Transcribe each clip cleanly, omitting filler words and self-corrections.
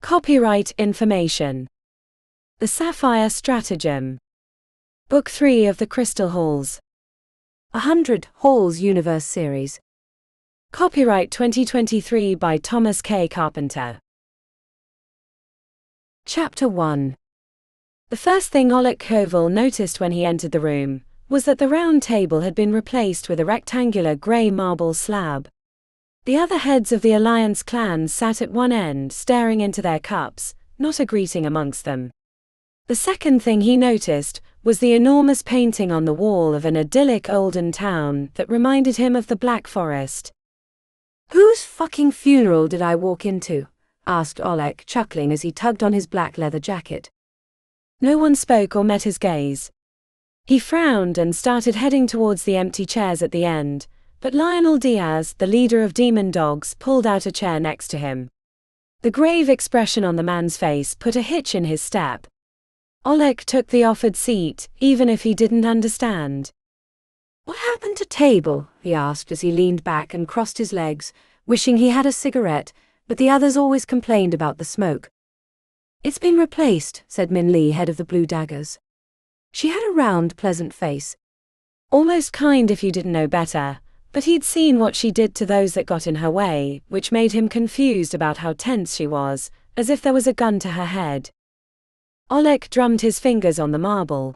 Copyright information. The Sapphire Stratagem. Book 3 of the Crystal Halls. 100 Halls Universe Series. Copyright 2023 by Thomas K. Carpenter. Chapter 1. The first thing Oleg Koval noticed when he entered the room was that the round table had been replaced with a rectangular grey marble slab. The other heads of the Alliance clans sat at one end staring into their cups, not a greeting amongst them. The second thing he noticed was the enormous painting on the wall of an idyllic olden town that reminded him of the Black Forest. "Whose fucking funeral did I walk into?" asked Oleg, chuckling as he tugged on his black leather jacket. No one spoke or met his gaze. He frowned and started heading towards the empty chairs at the end, but Lionel Diaz, the leader of Demon Dogs, pulled out a chair next to him. The grave expression on the man's face put a hitch in his step. Oleg took the offered seat, even if he didn't understand. "What happened to table?" he asked as he leaned back and crossed his legs, wishing he had a cigarette, but the others always complained about the smoke. "It's been replaced," said Min Lee, head of the Blue Daggers. She had a round, pleasant face. Almost kind if you didn't know better, but he'd seen what she did to those that got in her way, which made him confused about how tense she was, as if there was a gun to her head. Oleg drummed his fingers on the marble.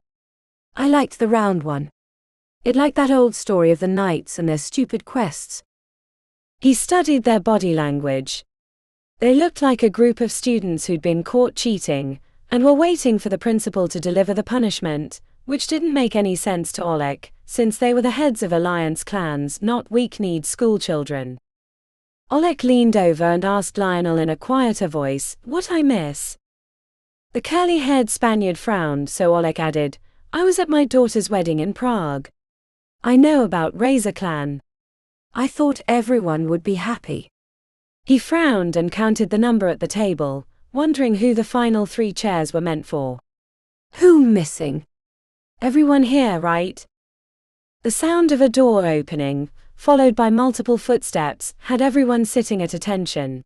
"I liked the round one. It liked that old story of the knights and their stupid quests." He studied their body language. They looked like a group of students who'd been caught cheating, and were waiting for the principal to deliver the punishment, which didn't make any sense to Oleg, since they were the heads of Alliance clans, not weak-kneed schoolchildren. Oleg leaned over and asked Lionel in a quieter voice, "What I miss?" The curly-haired Spaniard frowned, so Oleg added, "I was at my daughter's wedding in Prague. I know about Razor Clan." "I thought everyone would be happy." He frowned and counted the number at the table, wondering who the final 3 chairs were meant for. "Who missing?" "Everyone here, right?" The sound of a door opening, followed by multiple footsteps, had everyone sitting at attention.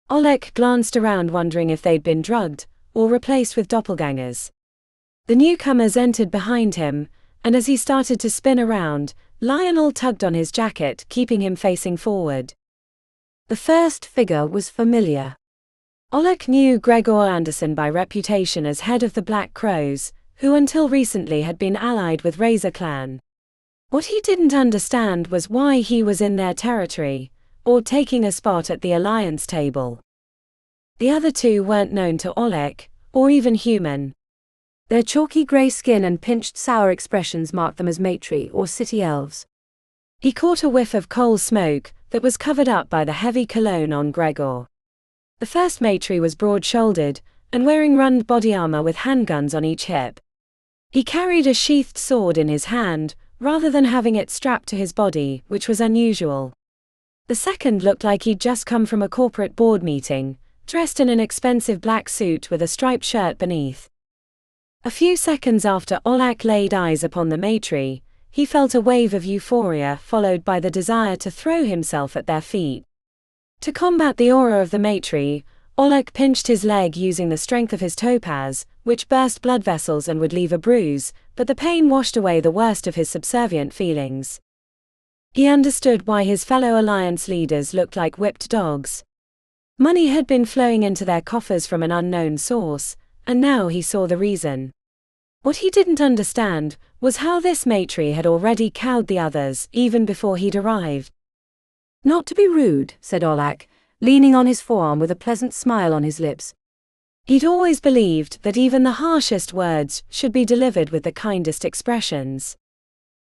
Oleg glanced around wondering if they'd been drugged, or replaced with doppelgangers. The newcomers entered behind him, and as he started to spin around, Lionel tugged on his jacket, keeping him facing forward. The first figure was familiar. Oleg knew Gregor Anderson by reputation as head of the Black Crows, who until recently had been allied with Razor Clan. What he didn't understand was why he was in their territory, or taking a spot at the Alliance table. The other 2 weren't known to Oleg, or even human. Their chalky grey skin and pinched sour expressions marked them as maetrie or city elves. He caught a whiff of coal smoke that was covered up by the heavy cologne on Gregor. The first maetrie was broad-shouldered, and wearing rund body armor with handguns on each hip. He carried a sheathed sword in his hand, rather than having it strapped to his body, which was unusual. The second looked like he'd just come from a corporate board meeting, dressed in an expensive black suit with a striped shirt beneath. A few seconds after Oleg laid eyes upon the maetrie, he felt a wave of euphoria followed by the desire to throw himself at their feet. To combat the aura of the maetrie, Oleg pinched his leg using the strength of his topaz, which burst blood vessels and would leave a bruise, but the pain washed away the worst of his subservient feelings. He understood why his fellow Alliance leaders looked like whipped dogs. Money had been flowing into their coffers from an unknown source, and now he saw the reason. What he didn't understand was how this maetrie had already cowed the others, even before he'd arrived. "Not to be rude," said Oleg, leaning on his forearm with a pleasant smile on his lips. He'd always believed that even the harshest words should be delivered with the kindest expressions.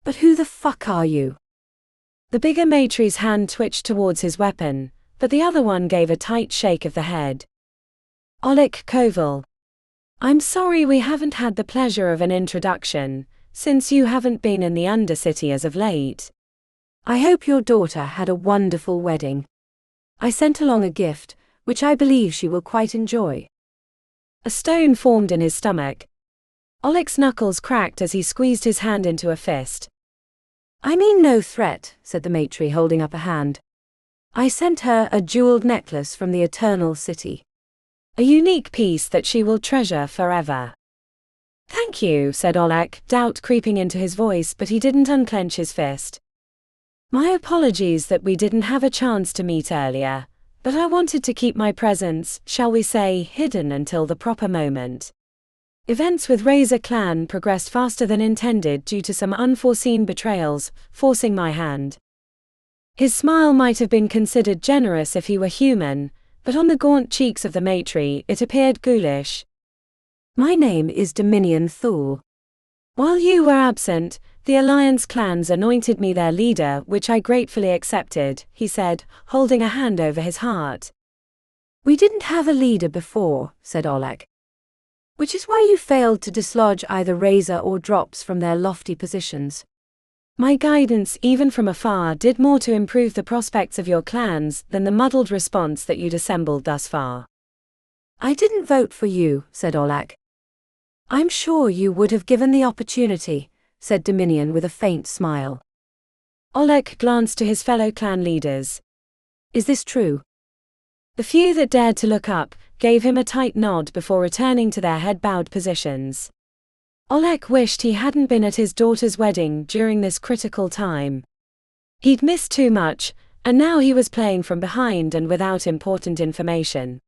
"But who the fuck are you?" The bigger maetrie's hand twitched towards his weapon, but the other one gave a tight shake of the head. "Oleg Koval. I'm sorry we haven't had the pleasure of an introduction, since you haven't been in the Undercity as of late. I hope your daughter had a wonderful wedding. I sent along a gift, which I believe she will quite enjoy." A stone formed in his stomach. Oleg's knuckles cracked as he squeezed his hand into a fist. "I mean no threat," said the maetrie, holding up a hand. "I sent her a jeweled necklace from the Eternal City. A unique piece that she will treasure forever. Thank you, said Oleg, doubt creeping into his voice, but he didn't unclench his fist. My apologies that we didn't have a chance to meet earlier, but I wanted to keep my presence, shall we say, hidden until the proper moment. Events with Razor Clan progressed faster than intended due to some unforeseen betrayals, forcing my hand. His smile might have been considered generous if he were human, but on the gaunt cheeks of the maetrie it appeared ghoulish. My name is Dominion Thor. While you were absent, the Alliance clans anointed me their leader, which I gratefully accepted, he said, holding a hand over his heart. We didn't have a leader before, said Oleg. Which is why you failed to dislodge either Razor or Drops from their lofty positions. My guidance, even from afar, did more to improve the prospects of your clans than the muddled response that you'd assembled thus far. I didn't vote for you, said Oleg. I'm sure you would have given the opportunity, said Dominion with a faint smile. Oleg glanced to his fellow clan leaders. Is this true? The few that dared to look up gave him a tight nod before returning to their head-bowed positions. Oleg wished he hadn't been at his daughter's wedding during this critical time. He'd missed too much, and now he was playing from behind and without important information.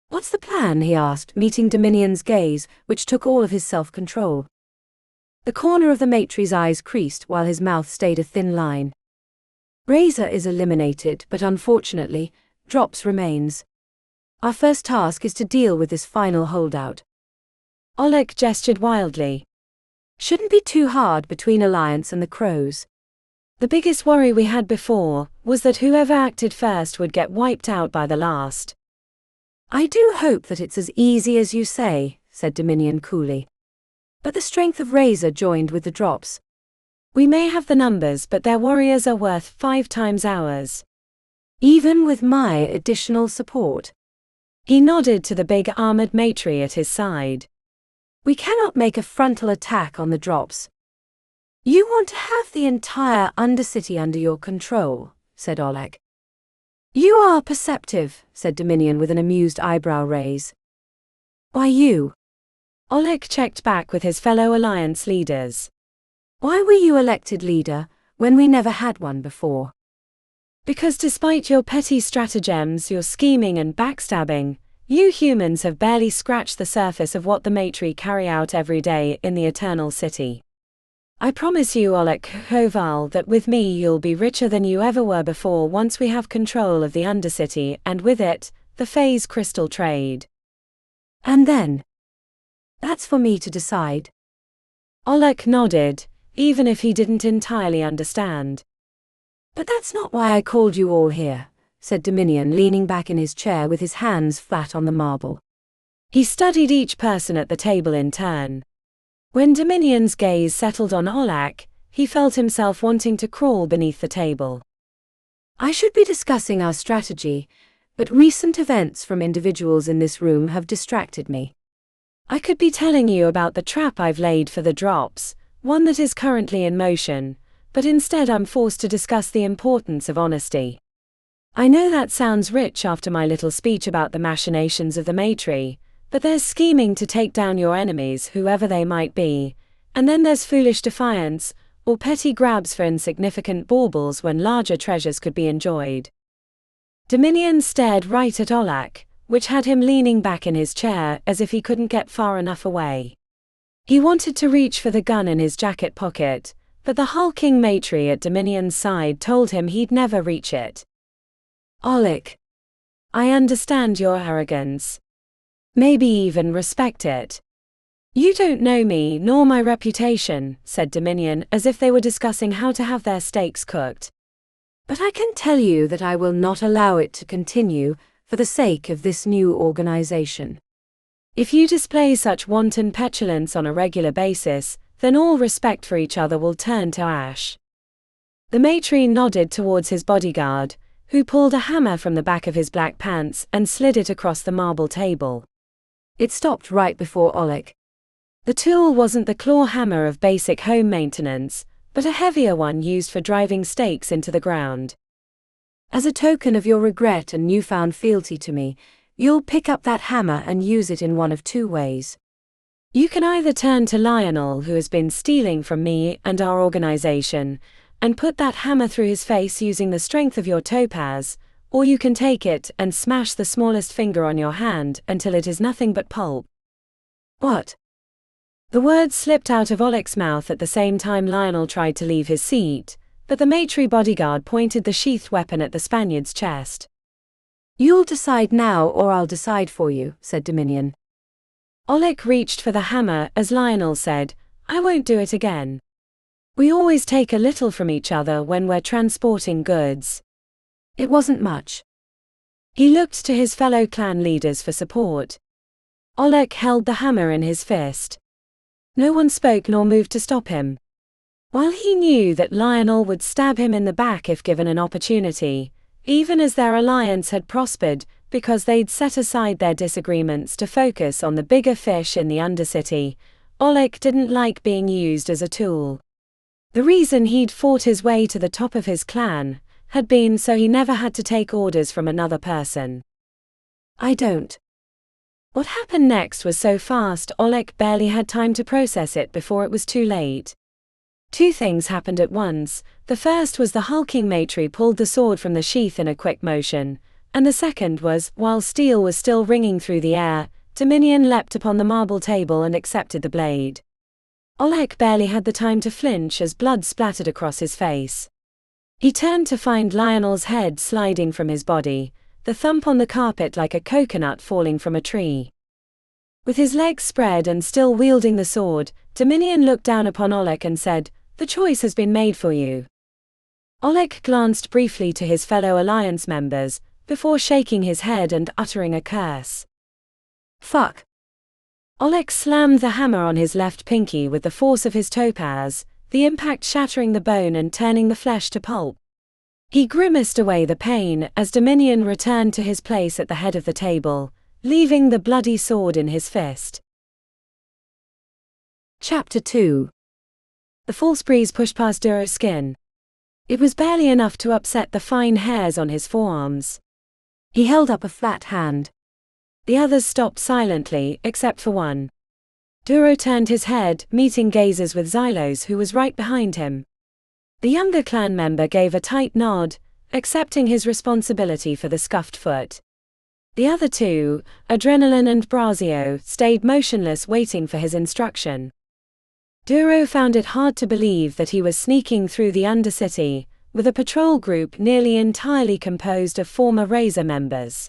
What's the plan? He asked, meeting Dominion's gaze, which took all of his self-control. The corner of the matrie's eyes creased while his mouth stayed a thin line. Razor is eliminated, but unfortunately, Drops remains. Our first task is to deal with this final holdout. Oleg gestured wildly. Shouldn't be too hard between Alliance and the Crows. The biggest worry we had before was that whoever acted first would get wiped out by the last. I do hope that it's as easy as you say, said Dominion coolly. But the strength of Razor joined with the Drops. We may have the numbers, but their warriors are worth 5 times ours. Even with my additional support. He nodded to the big armored maetrie at his side. We cannot make a frontal attack on the Drops. You want to have the entire Undercity under your control, said Oleg. You are perceptive, said Dominion with an amused eyebrow raise. Why you? Oleg checked back with his fellow Alliance leaders. Why were you elected leader, when we never had one before? Because despite your petty stratagems, your scheming and backstabbing, you humans have barely scratched the surface of what the maetrie carry out every day in the Eternal City. I promise you, Oleg Koval, that with me you'll be richer than you ever were before once we have control of the Undercity and with it, the phase crystal trade. And then? That's for me to decide. Oleg nodded, even if he didn't entirely understand. But that's not why I called you all here, said Dominion, leaning back in his chair with his hands flat on the marble. He studied each person at the table in turn. When Dominion's gaze settled on Oleg, he felt himself wanting to crawl beneath the table. I should be discussing our strategy, but recent events from individuals in this room have distracted me. I could be telling you about the trap I've laid for the Drops, one that is currently in motion, but instead I'm forced to discuss the importance of honesty. I know that sounds rich after my little speech about the machinations of the maetrie, but there's scheming to take down your enemies, whoever they might be, and then there's foolish defiance, or petty grabs for insignificant baubles when larger treasures could be enjoyed. Dominion stared right at Oleg, which had him leaning back in his chair as if he couldn't get far enough away. He wanted to reach for the gun in his jacket pocket, but the hulking maetrie at Dominion's side told him he'd never reach it. Oleg, I understand your arrogance. Maybe even respect it. You don't know me nor my reputation, said Dominion, as if they were discussing how to have their steaks cooked. But I can tell you that I will not allow it to continue for the sake of this new organization. If you display such wanton petulance on a regular basis, then all respect for each other will turn to ash. The maetrie nodded towards his bodyguard, who pulled a hammer from the back of his black pants and slid it across the marble table. It stopped right before Oleg. The tool wasn't the claw hammer of basic home maintenance, but a heavier one used for driving stakes into the ground. As a token of your regret and newfound fealty to me, You'll pick up that hammer and use it in one of two ways. You can either turn to Lionel, who has been stealing from me and our organization, and put that hammer through his face using the strength of your topaz, or you can take it and smash the smallest finger on your hand until it is nothing but pulp. What? The words slipped out of Oleg's mouth at the same time Lionel tried to leave his seat, but the maetrie bodyguard pointed the sheathed weapon at the Spaniard's chest. You'll decide now or I'll decide for you, said Dominion. Oleg reached for the hammer as Lionel said, I won't do it again. We always take a little from each other when we're transporting goods. It wasn't much. He looked to his fellow clan leaders for support. Oleg held the hammer in his fist. No one spoke nor moved to stop him. While he knew that Lionel would stab him in the back if given an opportunity, even as their alliance had prospered because they'd set aside their disagreements to focus on the bigger fish in the Undercity, Oleg didn't like being used as a tool. The reason he'd fought his way to the top of his clan had been so he never had to take orders from another person. I don't. What happened next was so fast Oleg barely had time to process it before it was too late. Two things happened at once. The first was the hulking maetrie pulled the sword from the sheath in a quick motion, and the second was, while steel was still ringing through the air, Dominion leapt upon the marble table and accepted the blade. Oleg barely had the time to flinch as blood splattered across his face. He turned to find Lionel's head sliding from his body, the thump on the carpet like a coconut falling from a tree. With his legs spread and still wielding the sword, Dominion looked down upon Oleg and said, The choice has been made for you. Oleg glanced briefly to his fellow alliance members, before shaking his head and uttering a curse. Fuck. Oleg slammed the hammer on his left pinky with the force of his topaz, the impact shattering the bone and turning the flesh to pulp. He grimaced away the pain as Dominion returned to his place at the head of the table, leaving the bloody sword in his fist. Chapter 2. The false breeze pushed past Duro's skin. It was barely enough to upset the fine hairs on his forearms. He held up a flat hand. The others stopped silently, except for one. Duro turned his head, meeting gazes with Xylos, who was right behind him. The younger clan member gave a tight nod, accepting his responsibility for the scuffed foot. The other two, Adrenaline and Braio, stayed motionless waiting for his instruction. Duro found it hard to believe that he was sneaking through the Undercity, with a patrol group nearly entirely composed of former Razor members.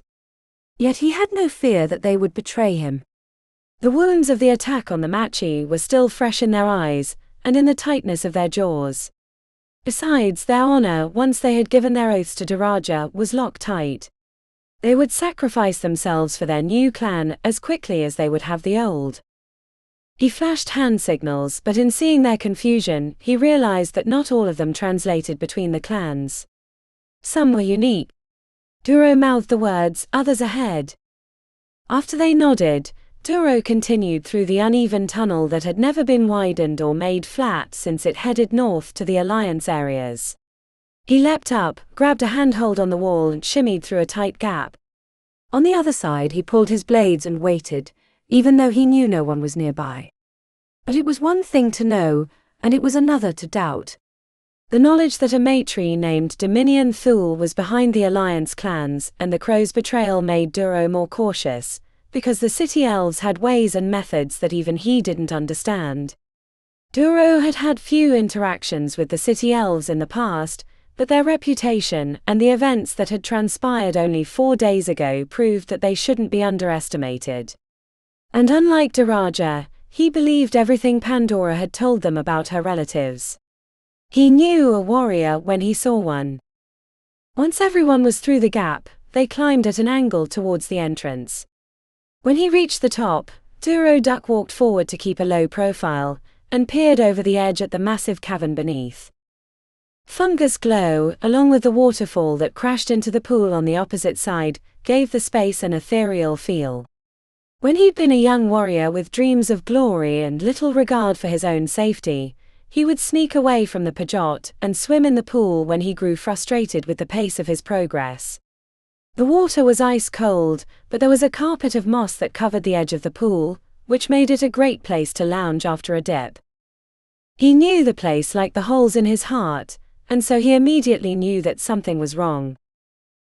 Yet he had no fear that they would betray him. The wounds of the attack on the matri were still fresh in their eyes, and in the tightness of their jaws. Besides, their honor, once they had given their oaths to Daraja, was locked tight. They would sacrifice themselves for their new clan as quickly as they would have the old. He flashed hand signals, but in seeing their confusion, he realized that not all of them translated between the clans. Some were unique. Duro mouthed the words, others ahead. After they nodded, Duro continued through the uneven tunnel that had never been widened or made flat since it headed north to the Alliance areas. He leapt up, grabbed a handhold on the wall and shimmied through a tight gap. On the other side he pulled his blades and waited, even though he knew no one was nearby. But it was one thing to know, and it was another to doubt. The knowledge that a maetrie named Dominion Thule was behind the Alliance clans and the Crow's betrayal made Duro more cautious, because the city elves had ways and methods that even he didn't understand. Duro had had few interactions with the city elves in the past, but their reputation and the events that had transpired only 4 days ago proved that they shouldn't be underestimated. And unlike Daraja, he believed everything Pandora had told them about her relatives. He knew a warrior when he saw one. Once everyone was through the gap, they climbed at an angle towards the entrance. When he reached the top, Duro duck walked forward to keep a low profile, and peered over the edge at the massive cavern beneath. Fungus glow, along with the waterfall that crashed into the pool on the opposite side, gave the space an ethereal feel. When he'd been a young warrior with dreams of glory and little regard for his own safety, he would sneak away from the Pajot and swim in the pool when he grew frustrated with the pace of his progress. The water was ice cold, but there was a carpet of moss that covered the edge of the pool, which made it a great place to lounge after a dip. He knew the place like the holes in his heart, and so he immediately knew that something was wrong.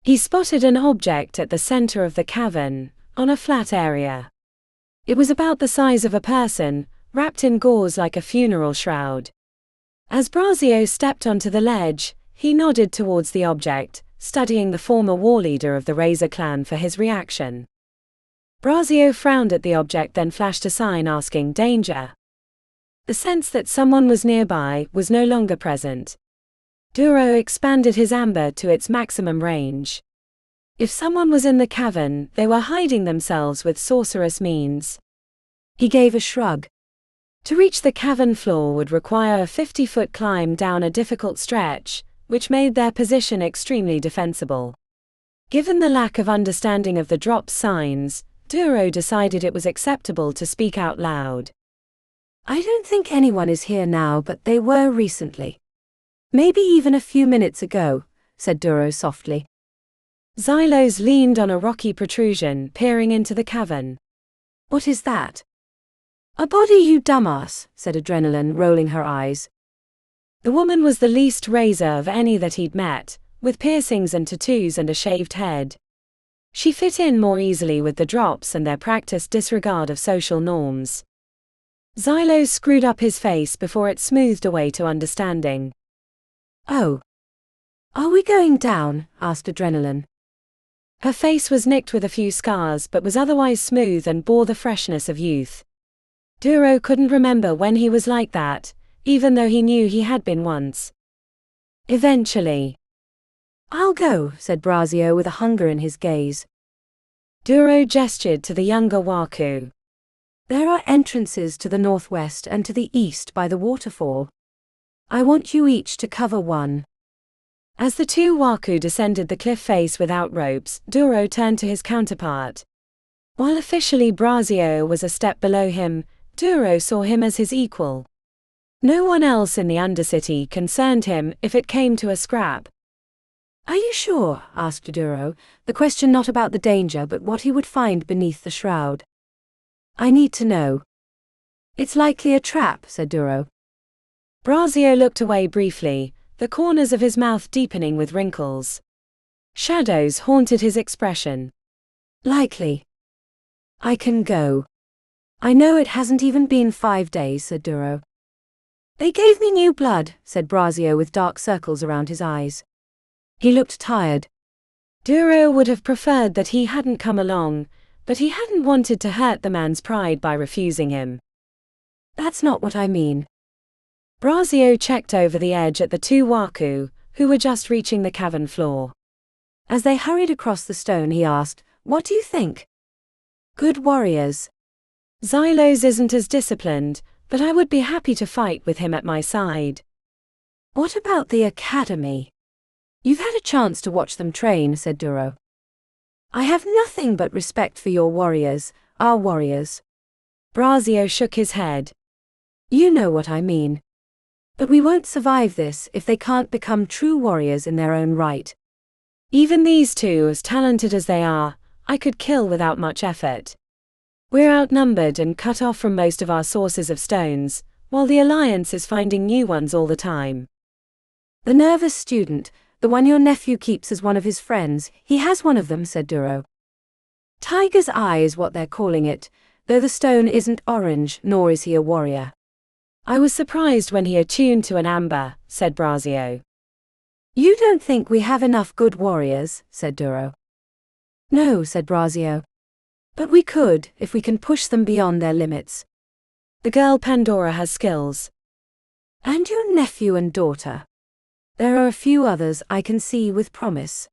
He spotted an object at the center of the cavern, on a flat area. It was about the size of a person, wrapped in gauze like a funeral shroud. As Braio stepped onto the ledge, he nodded towards the object, studying the former war leader of the Razor clan for his reaction. Braio frowned at the object, then flashed a sign asking danger. The sense that someone was nearby was no longer present. Duro expanded his amber to its maximum range. If someone was in the cavern, they were hiding themselves with sorcerous means. He gave a shrug. To reach the cavern floor would require a 50-foot climb down a difficult stretch, which made their position extremely defensible. Given the lack of understanding of the drop signs, Duro decided it was acceptable to speak out loud. I don't think anyone is here now, but they were recently. Maybe even a few minutes ago, said Duro softly. Xylos leaned on a rocky protrusion, peering into the cavern. What is that? A body, you dumbass, said Adrenaline, rolling her eyes. The woman was the least razor of any that he'd met, with piercings and tattoos and a shaved head. She fit in more easily with the drops and their practiced disregard of social norms. Xylos screwed up his face before it smoothed away to understanding. Oh. Are we going down? Asked Adrenaline. Her face was nicked with a few scars but was otherwise smooth and bore the freshness of youth. Duro couldn't remember when he was like that, even though he knew he had been once. Eventually. I'll go, said Braio with a hunger in his gaze. Duro gestured to the younger waku. There are entrances to the northwest and to the east by the waterfall. I want you each to cover one. As the two waku descended the cliff face without ropes, Duro turned to his counterpart. While officially Braio was a step below him, Duro saw him as his equal. No one else in the Undercity concerned him if it came to a scrap. Are you sure? Asked Duro, the question not about the danger but what he would find beneath the shroud. I need to know. It's likely a trap, said Duro. Braio looked away briefly, the corners of his mouth deepening with wrinkles. Shadows haunted his expression. Likely. I can go. I know it hasn't even been 5 days, said Duro. They gave me new blood, said Braio with dark circles around his eyes. He looked tired. Duro would have preferred that he hadn't come along, but he hadn't wanted to hurt the man's pride by refusing him. That's not what I mean. Braio checked over the edge at the two waku, who were just reaching the cavern floor. As they hurried across the stone, he asked, What do you think? Good warriors. Xylos isn't as disciplined, but I would be happy to fight with him at my side. What about the academy? You've had a chance to watch them train, said Duro. I have nothing but respect for your warriors, our warriors. Braio shook his head. You know what I mean. But we won't survive this if they can't become true warriors in their own right. Even these two, as talented as they are, I could kill without much effort. We're outnumbered and cut off from most of our sources of stones, while the Alliance is finding new ones all the time. The nervous student, the one your nephew keeps as one of his friends, he has one of them, said Duro. Tiger's Eye is what they're calling it, though the stone isn't orange, nor is he a warrior. I was surprised when he attuned to an amber, said Braio. You don't think we have enough good warriors, said Duro. No, said Braio. But we could, if we can push them beyond their limits. The girl Pandora has skills. And your nephew and daughter. There are a few others I can see with promise.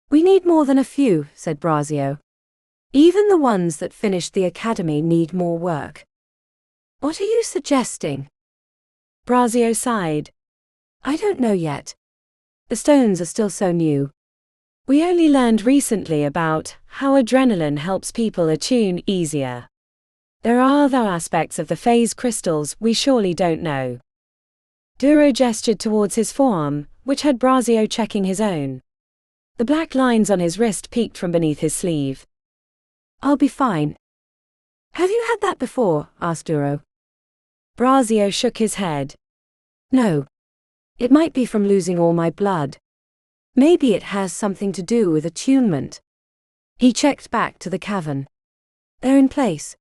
We need more than a few, said Braio. Even the ones that finished the academy need more work. What are you suggesting? Braio sighed. I don't know yet. The stones are still so new. We only learned recently about how adrenaline helps people attune easier. There are other aspects of the phase crystals we surely don't know. Duro gestured towards his forearm, which had Braio checking his own. The black lines on his wrist peeked from beneath his sleeve. "I'll be fine." "Have you had that before?" asked Duro. Braio shook his head. "No. It might be from losing all my blood. Maybe it has something to do with attunement." He checked back to the cavern. "They're in place."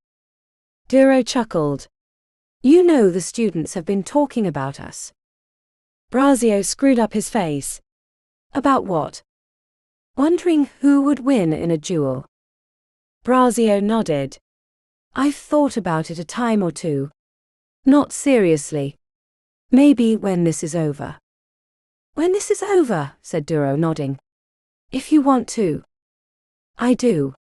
Duro chuckled. "You know the students have been talking about us." Braio screwed up his face. "About what?" "Wondering who would win in a duel." Braio nodded. "I've thought about it a time or two. Not seriously. Maybe when this is over." "When this is over," said Duro, nodding. "If you want to." "I do."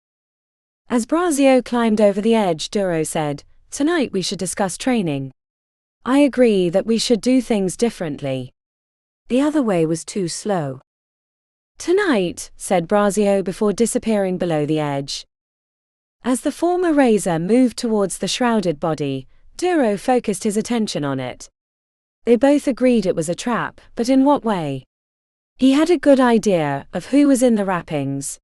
As Braio climbed over the edge, Duro said, "Tonight we should discuss training. I agree that we should do things differently. The other way was too slow." "Tonight," said Braio before disappearing below the edge. As the former razor moved towards the shrouded body, Duro focused his attention on it. They both agreed it was a trap, but in what way? He had a good idea of who was in the wrappings.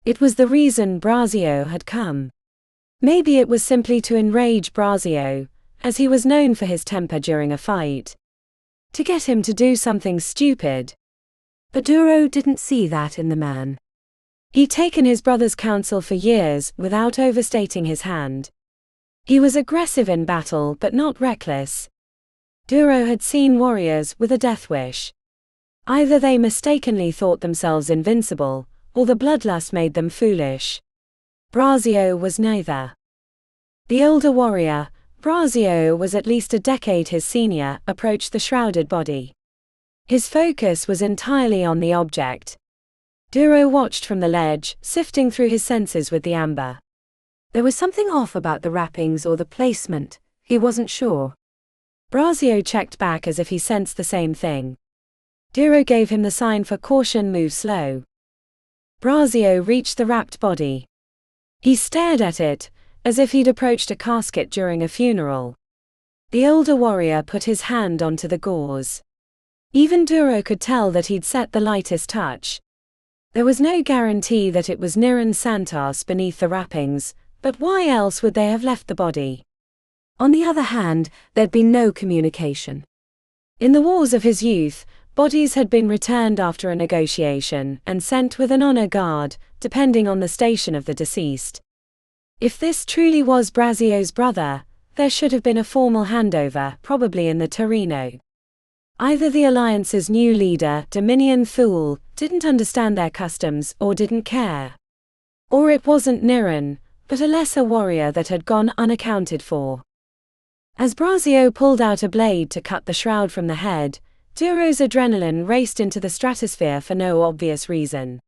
It was the reason Braio had come. Maybe it was simply to enrage Braio, as he was known for his temper during a fight. To get him to do something stupid. But Duro didn't see that in the man. He'd taken his brother's counsel for years without overstating his hand. He was aggressive in battle but not reckless. Duro had seen warriors with a death wish. Either they mistakenly thought themselves invincible, or the bloodlust made them foolish. Braio was neither. The older warrior, Braio was at least a decade his senior, approached the shrouded body. His focus was entirely on the object. Duro watched from the ledge, sifting through his senses with the amber. There was something off about the wrappings or the placement, he wasn't sure. Braio checked back as if he sensed the same thing. Duro gave him the sign for caution, move slow. Braio reached the wrapped body. He stared at it, as if he'd approached a casket during a funeral. The older warrior put his hand onto the gauze. Even Duro could tell that he'd set the lightest touch. There was no guarantee that it was Niran Santos beneath the wrappings, but why else would they have left the body? On the other hand, there'd been no communication. In the wars of his youth, bodies had been returned after a negotiation and sent with an honor guard, depending on the station of the deceased. If this truly was Braio's brother, there should have been a formal handover, probably in the Torino. Either the Alliance's new leader, Dominion Thor, didn't understand their customs or didn't care. Or it wasn't Niran, but a lesser warrior that had gone unaccounted for. As Braio pulled out a blade to cut the shroud from the head, Duro's adrenaline raced into the stratosphere for no obvious reason.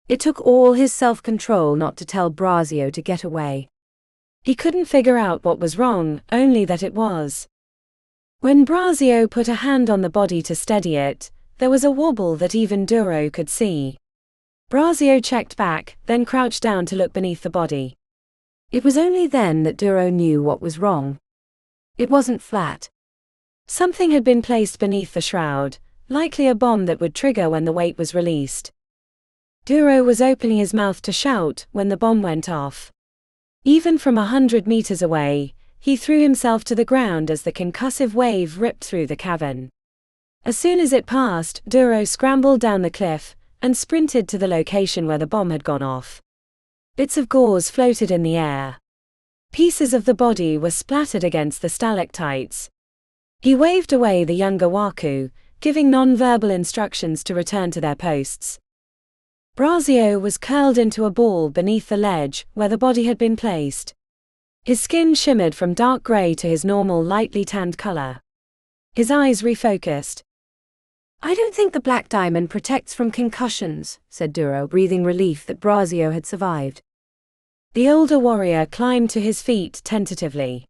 It took all his self-control not to tell Braio to get away. He couldn't figure out what was wrong, only that it was. When Braio put a hand on the body to steady it, there was a wobble that even Duro could see. Braio checked back, then crouched down to look beneath the body. It was only then that Duro knew what was wrong. It wasn't flat. Something had been placed beneath the shroud, likely a bomb that would trigger when the weight was released. Duro was opening his mouth to shout when the bomb went off. Even from 100 meters away, he threw himself to the ground as the concussive wave ripped through the cavern. As soon as it passed, Duro scrambled down the cliff and sprinted to the location where the bomb had gone off. Bits of gauze floated in the air. Pieces of the body were splattered against the stalactites. He waved away the younger waku, giving non-verbal instructions to return to their posts. Braio was curled into a ball beneath the ledge where the body had been placed. His skin shimmered from dark gray to his normal lightly tanned color. His eyes refocused. "I don't think the black diamond protects from concussions," said Duro, breathing relief that Braio had survived. The older warrior climbed to his feet tentatively.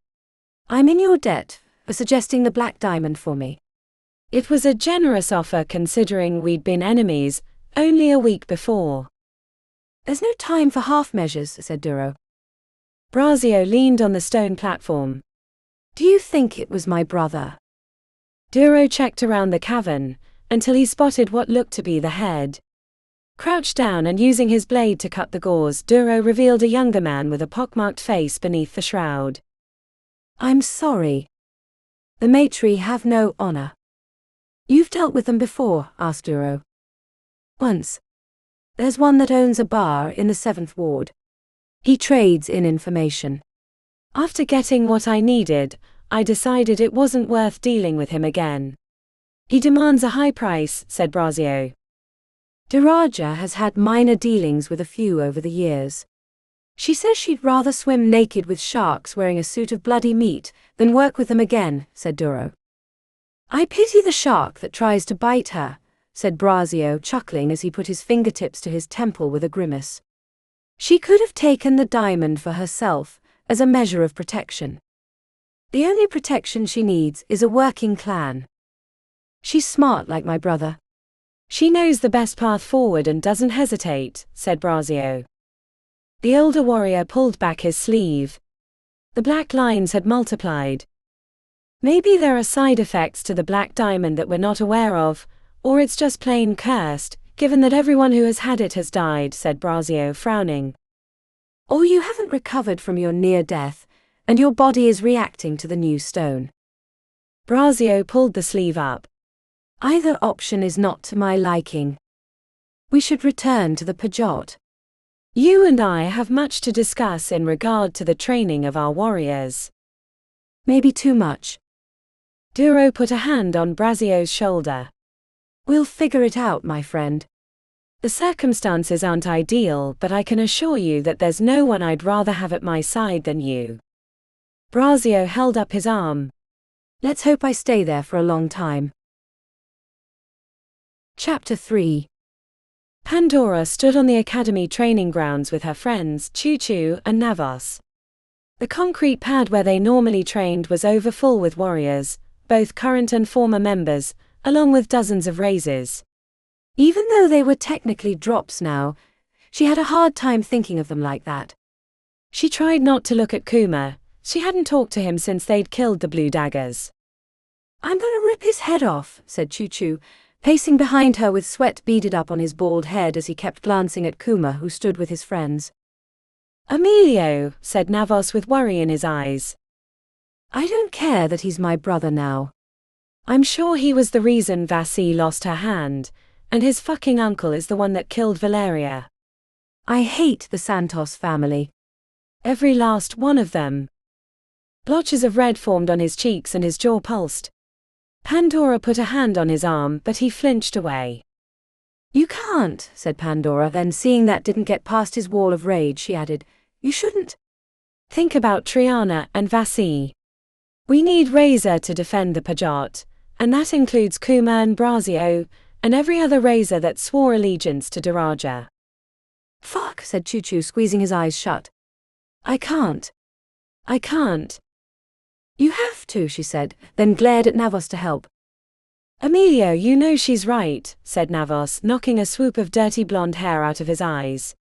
"I'm in your debt for suggesting the black diamond for me." It was a generous offer considering we'd been enemies only a week before. "There's no time for half measures," said Duro. Braio leaned on the stone platform. "Do you think it was my brother?" Duro checked around the cavern until he spotted what looked to be the head. Crouched down and using his blade to cut the gauze, Duro revealed a younger man with a pockmarked face beneath the shroud. I'm sorry. The maetrie have no honor. You've dealt with them before? Asked Duro. Once. There's one that owns a bar in the 7th Ward. He trades in information. After getting what I needed, I decided it wasn't worth dealing with him again. He demands a high price, said Braio. Duraja has had minor dealings with a few over the years. She says she'd rather swim naked with sharks wearing a suit of bloody meat than work with them again, said Duro. I pity the shark that tries to bite her, said Braio, chuckling as he put his fingertips to his temple with a grimace. She could have taken the diamond for herself, as a measure of protection. The only protection she needs is a working clan. She's smart like my brother. She knows the best path forward and doesn't hesitate, said Braio. The older warrior pulled back his sleeve. The black lines had multiplied. Maybe there are side effects to the black diamond that we're not aware of, or it's just plain cursed, given that everyone who has had it has died, said Braio, frowning. Or you haven't recovered from your near death, and your body is reacting to the new stone. Braio pulled the sleeve up. Either option is not to my liking. We should return to the Pajot. You and I have much to discuss in regard to the training of our warriors. Maybe too much. Duro put a hand on Braio's shoulder. We'll figure it out, my friend. The circumstances aren't ideal, but I can assure you that there's no one I'd rather have at my side than you. Braio held up his arm. Let's hope I stay there for a long time. Chapter 3. Pandora stood on the academy training grounds with her friends Choo-Choo and Navos. The concrete pad where they normally trained was overfull with warriors, both current and former members, along with dozens of raises. Even though they were technically drops now, she had a hard time thinking of them like that. She tried not to look at Kuma. She hadn't talked to him since they'd killed the blue daggers. I'm gonna rip his head off, said Choo-Choo, pacing behind her with sweat beaded up on his bald head as he kept glancing at Kuma, who stood with his friends. Emilio, said Navos with worry in his eyes. I don't care that he's my brother now. I'm sure he was the reason Vasi lost her hand, and his fucking uncle is the one that killed Valeria. I hate the Santos family. Every last one of them. Blotches of red formed on his cheeks and his jaw pulsed. Pandora put a hand on his arm, but he flinched away. You can't, said Pandora, then seeing that didn't get past his wall of rage, she added, you shouldn't. Think about Triana and Vasi. We need Razor to defend the Pajot, and that includes Kuma and Braio, and every other Razor that swore allegiance to Duraja. Fuck, said Choo-Choo, squeezing his eyes shut. I can't. You have to, she said, then glared at Navos to help. Emilio, you know she's right, said Navos, knocking a swoop of dirty blonde hair out of his eyes.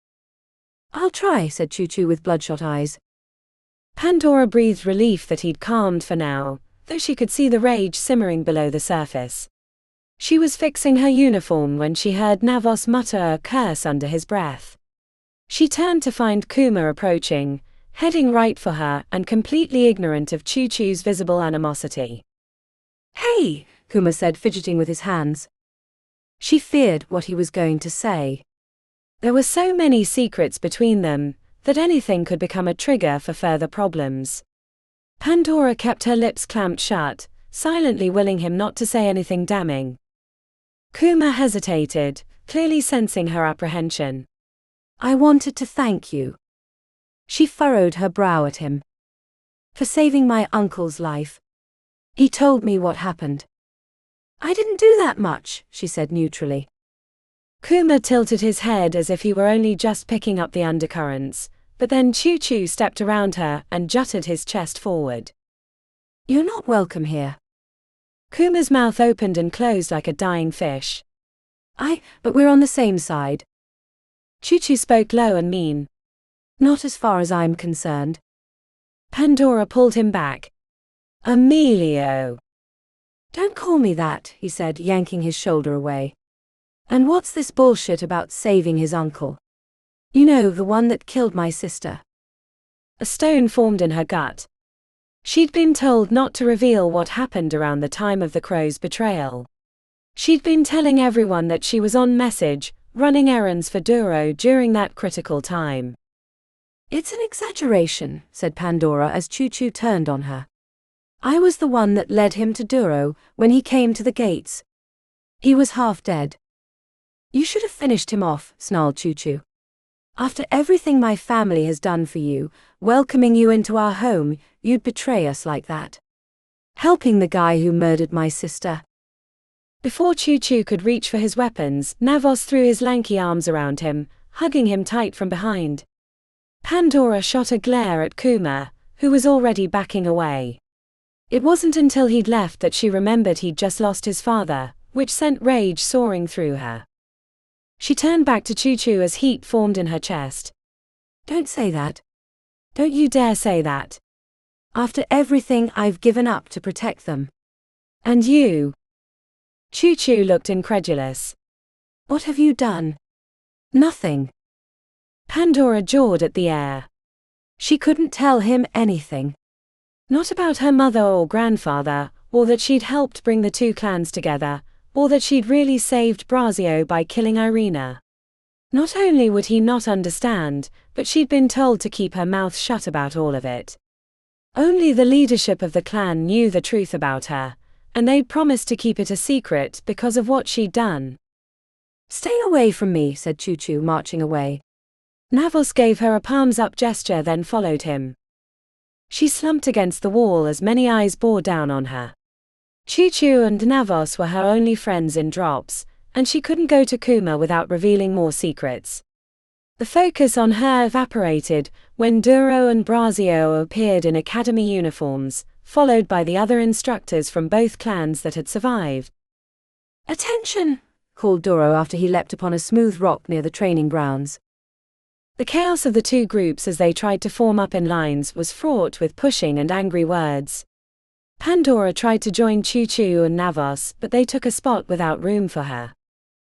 I'll try, said Choo-Choo with bloodshot eyes. Pandora breathed relief that he'd calmed for now, though she could see the rage simmering below the surface. She was fixing her uniform when she heard Navos mutter a curse under his breath. She turned to find Kuma approaching, heading right for her and completely ignorant of Choo-Choo's visible animosity. Hey, Kuma said, fidgeting with his hands. She feared what he was going to say. There were so many secrets between them that anything could become a trigger for further problems. Pandora kept her lips clamped shut, silently willing him not to say anything damning. Kuma hesitated, clearly sensing her apprehension. I wanted to thank you. She furrowed her brow at him. For saving my uncle's life. He told me what happened. I didn't do that much, she said neutrally. Kuma tilted his head as if he were only just picking up the undercurrents, but then Choo-Choo stepped around her and jutted his chest forward. You're not welcome here. Kuma's mouth opened and closed like a dying fish. But we're on the same side. Choo-Choo spoke low and mean. Not as far as I'm concerned. Pandora pulled him back. Emilio. Don't call me that, he said, yanking his shoulder away. And what's this bullshit about saving his uncle? You know, the one that killed my sister. A stone formed in her gut. She'd been told not to reveal what happened around the time of the crow's betrayal. She'd been telling everyone that she was on message, running errands for Duro during that critical time. It's an exaggeration, said Pandora as Choo-Choo turned on her. I was the one that led him to Duro when he came to the gates. He was half dead. You should have finished him off, snarled Choo-Choo. After everything my family has done for you, welcoming you into our home, you'd betray us like that. Helping the guy who murdered my sister. Before Choo-Choo could reach for his weapons, Navos threw his lanky arms around him, hugging him tight from behind. Pandora shot a glare at Kuma, who was already backing away. It wasn't until he'd left that she remembered he'd just lost his father, which sent rage soaring through her. She turned back to Choo-Choo as heat formed in her chest. Don't say that. Don't you dare say that. After everything I've given up to protect them. And you? Choo-Choo looked incredulous. What have you done? Nothing. Pandora jawed at the air. She couldn't tell him anything. Not about her mother or grandfather, or that she'd helped bring the two clans together, or that she'd really saved Braio by killing Irina. Not only would he not understand, but she'd been told to keep her mouth shut about all of it. Only the leadership of the clan knew the truth about her, and they'd promised to keep it a secret because of what she'd done. Stay away from me, said Choo-Choo, marching away. Navos gave her a palms-up gesture, then followed him. She slumped against the wall as many eyes bore down on her. Choo-Choo and Navos were her only friends in drops, and she couldn't go to Kuma without revealing more secrets. The focus on her evaporated when Duro and Braio appeared in academy uniforms, followed by the other instructors from both clans that had survived. Attention! Called Duro after he leapt upon a smooth rock near the training grounds. The chaos of the two groups as they tried to form up in lines was fraught with pushing and angry words. Pandora tried to join Choo-Choo and Navos, but they took a spot without room for her.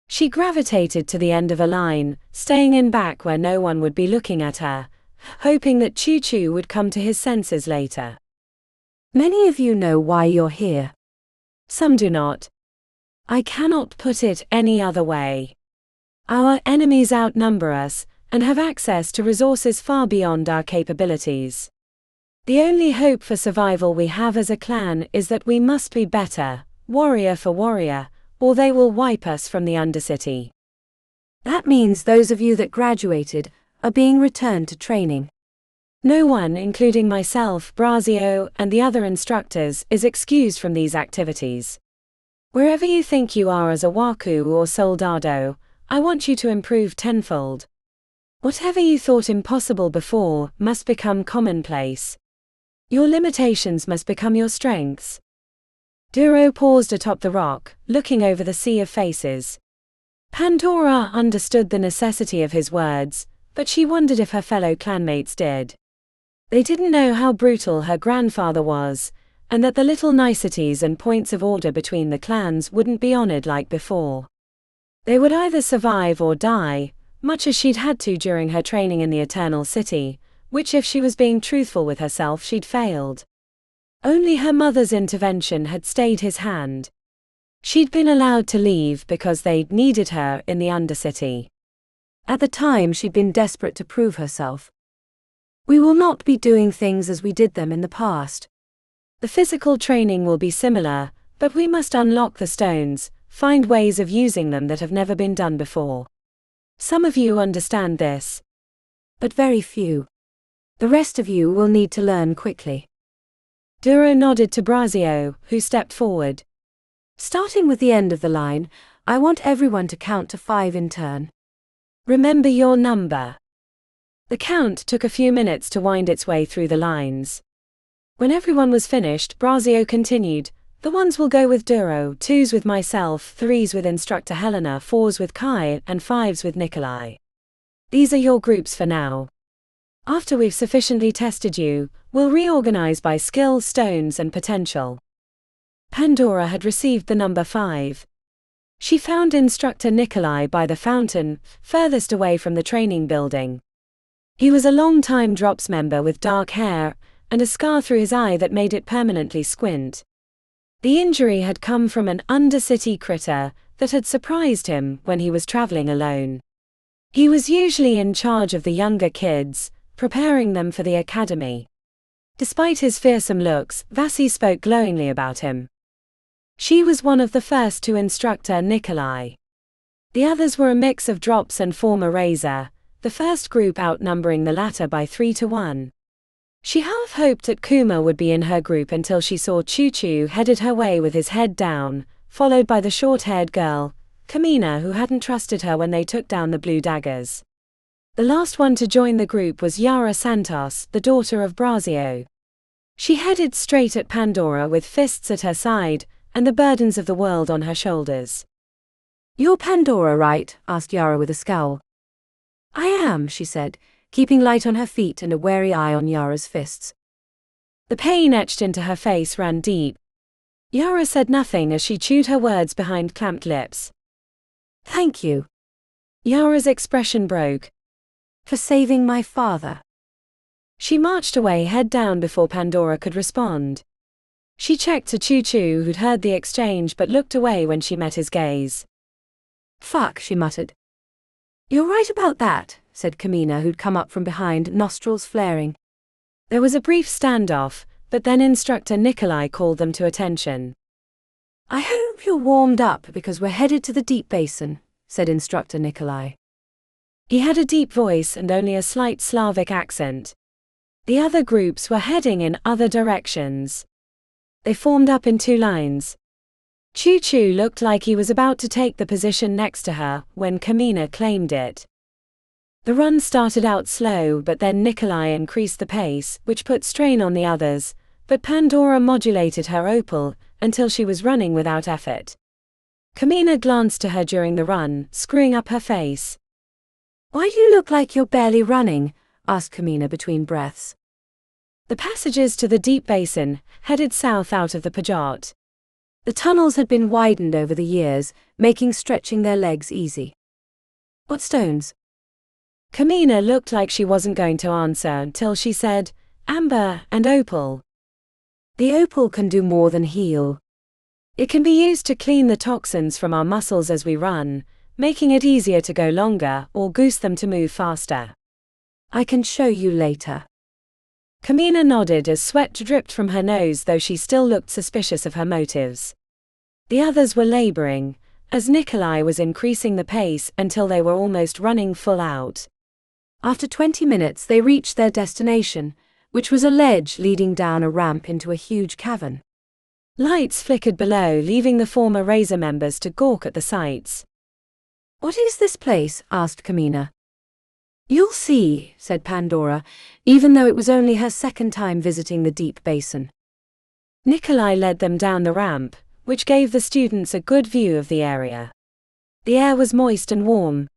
She gravitated to the end of a line, staying in back where no one would be looking at her, hoping that Choo-Choo would come to his senses later. Many of you know why you're here. Some do not. I cannot put it any other way. Our enemies outnumber us, and have access to resources far beyond our capabilities. The only hope for survival we have as a clan is that we must be better, warrior for warrior, or they will wipe us from the Undercity. That means those of you that graduated are being returned to training. No one, including myself, Braio, and the other instructors, is excused from these activities. Wherever you think you are as a waku or soldado, I want you to improve tenfold. Whatever you thought impossible before must become commonplace. Your limitations must become your strengths. Duro paused atop the rock, looking over the sea of faces. Pandora understood the necessity of his words, but she wondered if her fellow clanmates did. They didn't know how brutal her grandfather was, and that the little niceties and points of order between the clans wouldn't be honored like before. They would either survive or die, much as she'd had to during her training in the Eternal City, which if she was being truthful with herself she'd failed. Only her mother's intervention had stayed his hand. She'd been allowed to leave because they'd needed her in the Undercity. At the time she'd been desperate to prove herself. We will not be doing things as we did them in the past. The physical training will be similar, but we must unlock the stones, find ways of using them that have never been done before. Some of you understand this. But very few. The rest of you will need to learn quickly. Duro nodded to Braio, who stepped forward. Starting with the end of the line, I want everyone to count to 5 in turn. Remember your number. The count took a few minutes to wind its way through the lines. When everyone was finished, Braio continued, the 1s will go with Duro, 2s with myself, 3s with Instructor Helena, 4s with Kai, and 5s with Nikolai. These are your groups for now. After we've sufficiently tested you, we'll reorganize by skill, stones, and potential. Pandora had received the number 5. She found instructor Nikolai by the fountain, furthest away from the training building. He was a long-time Drops member with dark hair, and a scar through his eye that made it permanently squint. The injury had come from an Undercity critter that had surprised him when he was traveling alone. He was usually in charge of the younger kids, preparing them for the academy. Despite his fearsome looks, Vasi spoke glowingly about him. She was one of the first to instructor Nikolai. The others were a mix of Drops and former Razor, the first group outnumbering the latter by 3-1. She half hoped that Kuma would be in her group until she saw Choo-Choo headed her way with his head down, followed by the short-haired girl, Kamina, who hadn't trusted her when they took down the blue daggers. The last one to join the group was Yara Santos, the daughter of Braio. She headed straight at Pandora with fists at her side, and the burdens of the world on her shoulders. "You're Pandora, right?" asked Yara with a scowl. "I am," she said, keeping light on her feet and a wary eye on Yara's fists. The pain etched into her face ran deep. Yara said nothing as she chewed her words behind clamped lips. "Thank you." Yara's expression broke. "For saving my father." She marched away head down before Pandora could respond. She checked to Choo-Choo, who'd heard the exchange but looked away when she met his gaze. "Fuck," she muttered. "You're right about that," said Kamina, who'd come up from behind, nostrils flaring. There was a brief standoff, but then instructor Nikolai called them to attention. "I hope you're warmed up because we're headed to the deep basin," said instructor Nikolai. He had a deep voice and only a slight Slavic accent. The other groups were heading in other directions. They formed up in 2 lines. Choo-Choo looked like he was about to take the position next to her when Kamina claimed it. The run started out slow, but then Nikolai increased the pace, which put strain on the others, but Pandora modulated her opal until she was running without effort. Kamina glanced to her during the run, screwing up her face. "Why do you look like you're barely running?" asked Kamina between breaths. The passages to the deep basin headed south out of the Pajot. The tunnels had been widened over the years, making stretching their legs easy. "What stones?" Kamina looked like she wasn't going to answer until she said, "Amber and opal." "The opal can do more than heal. It can be used to clean the toxins from our muscles as we run, making it easier to go longer or goose them to move faster." "I can show you later." Kamina nodded as sweat dripped from her nose, though she still looked suspicious of her motives. The others were laboring, as Nikolai was increasing the pace until they were almost running full out. After 20 minutes they reached their destination, which was a ledge leading down a ramp into a huge cavern. Lights flickered below, leaving the former Razor members to gawk at the sights. "What is this place?" asked Kamina. "You'll see," said Pandora, even though it was only her second time visiting the deep basin. Nikolai led them down the ramp, which gave the students a good view of the area. The air was moist and warm.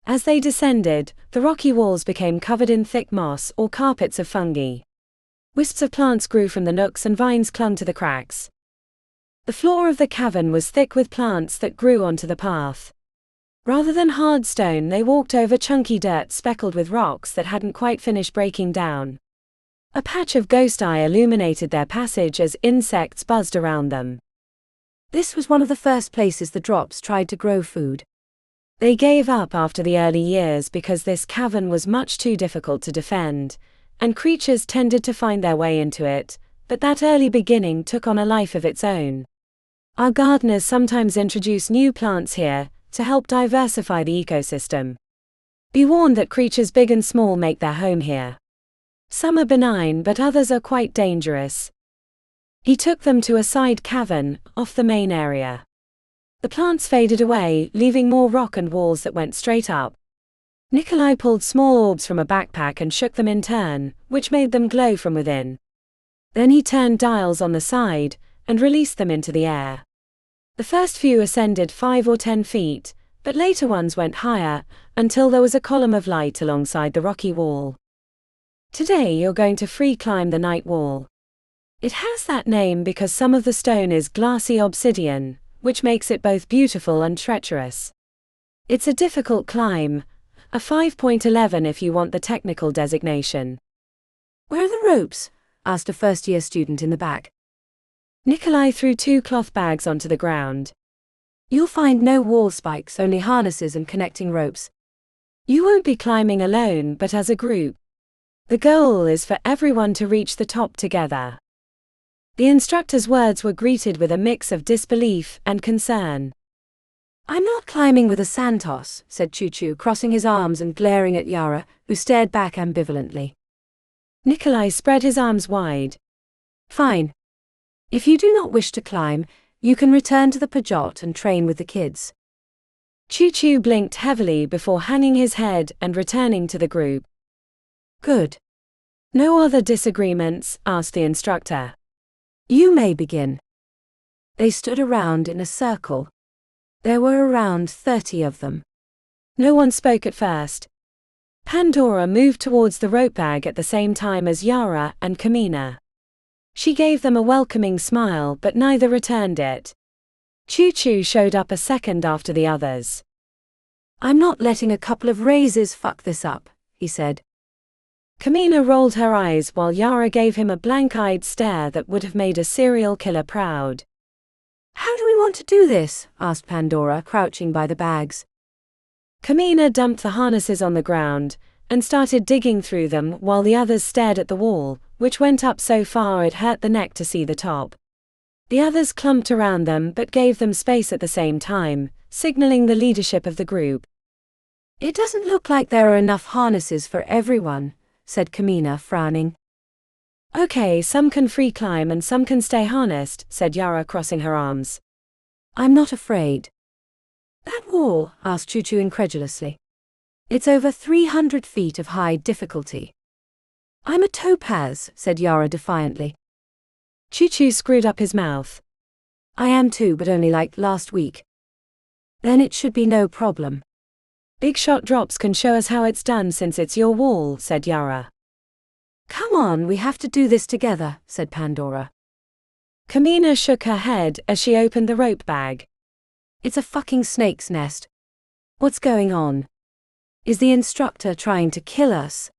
As they descended, the rocky walls became covered in thick moss or carpets of fungi. Wisps of plants grew from the nooks and vines clung to the cracks. The floor of the cavern was thick with plants that grew onto the path. Rather than hard stone, they walked over chunky dirt speckled with rocks that hadn't quite finished breaking down. A patch of ghost eye illuminated their passage as insects buzzed around them. This was one of the first places the Drops tried to grow food. They gave up after the early years because this cavern was much too difficult to defend, and creatures tended to find their way into it, but that early beginning took on a life of its own. Our gardeners sometimes introduce new plants here to help diversify the ecosystem. Be warned that creatures big and small make their home here. Some are benign, but others are quite dangerous. He took them to a side cavern, off the main area. The plants faded away, leaving more rock and walls that went straight up. Nikolai pulled small orbs from a backpack and shook them in turn, which made them glow from within. Then he turned dials on the side, and released them into the air. The first few ascended 5 or 10 feet, but later ones went higher, until there was a column of light alongside the rocky wall. Today you're going to free climb the night wall. It has that name because some of the stone is glassy obsidian, which makes it both beautiful and treacherous. It's a difficult climb, a 5.11 if you want the technical designation. Where are the ropes? Asked a first-year student in the back. Nikolai threw 2 cloth bags onto the ground. You'll find no wall spikes, only harnesses and connecting ropes. You won't be climbing alone, but as a group. The goal is for everyone to reach the top together. The instructor's words were greeted with a mix of disbelief and concern. I'm not climbing with a Santos, said Choo-Choo, crossing his arms and glaring at Yara, who stared back ambivalently. Nikolai spread his arms wide. Fine. If you do not wish to climb, you can return to the Pajot and train with the kids. Choo-Choo blinked heavily before hanging his head and returning to the group. Good. No other disagreements? Asked the instructor. You may begin. They stood around in a circle. There were around 30 of them. No one spoke at first. Pandora moved towards the rope bag at the same time as Yara and Kamina. She gave them a welcoming smile, but neither returned it. Choo-Choo showed up a second after the others. I'm not letting a couple of raises fuck this up, he said. Kamina rolled her eyes while Yara gave him a blank-eyed stare that would have made a serial killer proud. How do we want to do this? Asked Pandora, crouching by the bags. Kamina dumped the harnesses on the ground and started digging through them while the others stared at the wall, which went up so far it hurt the neck to see the top. The others clumped around them but gave them space at the same time, signaling the leadership of the group. It doesn't look like there are enough harnesses for everyone, said Kamina, frowning. Okay, some can free climb and some can stay harnessed, said Yara, crossing her arms. I'm not afraid. That wall? Asked Choo-Choo incredulously. It's over 300 feet of high difficulty. I'm a topaz, said Yara defiantly. Choo-Choo screwed up his mouth. I am too, but only like last week. Then it should be no problem. Big shot drops can show us how it's done since it's your wall, said Yara. Come on, we have to do this together, said Pandora. Kamina shook her head as she opened the rope bag. It's a fucking snake's nest. What's going on? Is the instructor trying to kill us?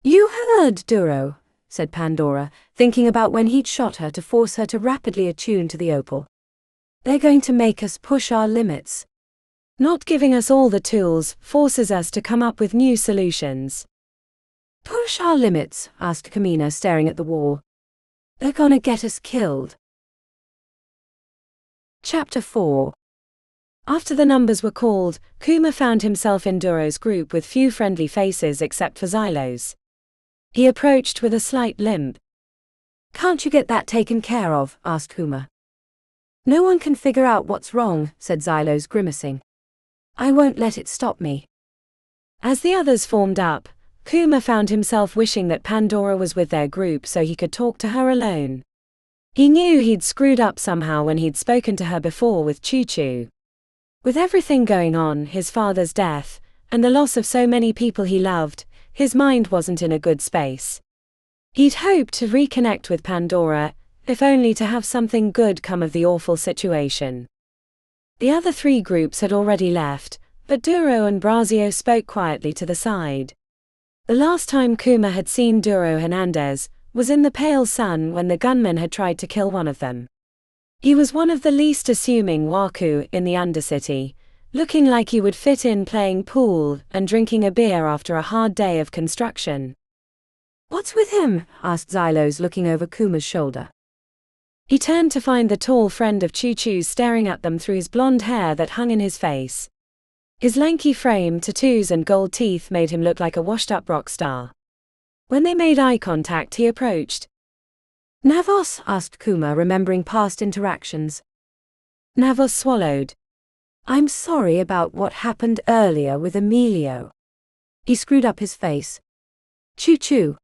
You heard, Duro, said Pandora, thinking about when he'd shot her to force her to rapidly attune to the opal. They're going to make us push our limits. Not giving us all the tools forces us to come up with new solutions. Push our limits? Asked Kamina, staring at the wall. They're gonna get us killed. Chapter 4. After the numbers were called, Kuma found himself in Duro's group with few friendly faces except for Xylo's. He approached with a slight limp. Can't you get that taken care of? Asked Kuma. No one can figure out what's wrong, said Xylo's, grimacing. I won't let it stop me. As the others formed up, Kuma found himself wishing that Pandora was with their group so he could talk to her alone. He knew he'd screwed up somehow when he'd spoken to her before with Choo-Choo. With everything going on, his father's death, and the loss of so many people he loved, his mind wasn't in a good space. He'd hoped to reconnect with Pandora, if only to have something good come of the awful situation. The other 3 groups had already left, but Duro and Braio spoke quietly to the side. The last time Kuma had seen Duro Hernandez was in the pale sun when the gunmen had tried to kill one of them. He was one of the least assuming waku in the Undercity, looking like he would fit in playing pool and drinking a beer after a hard day of construction. What's with him? Asked Xylos, looking over Kuma's shoulder. He turned to find the tall friend of Choo-Choo's staring at them through his blonde hair that hung in his face. His lanky frame, tattoos and gold teeth made him look like a washed-up rock star. When they made eye contact, he approached. Navos? Asked Kuma, remembering past interactions. Navos swallowed. I'm sorry about what happened earlier with Emilio. He screwed up his face. Choo-Choo.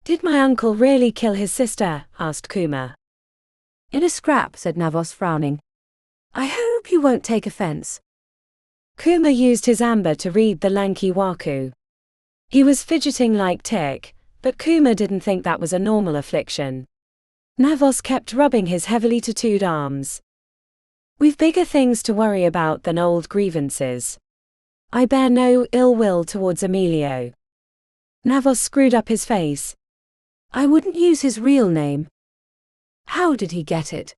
Did my uncle really kill his sister? Asked Kuma. In a scrap, said Navos, frowning. I hope you won't take offense. Kuma used his amber to read the lanky waku. He was fidgeting like tick, but Kuma didn't think that was a normal affliction. Navos kept rubbing his heavily tattooed arms. We've bigger things to worry about than old grievances. I bear no ill will towards Emilio. Navos screwed up his face. I wouldn't use his real name. How did he get it?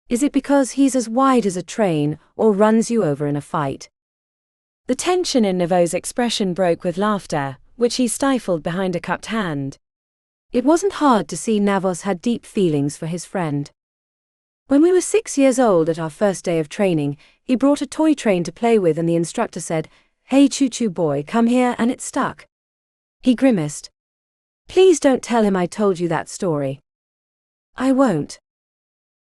Is it because he's as wide as a train or runs you over in a fight? The tension in Navos' expression broke with laughter, which he stifled behind a cupped hand. It wasn't hard to see Navos had deep feelings for his friend. When we were 6 years old at our first day of training, he brought a toy train to play with and the instructor said, "Hey choo-choo boy, come here," and it stuck. He grimaced. Please don't tell him I told you that story. I won't.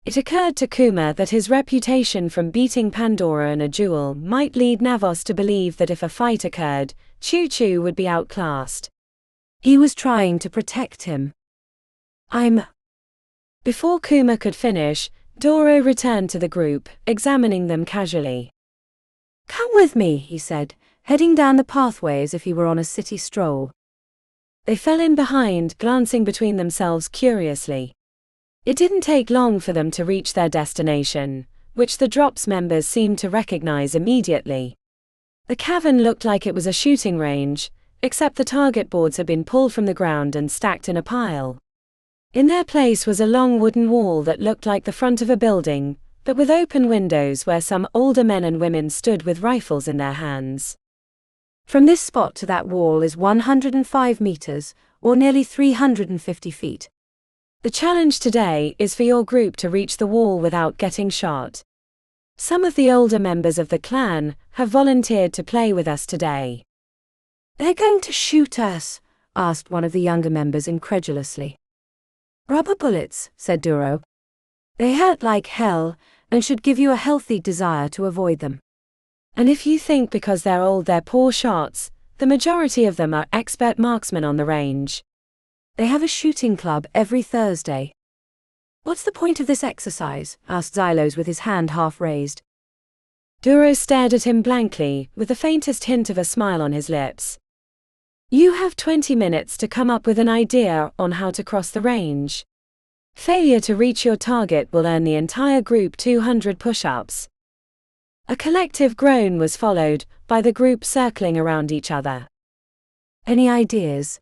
It occurred to Kuma that his reputation from beating Pandora in a duel might lead Navos to believe that if a fight occurred, Choo-Choo would be outclassed. He was trying to protect him. Before Kuma could finish, Duro returned to the group, examining them casually. Come with me, he said, heading down the pathway as if he were on a city stroll. They fell in behind, glancing between themselves curiously. It didn't take long for them to reach their destination, which the Drops members seemed to recognize immediately. The cavern looked like it was a shooting range, except the target boards had been pulled from the ground and stacked in a pile. In their place was a long wooden wall that looked like the front of a building, but with open windows where some older men and women stood with rifles in their hands. From this spot to that wall is 105 meters, or nearly 350 feet. The challenge today is for your group to reach the wall without getting shot. Some of the older members of the clan have volunteered to play with us today. They're going to shoot us, asked one of the younger members incredulously. Rubber bullets, said Duro. They hurt like hell, and should give you a healthy desire to avoid them. And if you think because they're old they're poor shots, the majority of them are expert marksmen on the range. They have a shooting club every Thursday. What's the point of this exercise? Asked Xylos with his hand half raised. Duro stared at him blankly, with the faintest hint of a smile on his lips. You have 20 minutes to come up with an idea on how to cross the range. Failure to reach your target will earn the entire group 200 push-ups. A collective groan was followed by the group circling around each other. Any ideas?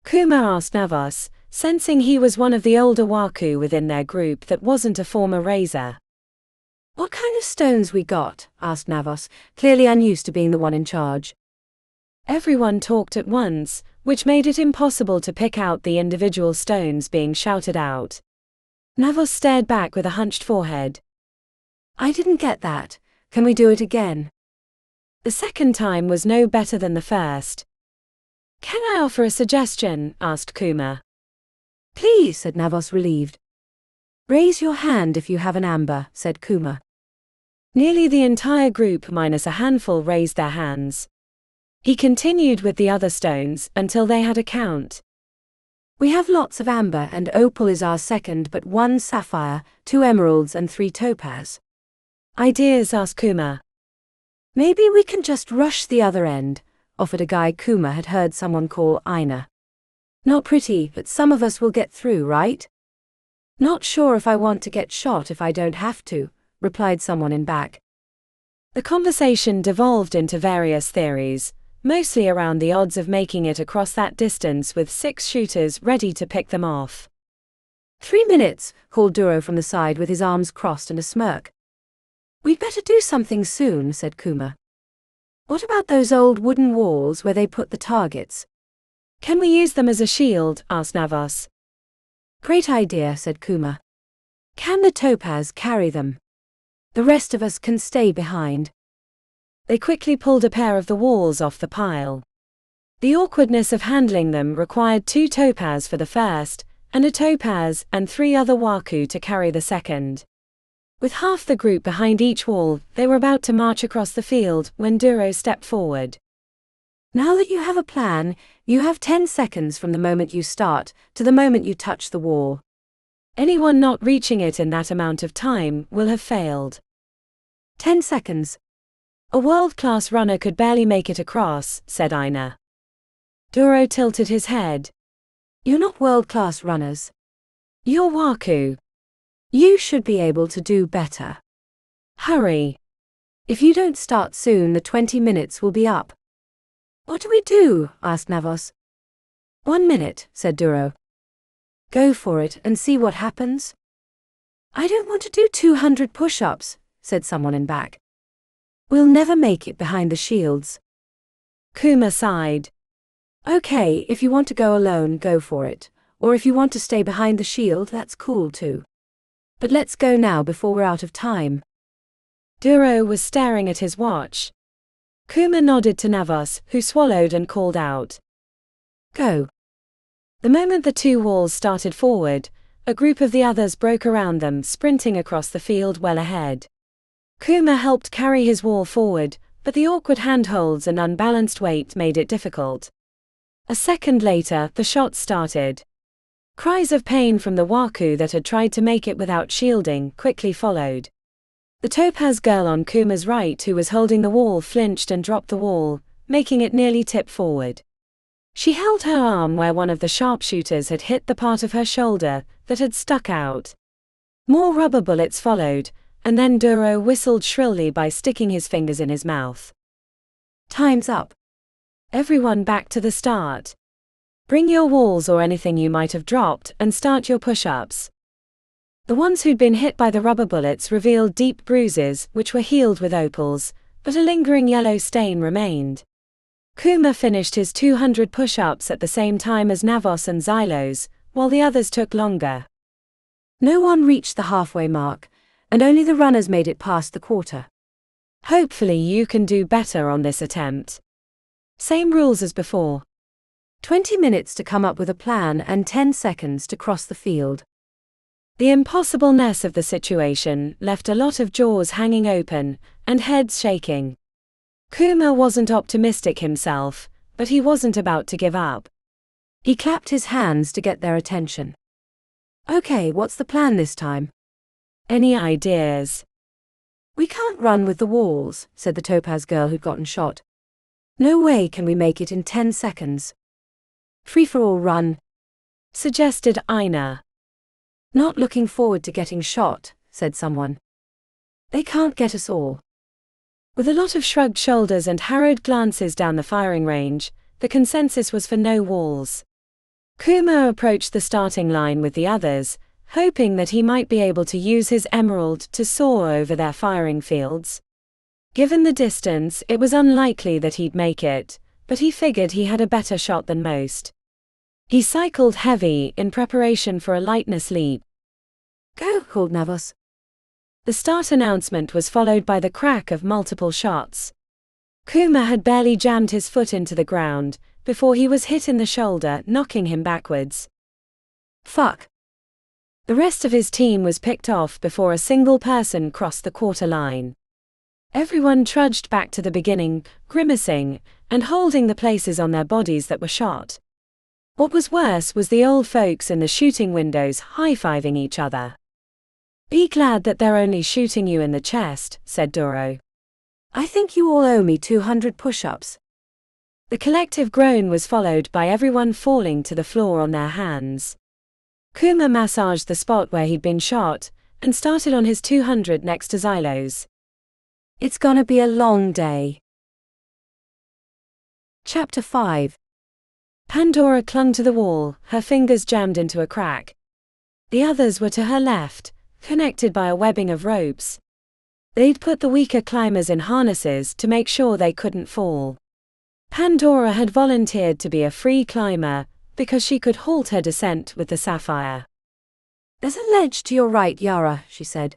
Kuma asked Navos, sensing he was one of the older waku within their group that wasn't a former raiser. What kind of stones we got? Asked Navos, clearly unused to being the one in charge. Everyone talked at once, which made it impossible to pick out the individual stones being shouted out. Navos stared back with a hunched forehead. I didn't get that. Can we do it again? The second time was no better than the first. Can I offer a suggestion? Asked Kuma. Please, said Navos, relieved. Raise your hand if you have an amber, said Kuma. Nearly the entire group minus a handful raised their hands. He continued with the other stones until they had a count. We have lots of amber and opal is our second, but 1 sapphire, 2 emeralds and 3 topaz. Ideas? Asked Kuma. Maybe we can just rush the other end, offered a guy Kuma had heard someone call Ina. Not pretty, but some of us will get through, right? Not sure if I want to get shot if I don't have to, replied someone in back. The conversation devolved into various theories, mostly around the odds of making it across that distance with 6 shooters ready to pick them off. 3 minutes, called Duro from the side with his arms crossed and a smirk. We'd better do something soon, said Kuma. What about those old wooden walls where they put the targets? Can we use them as a shield? Asked Navos. Great idea, said Kuma. Can the topaz carry them? The rest of us can stay behind. They quickly pulled a pair of the walls off the pile. The awkwardness of handling them required 2 topaz for the first, and a topaz and 3 other waku to carry the second. With half the group behind each wall, they were about to march across the field when Duro stepped forward. Now that you have a plan, you have 10 seconds from the moment you start to the moment you touch the wall. Anyone not reaching it in that amount of time will have failed. 10 seconds. A world-class runner could barely make it across, said Ina. Duro tilted his head. You're not world-class runners. You're waku. You should be able to do better. Hurry. If you don't start soon, the 20 minutes will be up. What do we do? Asked Navos. 1 minute, said Duro. Go for it and see what happens. I don't want to do 200 push-ups, said someone in back. We'll never make it behind the shields. Kuma sighed. Okay, if you want to go alone, go for it. Or if you want to stay behind the shield, that's cool too. But let's go now before we're out of time. Duro was staring at his watch. Kuma nodded to Navos, who swallowed and called out. Go. The moment the two walls started forward, a group of the others broke around them, sprinting across the field well ahead. Kuma helped carry his wall forward, but the awkward handholds and unbalanced weight made it difficult. A second later, the shots started. Cries of pain from the waku that had tried to make it without shielding quickly followed. The topaz girl on Kuma's right, who was holding the wall, flinched and dropped the wall, making it nearly tip forward. She held her arm where one of the sharpshooters had hit the part of her shoulder that had stuck out. More rubber bullets followed, and then Duro whistled shrilly by sticking his fingers in his mouth. Time's up. Everyone back to the start. Bring your walls or anything you might have dropped and start your push-ups. The ones who'd been hit by the rubber bullets revealed deep bruises, which were healed with opals, but a lingering yellow stain remained. Kuma finished his 200 push-ups at the same time as Navos and Xylos, while the others took longer. No one reached the halfway mark, and only the runners made it past the quarter. Hopefully you can do better on this attempt. Same rules as before. 20 minutes to come up with a plan and 10 seconds to cross the field. The impossibleness of the situation left a lot of jaws hanging open and heads shaking. Kuma wasn't optimistic himself, but he wasn't about to give up. He clapped his hands to get their attention. Okay, what's the plan this time? Any ideas? We can't run with the walls, said the topaz girl who'd gotten shot. No way can we make it in 10 seconds. Free-for-all run, suggested Aina. Not looking forward to getting shot, said someone. They can't get us all. With a lot of shrugged shoulders and harrowed glances down the firing range, the consensus was for no walls. Kuma approached the starting line with the others, hoping that he might be able to use his emerald to soar over their firing fields. Given the distance, it was unlikely that he'd make it, but he figured he had a better shot than most. He cycled heavy in preparation for a lightness leap. Go, called Navos. The start announcement was followed by the crack of multiple shots. Kuma had barely jammed his foot into the ground before he was hit in the shoulder, knocking him backwards. Fuck. The rest of his team was picked off before a single person crossed the quarter line. Everyone trudged back to the beginning, grimacing and holding the places on their bodies that were shot. What was worse was the old folks in the shooting windows high-fiving each other. Be glad that they're only shooting you in the chest, said Duro. I think you all owe me 200 push-ups. The collective groan was followed by everyone falling to the floor on their hands. Kuma massaged the spot where he'd been shot and started on his 200 next to Xylos. It's gonna be a long day. Chapter 5. Pandora clung to the wall, her fingers jammed into a crack. The others were to her left, connected by a webbing of ropes. They'd put the weaker climbers in harnesses to make sure they couldn't fall. Pandora had volunteered to be a free climber because she could halt her descent with the Sapphire. There's a ledge to your right, Yara, she said.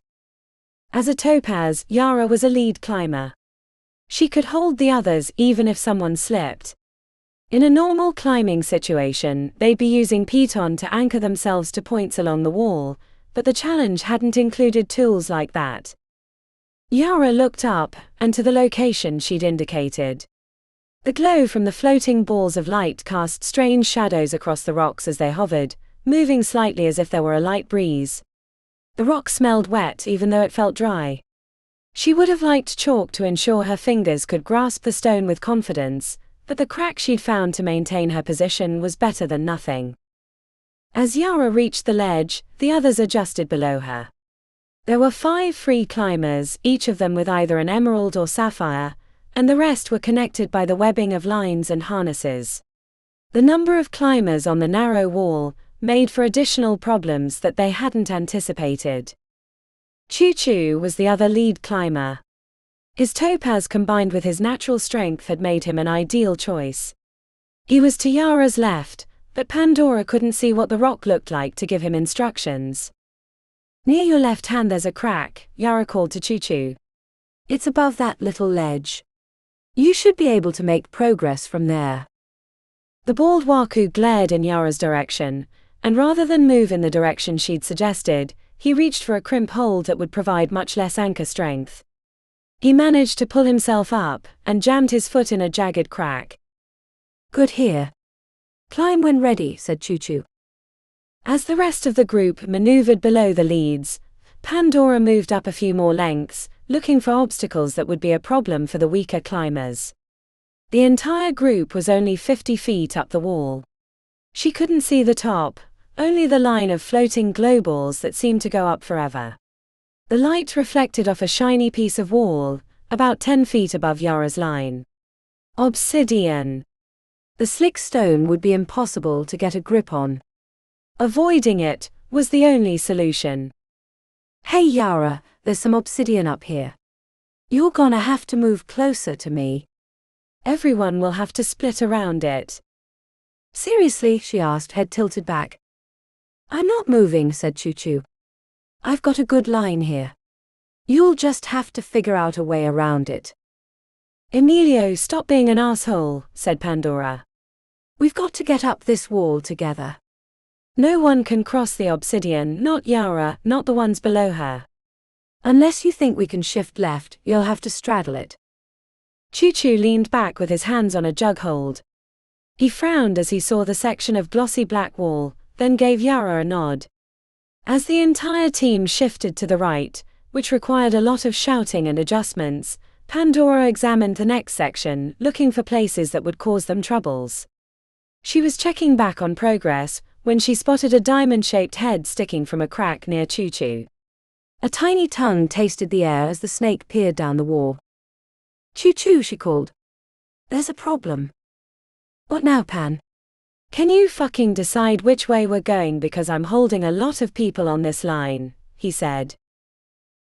As a topaz, Yara was a lead climber. She could hold the others even if someone slipped. In a normal climbing situation, they'd be using piton to anchor themselves to points along the wall, but the challenge hadn't included tools like that. Yara looked up, and to the location she'd indicated. The glow from the floating balls of light cast strange shadows across the rocks as they hovered, moving slightly as if there were a light breeze. The rock smelled wet even though it felt dry. She would have liked chalk to ensure her fingers could grasp the stone with confidence, but the crack she'd found to maintain her position was better than nothing. As Yara reached the ledge, the others adjusted below her. There were 5 free climbers, each of them with either an emerald or sapphire, and the rest were connected by the webbing of lines and harnesses. The number of climbers on the narrow wall made for additional problems that they hadn't anticipated. Choo-Choo was the other lead climber. His topaz combined with his natural strength had made him an ideal choice. He was to Yara's left, but Pandora couldn't see what the rock looked like to give him instructions. "Near your left hand there's a crack," Yara called to Choo-Choo. "It's above that little ledge. You should be able to make progress from there." The bald waku glared in Yara's direction, and rather than move in the direction she'd suggested, he reached for a crimp hold that would provide much less anchor strength. He managed to pull himself up, and jammed his foot in a jagged crack. "Good here. Climb when ready," said Choo-Choo. As the rest of the group maneuvered below the leads, Pandora moved up a few more lengths, looking for obstacles that would be a problem for the weaker climbers. The entire group was only 50 feet up the wall. She couldn't see the top, only the line of floating glow balls that seemed to go up forever. The light reflected off a shiny piece of wall, about 10 feet above Yara's line. Obsidian. The slick stone would be impossible to get a grip on. Avoiding it was the only solution. "Hey Yara, there's some obsidian up here. You're gonna have to move closer to me." "Everyone will have to split around it." "Seriously?" she asked, head tilted back. "I'm not moving," said Choo-Choo. "I've got a good line here. You'll just have to figure out a way around it." "Emilio, stop being an asshole," said Pandora. "We've got to get up this wall together." "No one can cross the obsidian, not Yara, not the ones below her." "Unless you think we can shift left, you'll have to straddle it." Choo-Choo leaned back with his hands on a jug hold. He frowned as he saw the section of glossy black wall, then gave Yara a nod. As the entire team shifted to the right, which required a lot of shouting and adjustments, Pandora examined the next section, looking for places that would cause them troubles. She was checking back on progress when she spotted a diamond-shaped head sticking from a crack near Choo-Choo. A tiny tongue tasted the air as the snake peered down the wall. "Choo-Choo," she called. "There's a problem." "What now, Pan?" "Can you fucking decide which way we're going because I'm holding a lot of people on this line," he said.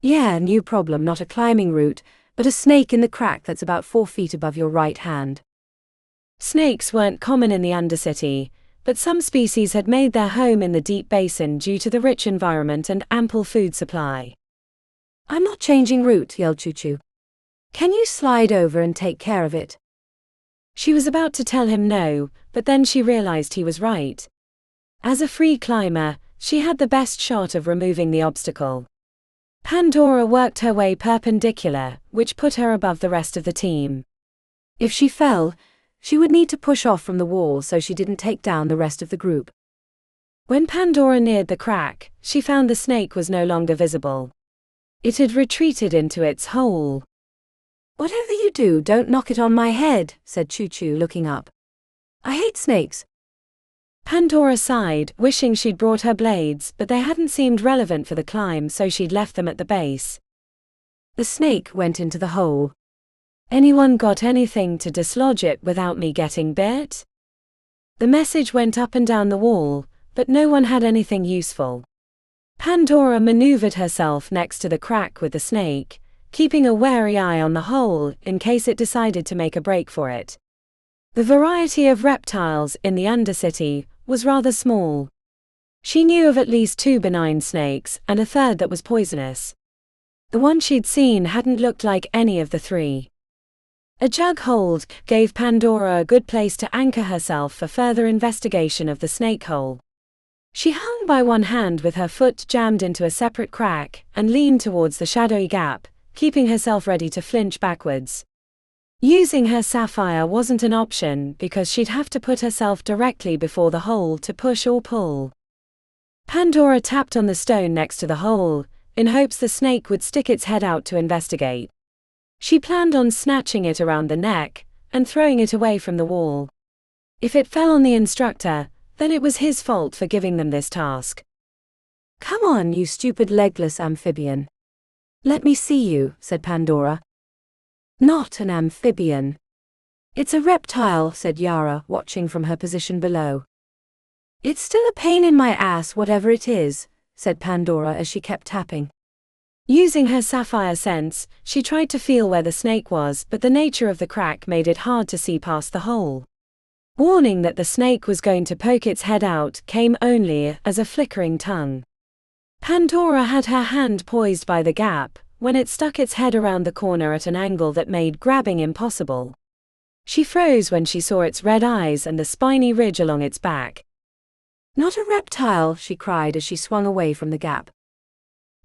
"Yeah, new problem, not a climbing route, but a snake in the crack that's about 4 feet above your right hand." Snakes weren't common in the Undercity, but some species had made their home in the deep basin due to the rich environment and ample food supply. "I'm not changing route," yelled Choo-Choo. "Can you slide over and take care of it?" She was about to tell him no, but then she realized he was right. As a free climber, she had the best shot of removing the obstacle. Pandora worked her way perpendicular, which put her above the rest of the team. If she fell, she would need to push off from the wall so she didn't take down the rest of the group. When Pandora neared the crack, she found the snake was no longer visible. It had retreated into its hole. "Whatever you do, don't knock it on my head," said Choo-Choo, looking up. "I hate snakes." Pandora sighed, wishing she'd brought her blades, but they hadn't seemed relevant for the climb, so she'd left them at the base. The snake went into the hole. "Anyone got anything to dislodge it without me getting bit?" The message went up and down the wall, but no one had anything useful. Pandora maneuvered herself next to the crack with the snake, keeping a wary eye on the hole in case it decided to make a break for it. The variety of reptiles in the Undercity was rather small. She knew of at least 2 benign snakes and a third that was poisonous. The one she'd seen hadn't looked like any of the 3. A jug hold gave Pandora a good place to anchor herself for further investigation of the snake hole. She hung by one hand with her foot jammed into a separate crack and leaned towards the shadowy gap, keeping herself ready to flinch backwards. Using her sapphire wasn't an option because she'd have to put herself directly before the hole to push or pull. Pandora tapped on the stone next to the hole, in hopes the snake would stick its head out to investigate. She planned on snatching it around the neck and throwing it away from the wall. If it fell on the instructor, then it was his fault for giving them this task. "Come on, you stupid legless amphibian." "Let me see you," said Pandora. "Not an amphibian. It's a reptile," said Yara, watching from her position below. "It's still a pain in my ass, whatever it is," said Pandora as she kept tapping. Using her sapphire sense, she tried to feel where the snake was, but the nature of the crack made it hard to see past the hole. Warning that the snake was going to poke its head out came only as a flickering tongue. Pandora had her hand poised by the gap when it stuck its head around the corner at an angle that made grabbing impossible. She froze when she saw its red eyes and the spiny ridge along its back. "Not a reptile," she cried as she swung away from the gap.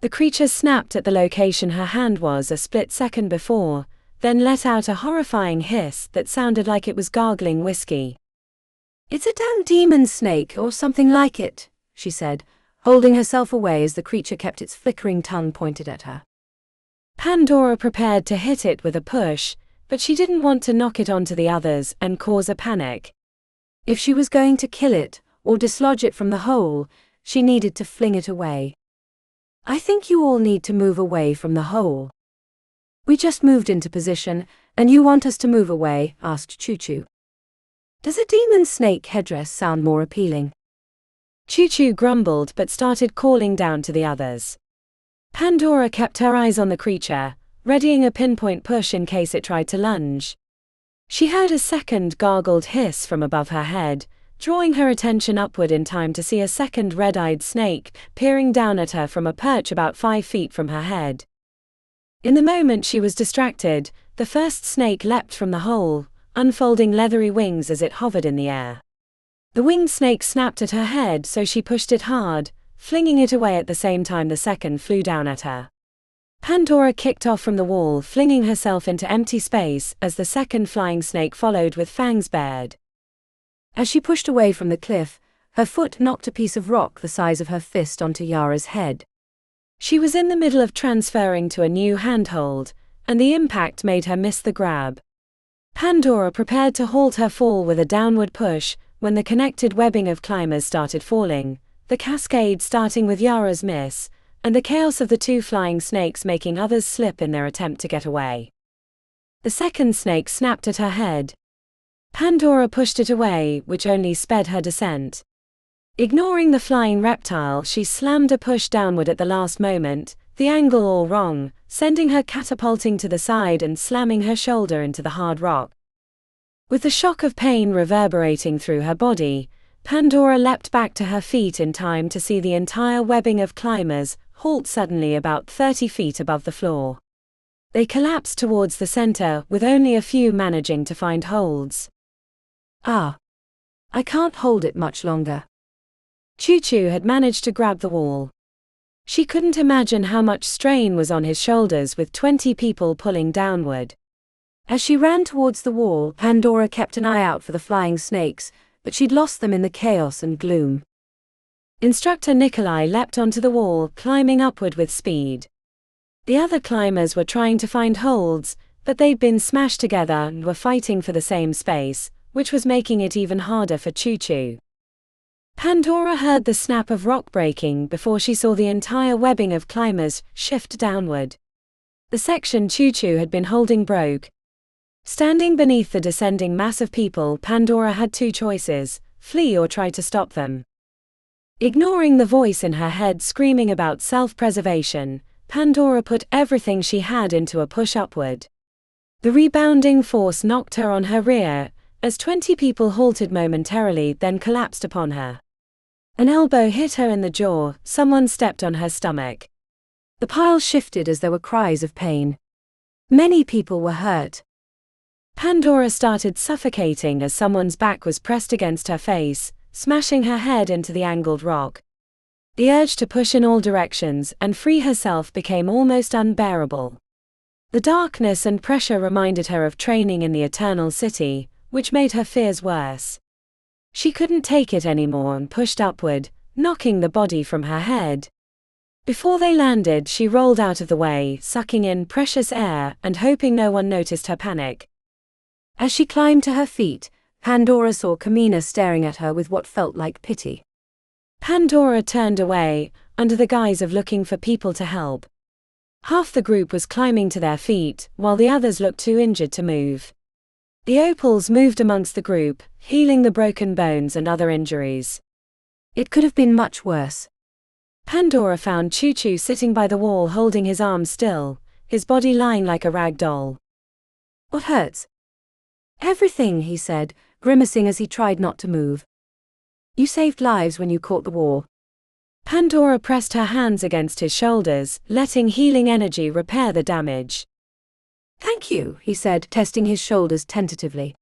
The creature snapped at the location her hand was a split second before, then let out a horrifying hiss that sounded like it was gargling whiskey. "It's a damn demon snake or something like it," she said, holding herself away as the creature kept its flickering tongue pointed at her. Pandora prepared to hit it with a push, but she didn't want to knock it onto the others and cause a panic. If she was going to kill it, or dislodge it from the hole, she needed to fling it away. "I think you all need to move away from the hole." "We just moved into position, and you want us to move away?" asked Choo-Choo. "Does a demon snake headdress sound more appealing?" Choo-Choo grumbled but started calling down to the others. Pandora kept her eyes on the creature, readying a pinpoint push in case it tried to lunge. She heard a second gargled hiss from above her head, drawing her attention upward in time to see a second red-eyed snake peering down at her from a perch about 5 feet from her head. In the moment she was distracted, the first snake leapt from the hole, unfolding leathery wings as it hovered in the air. The winged snake snapped at her head, so she pushed it hard, flinging it away at the same time the second flew down at her. Pandora kicked off from the wall, flinging herself into empty space as the second flying snake followed with fangs bared. As she pushed away from the cliff, her foot knocked a piece of rock the size of her fist onto Yara's head. She was in the middle of transferring to a new handhold, and the impact made her miss the grab. Pandora prepared to halt her fall with a downward push when the connected webbing of climbers started falling, the cascade starting with Yara's miss, and the chaos of the two flying snakes making others slip in their attempt to get away. The second snake snapped at her head. Pandora pushed it away, which only sped her descent. Ignoring the flying reptile, she slammed a push downward at the last moment, the angle all wrong, sending her catapulting to the side and slamming her shoulder into the hard rock. With the shock of pain reverberating through her body, Pandora leapt back to her feet in time to see the entire webbing of climbers halt suddenly about 30 feet above the floor. They collapsed towards the center, with only a few managing to find holds. "Ah. I can't hold it much longer." Choo-Choo had managed to grab the wall. She couldn't imagine how much strain was on his shoulders with 20 people pulling downward. As she ran towards the wall, Pandora kept an eye out for the flying snakes, but she'd lost them in the chaos and gloom. Instructor Nikolai leapt onto the wall, climbing upward with speed. The other climbers were trying to find holds, but they'd been smashed together and were fighting for the same space, which was making it even harder for Choo-Choo. Pandora heard the snap of rock breaking before she saw the entire webbing of climbers shift downward. The section Choo-Choo had been holding broke. Standing beneath the descending mass of people, Pandora had two choices: flee or try to stop them. Ignoring the voice in her head screaming about self-preservation, Pandora put everything she had into a push upward. The rebounding force knocked her on her rear, as 20 people halted momentarily then collapsed upon her. An elbow hit her in the jaw, someone stepped on her stomach. The pile shifted as there were cries of pain. Many people were hurt. Pandora started suffocating as someone's back was pressed against her face, smashing her head into the angled rock. The urge to push in all directions and free herself became almost unbearable. The darkness and pressure reminded her of training in the Eternal City, which made her fears worse. She couldn't take it anymore and pushed upward, knocking the body from her head. Before they landed, she rolled out of the way, sucking in precious air and hoping no one noticed her panic. As she climbed to her feet, Pandora saw Kamina staring at her with what felt like pity. Pandora turned away, under the guise of looking for people to help. Half the group was climbing to their feet, while the others looked too injured to move. The opals moved amongst the group, healing the broken bones and other injuries. It could have been much worse. Pandora found Choo-Choo sitting by the wall holding his arms still, his body lying like a rag doll. What hurts? Everything, he said, grimacing as he tried not to move. You saved lives when you caught the war. Pandora pressed her hands against his shoulders, letting healing energy repair the damage. Thank you, he said, testing his shoulders tentatively.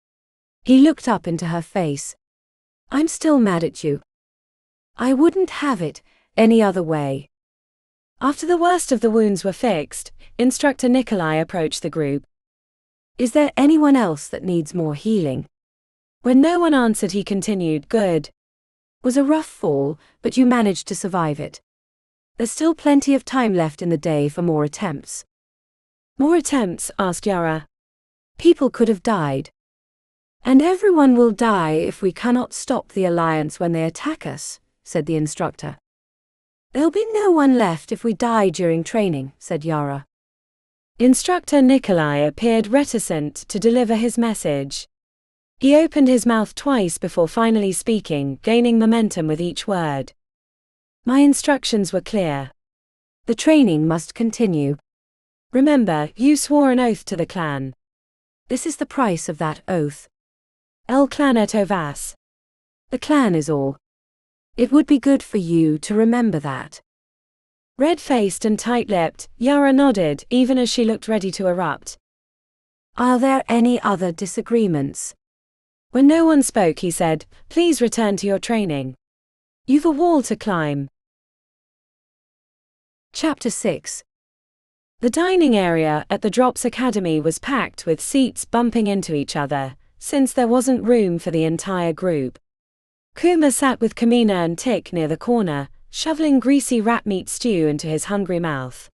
He looked up into her face. I'm still mad at you. I wouldn't have it any other way. After the worst of the wounds were fixed, Instructor Nikolai approached the group. Is there anyone else that needs more healing? When no one answered, he continued, Good. Was a rough fall, but you managed to survive it. There's still plenty of time left in the day for more attempts. More attempts? Asked Yara. People could have died. And everyone will die if we cannot stop the Alliance when they attack us, said the instructor. There'll be no one left if we die during training, said Yara. Instructor Nikolai appeared reticent to deliver his message. He opened his mouth twice before finally speaking, gaining momentum with each word. My instructions were clear. The training must continue. Remember, you swore an oath to the clan. This is the price of that oath. El clan et ovas. The clan is all. It would be good for you to remember that. Red-faced and tight-lipped, Yara nodded, even as she looked ready to erupt. Are there any other disagreements? When no one spoke, he said, Please return to your training. You've a wall to climb. Chapter 6. The dining area at the Drops Academy was packed with seats bumping into each other, since there wasn't room for the entire group. Kuma sat with Kamina and Tick near the corner, shoveling greasy rat meat stew into his hungry mouth.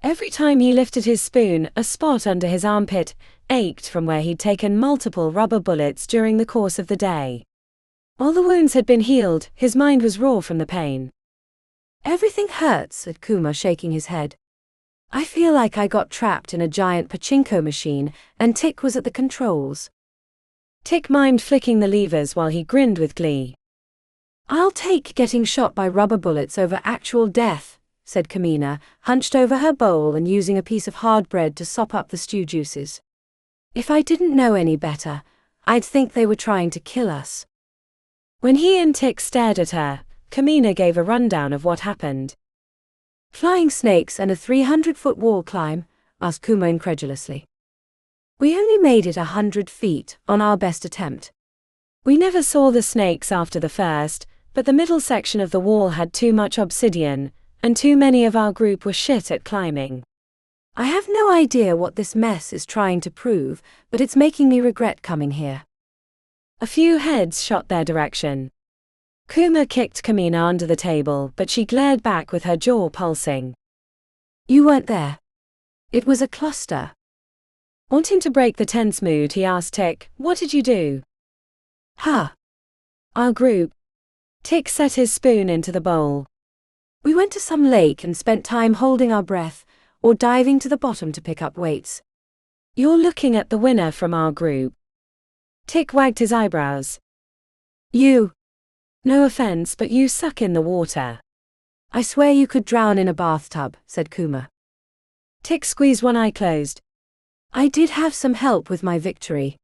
Every time he lifted his spoon, a spot under his armpit ached from where he'd taken multiple rubber bullets during the course of the day. While the wounds had been healed, his mind was raw from the pain. Everything hurts, said Kuma, shaking his head. I feel like I got trapped in a giant pachinko machine, and Tick was at the controls. Tick mimed flicking the levers while he grinned with glee. I'll take getting shot by rubber bullets over actual death, said Kamina, hunched over her bowl and using a piece of hard bread to sop up the stew juices. If I didn't know any better, I'd think they were trying to kill us. When he and Tick stared at her, Kamina gave a rundown of what happened. Flying snakes and a 300-foot wall climb? Asked Kuma incredulously. We only made it 100 feet on our best attempt. We never saw the snakes after the first, but the middle section of the wall had too much obsidian, and too many of our group were shit at climbing. I have no idea what this mess is trying to prove, but it's making me regret coming here. A few heads shot their direction. Kuma kicked Kamina under the table, but she glared back with her jaw pulsing. You weren't there. It was a cluster. Wanting to break the tense mood, he asked Tick, What did you do? Our group. Tick set his spoon into the bowl. We went to some lake and spent time holding our breath, or diving to the bottom to pick up weights. You're looking at the winner from our group. Tick wagged his eyebrows. You. No offense, but you suck in the water. I swear you could drown in a bathtub, said Kuma. Tick squeezed one eye closed. I did have some help with my victory.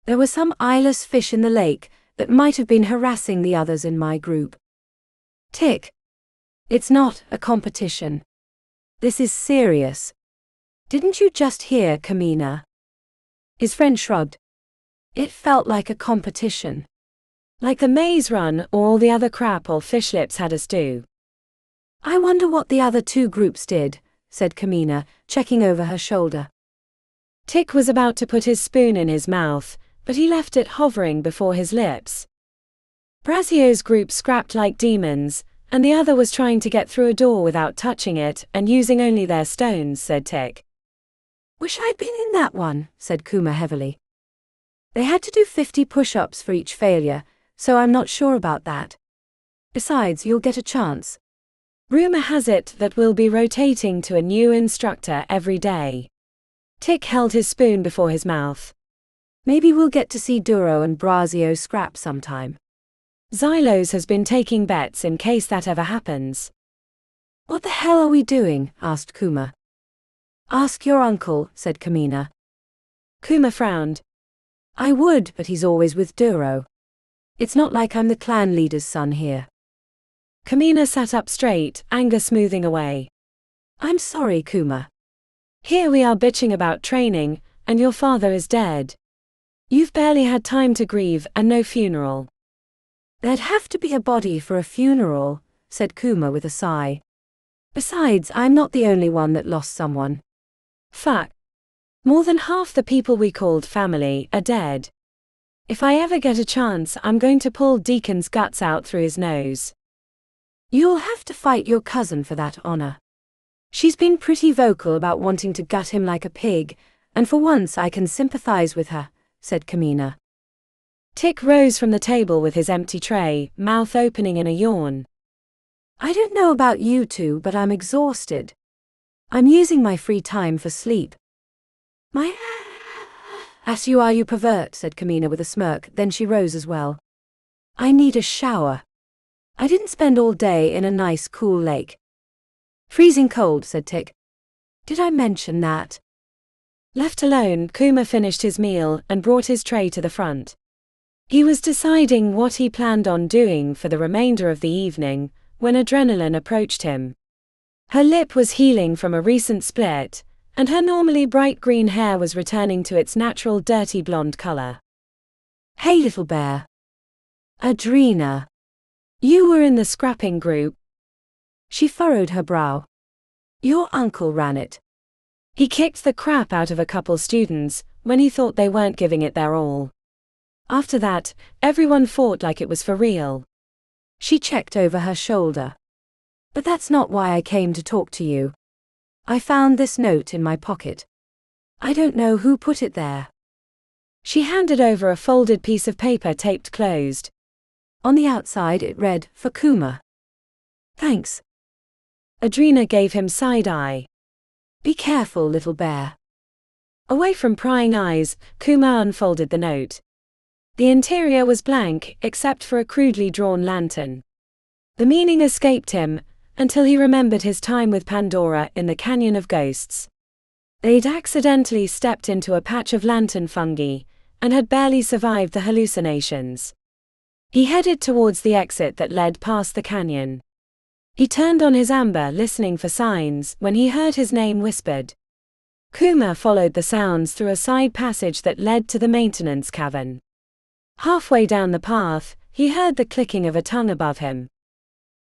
There were some eyeless fish in the lake that might have been harassing the others in my group. Tick. It's not a competition. This is serious. Didn't you just hear, Kamina? His friend shrugged. It felt like a competition. Like the maze run or all the other crap all fish lips had us do. I wonder what the other two groups did, said Kamina, checking over her shoulder. Tick was about to put his spoon in his mouth, but he left it hovering before his lips. Brazio's group scrapped like demons, and the other was trying to get through a door without touching it and using only their stones, said Tick. Wish I'd been in that one, said Kuma heavily. They had to do 50 push-ups for each failure, so I'm not sure about that. Besides, you'll get a chance. Rumor has it that we'll be rotating to a new instructor every day. Tick held his spoon before his mouth. Maybe we'll get to see Duro and Braio scrap sometime. Xylos has been taking bets in case that ever happens. What the hell are we doing? Asked Kuma. Ask your uncle, said Kamina. Kuma frowned. I would, but he's always with Duro. It's not like I'm the clan leader's son here. Kamina sat up straight, anger smoothing away. I'm sorry, Kuma. Here we are bitching about training, and your father is dead. You've barely had time to grieve and no funeral. There'd have to be a body for a funeral, said Kuma with a sigh. Besides, I'm not the only one that lost someone. Fuck. More than half the people we called family are dead. If I ever get a chance, I'm going to pull Deacon's guts out through his nose. You'll have to fight your cousin for that honor. She's been pretty vocal about wanting to gut him like a pig, and for once I can sympathize with her, said Kamina. Tick rose from the table with his empty tray, mouth opening in a yawn. I don't know about you two, but I'm exhausted. I'm using my free time for sleep. As you are, you pervert, said Kamina with a smirk, then she rose as well. I need a shower. I didn't spend all day in a nice cool lake. Freezing cold, said Tick. Did I mention that? Left alone, Kuma finished his meal and brought his tray to the front. He was deciding what he planned on doing for the remainder of the evening, when Adrenaline approached him. Her lip was healing from a recent split, and her normally bright green hair was returning to its natural dirty blonde color. Hey little bear. Adrena. You were in the scrapping group. She furrowed her brow. Your uncle ran it. He kicked the crap out of a couple students when he thought they weren't giving it their all. After that, everyone fought like it was for real. She checked over her shoulder. But that's not why I came to talk to you. I found this note in my pocket. I don't know who put it there. She handed over a folded piece of paper taped closed. On the outside it read, for Kuma. Thanks. Adrena gave him side eye. Be careful, little bear. Away from prying eyes, Kuma unfolded the note. The interior was blank, except for a crudely drawn lantern. The meaning escaped him, until he remembered his time with Pandora in the Canyon of Ghosts. They'd accidentally stepped into a patch of lantern fungi, and had barely survived the hallucinations. He headed towards the exit that led past the canyon. He turned on his amber, listening for signs, when he heard his name whispered. Kuma followed the sounds through a side passage that led to the maintenance cavern. Halfway down the path, he heard the clicking of a tongue above him.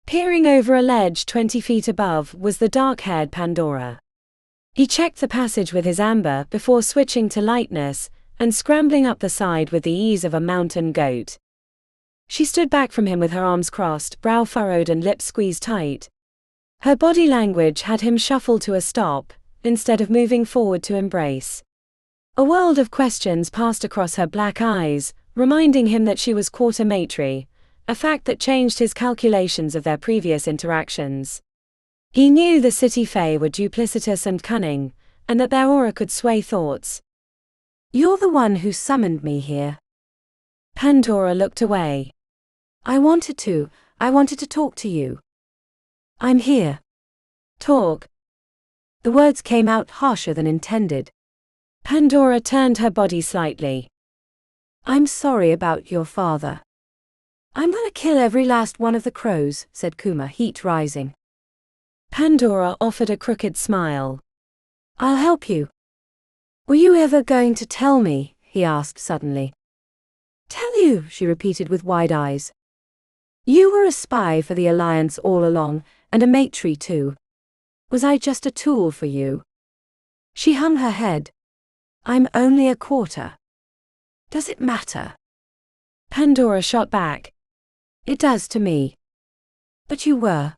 Peering over a ledge 20 feet above was the dark-haired Pandora. He checked the passage with his amber before switching to lightness and scrambling up the side with the ease of a mountain goat. She stood back from him with her arms crossed, brow furrowed and lips squeezed tight. Her body language had him shuffle to a stop, instead of moving forward to embrace. A world of questions passed across her black eyes, reminding him that she was quarter matri, a fact that changed his calculations of their previous interactions. He knew the city fae were duplicitous and cunning, and that their aura could sway thoughts. You're the one who summoned me here. Pandora looked away. I wanted to talk to you. I'm here. Talk. The words came out harsher than intended. Pandora turned her body slightly. I'm sorry about your father. I'm gonna kill every last one of the crows, said Kuma, heat rising. Pandora offered a crooked smile. I'll help you. Were you ever going to tell me? He asked suddenly. Tell you, she repeated with wide eyes. You were a spy for the Alliance all along, and a maetrie too. Was I just a tool for you? She hung her head. I'm only a quarter. Does it matter? Pandora shot back. It does to me. But you were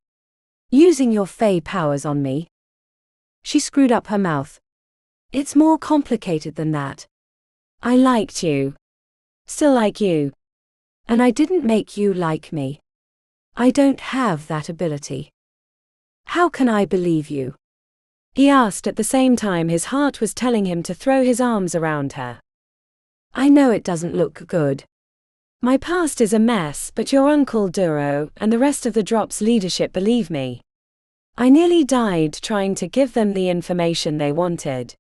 using your fae powers on me. She screwed up her mouth. It's more complicated than that. I liked you. Still like you. And I didn't make you like me. I don't have that ability. How can I believe you? He asked at the same time his heart was telling him to throw his arms around her. I know it doesn't look good. My past is a mess, but your uncle Duro and the rest of the Drop's leadership believe me. I nearly died trying to give them the information they wanted.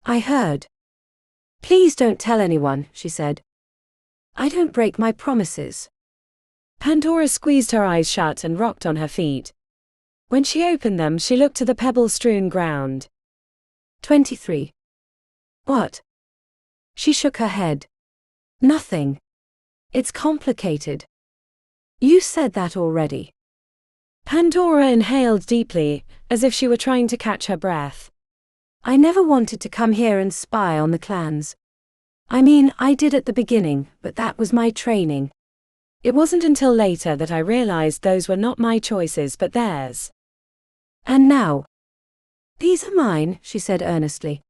I heard. Please don't tell anyone, she said. I don't break my promises. Pandora squeezed her eyes shut and rocked on her feet. When she opened them, she looked to the pebble-strewn ground. 23. What? She shook her head. Nothing. It's complicated. You said that already. Pandora inhaled deeply, as if she were trying to catch her breath. I never wanted to come here and spy on the clans. I mean, I did at the beginning, but that was my training. It wasn't until later that I realized those were not my choices but theirs. And now? These are mine, she said earnestly.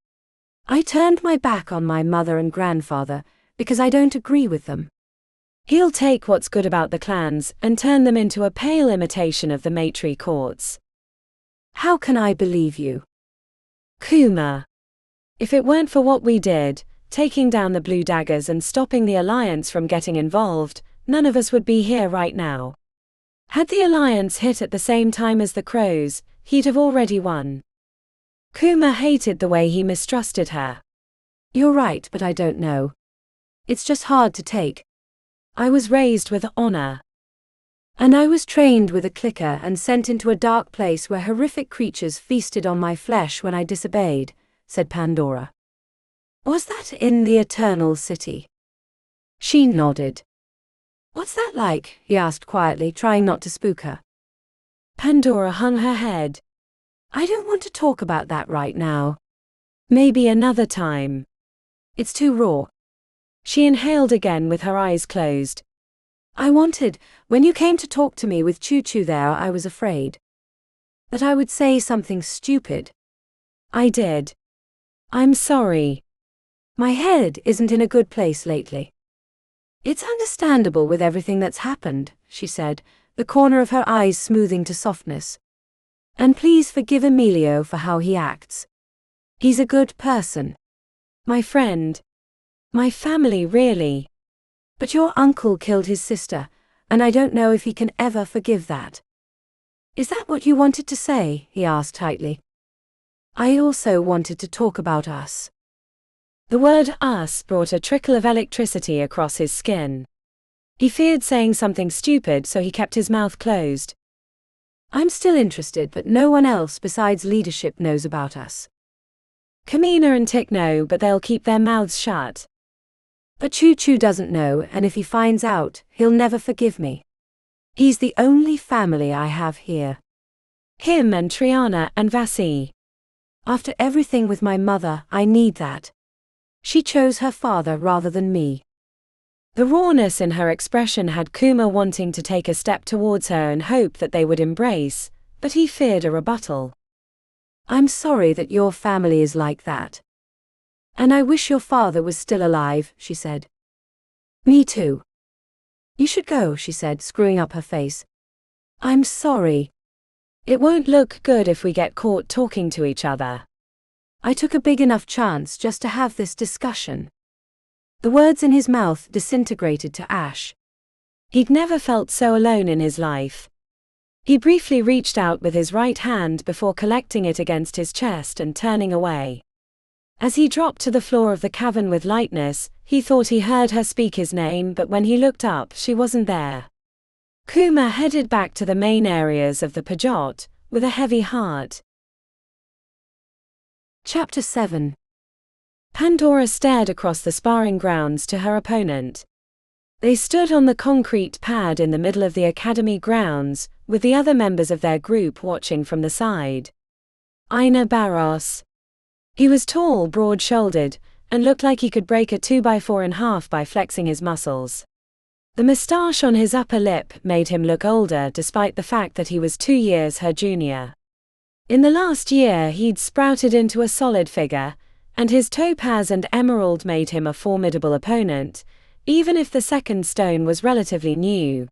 I turned my back on my mother and grandfather, because I don't agree with them. He'll take what's good about the clans and turn them into a pale imitation of the maetrie courts. How can I believe you? Kuma. If it weren't for what we did, taking down the blue daggers and stopping the Alliance from getting involved, none of us would be here right now. Had the Alliance hit at the same time as the Crows, he'd have already won. Kuma hated the way he mistrusted her. You're right, but I don't know. It's just hard to take. I was raised with honor. And I was trained with a clicker and sent into a dark place where horrific creatures feasted on my flesh when I disobeyed, said Pandora. Was that in the Eternal City? She nodded. What's that like? He asked quietly, trying not to spook her. Pandora hung her head. I don't want to talk about that right now. Maybe another time. It's too raw. She inhaled again with her eyes closed. When you came to talk to me with Choo Choo there, I was afraid that I would say something stupid. I did. I'm sorry. My head isn't in a good place lately. It's understandable with everything that's happened, she said, the corner of her eyes smoothing to softness. And please forgive Emilio for how he acts. He's a good person. My friend. My family, really. But your uncle killed his sister, and I don't know if he can ever forgive that. Is that what you wanted to say? He asked tightly. I also wanted to talk about us. The word us brought a trickle of electricity across his skin. He feared saying something stupid, so he kept his mouth closed. I'm still interested, but no one else besides leadership knows about us. Kamina and Tick know, but they'll keep their mouths shut. But Choo Choo doesn't know, and if he finds out, he'll never forgive me. He's the only family I have here. Him and Triana and Vasi. After everything with my mother, I need that. She chose her father rather than me. The rawness in her expression had Kuma wanting to take a step towards her and hope that they would embrace, but he feared a rebuttal. I'm sorry that your family is like that. And I wish your father was still alive, she said. Me too. You should go, she said, screwing up her face. I'm sorry. It won't look good if we get caught talking to each other. I took a big enough chance just to have this discussion. The words in his mouth disintegrated to ash. He'd never felt so alone in his life. He briefly reached out with his right hand before collecting it against his chest and turning away. As he dropped to the floor of the cavern with lightness, he thought he heard her speak his name, but when he looked up, she wasn't there. Kuma headed back to the main areas of the Pajot, with a heavy heart. Chapter 7. Pandora stared across the sparring grounds to her opponent. They stood on the concrete pad in the middle of the academy grounds, with the other members of their group watching from the side. Ina Barros. He was tall, broad-shouldered, and looked like he could break a 2x4 in half by flexing his muscles. The moustache on his upper lip made him look older despite the fact that he was 2 years her junior. In the last year he'd sprouted into a solid figure, and his topaz and emerald made him a formidable opponent, even if the second stone was relatively new.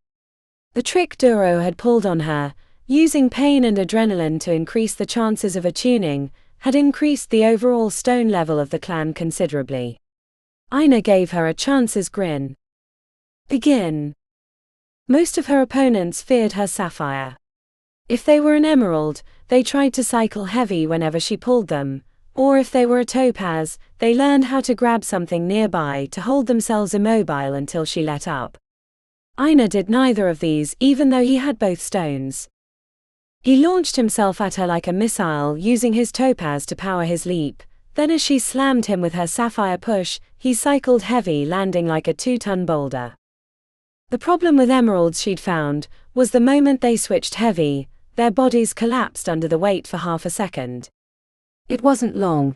The trick Duro had pulled on her, Using pain and adrenaline to increase the chances of attuning had increased the overall stone level of the clan considerably. Aina gave her a chance's grin. Begin. Most of her opponents feared her sapphire. If they were an emerald, they tried to cycle heavy whenever she pulled them, or if they were a topaz, they learned how to grab something nearby to hold themselves immobile until she let up. Aina did neither of these, even though he had both stones. He launched himself at her like a missile, using his topaz to power his leap. Then as she slammed him with her sapphire push, he cycled heavy, landing like a 2-ton boulder. The problem with emeralds, she'd found, was the moment they switched heavy, their bodies collapsed under the weight for half a second. It wasn't long.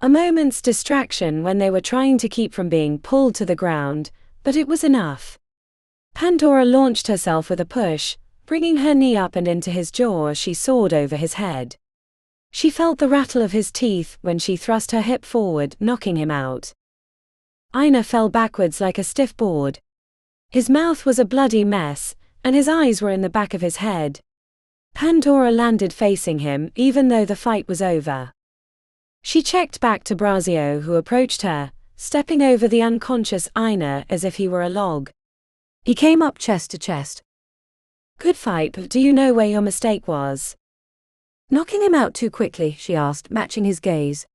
A moment's distraction when they were trying to keep from being pulled to the ground, but it was enough. Pandora launched herself with a push, bringing her knee up and into his jaw as she soared over his head. She felt the rattle of his teeth when she thrust her hip forward, knocking him out. Aina fell backwards like a stiff board. His mouth was a bloody mess, and his eyes were in the back of his head. Pandora landed facing him, even though the fight was over. She checked back to Braio, who approached her, stepping over the unconscious Aina as if he were a log. He came up chest to chest. Good fight, but do you know where your mistake was? Knocking him out too quickly, she asked, matching his gaze.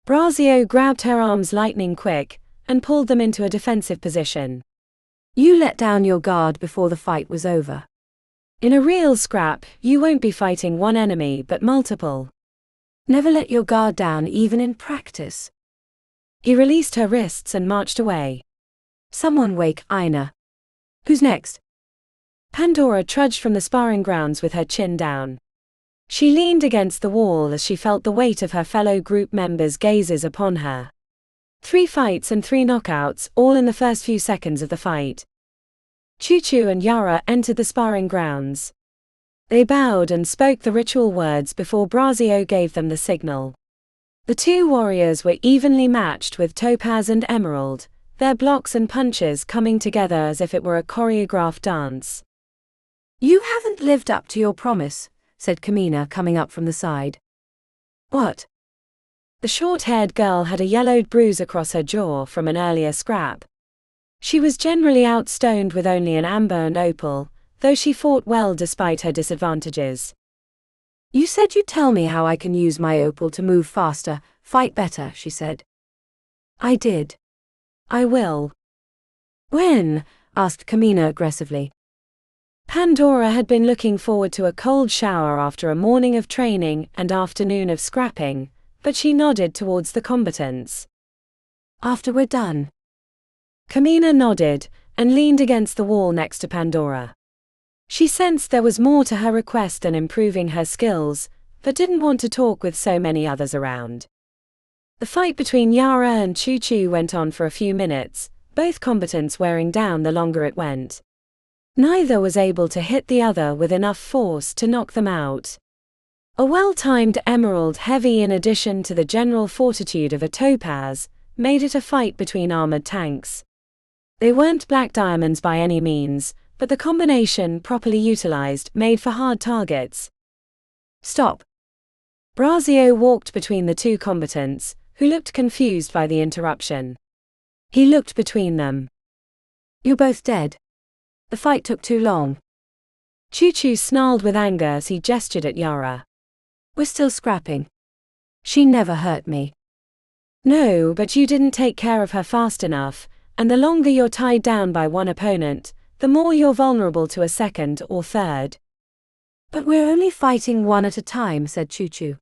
Braio grabbed her arms lightning quick, and pulled them into a defensive position. You let down your guard before the fight was over. In a real scrap, you won't be fighting one enemy but multiple. Never let your guard down even in practice. He released her wrists and marched away. Someone wake Aina. Who's next? Pandora trudged from the sparring grounds with her chin down. She leaned against the wall as she felt the weight of her fellow group members' gazes upon her. 3 fights and 3 knockouts, all in the first few seconds of the fight. Choo-Choo and Yara entered the sparring grounds. They bowed and spoke the ritual words before Braio gave them the signal. The 2 warriors were evenly matched with Topaz and Emerald, their blocks and punches coming together as if it were a choreographed dance. You haven't lived up to your promise, said Kuma, coming up from the side. What? The short-haired girl had a yellowed bruise across her jaw from an earlier scrap. She was generally outstoned with only an amber and opal, though she fought well despite her disadvantages. You said you'd tell me how I can use my opal to move faster, fight better, she said. I did. I will. When? Asked Kuma aggressively. Pandora had been looking forward to a cold shower after a morning of training and afternoon of scrapping, but she nodded towards the combatants. After we're done. Kuma nodded, and leaned against the wall next to Pandora. She sensed there was more to her request than improving her skills, but didn't want to talk with so many others around. The fight between Yara and Choo-Choo went on for a few minutes, both combatants wearing down the longer it went. Neither was able to hit the other with enough force to knock them out. A well-timed emerald heavy in addition to the general fortitude of a topaz, made it a fight between armored tanks. They weren't black diamonds by any means, but the combination, properly utilized, made for hard targets. Stop. Braio walked between the 2 combatants, who looked confused by the interruption. He looked between them. You're both dead. The fight took too long. Choo-Choo snarled with anger as he gestured at Yara. We're still scrapping. She never hurt me. No, but you didn't take care of her fast enough, and the longer you're tied down by one opponent, the more you're vulnerable to a second or third. But we're only fighting one at a time, said Choo-Choo.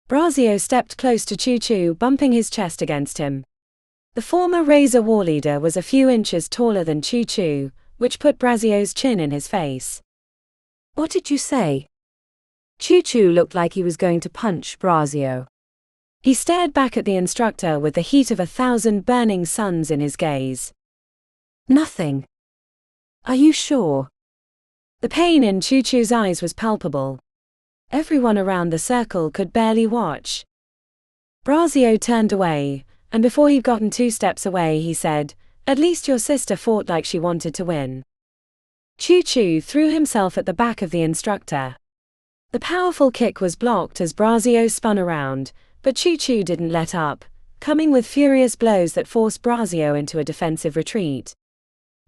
Braio stepped close to Choo-Choo, bumping his chest against him. The former Razor Warleader was a few inches taller than Choo-Choo, which put Brasio's chin in his face. What did you say? Choo-Choo looked like he was going to punch Braio. He stared back at the instructor with the heat of 1,000 burning suns in his gaze. Nothing. Are you sure? The pain in Choo-Choo's eyes was palpable. Everyone around the circle could barely watch. Braio turned away, and before he'd gotten 2 steps away he said, "At least your sister fought like she wanted to win." Choo-Choo threw himself at the back of the instructor. The powerful kick was blocked as Braio spun around, but Choo-Choo didn't let up, coming with furious blows that forced Braio into a defensive retreat.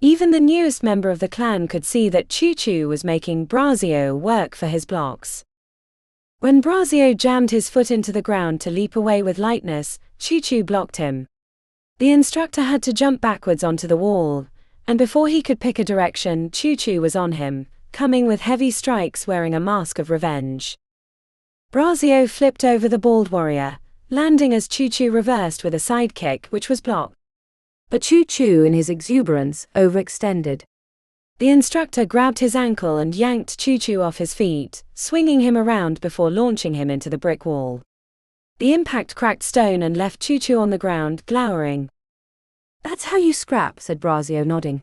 Even the newest member of the clan could see that Choo-Choo was making Braio work for his blocks. When Braio jammed his foot into the ground to leap away with lightness, Choo-Choo blocked him. The instructor had to jump backwards onto the wall, and before he could pick a direction, Choo-Choo was on him, coming with heavy strikes wearing a mask of revenge. Braio flipped over the bald warrior, landing as Choo-Choo reversed with a side kick which was blocked. But Choo-Choo, in his exuberance, overextended. The instructor grabbed his ankle and yanked Choo-Choo off his feet, swinging him around before launching him into the brick wall. The impact cracked stone and left Choo-Choo on the ground, glowering. "That's how you scrap," said Braio, nodding.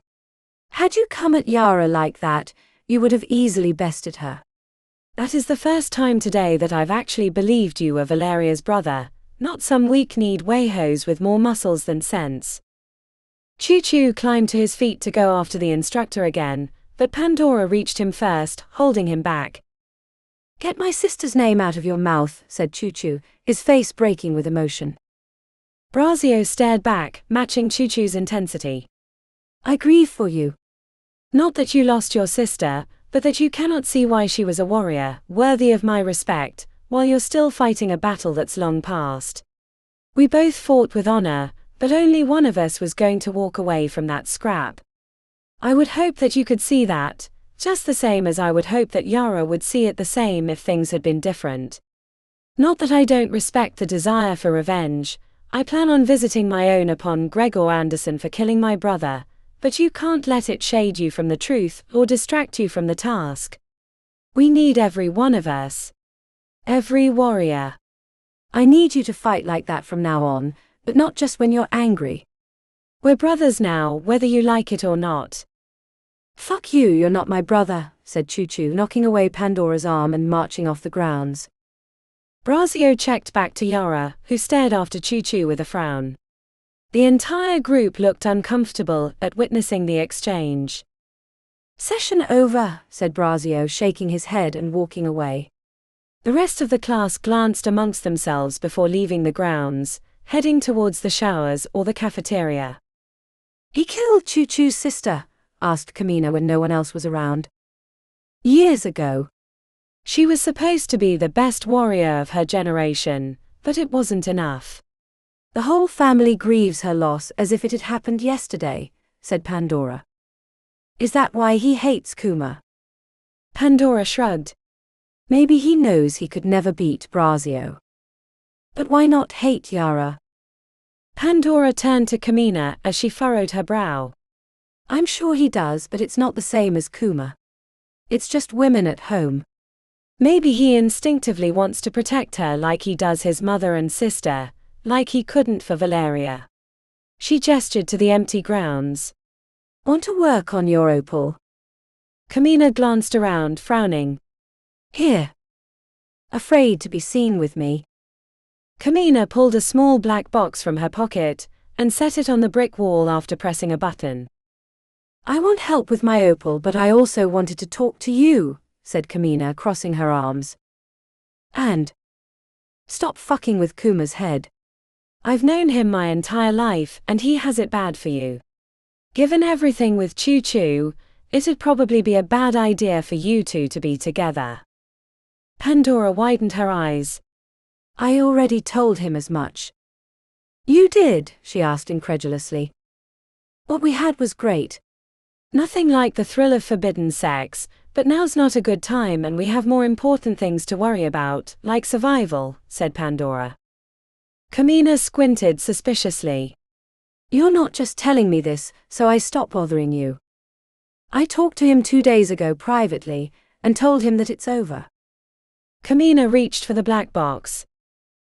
"Had you come at Yara like that, you would have easily bested her." "That is the first time today that I've actually believed you were Valeria's brother, not some weak-kneed wayhose with more muscles than sense." Choo-Choo climbed to his feet to go after the instructor again, but Pandora reached him first, holding him back. "Get my sister's name out of your mouth," said Choo-Choo, his face breaking with emotion. Braio stared back, matching Choo-Choo's intensity. "I grieve for you. Not that you lost your sister, but that you cannot see why she was a warrior, worthy of my respect, while you're still fighting a battle that's long past. We both fought with honor, but only one of us was going to walk away from that scrap. I would hope that you could see that, just the same as I would hope that Yara would see it the same if things had been different. Not that I don't respect the desire for revenge. I plan on visiting my own upon Gregor Anderson for killing my brother, but you can't let it shade you from the truth or distract you from the task. We need every one of us. Every warrior. I need you to fight like that from now on, but not just when you're angry. We're brothers now, whether you like it or not." "Fuck you, you're not my brother," said Choo-Choo, knocking away Pandora's arm and marching off the grounds. Braio checked back to Yara, who stared after Choo-Choo with a frown. The entire group looked uncomfortable at witnessing the exchange. "Session over," said Braio, shaking his head and walking away. The rest of the class glanced amongst themselves before leaving the grounds, heading towards the showers or the cafeteria. "He killed Choo-Choo's sister?" asked Kuma when no one else was around. "Years ago. She was supposed to be the best warrior of her generation, but it wasn't enough. The whole family grieves her loss as if it had happened yesterday," said Pandora. "Is that why he hates Kuma?" Pandora shrugged. "Maybe he knows he could never beat Braio. But why not hate Yara?" Pandora turned to Kuma as she furrowed her brow. "I'm sure he does, but it's not the same as Kuma. It's just women at home. Maybe he instinctively wants to protect her like he does his mother and sister, like he couldn't for Valeria." She gestured to the empty grounds. "Want to work on your opal?" Kuma glanced around, frowning. "Here. Afraid to be seen with me?" Kuma pulled a small black box from her pocket and set it on the brick wall after pressing a button. "I want help with my opal, but I also wanted to talk to you," said Kuma, crossing her arms. "And stop fucking with Kuma's head. I've known him my entire life and he has it bad for you. Given everything with Choo-Choo, it'd probably be a bad idea for you two to be together." Pandora widened her eyes. "I already told him as much." "You did?" she asked incredulously. "What we had was great. Nothing like the thrill of forbidden sex, but now's not a good time and we have more important things to worry about, like survival," said Pandora. Kuma squinted suspiciously. "You're not just telling me this, so I stop bothering you. I talked to him 2 days ago privately, and told him that it's over." Kuma reached for the black box.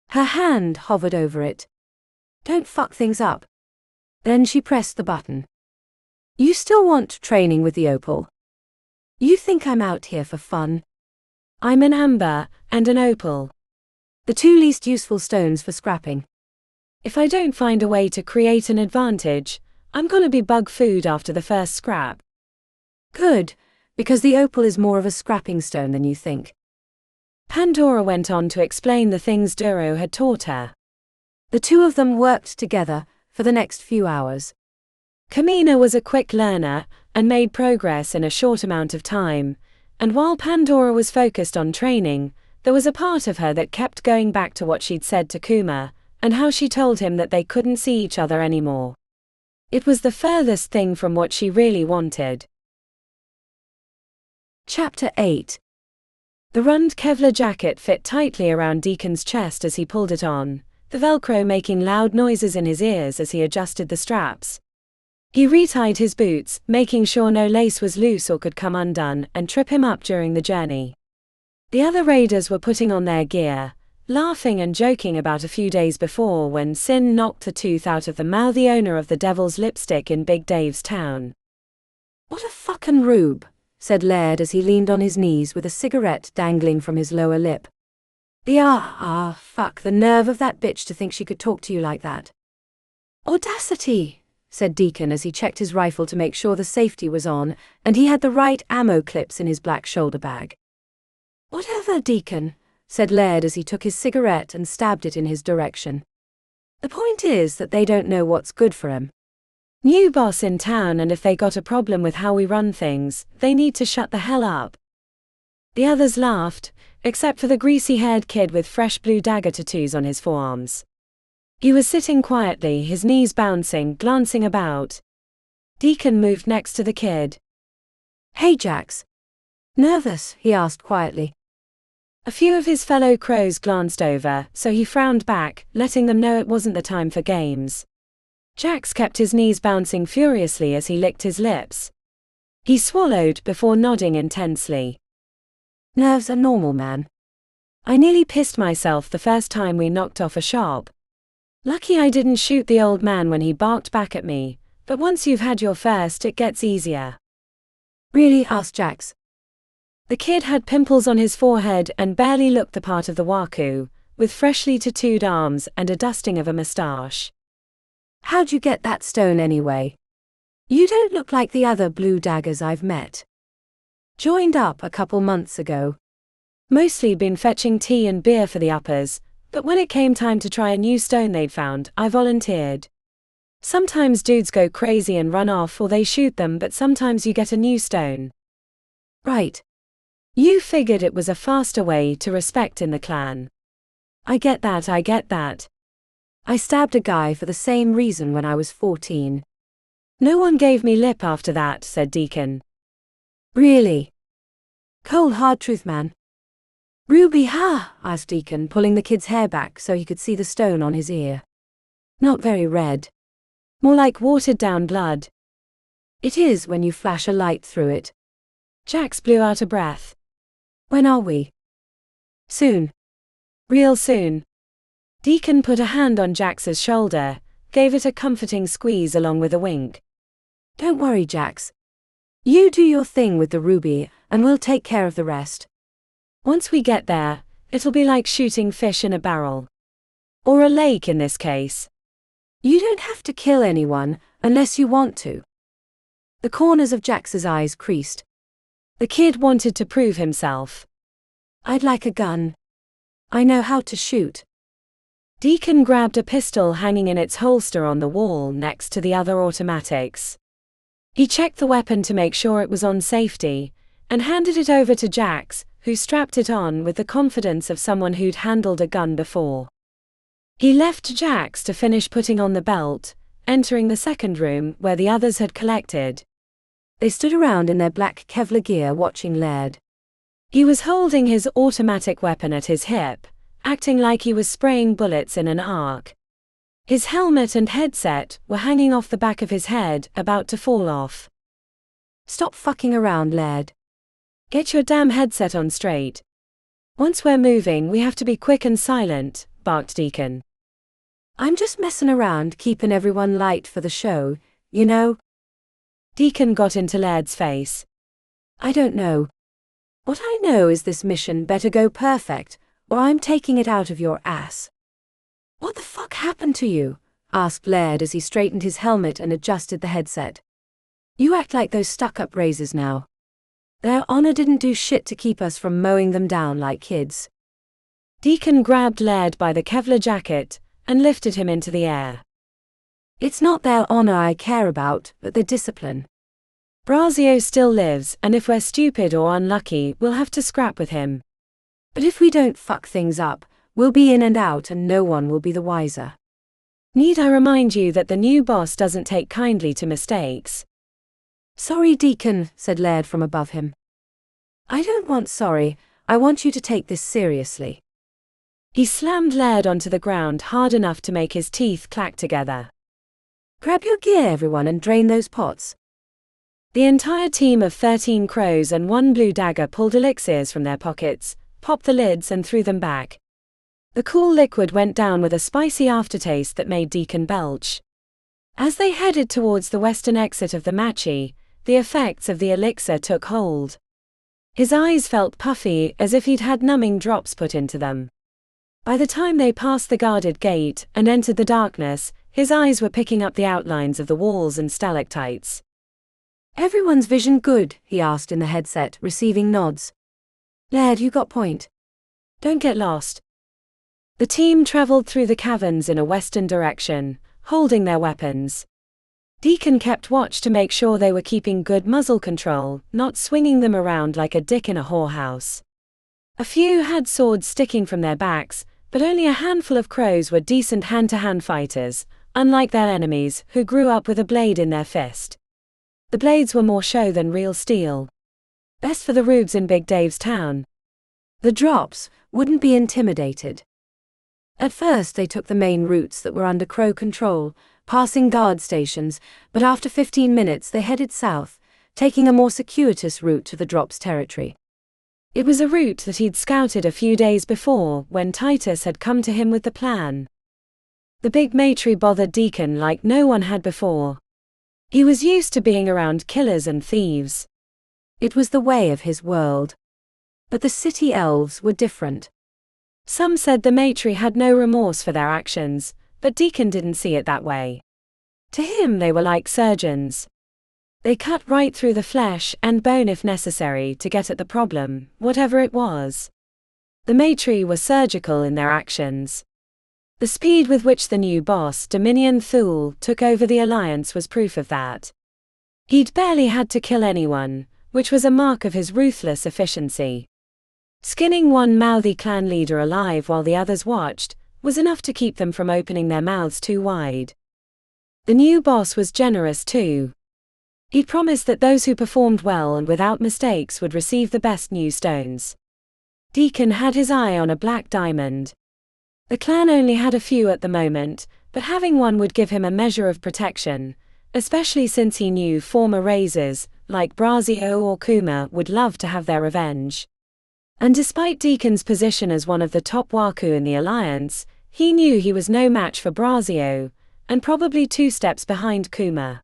Her hand hovered over it. "Don't fuck things up." Then she pressed the button. "You still want training with the opal? You think I'm out here for fun?" "I'm an amber and an opal. The 2 least useful stones for scrapping. If I don't find a way to create an advantage, I'm gonna be bug food after the first scrap." "Good, because the opal is more of a scrapping stone than you think. Pandora went on to explain the things Duro had taught her. The two of them worked together for the next few hours. Kuma was a quick learner and made progress in a short amount of time, and while Pandora was focused on training, there was a part of her that kept going back to what she'd said to Kuma, and how she told him that they couldn't see each other anymore. It was the furthest thing from what she really wanted. Chapter 8. The rund Kevlar jacket fit tightly around Deacon's chest as he pulled it on, the Velcro making loud noises in his ears as he adjusted the straps. He retied his boots, making sure no lace was loose or could come undone and trip him up during the journey. The other raiders were putting on their gear, laughing and joking about a few days before when Sin knocked the tooth out of the mouthy owner of the Devil's Lipstick in Big Dave's town. "What a fucking rube," said Laird as he leaned on his knees with a cigarette dangling from his lower lip. Fuck the nerve of that bitch to think she could talk to you like that." "Audacity," said Deacon as he checked his rifle to make sure the safety was on and he had the right ammo clips in his black shoulder bag. "Whatever, Deacon," said Laird as he took his cigarette and stabbed it in his direction. "The point is that they don't know what's good for him. New boss in town, and if they got a problem with how we run things, they need to shut the hell up." The others laughed, except for the greasy-haired kid with fresh blue dagger tattoos on his forearms. He was sitting quietly, his knees bouncing, glancing about. Deacon moved next to the kid. "Hey, Jax. Nervous?" he asked quietly. A few of his fellow crows glanced over, so he frowned back, letting them know it wasn't the time for games. Jax kept his knees bouncing furiously as he licked his lips. He swallowed before nodding intensely. "Nerves are normal, man. I nearly pissed myself the first time we knocked off a shop. Lucky I didn't shoot the old man when he barked back at me, but once you've had your first it gets easier." "Really?" asked Jax. The kid had pimples on his forehead and barely looked the part of the waku, with freshly tattooed arms and a dusting of a mustache. "How'd you get that stone anyway? You don't look like the other blue daggers I've met. Joined up a couple months ago." "Mostly been fetching tea and beer for the uppers, but when it came time to try a new stone they'd found, I volunteered. Sometimes dudes go crazy and run off or they shoot them, but sometimes you get a new stone." "Right. You figured it was a faster way to respect in the clan." I get that. I stabbed a guy for the same reason when I was 14. "No one gave me lip after that," said Deacon. "Really? Cold hard truth, man." "Ruby, asked Deacon, pulling the kid's hair back so he could see the stone on his ear. "Not very red. More like watered down blood." "It is when you flash a light through it." Jax blew out a breath. "When are we?" "Soon. Real soon." Deacon put a hand on Jax's shoulder, gave it a comforting squeeze along with a wink. "Don't worry, Jax. You do your thing with the ruby, and we'll take care of the rest. Once we get there, it'll be like shooting fish in a barrel. Or a lake in this case. You don't have to kill anyone, unless you want to." The corners of Jax's eyes creased. The kid wanted to prove himself. "I'd like a gun. I know how to shoot." Deacon grabbed a pistol hanging in its holster on the wall next to the other automatics. He checked the weapon to make sure it was on safety, and handed it over to Jax, who strapped it on with the confidence of someone who'd handled a gun before. He left Jax to finish putting on the belt, entering the second room where the others had collected. They stood around in their black Kevlar gear watching Laird. He was holding his automatic weapon at his hip, acting like he was spraying bullets in an arc. His helmet and headset were hanging off the back of his head, about to fall off. "Stop fucking around, Laird. Get your damn headset on straight. Once we're moving we have to be quick and silent," barked Deacon. "I'm just messing around, keeping everyone light for the show, you know." Deacon got into Laird's face. "I don't know. What I know is this mission better go perfect, or I'm taking it out of your ass." "What the fuck happened to you?" asked Laird as he straightened his helmet and adjusted the headset. "You act like those stuck-up razors now." Their honor didn't do shit to keep us from mowing them down like kids. Deacon grabbed Laird by the Kevlar jacket and lifted him into the air. It's not their honor I care about, but their discipline. Braio still lives, and if we're stupid or unlucky, we'll have to scrap with him. But if we don't fuck things up, we'll be in and out and no one will be the wiser. Need I remind you that the new boss doesn't take kindly to mistakes? Sorry, Deacon, said Laird from above him. I don't want sorry, I want you to take this seriously. He slammed Laird onto the ground hard enough to make his teeth clack together. Grab your gear, everyone, and drain those pots. The entire team of 13 crows and 1 blue dagger pulled elixirs from their pockets, popped the lids and threw them back. The cool liquid went down with a spicy aftertaste that made Deacon belch. As they headed towards the western exit of the matri, the effects of the elixir took hold. His eyes felt puffy, as if he'd had numbing drops put into them. By the time they passed the guarded gate and entered the darkness, his eyes were picking up the outlines of the walls and stalactites. Everyone's vision good? He asked in the headset, receiving nods. Laird, you got point. Don't get lost. The team traveled through the caverns in a western direction, holding their weapons. Deacon kept watch to make sure they were keeping good muzzle control, not swinging them around like a dick in a whorehouse. A few had swords sticking from their backs, but only a handful of crows were decent hand-to-hand fighters, unlike their enemies, who grew up with a blade in their fist. The blades were more show than real steel. Best for the rubes in Big Dave's town. The drops wouldn't be intimidated. At first they took the main routes that were under crow control, passing guard stations, but after 15 minutes they headed south, taking a more circuitous route to the drops' territory. It was a route that he'd scouted a few days before, when Titus had come to him with the plan. The big matri bothered Deacon like no one had before. He was used to being around killers and thieves. It was the way of his world. But the city elves were different. Some said the matri had no remorse for their actions, but Deacon didn't see it that way. To him they were like surgeons. They cut right through the flesh and bone if necessary to get at the problem, whatever it was. The matri were surgical in their actions. The speed with which the new boss, Dominion Thor, took over the Alliance was proof of that. He'd barely had to kill anyone, which was a mark of his ruthless efficiency. Skinning one mouthy clan leader alive while the others watched was enough to keep them from opening their mouths too wide. The new boss was generous too. He'd promised that those who performed well and without mistakes would receive the best new stones. Deacon had his eye on a black diamond. The clan only had a few at the moment, but having one would give him a measure of protection, especially since he knew former raisers, like Braio or Kuma, would love to have their revenge. And despite Deacon's position as one of the top waku in the Alliance, he knew he was no match for Braio, and probably 2 steps behind Kuma.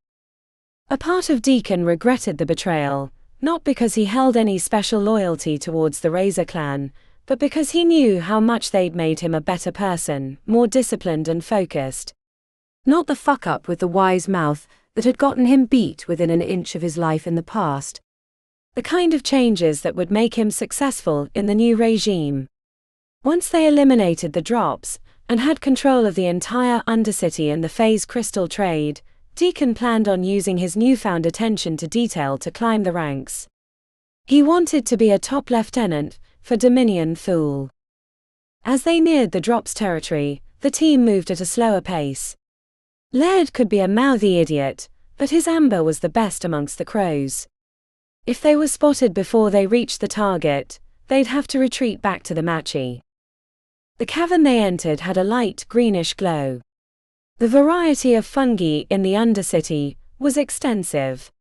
A part of Deacon regretted the betrayal, not because he held any special loyalty towards the Razor clan, but because he knew how much they'd made him a better person, more disciplined and focused. Not the fuck-up with the wise mouth that had gotten him beat within an inch of his life in the past. The kind of changes that would make him successful in the new regime. Once they eliminated the drops, and had control of the entire Undercity and the phase crystal trade, Deacon planned on using his newfound attention to detail to climb the ranks. He wanted to be a top lieutenant for Dominion Thor. As they neared the drops territory, the team moved at a slower pace. Laird could be a mouthy idiot, but his amber was the best amongst the crows. If they were spotted before they reached the target, they'd have to retreat back to the matri. The cavern they entered had a light greenish glow. The variety of fungi in the Undercity was extensive.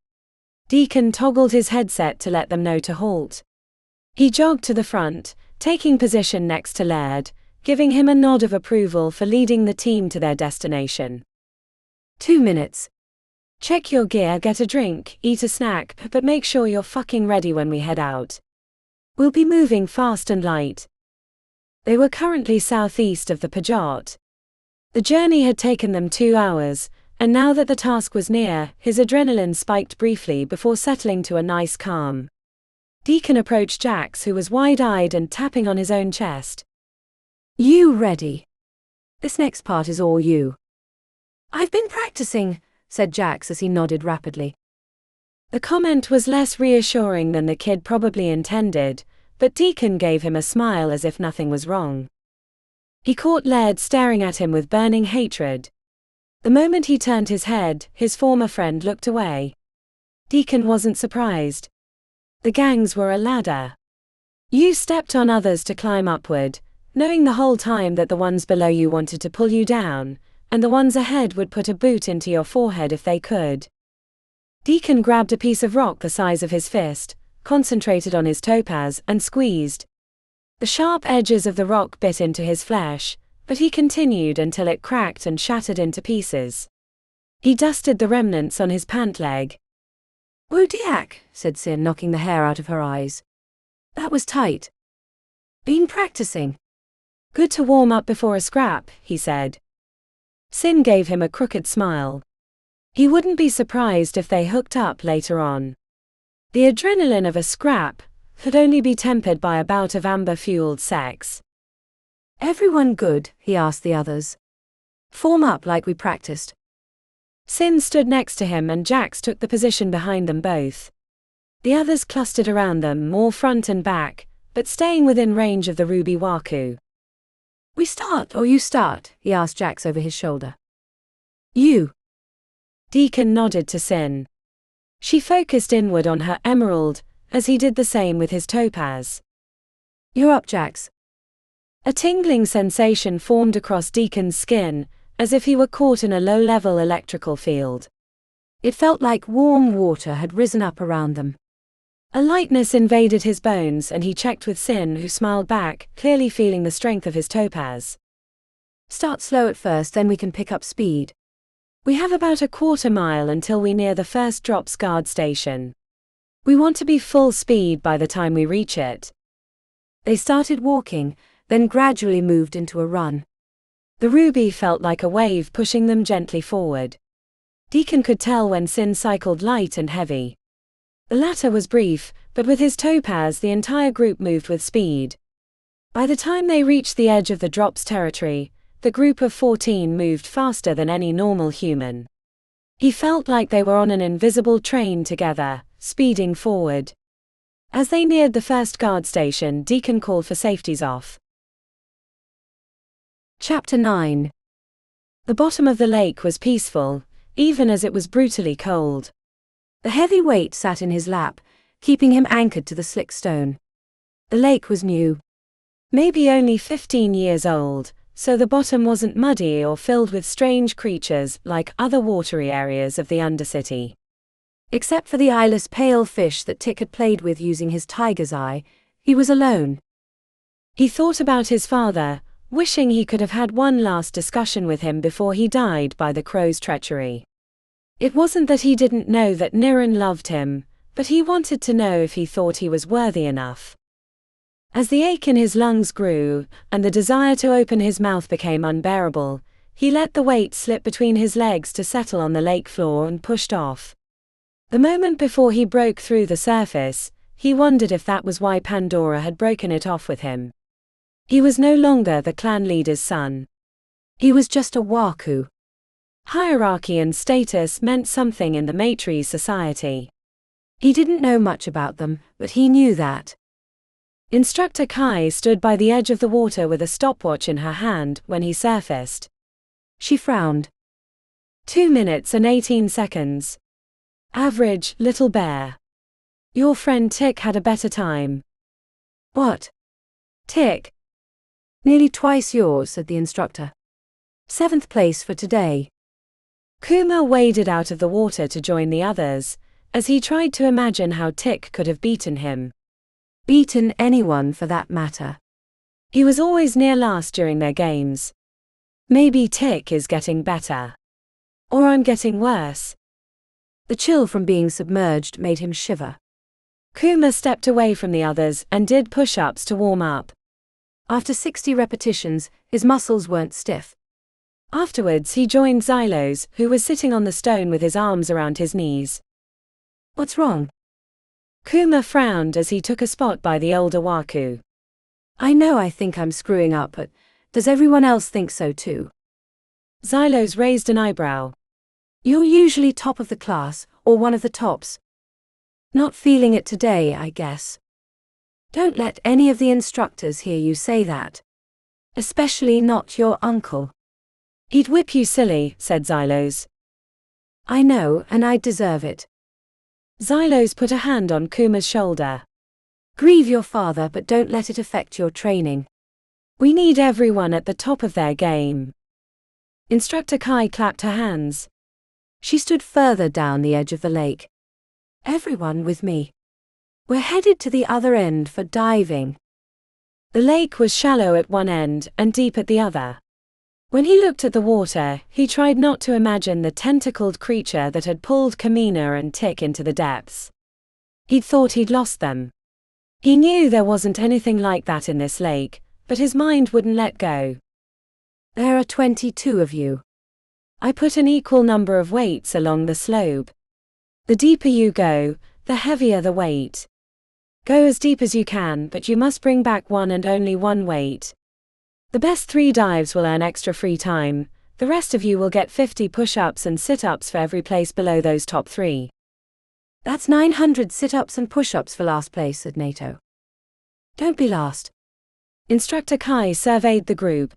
Deacon toggled his headset to let them know to halt. He jogged to the front, taking position next to Laird, giving him a nod of approval for leading the team to their destination. 2 minutes. Check your gear, get a drink, eat a snack, but make sure you're fucking ready when we head out. We'll be moving fast and light. They were currently southeast of the Pajot. The journey had taken them 2 hours, and now that the task was near, his adrenaline spiked briefly before settling to a nice calm. Deacon approached Jax, who was wide-eyed and tapping on his own chest. You ready? This next part is all you. I've been practicing, said Jax as he nodded rapidly. The comment was less reassuring than the kid probably intended, but Deacon gave him a smile as if nothing was wrong. He caught Laird staring at him with burning hatred. The moment he turned his head, his former friend looked away. Deacon wasn't surprised. The gangs were a ladder. You stepped on others to climb upward, knowing the whole time that the ones below you wanted to pull you down, and the ones ahead would put a boot into your forehead if they could. Deacon grabbed a piece of rock the size of his fist, concentrated on his topaz, and squeezed. The sharp edges of the rock bit into his flesh, but he continued until it cracked and shattered into pieces. He dusted the remnants on his pant leg. "Woo Diak," said Sin, knocking the hair out of her eyes. "That was tight." "Been practicing." "Good to warm up before a scrap," he said. Sin gave him a crooked smile. He wouldn't be surprised if they hooked up later on. The adrenaline of a scrap could only be tempered by a bout of amber-fueled sex. "Everyone good?" he asked the others. "Form up like we practiced." Sin stood next to him and Jax took the position behind them both. The others clustered around them, more front and back, but staying within range of the ruby waku. "We start or you start?" he asked Jax over his shoulder. "You." Deacon nodded to Sin. She focused inward on her emerald, as he did the same with his topaz. "You're up, Jax." A tingling sensation formed across Deacon's skin, as if he were caught in a low-level electrical field. It felt like warm water had risen up around them. A lightness invaded his bones and he checked with Sin, who smiled back, clearly feeling the strength of his topaz. "Start slow at first, then we can pick up speed." "We have about a quarter mile until we near the first drops guard station. We want to be full speed by the time we reach it." They started walking, then gradually moved into a run. The ruby felt like a wave pushing them gently forward. Deacon could tell when Sin cycled light and heavy. The latter was brief, but with his topaz the entire group moved with speed. By the time they reached the edge of the drops territory, the group of 14 moved faster than any normal human. He felt like they were on an invisible train together, speeding forward. As they neared the first guard station, Deacon called for safeties off. Chapter 9. The bottom of the lake was peaceful, even as it was brutally cold. The heavy weight sat in his lap, keeping him anchored to the slick stone. The lake was new. Maybe only 15 years old, so the bottom wasn't muddy or filled with strange creatures like other watery areas of the Undercity. Except for the eyeless pale fish that Tick had played with using his tiger's eye, he was alone. He thought about his father, wishing he could have had one last discussion with him before he died by the crow's treachery. It wasn't that he didn't know that Niran loved him, but he wanted to know if he thought he was worthy enough. As the ache in his lungs grew, and the desire to open his mouth became unbearable, he let the weight slip between his legs to settle on the lake floor and pushed off. The moment before he broke through the surface, he wondered if that was why Pandora had broken it off with him. He was no longer the clan leader's son. He was just a waku. Hierarchy and status meant something in the maetrie society. He didn't know much about them, but he knew that. Instructor Kai stood by the edge of the water with a stopwatch in her hand when he surfaced. She frowned. 2 minutes and 18 seconds. Average, little bear. Your friend Tick had a better time. What? Tick. Nearly twice yours, said the instructor. 7th place for today. Kuma waded out of the water to join the others, as he tried to imagine how Tick could have beaten him. Beaten anyone for that matter. He was always near last during their games. Maybe Tick is getting better. Or I'm getting worse. The chill from being submerged made him shiver. Kuma stepped away from the others and did push-ups to warm up. After 60 repetitions, his muscles weren't stiff. Afterwards he joined Xylos, who was sitting on the stone with his arms around his knees. What's wrong? Kuma frowned as he took a spot by the older waku. I know I think I'm screwing up, but does everyone else think so too? Xylos raised an eyebrow. You're usually top of the class, or one of the tops. Not feeling it today, I guess. Don't let any of the instructors hear you say that. Especially not your uncle. He'd whip you silly, said Xylos. I know, and I deserve it. Xylos put a hand on Kuma's shoulder. Grieve your father, but don't let it affect your training. We need everyone at the top of their game. Instructor Kai clapped her hands. She stood further down the edge of the lake. Everyone with me. We're headed to the other end for diving. The lake was shallow at one end and deep at the other. When he looked at the water, he tried not to imagine the tentacled creature that had pulled Kamina and Tick into the depths. He'd thought he'd lost them. He knew there wasn't anything like that in this lake, but his mind wouldn't let go. There are 22 of you. I put an equal number of weights along the slope. The deeper you go, the heavier the weight. Go as deep as you can, but you must bring back one and only one weight. The best 3 dives will earn extra free time. The rest of you will get 50 push-ups and sit-ups for every place below those top 3. That's 900 sit-ups and push-ups for last place, said NATO. Don't be last. Instructor Kai surveyed the group.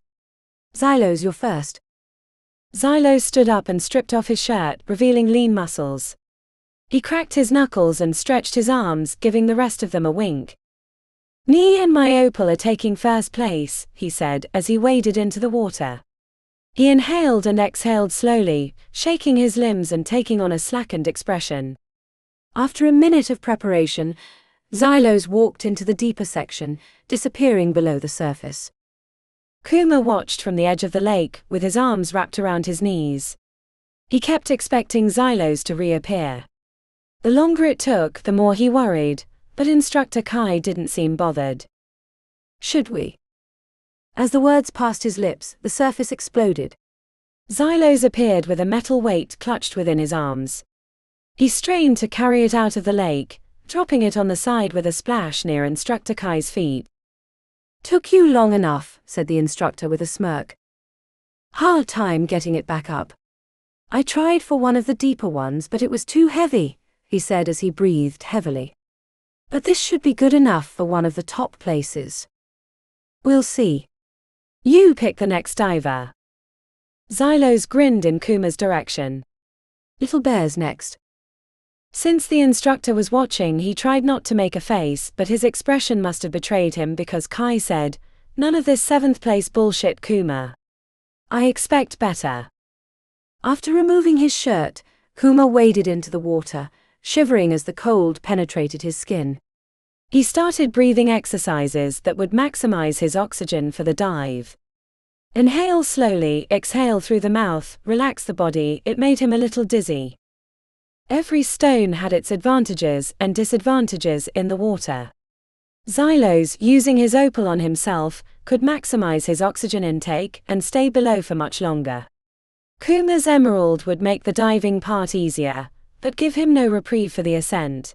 Xylos, you're first. Xylos stood up and stripped off his shirt, revealing lean muscles. He cracked his knuckles and stretched his arms, giving the rest of them a wink. Me and my opal are taking first place, he said as he waded into the water. He inhaled and exhaled slowly, shaking his limbs and taking on a slackened expression. After a minute of preparation, Xylos walked into the deeper section, disappearing below the surface. Kuma watched from the edge of the lake, with his arms wrapped around his knees. He kept expecting Xylos to reappear. The longer it took, the more he worried, but Instructor Kai didn't seem bothered. Should we? As the words passed his lips, the surface exploded. Xylos appeared with a metal weight clutched within his arms. He strained to carry it out of the lake, dropping it on the side with a splash near Instructor Kai's feet. Took you long enough, said the instructor with a smirk. Hard time getting it back up. I tried for one of the deeper ones, but it was too heavy, he said as he breathed heavily. But this should be good enough for one of the top places. We'll see. You pick the next diver. Xylos grinned in Kuma's direction. Little Bear's next. Since the instructor was watching, he tried not to make a face, but his expression must have betrayed him because Kai said, "None of this 7th place bullshit, Kuma. I expect better." After removing his shirt, Kuma waded into the water, shivering as the cold penetrated his skin. He started breathing exercises that would maximize his oxygen for the dive. Inhale slowly, exhale through the mouth, relax the body. It made him a little dizzy. Every stone had its advantages and disadvantages in the water. Xylos, using his opal on himself, could maximize his oxygen intake and stay below for much longer. Kuma's emerald would make the diving part easier, but give him no reprieve for the ascent.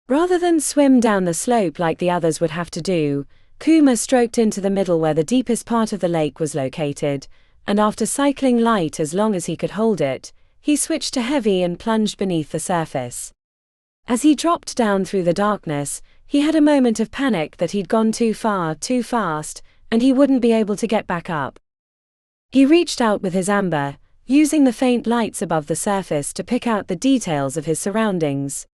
Rather than swim down the slope like the others would have to do, Kuma stroked into the middle where the deepest part of the lake was located, and after cycling light as long as he could hold it, he switched to heavy and plunged beneath the surface. As he dropped down through the darkness, he had a moment of panic that he'd gone too far, too fast, and he wouldn't be able to get back up. He reached out with his amber, using the faint lights above the surface to pick out the details of his surroundings.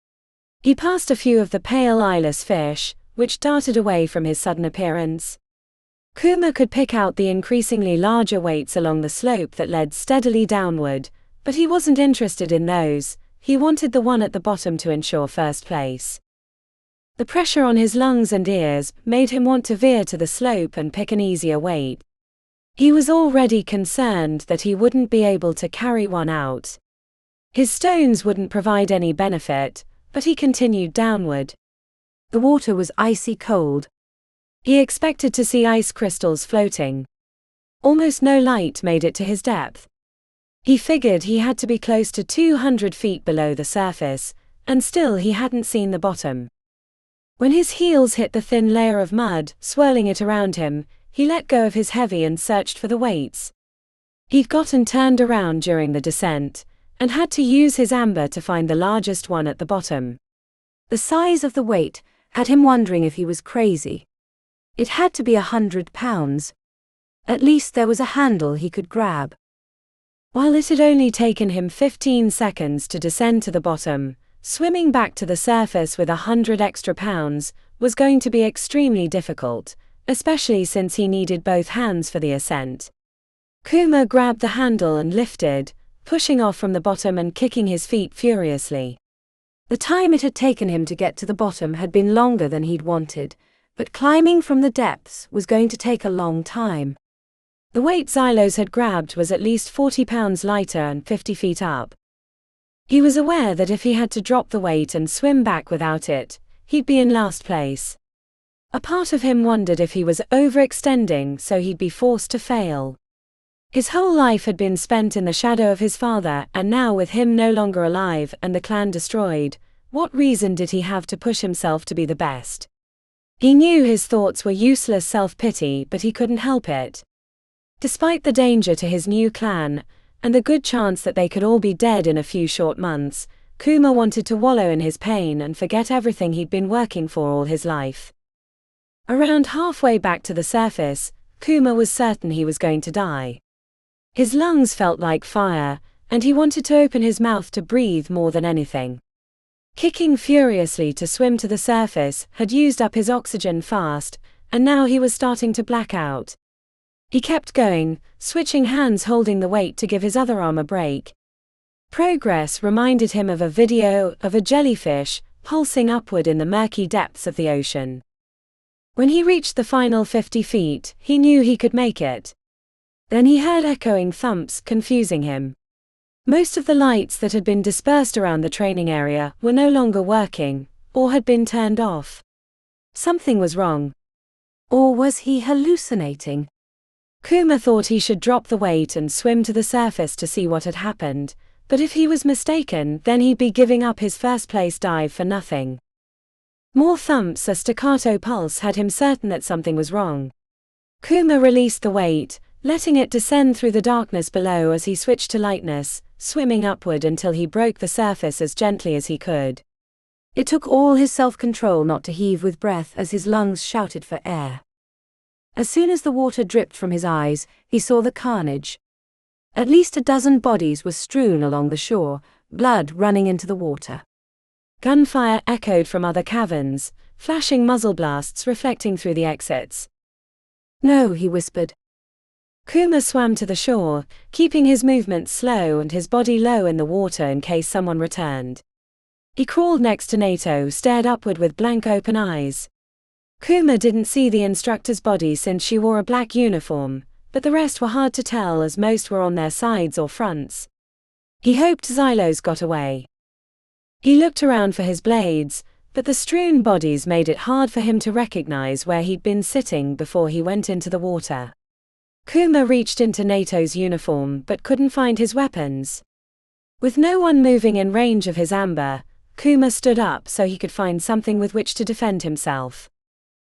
He passed a few of the pale eyeless fish, which darted away from his sudden appearance. Kuma could pick out the increasingly larger weights along the slope that led steadily downward, but he wasn't interested in those. He wanted the one at the bottom to ensure first place. The pressure on his lungs and ears made him want to veer to the slope and pick an easier weight. He was already concerned that he wouldn't be able to carry one out. His stones wouldn't provide any benefit, but he continued downward. The water was icy cold. He expected to see ice crystals floating. Almost no light made it to his depth. He figured he had to be close to 200 feet below the surface, and still he hadn't seen the bottom. When his heels hit the thin layer of mud, swirling it around him, he let go of his heavy and searched for the weights. He'd gotten turned around during the descent, and had to use his amber to find the largest one at the bottom. The size of the weight had him wondering if he was crazy. It had to be 100 pounds. At least there was a handle he could grab. While it had only taken him 15 seconds to descend to the bottom, swimming back to the surface with 100 extra pounds was going to be extremely difficult, especially since he needed both hands for the ascent. Kuma grabbed the handle and lifted, pushing off from the bottom and kicking his feet furiously. The time it had taken him to get to the bottom had been longer than he'd wanted, but climbing from the depths was going to take a long time. The weight Xylos had grabbed was at least 40 pounds lighter and 50 feet up. He was aware that if he had to drop the weight and swim back without it, he'd be in last place. A part of him wondered if he was overextending so he'd be forced to fail. His whole life had been spent in the shadow of his father, and now with him no longer alive and the clan destroyed, what reason did he have to push himself to be the best? He knew his thoughts were useless self-pity, but he couldn't help it. Despite the danger to his new clan, and the good chance that they could all be dead in a few short months, Kuma wanted to wallow in his pain and forget everything he'd been working for all his life. Around halfway back to the surface, Kuma was certain he was going to die. His lungs felt like fire, and he wanted to open his mouth to breathe more than anything. Kicking furiously to swim to the surface had used up his oxygen fast, and now he was starting to black out. He kept going, switching hands holding the weight to give his other arm a break. Progress reminded him of a video of a jellyfish pulsing upward in the murky depths of the ocean. When he reached the final 50 feet, he knew he could make it. Then he heard echoing thumps, confusing him. Most of the lights that had been dispersed around the training area were no longer working, or had been turned off. Something was wrong. Or was he hallucinating? Kuma thought he should drop the weight and swim to the surface to see what had happened, but if he was mistaken, then he'd be giving up his first-place dive for nothing. More thumps, a staccato pulse had him certain that something was wrong. Kuma released the weight, letting it descend through the darkness below as he switched to lightness, swimming upward until he broke the surface as gently as he could. It took all his self-control not to heave with breath as his lungs shouted for air. As soon as the water dripped from his eyes, he saw the carnage. At least a dozen bodies were strewn along the shore, blood running into the water. Gunfire echoed from other caverns, flashing muzzle blasts reflecting through the exits. "No," he whispered. Kuma swam to the shore, keeping his movements slow and his body low in the water in case someone returned. He crawled next to Nato, stared upward with blank open eyes. Kuma didn't see the instructor's body since she wore a black uniform, but the rest were hard to tell as most were on their sides or fronts. He hoped Xylos got away. He looked around for his blades, but the strewn bodies made it hard for him to recognize where he'd been sitting before he went into the water. Kuma reached into Nato's uniform but couldn't find his weapons. With no one moving in range of his amber, Kuma stood up so he could find something with which to defend himself.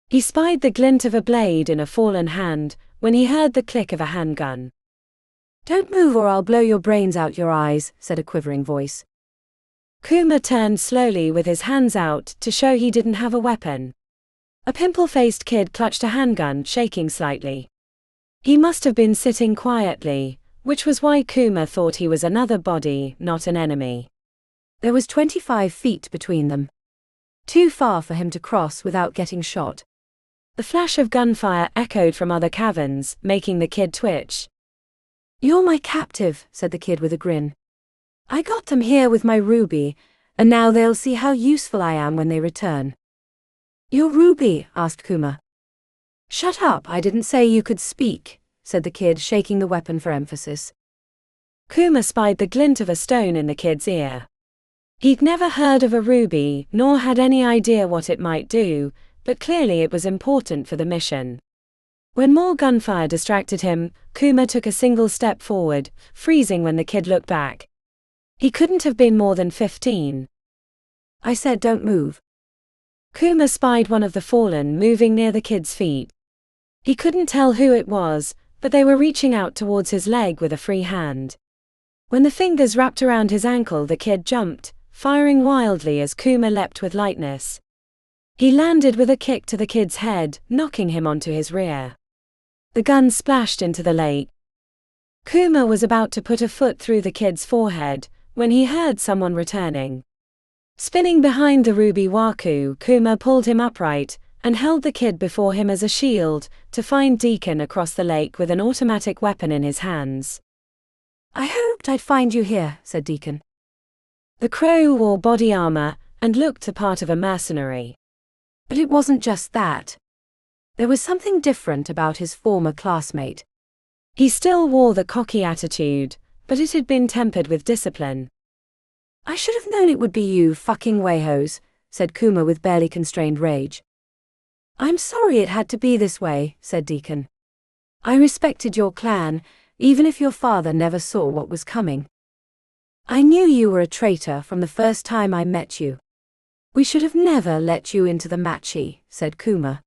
He spied the glint of a blade in a fallen hand when he heard the click of a handgun. "Don't move or I'll blow your brains out your eyes," said a quivering voice. Kuma turned slowly with his hands out to show he didn't have a weapon. A pimple-faced kid clutched a handgun, shaking slightly. He must have been sitting quietly, which was why Kuma thought he was another body, not an enemy. There was 25 feet between them. Too far for him to cross without getting shot. The flash of gunfire echoed from other caverns, making the kid twitch. "You're my captive," said the kid with a grin. "I got them here with my ruby, and now they'll see how useful I am when they return." "Your ruby?" asked Kuma. "Shut up, I didn't say you could speak," said the kid, shaking the weapon for emphasis. Kuma spied the glint of a stone in the kid's ear. He'd never heard of a ruby, nor had any idea what it might do, but clearly it was important for the mission. When more gunfire distracted him, Kuma took a single step forward, freezing when the kid looked back. He couldn't have been more than 15. I said don't move. Kuma spied one of the fallen moving near the kid's feet. He couldn't tell who it was, but they were reaching out towards his leg with a free hand. When the fingers wrapped around his ankle, the kid jumped, firing wildly as Kuma leapt with lightness. He landed with a kick to the kid's head, knocking him onto his rear. The gun splashed into the lake. Kuma was about to put a foot through the kid's forehead when he heard someone returning. Spinning behind the ruby waku, Kuma pulled him upright and held the kid before him as a shield to find Deacon across the lake with an automatic weapon in his hands. I hoped I'd find you here, said Deacon. The crow wore body armor and looked the part of a mercenary. But it wasn't just that. There was something different about his former classmate. He still wore the cocky attitude, but it had been tempered with discipline. I should have known it would be you fucking wayhos, said Kuma with barely constrained rage. I'm sorry it had to be this way, said Deacon. I respected your clan, even if your father never saw what was coming. I knew you were a traitor from the first time I met you. We should have never let you into the matri, said Kuma.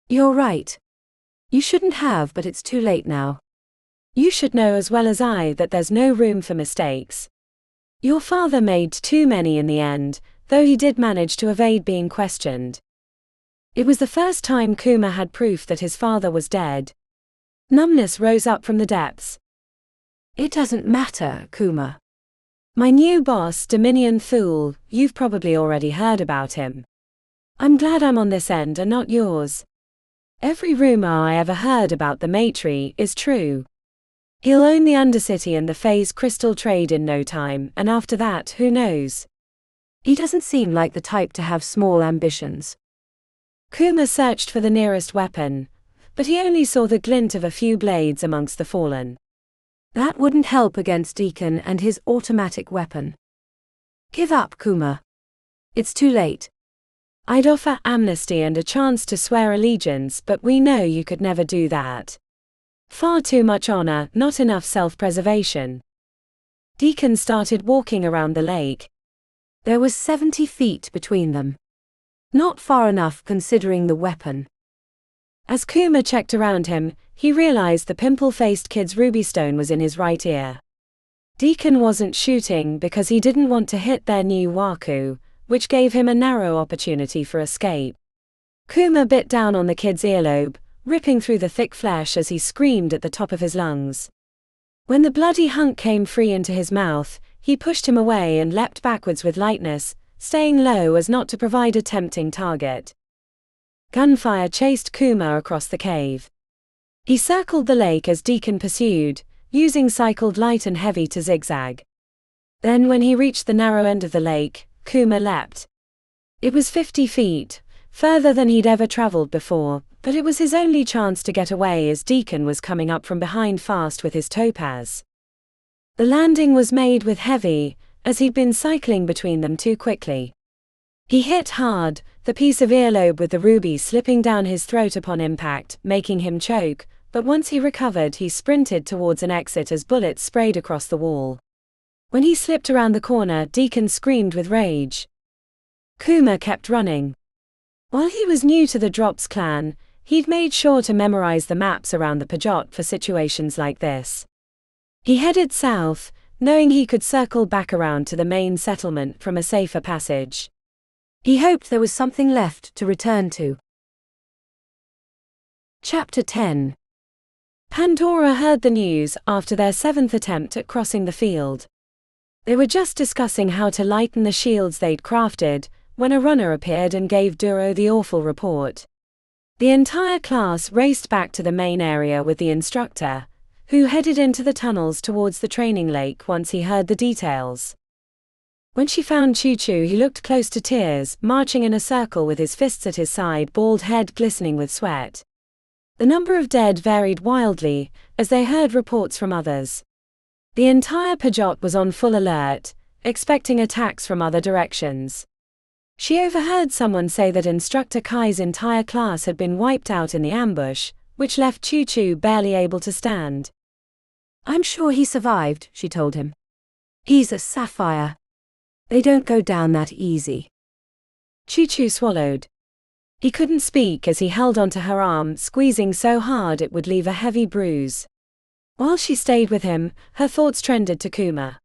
You're right. You shouldn't have, but it's too late now. You should know as well as I that there's no room for mistakes. Your father made too many in the end, though he did manage to evade being questioned. It was the first time Kuma had proof that his father was dead. Numbness rose up from the depths. It doesn't matter, Kuma. My new boss, Dominion Fool, you've probably already heard about him. I'm glad I'm on this end and not yours. Every rumor I ever heard about the maetrie is true. He'll own the Undercity and the phase crystal trade in no time, and after that, who knows? He doesn't seem like the type to have small ambitions. Kuma searched for the nearest weapon, but he only saw the glint of a few blades amongst the fallen. That wouldn't help against Deacon and his automatic weapon. Give up, Kuma. It's too late. I'd offer amnesty and a chance to swear allegiance, but we know you could never do that. Far too much honor, not enough self-preservation. Deacon started walking around the lake. There was 70 feet between them. Not far enough considering the weapon. As Kuma checked around him, he realized the pimple-faced kid's ruby stone was in his right ear. Deacon wasn't shooting because he didn't want to hit their new waku, which gave him a narrow opportunity for escape. Kuma bit down on the kid's earlobe, ripping through the thick flesh as he screamed at the top of his lungs. When the bloody hunk came free into his mouth, he pushed him away and leapt backwards with lightness, staying low as not to provide a tempting target. Gunfire chased Kuma across the cave. He circled the lake as Deacon pursued, using cycled light and heavy to zigzag. Then when he reached the narrow end of the lake, Kuma leapt. It was 50 feet, further than he'd ever traveled before, but it was his only chance to get away as Deacon was coming up from behind fast with his topaz. The landing was made with heavy, as he'd been cycling between them too quickly. He hit hard, the piece of earlobe with the ruby slipping down his throat upon impact, making him choke, but once he recovered he sprinted towards an exit as bullets sprayed across the wall. When he slipped around the corner, Deacon screamed with rage. Kuma kept running. While he was new to the Drops clan, he'd made sure to memorize the maps around the Pajot for situations like this. He headed south, knowing he could circle back around to the main settlement from a safer passage. He hoped there was something left to return to. Chapter 10. Pandora heard the news after their 7th attempt at crossing the field. They were just discussing how to lighten the shields they'd crafted, when a runner appeared and gave Duro the awful report. The entire class raced back to the main area with the instructor, who headed into the tunnels towards the training lake once he heard the details. When she found Choo-Choo, he looked close to tears, marching in a circle with his fists at his side, bald head glistening with sweat. The number of dead varied wildly, as they heard reports from others. The entire Pajot was on full alert, expecting attacks from other directions. She overheard someone say that Instructor Kai's entire class had been wiped out in the ambush, which left Choo-Choo barely able to stand. I'm sure he survived, she told him. He's a Sapphire. They don't go down that easy. Choo-Choo swallowed. He couldn't speak as he held onto her arm, squeezing so hard it would leave a heavy bruise. While she stayed with him, her thoughts trended to Kuma.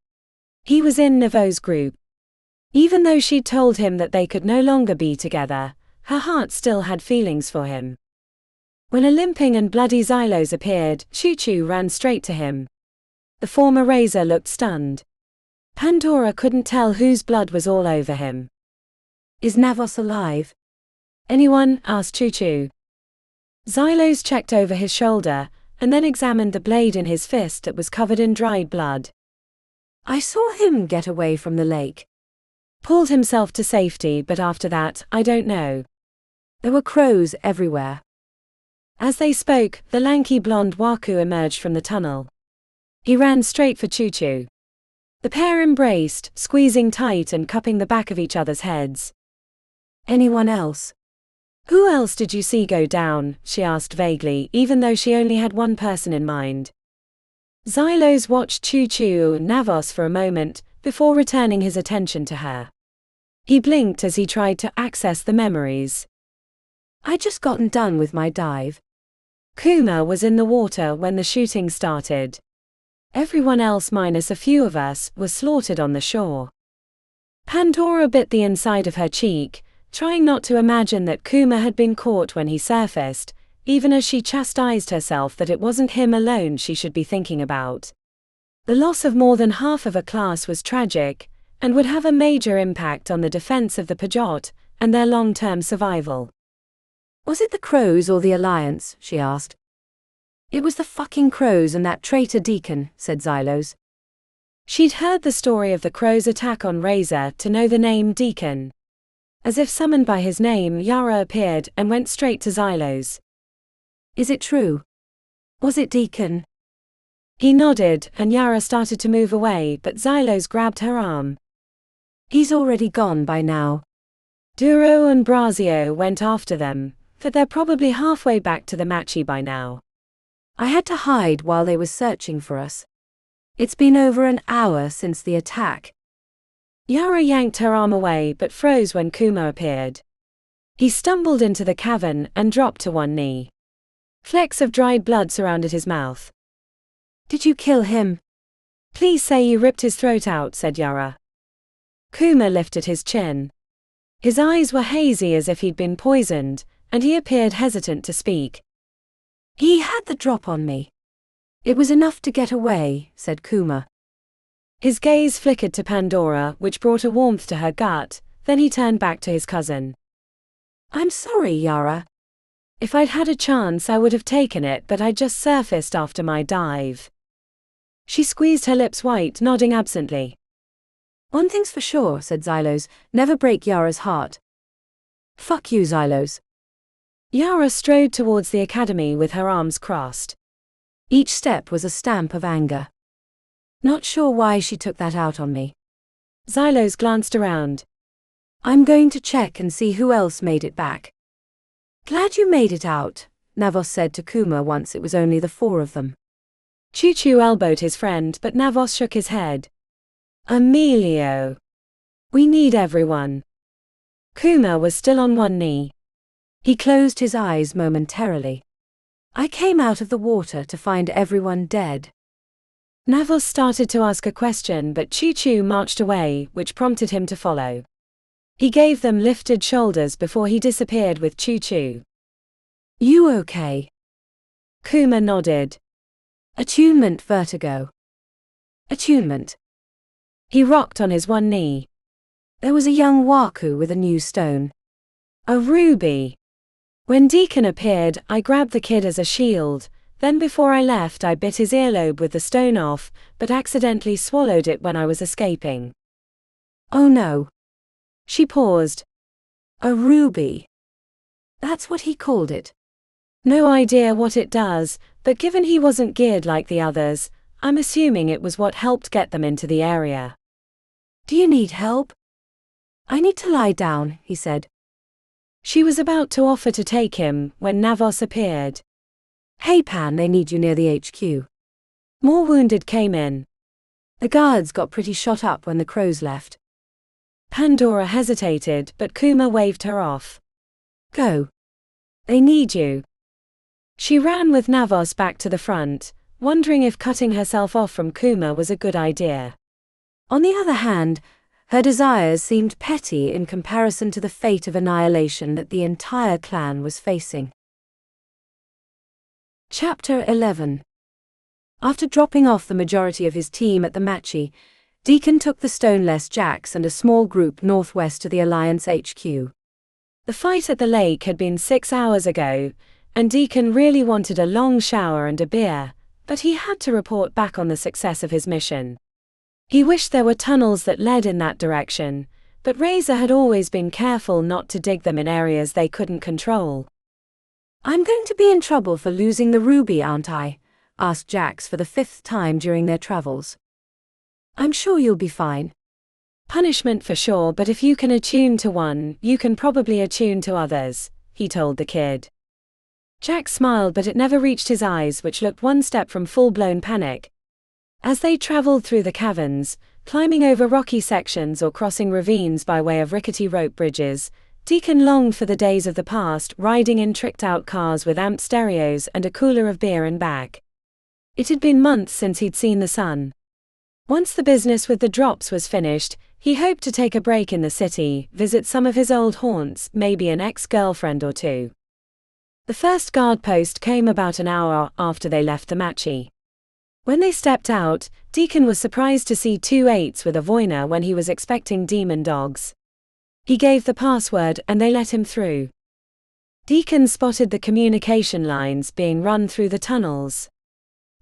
He was in Nevo's group. Even though she'd told him that they could no longer be together, her heart still had feelings for him. When a limping and bloody Xylos appeared, Choo-Choo ran straight to him. The former Razor looked stunned. Pandora couldn't tell whose blood was all over him. Is Navos alive? Anyone? Asked Choo-Choo. Xylos checked over his shoulder, and then examined the blade in his fist that was covered in dried blood. I saw him get away from the lake. Pulled himself to safety, but after that, I don't know. There were crows everywhere. As they spoke, the lanky blonde waku emerged from the tunnel. He ran straight for Choo-Choo. The pair embraced, squeezing tight and cupping the back of each other's heads. Anyone else? Who else did you see go down? She asked vaguely, even though she only had one person in mind. Xylos watched Choo-Choo and Navos for a moment, before returning his attention to her. He blinked as he tried to access the memories. I'd just gotten done with my dive. Kuma was in the water when the shooting started. Everyone else minus a few of us was slaughtered on the shore. Pandora bit the inside of her cheek, trying not to imagine that Kuma had been caught when he surfaced, even as she chastised herself that it wasn't him alone she should be thinking about. The loss of more than half of a class was tragic, and would have a major impact on the defense of the Pajot and their long-term survival. Was it the crows or the Alliance? She asked. It was the fucking crows and that traitor Deacon, said Xylos. She'd heard the story of the crows' attack on Razor to know the name Deacon. As if summoned by his name, Yara appeared and went straight to Xylos. Is it true? Was it Deacon? He nodded, and Yara started to move away, but Xylos grabbed her arm. He's already gone by now. Duro and Braio went after them, but they're probably halfway back to the matri by now. I had to hide while they were searching for us. It's been over an hour since the attack. Yara yanked her arm away but froze when Kuma appeared. He stumbled into the cavern and dropped to one knee. Flecks of dried blood surrounded his mouth. Did you kill him? Please say you ripped his throat out, said Yara. Kuma lifted his chin. His eyes were hazy as if he'd been poisoned, and he appeared hesitant to speak. He had the drop on me. It was enough to get away, said Kuma. His gaze flickered to Pandora, which brought a warmth to her gut, then he turned back to his cousin. I'm sorry, Yara. If I'd had a chance I would have taken it, but I just surfaced after my dive. She squeezed her lips white, nodding absently. One thing's for sure, said Xylos, never break Yara's heart. Fuck you, Xylos. Yara strode towards the academy with her arms crossed. Each step was a stamp of anger. Not sure why she took that out on me. Xylos glanced around. I'm going to check and see who else made it back. Glad you made it out, Navos said to Kuma once it was only the four of them. Choo-Choo elbowed his friend, but Navos shook his head. Emilio. We need everyone. Kuma was still on one knee. He closed his eyes momentarily. I came out of the water to find everyone dead. Navos started to ask a question, but Choo-Choo marched away, which prompted him to follow. He gave them lifted shoulders before he disappeared with Choo-Choo. You okay? Kuma nodded. Attunement vertigo. Attunement. He rocked on his one knee. There was a young waku with a new stone. A ruby. When Deacon appeared, I grabbed the kid as a shield, then before I left I bit his earlobe with the stone off, but accidentally swallowed it when I was escaping. Oh no. She paused. A ruby. That's what he called it. No idea what it does, but given he wasn't geared like the others, I'm assuming it was what helped get them into the area. Do you need help? I need to lie down, he said. She was about to offer to take him, when Navos appeared. Hey Pan, they need you near the HQ. More wounded came in. The guards got pretty shot up when the crows left. Pandora hesitated, but Kuma waved her off. Go. They need you. She ran with Navos back to the front, wondering if cutting herself off from Kuma was a good idea. On the other hand, her desires seemed petty in comparison to the fate of annihilation that the entire clan was facing. Chapter 11. After dropping off the majority of his team at the matri, Deacon took the stoneless Jacks and a small group northwest to the Alliance HQ. The fight at the lake had been 6 hours ago, and Deacon really wanted a long shower and a beer, but he had to report back on the success of his mission. He wished there were tunnels that led in that direction, but Razor had always been careful not to dig them in areas they couldn't control. "I'm going to be in trouble for losing the ruby, aren't I?" asked Jax for the 5th time during their travels. "I'm sure you'll be fine." "Punishment for sure, but if you can attune to one, you can probably attune to others," he told the kid. Jack smiled, but it never reached his eyes, which looked one step from full-blown panic. As they traveled through the caverns, climbing over rocky sections or crossing ravines by way of rickety rope bridges, Deacon longed for the days of the past, riding in tricked-out cars with amp stereos and a cooler of beer and back. It had been months since he'd seen the sun. Once the business with the drops was finished, he hoped to take a break in the city, visit some of his old haunts, maybe an ex-girlfriend or two. The first guard post came about an hour after they left the matri. When they stepped out, Deacon was surprised to see 2 8s with a Voina when he was expecting demon dogs. He gave the password and they let him through. Deacon spotted the communication lines being run through the tunnels.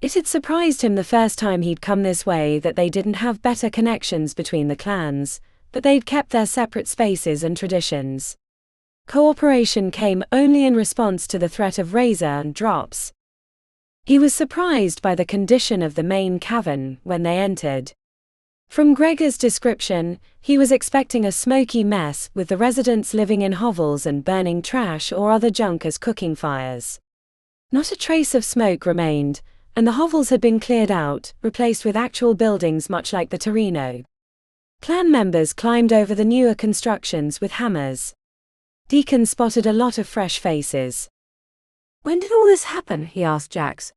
It had surprised him the first time he'd come this way that they didn't have better connections between the clans, but they'd kept their separate spaces and traditions. Cooperation came only in response to the threat of razor and drops. He was surprised by the condition of the main cavern when they entered. From Gregor's description, he was expecting a smoky mess with the residents living in hovels and burning trash or other junk as cooking fires. Not a trace of smoke remained, and the hovels had been cleared out, replaced with actual buildings much like the Torino. Clan members climbed over the newer constructions with hammers. Deacon spotted a lot of fresh faces. "When did all this happen?" he asked Jax.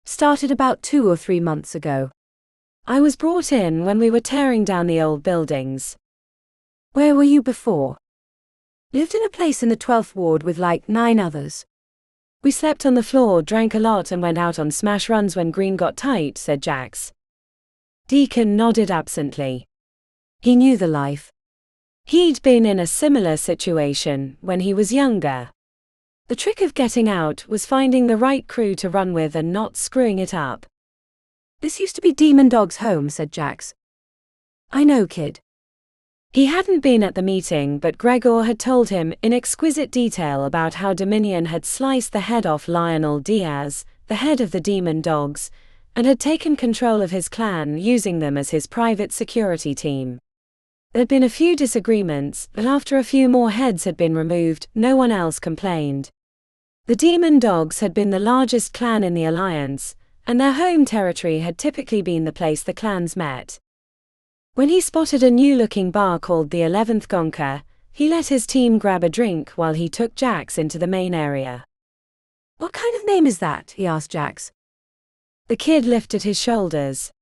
"Started about 2 or 3 months ago. I was brought in when we were tearing down the old buildings." "Where were you before?" "Lived in a place in the 12th ward with like 9 others. We slept on the floor, drank a lot and went out on smash runs when green got tight," said Jax. Deacon nodded absently. He knew the life. He'd been in a similar situation when he was younger. The trick of getting out was finding the right crew to run with and not screwing it up. "This used to be Demon Dog's home," said Jax. "I know, kid." He hadn't been at the meeting, but Gregor had told him in exquisite detail about how Dominion had sliced the head off Lionel Diaz, the head of the Demon Dogs, and had taken control of his clan, using them as his private security team. There'd been a few disagreements, but after a few more heads had been removed, no one else complained. The Demon Dogs had been the largest clan in the Alliance, and their home territory had typically been the place the clans met. When he spotted a new-looking bar called the 11th Gonka, he let his team grab a drink while he took Jax into the main area. "What kind of name is that?" he asked Jax. The kid lifted his shoulders.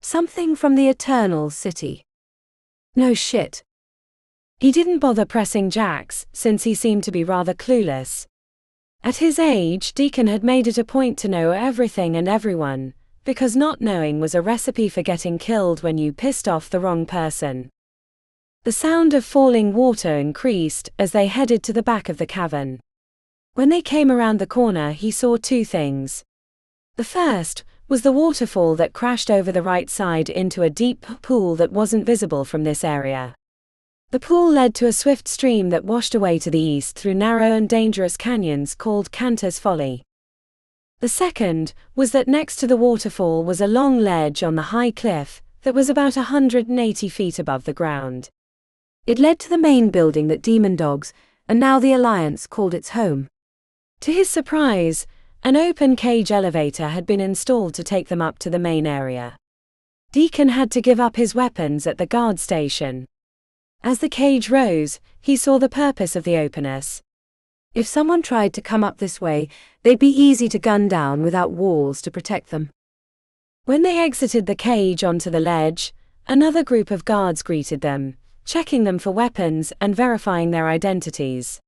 "Something from the Eternal City." "No shit." He didn't bother pressing Jax, since he seemed to be rather clueless. At his age, Deacon had made it a point to know everything and everyone, because not knowing was a recipe for getting killed when you pissed off the wrong person. The sound of falling water increased as they headed to the back of the cavern. When they came around the corner, he saw 2 things. The first was the waterfall that crashed over the right side into a deep pool that wasn't visible from this area. The pool led to a swift stream that washed away to the east through narrow and dangerous canyons called Cantor's Folly. The second was that next to the waterfall was a long ledge on the high cliff that was about 180 feet above the ground. It led to the main building that Demon Dogs, and now the Alliance, called its home. To his surprise, an open cage elevator had been installed to take them up to the main area. Deacon had to give up his weapons at the guard station. As the cage rose, he saw the purpose of the openness. If someone tried to come up this way, they'd be easy to gun down without walls to protect them. When they exited the cage onto the ledge, another group of guards greeted them, checking them for weapons and verifying their identities.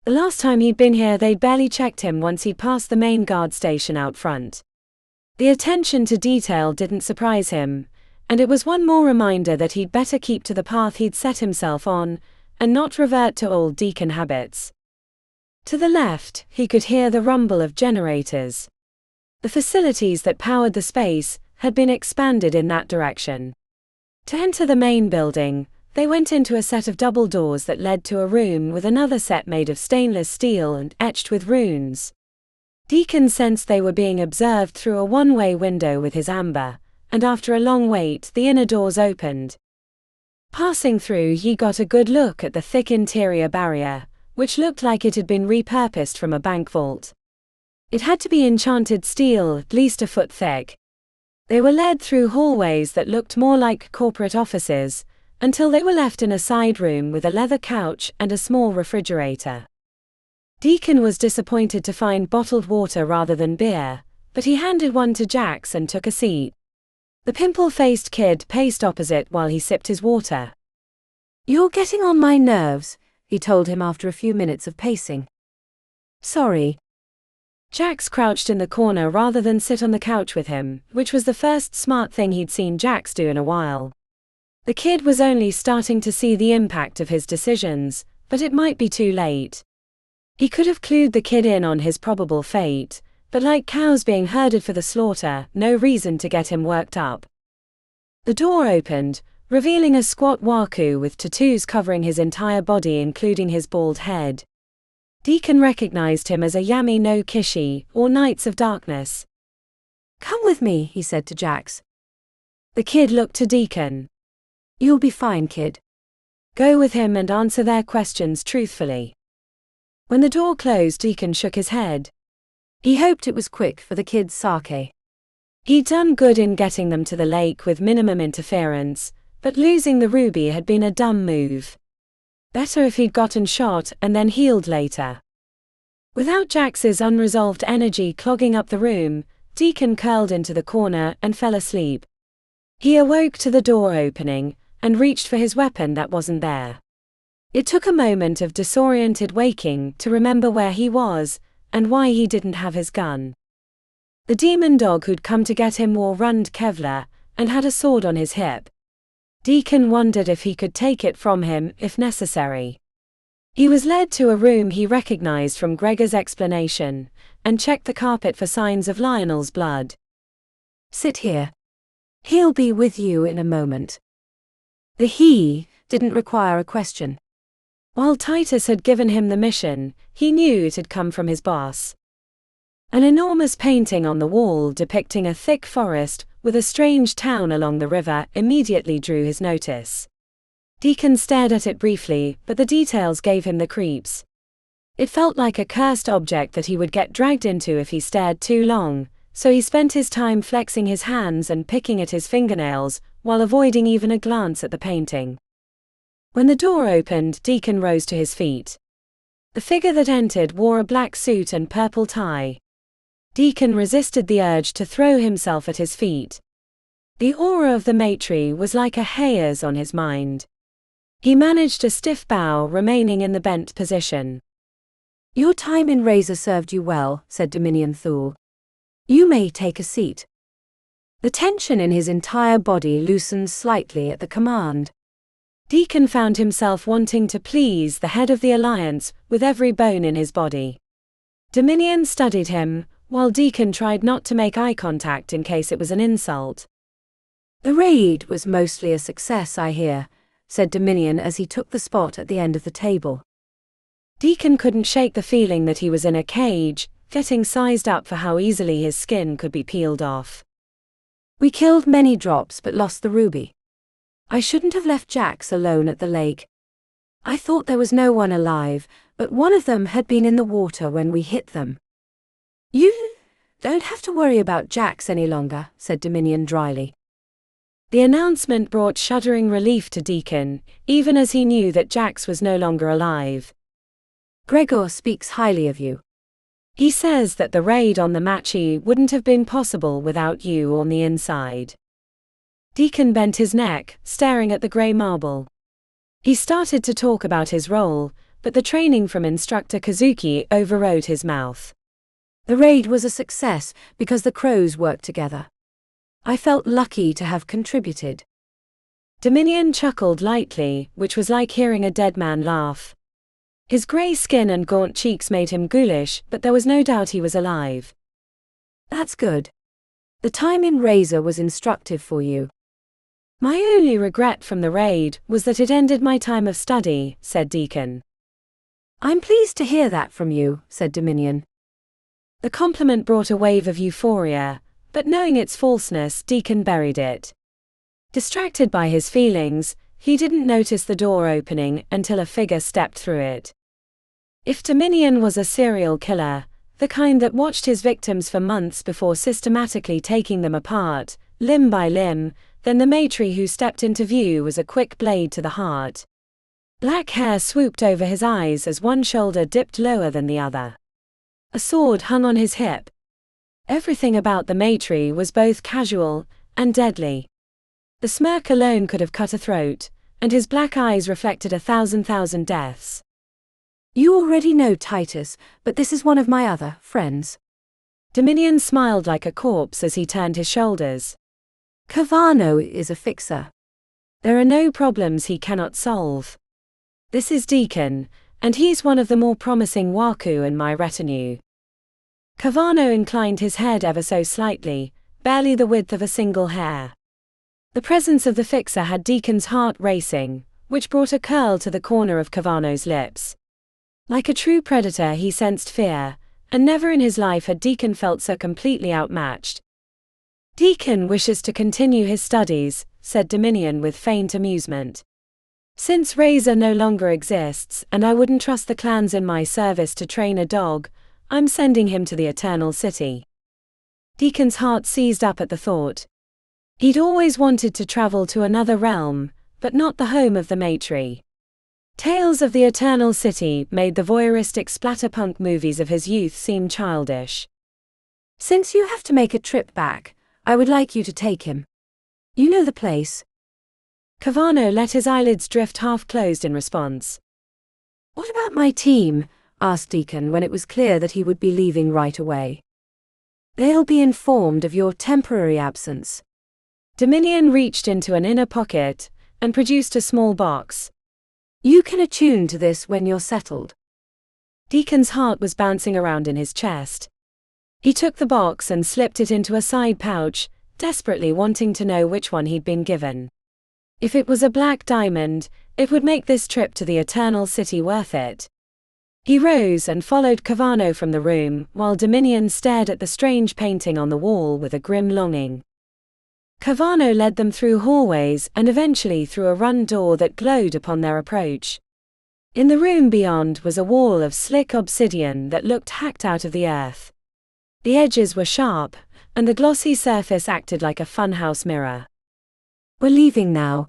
The last time he'd been here, they'd barely checked him once he'd passed the main guard station out front. The attention to detail didn't surprise him, and it was one more reminder that he'd better keep to the path he'd set himself on, and not revert to old Deacon habits. To the left, he could hear the rumble of generators. The facilities that powered the space had been expanded in that direction. To enter the main building, they went into a set of double doors that led to a room with another set made of stainless steel and etched with runes. Deacon sensed they were being observed through a one-way window with his amber, and after a long wait, the inner doors opened. Passing through, he got a good look at the thick interior barrier, which looked like it had been repurposed from a bank vault. It had to be enchanted steel, at least a foot thick. They were led through hallways that looked more like corporate offices, until they were left in a side room with a leather couch and a small refrigerator. Deacon was disappointed to find bottled water rather than beer, but he handed one to Jax and took a seat. The pimple-faced kid paced opposite while he sipped his water. "You're getting on my nerves," he told him after a few minutes of pacing. "Sorry." Jax crouched in the corner rather than sit on the couch with him, which was the first smart thing he'd seen Jax do in a while. The kid was only starting to see the impact of his decisions, but it might be too late. He could have clued the kid in on his probable fate, but like cows being herded for the slaughter, no reason to get him worked up. The door opened, revealing a squat waku with tattoos covering his entire body including his bald head. Deacon recognized him as a Yami no Kishi, or Knights of Darkness. "Come with me," he said to Jax. The kid looked to Deacon. "You'll be fine, kid. Go with him and answer their questions truthfully." When the door closed, Deacon shook his head. He hoped it was quick for the kid's sake. He'd done good in getting them to the lake with minimum interference, but losing the ruby had been a dumb move. Better if he'd gotten shot and then healed later. Without Jax's unresolved energy clogging up the room, Deacon curled into the corner and fell asleep. He awoke to the door opening, and reached for his weapon that wasn't there. It took a moment of disoriented waking to remember where he was, and why he didn't have his gun. The demon dog who'd come to get him wore rund Kevlar, and had a sword on his hip. Deacon wondered if he could take it from him, if necessary. He was led to a room he recognized from Gregor's explanation, and checked the carpet for signs of Lionel's blood. "Sit here. He'll be with you in a moment." The "he" didn't require a question. While Titus had given him the mission, he knew it had come from his boss. An enormous painting on the wall depicting a thick forest with a strange town along the river immediately drew his notice. Deacon stared at it briefly, but the details gave him the creeps. It felt like a cursed object that he would get dragged into if he stared too long, so he spent his time flexing his hands and picking at his fingernails, while avoiding even a glance at the painting. When the door opened, Deacon rose to his feet. The figure that entered wore a black suit and purple tie. Deacon resisted the urge to throw himself at his feet. The aura of the maetrie was like a haze on his mind. He managed a stiff bow, remaining in the bent position. "Your time in Razor served you well," said Dominion Thor. "You may take a seat." The tension in his entire body loosened slightly at the command. Deacon found himself wanting to please the head of the Alliance with every bone in his body. Dominion studied him, while Deacon tried not to make eye contact in case it was an insult. "The raid was mostly a success, I hear," said Dominion as he took the spot at the end of the table. Deacon couldn't shake the feeling that he was in a cage, getting sized up for how easily his skin could be peeled off. "We killed many drops but lost the ruby. I shouldn't have left Jax alone at the lake. I thought there was no one alive, but one of them had been in the water when we hit them." "You don't have to worry about Jax any longer," said Dominion dryly. The announcement brought shuddering relief to Deacon, even as he knew that Jax was no longer alive. Gregor speaks highly of you. He says that the raid on the matri wouldn't have been possible without you on the inside. Deacon bent his neck, staring at the grey marble. He started to talk about his role, but the training from instructor Kazuki overrode his mouth. The raid was a success because the crows worked together. I felt lucky to have contributed. Dominion chuckled lightly, which was like hearing a dead man laugh. His grey skin and gaunt cheeks made him ghoulish, but there was no doubt he was alive. That's good. The time in Razor was instructive for you. My only regret from the raid was that it ended my time of study, said Deacon. I'm pleased to hear that from you, said Dominion. The compliment brought a wave of euphoria, but knowing its falseness, Deacon buried it. Distracted by his feelings, he didn't notice the door opening until a figure stepped through it. If Dominion was a serial killer, the kind that watched his victims for months before systematically taking them apart, limb by limb, then the maetrie who stepped into view was a quick blade to the heart. Black hair swooped over his eyes as one shoulder dipped lower than the other. A sword hung on his hip. Everything about the maetrie was both casual and deadly. The smirk alone could have cut a throat, and his black eyes reflected 1,000 deaths. You already know Titus, but this is one of my other friends. Dominion smiled like a corpse as he turned his shoulders. Kavano is a fixer. There are no problems he cannot solve. This is Deacon, and he's one of the more promising waku in my retinue. Kavano inclined his head ever so slightly, barely the width of a single hair. The presence of the fixer had Deacon's heart racing, which brought a curl to the corner of Kavano's lips. Like a true predator, he sensed fear, and never in his life had Deacon felt so completely outmatched. Deacon wishes to continue his studies, said Dominion with faint amusement. Since Razor no longer exists, and I wouldn't trust the clans in my service to train a dog, I'm sending him to the Eternal City. Deacon's heart seized up at the thought. He'd always wanted to travel to another realm, but not the home of the maetrie. Tales of the Eternal City made the voyeuristic splatterpunk movies of his youth seem childish. Since you have to make a trip back, I would like you to take him. You know the place. Kavano let his eyelids drift half-closed in response. What about my team? Asked Deacon when it was clear that he would be leaving right away. They'll be informed of your temporary absence. Dominion reached into an inner pocket and produced a small box. You can attune to this when you're settled. Deacon's heart was bouncing around in his chest. He took the box and slipped it into a side pouch, desperately wanting to know which one he'd been given. If it was a black diamond, it would make this trip to the Eternal City worth it. He rose and followed Kavano from the room, while Dominion stared at the strange painting on the wall with a grim longing. Kavano led them through hallways and eventually through a run door that glowed upon their approach. In the room beyond was a wall of slick obsidian that looked hacked out of the earth. The edges were sharp, and the glossy surface acted like a funhouse mirror. We're leaving now.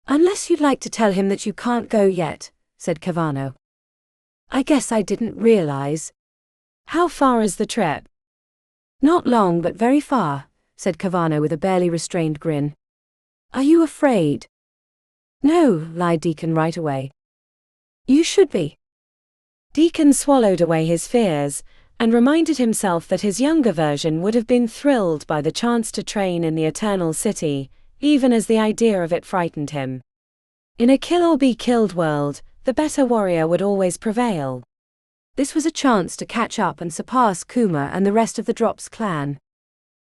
Unless you'd like to tell him that you can't go yet, said Kavano. I guess I didn't realize. How far is the trip? Not long but very far, said Kavano with a barely restrained grin. Are you afraid? No, lied Deacon right away. You should be. Deacon swallowed away his fears, and reminded himself that his younger version would have been thrilled by the chance to train in the Eternal City, even as the idea of it frightened him. In a kill-or-be-killed world, the better warrior would always prevail. This was a chance to catch up and surpass Kuma and the rest of the Drops clan.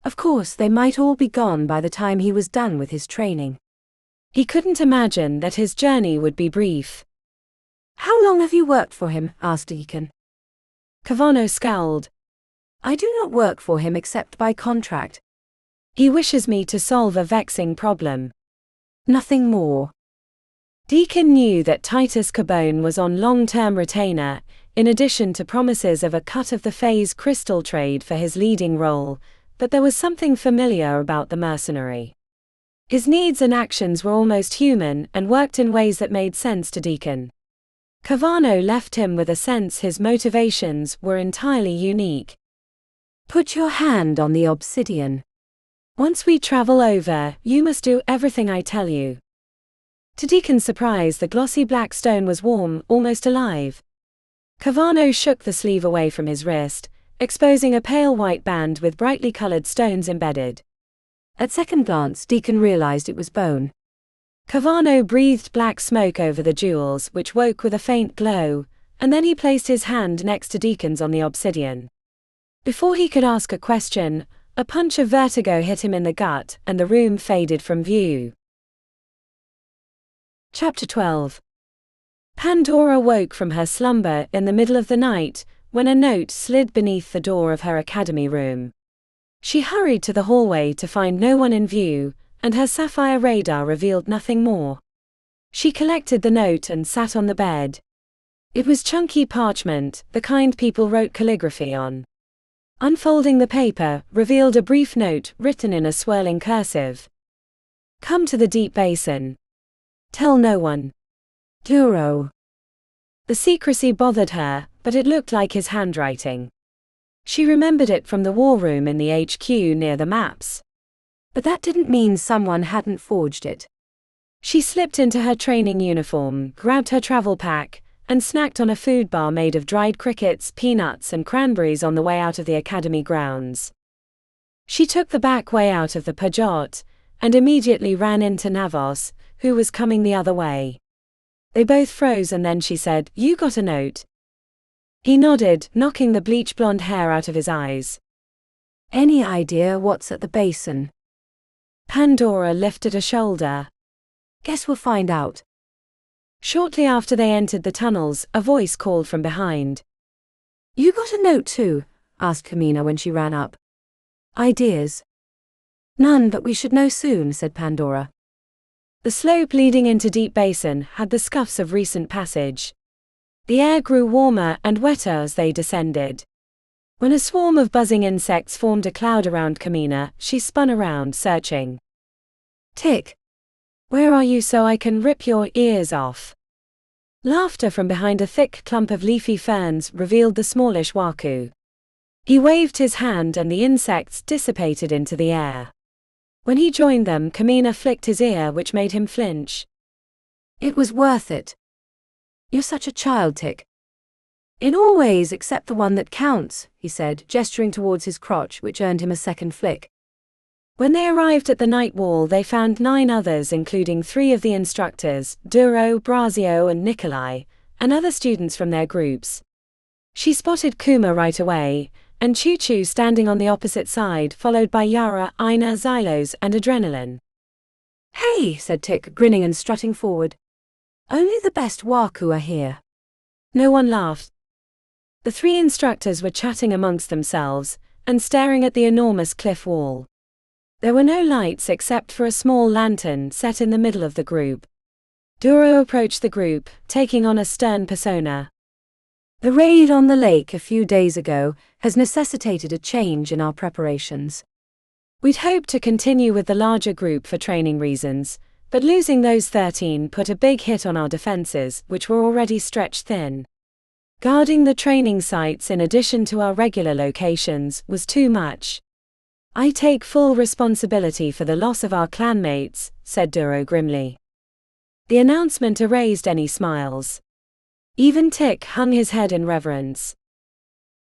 Of course, they might all be gone by the time he was done with his training. He couldn't imagine that his journey would be brief. How long have you worked for him? Asked Deacon. Kavano scowled. I do not work for him except by contract. He wishes me to solve a vexing problem. Nothing more. Deacon knew that Titus Carbone was on long-term retainer, in addition to promises of a cut of the phase crystal trade for his leading role, but there was something familiar about the mercenary. His needs and actions were almost human and worked in ways that made sense to Deacon. Kavano left him with a sense his motivations were entirely unique. Put your hand on the obsidian. Once we travel over, you must do everything I tell you. To Deacon's surprise, the glossy black stone was warm, almost alive. Kavano shook the sleeve away from his wrist, exposing a pale white band with brightly colored stones embedded. At second glance, Deacon realized it was bone. Kavano breathed black smoke over the jewels, which woke with a faint glow, and then he placed his hand next to Deacon's on the obsidian. Before he could ask a question, a punch of vertigo hit him in the gut, and the room faded from view. Chapter 12. Pandora woke from her slumber in the middle of the night, when a note slid beneath the door of her academy room. She hurried to the hallway to find no one in view, and her Sapphire radar revealed nothing more. She collected the note and sat on the bed. It was chunky parchment, the kind people wrote calligraphy on. Unfolding the paper, revealed a brief note written in a swirling cursive. Come to the deep basin. Tell no one. Duro. The secrecy bothered her, but it looked like his handwriting. She remembered it from the war room in the HQ near the maps. But that didn't mean someone hadn't forged it. She slipped into her training uniform, grabbed her travel pack, and snacked on a food bar made of dried crickets, peanuts, and cranberries on the way out of the academy grounds. She took the back way out of the Pajot, and immediately ran into Navos, who was coming the other way. They both froze, and then she said, "You got a note?" He nodded, knocking the bleach blonde hair out of his eyes. Any idea what's at the basin? Pandora lifted a shoulder. Guess we'll find out. Shortly after they entered the tunnels, a voice called from behind. You got a note too? Asked Kamina when she ran up. Ideas? None, but we should know soon, said Pandora. The slope leading into Deep Basin had the scuffs of recent passage. The air grew warmer and wetter as they descended. When a swarm of buzzing insects formed a cloud around Kamina, she spun around, searching. Tick. Where are you so I can rip your ears off? Laughter from behind a thick clump of leafy ferns revealed the smallish waku. He waved his hand and the insects dissipated into the air. When he joined them, Kamina flicked his ear, which made him flinch. It was worth it. You're such a child, Tick. In all ways except the one that counts, he said, gesturing towards his crotch, which earned him a second flick. When they arrived at the night wall, they found 9 others, including 3 of the instructors, Duro, Braio, and Nikolai, and other students from their groups. She spotted Kuma right away, and Choo-Choo standing on the opposite side, followed by Yara, Ina, Xylos, and Adrenaline. Hey, said Tick, grinning and strutting forward. Only the best waku are here. No one laughed. The 3 instructors were chatting amongst themselves, and staring at the enormous cliff wall. There were no lights except for a small lantern set in the middle of the group. Duro approached the group, taking on a stern persona. The raid on the lake a few days ago has necessitated a change in our preparations. We'd hoped to continue with the larger group for training reasons, but losing those 13 put a big hit on our defenses, which were already stretched thin. Guarding the training sites in addition to our regular locations was too much. I take full responsibility for the loss of our clanmates, said Duro grimly. The announcement erased any smiles. Even Tick hung his head in reverence.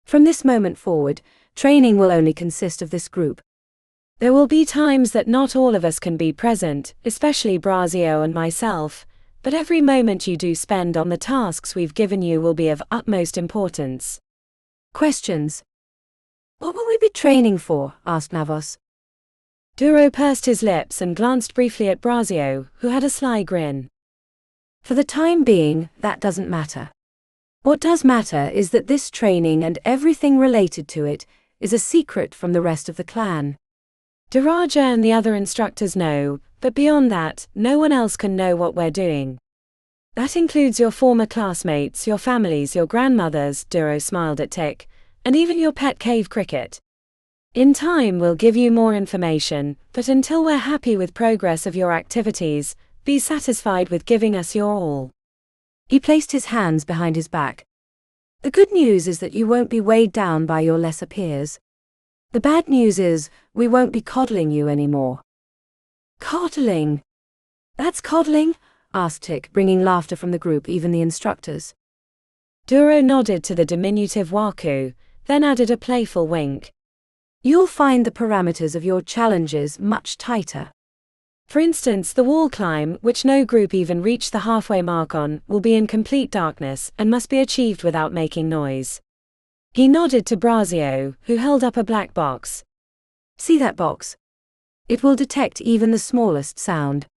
From this moment forward, training will only consist of this group. There will be times that not all of us can be present, especially Braio and myself, but every moment you do spend on the tasks we've given you will be of utmost importance. Questions? What will we be training for? Asked Navos. Duro pursed his lips and glanced briefly at Braio, who had a sly grin. For the time being, that doesn't matter. What does matter is that this training and everything related to it is a secret from the rest of the clan. Daraja and the other instructors know, but beyond that, no one else can know what we're doing. That includes your former classmates, your families, your grandmothers, Duro smiled at Tick, and even your pet cave cricket. In time we'll give you more information, but until we're happy with progress of your activities, be satisfied with giving us your all. He placed his hands behind his back. The good news is that you won't be weighed down by your lesser peers. The bad news is, we won't be coddling you anymore. Coddling? That's coddling? Asked Tick, bringing laughter from the group, even the instructors. Duro nodded to the diminutive waku, then added a playful wink. You'll find the parameters of your challenges much tighter. For instance, the wall climb, which no group even reached the halfway mark on, will be in complete darkness and must be achieved without making noise. He nodded to Braio, who held up a black box. See that box? It will detect even the smallest sound.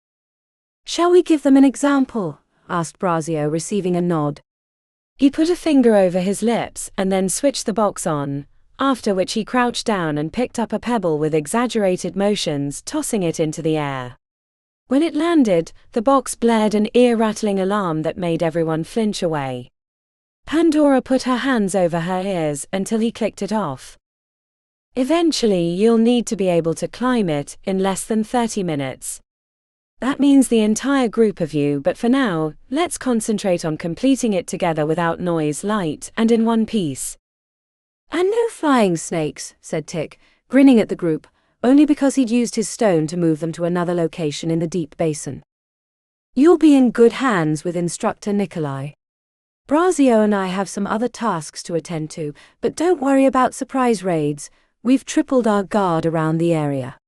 Shall we give them an example? Asked Braio, receiving a nod. He put a finger over his lips and then switched the box on, after which he crouched down and picked up a pebble with exaggerated motions, tossing it into the air. When it landed, the box blared an ear-rattling alarm that made everyone flinch away. Pandora put her hands over her ears until he clicked it off. Eventually you'll need to be able to climb it in less than 30 minutes. That means the entire group of you, but for now, let's concentrate on completing it together without noise, light, and in one piece. And no flying snakes, said Tick, grinning at the group, only because he'd used his stone to move them to another location in the deep basin. You'll be in good hands with Instructor Nikolai. Braio and I have some other tasks to attend to, but don't worry about surprise raids. We've tripled our guard around the area.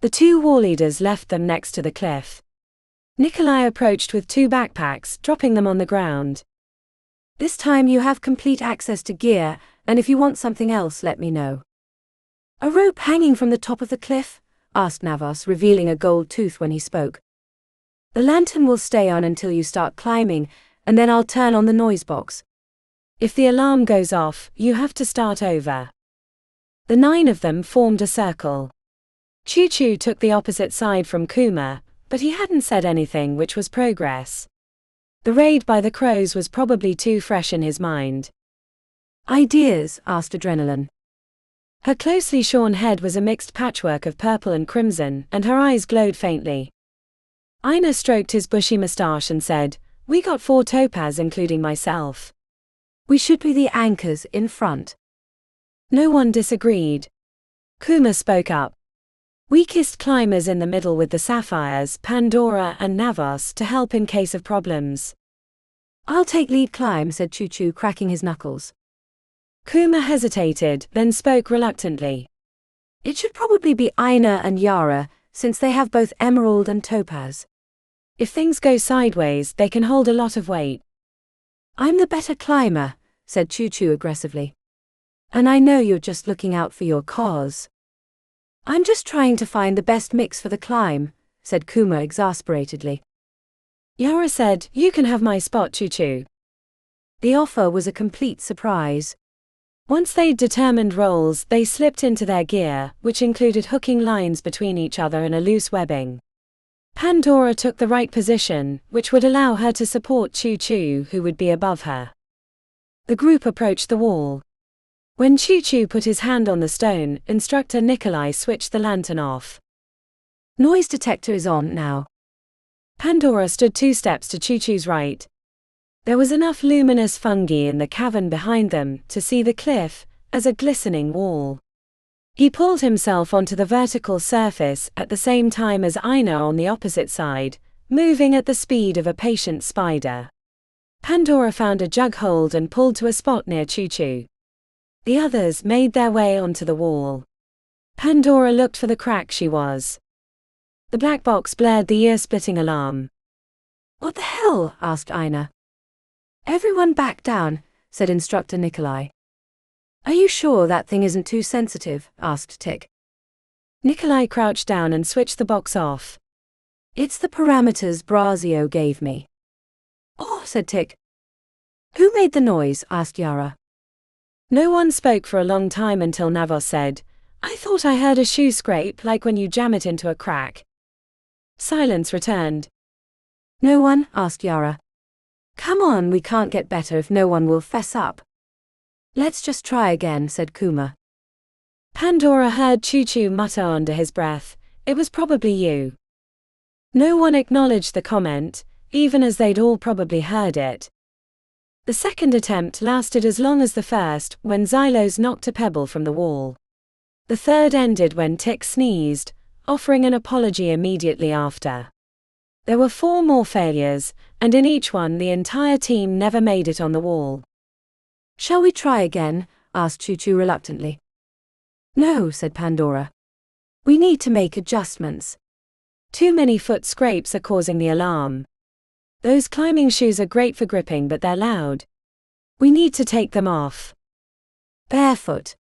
The two war leaders left them next to the cliff. Nikolai approached with 2 backpacks, dropping them on the ground. This time you have complete access to gear, and if you want something else, let me know. A rope hanging from the top of the cliff? Asked Navas, revealing a gold tooth when he spoke. The lantern will stay on until you start climbing, and then I'll turn on the noise box. If the alarm goes off, you have to start over. The 9 of them formed a circle. Choo-Choo took the opposite side from Kuma, but he hadn't said anything, which was progress. The raid by the crows was probably too fresh in his mind. Ideas? Asked Adrenaline. Her closely shorn head was a mixed patchwork of purple and crimson, and her eyes glowed faintly. Ina stroked his bushy mustache and said, "We got 4 topaz including myself. We should be the anchors in front." No one disagreed. Kuma spoke up. "Weakest climbers in the middle with the Sapphires, Pandora and Navas to help in case of problems." "I'll take lead climb," said Choo-Choo, cracking his knuckles. Kuma hesitated, then spoke reluctantly. "It should probably be Ina and Yara, since they have both emerald and topaz. If things go sideways, they can hold a lot of weight." "I'm the better climber," said Choo-Choo aggressively. "And I know you're just looking out for your cause." "I'm just trying to find the best mix for the climb," said Kuma exasperatedly. Yara said, "You can have my spot, Choo-Choo." The offer was a complete surprise. Once they'd determined roles, they slipped into their gear, which included hooking lines between each other and a loose webbing. Pandora took the right position, which would allow her to support Choo-Choo, who would be above her. The group approached the wall. When Choo-Choo put his hand on the stone, Instructor Nikolai switched the lantern off. "Noise detector is on now." Pandora stood 2 steps to Choo-Choo's right. There was enough luminous fungi in the cavern behind them to see the cliff as a glistening wall. He pulled himself onto the vertical surface at the same time as Ina on the opposite side, moving at the speed of a patient spider. Pandora found a jug hold and pulled to a spot near Choo-Choo. The others made their way onto the wall. Pandora looked for the crack she was. The black box blared the ear-splitting alarm. "What the hell?" asked Ina. "Everyone back down," said Instructor Nikolai. "Are you sure that thing isn't too sensitive?" asked Tick. Nikolai crouched down and switched the box off. "It's the parameters Braio gave me." "Oh," said Tick. "Who made the noise?" asked Yara. No one spoke for a long time until Navas said, "I thought I heard a shoe scrape like when you jam it into a crack." Silence returned. "No one?" asked Yara. "Come on, we can't get better if no one will fess up." "Let's just try again," said Kuma. Pandora heard Choo-Choo mutter under his breath, "It was probably you." No one acknowledged the comment, even as they'd all probably heard it. The second attempt lasted as long as the first, when Xylos knocked a pebble from the wall. The third ended when Tick sneezed, offering an apology immediately after. There were 4 more failures, and in each one the entire team never made it on the wall. "Shall we try again?" asked Choo-Choo reluctantly. "No," said Pandora. "We need to make adjustments. Too many foot scrapes are causing the alarm. Those climbing shoes are great for gripping, but they're loud. We need to take them off." "Barefoot.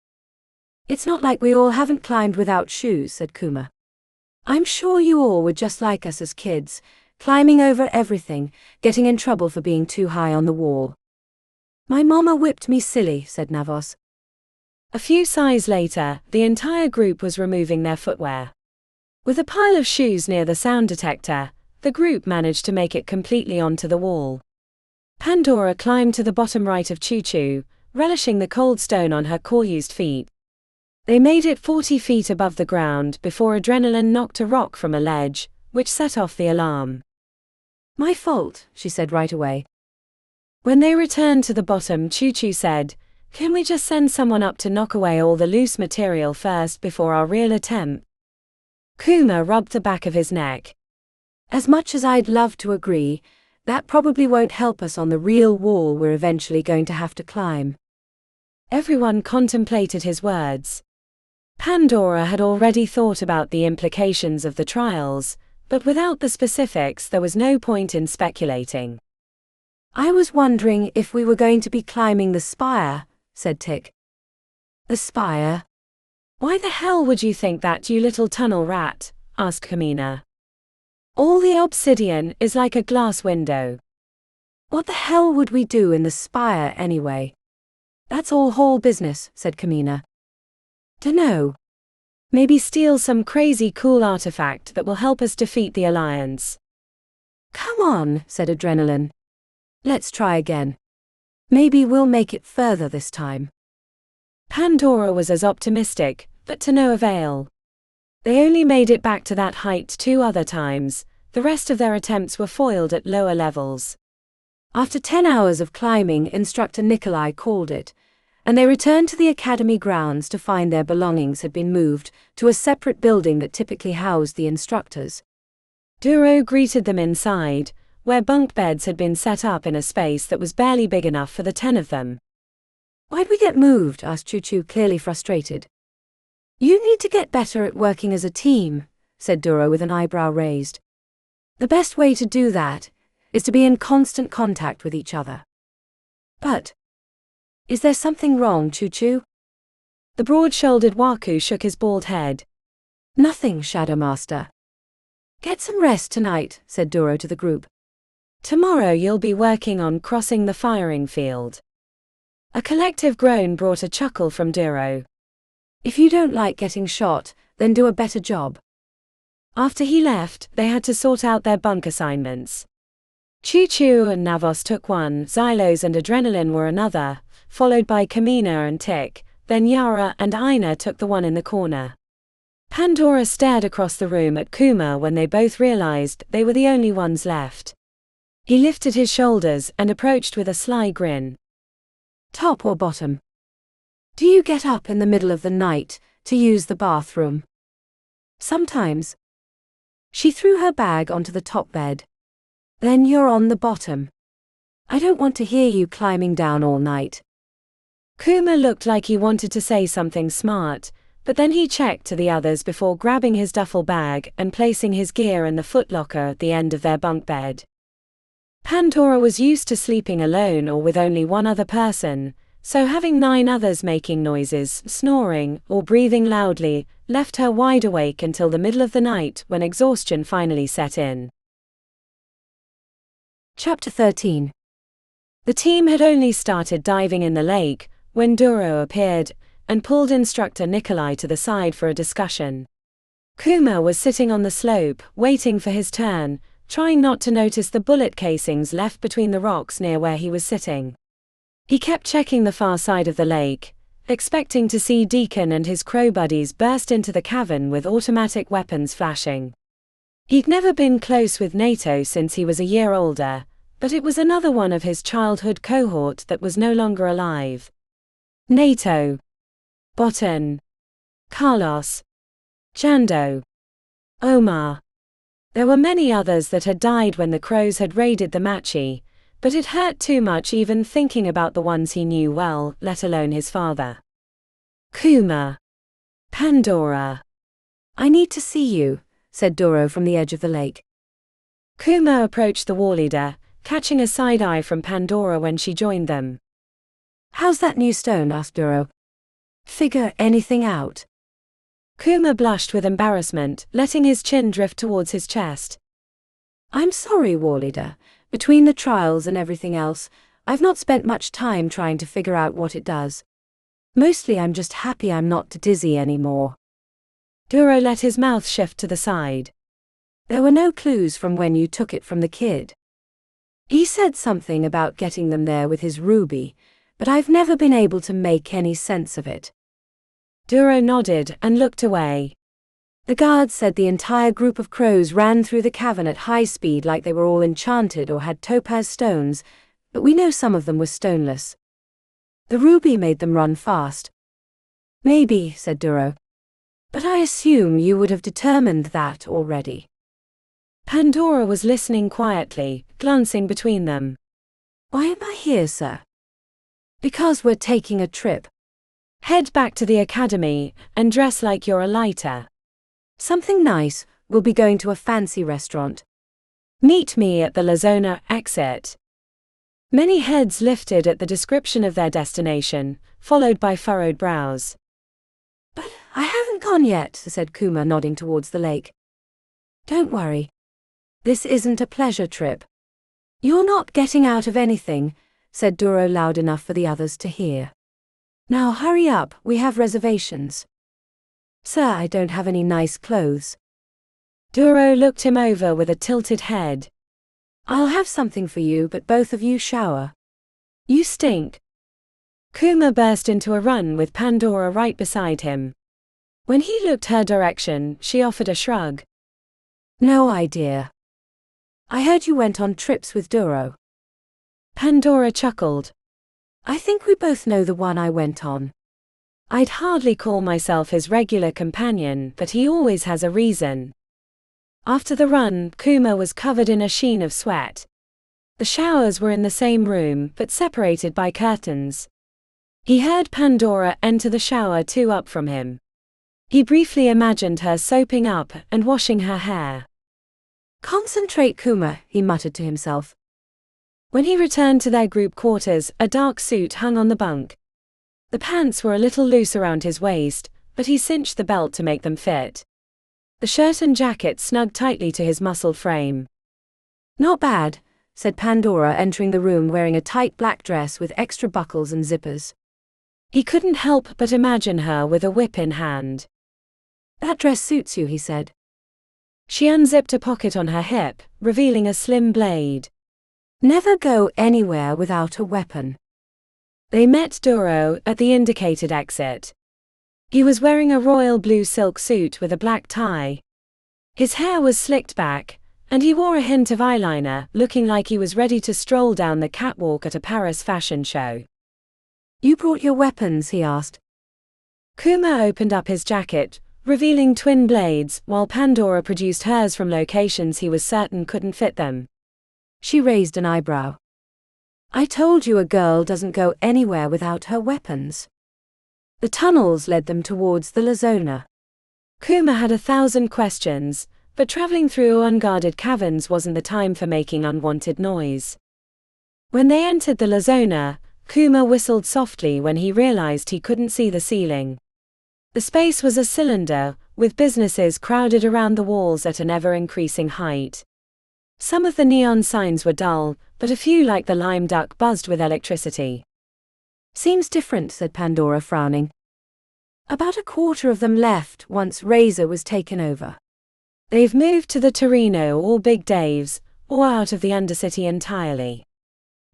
It's not like we all haven't climbed without shoes," said Kuma. "I'm sure you all were just like us as kids, climbing over everything, getting in trouble for being too high on the wall." "My mama whipped me silly," said Navos. A few sighs later, the entire group was removing their footwear. With a pile of shoes near the sound detector, the group managed to make it completely onto the wall. Pandora climbed to the bottom right of Choo-Choo, relishing the cold stone on her core-used feet. They made it 40 feet above the ground before Adrenaline knocked a rock from a ledge, which set off the alarm. "My fault," she said right away. When they returned to the bottom, Choo-Choo said, "Can we just send someone up to knock away all the loose material first before our real attempt?" Kuma rubbed the back of his neck. "As much as I'd love to agree, that probably won't help us on the real wall we're eventually going to have to climb." Everyone contemplated his words. Pandora had already thought about the implications of the trials, but without the specifics there was no point in speculating. "I was wondering if we were going to be climbing the spire," said Tick. "The spire? Why the hell would you think that, you little tunnel rat?" asked Kamina. "All the obsidian is like a glass window." "What the hell would we do in the spire anyway?" "That's all whole business," said Kamina. Dunno. Maybe steal some crazy cool artifact that will help us defeat the Alliance." "Come on," said Adrenaline. "Let's try again. Maybe we'll make it further this time." Pandora was as optimistic, but to no avail. They only made it back to that height 2 other times. The rest of their attempts were foiled at lower levels. After 10 hours of climbing, Instructor Nikolai called it, and they returned to the academy grounds to find their belongings had been moved to a separate building that typically housed the instructors. Duro greeted them inside, where bunk beds had been set up in a space that was barely big enough for the 10 of them. "Why'd we get moved?" asked Choo-Choo, clearly frustrated. "You need to get better at working as a team," said Duro with an eyebrow raised. "The best way to do that is to be in constant contact with each other." "But is there something wrong, Choo-Choo?" The broad-shouldered Waku shook his bald head. "Nothing, Shadow Master." "Get some rest tonight," said Duro to the group. "Tomorrow you'll be working on crossing the firing field." A collective groan brought a chuckle from Duro. "If you don't like getting shot, then do a better job." After he left, they had to sort out their bunk assignments. Choo-Choo and Navos took one, Xylos and Adrenaline were another, followed by Kamina and Tick, then Yara and Aina took the one in the corner. Pandora stared across the room at Kuma when they both realized they were the only ones left. He lifted his shoulders and approached with a sly grin. "Top or bottom? Do you get up in the middle of the night to use the bathroom?" "Sometimes." She threw her bag onto the top bed. "Then you're on the bottom. I don't want to hear you climbing down all night." Kuma looked like he wanted to say something smart, but then he checked to the others before grabbing his duffel bag and placing his gear in the footlocker at the end of their bunk bed. Pandora was used to sleeping alone or with only one other person, so having 9 others making noises, snoring, or breathing loudly, left her wide awake until the middle of the night when exhaustion finally set in. Chapter 13. The team had only started diving in the lake when Duro appeared and pulled Instructor Nikolai to the side for a discussion. Kuma was sitting on the slope, waiting for his turn, trying not to notice the bullet casings left between the rocks near where he was sitting. He kept checking the far side of the lake, expecting to see Deacon and his crow buddies burst into the cavern with automatic weapons flashing. He'd never been close with NATO since he was a year older, but it was another one of his childhood cohort that was no longer alive. NATO, Botan, Carlos, Jando, Omar. There were many others that had died when the crows had raided the matri, but it hurt too much even thinking about the ones he knew well, let alone his father. Kuma, Pandora. I need to see you, said Duro from the edge of the lake. Kuma approached the war leader, catching a side eye from Pandora when she joined them. How's that new stone? Asked Duro. Figure anything out? Kuma blushed with embarrassment, letting his chin drift towards his chest. I'm sorry, war leader. Between the trials and everything else, I've not spent much time trying to figure out what it does. Mostly I'm just happy I'm not dizzy anymore. Duro let his mouth shift to the side. There were no clues from when you took it from the kid. He said something about getting them there with his ruby, but I've never been able to make any sense of it. Duro nodded and looked away. The guards said the entire group of crows ran through the cavern at high speed like they were all enchanted or had topaz stones, but we know some of them were stoneless. The ruby made them run fast. Maybe, said Duro. But I assume you would have determined that already. Pandora was listening quietly, glancing between them. Why am I here, sir? Because we're taking a trip. Head back to the academy, and dress like you're a lighter. Something nice, we'll be going to a fancy restaurant. Meet me at the La Zona exit. Many heads lifted at the description of their destination, followed by furrowed brows. But I haven't gone yet, said Kuma, nodding towards the lake. Don't worry. This isn't a pleasure trip. You're not getting out of anything, said Duro loud enough for the others to hear. Now hurry up, we have reservations. Sir, I don't have any nice clothes. Duro looked him over with a tilted head. I'll have something for you, but both of you shower. You stink. Kuma burst into a run with Pandora right beside him. When he looked her direction, she offered a shrug. No idea. I heard you went on trips with Duro. Pandora chuckled. I think we both know the one I went on. I'd hardly call myself his regular companion, but he always has a reason. After the run, Kuma was covered in a sheen of sweat. The showers were in the same room, but separated by curtains. He heard Pandora enter the shower 2 up from him. He briefly imagined her soaping up and washing her hair. Concentrate, Kuma, he muttered to himself. When he returned to their group quarters, a dark suit hung on the bunk. The pants were a little loose around his waist, but he cinched the belt to make them fit. The shirt and jacket snugged tightly to his muscled frame. Not bad, said Pandora, entering the room wearing a tight black dress with extra buckles and zippers. He couldn't help but imagine her with a whip in hand. That dress suits you, he said. She unzipped a pocket on her hip, revealing a slim blade. Never go anywhere without a weapon. They met Duro at the indicated exit. He was wearing a royal blue silk suit with a black tie. His hair was slicked back, and he wore a hint of eyeliner, looking like he was ready to stroll down the catwalk at a Paris fashion show. You brought your weapons, he asked. Kuma opened up his jacket, revealing twin blades, while Pandora produced hers from locations he was certain couldn't fit them. She raised an eyebrow. I told you a girl doesn't go anywhere without her weapons. The tunnels led them towards the La Zona. Kuma had 1,000 questions, but traveling through unguarded caverns wasn't the time for making unwanted noise. When they entered the La Zona, Kuma whistled softly when he realized he couldn't see the ceiling. The space was a cylinder, with businesses crowded around the walls at an ever-increasing height. Some of the neon signs were dull, but a few like the lime duck buzzed with electricity. Seems different, said Pandora, frowning. About a quarter of them left once Razor was taken over. They've moved to the Torino or Big Dave's, or out of the Undercity entirely.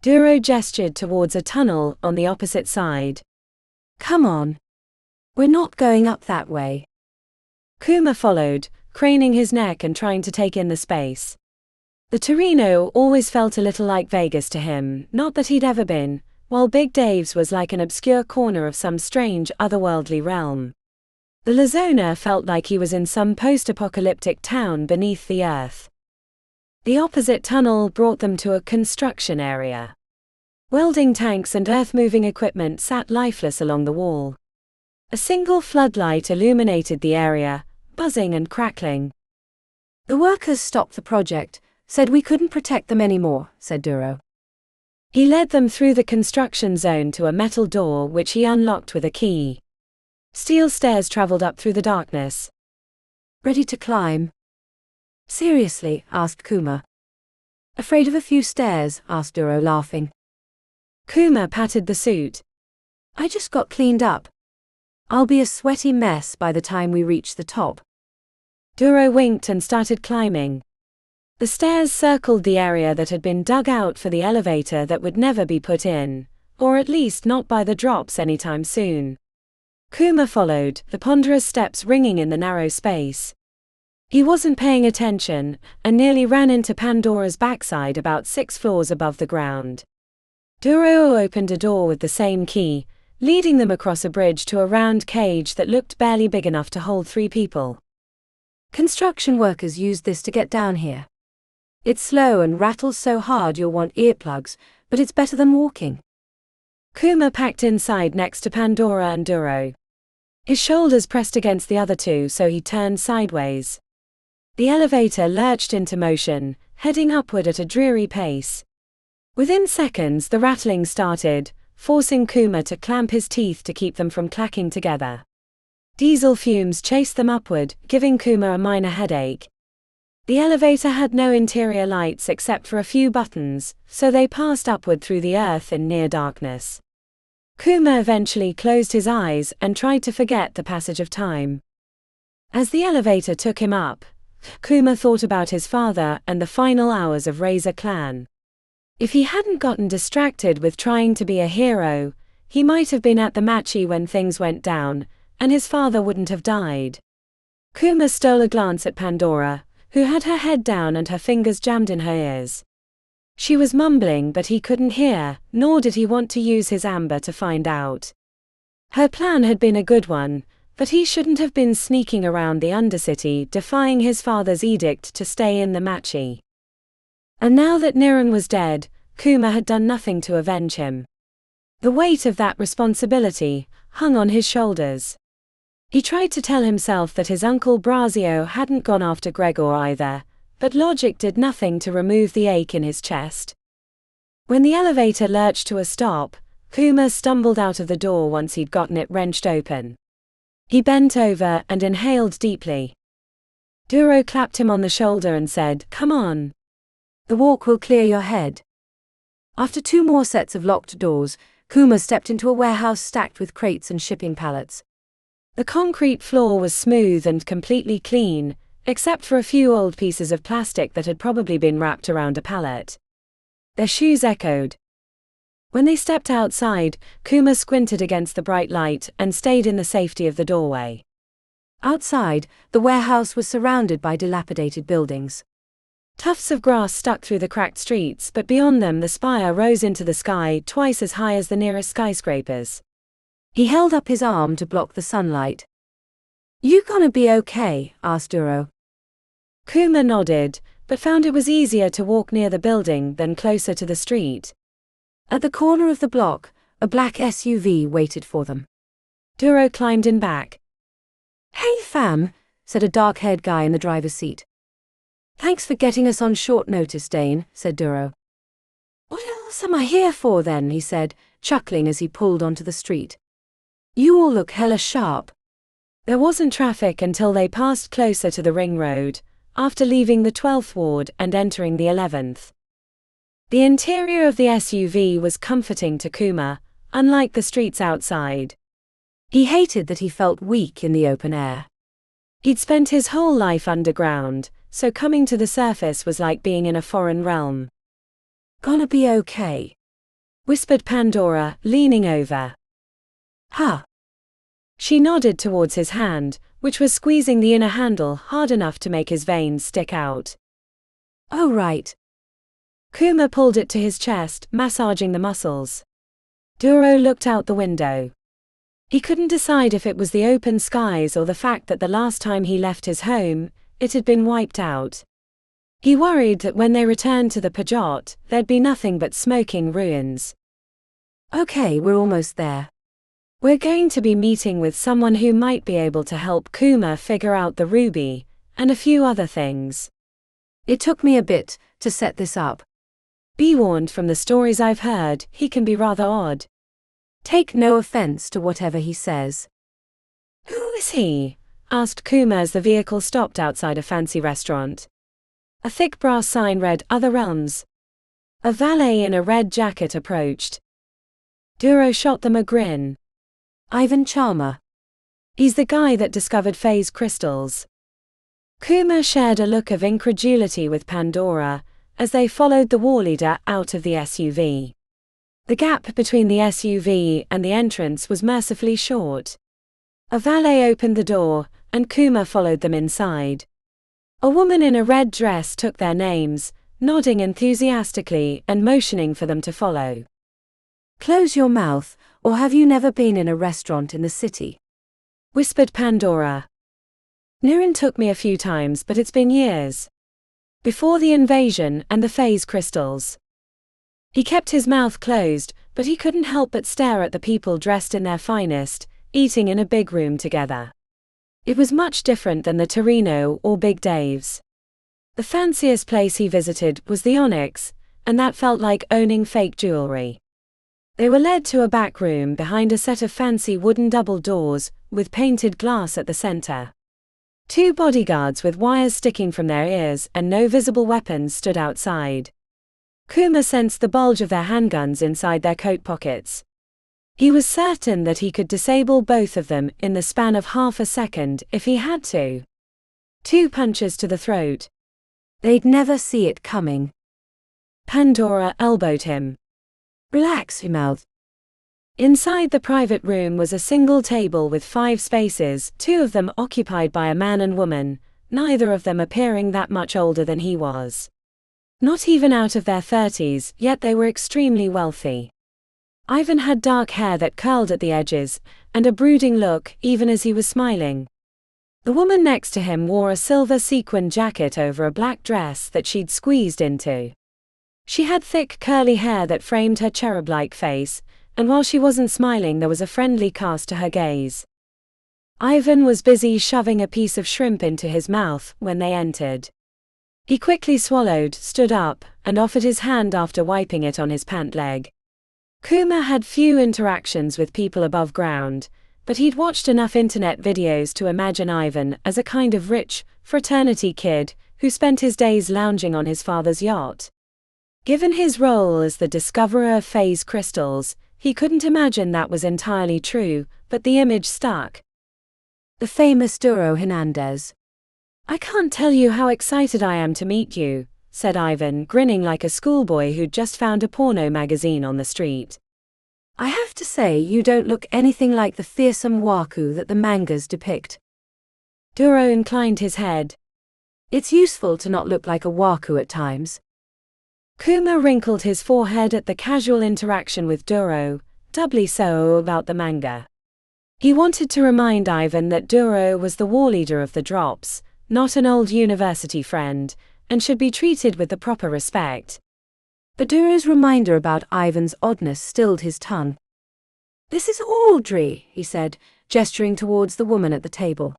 Duro gestured towards a tunnel on the opposite side. Come on. We're not going up that way. Kuma followed, craning his neck and trying to take in the space. The Torino always felt a little like Vegas to him, not that he'd ever been, while Big Dave's was like an obscure corner of some strange otherworldly realm. The Lazona felt like he was in some post-apocalyptic town beneath the earth. The opposite tunnel brought them to a construction area. Welding tanks and earth-moving equipment sat lifeless along the wall. A single floodlight illuminated the area, buzzing and crackling. The workers stopped the project, said we couldn't protect them anymore, said Duro. He led them through the construction zone to a metal door which he unlocked with a key. Steel stairs traveled up through the darkness. Ready to climb? Seriously, asked Kuma. Afraid of a few stairs, asked Duro, laughing. Kuma patted the suit. I just got cleaned up. I'll be a sweaty mess by the time we reach the top. Duro winked and started climbing. The stairs circled the area that had been dug out for the elevator that would never be put in, or at least not by the drops anytime soon. Kuma followed, the ponderous steps ringing in the narrow space. He wasn't paying attention, and nearly ran into Pandora's backside about 6 floors above the ground. Duro opened a door with the same key, leading them across a bridge to a round cage that looked barely big enough to hold 3 people. Construction workers used this to get down here. It's slow and rattles so hard you'll want earplugs, but it's better than walking. Kuma packed inside next to Pandora and Duro. His shoulders pressed against the other 2, so he turned sideways. The elevator lurched into motion, heading upward at a dreary pace. Within seconds the rattling started, forcing Kuma to clamp his teeth to keep them from clacking together. Diesel fumes chased them upward, giving Kuma a minor headache. The elevator had no interior lights except for a few buttons, so they passed upward through the earth in near darkness. Kuma eventually closed his eyes and tried to forget the passage of time. As the elevator took him up, Kuma thought about his father and the final hours of Razor Clan. If he hadn't gotten distracted with trying to be a hero, he might have been at the matri when things went down, and his father wouldn't have died. Kuma stole a glance at Pandora, who had her head down and her fingers jammed in her ears. She was mumbling, but he couldn't hear, nor did he want to use his amber to find out. Her plan had been a good one, but he shouldn't have been sneaking around the Undercity defying his father's edict to stay in the matri. And now that Niran was dead, Kuma had done nothing to avenge him. The weight of that responsibility hung on his shoulders. He tried to tell himself that his uncle Braio hadn't gone after Gregor either, but logic did nothing to remove the ache in his chest. When the elevator lurched to a stop, Kuma stumbled out of the door once he'd gotten it wrenched open. He bent over and inhaled deeply. Duro clapped him on the shoulder and said, "Come on. The walk will clear your head." After 2 more sets of locked doors, Kuma stepped into a warehouse stacked with crates and shipping pallets. The concrete floor was smooth and completely clean, except for a few old pieces of plastic that had probably been wrapped around a pallet. Their shoes echoed. When they stepped outside, Kuma squinted against the bright light and stayed in the safety of the doorway. Outside, the warehouse was surrounded by dilapidated buildings. Tufts of grass stuck through the cracked streets, but beyond them the spire rose into the sky twice as high as the nearest skyscrapers. He held up his arm to block the sunlight. "You gonna be okay?" asked Duro. Kuma nodded, but found it was easier to walk near the building than closer to the street. At the corner of the block, a black SUV waited for them. Duro climbed in back. "Hey fam," said a dark-haired guy in the driver's seat. "Thanks for getting us on short notice, Dane," said Duro. "What else am I here for then?" he said, chuckling as he pulled onto the street. "You all look hella sharp." There wasn't traffic until they passed closer to the ring road, after leaving the 12th ward and entering the 11th. The interior of the SUV was comforting to Kuma, unlike the streets outside. He hated that he felt weak in the open air. He'd spent his whole life underground, so coming to the surface was like being in a foreign realm. "Gonna be okay," whispered Pandora, leaning over. "Huh, She nodded towards his hand, which was squeezing the inner handle hard enough to make his veins stick out. Oh right. Kuma pulled it to his chest, massaging the muscles. Duro looked out the window. He couldn't decide if it was the open skies or the fact that the last time he left his home, it had been wiped out. He worried that when they returned to the Pajot, there'd be nothing but smoking ruins. Okay, we're almost there. We're going to be meeting with someone who might be able to help Kuma figure out the ruby, and a few other things. It took me a bit to set this up. Be warned, from the stories I've heard, he can be rather odd. Take no offense to whatever he says. Who is he? Asked Kuma as the vehicle stopped outside a fancy restaurant. A thick brass sign read Other Realms. A valet in a red jacket approached. Duro shot them a grin. Ivan Charmer. He's the guy that discovered phase crystals. Kuma shared a look of incredulity with Pandora as they followed the war leader out of the SUV. The gap between the SUV and the entrance was mercifully short. A valet opened the door, and Kuma followed them inside. A woman in a red dress took their names, nodding enthusiastically and motioning for them to follow. Close your mouth, or have you never been in a restaurant in the city? Whispered Pandora. Nirin took me a few times, but it's been years. Before the invasion and the phase crystals. He kept his mouth closed, but he couldn't help but stare at the people dressed in their finest, eating in a big room together. It was much different than the Torino or Big Dave's. The fanciest place he visited was the Onyx, and that felt like owning fake jewelry. They were led to a back room behind a set of fancy wooden double doors, with painted glass at the center. 2 bodyguards with wires sticking from their ears and no visible weapons stood outside. Kuma sensed the bulge of their handguns inside their coat pockets. He was certain that he could disable both of them in the span of half a second if he had to. 2 punches to the throat. They'd never see it coming. Pandora elbowed him. Relax, he mouthed. Inside the private room was a single table with 5 spaces, 2 of them occupied by a man and woman, neither of them appearing that much older than he was. Not even out of their 30s, yet they were extremely wealthy. Ivan had dark hair that curled at the edges, and a brooding look, even as he was smiling. The woman next to him wore a silver sequined jacket over a black dress that she'd squeezed into. She had thick curly hair that framed her cherub-like face, and while she wasn't smiling there was a friendly cast to her gaze. Ivan was busy shoving a piece of shrimp into his mouth when they entered. He quickly swallowed, stood up, and offered his hand after wiping it on his pant leg. Kuma had few interactions with people above ground, but he'd watched enough internet videos to imagine Ivan as a kind of rich, fraternity kid who spent his days lounging on his father's yacht. Given his role as the discoverer of phase crystals, he couldn't imagine that was entirely true, but the image stuck. The famous Duro Hernandez. I can't tell you how excited I am to meet you, said Ivan, grinning like a schoolboy who'd just found a porno magazine on the street. I have to say you don't look anything like the fearsome waku that the mangas depict. Duro inclined his head. It's useful to not look like a waku at times. Kuma wrinkled his forehead at the casual interaction with Duro, doubly so about the manga. He wanted to remind Ivan that Duro was the war leader of the Drops, not an old university friend, and should be treated with the proper respect. But Duro's reminder about Ivan's oddness stilled his tongue. This is Audrey, he said, gesturing towards the woman at the table.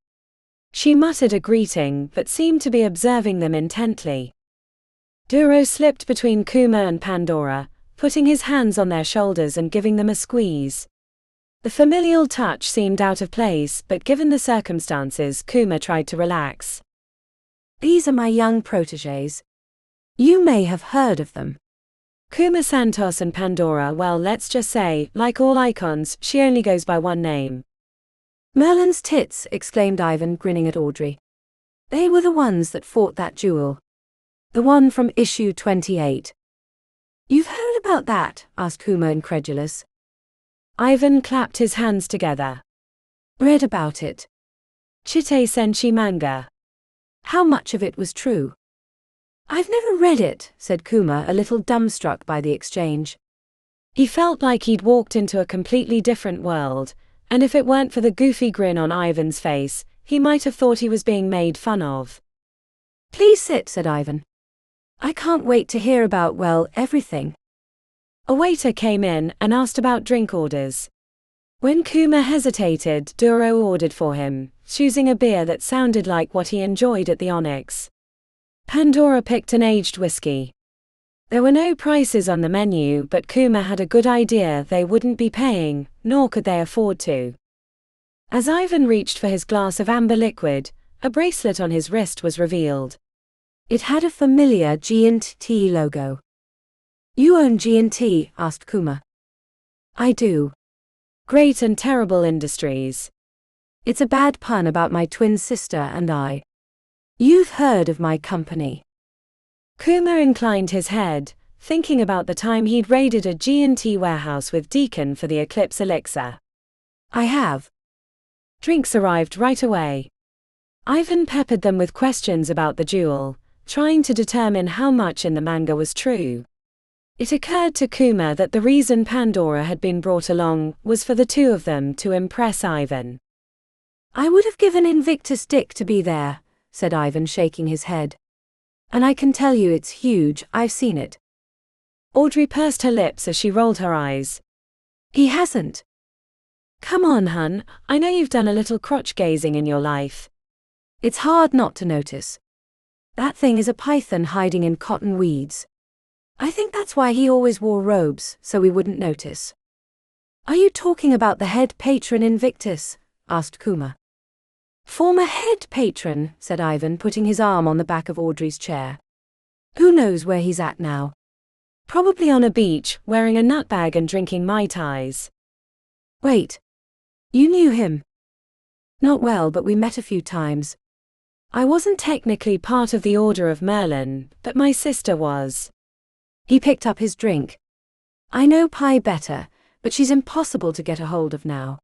She muttered a greeting but seemed to be observing them intently. Duro slipped between Kuma and Pandora, putting his hands on their shoulders and giving them a squeeze. The familial touch seemed out of place, but given the circumstances, Kuma tried to relax. These are my young protégés. You may have heard of them. Kuma Santos and Pandora, well, let's just say, like all icons, she only goes by one name. Merlin's tits, exclaimed Ivan, grinning at Audrey. They were the ones that fought that duel. The one from issue 28. You've heard about that? Asked Kuma, incredulous. Ivan clapped his hands together. Read about it. Chite senshi manga. How much of it was true? I've never read it, said Kuma, a little dumbstruck by the exchange. He felt like he'd walked into a completely different world, and if it weren't for the goofy grin on Ivan's face, he might have thought he was being made fun of. Please sit, said Ivan. I can't wait to hear about, well, everything. A waiter came in and asked about drink orders. When Kuma hesitated, Duro ordered for him, choosing a beer that sounded like what he enjoyed at the Onyx. Pandora picked an aged whiskey. There were no prices on the menu, but Kuma had a good idea they wouldn't be paying, nor could they afford to. As Ivan reached for his glass of amber liquid, a bracelet on his wrist was revealed. It had a familiar G&T logo. You own G&T? Asked Kuma. I do. Great and Terrible Industries. It's a bad pun about my twin sister and I. You've heard of my company. Kuma inclined his head, thinking about the time he'd raided a G&T warehouse with Deacon for the Eclipse elixir. I have. Drinks arrived right away. Ivan peppered them with questions about the jewel, trying to determine how much in the manga was true. It occurred to Kuma that the reason Pandora had been brought along was for the two of them to impress Ivan. I would have given Invictus Dick to be there, said Ivan, shaking his head. And I can tell you it's huge, I've seen it. Audrey pursed her lips as she rolled her eyes. He hasn't. Come on, hun, I know you've done a little crotch gazing in your life. It's hard not to notice. That thing is a python hiding in cotton weeds. I think that's why he always wore robes, so we wouldn't notice. Are you talking about the head patron Invictus? Asked Kuma. Former head patron, said Ivan, putting his arm on the back of Audrey's chair. Who knows where he's at now? Probably on a beach, wearing a nutbag and drinking mai tais. Wait. You knew him? Not well, but we met a few times. I wasn't technically part of the Order of Merlin, but my sister was. He picked up his drink. I know Pi better, but she's impossible to get a hold of now.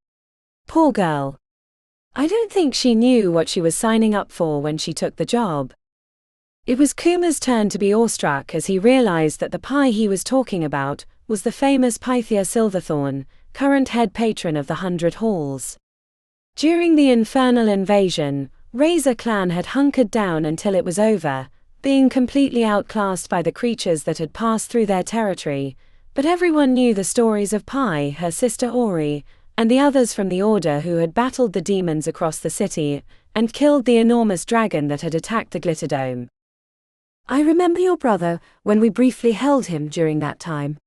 Poor girl. I don't think she knew what she was signing up for when she took the job. It was Kuma's turn to be awestruck as he realized that the Pi he was talking about was the famous Pythia Silverthorn, current head patron of the 100 Halls. During the Infernal Invasion, Razor Clan had hunkered down until it was over, being completely outclassed by the creatures that had passed through their territory, but everyone knew the stories of Pi, her sister Ori, and the others from the Order who had battled the demons across the city, and killed the enormous dragon that had attacked the Glitterdome. I remember your brother, when we briefly held him during that time.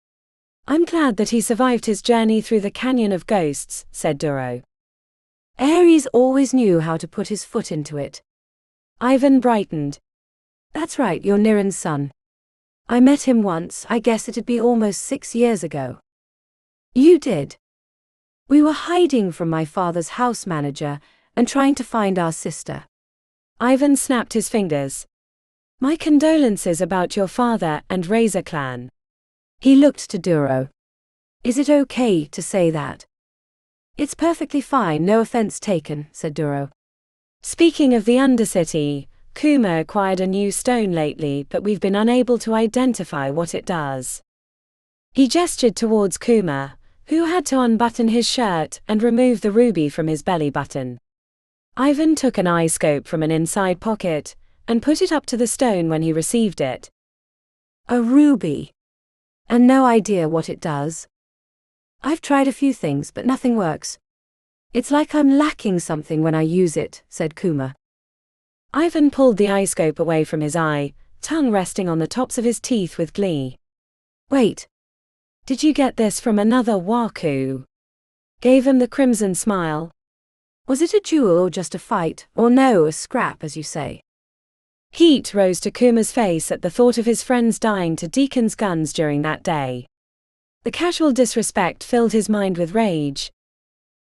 I'm glad that he survived his journey through the Canyon of Ghosts, said Duro. Ares always knew how to put his foot into it. Ivan brightened. That's right, you're Niren's son. I met him once, I guess it'd be almost 6 years ago. You did. We were hiding from my father's house manager and trying to find our sister. Ivan snapped his fingers. My condolences about your father and Razor Clan. He looked to Duro. Is it okay to say that? It's perfectly fine, no offense taken, said Duro. Speaking of the Undercity, Kuma acquired a new stone lately, but we've been unable to identify what it does. He gestured towards Kuma, who had to unbutton his shirt and remove the ruby from his belly button. Ivan took an eye scope from an inside pocket and put it up to the stone when he received it. A ruby. And no idea what it does? I've tried a few things, but nothing works. It's like I'm lacking something when I use it, said Kuma. Ivan pulled the eye scope away from his eye, tongue resting on the tops of his teeth with glee. Wait. Did you get this from another waku? Gave him the crimson smile. Was it a duel or just a fight, or no, a scrap as you say? Heat rose to Kuma's face at the thought of his friends dying to Deacon's guns during that day. The casual disrespect filled his mind with rage.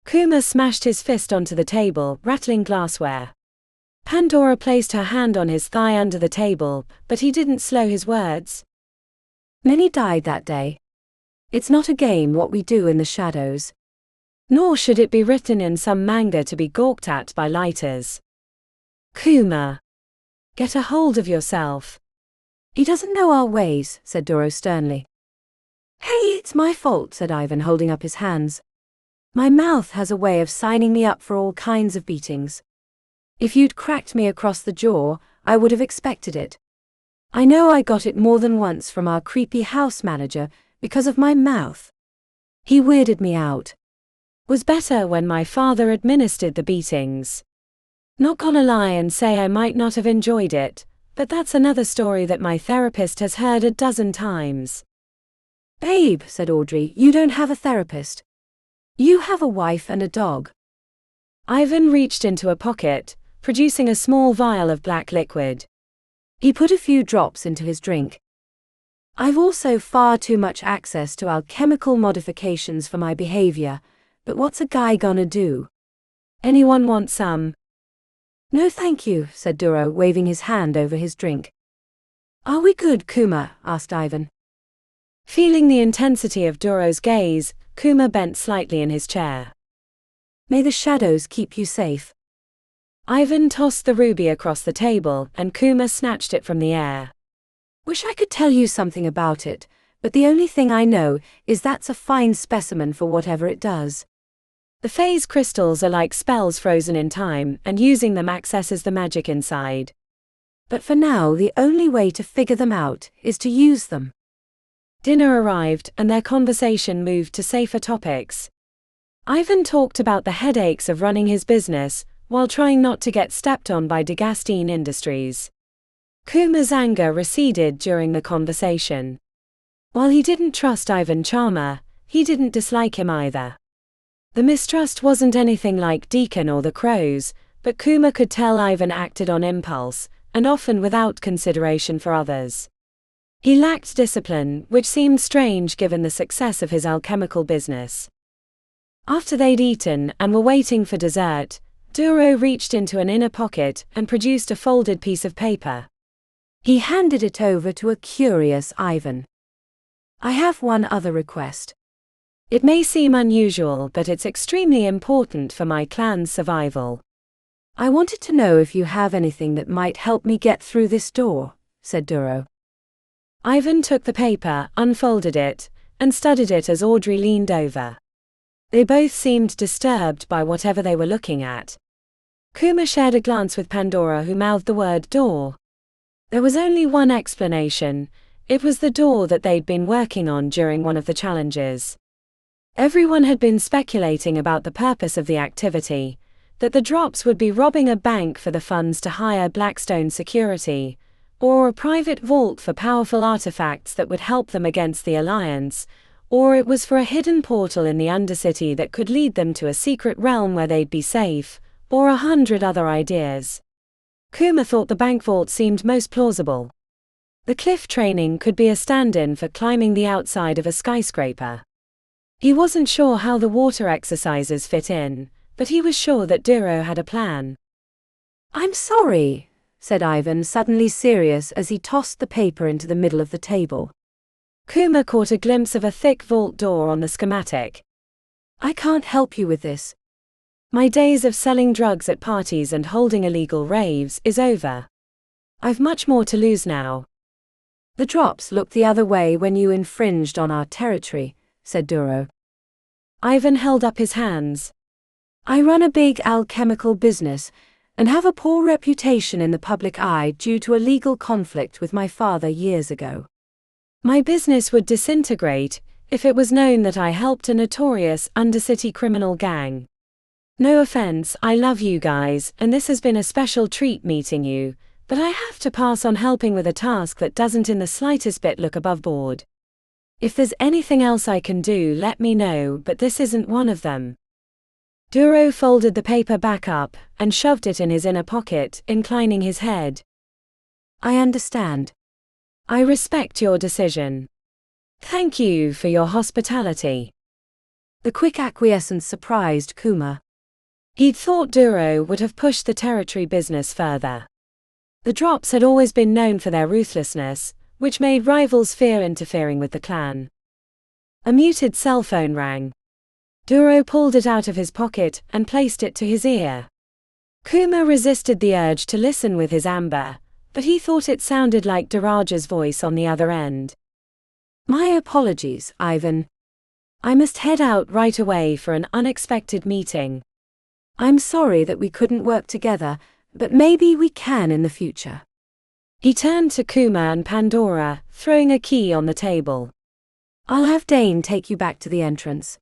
Kuma smashed his fist onto the table, rattling glassware. Pandora placed her hand on his thigh under the table, but he didn't slow his words. Many died that day. It's not a game what we do in the shadows. Nor should it be written in some manga to be gawked at by lighters. Kuma, get a hold of yourself. He doesn't know our ways, said Duro sternly. Hey, it's my fault, said Ivan, holding up his hands. My mouth has a way of signing me up for all kinds of beatings. If you'd cracked me across the jaw, I would have expected it. I know I got it more than once from our creepy house manager because of my mouth. He weirded me out. Was better when my father administered the beatings. Not gonna lie and say I might not have enjoyed it, but that's another story that my therapist has heard a dozen times. Babe, said Audrey, you don't have a therapist. You have a wife and a dog. Ivan reached into a pocket, producing a small vial of black liquid. He put a few drops into his drink. I've also far too much access to alchemical modifications for my behavior, but what's a guy gonna do? Anyone want some? No thank you, said Duro, waving his hand over his drink. Are we good, Kuma? Asked Ivan. Feeling the intensity of Duro's gaze, Kuma bent slightly in his chair. May the shadows keep you safe. Ivan tossed the ruby across the table, and Kuma snatched it from the air. Wish I could tell you something about it, but the only thing I know is that's a fine specimen for whatever it does. The phase crystals are like spells frozen in time, and using them accesses the magic inside. But for now, the only way to figure them out is to use them. Dinner arrived, and their conversation moved to safer topics. Ivan talked about the headaches of running his business, while trying not to get stepped on by Degastine Industries. Kuma's anger receded during the conversation. While he didn't trust Ivan Charmer, he didn't dislike him either. The mistrust wasn't anything like Deacon or the Crows, but Kuma could tell Ivan acted on impulse, and often without consideration for others. He lacked discipline, which seemed strange given the success of his alchemical business. After they'd eaten and were waiting for dessert, Duro reached into an inner pocket and produced a folded piece of paper. He handed it over to a curious Ivan. I have one other request. It may seem unusual, but it's extremely important for my clan's survival. I wanted to know if you have anything that might help me get through this door, said Duro. Ivan took the paper, unfolded it, and studied it as Audrey leaned over. They both seemed disturbed by whatever they were looking at. Kuma shared a glance with Pandora, who mouthed the word door. There was only one explanation. It was the door that they'd been working on during one of the challenges. Everyone had been speculating about the purpose of the activity, that the drops would be robbing a bank for the funds to hire Blackstone security, or a private vault for powerful artifacts that would help them against the Alliance, or it was for a hidden portal in the Undercity that could lead them to a secret realm where they'd be safe, or 100 other ideas. Kuma thought the bank vault seemed most plausible. The cliff training could be a stand-in for climbing the outside of a skyscraper. He wasn't sure how the water exercises fit in, but he was sure that Duro had a plan. I'm sorry, said Ivan, suddenly serious as he tossed the paper into the middle of the table. Kuma caught a glimpse of a thick vault door on the schematic. I can't help you with this. My days of selling drugs at parties and holding illegal raves is over. I've much more to lose now. The drops looked the other way when you infringed on our territory, said Duro. Ivan held up his hands. I run a big alchemical business and have a poor reputation in the public eye due to a legal conflict with my father years ago. My business would disintegrate if it was known that I helped a notorious Undercity criminal gang. No offense, I love you guys, and this has been a special treat meeting you, but I have to pass on helping with a task that doesn't in the slightest bit look above board. If there's anything else I can do, let me know, but this isn't one of them. Duro folded the paper back up and shoved it in his inner pocket, inclining his head. I understand. I respect your decision. Thank you for your hospitality. The quick acquiescence surprised Kuma. He'd thought Duro would have pushed the territory business further. The drops had always been known for their ruthlessness, which made rivals fear interfering with the clan. A muted cell phone rang. Duro pulled it out of his pocket and placed it to his ear. Kuma resisted the urge to listen with his amber, but he thought it sounded like Daraja's voice on the other end. My apologies, Ivan. I must head out right away for an unexpected meeting. I'm sorry that we couldn't work together, but maybe we can in the future. He turned to Kuma and Pandora, throwing a key on the table. I'll have Dane take you back to the entrance.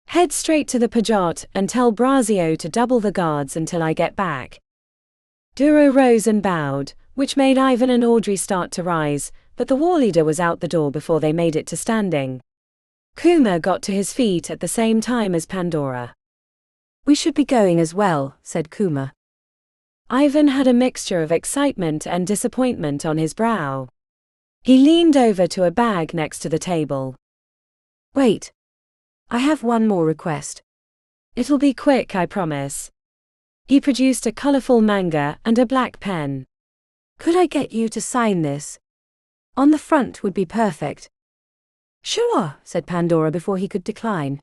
Head straight to the Pajot and tell Braio to double the guards until I get back. Duro rose and bowed, which made Ivan and Audrey start to rise, but the war leader was out the door before they made it to standing. Kuma got to his feet at the same time as Pandora. We should be going as well, said Kuma. Ivan had a mixture of excitement and disappointment on his brow. He leaned over to a bag next to the table. Wait. I have one more request. It'll be quick, I promise. He produced a colorful manga and a black pen. Could I get you to sign this? On the front would be perfect. Sure, said Pandora before he could decline.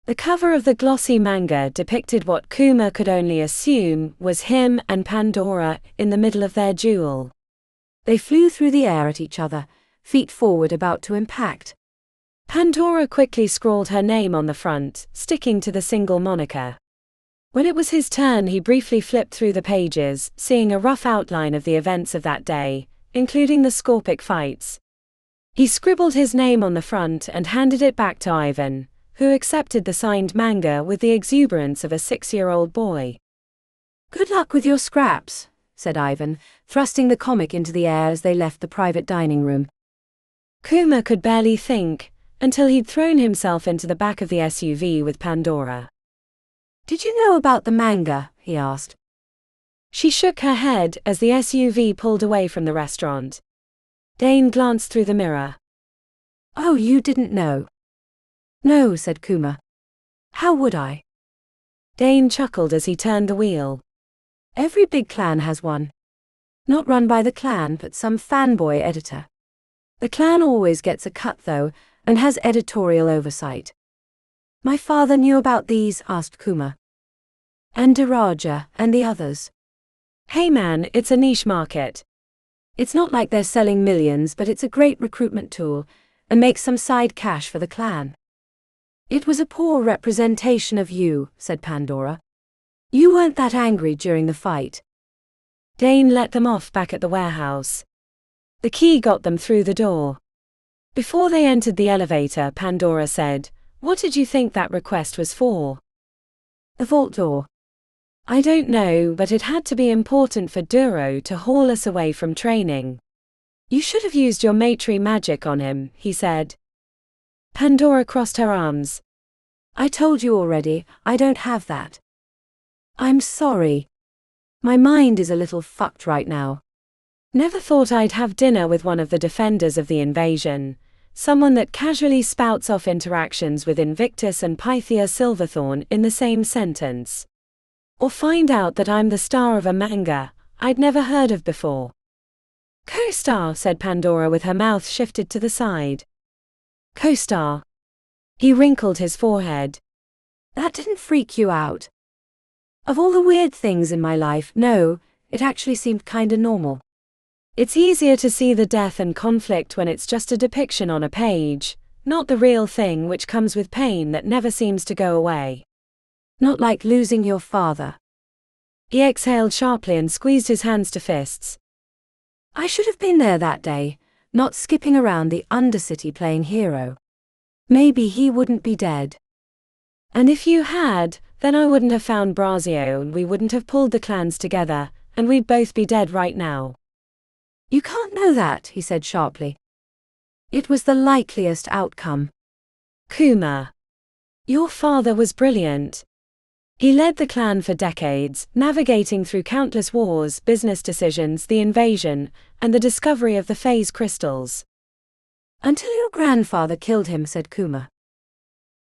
The cover of the glossy manga depicted what Kuma could only assume was him and Pandora in the middle of their duel. They flew through the air at each other, feet forward about to impact. Pandora quickly scrawled her name on the front, sticking to the single moniker. When it was his turn, he briefly flipped through the pages, seeing a rough outline of the events of that day, including the Scorpic fights. He scribbled his name on the front and handed it back to Ivan, who accepted the signed manga with the exuberance of a 6-year-old boy. Good luck with your scraps, said Ivan, thrusting the comic into the air as they left the private dining room. Kuma could barely think, until he'd thrown himself into the back of the SUV with Pandora. Did you know about the manga? He asked. She shook her head as the SUV pulled away from the restaurant. Dane glanced through the mirror. Oh, you didn't know? No, said Kuma. How would I? Dane chuckled as he turned the wheel. Every big clan has one. Not run by the clan, but some fanboy editor. The clan always gets a cut though, and has editorial oversight. My father knew about these, asked Kuma. And Daraja, and the others. Hey man, it's a niche market. It's not like they're selling millions, but it's a great recruitment tool, and makes some side cash for the clan. It was a poor representation of you, said Pandora. You weren't that angry during the fight. Dane let them off back at the warehouse. The key got them through the door. Before they entered the elevator, Pandora said, "What did you think that request was for?" The vault door. I don't know, but it had to be important for Duro to haul us away from training. You should have used your maetrie magic on him, he said. Pandora crossed her arms. I told you already, I don't have that. I'm sorry. My mind is a little fucked right now. Never thought I'd have dinner with one of the defenders of the invasion, someone that casually spouts off interactions with Invictus and Pythia Silverthorn in the same sentence. Or find out that I'm the star of a manga I'd never heard of before. Co-star, said Pandora with her mouth shifted to the side. Co-star. He wrinkled his forehead. That didn't freak you out? Of all the weird things in my life, no, it actually seemed kinda normal. It's easier to see the death and conflict when it's just a depiction on a page, not the real thing which comes with pain that never seems to go away. Not like losing your father. He exhaled sharply and squeezed his hands to fists. I should have been there that day, not skipping around the Undercity playing hero. Maybe he wouldn't be dead. And if you had, then I wouldn't have found Braio and we wouldn't have pulled the clans together, and we'd both be dead right now. You can't know that, he said sharply. It was the likeliest outcome. Kuma. Your father was brilliant. He led the clan for decades, navigating through countless wars, business decisions, the invasion, and the discovery of the phase crystals. Until your grandfather killed him, said Kuma.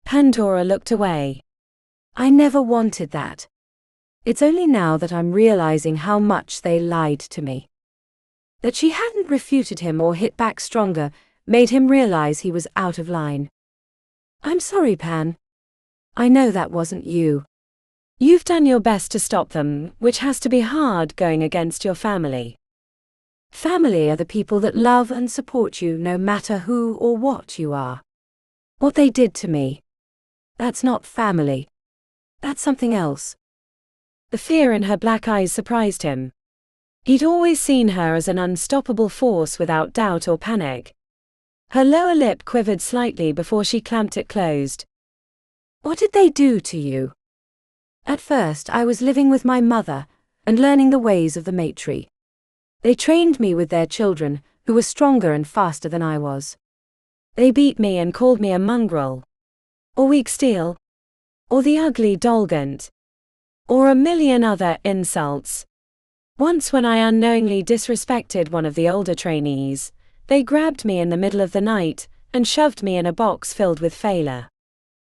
Pandora looked away. I never wanted that. It's only now that I'm realizing how much they lied to me. That she hadn't refuted him or hit back stronger made him realize he was out of line. I'm sorry, Pan. I know that wasn't you. You've done your best to stop them, which has to be hard going against your family. Family are the people that love and support you no matter who or what you are. What they did to me. That's not family. That's something else. The fear in her black eyes surprised him. He'd always seen her as an unstoppable force without doubt or panic. Her lower lip quivered slightly before she clamped it closed. What did they do to you? At first I was living with my mother and learning the ways of the maetrie. They trained me with their children, who were stronger and faster than I was. They beat me and called me a mongrel. Or weak steel. Or the ugly dolgant. Or a million other insults. Once when I unknowingly disrespected one of the older trainees, they grabbed me in the middle of the night and shoved me in a box filled with failure.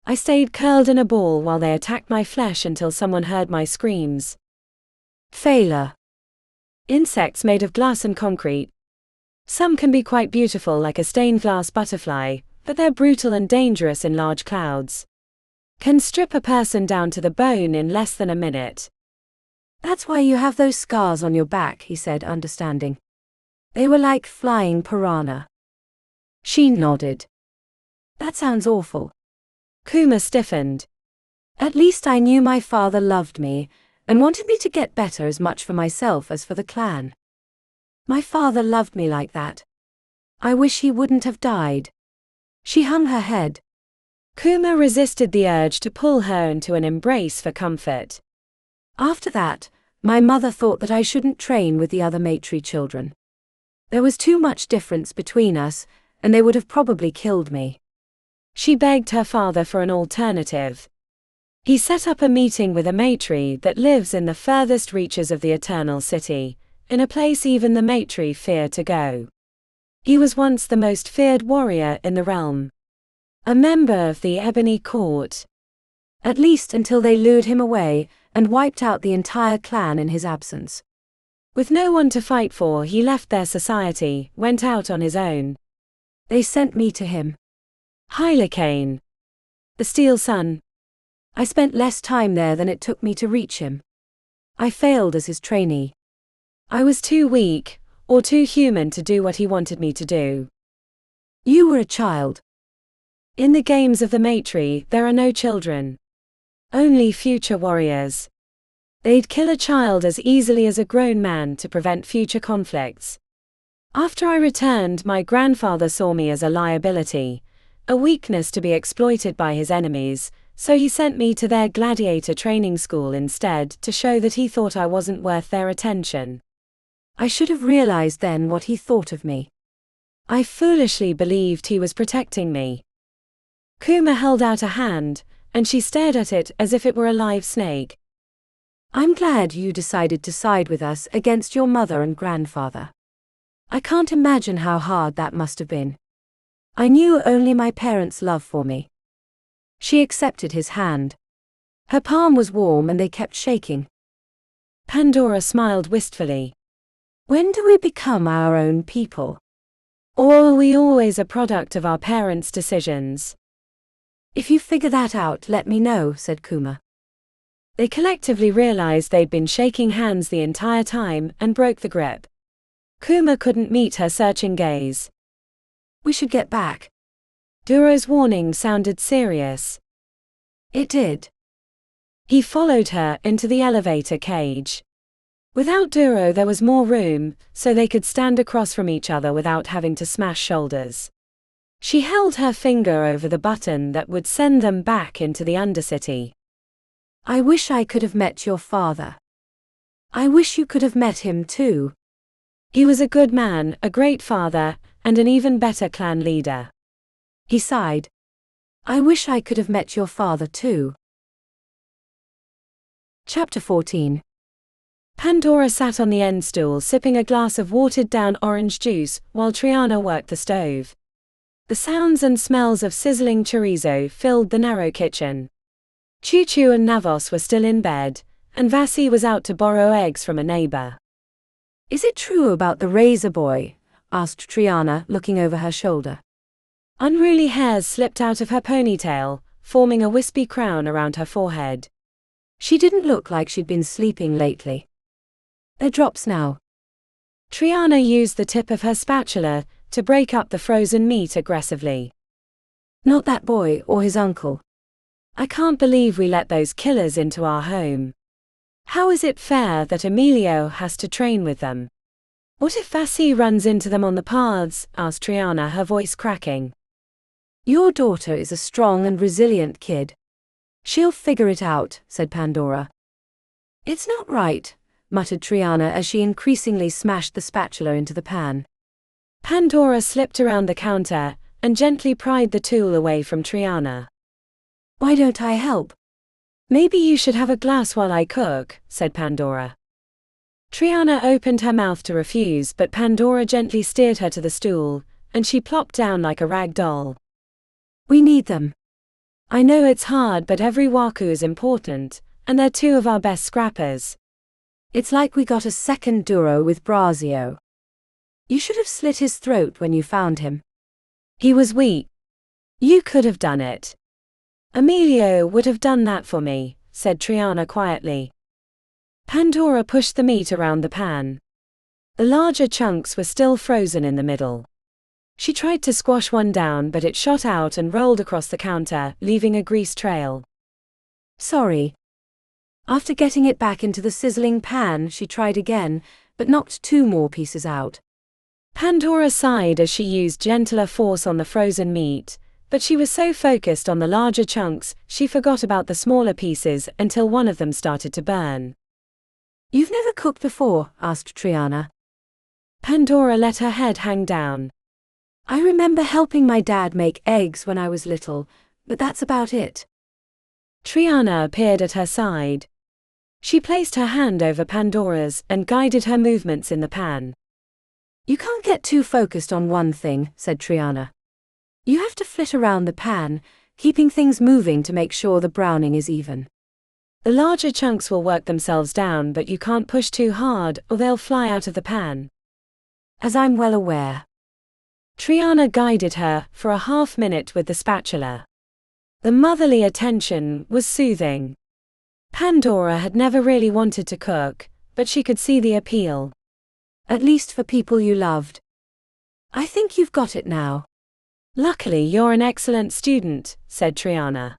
I stayed curled in a ball while they attacked my flesh until someone heard my screams. Failure. Insects made of glass and concrete. Some can be quite beautiful like a stained glass butterfly, but they're brutal and dangerous in large clouds. Can strip a person down to the bone in less than a minute. That's why you have those scars on your back, he said, understanding. They were like flying piranha. She nodded. That sounds awful. Kuma stiffened. At least I knew my father loved me and wanted me to get better as much for myself as for the clan. My father loved me like that. I wish he wouldn't have died. She hung her head. Kuma resisted the urge to pull her into an embrace for comfort. After that, my mother thought that I shouldn't train with the other maetrie children. There was too much difference between us, and they would have probably killed me. She begged her father for an alternative. He set up a meeting with a maetrie that lives in the furthest reaches of the Eternal City, in a place even the maetrie fear to go. He was once the most feared warrior in the realm. A member of the Ebony Court. At least until they lured him away and wiped out the entire clan in his absence. With no one to fight for, he left their society, went out on his own. They sent me to him. Hylicane. The Steel Sun. I spent less time there than it took me to reach him. I failed as his trainee. I was too weak, or too human to do what he wanted me to do. You were a child. In the games of the maetrie, there are no children. Only future warriors. They'd kill a child as easily as a grown man to prevent future conflicts. After I returned, my grandfather saw me as a liability, a weakness to be exploited by his enemies, so he sent me to their gladiator training school instead to show that he thought I wasn't worth their attention. I should have realized then what he thought of me. I foolishly believed he was protecting me. Kuma held out a hand, and she stared at it as if it were a live snake. I'm glad you decided to side with us against your mother and grandfather. I can't imagine how hard that must have been. I knew only my parents' love for me. She accepted his hand. Her palm was warm and they kept shaking. Pandora smiled wistfully. When do we become our own people? Or are we always a product of our parents' decisions? If you figure that out, let me know, said Kuma. They collectively realized they'd been shaking hands the entire time and broke the grip. Kuma couldn't meet her searching gaze. We should get back. Duro's warning sounded serious. It did. He followed her into the elevator cage. Without Duro there was more room, so they could stand across from each other without having to smash shoulders. She held her finger over the button that would send them back into the Undercity. I wish I could have met your father. I wish you could have met him too. He was a good man, a great father, and an even better clan leader. He sighed. I wish I could have met your father too. Chapter 14. Pandora sat on the end stool sipping a glass of watered-down orange juice while Triana worked the stove. The sounds and smells of sizzling chorizo filled the narrow kitchen. Choo-Choo and Navos were still in bed, and Vasi was out to borrow eggs from a neighbor. Is it true about the razor boy? Asked Triana, looking over her shoulder. Unruly hairs slipped out of her ponytail, forming a wispy crown around her forehead. She didn't look like she'd been sleeping lately. "They're drops now." Triana used the tip of her spatula to break up the frozen meat aggressively. "Not that boy or his uncle. I can't believe we let those killers into our home. How is it fair that Emilio has to train with them? What if Vasi runs into them on the paths?" asked Triana, her voice cracking. "Your daughter is a strong and resilient kid. She'll figure it out," said Pandora. "It's not right," muttered Triana as she increasingly smashed the spatula into the pan. Pandora slipped around the counter and gently pried the tool away from Triana. "Why don't I help?" "Maybe you should have a glass while I cook," said Pandora. Triana opened her mouth to refuse, but Pandora gently steered her to the stool, and she plopped down like a rag doll. "We need them." "I know it's hard, but every waku is important, and they're two of our best scrappers." "It's like we got a second Duro with Braio. You should have slit his throat when you found him." "He was weak." "You could have done it." "Emilio would have done that for me," said Triana quietly. Pandora pushed the meat around the pan. The larger chunks were still frozen in the middle. She tried to squash one down, but it shot out and rolled across the counter, leaving a grease trail. "Sorry." After getting it back into the sizzling pan, she tried again, but knocked 2 more pieces out. Pandora sighed as she used gentler force on the frozen meat, but she was so focused on the larger chunks, she forgot about the smaller pieces until one of them started to burn. "You've never cooked before?" asked Triana. Pandora let her head hang down. "I remember helping my dad make eggs when I was little, but that's about it." Triana appeared at her side. She placed her hand over Pandora's and guided her movements in the pan. "You can't get too focused on one thing," said Triana. "You have to flit around the pan, keeping things moving to make sure the browning is even. The larger chunks will work themselves down, but you can't push too hard or they'll fly out of the pan." "As I'm well aware." Triana guided her for a half-minute with the spatula. The motherly attention was soothing. Pandora had never really wanted to cook, but she could see the appeal. "At least for people you loved. I think you've got it now." "Luckily you're an excellent student," said Triana.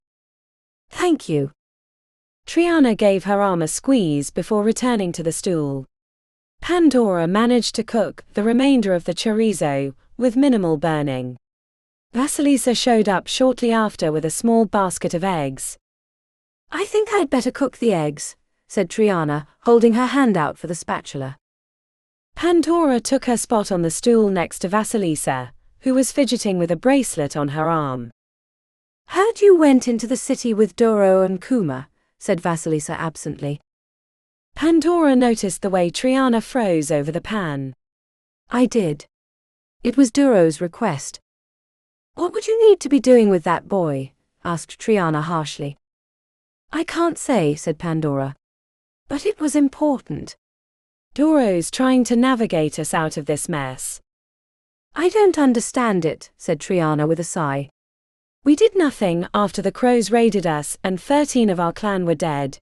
"Thank you." Triana gave her arm a squeeze before returning to the stool. Pandora managed to cook the remainder of the chorizo with minimal burning. Vasilisa showed up shortly after with a small basket of eggs. "I think I'd better cook the eggs," said Triana, holding her hand out for the spatula. Pandora took her spot on the stool next to Vasilisa, who was fidgeting with a bracelet on her arm. "Heard you went into the city with Duro and Kuma," said Vasilisa absently. Pandora noticed the way Triana froze over the pan. "I did. It was Duro's request." "What would you need to be doing with that boy?" asked Triana harshly. "I can't say," said Pandora. "But it was important. Duro's trying to navigate us out of this mess." "I don't understand it," said Triana with a sigh. "We did nothing after the crows raided us and 13 of our clan were dead.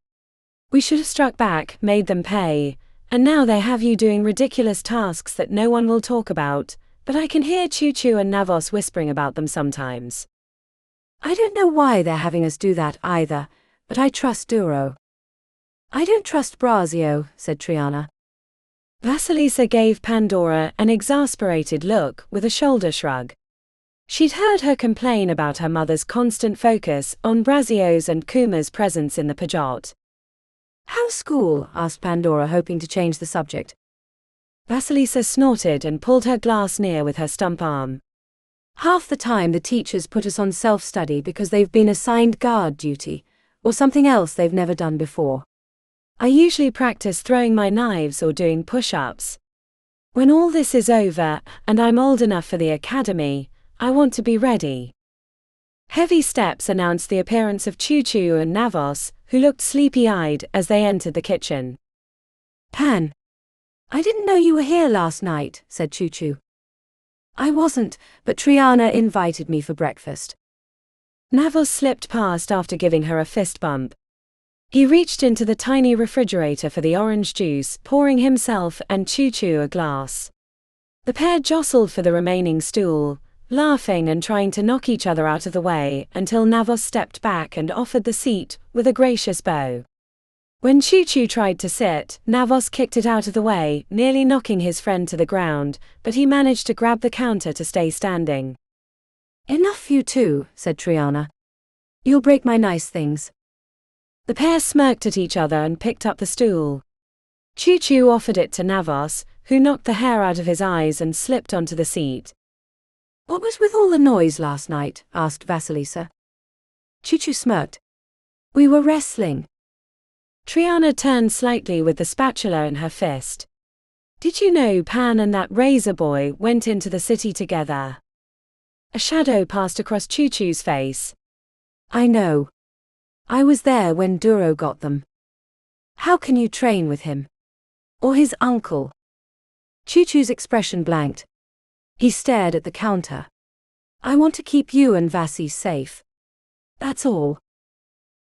We should have struck back, made them pay, and now they have you doing ridiculous tasks that no one will talk about, but I can hear Choo-Choo and Navos whispering about them sometimes." "I don't know why they're having us do that either, but I trust Duro." "I don't trust Braio," said Triana. Vasilisa gave Pandora an exasperated look with a shoulder shrug. She'd heard her complain about her mother's constant focus on Braio's and Kuma's presence in the Pajot. "How's school?" asked Pandora, hoping to change the subject. Vasilisa snorted and pulled her glass near with her stump arm. "Half the time the teachers put us on self-study because they've been assigned guard duty, or something else they've never done before. I usually practice throwing my knives or doing push-ups. When all this is over, and I'm old enough for the academy, I want to be ready." Heavy steps announced the appearance of Choo-Choo and Navos, who looked sleepy-eyed as they entered the kitchen. "Pan, I didn't know you were here last night," said Choo-Choo. "I wasn't, but Triana invited me for breakfast." Navos slipped past after giving her a fist bump. He reached into the tiny refrigerator for the orange juice, pouring himself and Choo-Choo a glass. The pair jostled for the remaining stool, laughing and trying to knock each other out of the way until Navos stepped back and offered the seat with a gracious bow. When Choo-Choo tried to sit, Navos kicked it out of the way, nearly knocking his friend to the ground, but he managed to grab the counter to stay standing. "Enough you two," said Triana. "You'll break my nice things." The pair smirked at each other and picked up the stool. Choo-Choo offered it to Navos, who knocked the hair out of his eyes and slipped onto the seat. "What was with all the noise last night?" asked Vasilisa. Choo-Choo smirked. "We were wrestling." Triana turned slightly with the spatula in her fist. "Did you know Pan and that razor boy went into the city together?" A shadow passed across Choo-Choo's face. "I know. I was there when Duro got them." "How can you train with him? Or his uncle?" Choo-Choo's expression blanked. He stared at the counter. "I want to keep you and Vasi safe. That's all."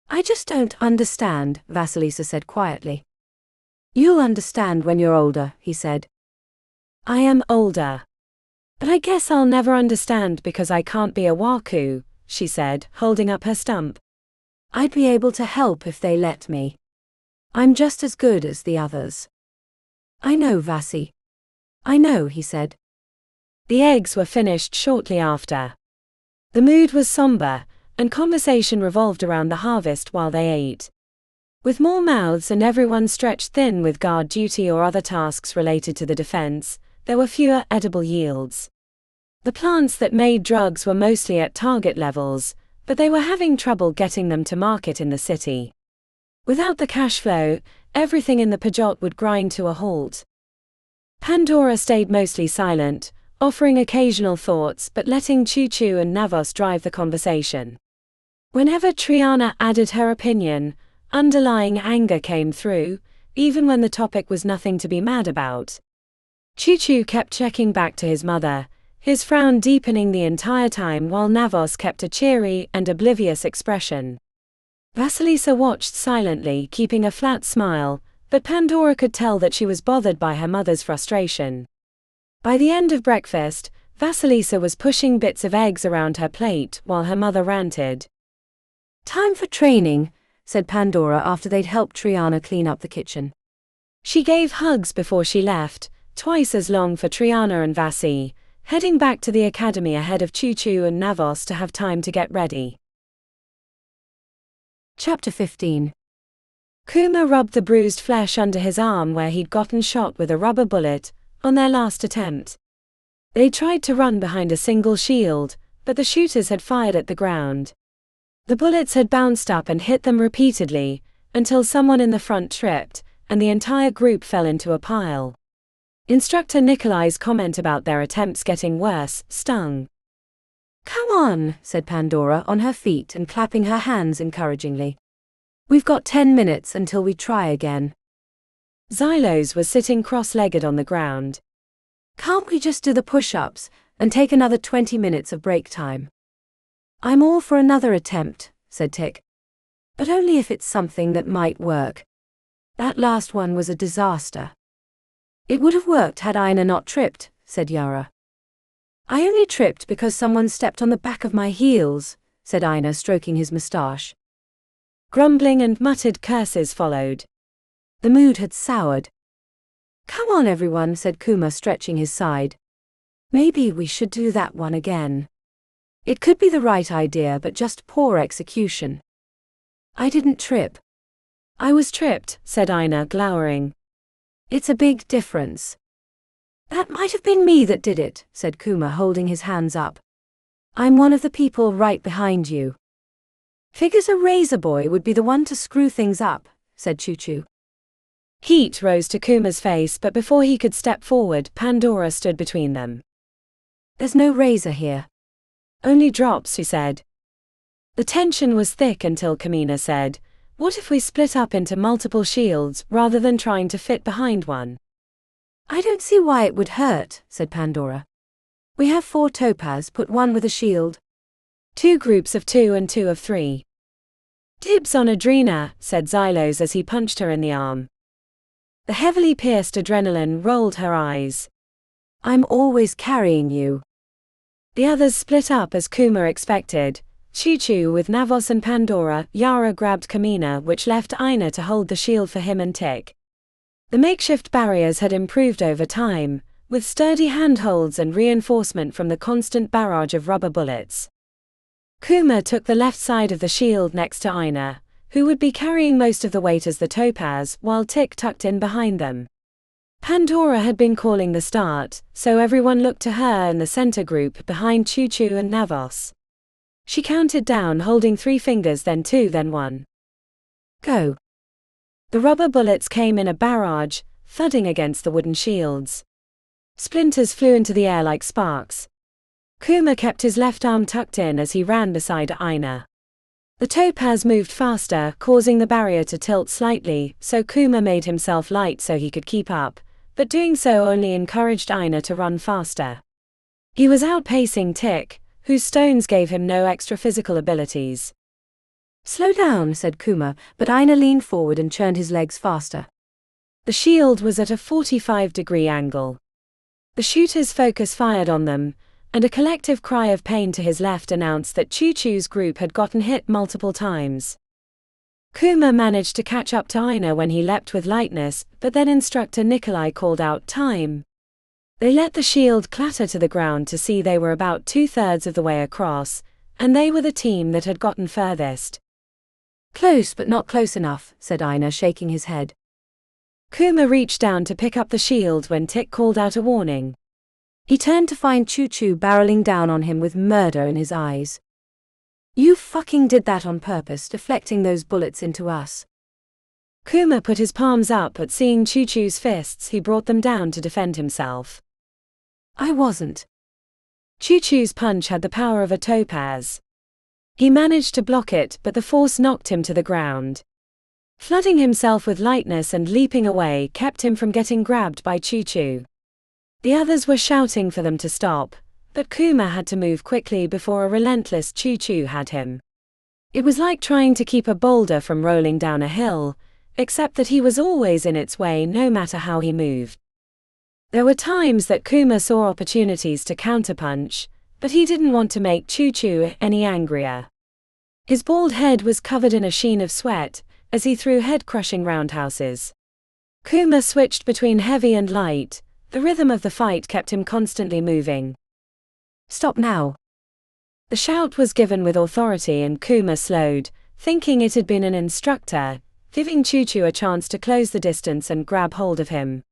"I just don't understand," Vasilisa said quietly. "You'll understand when you're older," he said. "I am older. But I guess I'll never understand because I can't be a waku," she said, holding up her stump. "I'd be able to help if they let me. I'm just as good as the others." "I know, Vasi. I know," he said. The eggs were finished shortly after. The mood was somber, and conversation revolved around the harvest while they ate. With more mouths and everyone stretched thin with guard duty or other tasks related to the defense, there were fewer edible yields. The plants that made drugs were mostly at target levels, but they were having trouble getting them to market in the city. Without the cash flow, everything in the Pajot would grind to a halt. Pandora stayed mostly silent, offering occasional thoughts but letting Choo-Choo and Navos drive the conversation. Whenever Triana added her opinion, underlying anger came through, even when the topic was nothing to be mad about. Choo-Choo kept checking back to his mother, his frown deepening the entire time while Navos kept a cheery and oblivious expression. Vasilisa watched silently, keeping a flat smile, but Pandora could tell that she was bothered by her mother's frustration. By the end of breakfast, Vasilisa was pushing bits of eggs around her plate while her mother ranted. "Time for training," said Pandora after they'd helped Triana clean up the kitchen. She gave hugs before she left, twice as long for Triana and Vasi, heading back to the academy ahead of Choo-Choo and Navos to have time to get ready. Chapter 15. Kuma rubbed the bruised flesh under his arm where he'd gotten shot with a rubber bullet on their last attempt. They tried to run behind a single shield, but the shooters had fired at the ground. The bullets had bounced up and hit them repeatedly, until someone in the front tripped, and the entire group fell into a pile. Instructor Nikolai's comment about their attempts getting worse stung. "Come on," said Pandora on her feet and clapping her hands encouragingly. "We've got 10 minutes until we try again." Xylos was sitting cross-legged on the ground. "Can't we just do the push-ups and take another 20 minutes of break time?" "I'm all for another attempt," said Tick. "But only if it's something that might work. That last one was a disaster." "It would have worked had Aina not tripped," said Yara. "I only tripped because someone stepped on the back of my heels," said Aina, stroking his moustache. Grumbling and muttered curses followed. The mood had soured. "Come on everyone," said Kuma, stretching his side. "Maybe we should do that one again. It could be the right idea but just poor execution." "I didn't trip." "I was tripped," said Aina, glowering. "It's a big difference." "That might have been me that did it," said Kuma, holding his hands up. "I'm one of the people right behind you." "Figures a razor boy would be the one to screw things up," said Choo-Choo. Heat rose to Kuma's face, but before he could step forward, Pandora stood between them. "There's no razor here." "Only drops," he said. The tension was thick until Kamina said, "What if we split up into multiple shields rather than trying to fit behind one?" "I don't see why it would hurt," said Pandora. "We have 4 topaz, put one with a shield." 2 groups of 2 and 2 of 3. Dibs on Adrena, said Xylos as he punched her in the arm. The heavily pierced adrenaline rolled her eyes. I'm always carrying you. The others split up as Kuma expected. Choo-Choo with Navos and Pandora. Yara grabbed Kamina, which left Aina to hold the shield for him and Tick. The makeshift barriers had improved over time, with sturdy handholds and reinforcement from the constant barrage of rubber bullets. Kuma took the left side of the shield next to Aina, who would be carrying most of the weight as the topaz, while Tick tucked in behind them. Pandora had been calling the start, so everyone looked to her in the center group behind Choo-Choo and Navos. She counted down, holding 3 fingers, then 2, then 1. Go. The rubber bullets came in a barrage, thudding against the wooden shields. Splinters flew into the air like sparks. Kuma kept his left arm tucked in as he ran beside Aina. The topaz moved faster, causing the barrier to tilt slightly, so Kuma made himself light so he could keep up, but doing so only encouraged Aina to run faster. He was outpacing Tick, whose stones gave him no extra physical abilities. Slow down, said Kuma, but Aina leaned forward and churned his legs faster. The shield was at a 45-degree angle. The shooter's focus fired on them, and a collective cry of pain to his left announced that Choo-Choo's group had gotten hit multiple times. Kuma managed to catch up to Aina when he leapt with lightness, but then instructor Nikolai called out, "Time." They let the shield clatter to the ground to see they were about 2/3 of the way across, and they were the team that had gotten furthest. Close but not close enough, said Aina, shaking his head. Kuma reached down to pick up the shield when Tick called out a warning. He turned to find Choo-Choo barreling down on him with murder in his eyes. You fucking did that on purpose, deflecting those bullets into us. Kuma put his palms up, but seeing Choo-Choo's fists, he brought them down to defend himself. I wasn't. Choo-Choo's punch had the power of a topaz. He managed to block it, but the force knocked him to the ground. Flooding himself with lightness and leaping away kept him from getting grabbed by Choo-Choo. The others were shouting for them to stop, but Kuma had to move quickly before a relentless Choo-Choo had him. It was like trying to keep a boulder from rolling down a hill, except that he was always in its way no matter how he moved. There were times that Kuma saw opportunities to counterpunch, but he didn't want to make Choo-Choo any angrier. His bald head was covered in a sheen of sweat as he threw head-crushing roundhouses. Kuma switched between heavy and light. The rhythm of the fight kept him constantly moving. Stop now. The shout was given with authority and Kuma slowed, thinking it had been an instructor, giving Choo-Choo a chance to close the distance and grab hold of him.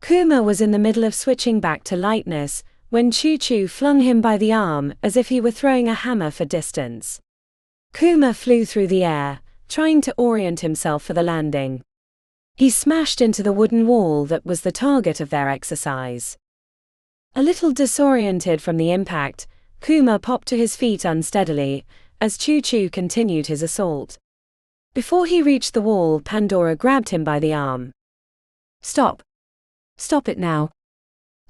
Kuma was in the middle of switching back to lightness when Choo-Choo flung him by the arm as if he were throwing a hammer for distance. Kuma flew through the air, trying to orient himself for the landing. He smashed into the wooden wall that was the target of their exercise. A little disoriented from the impact, Kuma popped to his feet unsteadily as Choo-Choo continued his assault. Before he reached the wall, Pandora grabbed him by the arm. Stop. Stop it now.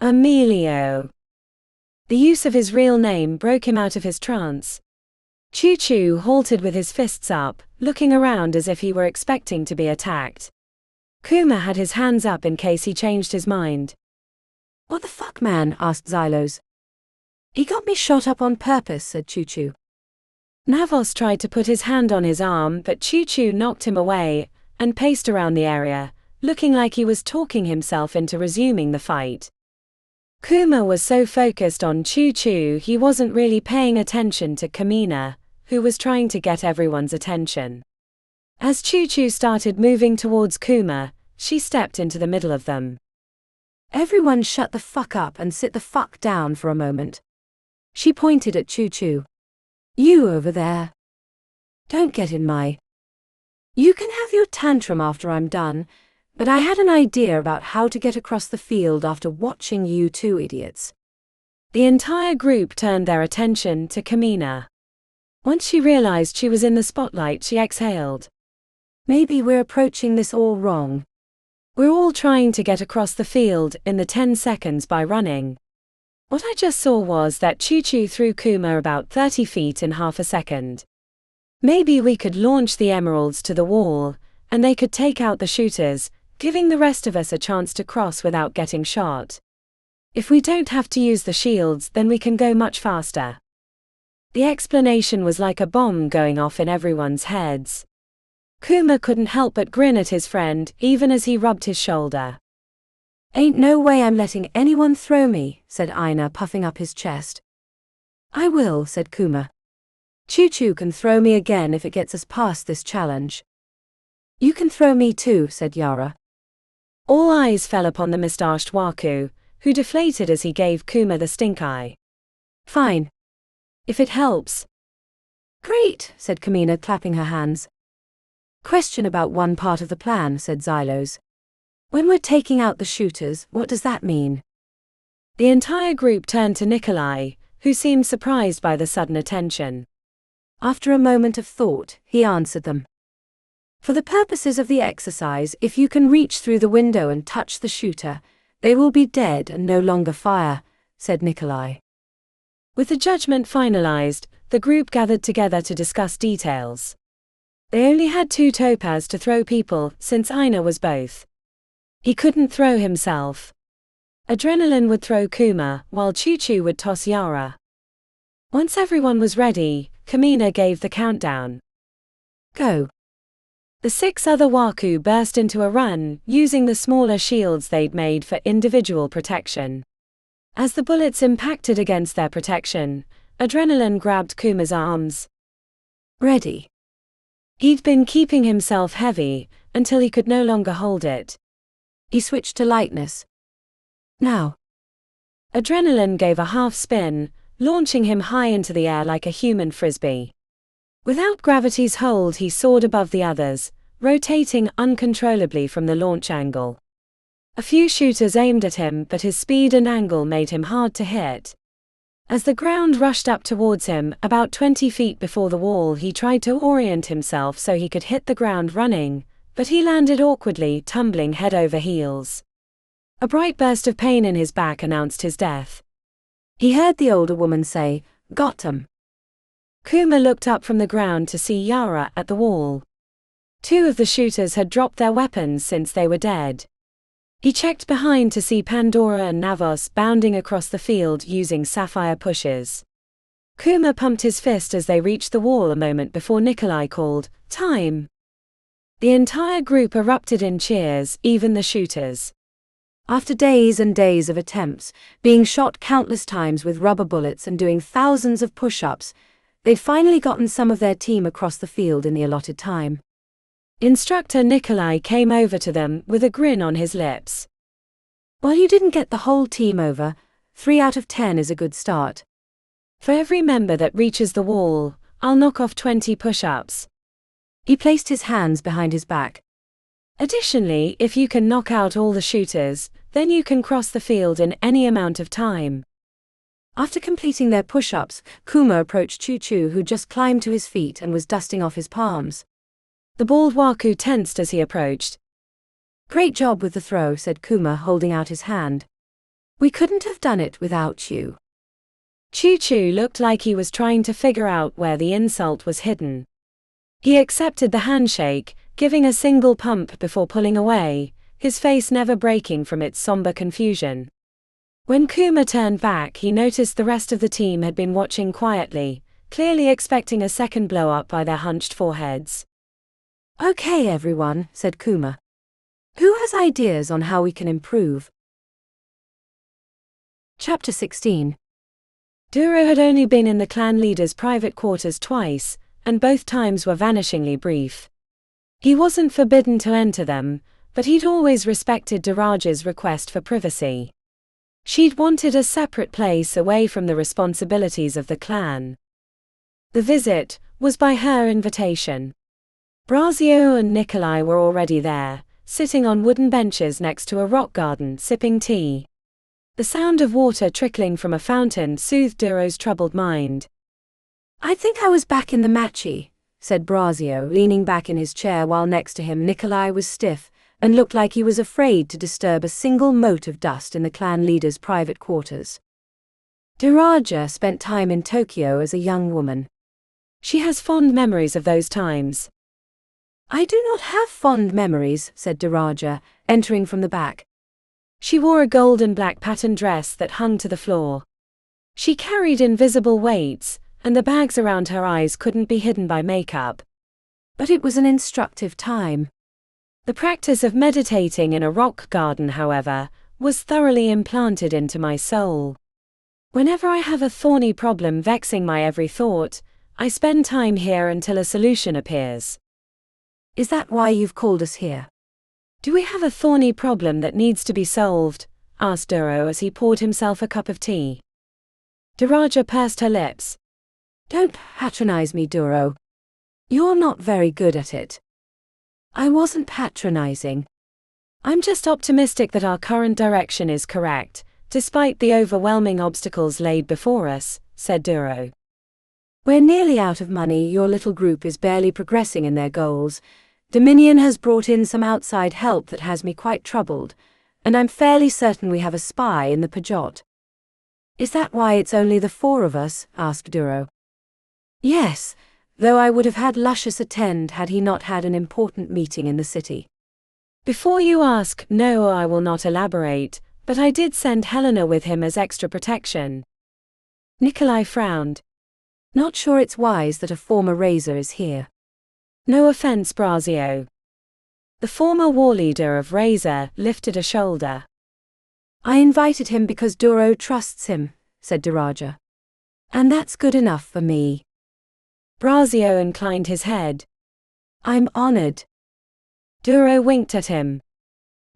Emilio. The use of his real name broke him out of his trance. Choo-Choo halted with his fists up, looking around as if he were expecting to be attacked. Kuma had his hands up in case he changed his mind. What the fuck, man? Asked Xylos. He got me shot up on purpose, said Choo-Choo. Navos tried to put his hand on his arm, but Choo-Choo knocked him away and paced around the area, looking like he was talking himself into resuming the fight. Kuma was so focused on Choo-Choo he wasn't really paying attention to Kamina, who was trying to get everyone's attention. As Choo-Choo started moving towards Kuma, she stepped into the middle of them. Everyone shut the fuck up and sit the fuck down for a moment. She pointed at Choo-Choo. You over there. Don't get in my... You can have your tantrum after I'm done, but I had an idea about how to get across the field after watching you two idiots. The entire group turned their attention to Kamina. Once she realized she was in the spotlight, she exhaled. Maybe we're approaching this all wrong. We're all trying to get across the field in the 10 seconds by running. What I just saw was that Choo-Choo threw Kuma about 30 feet in half a second. Maybe we could launch the emeralds to the wall, and they could take out the shooters, giving the rest of us a chance to cross without getting shot. If we don't have to use the shields, then we can go much faster. The explanation was like a bomb going off in everyone's heads. Kuma couldn't help but grin at his friend, even as he rubbed his shoulder. "Ain't no way I'm letting anyone throw me," said Aina, puffing up his chest. "I will," said Kuma. "Choo-Choo can throw me again if it gets us past this challenge." "You can throw me too," said Yara. All eyes fell upon the mustached Waku, who deflated as he gave Kuma the stink eye. "Fine. If it helps." "Great," said Kamina, clapping her hands. "Question about one part of the plan," said Xylos. "When we're taking out the shooters, what does that mean?" The entire group turned to Nikolai, who seemed surprised by the sudden attention. After a moment of thought, he answered them. "For the purposes of the exercise, if you can reach through the window and touch the shooter, they will be dead and no longer fire," said Nikolai. With the judgment finalized, the group gathered together to discuss details. They only had 2 topaz to throw people, since Aina was both. He couldn't throw himself. Adrenaline would throw Kuma, while Choo-Choo would toss Yara. Once everyone was ready, Kamina gave the countdown. "Go." The 6 other Waku burst into a run, using the smaller shields they'd made for individual protection. As the bullets impacted against their protection, Adrenaline grabbed Kuma's arms. "Ready." He'd been keeping himself heavy, until he could no longer hold it. He switched to lightness. "Now." Adrenaline gave a half spin, launching him high into the air like a human frisbee. Without gravity's hold, he soared above the others, rotating uncontrollably from the launch angle. A few shooters aimed at him, but his speed and angle made him hard to hit. As the ground rushed up towards him, about 20 feet before the wall, he tried to orient himself so he could hit the ground running, but he landed awkwardly, tumbling head over heels. A bright burst of pain in his back announced his death. He heard the older woman say, "Got 'em." Kuma looked up from the ground to see Yara at the wall. 2 of the shooters had dropped their weapons since they were dead. He checked behind to see Pandora and Navos bounding across the field using Sapphire pushes. Kuma pumped his fist as they reached the wall a moment before Nikolai called, "Time!" The entire group erupted in cheers, even the shooters. After days and days of attempts, being shot countless times with rubber bullets and doing thousands of push-ups, they'd finally gotten some of their team across the field in the allotted time. Instructor Nikolai came over to them with a grin on his lips. "Well, you didn't get the whole team over. 3 out of 10 is a good start. For every member that reaches the wall, I'll knock off 20 push-ups." He placed his hands behind his back. "Additionally, if you can knock out all the shooters, then you can cross the field in any amount of time." After completing their push-ups, Kuma approached Choo-Choo, who just climbed to his feet and was dusting off his palms. The bald Waku tensed as he approached. "Great job with the throw," said Kuma, holding out his hand. "We couldn't have done it without you." Choo-Choo looked like he was trying to figure out where the insult was hidden. He accepted the handshake, giving a single pump before pulling away, his face never breaking from its somber confusion. When Kuma turned back, he noticed the rest of the team had been watching quietly, clearly expecting a second blow-up by their hunched foreheads. "Okay, everyone," said Kuma. "Who has ideas on how we can improve?" Chapter 16. Duro had only been in the clan leader's private quarters twice, and both times were vanishingly brief. He wasn't forbidden to enter them, but he'd always respected Duraj's request for privacy. She'd wanted a separate place away from the responsibilities of the clan. The visit was by her invitation. Braio and Nikolai were already there, sitting on wooden benches next to a rock garden sipping tea. The sound of water trickling from a fountain soothed Duro's troubled mind. "I think I was back in the matri," said Braio, leaning back in his chair while next to him Nikolai was stiff and looked like he was afraid to disturb a single mote of dust in the clan leader's private quarters. Duraja spent time in Tokyo as a young woman. She has fond memories of those times. I do not have fond memories, said Duraja, entering from the back. She wore a gold and black patterned dress that hung to the floor. She carried invisible weights, and the bags around her eyes couldn't be hidden by makeup. But it was an instructive time. The practice of meditating in a rock garden, however, was thoroughly implanted into my soul. Whenever I have a thorny problem vexing my every thought, I spend time here until a solution appears. Is that why you've called us here? Do we have a thorny problem that needs to be solved? Asked Duro as he poured himself a cup of tea. Duraja pursed her lips. Don't patronize me, Duro. You're not very good at it. I wasn't patronizing. I'm just optimistic that our current direction is correct, despite the overwhelming obstacles laid before us, said Duro. We're nearly out of money, your little group is barely progressing in their goals. Dominion has brought in some outside help that has me quite troubled, and I'm fairly certain we have a spy in the Pajot. Is that why it's only the 4 of us? Asked Duro. Yes, though I would have had Lucius attend had he not had an important meeting in the city. Before you ask, no, I will not elaborate, but I did send Helena with him as extra protection. Nikolai frowned. Not sure it's wise that a former Razor is here. No offense, Braio. The former war leader of Razor lifted a shoulder. I invited him because Duro trusts him, said Duraja. And that's good enough for me. Braio inclined his head. I'm honored. Duro winked at him.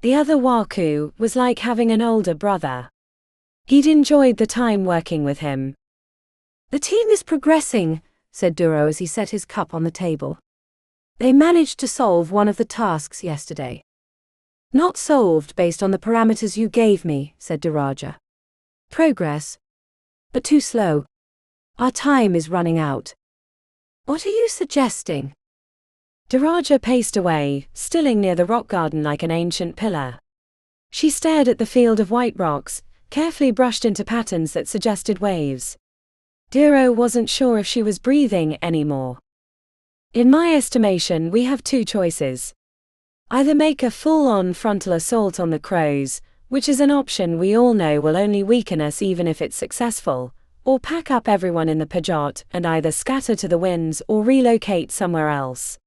The other waku was like having an older brother. He'd enjoyed the time working with him. The team is progressing, said Duro as he set his cup on the table. They managed to solve one of the tasks yesterday. Not solved based on the parameters you gave me, said Duraja. Progress. But too slow. Our time is running out. What are you suggesting? Duraja paced away, stilling near the rock garden like an ancient pillar. She stared at the field of white rocks, carefully brushed into patterns that suggested waves. Duro wasn't sure if she was breathing anymore. In my estimation, we have 2 choices. Either make a full-on frontal assault on the crows, which is an option we all know will only weaken us even if it's successful, or pack up everyone in the Pajot and either scatter to the winds or relocate somewhere else.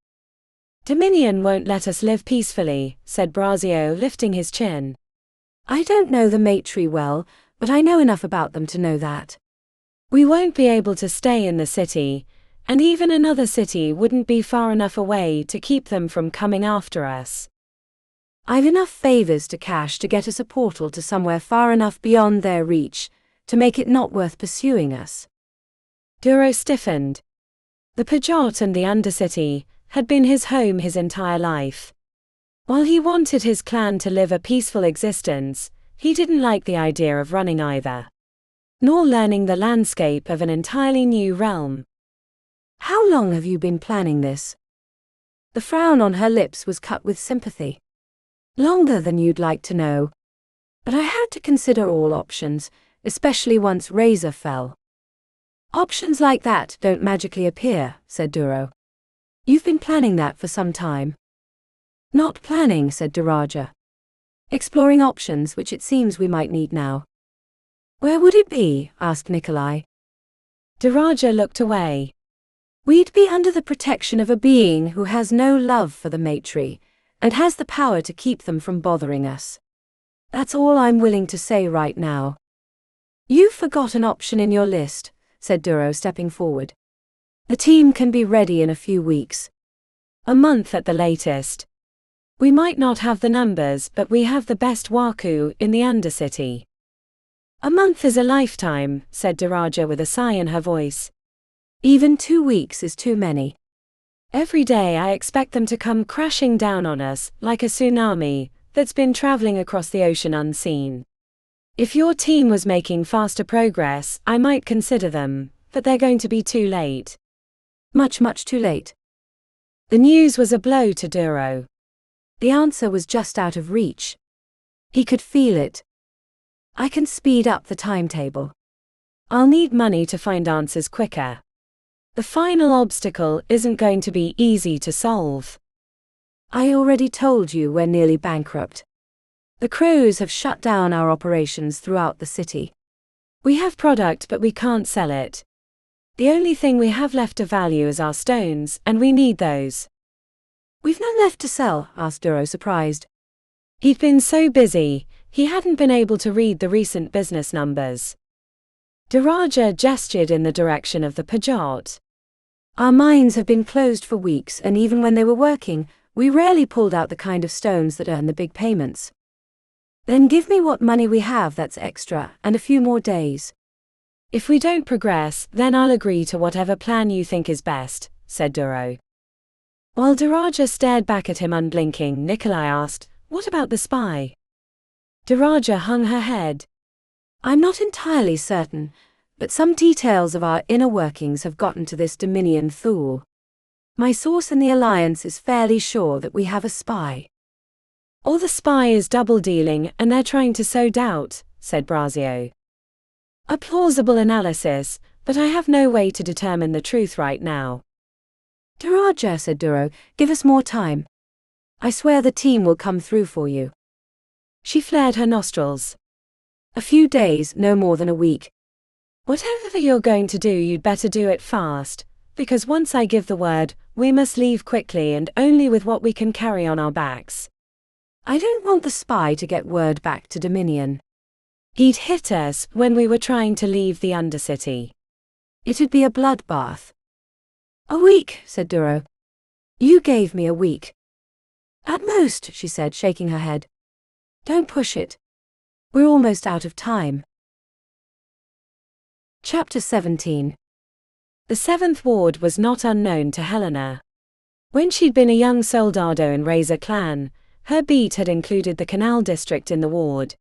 Dominion won't let us live peacefully, said Braio, lifting his chin. I don't know the maetrie well, but I know enough about them to know that. We won't be able to stay in the city, and even another city wouldn't be far enough away to keep them from coming after us. I've enough favors to cash to get us a portal to somewhere far enough beyond their reach, to make it not worth pursuing us. Duro stiffened. The Pajot and the Undercity had been his home his entire life. While he wanted his clan to live a peaceful existence, he didn't like the idea of running either, nor learning the landscape of an entirely new realm. How long have you been planning this? The frown on her lips was cut with sympathy. Longer than you'd like to know. But I had to consider all options, especially once Razor fell. Options like that don't magically appear, said Duro. You've been planning that for some time. Not planning, said Duraja. Exploring options which it seems we might need now. Where would it be? Asked Nikolai. Duraja looked away. We'd be under the protection of a being who has no love for the maetrie, and has the power to keep them from bothering us. That's all I'm willing to say right now. You've forgot an option in your list, said Duro, stepping forward. The team can be ready in a few weeks. A month at the latest. We might not have the numbers, but we have the best waku in the Undercity. A month is a lifetime, said Duraja with a sigh in her voice. Even 2 weeks is too many. Every day I expect them to come crashing down on us, like a tsunami that's been traveling across the ocean unseen. If your team was making faster progress, I might consider them, but they're going to be too late. Much, much too late. The news was a blow to Duro. The answer was just out of reach. He could feel it. I can speed up the timetable. I'll need money to find answers quicker. The final obstacle isn't going to be easy to solve. I already told you we're nearly bankrupt. The crows have shut down our operations throughout the city. We have product, but we can't sell it. The only thing we have left of value is our stones, and we need those. We've none left to sell, asked Duro, surprised. He'd been so busy, he hadn't been able to read the recent business numbers. Duraja gestured in the direction of the Pajot. Our mines have been closed for weeks, and even when they were working, we rarely pulled out the kind of stones that earn the big payments. Then give me what money we have that's extra, and a few more days. If we don't progress, then I'll agree to whatever plan you think is best, said Duro. While Duraja stared back at him unblinking, Nikolai asked, what about the spy? Duraja hung her head. I'm not entirely certain, but some details of our inner workings have gotten to this Dominion Thor. My source in the Alliance is fairly sure that we have a spy. Or the spy is double-dealing and they're trying to sow doubt, said Braio. A plausible analysis, but I have no way to determine the truth right now. Duraja, said Duro, give us more time. I swear the team will come through for you. She flared her nostrils. A few days, no more than a week. Whatever you're going to do, you'd better do it fast, because once I give the word, we must leave quickly and only with what we can carry on our backs. I don't want the spy to get word back to Dominion. He'd hit us when we were trying to leave the Undercity. It'd be a bloodbath. A week, said Duro. You gave me a week. At most, she said, shaking her head. Don't push it. We're almost out of time. Chapter 17. The 7th Ward was not unknown to Helena. When she'd been a young soldado in Razor Clan, her beat had included the Canal District in the ward.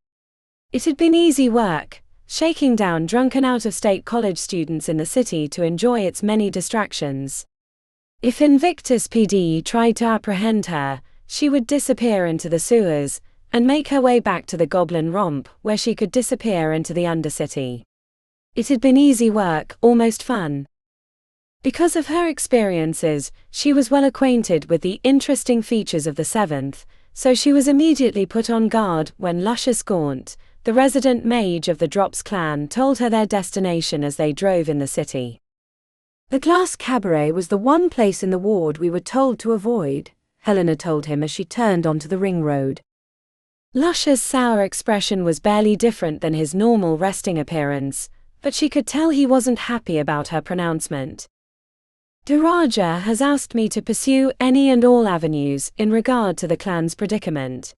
It had been easy work, shaking down drunken out-of-state college students in the city to enjoy its many distractions. If Invictus PD tried to apprehend her, she would disappear into the sewers, and make her way back to the Goblin Romp, where she could disappear into the Undercity. It had been easy work, almost fun. Because of her experiences, she was well acquainted with the interesting features of the 7th, so she was immediately put on guard when Luscious Gaunt, the resident mage of the Drops clan, told her their destination as they drove in the city. The Glass Cabaret was the one place in the ward we were told to avoid, Helena told him as she turned onto the ring road. Luscious' sour expression was barely different than his normal resting appearance, but she could tell he wasn't happy about her pronouncement. Duraja has asked me to pursue any and all avenues in regard to the clan's predicament.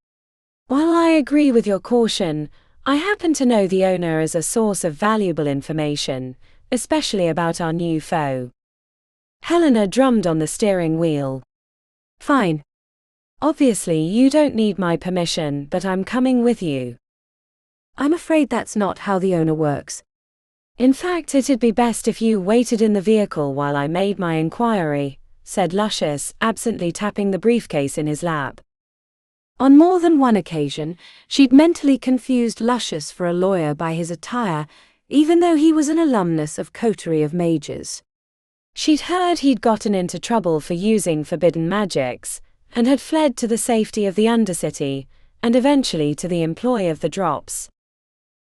While I agree with your caution, I happen to know the owner as a source of valuable information, especially about our new foe. Helena drummed on the steering wheel. Fine. Obviously you don't need my permission, but I'm coming with you. I'm afraid that's not how the owner works. In fact, it'd be best if you waited in the vehicle while I made my inquiry, said Luscious, absently tapping the briefcase in his lap. On more than one occasion, she'd mentally confused Luscious for a lawyer by his attire, even though he was an alumnus of Coterie of Mages. She'd heard he'd gotten into trouble for using forbidden magics, and had fled to the safety of the Undercity, and eventually to the employ of the Drops.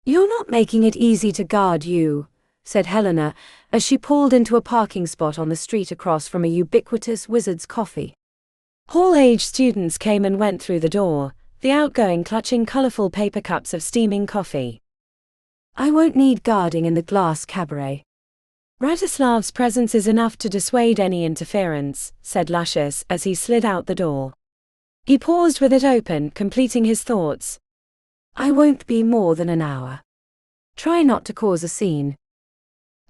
You're not making it easy to guard you, said Helena, as she pulled into a parking spot on the street across from a ubiquitous Wizard's Coffee. Hall-age students came and went through the door, the outgoing clutching colourful paper cups of steaming coffee. I won't need guarding in the Glass Cabaret. Ratislav's presence is enough to dissuade any interference, said Luscious as he slid out the door. He paused with it open, completing his thoughts. I won't be more than an hour. Try not to cause a scene.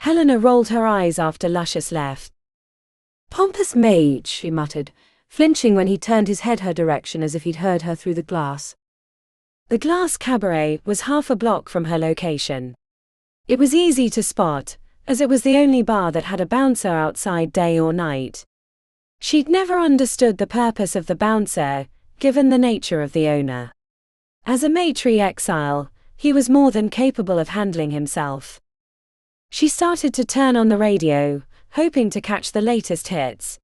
Helena rolled her eyes after Luscious left. Pompous mage, she muttered, flinching when he turned his head her direction as if he'd heard her through the glass. The Glass Cabaret was half a block from her location. It was easy to spot, as it was the only bar that had a bouncer outside day or night. She'd never understood the purpose of the bouncer, given the nature of the owner. As a matri exile, he was more than capable of handling himself. She started to turn on the radio, hoping to catch the latest hits.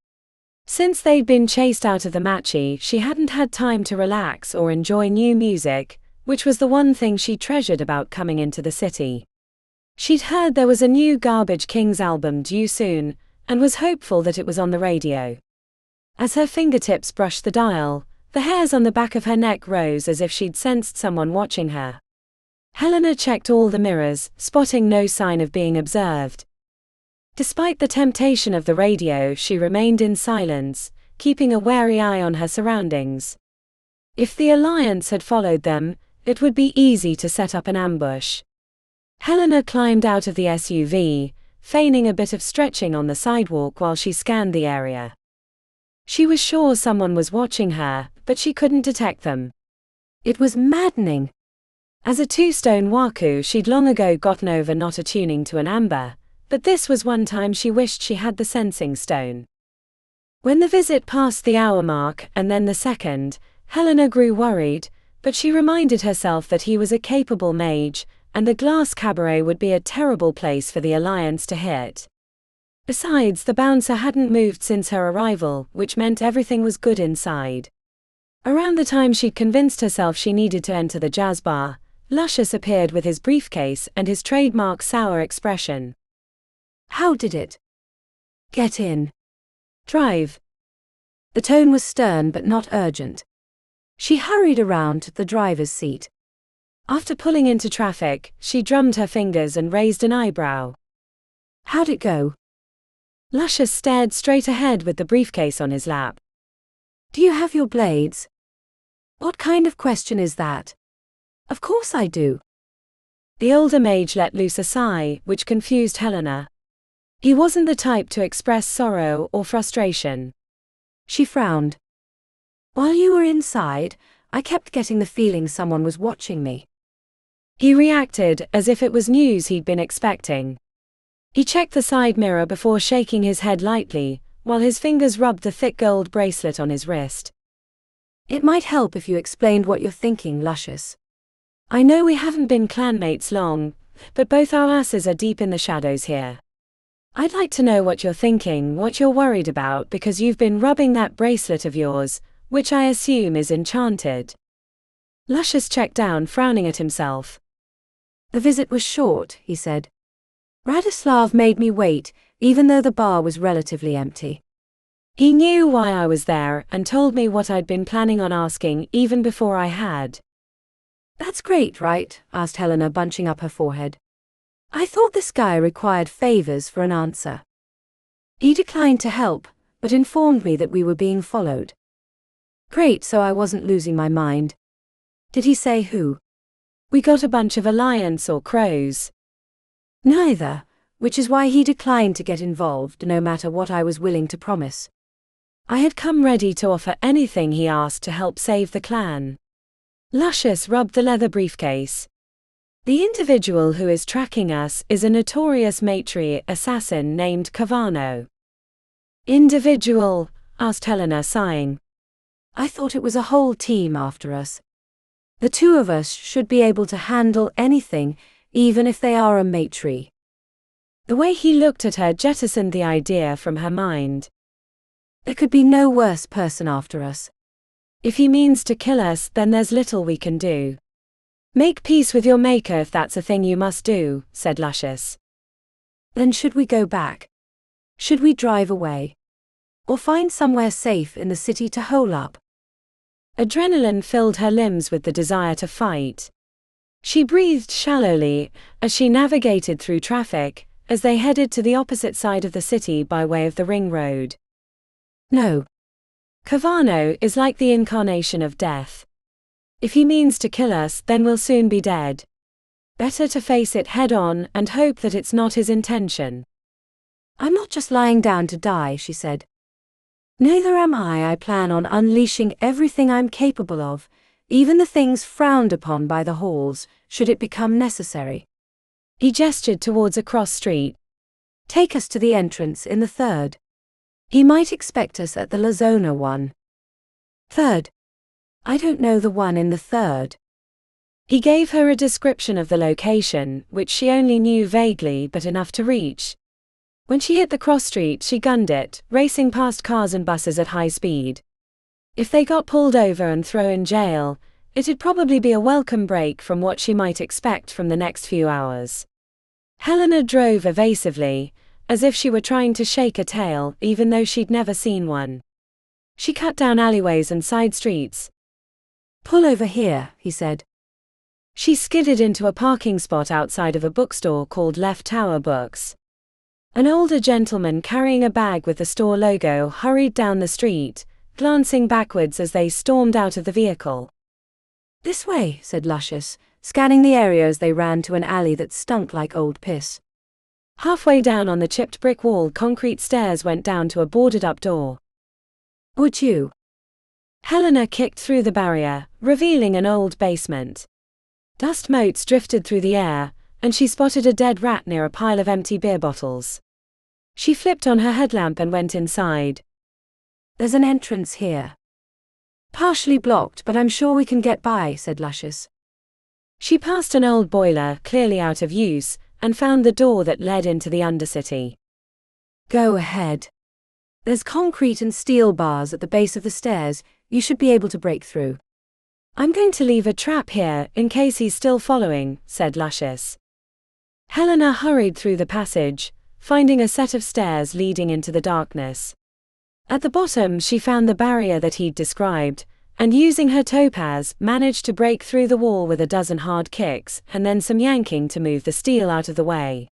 Since they'd been chased out of the matri, she hadn't had time to relax or enjoy new music, which was the one thing she treasured about coming into the city. She'd heard there was a new Garbage Kings album due soon, and was hopeful that it was on the radio. As her fingertips brushed the dial, the hairs on the back of her neck rose as if she'd sensed someone watching her. Helena checked all the mirrors, spotting no sign of being observed. Despite the temptation of the radio, she remained in silence, keeping a wary eye on her surroundings. If the Alliance had followed them, it would be easy to set up an ambush. Helena climbed out of the SUV, feigning a bit of stretching on the sidewalk while she scanned the area. She was sure someone was watching her, but she couldn't detect them. It was maddening. As a two-stone waku, she'd long ago gotten over not attuning to an amber, but this was one time she wished she had the sensing stone. When the visit passed the hour mark and then the second, Helena grew worried, but she reminded herself that he was a capable mage, and the glass cabaret would be a terrible place for the Alliance to hit. Besides, the bouncer hadn't moved since her arrival, which meant everything was good inside. Around the time she'd convinced herself she needed to enter the jazz bar, Lucius appeared with his briefcase and his trademark sour expression. How did it get in? Drive. The tone was stern but not urgent. She hurried around to the driver's seat. After pulling into traffic, she drummed her fingers and raised an eyebrow. How'd it go? Lucius stared straight ahead with the briefcase on his lap. Do you have your blades? What kind of question is that? Of course I do. The older mage let loose a sigh, which confused Helena. He wasn't the type to express sorrow or frustration. She frowned. While you were inside, I kept getting the feeling someone was watching me. He reacted as if it was news he'd been expecting. He checked the side mirror before shaking his head lightly, while his fingers rubbed the thick gold bracelet on his wrist. It might help if you explained what you're thinking, Lucius. I know we haven't been clanmates long, but both our asses are deep in the shadows here. I'd like to know what you're thinking, what you're worried about, because you've been rubbing that bracelet of yours, which I assume is enchanted. Lucius checked down, frowning at himself. The visit was short, he said. Radislav made me wait, even though the bar was relatively empty. He knew why I was there and told me what I'd been planning on asking even before I had. That's great, right? Asked Helena, bunching up her forehead. I thought this guy required favors for an answer. He declined to help, but informed me that we were being followed. Great, so I wasn't losing my mind. Did he say who? We got a bunch of Alliance or crows. Neither, which is why he declined to get involved no matter what I was willing to promise. I had come ready to offer anything he asked to help save the clan. Lucius rubbed the leather briefcase. The individual who is tracking us is a notorious maetrie assassin named Kavano. Individual? Asked Helena, sighing. I thought it was a whole team after us. The two of us should be able to handle anything, even if they are a maetrie. The way he looked at her jettisoned the idea from her mind. There could be no worse person after us. If he means to kill us, then there's little we can do. Make peace with your maker if that's a thing you must do, said Lucius. Then should we go back? Should we drive away? Or find somewhere safe in the city to hole up? Adrenaline filled her limbs with the desire to fight. She breathed shallowly as she navigated through traffic, as they headed to the opposite side of the city by way of the ring road. No. Kavano is like the incarnation of death. If he means to kill us, then we'll soon be dead. Better to face it head on and hope that it's not his intention. I'm not just lying down to die, she said. Neither am I plan on unleashing everything I'm capable of, even the things frowned upon by the halls, should it become necessary. He gestured towards a cross street. Take us to the entrance in the third. He might expect us at the La Zona one. Third. I don't know the one in the third. He gave her a description of the location, which she only knew vaguely but enough to reach. When she hit the cross street, she gunned it, racing past cars and buses at high speed. If they got pulled over and thrown in jail, it'd probably be a welcome break from what she might expect from the next few hours. Helena drove evasively, as if she were trying to shake a tail, even though she'd never seen one. She cut down alleyways and side streets. "Pull over here," he said. She skidded into a parking spot outside of a bookstore called Left Tower Books. An older gentleman carrying a bag with the store logo hurried down the street, glancing backwards as they stormed out of the vehicle. "This way," said Luscious, scanning the area as they ran to an alley that stunk like old piss. Halfway down on the chipped brick wall, concrete stairs went down to a boarded-up door. "Would you?" Helena kicked through the barrier, revealing an old basement. Dust motes drifted through the air, and she spotted a dead rat near a pile of empty beer bottles. She flipped on her headlamp and went inside. "There's an entrance here." "Partially blocked, but I'm sure we can get by," said Luscious. She passed an old boiler, clearly out of use, and found the door that led into the Undercity. "Go ahead. There's concrete and steel bars at the base of the stairs. You should be able to break through." "I'm going to leave a trap here, in case he's still following," said Luscious. Helena hurried through the passage, finding a set of stairs leading into the darkness. At the bottom she found the barrier that he'd described, and using her topaz, managed to break through the wall with a dozen hard kicks, and then some yanking to move the steel out of the way.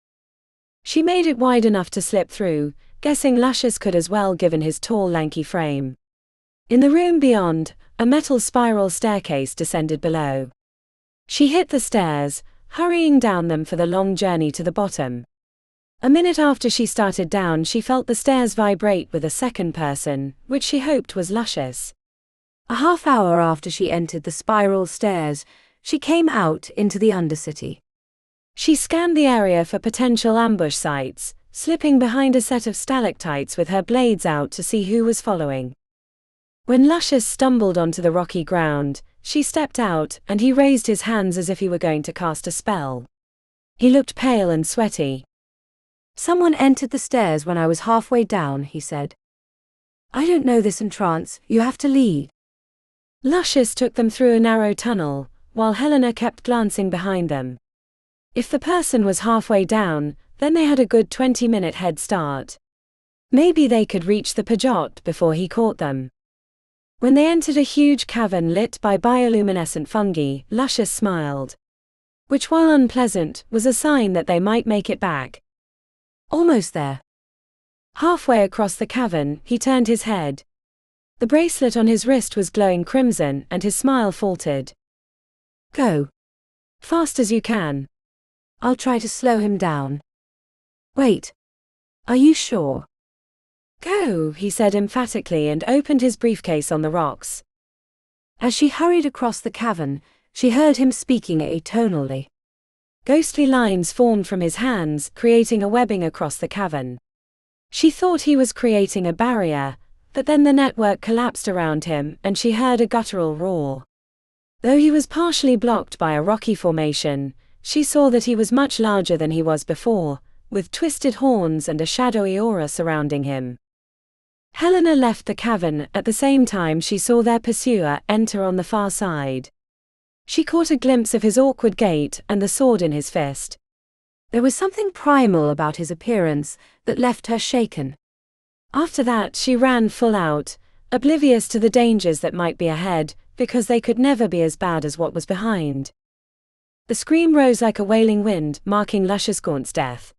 She made it wide enough to slip through, guessing Luscious could as well given his tall lanky frame. In the room beyond, a metal spiral staircase descended below. She hit the stairs, hurrying down them for the long journey to the bottom. A minute after she started down, she felt the stairs vibrate with a second person, which she hoped was Luscious. A half hour after she entered the spiral stairs, she came out into the Undercity. She scanned the area for potential ambush sites, slipping behind a set of stalactites with her blades out to see who was following. When Luscious stumbled onto the rocky ground, she stepped out, and he raised his hands as if he were going to cast a spell. He looked pale and sweaty. "Someone entered the stairs when I was halfway down," he said. "I don't know this entrance, you have to lead." Luscious took them through a narrow tunnel, while Helena kept glancing behind them. If the person was halfway down, then they had a good 20-minute head start. Maybe they could reach the Pajot before he caught them. When they entered a huge cavern lit by bioluminescent fungi, Luscious smiled. Which, while unpleasant, was a sign that they might make it back. "Almost there." Halfway across the cavern, he turned his head. The bracelet on his wrist was glowing crimson, and his smile faltered. "Go. Fast as you can." I'll try to slow him down." "Wait. Are you sure?" "Go," he said emphatically and opened his briefcase on the rocks. As she hurried across the cavern, she heard him speaking atonally. Ghostly lines formed from his hands, creating a webbing across the cavern. She thought he was creating a barrier, but then the network collapsed around him, and she heard a guttural roar. Though he was partially blocked by a rocky formation, she saw that he was much larger than he was before, with twisted horns and a shadowy aura surrounding him. Helena left the cavern at the same time she saw their pursuer enter on the far side. She caught a glimpse of his awkward gait and the sword in his fist. There was something primal about his appearance that left her shaken. After that she ran full out, oblivious to the dangers that might be ahead, because they could never be as bad as what was behind. The scream rose like a wailing wind, marking Luscious Gaunt's death.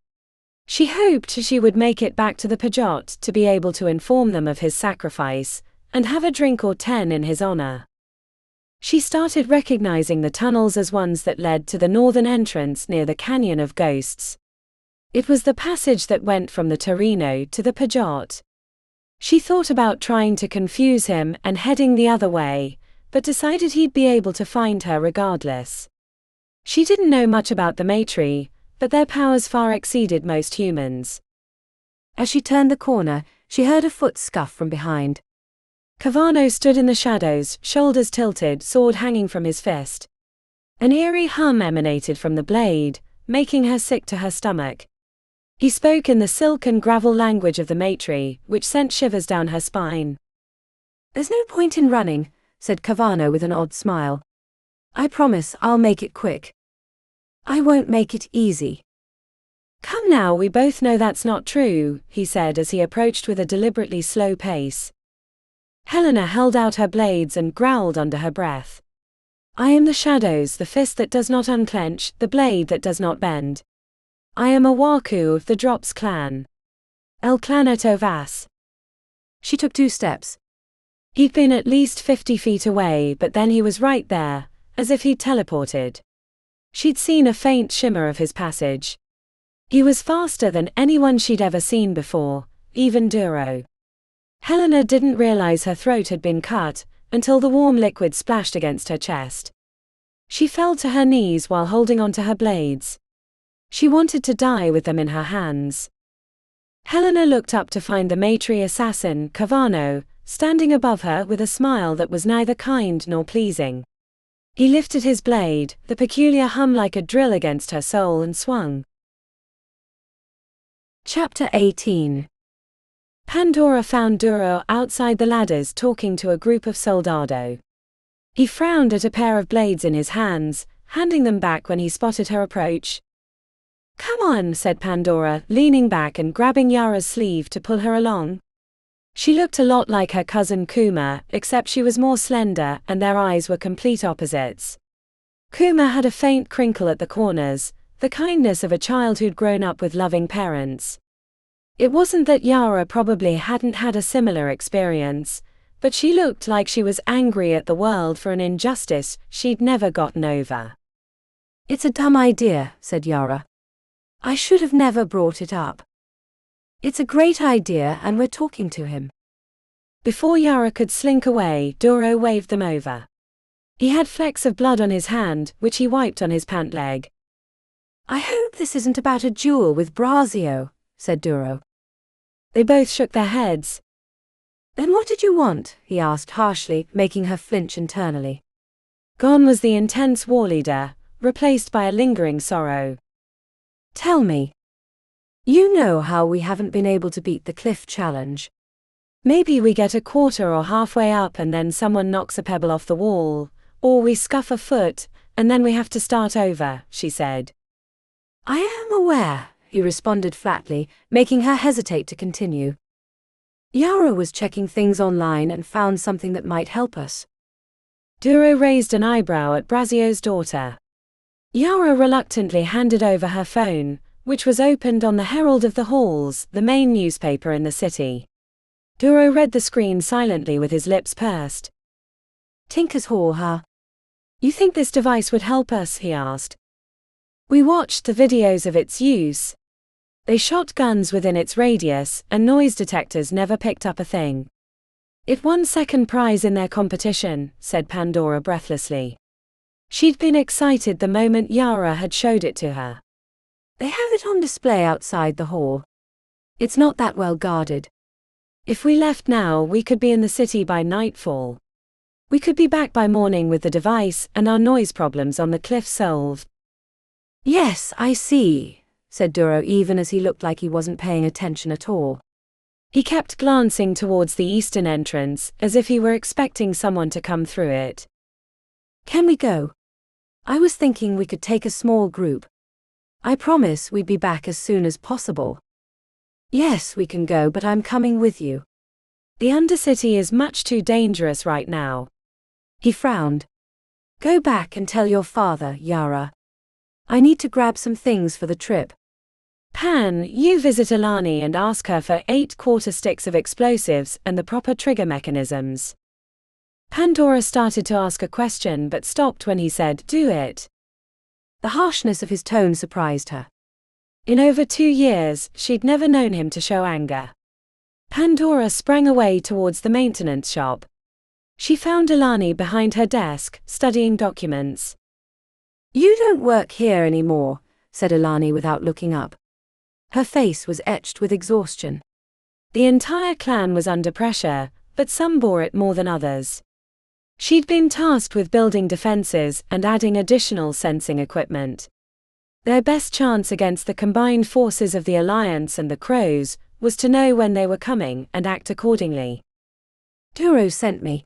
She hoped she would make it back to the Pajot to be able to inform them of his sacrifice, and have a drink or 10 in his honor. She started recognizing the tunnels as ones that led to the northern entrance near the Canyon of Ghosts. It was the passage that went from the Torino to the Pajot. She thought about trying to confuse him and heading the other way, but decided he'd be able to find her regardless. She didn't know much about the maetrie, but their powers far exceeded most humans. As she turned the corner, she heard a foot scuff from behind. Cavano stood in the shadows, shoulders tilted, sword hanging from his fist. An eerie hum emanated from the blade, making her sick to her stomach. He spoke in the silk and gravel language of the matri, which sent shivers down her spine. "There's no point in running," said Kavano with an odd smile. "I promise I'll make it quick." "I won't make it easy." "Come now, we both know that's not true," he said as he approached with a deliberately slow pace. Helena held out her blades and growled under her breath. "I am the shadows, the fist that does not unclench, the blade that does not bend. I am a waku of the Drops clan. El Claneto Vas." She took 2 steps. He'd been at least 50 feet away, but then he was right there, as if he'd teleported. She'd seen a faint shimmer of his passage. He was faster than anyone she'd ever seen before, even Duro. Helena didn't realize her throat had been cut, until the warm liquid splashed against her chest. She fell to her knees while holding onto her blades. She wanted to die with them in her hands. Helena looked up to find the maetrie assassin, Kavano, standing above her with a smile that was neither kind nor pleasing. He lifted his blade, the peculiar hum like a drill against her soul, and swung. Chapter 18. Pandora found Duro outside the ladders talking to a group of soldado. He frowned at a pair of blades in his hands, handing them back when he spotted her approach. "Come on," said Pandora, leaning back and grabbing Yara's sleeve to pull her along. She looked a lot like her cousin Kuma, except she was more slender and their eyes were complete opposites. Kuma had a faint crinkle at the corners, the kindness of a child who'd grown up with loving parents. It wasn't that Yara probably hadn't had a similar experience, but she looked like she was angry at the world for an injustice she'd never gotten over. "It's a dumb idea," said Yara. "I should have never brought it up." "It's a great idea and we're talking to him." Before Yara could slink away, Duro waved them over. He had flecks of blood on his hand, which he wiped on his pant leg. "I hope this isn't about a duel with Braio," said Duro. They both shook their heads. "Then what did you want?" he asked harshly, making her flinch internally. Gone was the intense war leader, replaced by a lingering sorrow. "Tell me. You know how we haven't been able to beat the cliff challenge. Maybe we get a quarter or halfway up and then someone knocks a pebble off the wall, or we scuff a foot, and then we have to start over," she said. "I am aware," he responded flatly, making her hesitate to continue. "Yara was checking things online and found something that might help us." Duro raised an eyebrow at Braio's daughter. Yara reluctantly handed over her phone, which was opened on the Herald of the Halls, the main newspaper in the city. Duro read the screen silently with his lips pursed. "Tinker's Hall, huh? You think this device would help us?" he asked. "We watched the videos of its use. They shot guns within its radius, and noise detectors never picked up a thing. It won second prize in their competition," said Pandora breathlessly. She'd been excited the moment Yara had showed it to her. "They have it on display outside the hall. It's not that well guarded. If we left now, we could be in the city by nightfall. We could be back by morning with the device and our noise problems on the cliff solved." "Yes, I see," said Duro even as he looked like he wasn't paying attention at all. He kept glancing towards the eastern entrance, as if he were expecting someone to come through it. "Can we go? I was thinking we could take a small group. I promise we'd be back as soon as possible." "Yes, we can go, but I'm coming with you." "The Undercity is much too dangerous right now." He frowned. "Go back and tell your father, Yara. I need to grab some things for the trip." "Pan, you visit Alani and ask her for 8 quarter sticks of explosives and the proper trigger mechanisms." Pandora started to ask a question but stopped when he said, "Do it." The harshness of his tone surprised her. In over 2 years, she'd never known him to show anger. Pandora sprang away towards the maintenance shop. She found Alani behind her desk, studying documents. "You don't work here anymore," said Alani without looking up. Her face was etched with exhaustion. The entire clan was under pressure, but some bore it more than others. She'd been tasked with building defenses and adding additional sensing equipment. Their best chance against the combined forces of the Alliance and the Crows was to know when they were coming and act accordingly. Duro sent me.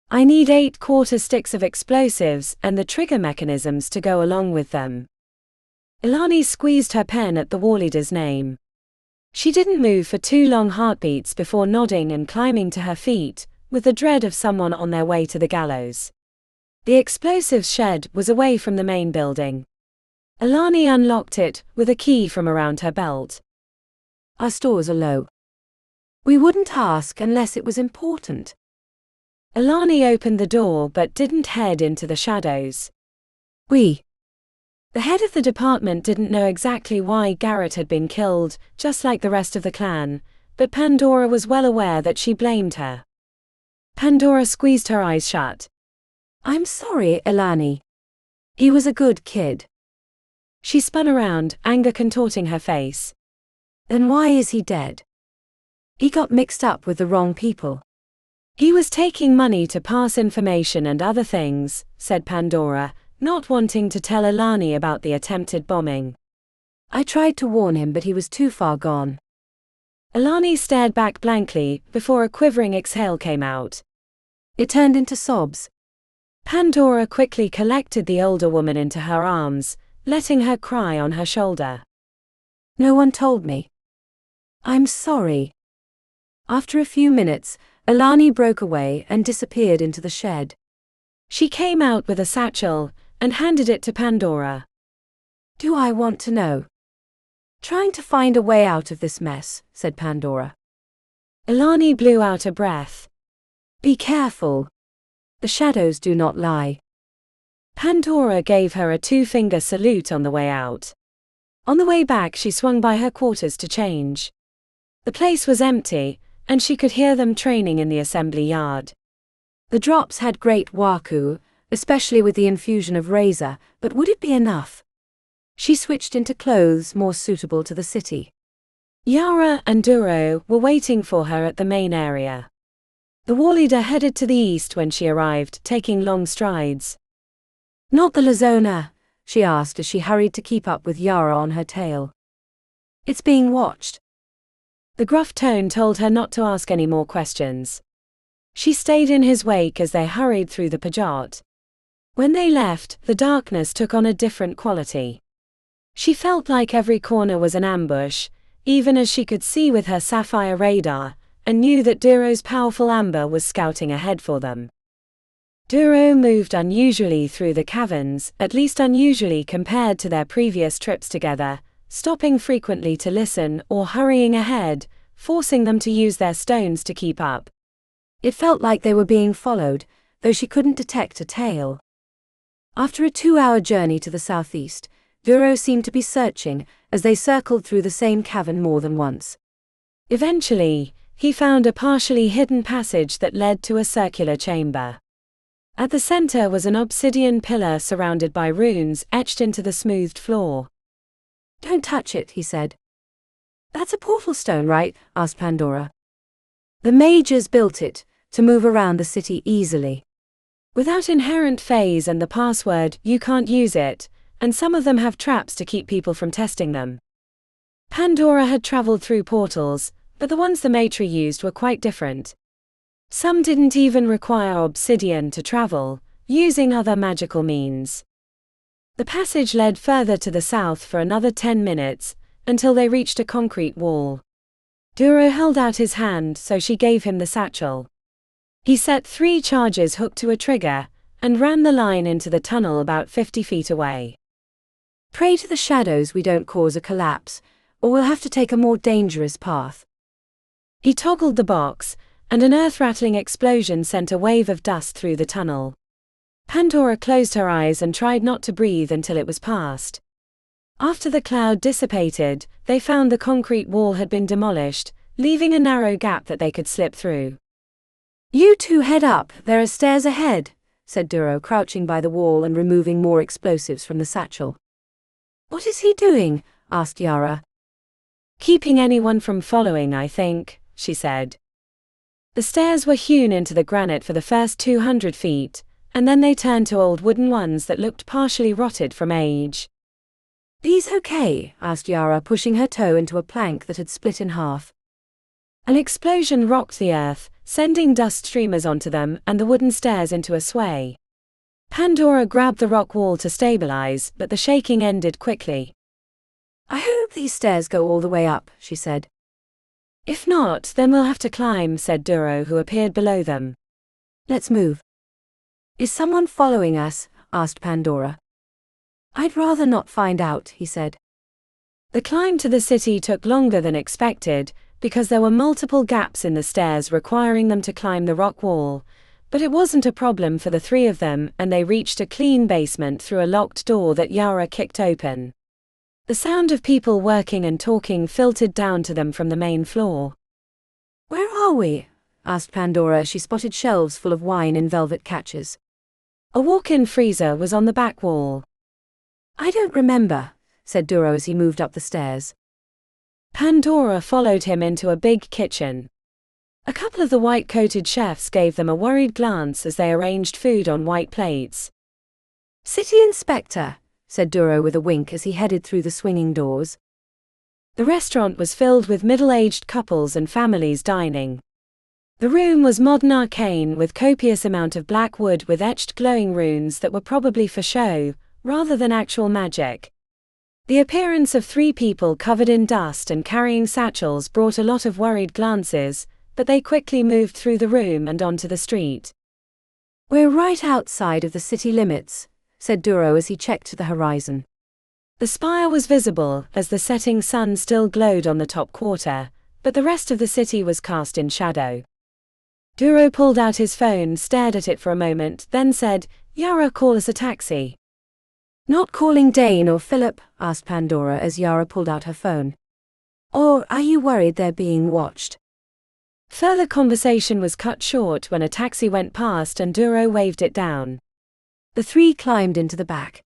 I need 8 sticks of explosives and the trigger mechanisms to go along with them. Ilani squeezed her pen at the war leader's name. She didn't move for 2 long heartbeats before nodding and climbing to her feet, with the dread of someone on their way to the gallows. The explosives shed was away from the main building. Ilani unlocked it with a key from around her belt. Our stores are low. We wouldn't ask unless it was important. Ilani opened the door but didn't head into the shadows. The head of the department didn't know exactly why Garrett had been killed, just like the rest of the clan, but Pandora was well aware that she blamed her. Pandora squeezed her eyes shut. I'm sorry, Ilani. He was a good kid. She spun around, anger contorting her face. Then why is he dead? He got mixed up with the wrong people. He was taking money to pass information and other things, said Pandora, not wanting to tell Ilani about the attempted bombing. I tried to warn him but he was too far gone. Ilani stared back blankly before a quivering exhale came out. It turned into sobs. Pandora quickly collected the older woman into her arms, letting her cry on her shoulder. No one told me. I'm sorry. After a few minutes, Ilani broke away and disappeared into the shed. She came out with a satchel and handed it to Pandora. Do I want to know? Trying to find a way out of this mess, said Pandora. Ilani blew out a breath. Be careful. The shadows do not lie. Pandora gave her a 2-finger salute on the way out. On the way back she swung by her quarters to change. The place was empty, and she could hear them training in the assembly yard. The drops had great waku, especially with the infusion of razor, but would it be enough? She switched into clothes more suitable to the city. Yara and Duro were waiting for her at the main area. The war leader headed to the east when she arrived, taking long strides. Not the Lazona? She asked as she hurried to keep up with Yara on her tail. It's being watched. The gruff tone told her not to ask any more questions. She stayed in his wake as they hurried through the Pajot. When they left, the darkness took on a different quality. She felt like every corner was an ambush, even as she could see with her Sapphire radar, and knew that Duro's powerful amber was scouting ahead for them. Duro moved unusually through the caverns, at least unusually compared to their previous trips together, stopping frequently to listen or hurrying ahead, forcing them to use their stones to keep up. It felt like they were being followed, though she couldn't detect a tail. After a 2-hour journey to the southeast, Duro seemed to be searching as they circled through the same cavern more than once. Eventually, he found a partially hidden passage that led to a circular chamber. At the center was an obsidian pillar surrounded by runes etched into the smoothed floor. Don't touch it, he said. That's a portal stone, right? Asked Pandora. The mages built it to move around the city easily. Without inherent phase and the password, you can't use it, and some of them have traps to keep people from testing them. Pandora had traveled through portals, but the ones the maetrie used were quite different. Some didn't even require obsidian to travel, using other magical means. The passage led further to the south for another 10 minutes, until they reached a concrete wall. Duro held out his hand so she gave him the satchel. He set 3 charges hooked to a trigger, and ran the line into the tunnel about 50 feet away. Pray to the shadows we don't cause a collapse, or we'll have to take a more dangerous path. He toggled the box, and an earth-rattling explosion sent a wave of dust through the tunnel. Pandora closed her eyes and tried not to breathe until it was past. After the cloud dissipated, they found the concrete wall had been demolished, leaving a narrow gap that they could slip through. You 2 head up, there are stairs ahead, said Duro, crouching by the wall and removing more explosives from the satchel. What is he doing? Asked Yara. Keeping anyone from following, I think, she said. The stairs were hewn into the granite for the first 200 feet, and then they turned to old wooden ones that looked partially rotted from age. "These okay?" asked Yara, pushing her toe into a plank that had split in half. An explosion rocked the earth, sending dust streamers onto them and the wooden stairs into a sway. Pandora grabbed the rock wall to stabilize, but the shaking ended quickly. "I hope these stairs go all the way up," she said. "If not, then we'll have to climb," said Duro, who appeared below them. "Let's move." "Is someone following us?" asked Pandora. "I'd rather not find out," he said. The climb to the city took longer than expected, because there were multiple gaps in the stairs requiring them to climb the rock wall, but it wasn't a problem for the three of them, and they reached a clean basement through a locked door that Yara kicked open. The sound of people working and talking filtered down to them from the main floor. "Where are we?" asked Pandora as she spotted shelves full of wine in velvet catches. A walk-in freezer was on the back wall. "I don't remember," said Duro as he moved up the stairs. Pandora followed him into a big kitchen. A couple of the white-coated chefs gave them a worried glance as they arranged food on white plates. "City Inspector," said Duro with a wink as he headed through the swinging doors. The restaurant was filled with middle-aged couples and families dining. The room was modern arcane with copious amount of black wood with etched glowing runes that were probably for show, rather than actual magic. The appearance of three people covered in dust and carrying satchels brought a lot of worried glances, but they quickly moved through the room and onto the street. "We're right outside of the city limits," said Duro as he checked to the horizon. The spire was visible as the setting sun still glowed on the top quarter, but the rest of the city was cast in shadow. Duro pulled out his phone, stared at it for a moment, then said, "Yara, call us a taxi." "Not calling Dane or Philip?" asked Pandora as Yara pulled out her phone. "Or are you worried they're being watched?" Further conversation was cut short when a taxi went past and Duro waved it down. The three climbed into the back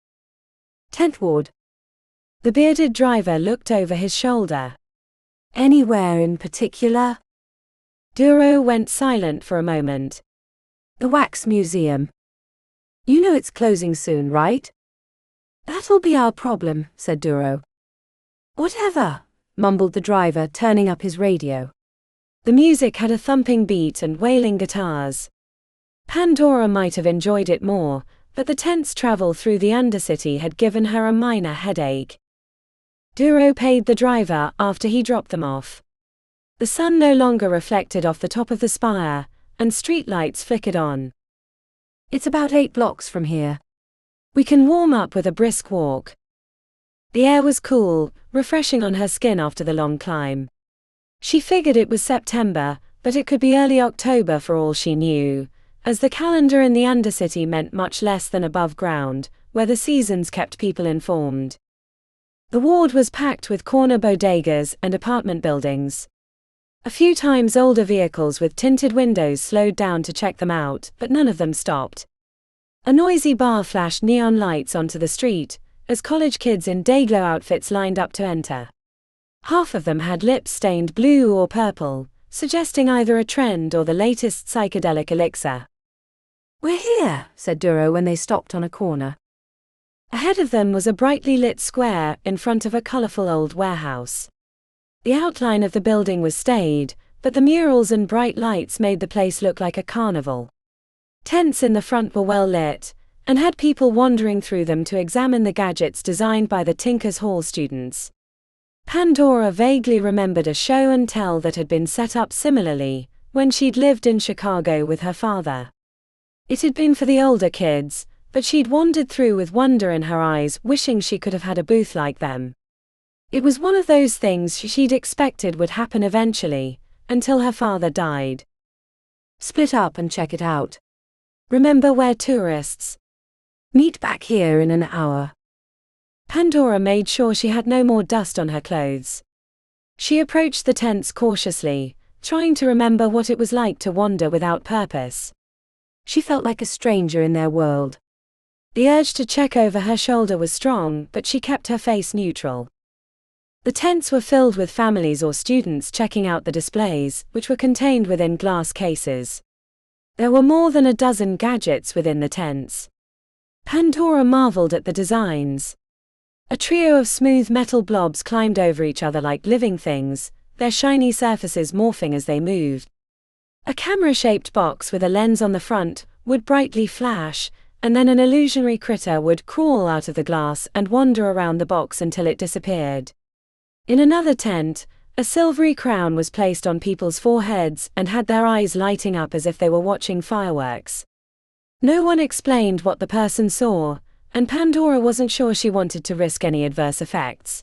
tent ward. The bearded driver looked over his shoulder. "Anywhere in particular?" Duro went silent for a moment. "The Wax Museum. You know it's closing soon, right?" "That'll be our problem," said Duro. "Whatever," mumbled the driver, turning up his radio. The music had a thumping beat and wailing guitars. Pandora might have enjoyed it more, but the tense travel through the Undercity had given her a minor headache. Duro paid the driver after he dropped them off. The sun no longer reflected off the top of the spire, and streetlights flickered on. "It's about 8 blocks from here. We can warm up with a brisk walk." The air was cool, refreshing on her skin after the long climb. She figured it was September, but it could be early October for all she knew, as the calendar in the Undercity meant much less than above ground, where the seasons kept people informed. The ward was packed with corner bodegas and apartment buildings. A few times older vehicles with tinted windows slowed down to check them out, but none of them stopped. A noisy bar flashed neon lights onto the street, as college kids in day-glow outfits lined up to enter. Half of them had lips stained blue or purple, suggesting either a trend or the latest psychedelic elixir. "We're here," said Duro when they stopped on a corner. Ahead of them was a brightly lit square in front of a colorful old warehouse. The outline of the building was staid, but the murals and bright lights made the place look like a carnival. Tents in the front were well lit, and had people wandering through them to examine the gadgets designed by the Tinker's Hall students. Pandora vaguely remembered a show and tell that had been set up similarly, when she'd lived in Chicago with her father. It had been for the older kids, but she'd wandered through with wonder in her eyes, wishing she could have had a booth like them. It was one of those things she'd expected would happen eventually, until her father died. "Split up and check it out. Remember, we're tourists. Meet back here in an hour." Pandora made sure she had no more dust on her clothes. She approached the tents cautiously, trying to remember what it was like to wander without purpose. She felt like a stranger in their world. The urge to check over her shoulder was strong, but she kept her face neutral. The tents were filled with families or students checking out the displays, which were contained within glass cases. There were more than a dozen gadgets within the tents. Pandora marveled at the designs. A trio of smooth metal blobs climbed over each other like living things, their shiny surfaces morphing as they moved. A camera-shaped box with a lens on the front would brightly flash, and then an illusionary critter would crawl out of the glass and wander around the box until it disappeared. In another tent, a silvery crown was placed on people's foreheads and had their eyes lighting up as if they were watching fireworks. No one explained what the person saw, and Pandora wasn't sure she wanted to risk any adverse effects.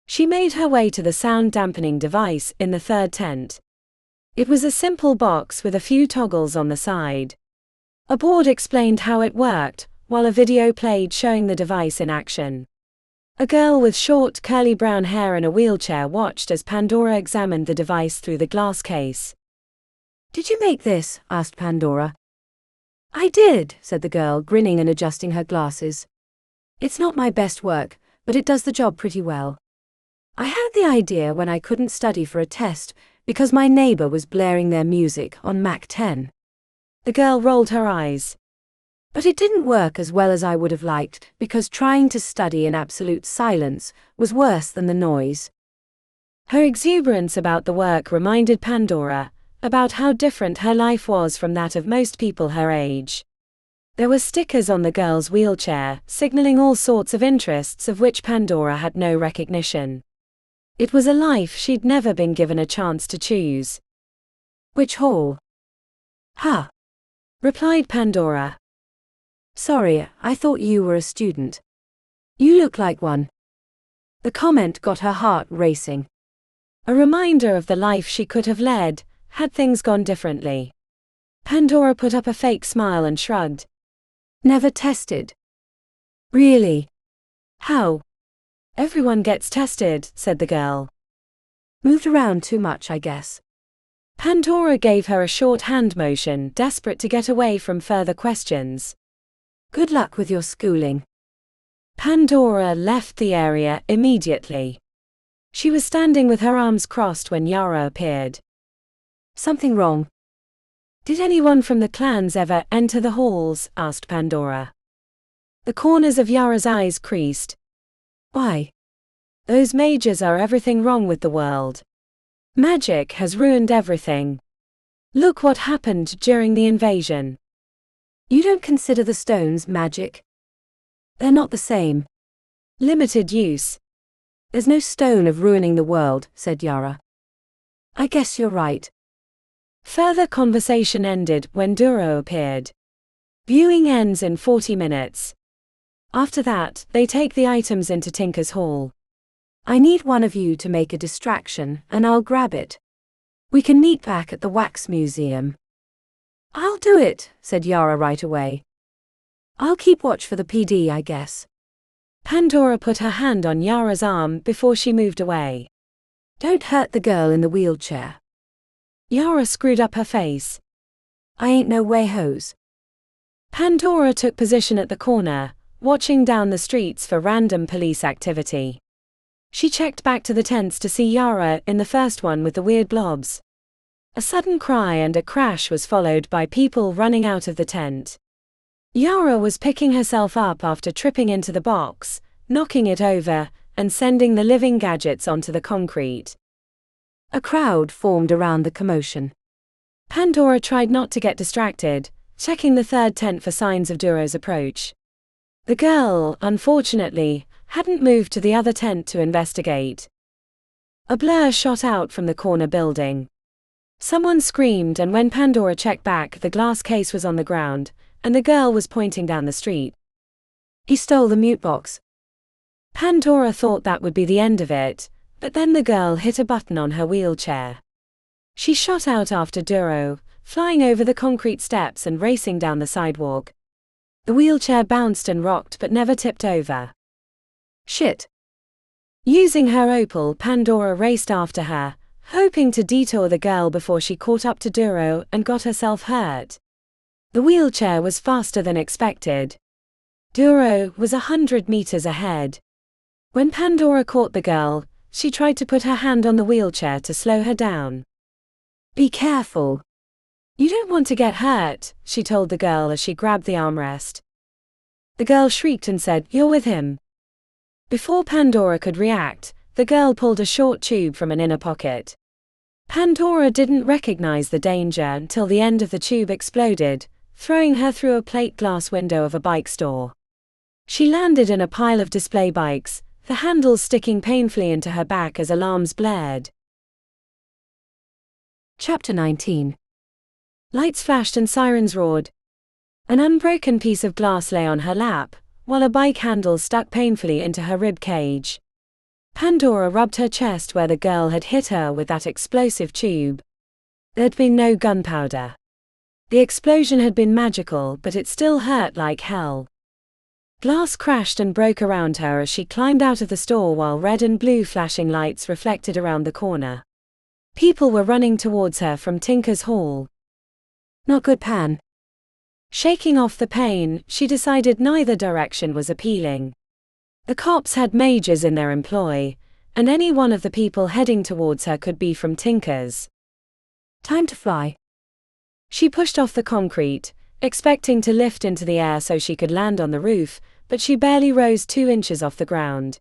She made her way to the sound-dampening device in the third tent. It was a simple box with a few toggles on the side. A board explained how it worked, while a video played showing the device in action. A girl with short, curly brown hair in a wheelchair watched as Pandora examined the device through the glass case. "Did you make this?" asked Pandora. "I did," said the girl, grinning and adjusting her glasses. "It's not my best work, but it does the job pretty well. I had the idea when I couldn't study for a test because my neighbor was blaring their music on Mac 10. The girl rolled her eyes. But it didn't work as well as I would have liked because trying to study in absolute silence was worse than the noise." Her exuberance about the work reminded Pandora about how different her life was from that of most people her age. There were stickers on the girl's wheelchair, signaling all sorts of interests of which Pandora had no recognition. It was a life she'd never been given a chance to choose. "Which hall?" "Huh," replied Pandora. "Sorry, I thought you were a student. You look like one." The comment got her heart racing. A reminder of the life she could have led, had things gone differently. Pandora put up a fake smile and shrugged. "Never tested." "Really? How?" "Everyone gets tested," said the girl. "Moved around too much, I guess." Pandora gave her a short hand motion, desperate to get away from further questions. "Good luck with your schooling." Pandora left the area immediately. She was standing with her arms crossed when Yara appeared. "Something wrong?" "Did anyone from the clans ever enter the halls?" asked Pandora. The corners of Yara's eyes creased. "Why?" "Those mages are everything wrong with the world. Magic has ruined everything. Look what happened during the invasion." "You don't consider the stones magic?" "They're not the same. Limited use." "There's no stone of ruining the world," said Yara. "I guess you're right." Further conversation ended when Duro appeared. Viewing ends in 40 minutes. After that, they take the items into Tinker's Hall. "I need one of you to make a distraction, and I'll grab it. We can meet back at the Wax Museum." "I'll do it," said Yara right away. "I'll keep watch for the PD, I guess." Pandora put her hand on Yara's arm before she moved away. "Don't hurt the girl in the wheelchair." Yara screwed up her face. "I ain't no way hose." Pandora took position at the corner, watching down the streets for random police activity. She checked back to the tents to see Yara in the first one with the weird blobs. A sudden cry and a crash was followed by people running out of the tent. Yara was picking herself up after tripping into the box, knocking it over, and sending the living gadgets onto the concrete. A crowd formed around the commotion. Pandora tried not to get distracted, checking the third tent for signs of Duro's approach. The girl, unfortunately, hadn't moved to the other tent to investigate. A blur shot out from the corner building. Someone screamed, and when Pandora checked back, the glass case was on the ground, and the girl was pointing down the street. "He stole the mute box." Pandora thought that would be the end of it, but then the girl hit a button on her wheelchair. She shot out after Duro, flying over the concrete steps and racing down the sidewalk. The wheelchair bounced and rocked but never tipped over. "Shit." Using her opal, Pandora raced after her, hoping to detour the girl before she caught up to Duro and got herself hurt. The wheelchair was faster than expected. Duro was 100 meters ahead. When Pandora caught the girl, she tried to put her hand on the wheelchair to slow her down. Be careful. You don't want to get hurt, she told the girl as she grabbed the armrest. The girl shrieked and said, "You're with him." Before Pandora could react, the girl pulled a short tube from an inner pocket. Pandora didn't recognize the danger until the end of the tube exploded, throwing her through a plate glass window of a bike store. She landed in a pile of display bikes, the handles sticking painfully into her back as alarms blared. Chapter 19. Lights flashed and sirens roared. An unbroken piece of glass lay on her lap, while a bike handle stuck painfully into her rib cage. Pandora rubbed her chest where the girl had hit her with that explosive tube. There'd been no gunpowder. The explosion had been magical, but it still hurt like hell. Glass crashed and broke around her as she climbed out of the store while red and blue flashing lights reflected around the corner. People were running towards her from Tinker's Hall. Not good, Pan. Shaking off the pain, she decided neither direction was appealing. The cops had majors in their employ, and any one of the people heading towards her could be from Tinker's. Time to fly. She pushed off the concrete, expecting to lift into the air so she could land on the roof, but she barely rose 2 inches off the ground.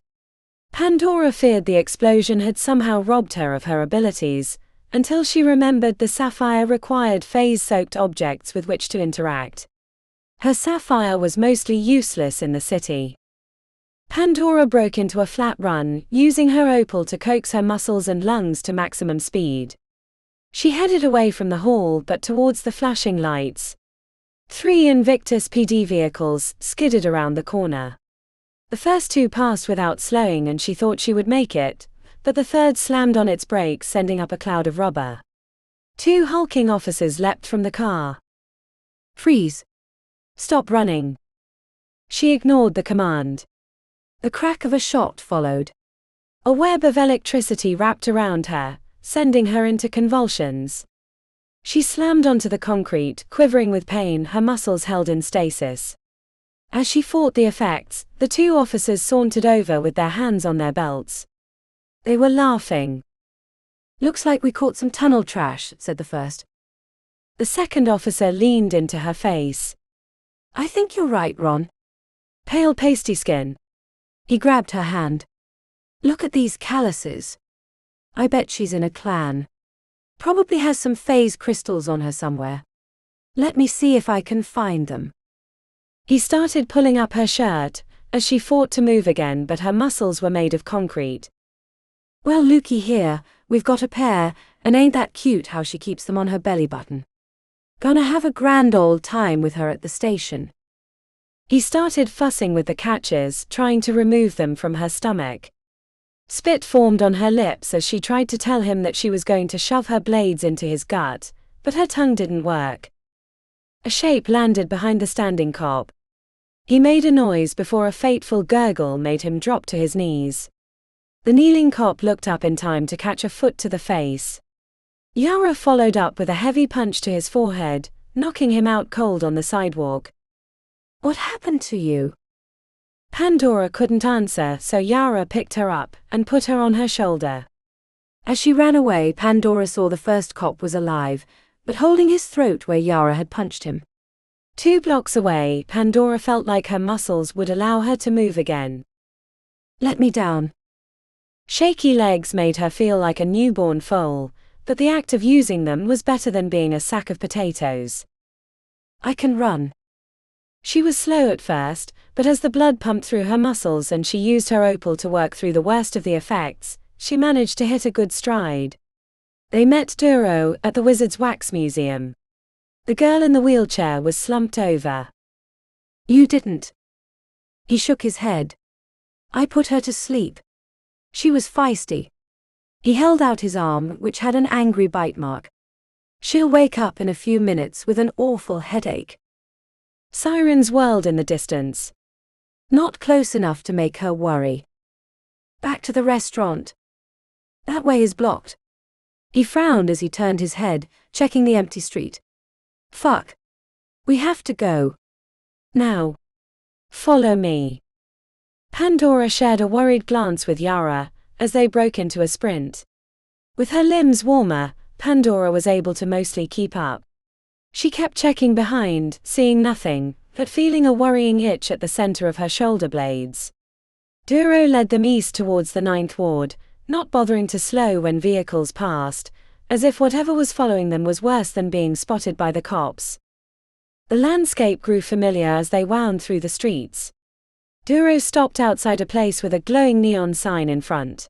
Pandora feared the explosion had somehow robbed her of her abilities, until she remembered the Sapphire required phase-soaked objects with which to interact. Her Sapphire was mostly useless in the city. Pandora broke into a flat run, using her opal to coax her muscles and lungs to maximum speed. She headed away from the hall but towards the flashing lights. 3 Invictus PD vehicles skidded around the corner. The first 2 passed without slowing and she thought she would make it, but the third slammed on its brakes, sending up a cloud of rubber. 2 hulking officers leapt from the car. Freeze. Stop running. She ignored the command. The crack of a shot followed. A web of electricity wrapped around her, sending her into convulsions. She slammed onto the concrete, quivering with pain, her muscles held in stasis. As she fought the effects, the 2 officers sauntered over with their hands on their belts. They were laughing. Looks like we caught some tunnel trash, said the first. The second officer leaned into her face. I think you're right, Ron. Pale pasty skin. He grabbed her hand. Look at these calluses. I bet she's in a clan. Probably has some phase crystals on her somewhere. Let me see if I can find them. He started pulling up her shirt, as she fought to move again, but her muscles were made of concrete. Well, looky here, we've got a pair, and ain't that cute how she keeps them on her belly button. Gonna have a grand old time with her at the station. He started fussing with the catches, trying to remove them from her stomach. Spit formed on her lips as she tried to tell him that she was going to shove her blades into his gut, but her tongue didn't work. A shape landed behind the standing cop. He made a noise before a fateful gurgle made him drop to his knees. The kneeling cop looked up in time to catch a foot to the face. Yara followed up with a heavy punch to his forehead, knocking him out cold on the sidewalk. What happened to you? Pandora couldn't answer, so Yara picked her up and put her on her shoulder. As she ran away, Pandora saw the first cop was alive, but holding his throat where Yara had punched him. 2 blocks away, Pandora felt like her muscles would allow her to move again. Let me down. Shaky legs made her feel like a newborn foal, but the act of using them was better than being a sack of potatoes. I can run. She was slow at first, but as the blood pumped through her muscles and she used her opal to work through the worst of the effects, she managed to hit a good stride. They met Duro at the Wizard's Wax Museum. The girl in the wheelchair was slumped over. You didn't. He shook his head. I put her to sleep. She was feisty. He held out his arm, which had an angry bite mark. She'll wake up in a few minutes with an awful headache. Sirens whirled in the distance. Not close enough to make her worry. Back to the restaurant. That way is blocked. He frowned as he turned his head, checking the empty street. Fuck. We have to go. Now. Follow me. Pandora shared a worried glance with Yara, as they broke into a sprint. With her limbs warmer, Pandora was able to mostly keep up. She kept checking behind, seeing nothing, but feeling a worrying itch at the center of her shoulder blades. Duro led them east towards the 9th ward, not bothering to slow when vehicles passed, as if whatever was following them was worse than being spotted by the cops. The landscape grew familiar as they wound through the streets. Duro stopped outside a place with a glowing neon sign in front.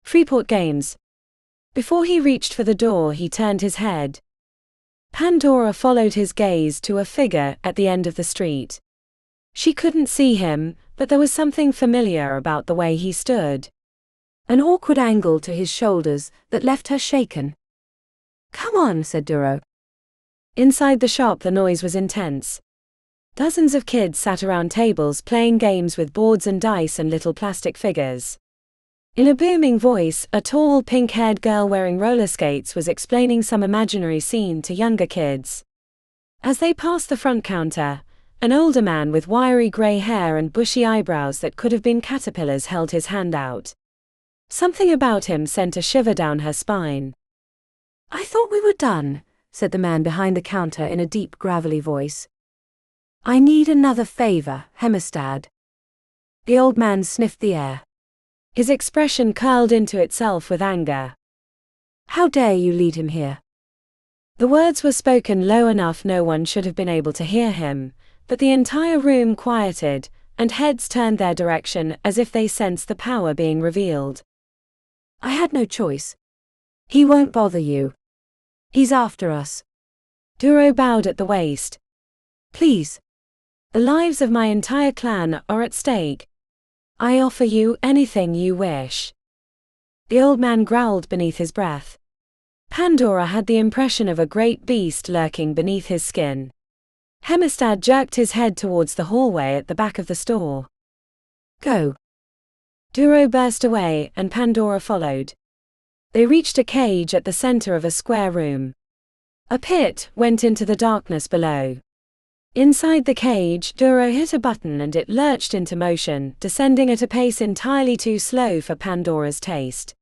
Freeport Games. Before he reached for the door, he turned his head. Pandora followed his gaze to a figure at the end of the street. She couldn't see him, but there was something familiar about the way he stood. An awkward angle to his shoulders that left her shaken. "Come on," said Duro. Inside the shop the noise was intense. Dozens of kids sat around tables playing games with boards and dice and little plastic figures. In a booming voice, a tall, pink-haired girl wearing roller skates was explaining some imaginary scene to younger kids. As they passed the front counter, an older man with wiry grey hair and bushy eyebrows that could have been caterpillars held his hand out. Something about him sent a shiver down her spine. "I thought we were done," said the man behind the counter in a deep, gravelly voice. "I need another favor, Hemistad." The old man sniffed the air. His expression curled into itself with anger. "How dare you lead him here?" The words were spoken low enough no one should have been able to hear him, but the entire room quieted, and heads turned their direction as if they sensed the power being revealed. "I had no choice. He won't bother you. He's after us." Duro bowed at the waist. "Please. The lives of my entire clan are at stake. I offer you anything you wish." The old man growled beneath his breath. Pandora had the impression of a great beast lurking beneath his skin. Hemistad jerked his head towards the hallway at the back of the store. "Go." Duro burst away, and Pandora followed. They reached a cage at the center of a square room. A pit went into the darkness below. Inside the cage, Duro hit a button and it lurched into motion, descending at a pace entirely too slow for Pandora's taste.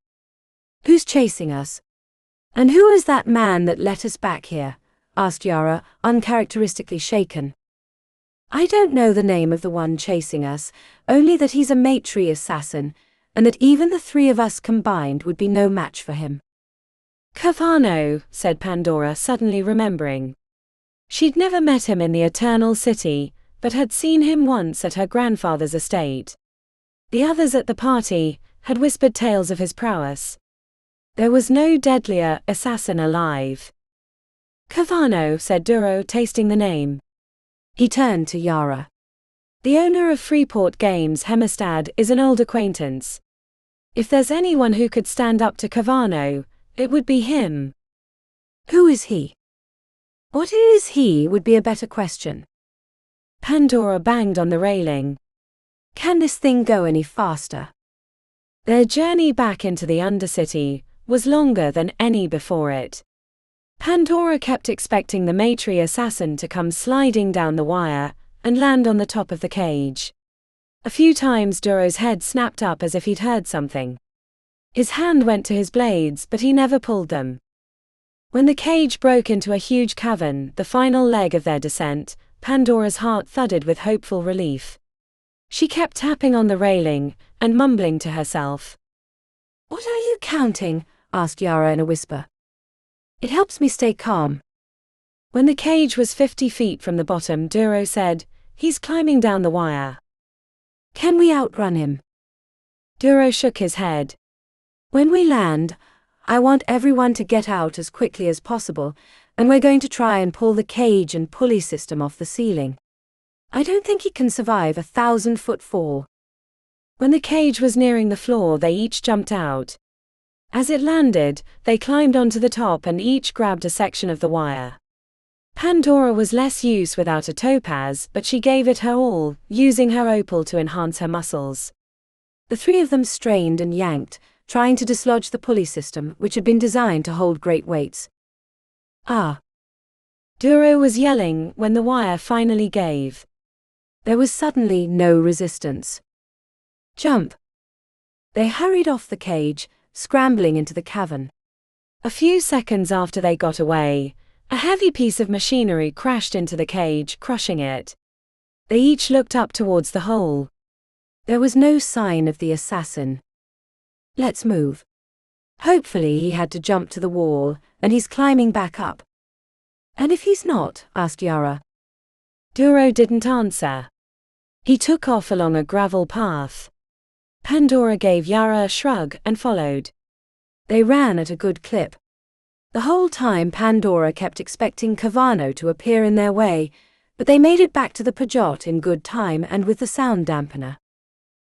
"Who's chasing us? And who is that man that let us back here?" asked Yara, uncharacteristically shaken. "I don't know the name of the one chasing us, only that he's a maetrie assassin, and that even the three of us combined would be no match for him." "Cavano," said Pandora, suddenly remembering. She'd never met him in the Eternal City, but had seen him once at her grandfather's estate. The others at the party had whispered tales of his prowess. There was no deadlier assassin alive. "Cavano," said Duro, tasting the name. He turned to Yara. "The owner of Freeport Games, Hemistad, is an old acquaintance. If there's anyone who could stand up to Cavano, it would be him." "Who is he?" "What is he would be a better question." Pandora banged on the railing. "Can this thing go any faster?" Their journey back into the Undercity was longer than any before it. Pandora kept expecting the maetrie assassin to come sliding down the wire and land on the top of the cage. A few times Duro's head snapped up as if he'd heard something. His hand went to his blades, but he never pulled them. When the cage broke into a huge cavern, the final leg of their descent, Pandora's heart thudded with hopeful relief. She kept tapping on the railing and mumbling to herself. "What are you counting?" asked Yara in a whisper. "It helps me stay calm." When the cage was 50 feet from the bottom, Duro said, "He's climbing down the wire." "Can we outrun him?" Duro shook his head. "When we land, I want everyone to get out as quickly as possible, and we're going to try and pull the cage and pulley system off the ceiling. I don't think he can survive a 1,000-foot fall." When the cage was nearing the floor, they each jumped out. As it landed, they climbed onto the top and each grabbed a section of the wire. Pandora was less use without a topaz, but she gave it her all, using her opal to enhance her muscles. The three of them strained and yanked, trying to dislodge the pulley system, which had been designed to hold great weights. "Ah!" Duro was yelling when the wire finally gave. There was suddenly no resistance. "Jump!" They hurried off the cage, scrambling into the cavern. A few seconds after they got away, a heavy piece of machinery crashed into the cage, crushing it. They each looked up towards the hole. There was no sign of the assassin. "Let's move." Hopefully he had to jump to the wall, and he's climbing back up. "And if he's not?" asked Yara. Duro didn't answer. He took off along a gravel path. Pandora gave Yara a shrug and followed. They ran at a good clip. The whole time Pandora kept expecting Kavano to appear in their way, but they made it back to the Pajot in good time and with the sound dampener.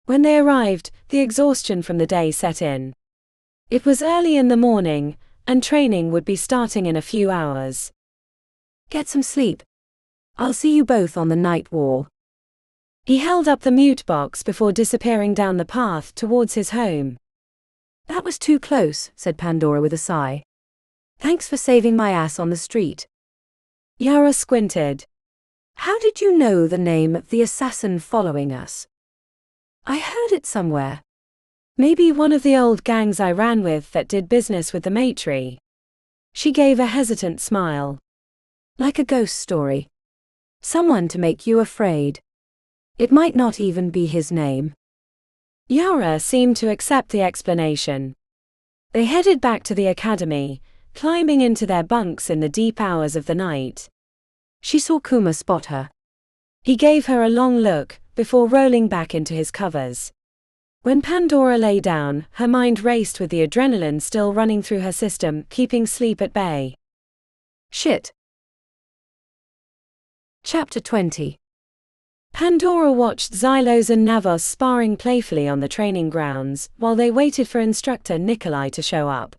When they arrived, the exhaustion from the day set in. It was early in the morning, and training would be starting in a few hours. "Get some sleep. I'll see you both on the night wall." He held up the mute box before disappearing down the path towards his home. "That was too close," said Pandora with a sigh. "Thanks for saving my ass on the street." Yara squinted. "How did you know the name of the assassin following us?" "I heard it somewhere." "Maybe one of the old gangs I ran with that did business with the maetrie." She gave a hesitant smile. "Like a ghost story. Someone to make you afraid. It might not even be his name." Yara seemed to accept the explanation. They headed back to the academy, climbing into their bunks in the deep hours of the night. She saw Kuma spot her. He gave her a long look, before rolling back into his covers. When Pandora lay down, her mind raced with the adrenaline still running through her system, keeping sleep at bay. Shit. Chapter 20. Pandora watched Xylos and Navos sparring playfully on the training grounds, while they waited for instructor Nikolai to show up.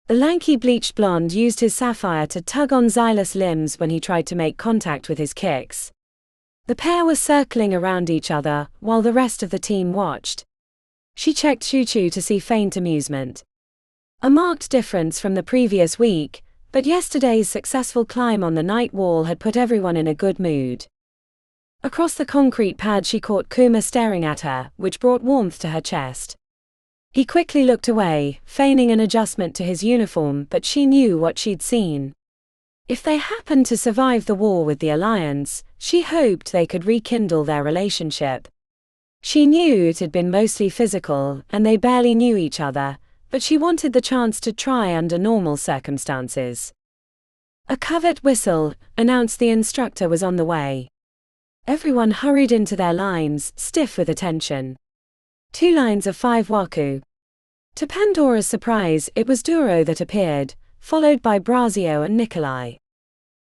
The lanky bleached blonde used his Sapphire to tug on Xylos' limbs when he tried to make contact with his kicks. The pair were circling around each other, while the rest of the team watched. She checked Choo-Choo to see faint amusement. A marked difference from the previous week, but yesterday's successful climb on the night wall had put everyone in a good mood. Across the concrete pad she caught Kuma staring at her, which brought warmth to her chest. He quickly looked away, feigning an adjustment to his uniform, but she knew what she'd seen. If they happened to survive the war with the Alliance, she hoped they could rekindle their relationship. She knew it had been mostly physical, and they barely knew each other, but she wanted the chance to try under normal circumstances. A covert whistle announced the instructor was on the way. Everyone hurried into their lines, stiff with attention. 2 lines of 5 waku. To Pandora's surprise, it was Duro that appeared, followed by Braio and Nikolai.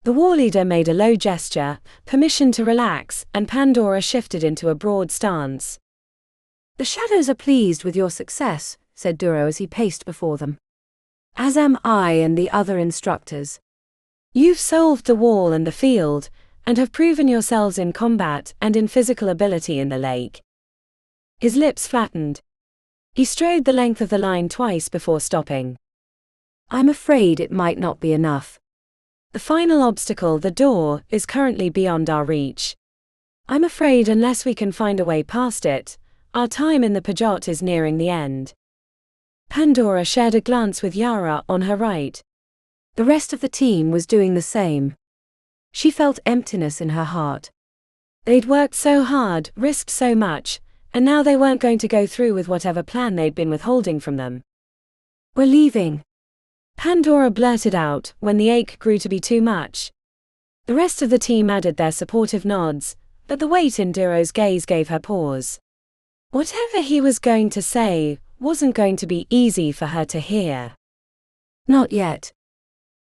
The war leader made a low gesture, permission to relax, and Pandora shifted into a broad stance. "The shadows are pleased with your success," said Duro as he paced before them. "As am I and the other instructors. You've solved the wall and the field, and have proven yourselves in combat and in physical ability in the lake." His lips flattened. He strode the length of the line twice before stopping. "I'm afraid it might not be enough. The final obstacle, the door, is currently beyond our reach. I'm afraid unless we can find a way past it, our time in the Pajot is nearing the end." Pandora shared a glance with Yara on her right. The rest of the team was doing the same. She felt emptiness in her heart. They'd worked so hard, risked so much, and now they weren't going to go through with whatever plan they'd been withholding from them. "We're leaving," Pandora blurted out, when the ache grew to be too much. The rest of the team added their supportive nods, but the weight in Duro's gaze gave her pause. Whatever he was going to say wasn't going to be easy for her to hear. "Not yet.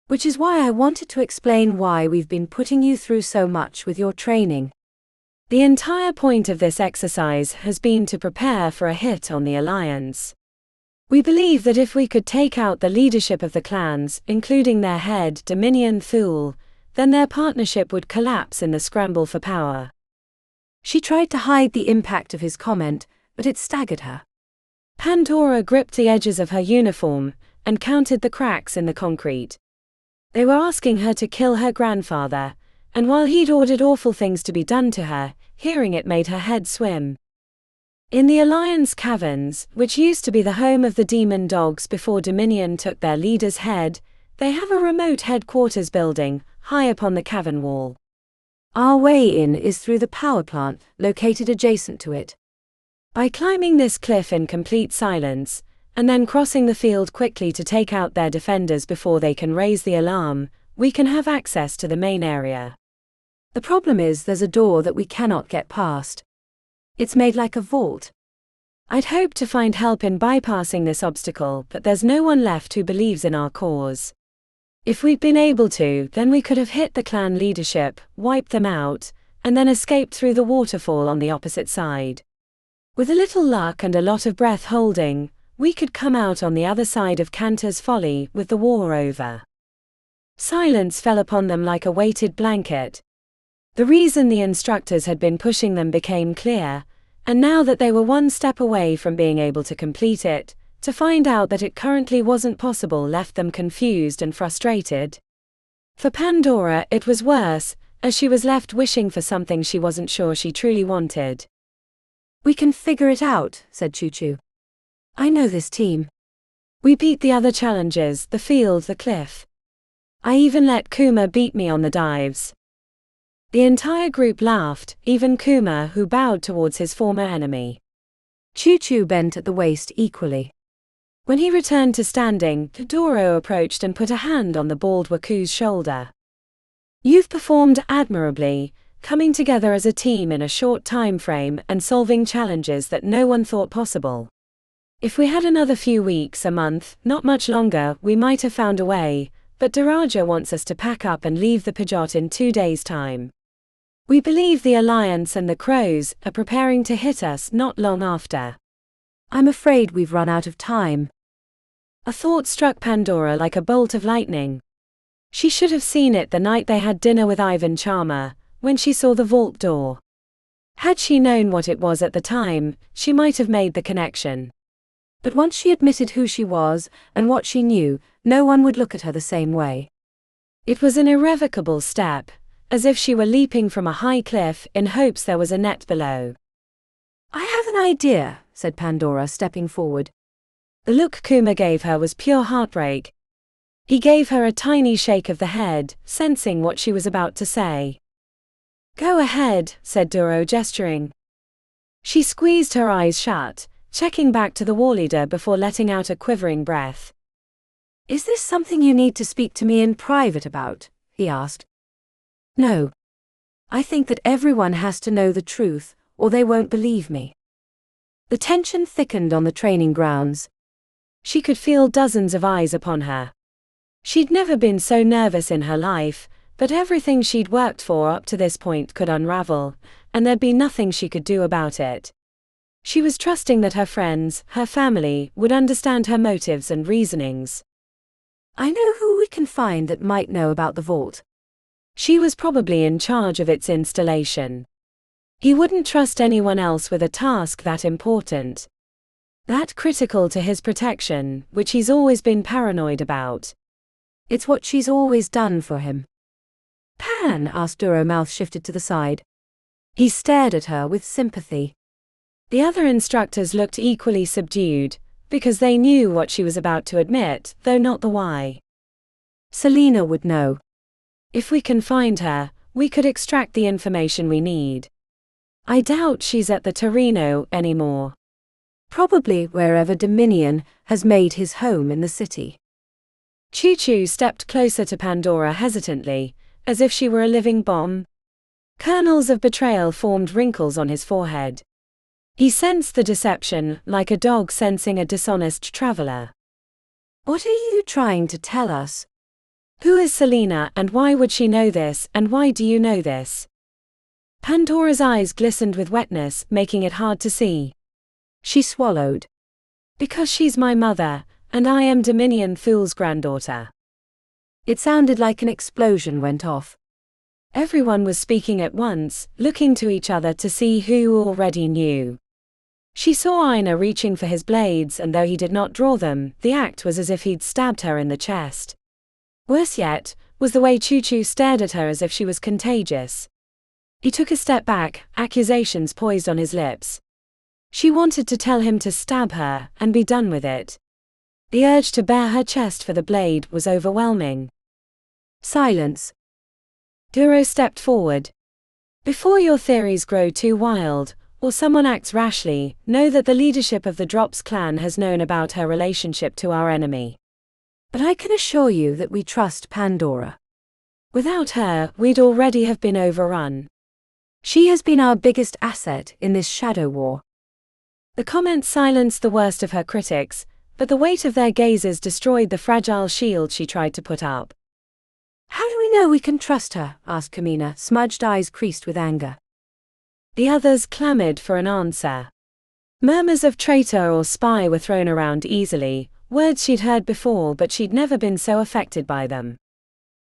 Which is why I wanted to explain why we've been putting you through so much with your training. The entire point of this exercise has been to prepare for a hit on the Alliance. We believe that if we could take out the leadership of the clans, including their head, Dominion Thule, then their partnership would collapse in the scramble for power." She tried to hide the impact of his comment, but it staggered her. Pandora gripped the edges of her uniform and counted the cracks in the concrete. They were asking her to kill her grandfather, and while he'd ordered awful things to be done to her, hearing it made her head swim. In the Alliance Caverns, which used to be the home of the demon dogs before Dominion took their leader's head, they have a remote headquarters building, high upon the cavern wall. Our way in is through the power plant, located adjacent to it. By climbing this cliff in complete silence, and then crossing the field quickly to take out their defenders before they can raise the alarm, we can have access to the main area. The problem is there's a door that we cannot get past. It's made like a vault. I'd hoped to find help in bypassing this obstacle, but there's no one left who believes in our cause. If we'd been able to, then we could have hit the clan leadership, wiped them out, and then escaped through the waterfall on the opposite side. With a little luck and a lot of breath holding, we could come out on the other side of Cantor's Folly with the war over. Silence fell upon them like a weighted blanket. The reason the instructors had been pushing them became clear, and now that they were one step away from being able to complete it, to find out that it currently wasn't possible left them confused and frustrated. For Pandora, it was worse, as she was left wishing for something she wasn't sure she truly wanted. We can figure it out, said Choo Choo. I know this team. We beat the other challenges, the field, the cliff. I even let Kuma beat me on the dives. The entire group laughed, even Kuma, who bowed towards his former enemy. Choo Choo bent at the waist equally. When he returned to standing, Doro approached and put a hand on the bald waku's shoulder. You've performed admirably, coming together as a team in a short time frame and solving challenges that no one thought possible. If we had another few weeks, a month, not much longer, we might have found a way, but Daraja wants us to pack up and leave the Pajot in 2 days' time. We believe the Alliance and the Crows are preparing to hit us not long after. I'm afraid we've run out of time. A thought struck Pandora like a bolt of lightning. She should have seen it the night they had dinner with Ivan Charmer, when she saw the vault door. Had she known what it was at the time, she might have made the connection. But once she admitted who she was and what she knew, no one would look at her the same way. It was an irrevocable step, as if she were leaping from a high cliff in hopes there was a net below. I have an idea, said Pandora, stepping forward. The look Kuma gave her was pure heartbreak. He gave her a tiny shake of the head, sensing what she was about to say. Go ahead, said Duro, gesturing. She squeezed her eyes shut, checking back to the war leader before letting out a quivering breath. Is this something you need to speak to me in private about? He asked. No. I think that everyone has to know the truth, or they won't believe me. The tension thickened on the training grounds. She could feel dozens of eyes upon her. She'd never been so nervous in her life, but everything she'd worked for up to this point could unravel, and there'd be nothing she could do about it. She was trusting that her friends, her family, would understand her motives and reasonings. I know who we can find that might know about the vault. She was probably in charge of its installation. He wouldn't trust anyone else with a task that important, that critical to his protection, which he's always been paranoid about. It's what she's always done for him. Pan, asked Duro, mouth shifted to the side. He stared at her with sympathy. The other instructors looked equally subdued, because they knew what she was about to admit, though not the why. Selena would know. If we can find her, we could extract the information we need. I doubt she's at the Torino anymore. Probably wherever Dominion has made his home in the city. Choo Choo stepped closer to Pandora hesitantly, as if she were a living bomb. Kernels of betrayal formed wrinkles on his forehead. He sensed the deception, like a dog sensing a dishonest traveler. What are you trying to tell us? Who is Selena, and why would she know this, and why do you know this? Pandora's eyes glistened with wetness, making it hard to see. She swallowed. Because she's my mother, and I am Dominion Thul's granddaughter. It sounded like an explosion went off. Everyone was speaking at once, looking to each other to see who already knew. She saw Aina reaching for his blades, and though he did not draw them, the act was as if he'd stabbed her in the chest. Worse yet, was the way Choo Choo stared at her as if she was contagious. He took a step back, accusations poised on his lips. She wanted to tell him to stab her and be done with it. The urge to bare her chest for the blade was overwhelming. Silence. Duro stepped forward. Before your theories grow too wild, or someone acts rashly, know that the leadership of the Drops clan has known about her relationship to our enemy. But I can assure you that we trust Pandora. Without her, we'd already have been overrun. She has been our biggest asset in this shadow war. The comment silenced the worst of her critics, but the weight of their gazes destroyed the fragile shield she tried to put up. How do we know we can trust her? Asked Kamina, smudged eyes creased with anger. The others clamored for an answer. Murmurs of traitor or spy were thrown around easily, words she'd heard before but she'd never been so affected by them.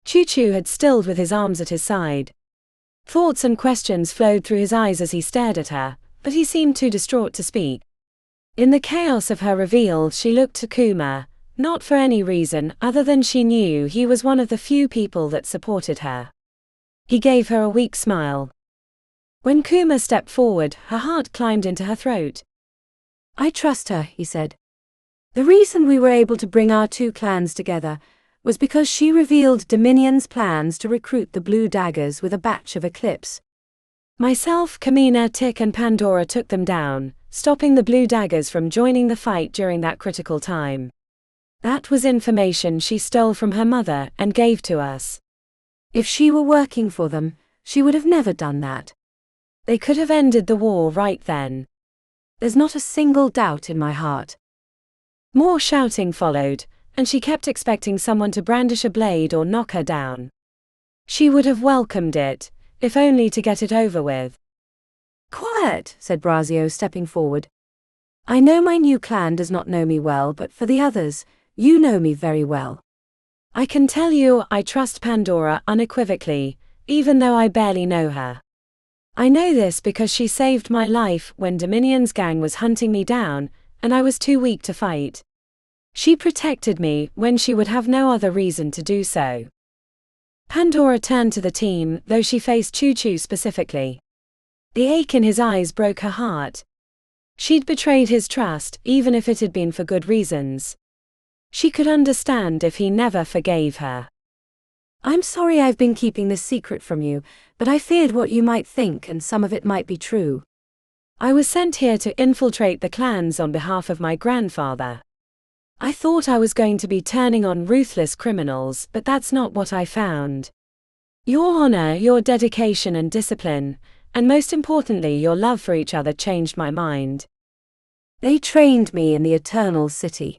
Choo-Choo had stilled with his arms at his side. Thoughts and questions flowed through his eyes as he stared at her, but he seemed too distraught to speak. In the chaos of her reveal, she looked to Kuma, not for any reason other than she knew he was one of the few people that supported her. He gave her a weak smile. When Kuma stepped forward, her heart climbed into her throat. I trust her, he said. The reason we were able to bring our two clans together was because she revealed Dominion's plans to recruit the Blue Daggers with a batch of Eclipse. Myself, Kamina, Tick and Pandora took them down, stopping the Blue Daggers from joining the fight during that critical time. That was information she stole from her mother and gave to us. If she were working for them, she would have never done that. They could have ended the war right then. There's not a single doubt in my heart. More shouting followed, and she kept expecting someone to brandish a blade or knock her down. She would have welcomed it, if only to get it over with. Quiet, said Braio, stepping forward. I know my new clan does not know me well, but for the others, you know me very well. I can tell you I trust Pandora unequivocally, even though I barely know her. I know this because she saved my life when Dominion's gang was hunting me down, and I was too weak to fight. She protected me when she would have no other reason to do so. Pandora turned to the team, though she faced Choo-Choo specifically. The ache in his eyes broke her heart. She'd betrayed his trust, even if it had been for good reasons. She could understand if he never forgave her. I'm sorry I've been keeping this secret from you, but I feared what you might think and some of it might be true. I was sent here to infiltrate the clans on behalf of my grandfather. I thought I was going to be turning on ruthless criminals, but that's not what I found. Your honor, your dedication and discipline, and most importantly your love for each other changed my mind. They trained me in the Eternal City.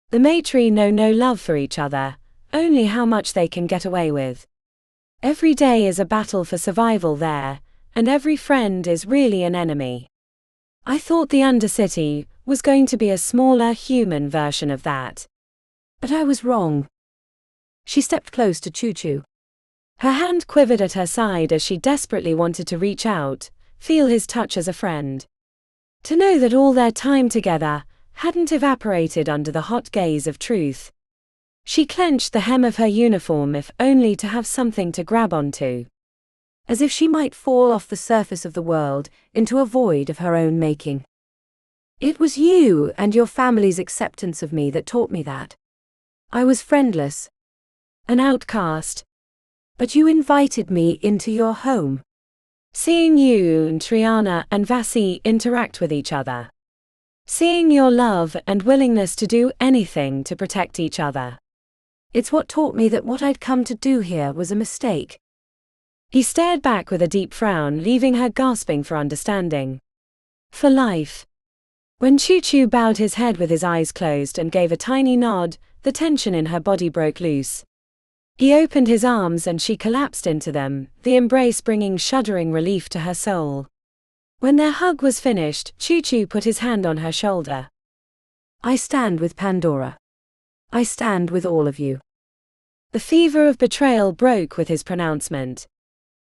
The maetrie know no love for each other, only how much they can get away with. Every day is a battle for survival there, and every friend is really an enemy. I thought the Undercity was going to be a smaller human version of that. But I was wrong. She stepped close to Choo-Choo. Her hand quivered at her side as she desperately wanted to reach out, feel his touch as a friend. To know that all their time together hadn't evaporated under the hot gaze of truth. She clenched the hem of her uniform if only to have something to grab onto. As if she might fall off the surface of the world into a void of her own making. It was you and your family's acceptance of me that taught me that. I was friendless. An outcast. But you invited me into your home. Seeing you and Triana and Vasi interact with each other. Seeing your love and willingness to do anything to protect each other. It's what taught me that what I'd come to do here was a mistake. He stared back with a deep frown, leaving her gasping for understanding. For life. When Choo-Choo bowed his head with his eyes closed and gave a tiny nod, the tension in her body broke loose. He opened his arms and she collapsed into them, the embrace bringing shuddering relief to her soul. When their hug was finished, Choo-Choo put his hand on her shoulder. I stand with Pandora. I stand with all of you. The fever of betrayal broke with his pronouncement.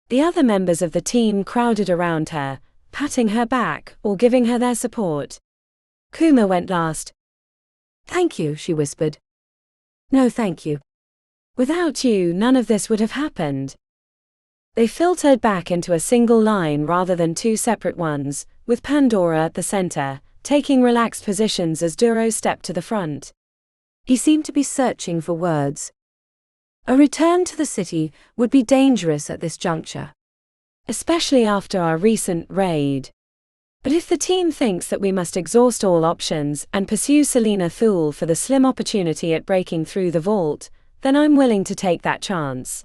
The other members of the team crowded around her, patting her back or giving her their support. Kuma went last. Thank you, she whispered. No, thank you. Without you, none of this would have happened. They filtered back into a single line rather than two separate ones, with Pandora at the center, taking relaxed positions as Duro stepped to the front. He seemed to be searching for words. A return to the city would be dangerous at this juncture, especially after our recent raid. But if the team thinks that we must exhaust all options and pursue Selena Thule for the slim opportunity at breaking through the vault, then I'm willing to take that chance.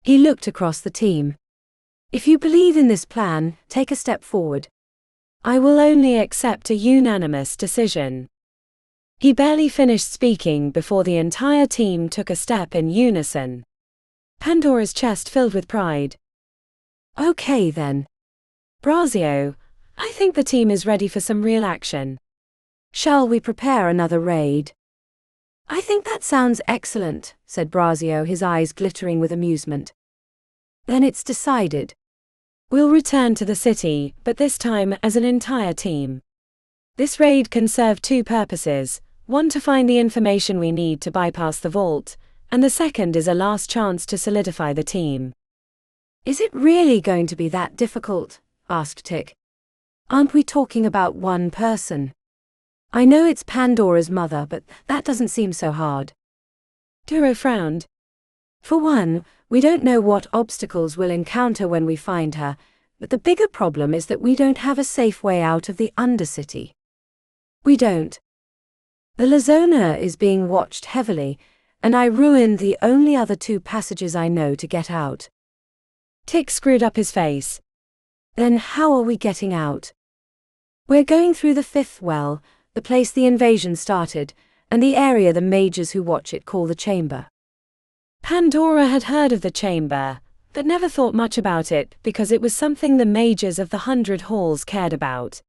He looked across the team. If you believe in this plan, take a step forward. I will only accept a unanimous decision. He barely finished speaking before the entire team took a step in unison. Pandora's chest filled with pride. Okay then. Braio, I think the team is ready for some real action. Shall we prepare another raid? I think that sounds excellent, said Braio, his eyes glittering with amusement. Then it's decided. We'll return to the city, but this time as an entire team. This raid can serve two purposes, one to find the information we need to bypass the vault, and the second is a last chance to solidify the team. Is it really going to be that difficult? Asked Tick. Aren't we talking about one person? I know it's Pandora's mother, but that doesn't seem so hard. Duro frowned. For one, we don't know what obstacles we'll encounter when we find her, but the bigger problem is that we don't have a safe way out of the Undercity. We don't. The Lazona is being watched heavily, and I ruined the only other two passages I know to get out. Tick screwed up his face. Then how are we getting out? We're going through the fifth well, the place the invasion started, and the area the mages who watch it call the chamber. Pandora had heard of the chamber, but never thought much about it because it was something the mages of the 100 Halls cared about.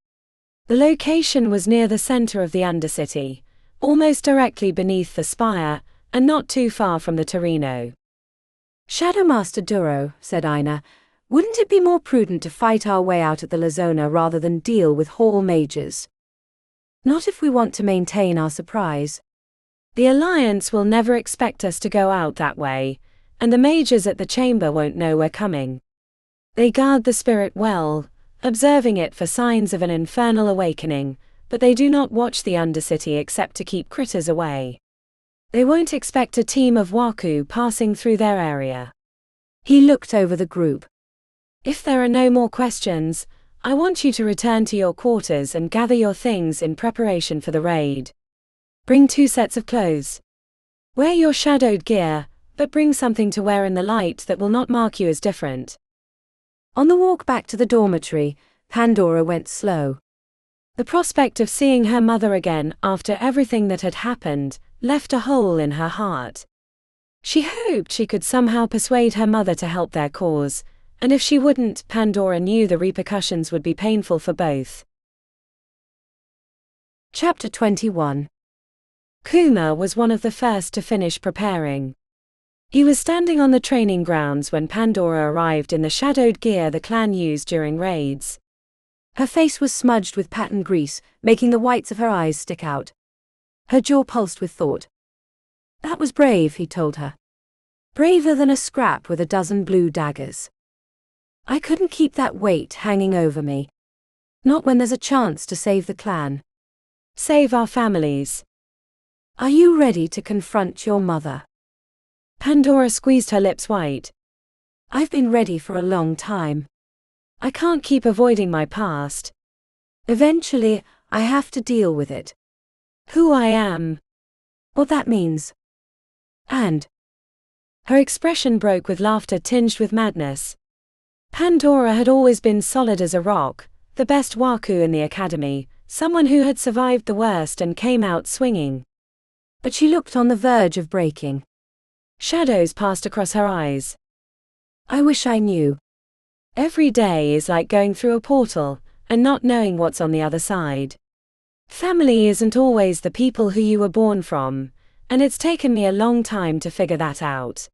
The location was near the center of the Undercity, almost directly beneath the spire, and not too far from the Torino. Shadowmaster Duro, said Ina, wouldn't it be more prudent to fight our way out at the Lazona rather than deal with Hall mages? Not if we want to maintain our surprise. The Alliance will never expect us to go out that way, and the mages at the chamber won't know we're coming. They guard the spirit well, observing it for signs of an infernal awakening, but they do not watch the Undercity except to keep critters away. They won't expect a team of waku passing through their area. He looked over the group. If there are no more questions, I want you to return to your quarters and gather your things in preparation for the raid. Bring 2 sets of clothes. Wear your shadowed gear, but bring something to wear in the light that will not mark you as different. On the walk back to the dormitory, Pandora went slow. The prospect of seeing her mother again after everything that had happened left a hole in her heart. She hoped she could somehow persuade her mother to help their cause, and if she wouldn't, Pandora knew the repercussions would be painful for both. Chapter 21. Kuma was one of the first to finish preparing. He was standing on the training grounds when Pandora arrived in the shadowed gear the clan used during raids. Her face was smudged with patterned grease, making the whites of her eyes stick out. Her jaw pulsed with thought. That was brave, he told her. Braver than a scrap with a dozen blue daggers. I couldn't keep that weight hanging over me. Not when there's a chance to save the clan. Save our families. Are you ready to confront your mother? Pandora squeezed her lips white. I've been ready for a long time. I can't keep avoiding my past. Eventually, I have to deal with it. Who I am. What that means. And. Her expression broke with laughter tinged with madness. Pandora had always been solid as a rock, the best waku in the academy, someone who had survived the worst and came out swinging. But she looked on the verge of breaking. Shadows passed across her eyes. I wish I knew. Every day is like going through a portal, and not knowing what's on the other side. Family isn't always the people who you were born from, and it's taken me a long time to figure that out.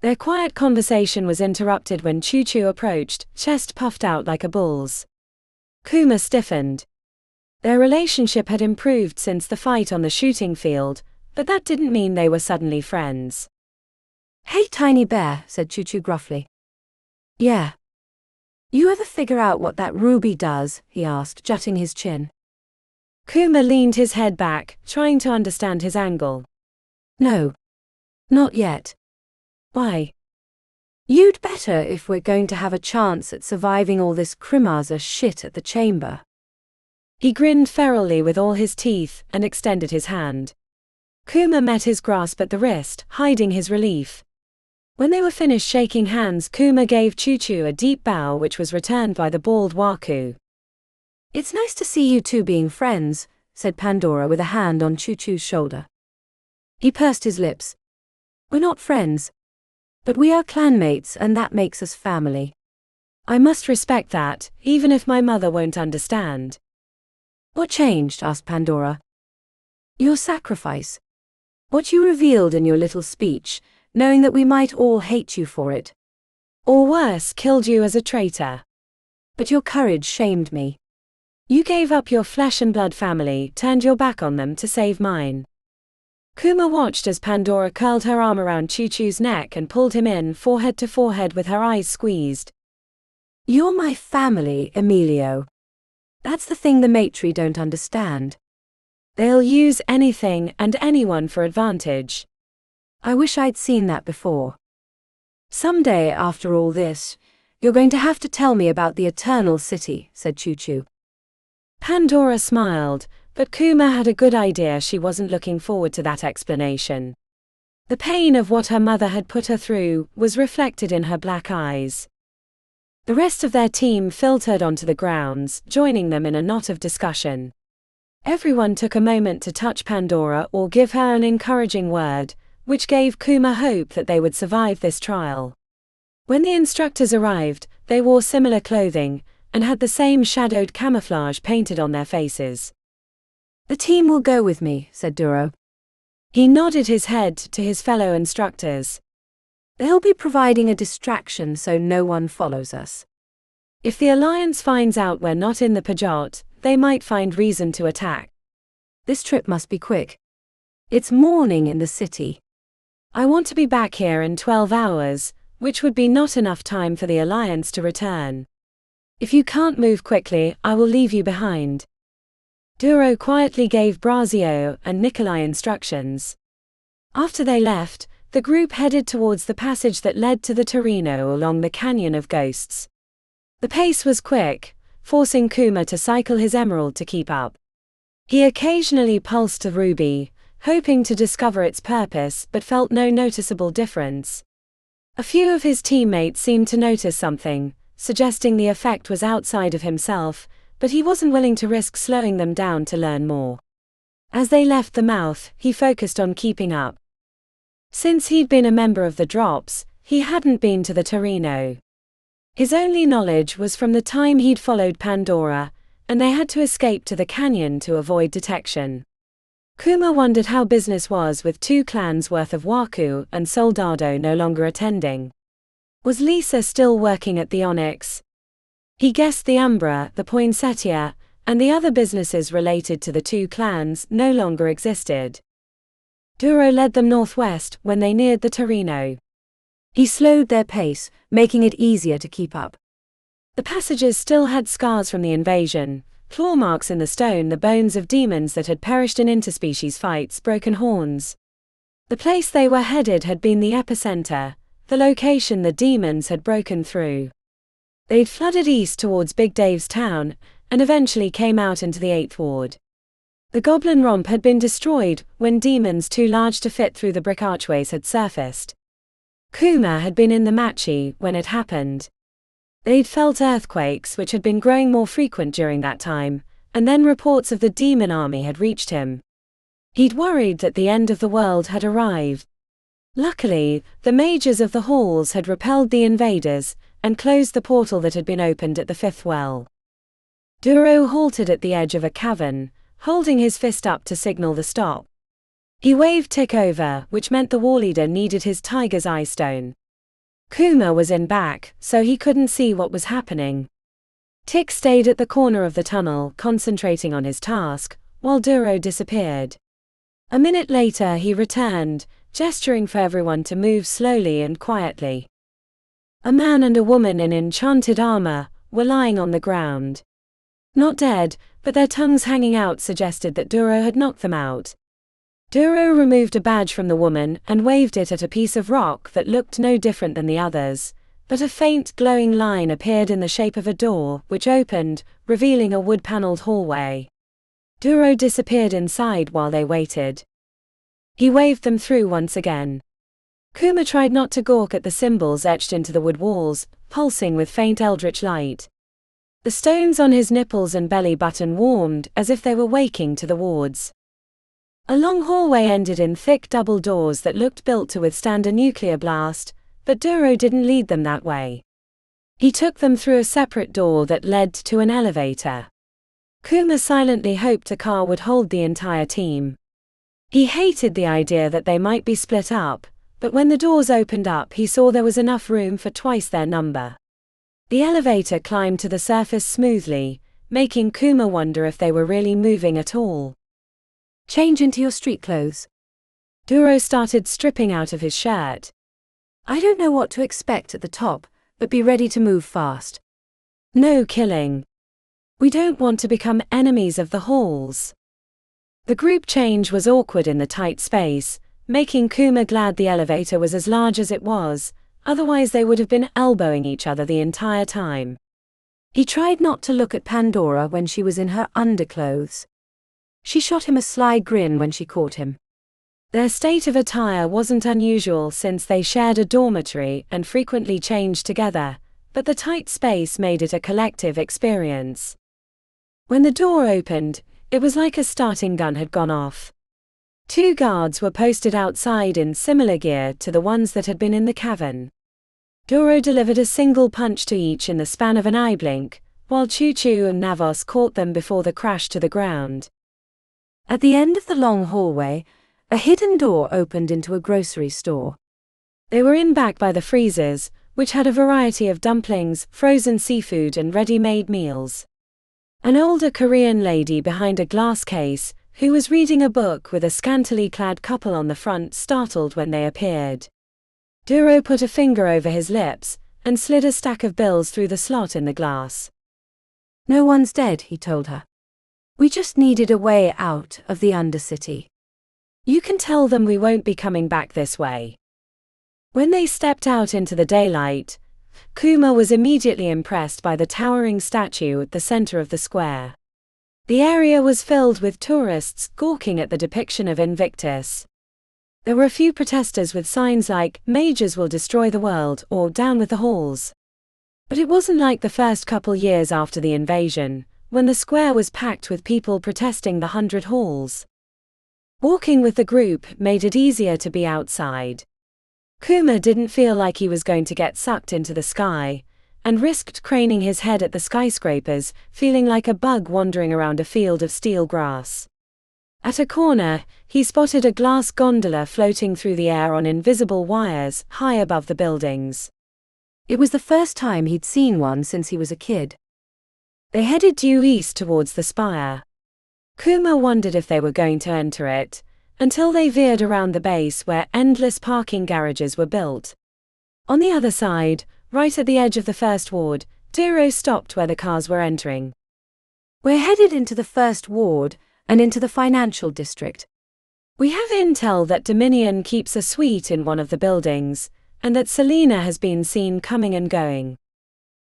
Their quiet conversation was interrupted when Choo Choo approached, chest puffed out like a bull's. Kuma stiffened. Their relationship had improved since the fight on the shooting field, but that didn't mean they were suddenly friends. Hey tiny bear, said Choo Choo gruffly. Yeah. You ever figure out what that ruby does? He asked, jutting his chin. Kuma leaned his head back, trying to understand his angle. No. Not yet. Why? You'd better if we're going to have a chance at surviving all this Krimaza shit at the chamber. He grinned ferally with all his teeth and extended his hand. Kuma met his grasp at the wrist, hiding his relief. When they were finished shaking hands, Kuma gave Choo-Choo a deep bow, which was returned by the bald Waku. It's nice to see you two being friends, said Pandora with a hand on Choo-Choo's shoulder. He pursed his lips. We're not friends. But we are clanmates, and that makes us family. I must respect that, even if my mother won't understand. What changed? Asked Pandora. Your sacrifice. What you revealed in your little speech, knowing that we might all hate you for it. Or worse, killed you as a traitor. But your courage shamed me. You gave up your flesh and blood family, turned your back on them to save mine. Kuma watched as Pandora curled her arm around Choo-Choo's neck and pulled him in forehead to forehead with her eyes squeezed. You're my family, Emilio. That's the thing the maetrie don't understand. They'll use anything and anyone for advantage. I wish I'd seen that before. Someday, after all this, you're going to have to tell me about the Eternal City, said Choo-Choo. Pandora smiled, but Kuma had a good idea she wasn't looking forward to that explanation. The pain of what her mother had put her through was reflected in her black eyes. The rest of their team filtered onto the grounds, joining them in a knot of discussion. Everyone took a moment to touch Pandora or give her an encouraging word, which gave Kuma hope that they would survive this trial. When the instructors arrived, they wore similar clothing, and had the same shadowed camouflage painted on their faces. The team will go with me, said Duro. He nodded his head to his fellow instructors. They'll be providing a distraction so no one follows us. If the Alliance finds out we're not in the Pajot, they might find reason to attack. This trip must be quick. It's morning in the city. I want to be back here in 12 hours, which would be not enough time for the Alliance to return. If you can't move quickly, I will leave you behind. Duro quietly gave Brazio and Nikolai instructions. After they left, the group headed towards the passage that led to the Torino along the Canyon of Ghosts. The pace was quick, forcing Kuma to cycle his emerald to keep up. He occasionally pulsed the ruby, hoping to discover its purpose, but felt no noticeable difference. A few of his teammates seemed to notice something, suggesting the effect was outside of himself, but he wasn't willing to risk slowing them down to learn more. As they left the mouth, he focused on keeping up. Since he'd been a member of the Drops, he hadn't been to the Torino. His only knowledge was from the time he'd followed Pandora, and they had to escape to the canyon to avoid detection. Kuma wondered how business was with 2 clans worth of Waku and Soldado no longer attending. Was Lisa still working at the Onyx? He guessed the Umbra, the Poinsettia, and the other businesses related to the 2 clans no longer existed. Duro led them northwest when they neared the Torino. He slowed their pace, making it easier to keep up. The passages still had scars from the invasion, claw marks in the stone, the bones of demons that had perished in interspecies fights, broken horns. The place they were headed had been the epicenter, the location the demons had broken through. They'd flooded east towards Big Dave's town, and eventually came out into the 8th Ward. The Goblin Romp had been destroyed when demons too large to fit through the brick archways had surfaced. Kuma had been in the matri when it happened. They'd felt earthquakes which had been growing more frequent during that time, and then reports of the demon army had reached him. He'd worried that the end of the world had arrived. Luckily, the mages of the halls had repelled the invaders, and closed the portal that had been opened at the 5th well. Duro halted at the edge of a cavern, holding his fist up to signal the stop. He waved Tick over, which meant the war leader needed his tiger's eye stone. Kuma was in back, so he couldn't see what was happening. Tick stayed at the corner of the tunnel, concentrating on his task, while Duro disappeared. A minute later he returned, gesturing for everyone to move slowly and quietly. A man and a woman in enchanted armor, were lying on the ground. Not dead, but their tongues hanging out suggested that Duro had knocked them out. Duro removed a badge from the woman and waved it at a piece of rock that looked no different than the others, but a faint glowing line appeared in the shape of a door, which opened, revealing a wood-paneled hallway. Duro disappeared inside while they waited. He waved them through once again. Kuma tried not to gawk at the symbols etched into the wood walls, pulsing with faint eldritch light. The stones on his nipples and belly button warmed as if they were waking to the wards. A long hallway ended in thick double doors that looked built to withstand a nuclear blast, but Duro didn't lead them that way. He took them through a separate door that led to an elevator. Kuma silently hoped a car would hold the entire team. He hated the idea that they might be split up, but when the doors opened up he saw there was enough room for twice their number. The elevator climbed to the surface smoothly, making Kuma wonder if they were really moving at all. Change into your street clothes. Duro started stripping out of his shirt. I don't know what to expect at the top, but be ready to move fast. No killing. We don't want to become enemies of the halls. The group change was awkward in the tight space, making Kuma glad the elevator was as large as it was, otherwise they would have been elbowing each other the entire time. He tried not to look at Pandora when she was in her underclothes. She shot him a sly grin when she caught him. Their state of attire wasn't unusual since they shared a dormitory and frequently changed together, but the tight space made it a collective experience. When the door opened, it was like a starting gun had gone off. 2 guards were posted outside in similar gear to the ones that had been in the cavern. Duro delivered a single punch to each in the span of an eye blink, while Choo-Choo and Navos caught them before the crash to the ground. At the end of the long hallway, a hidden door opened into a grocery store. They were in back by the freezers, which had a variety of dumplings, frozen seafood and ready-made meals. An older Korean lady behind a glass case, who was reading a book with a scantily clad couple on the front, startled when they appeared. Duro put a finger over his lips and slid a stack of bills through the slot in the glass. No one's dead, he told her. We just needed a way out of the Undercity. You can tell them we won't be coming back this way. When they stepped out into the daylight, Kuma was immediately impressed by the towering statue at the center of the square. The area was filled with tourists gawking at the depiction of Invictus. There were a few protesters with signs like, "Mages will destroy the world," or "Down with the halls." But it wasn't like the first couple years after the invasion, when the square was packed with people protesting the 100 halls. Walking with the group made it easier to be outside. Kuma didn't feel like he was going to get sucked into the sky, and risked craning his head at the skyscrapers, feeling like a bug wandering around a field of steel grass. At a corner, he spotted a glass gondola floating through the air on invisible wires, high above the buildings. It was the first time he'd seen one since he was a kid. They headed due east towards the spire. Kuma wondered if they were going to enter it, until they veered around the base where endless parking garages were built. On the other side, right at the edge of the first ward, Duro stopped where the cars were entering. We're headed into the first ward, and into the financial district. We have intel that Dominion keeps a suite in one of the buildings, and that Selena has been seen coming and going.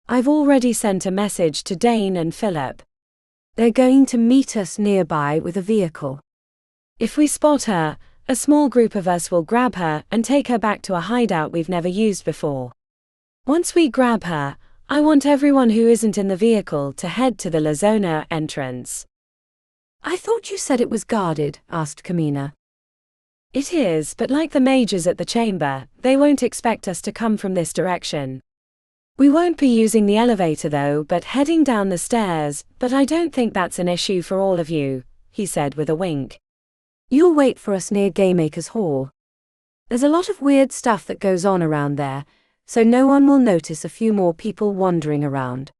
I've already sent a message to Dane and Philip. They're going to meet us nearby with a vehicle. If we spot her, a small group of us will grab her and take her back to a hideout we've never used before. Once we grab her, I want everyone who isn't in the vehicle to head to the La Zona entrance. I thought you said it was guarded, asked Kamina. It is, but like the mages at the chamber, they won't expect us to come from this direction. We won't be using the elevator though, but heading down the stairs, but I don't think that's an issue for all of you, he said with a wink. You'll wait for us near Gaymaker's Hall. There's a lot of weird stuff that goes on around there, so no one will notice a few more people wandering around.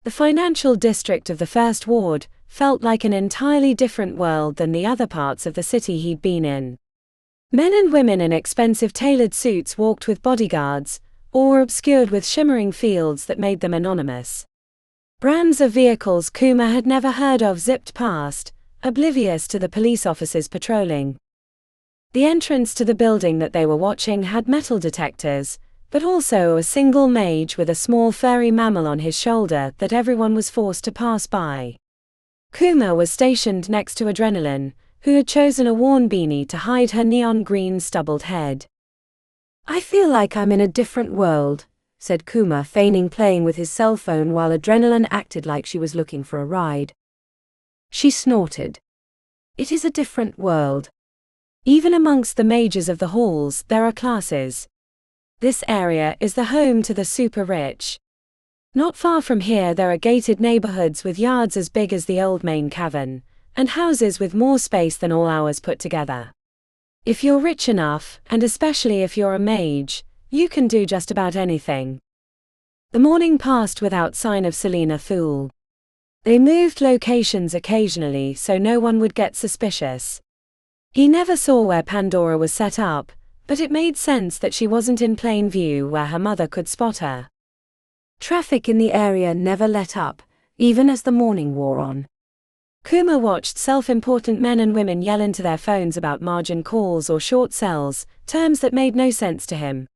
The financial district of the First Ward felt like an entirely different world than the other parts of the city he'd been in. Men and women in expensive tailored suits walked with bodyguards, or were obscured with shimmering fields that made them anonymous. Brands of vehicles Kuma had never heard of zipped past, oblivious to the police officers patrolling. The entrance to the building that they were watching had metal detectors, but also a single mage with a small furry mammal on his shoulder that everyone was forced to pass by. Kuma was stationed next to Adrenaline, who had chosen a worn beanie to hide her neon green stubbled head. "I feel like I'm in a different world," said Kuma, feigning playing with his cell phone while Adrenaline acted like she was looking for a ride. She snorted. "It is a different world. Even amongst the mages of the halls, there are classes. This area is the home to the super rich. Not far from here there are gated neighborhoods with yards as big as the old main cavern, and houses with more space than all ours put together. If you're rich enough, and especially if you're a mage, you can do just about anything." The morning passed without sign of Selena Thule. They moved locations occasionally so no one would get suspicious. He never saw where Pandora was set up, but it made sense that she wasn't in plain view where her mother could spot her. Traffic in the area never let up, even as the morning wore on. Kuma watched self-important men and women yell into their phones about margin calls or short sells, terms that made no sense to him.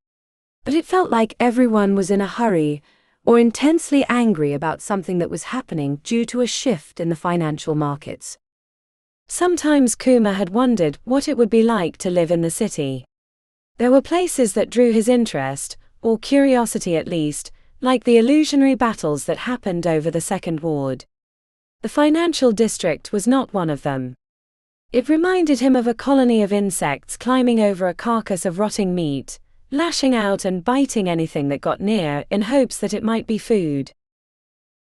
But it felt like everyone was in a hurry, or intensely angry about something that was happening due to a shift in the financial markets. Sometimes Kuma had wondered what it would be like to live in the city. There were places that drew his interest, or curiosity at least, like the illusionary battles that happened over the Second Ward. The financial district was not one of them. It reminded him of a colony of insects climbing over a carcass of rotting meat, lashing out and biting anything that got near in hopes that it might be food.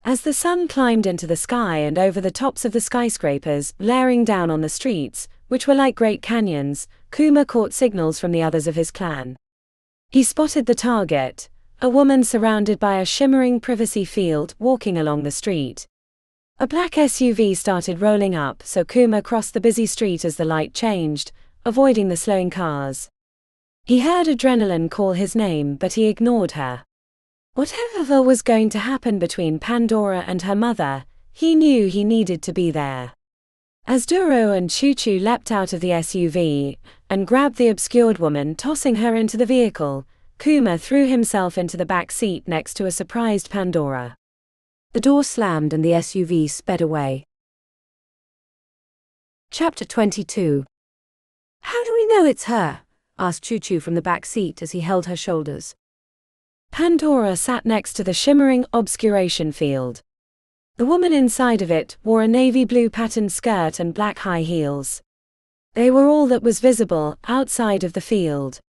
As the sun climbed into the sky and over the tops of the skyscrapers, blaring down on the streets, which were like great canyons, Kuma caught signals from the others of his clan. He spotted the target, a woman surrounded by a shimmering privacy field walking along the street. A black SUV started rolling up, so Kuma crossed the busy street as the light changed, avoiding the slowing cars. He heard Adrenaline call his name, but he ignored her. Whatever was going to happen between Pandora and her mother, he knew he needed to be there. As Duro and Choo-Choo leapt out of the SUV and grabbed the obscured woman, tossing her into the vehicle, Kuma threw himself into the back seat next to a surprised Pandora. The door slammed and the SUV sped away. Chapter 22. "How do we know it's her?" asked Choo-Choo from the back seat as he held her shoulders. Pandora sat next to the shimmering obscuration field. The woman inside of it wore a navy blue patterned skirt and black high heels. They were all that was visible outside of the field.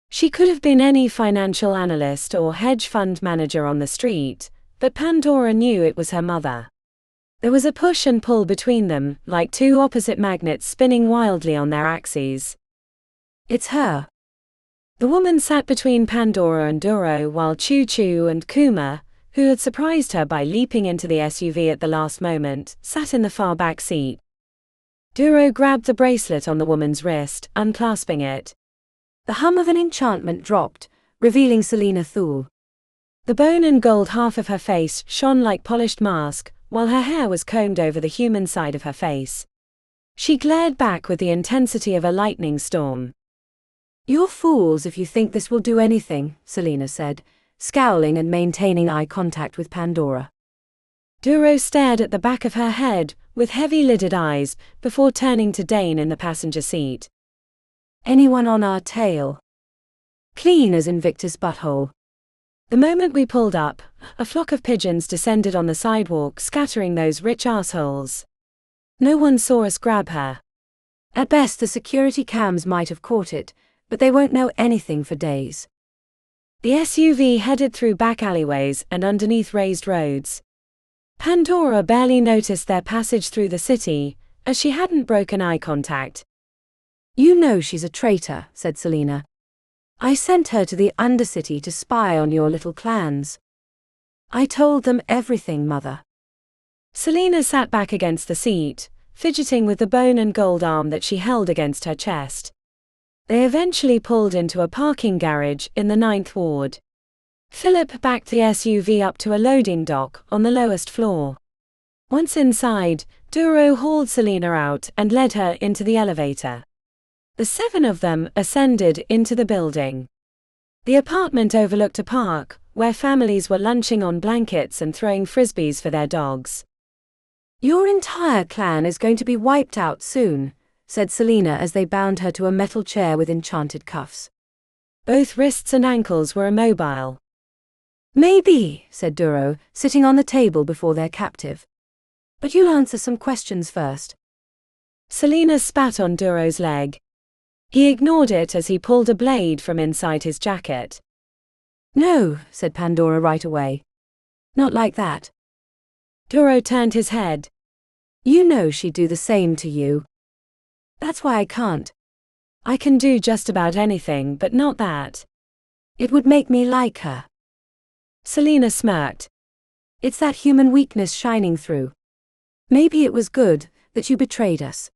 She could have been any financial analyst or hedge fund manager on the street, but Pandora knew it was her mother. There was a push and pull between them, like two opposite magnets spinning wildly on their axes. "It's her." The woman sat between Pandora and Duro while Choo-Choo and Kuma, who had surprised her by leaping into the SUV at the last moment, sat in the far back seat. Duro grabbed the bracelet on the woman's wrist, unclasping it. The hum of an enchantment dropped, revealing Selena Thule. The bone and gold half of her face shone like polished mask, while her hair was combed over the human side of her face. She glared back with the intensity of a lightning storm. "You're fools if you think this will do anything," Selena said, scowling and maintaining eye contact with Pandora. Duro stared at the back of her head, with heavy-lidded eyes, before turning to Dane in the passenger seat. "Anyone on our tail?" "Clean as Invictus butthole." The moment we pulled up, a flock of pigeons descended on the sidewalk, scattering those rich assholes. No one saw us grab her. At best the security cams might have caught it, but they won't know anything for days. The SUV headed through back alleyways and underneath raised roads. Pandora barely noticed their passage through the city, as she hadn't broken eye contact. "You know she's a traitor," said Selena. "I sent her to the Undercity to spy on your little clans. I told them everything, Mother." Selena sat back against the seat, fidgeting with the bone and gold arm that she held against her chest. They eventually pulled into a parking garage in the 9th Ward. Philip backed the SUV up to a loading dock on the lowest floor. Once inside, Duro hauled Selena out and led her into the elevator. The 7 of them ascended into the building. The apartment overlooked a park, where families were lunching on blankets and throwing frisbees for their dogs. "Your entire clan is going to be wiped out soon," said Selena as they bound her to a metal chair with enchanted cuffs. Both wrists and ankles were immobile. "Maybe," said Duro, sitting on the table before their captive. "But you'll answer some questions first." Selena spat on Duro's leg. He ignored it as he pulled a blade from inside his jacket. "No," said Pandora right away. "Not like that." Duro turned his head. "You know she'd do the same to you. That's why I can't. I can do just about anything, but not that. It would make me like her." Selena smirked. "It's that human weakness shining through. Maybe it was good that you betrayed us.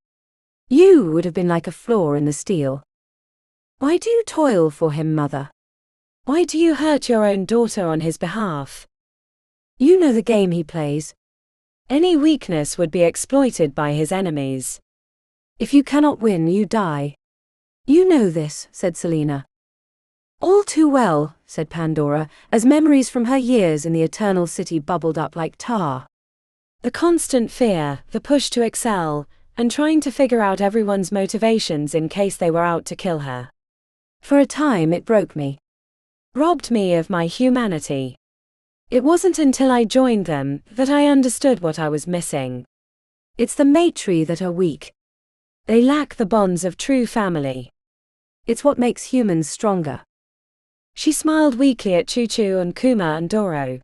You would have been like a flaw in the steel. Why do you toil for him, mother? Why do you hurt your own daughter on his behalf? You know the game he plays. Any weakness would be exploited by his enemies. If you cannot win, you die. You know this," said Selena. "All too well," said Pandora, as memories from her years in the Eternal City bubbled up like tar. The constant fear, the push to excel, and trying to figure out everyone's motivations in case they were out to kill her. For a time it broke me. Robbed me of my humanity. It wasn't until I joined them that I understood what I was missing. It's the maetrie that are weak. They lack the bonds of true family. It's what makes humans stronger." She smiled weakly at Choo-Choo and Kuma and Doro.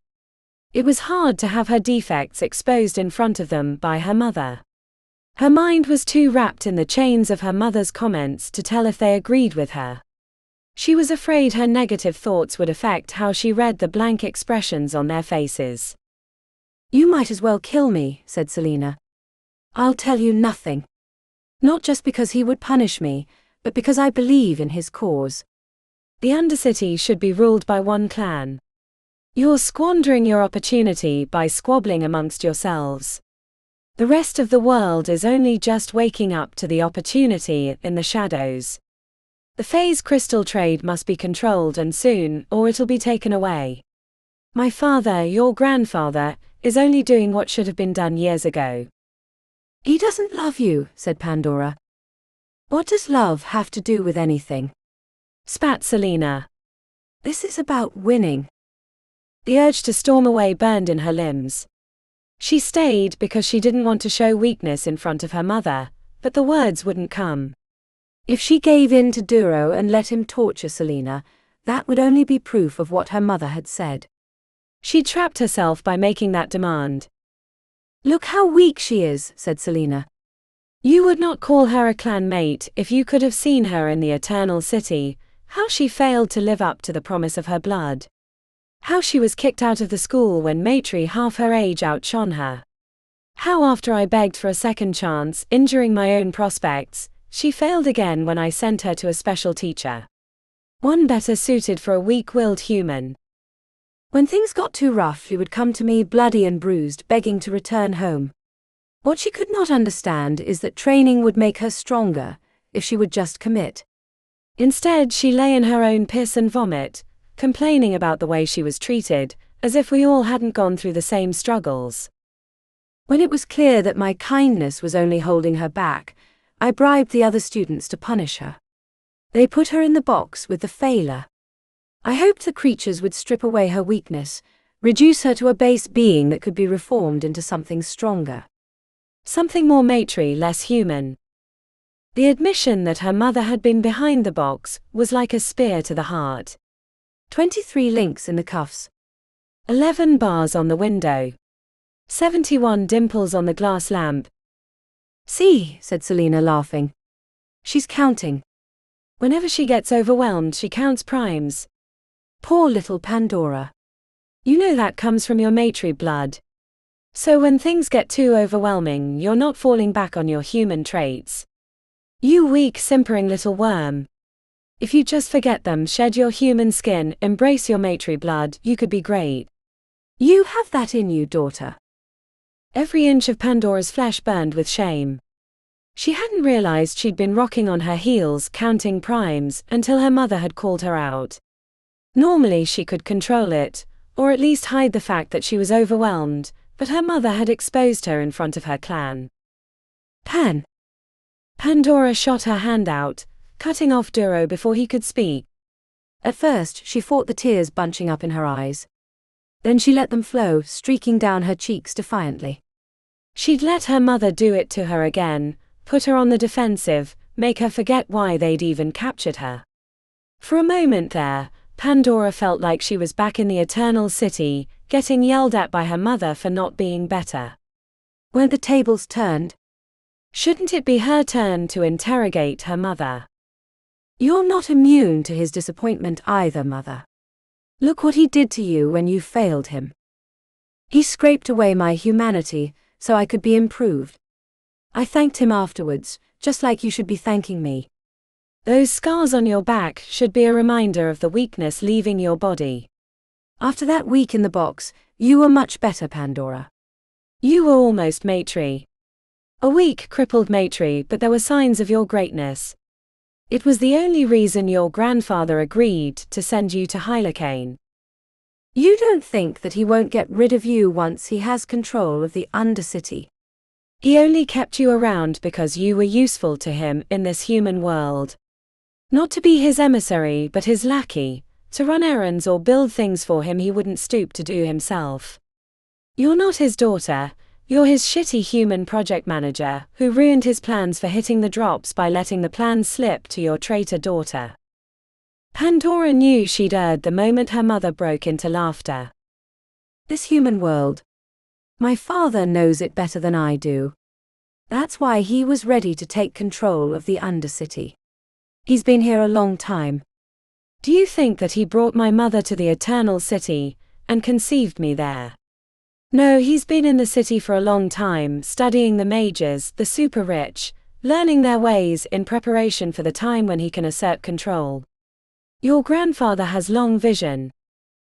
It was hard to have her defects exposed in front of them by her mother. Her mind was too wrapped in the chains of her mother's comments to tell if they agreed with her. She was afraid her negative thoughts would affect how she read the blank expressions on their faces. "You might as well kill me," said Selena. "I'll tell you nothing. Not just because he would punish me, but because I believe in his cause. The Undercity should be ruled by one clan. You're squandering your opportunity by squabbling amongst yourselves. The rest of the world is only just waking up to the opportunity in the shadows. The phase crystal trade must be controlled and soon, or it'll be taken away. My father, your grandfather, is only doing what should have been done years ago." "He doesn't love you," said Pandora. "What does love have to do with anything?" Spat Selena. "This is about winning." The urge to storm away burned in her limbs. She stayed because she didn't want to show weakness in front of her mother, but the words wouldn't come. If she gave in to Duro and let him torture Selena, that would only be proof of what her mother had said. She trapped herself by making that demand. "Look how weak she is," said Selena. You would not call her a clan mate if you could have seen her in the Eternal City, how she failed to live up to the promise of her blood. How she was kicked out of the school when maetrie half her age outshone her. How after I begged for a second chance, injuring my own prospects, she failed again when I sent her to a special teacher. One better suited for a weak-willed human. When things got too rough, she would come to me bloody and bruised, begging to return home. What she could not understand is that training would make her stronger, if she would just commit. Instead, she lay in her own piss and vomit, complaining about the way she was treated, as if we all hadn't gone through the same struggles. When it was clear that my kindness was only holding her back, I bribed the other students to punish her. They put her in the box with the failer. I hoped the creatures would strip away her weakness, reduce her to a base being that could be reformed into something stronger. Something more maetrie, less human. The admission that her mother had been behind the box was like a spear to the heart. 23 links in the cuffs. 11 bars on the window. 71 dimples on the glass lamp. "See," said Selena, laughing. "She's counting. Whenever she gets overwhelmed, she counts primes." Poor little Pandora. You know that comes from your maetrie blood. So when things get too overwhelming, you're not falling back on your human traits. You weak, simpering little worm. If you just forget them, shed your human skin, embrace your maetrie blood, you could be great. You have that in you, daughter. Every inch of Pandora's flesh burned with shame. She hadn't realized she'd been rocking on her heels, counting primes, until her mother had called her out. Normally she could control it, or at least hide the fact that she was overwhelmed, but her mother had exposed her in front of her clan. Pandora shot her hand out, cutting off Duro before he could speak. At first she fought the tears bunching up in her eyes. Then she let them flow, streaking down her cheeks defiantly. She'd let her mother do it to her again, put her on the defensive, make her forget why they'd even captured her. For a moment there, Pandora felt like she was back in the Eternal City, getting yelled at by her mother for not being better. When the tables turned, shouldn't it be her turn to interrogate her mother? You're not immune to his disappointment either, mother. Look what he did to you when you failed him. He scraped away my humanity, so I could be improved. I thanked him afterwards, just like you should be thanking me. Those scars on your back should be a reminder of the weakness leaving your body. After that week in the box, you were much better, Pandora. You were almost maetrie. A weak, crippled maetrie, but there were signs of your greatness. It was the only reason your grandfather agreed to send you to Hylocane. You don't think that he won't get rid of you once he has control of the Undercity? He only kept you around because you were useful to him in this human world. Not to be his emissary but his lackey, to run errands or build things for him he wouldn't stoop to do himself. You're not his daughter, you're his shitty human project manager who ruined his plans for hitting the drops by letting the plans slip to your traitor daughter. Pandora knew she'd erred the moment her mother broke into laughter. This human world. My father knows it better than I do. That's why he was ready to take control of the Undercity. He's been here a long time. Do you think that he brought my mother to the Eternal City and conceived me there? No, he's been in the city for a long time, studying the mages, the super rich, learning their ways in preparation for the time when he can assert control. Your grandfather has long vision.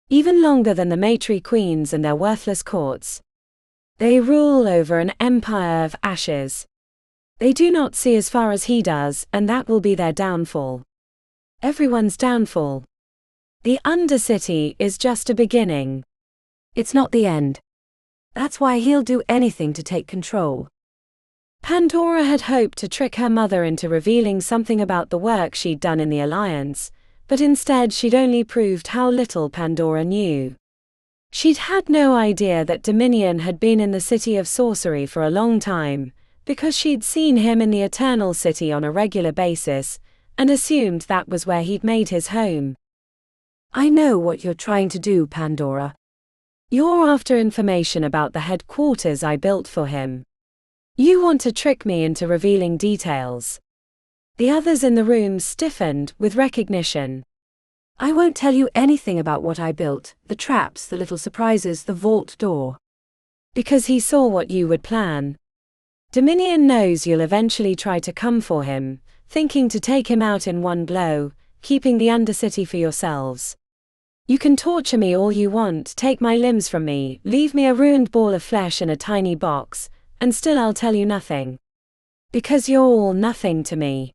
Even longer than the maetrie queens and their worthless courts. They rule over an empire of ashes. They do not see as far as he does, and that will be their downfall. Everyone's downfall. The Undercity is just a beginning. It's not the end. That's why he'll do anything to take control. Pandora had hoped to trick her mother into revealing something about the work she'd done in the Alliance, but instead she'd only proved how little Pandora knew. She'd had no idea that Dominion had been in the City of Sorcery for a long time, because she'd seen him in the Eternal City on a regular basis, and assumed that was where he'd made his home. I know what you're trying to do, Pandora. You're after information about the headquarters I built for him. You want to trick me into revealing details. The others in the room stiffened with recognition. I won't tell you anything about what I built, the traps, the little surprises, the vault door. Because he saw what you would plan. Dominion knows you'll eventually try to come for him, thinking to take him out in one blow, keeping the Undercity for yourselves. You can torture me all you want, take my limbs from me, leave me a ruined ball of flesh in a tiny box, and still I'll tell you nothing. Because you're all nothing to me.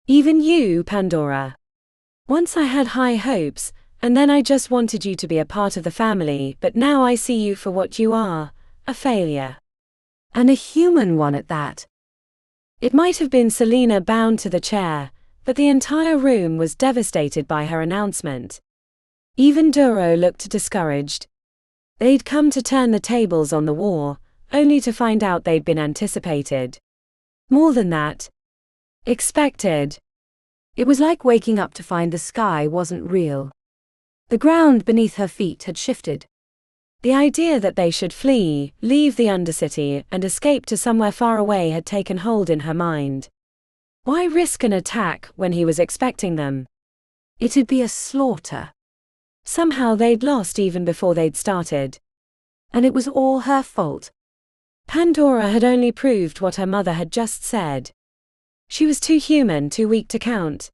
Even you, Pandora. Once I had high hopes, and then I just wanted you to be a part of the family, but now I see you for what you are, a failure. And a human one at that. It might have been Selena bound to the chair, but the entire room was devastated by her announcement. Even Duro looked discouraged. They'd come to turn the tables on the war, only to find out they'd been anticipated. More than that. Expected. It was like waking up to find the sky wasn't real. The ground beneath her feet had shifted. The idea that they should flee, leave the Undercity, and escape to somewhere far away had taken hold in her mind. Why risk an attack when he was expecting them? It'd be a slaughter. Somehow they'd lost even before they'd started. And it was all her fault. Pandora had only proved what her mother had just said. She was too human, too weak to count.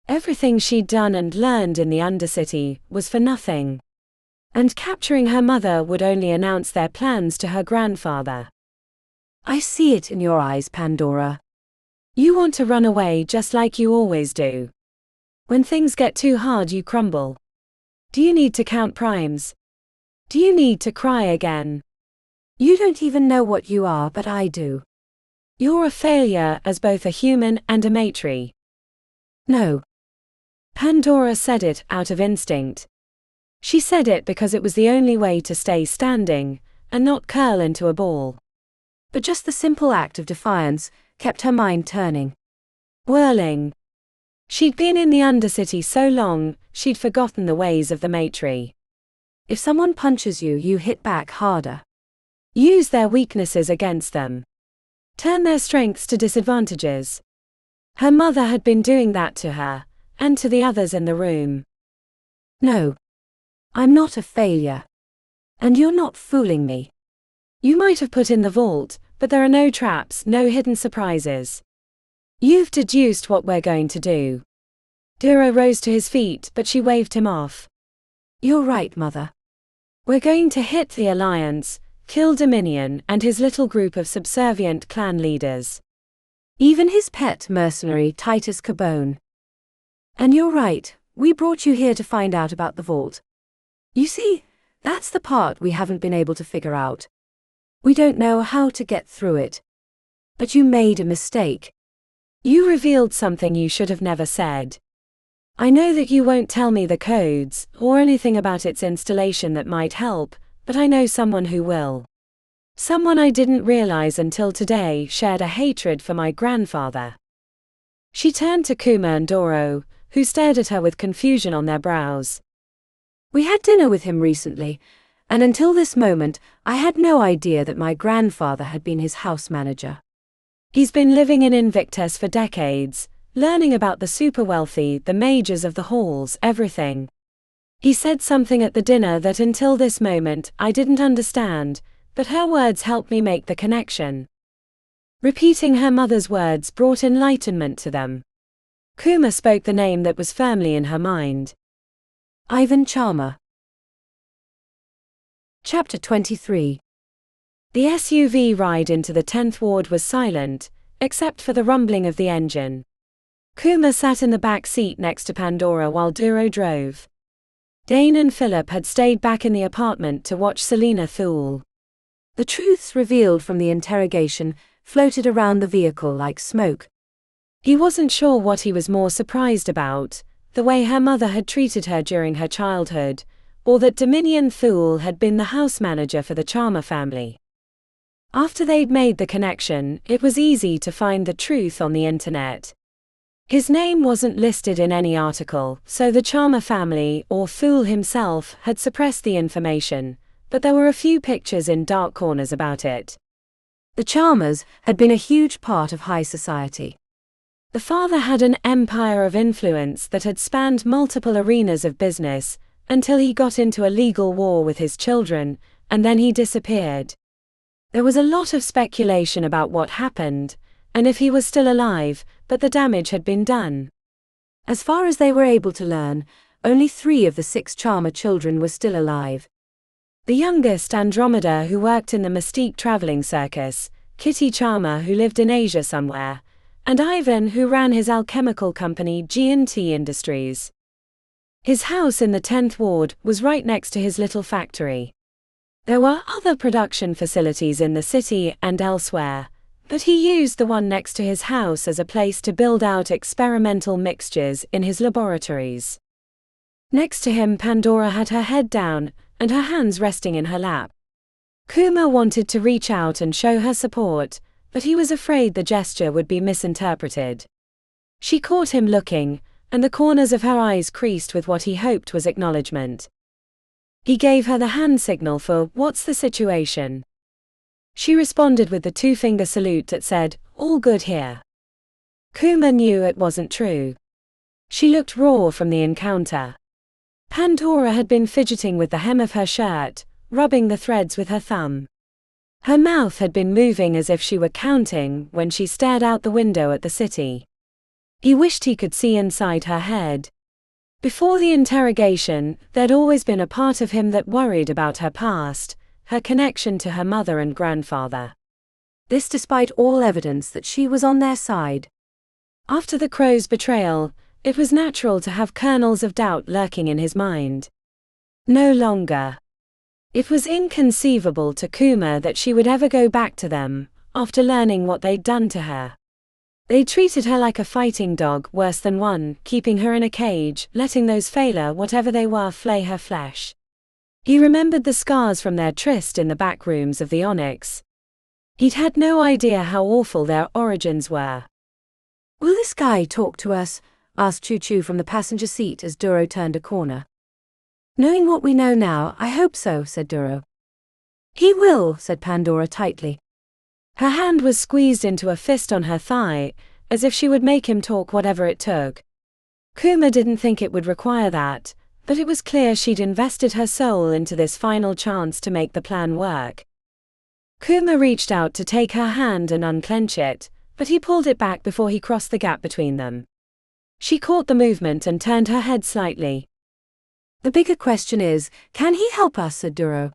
Everything she'd done and learned in the Undercity was for nothing. And capturing her mother would only announce their plans to her grandfather. I see it in your eyes, Pandora. You want to run away just like you always do. When things get too hard, you crumble. Do you need to count primes? Do you need to cry again? You don't even know what you are, but I do. You're a failure as both a human and a maetrie. No. Pandora said it out of instinct. She said it because it was the only way to stay standing, and not curl into a ball. But just the simple act of defiance kept her mind turning. Whirling. She'd been in the Undercity so long, she'd forgotten the ways of the maetrie. If someone punches you, you hit back harder. Use their weaknesses against them. Turn their strengths to disadvantages. Her mother had been doing that to her, and to the others in the room. No. I'm not a failure. And you're not fooling me. You might have put in the vault, but there are no traps, no hidden surprises. You've deduced what we're going to do. Duro rose to his feet, but she waved him off. You're right, Mother. We're going to hit the Alliance, kill Dominion and his little group of subservient clan leaders. Even his pet mercenary Titus Carbone. And you're right, we brought you here to find out about the vault. You see, that's the part we haven't been able to figure out. We don't know how to get through it. But you made a mistake. You revealed something you should have never said. I know that you won't tell me the codes, or anything about its installation that might help, but I know someone who will. Someone I didn't realize until today shared a hatred for my grandfather. She turned to Kuma and Duro, who stared at her with confusion on their brows. We had dinner with him recently, and until this moment, I had no idea that my grandfather had been his house manager. He's been living in Invictus for decades, learning about the super wealthy, the majors of the halls, everything. He said something at the dinner that until this moment I didn't understand, but her words helped me make the connection. Repeating her mother's words brought enlightenment to them. Kuma spoke the name that was firmly in her mind. Ivan Charmer. Chapter 23. The SUV ride into the 10th ward was silent, except for the rumbling of the engine. Kuma sat in the back seat next to Pandora while Duro drove. Dane and Philip had stayed back in the apartment to watch Selena Thule. The truths revealed from the interrogation floated around the vehicle like smoke. He wasn't sure what he was more surprised about, the way her mother had treated her during her childhood, or that Dominion Thule had been the house manager for the Charmer family. After they'd made the connection, it was easy to find the truth on the internet. His name wasn't listed in any article, so the Charmer family, or Thule himself, had suppressed the information, but there were a few pictures in dark corners about it. The Charmers had been a huge part of high society. The father had an empire of influence that had spanned multiple arenas of business, until he got into a legal war with his children, and then he disappeared. There was a lot of speculation about what happened, and if he was still alive, but the damage had been done. As far as they were able to learn, only 3 of the 6 Charmer children were still alive. The youngest, Andromeda, who worked in the Mystique traveling circus, Kitty Charmer, who lived in Asia somewhere, and Ivan, who ran his alchemical company G&T Industries. His house in the 10th ward was right next to his little factory. There were other production facilities in the city and elsewhere, but he used the one next to his house as a place to build out experimental mixtures in his laboratories. Next to him, Pandora had her head down, and her hands resting in her lap. Kuma wanted to reach out and show her support, but he was afraid the gesture would be misinterpreted. She caught him looking, and the corners of her eyes creased with what he hoped was acknowledgement. He gave her the hand signal for, "What's the situation?" She responded with the 2-finger salute that said, "All good here." Kuma knew it wasn't true. She looked raw from the encounter. Pandora had been fidgeting with the hem of her shirt, rubbing the threads with her thumb. Her mouth had been moving as if she were counting when she stared out the window at the city. He wished he could see inside her head. Before the interrogation, there'd always been a part of him that worried about her past, her connection to her mother and grandfather. This despite all evidence that she was on their side. After the crow's betrayal, it was natural to have kernels of doubt lurking in his mind. No longer. It was inconceivable to Kuma that she would ever go back to them, after learning what they'd done to her. They treated her like a fighting dog, worse than one, keeping her in a cage, letting those failure whatever they were flay her flesh. He remembered the scars from their tryst in the back rooms of the Onyx. He'd had no idea how awful their origins were. "Will this guy talk to us?" asked Choo-Choo from the passenger seat as Duro turned a corner. "Knowing what we know now, I hope so," said Duro. "He will," said Pandora tightly. Her hand was squeezed into a fist on her thigh, as if she would make him talk whatever it took. Kuma didn't think it would require that, but it was clear she'd invested her soul into this final chance to make the plan work. Kuma reached out to take her hand and unclench it, but he pulled it back before he crossed the gap between them. She caught the movement and turned her head slightly. "The bigger question is, can he help us?" said Duro.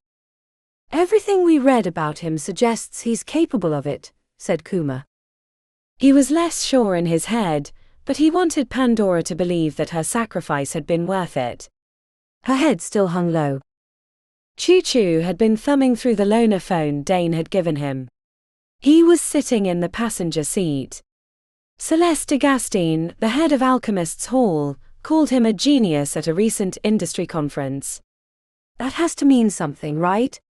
"Everything we read about him suggests he's capable of it," said Kuma. He was less sure in his head, but he wanted Pandora to believe that her sacrifice had been worth it. Her head still hung low. Choo-Choo had been thumbing through the loaner phone Dane had given him. He was sitting in the passenger seat. Celeste de Gastine, the head of Alchemists Hall, called him a genius at a recent industry conference. That has to mean something, right?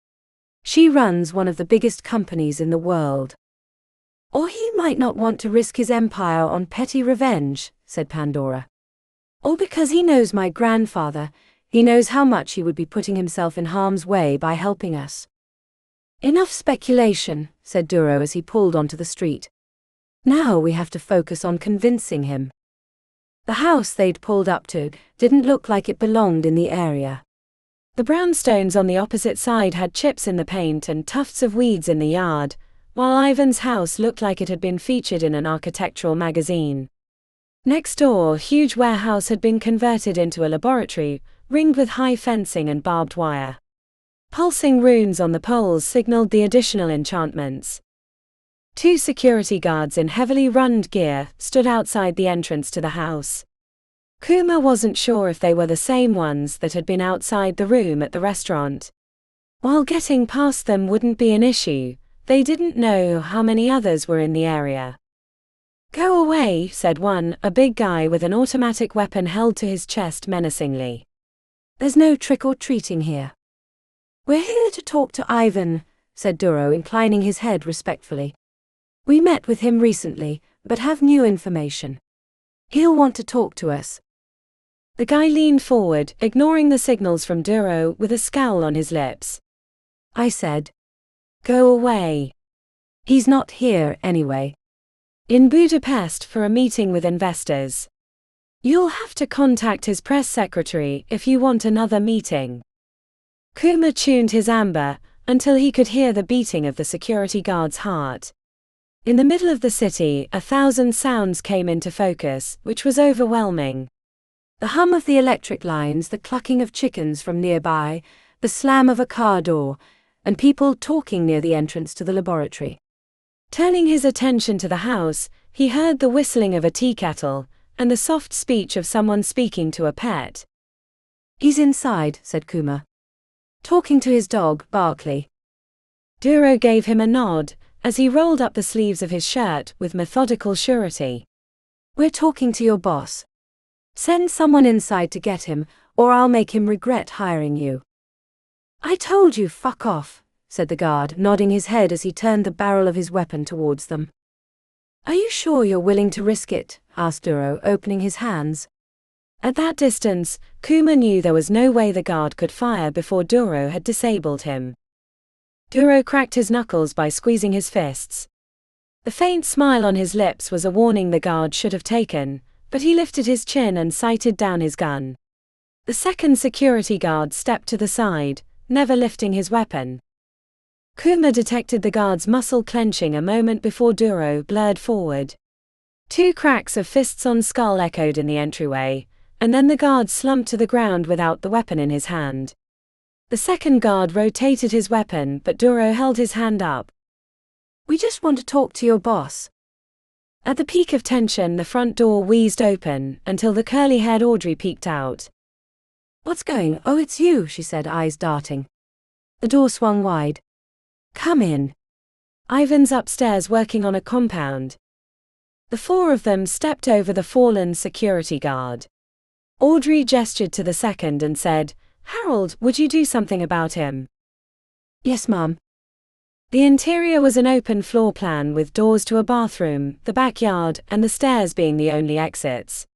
She runs one of the biggest companies in the world. "Or he might not want to risk his empire on petty revenge," said Pandora. "Or because he knows my grandfather, he knows how much he would be putting himself in harm's way by helping us." "Enough speculation," said Duro as he pulled onto the street. "Now we have to focus on convincing him." The house they'd pulled up to didn't look like it belonged in the area. The brownstones on the opposite side had chips in the paint and tufts of weeds in the yard, while Ivan's house looked like it had been featured in an architectural magazine. Next door, a huge warehouse had been converted into a laboratory, ringed with high fencing and barbed wire. Pulsing runes on the poles signaled the additional enchantments. 2 security guards in heavily runned gear stood outside the entrance to the house. Kuma wasn't sure if they were the same ones that had been outside the room at the restaurant. While getting past them wouldn't be an issue, they didn't know how many others were in the area. "Go away," said one, a big guy with an automatic weapon held to his chest menacingly. "There's no trick-or-treating here." "We're here to talk to Ivan," said Duro, inclining his head respectfully. "We met with him recently, but have new information. He'll want to talk to us." The guy leaned forward, ignoring the signals from Duro with a scowl on his lips. I said, "Go away." "He's not here anyway." "In Budapest for a meeting with investors. You'll have to contact his press secretary if you want another meeting." Kuma tuned his amber until he could hear the beating of the security guard's heart. In the middle of the city, 1,000 sounds came into focus, which was overwhelming. The hum of the electric lines, the clucking of chickens from nearby, the slam of a car door, and people talking near the entrance to the laboratory. Turning his attention to the house, he heard the whistling of a tea kettle, and the soft speech of someone speaking to a pet. "He's inside," said Kuma. "Talking to his dog, Barkley." Duro gave him a nod, as he rolled up the sleeves of his shirt with methodical surety. "We're talking to your boss. Send someone inside to get him, or I'll make him regret hiring you." "I told you, fuck off," said the guard, nodding his head as he turned the barrel of his weapon towards them. "Are you sure you're willing to risk it?" asked Duro, opening his hands. At that distance, Kuma knew there was no way the guard could fire before Duro had disabled him. Duro cracked his knuckles by squeezing his fists. The faint smile on his lips was a warning the guard should have taken, but he lifted his chin and sighted down his gun. The second security guard stepped to the side, never lifting his weapon. Kuma detected the guard's muscle clenching a moment before Duro blurred forward. Two cracks of fists on skull echoed in the entryway, and then the guard slumped to the ground without the weapon in his hand. The second guard rotated his weapon, but Duro held his hand up. "We just want to talk to your boss." At the peak of tension, the front door wheezed open, until the curly-haired Audrey peeked out. "What's going? Oh, it's you," she said, eyes darting. The door swung wide. "Come in." Ivan's upstairs working on a compound. The four of them stepped over the fallen security guard. Audrey gestured to the second and said, "Harold, would you do something about him?" "Yes, Mom." The interior was an open floor plan with doors to a bathroom, the backyard, and the stairs being the only exits.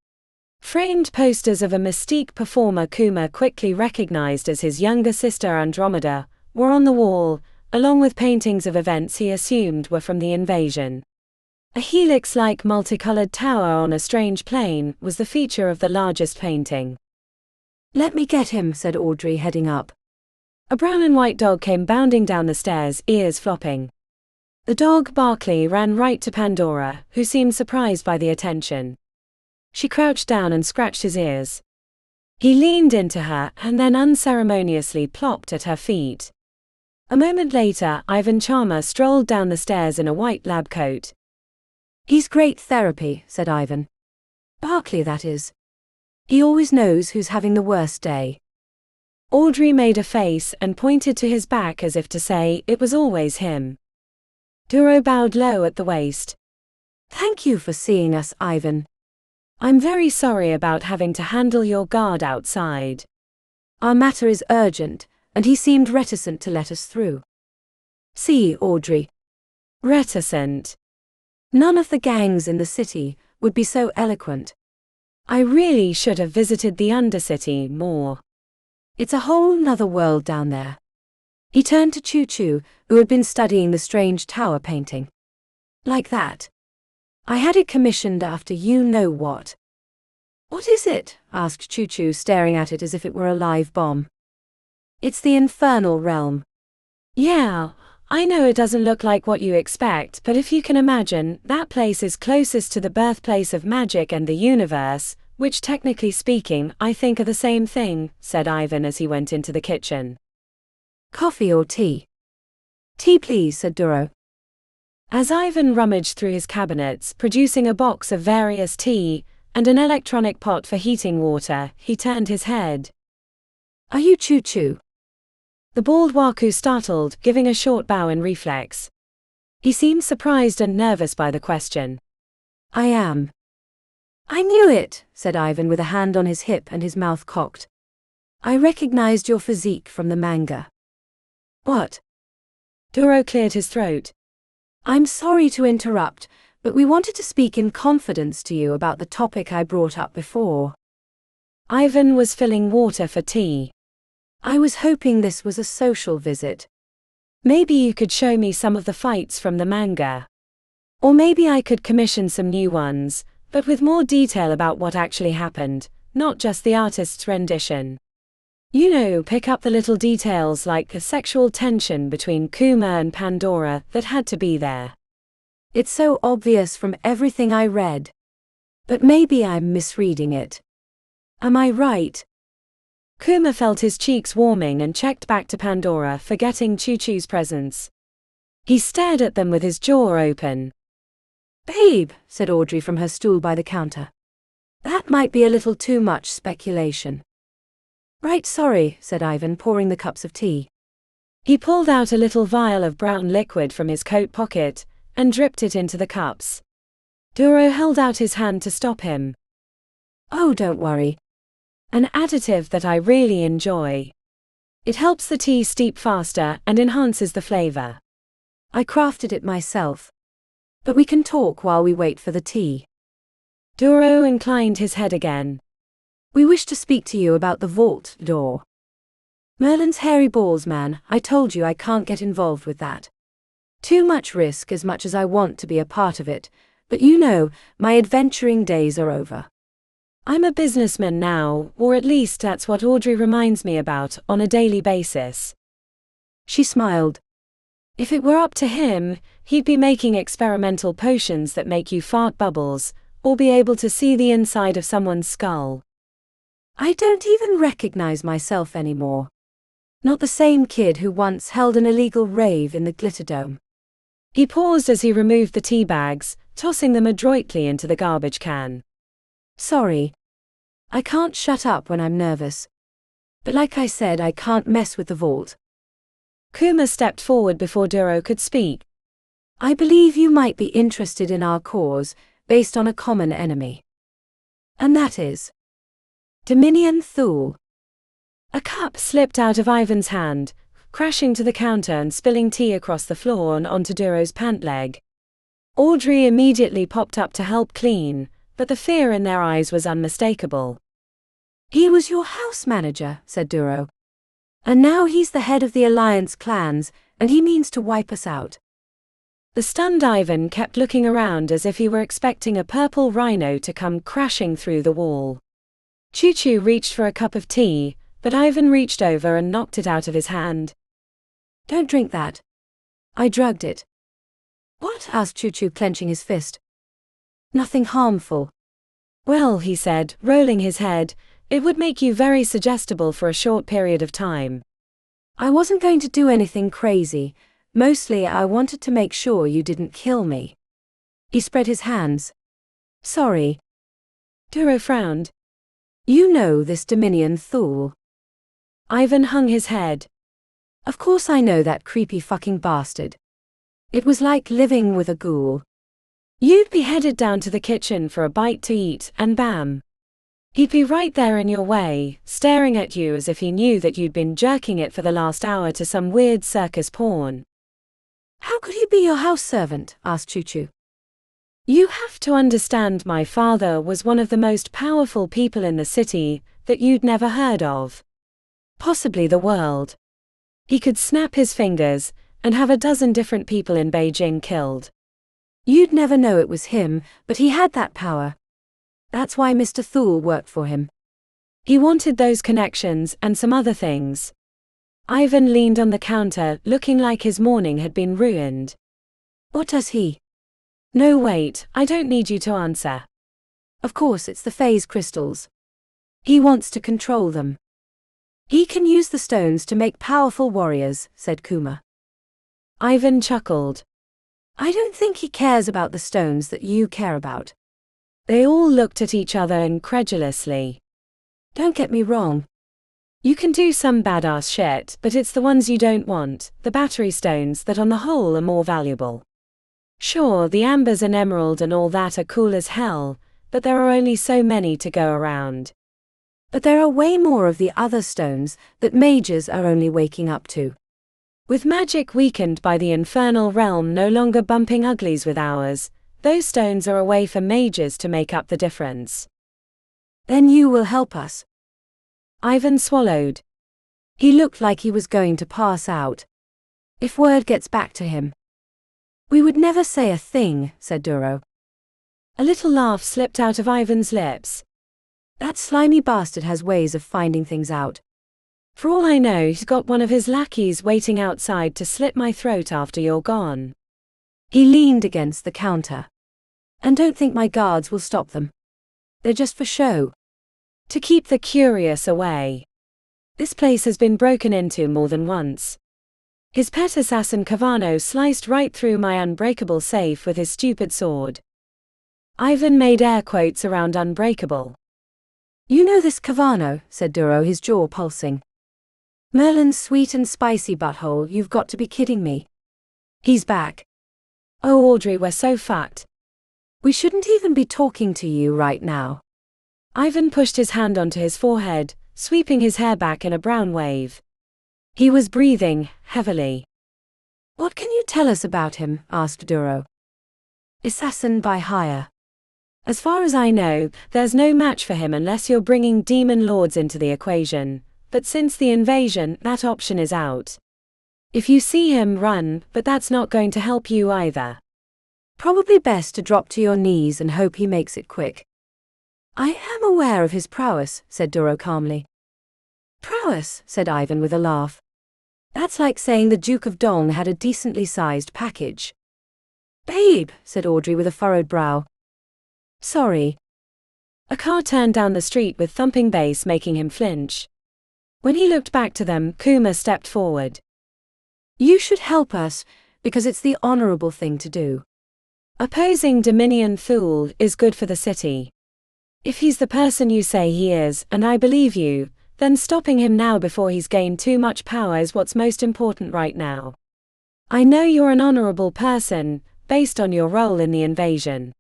Framed posters of a mystique performer Kuma quickly recognized as his younger sister Andromeda were on the wall, along with paintings of events he assumed were from the invasion. A helix-like multicolored tower on a strange plane was the feature of the largest painting. "Let me get him," said Audrey, heading up. A brown and white dog came bounding down the stairs, ears flopping. The dog, Barkley, ran right to Pandora, who seemed surprised by the attention. She crouched down and scratched his ears. He leaned into her and then unceremoniously plopped at her feet. A moment later, Ivan Charmer strolled down the stairs in a white lab coat. "He's great therapy," said Ivan. "Barkley, that is. He always knows who's having the worst day." Audrey made a face and pointed to his back as if to say it was always him. Duro bowed low at the waist. "Thank you for seeing us, Ivan. I'm very sorry about having to handle your guard outside. Our matter is urgent, and he seemed reticent to let us through." "See, Audrey." Reticent. None of the gangs in the city would be so eloquent. I really should have visited the Undercity more. It's a whole nother world down there. He turned to Choo Choo, who had been studying the strange tower painting. "Like that. I had it commissioned after you know what." "What is it?" asked Choo Choo, staring at it as if it were a live bomb. "It's the infernal realm." Yeah, I know it doesn't look like what you expect, but if you can imagine, that place is closest to the birthplace of magic and the universe, which technically speaking, I think are the same thing, said Ivan as he went into the kitchen. "Coffee or tea?" "Tea, please," said Duro. As Ivan rummaged through his cabinets, producing a box of various tea and an electronic pot for heating water, he turned his head. "Are you Choo Choo?" The bald waku startled, giving a short bow in reflex. He seemed surprised and nervous by the question. "I am." "I knew it," said Ivan with a hand on his hip and his mouth cocked. "I recognized your physique from the manga." "What?" Duro cleared his throat. "I'm sorry to interrupt, but we wanted to speak in confidence to you about the topic I brought up before." Ivan was filling water for tea. "I was hoping this was a social visit. Maybe you could show me some of the fights from the manga. Or maybe I could commission some new ones, but with more detail about what actually happened, not just the artist's rendition. You know, pick up the little details like the sexual tension between Kuma and Pandora that had to be there." "It's so obvious from everything I read. But maybe I'm misreading it. Am I right?" Kuma felt his cheeks warming and checked back to Pandora, forgetting Choo Choo's presence. He stared at them with his jaw open. "Babe," said Audrey from her stool by the counter. "That might be a little too much speculation." "Right, sorry," said Ivan, pouring the cups of tea. He pulled out a little vial of brown liquid from his coat pocket and dripped it into the cups. Duro held out his hand to stop him. "Oh, don't worry. An additive that I really enjoy. It helps the tea steep faster and enhances the flavor. I crafted it myself. But we can talk while we wait for the tea." Duro inclined his head again. "We wish to speak to you about the vault door. Merlin's hairy balls, man, I told you I can't get involved with that. Too much risk as much as I want to be a part of it, but you know, my adventuring days are over. I'm a businessman now, or at least that's what Audrey reminds me about on a daily basis." She smiled. "If it were up to him, he'd be making experimental potions that make you fart bubbles, or be able to see the inside of someone's skull. I don't even recognize myself anymore. Not the same kid who once held an illegal rave in the Glitterdome. He paused as he removed the tea bags, tossing them adroitly into the garbage can. Sorry. I can't shut up when I'm nervous. But like I said, I can't mess with the vault. Kuma stepped forward before Duro could speak. I believe you might be interested in our cause, based on a common enemy. And that is Dominion Thule. A cup slipped out of Ivan's hand, crashing to the counter and spilling tea across the floor and onto Duro's pant leg. Audrey immediately popped up to help clean, but the fear in their eyes was unmistakable. He was your house manager, said Duro. And now he's the head of the Alliance clans, and he means to wipe us out. The stunned Ivan kept looking around as if he were expecting a purple rhino to come crashing through the wall. Choo-Choo reached for a cup of tea, but Ivan reached over and knocked it out of his hand. Don't drink that. I drugged it. What? Asked Choo-Choo, clenching his fist. Nothing harmful. Well, he said, rolling his head, it would make you very suggestible for a short period of time. I wasn't going to do anything crazy. Mostly I wanted to make sure you didn't kill me. He spread his hands. Sorry. Duro frowned. You know this Dominion Thule. Ivan hung his head. Of course I know that creepy fucking bastard. It was like living with a ghoul. You'd be headed down to the kitchen for a bite to eat, and bam. He'd be right there in your way, staring at you as if he knew that you'd been jerking it for the last hour to some weird circus porn. How could he be your house servant? Asked Choo-Choo. You have to understand, my father was one of the most powerful people in the city that you'd never heard of. Possibly the world. He could snap his fingers and have a dozen different people in Beijing killed. You'd never know it was him, but he had that power. That's why Mr. Thule worked for him. He wanted those connections and some other things. Ivan leaned on the counter, looking like his morning had been ruined. What does he? No, wait, I don't need you to answer. Of course, it's the phase crystals. He wants to control them. He can use the stones to make powerful warriors, said Kuma. Ivan chuckled. I don't think he cares about the stones that you care about. They all looked at each other incredulously. Don't get me wrong. You can do some badass shit, but it's the ones you don't want, the battery stones, that on the whole are more valuable. Sure, the ambers and emerald and all that are cool as hell, but there are only so many to go around. But there are way more of the other stones that mages are only waking up to. With magic weakened by the infernal realm no longer bumping uglies with ours, those stones are a way for mages to make up the difference. Then you will help us. Ivan swallowed. He looked like he was going to pass out. If word gets back to him. We would never say a thing, said Duro. A little laugh slipped out of Ivan's lips. That slimy bastard has ways of finding things out. For all I know, he's got one of his lackeys waiting outside to slit my throat after you're gone. He leaned against the counter. And don't think my guards will stop them. They're just for show. To keep the curious away. This place has been broken into more than once. His pet assassin Cavano sliced right through my unbreakable safe with his stupid sword. Ivan made air quotes around unbreakable. You know this Cavano, said Duro, his jaw pulsing. Merlin's sweet and spicy butthole, you've got to be kidding me. He's back. Oh Audrey, we're so fucked. We shouldn't even be talking to you right now. Ivan pushed his hand onto his forehead, sweeping his hair back in a brown wave. He was breathing heavily. What can you tell us about him? Asked Duro. Assassin by hire. As far as I know, there's no match for him unless you're bringing demon lords into the equation, but since the invasion, that option is out. If you see him, run, but that's not going to help you either. Probably best to drop to your knees and hope he makes it quick. I am aware of his prowess, said Duro calmly. Prowess, said Ivan with a laugh. That's like saying the Duke of Dong had a decently sized package. Babe, said Audrey with a furrowed brow. Sorry. A car turned down the street with thumping bass making him flinch. When he looked back to them, Kuma stepped forward. You should help us, because it's the honorable thing to do. Opposing Dominion Thule is good for the city. If he's the person you say he is, and I believe you, then stopping him now before he's gained too much power is what's most important right now. I know you're an honorable person, based on your role in the invasion.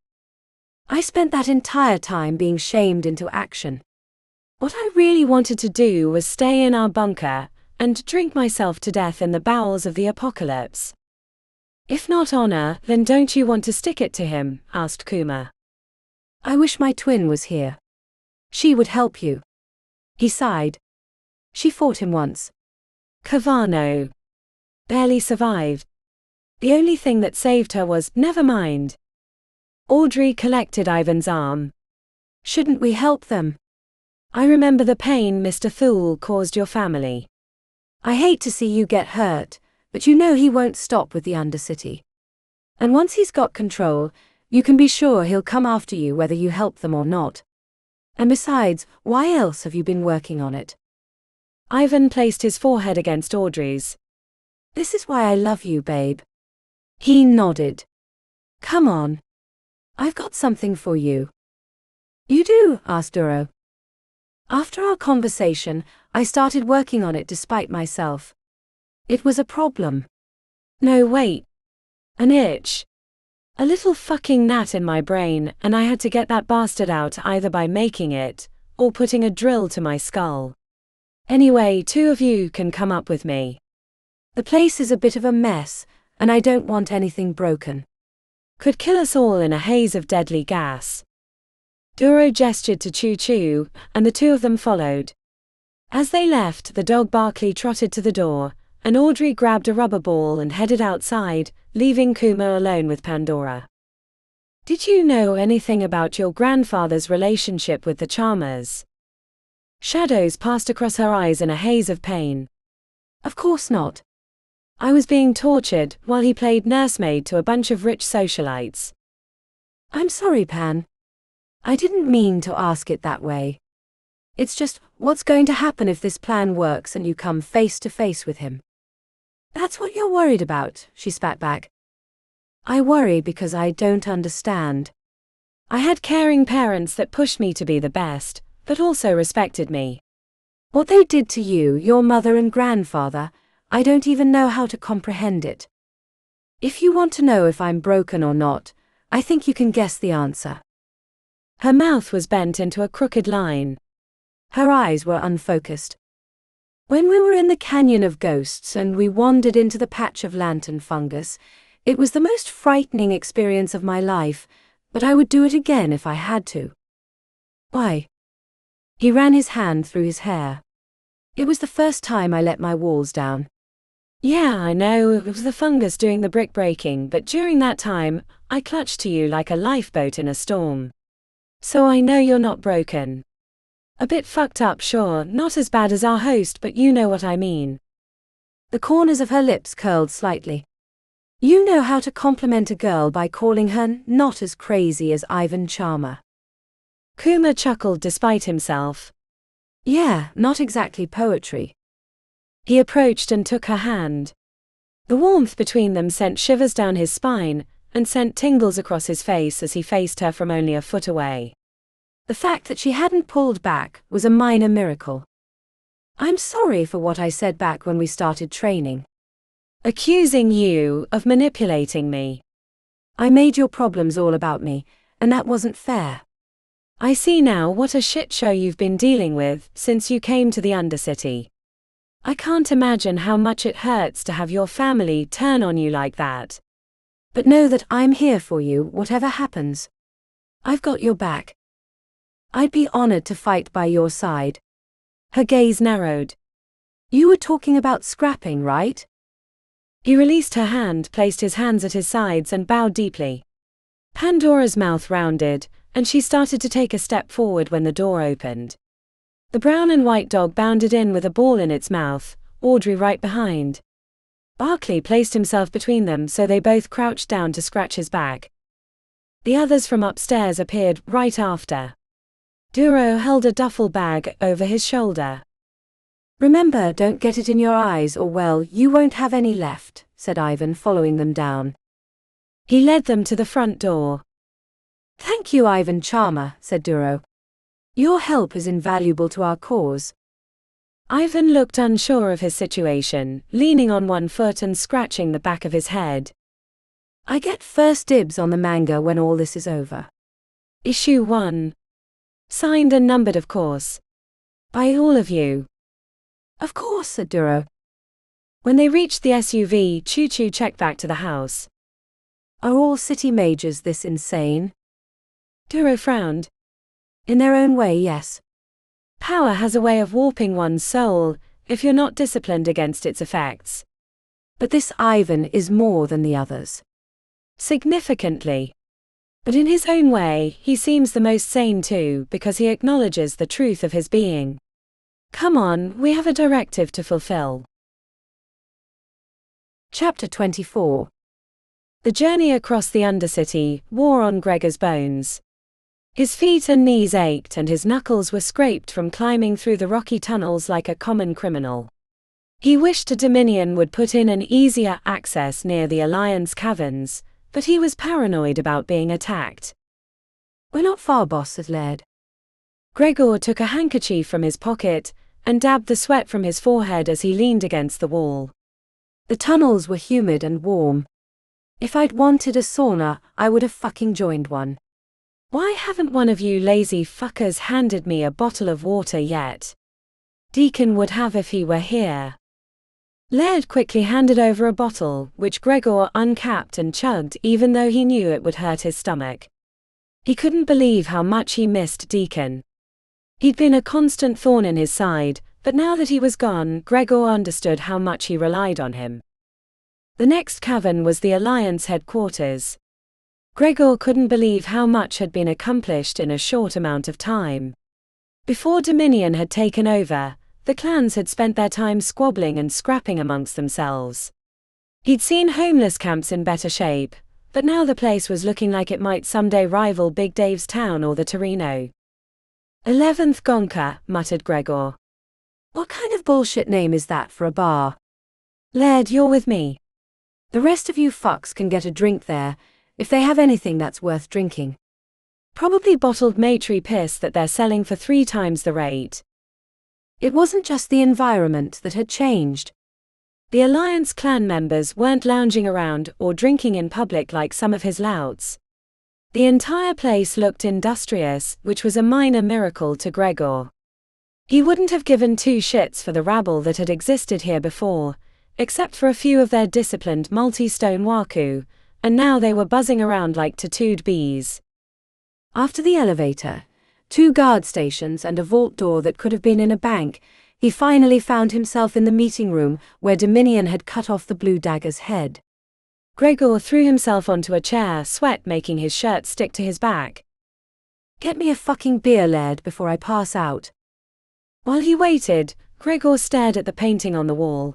I spent that entire time being shamed into action. What I really wanted to do was stay in our bunker, and drink myself to death in the bowels of the apocalypse. If not honor, then don't you want to stick it to him? Asked Kuma. I wish my twin was here. She would help you. He sighed. She fought him once. Kavano. Barely survived. The only thing that saved her was, never mind. Audrey collected Ivan's arm. Shouldn't we help them? I remember the pain Mr. Thule caused your family. I hate to see you get hurt, but you know he won't stop with the Undercity. And once he's got control, you can be sure he'll come after you whether you help them or not. And besides, why else have you been working on it? Ivan placed his forehead against Audrey's. This is why I love you, babe. He nodded. Come on. I've got something for you. You do? Asked Duro. After our conversation, I started working on it despite myself. It was a problem. No, wait. An itch. A little fucking gnat in my brain, and I had to get that bastard out either by making it, or putting a drill to my skull. Anyway, two of you can come up with me. The place is a bit of a mess, and I don't want anything broken. Could kill us all in a haze of deadly gas. Duro gestured to Choo Choo, and the two of them followed. As they left, the dog Barkley trotted to the door, and Audrey grabbed a rubber ball and headed outside, leaving Kuma alone with Pandora. Did you know anything about your grandfather's relationship with the Charmers? Shadows passed across her eyes in a haze of pain. Of course not. I was being tortured while he played nursemaid to a bunch of rich socialites. I'm sorry, Pan. I didn't mean to ask it that way. It's just, what's going to happen if this plan works and you come face to face with him? That's what you're worried about, she spat back. I worry because I don't understand. I had caring parents that pushed me to be the best, but also respected me. What they did to you, your mother and grandfather, I don't even know how to comprehend it. If you want to know if I'm broken or not, I think you can guess the answer. Her mouth was bent into a crooked line. Her eyes were unfocused. When we were in the Canyon of Ghosts and we wandered into the patch of lantern fungus, it was the most frightening experience of my life, but I would do it again if I had to. Why? He ran his hand through his hair. It was the first time I let my walls down. Yeah, I know, it was the fungus doing the brick breaking, but during that time, I clutched to you like a lifeboat in a storm. So I know you're not broken. A bit fucked up, sure, not as bad as our host, but you know what I mean. The corners of her lips curled slightly. You know how to compliment a girl by calling her not as crazy as Ivan Charmer. Kuma chuckled despite himself. Yeah, not exactly poetry. He approached and took her hand. The warmth between them sent shivers down his spine, and sent tingles across his face as he faced her from only a foot away. The fact that she hadn't pulled back was a minor miracle. I'm sorry for what I said back when we started training. Accusing you of manipulating me. I made your problems all about me, and that wasn't fair. I see now what a shit show you've been dealing with since you came to the Undercity. I can't imagine how much it hurts to have your family turn on you like that. But know that I'm here for you, whatever happens. I've got your back. I'd be honored to fight by your side. Her gaze narrowed. You were talking about scrapping, right? He released her hand, placed his hands at his sides and bowed deeply. Pandora's mouth rounded, and she started to take a step forward when the door opened. The brown and white dog bounded in with a ball in its mouth, Audrey right behind. Barkley placed himself between them so they both crouched down to scratch his back. The others from upstairs appeared right after. Duro held a duffel bag over his shoulder. "Remember, don't get it in your eyes or well, you won't have any left," said Ivan, following them down. He led them to the front door. "Thank you, Ivan Charmer," said Duro. "Your help is invaluable to our cause." Ivan looked unsure of his situation, leaning on one foot and scratching the back of his head. "I get first dibs on the manga when all this is over." Issue 1. Signed and numbered, of course. By all of you. "Of course," said Duro. When they reached the SUV, Choo-Choo checked back to the house. "Are all city majors this insane?" Duro frowned. "In their own way, yes. Power has a way of warping one's soul, if you're not disciplined against its effects. But this Ivan is more than the others." Significantly. But in his own way, he seems the most sane too, because he acknowledges the truth of his being. Come on, we have a directive to fulfill. Chapter 24. The journey across the Undercity wore on Gregor's bones. His feet and knees ached and his knuckles were scraped from climbing through the rocky tunnels like a common criminal. He wished a Dominion would put in an easier access near the Alliance caverns, but he was paranoid about being attacked. "We're not far, boss," said Laird. Gregor took a handkerchief from his pocket and dabbed the sweat from his forehead as he leaned against the wall. The tunnels were humid and warm. If I'd wanted a sauna, I would have fucking joined one. Why haven't one of you lazy fuckers handed me a bottle of water yet? Deacon would have if he were here. Laird quickly handed over a bottle, which Gregor uncapped and chugged even though he knew it would hurt his stomach. He couldn't believe how much he missed Deacon. He'd been a constant thorn in his side, but now that he was gone, Gregor understood how much he relied on him. The next cavern was the Alliance headquarters. Gregor couldn't believe how much had been accomplished in a short amount of time. Before Dominion had taken over, the clans had spent their time squabbling and scrapping amongst themselves. He'd seen homeless camps in better shape, but now the place was looking like it might someday rival Big Dave's town or the Torino. 11th Gonka, muttered Gregor. "What kind of bullshit name is that for a bar?" Laird, you're with me. "The rest of you fucks can get a drink there, if they have anything that's worth drinking." Probably bottled matri piss that they're selling for 3 times the rate. It wasn't just the environment that had changed. The Alliance clan members weren't lounging around or drinking in public like some of his louts. The entire place looked industrious, which was a minor miracle to Gregor. He wouldn't have given 2 shits for the rabble that had existed here before, except for a few of their disciplined multi-stone waku, and now they were buzzing around like tattooed bees. After the elevator, 2 guard stations and a vault door that could have been in a bank, he finally found himself in the meeting room where Dominion had cut off the Blue Dagger's head. Gregor threw himself onto a chair, sweat making his shirt stick to his back. "Get me a fucking beer, Laird, before I pass out." While he waited, Gregor stared at the painting on the wall.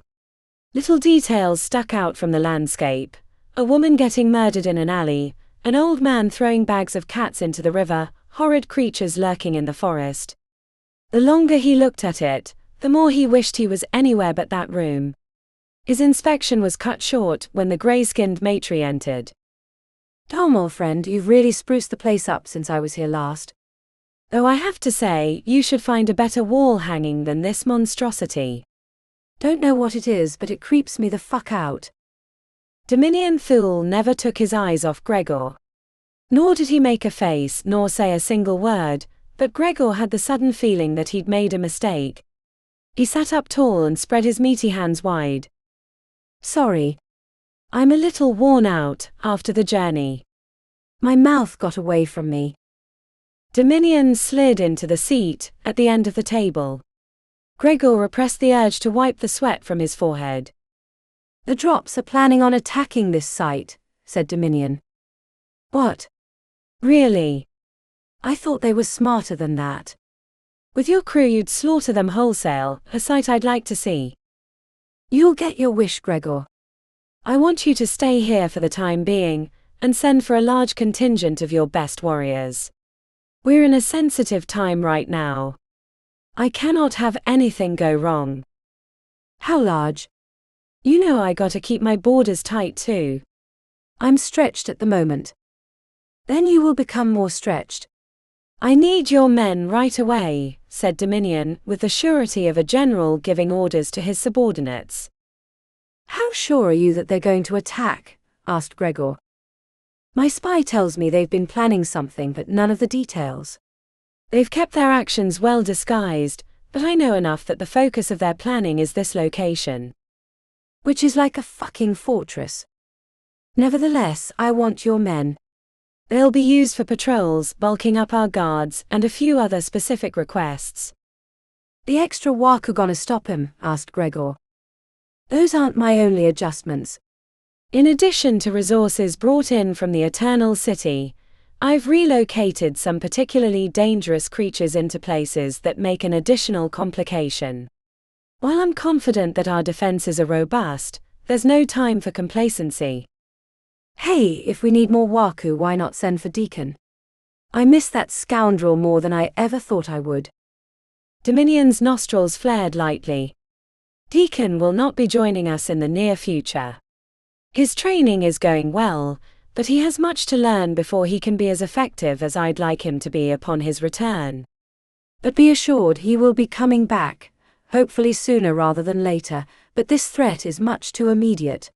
Little details stuck out from the landscape. A woman getting murdered in an alley, an old man throwing bags of cats into the river, horrid creatures lurking in the forest. The longer he looked at it, the more he wished he was anywhere but that room. His inspection was cut short when the grey-skinned matri entered. "Tom, old friend, you've really spruced the place up since I was here last. Though I have to say, you should find a better wall hanging than this monstrosity." "Don't know what it is, but it creeps me the fuck out." Dominion Thule never took his eyes off Gregor. Nor did he make a face nor say a single word, but Gregor had the sudden feeling that he'd made a mistake. He sat up tall and spread his meaty hands wide. "Sorry. I'm a little worn out after the journey. My mouth got away from me." Dominion slid into the seat at the end of the table. Gregor repressed the urge to wipe the sweat from his forehead. "The Drops are planning on attacking this site," said Dominion. "What? Really? I thought they were smarter than that." "With your crew you'd slaughter them wholesale, a sight I'd like to see." "You'll get your wish, Gregor." "I want you to stay here for the time being, and send for a large contingent of your best warriors. We're in a sensitive time right now. I cannot have anything go wrong. How large? You know I gotta keep my borders tight too. I'm stretched at the moment. Then you will become more stretched. I need your men right away, said Dominion, with the surety of a general giving orders to his subordinates. How sure are you that they're going to attack? Asked Gregor. My spy tells me they've been planning something, but none of the details. They've kept their actions well disguised, but I know enough that the focus of their planning is this location. Which is like a fucking fortress. Nevertheless, I want your men. They'll be used for patrols, bulking up our guards, and a few other specific requests. The extra waku gonna stop him? Asked Gregor. Those aren't my only adjustments. In addition to resources brought in from the Eternal City, I've relocated some particularly dangerous creatures into places that make an additional complication. While I'm confident that our defenses are robust, there's no time for complacency. Hey, if we need more waku, why not send for Deacon? I miss that scoundrel more than I ever thought I would. Dominion's nostrils flared lightly. Deacon will not be joining us in the near future. His training is going well, but he has much to learn before he can be as effective as I'd like him to be upon his return. But be assured he will be coming back, hopefully sooner rather than later, but this threat is much too immediate.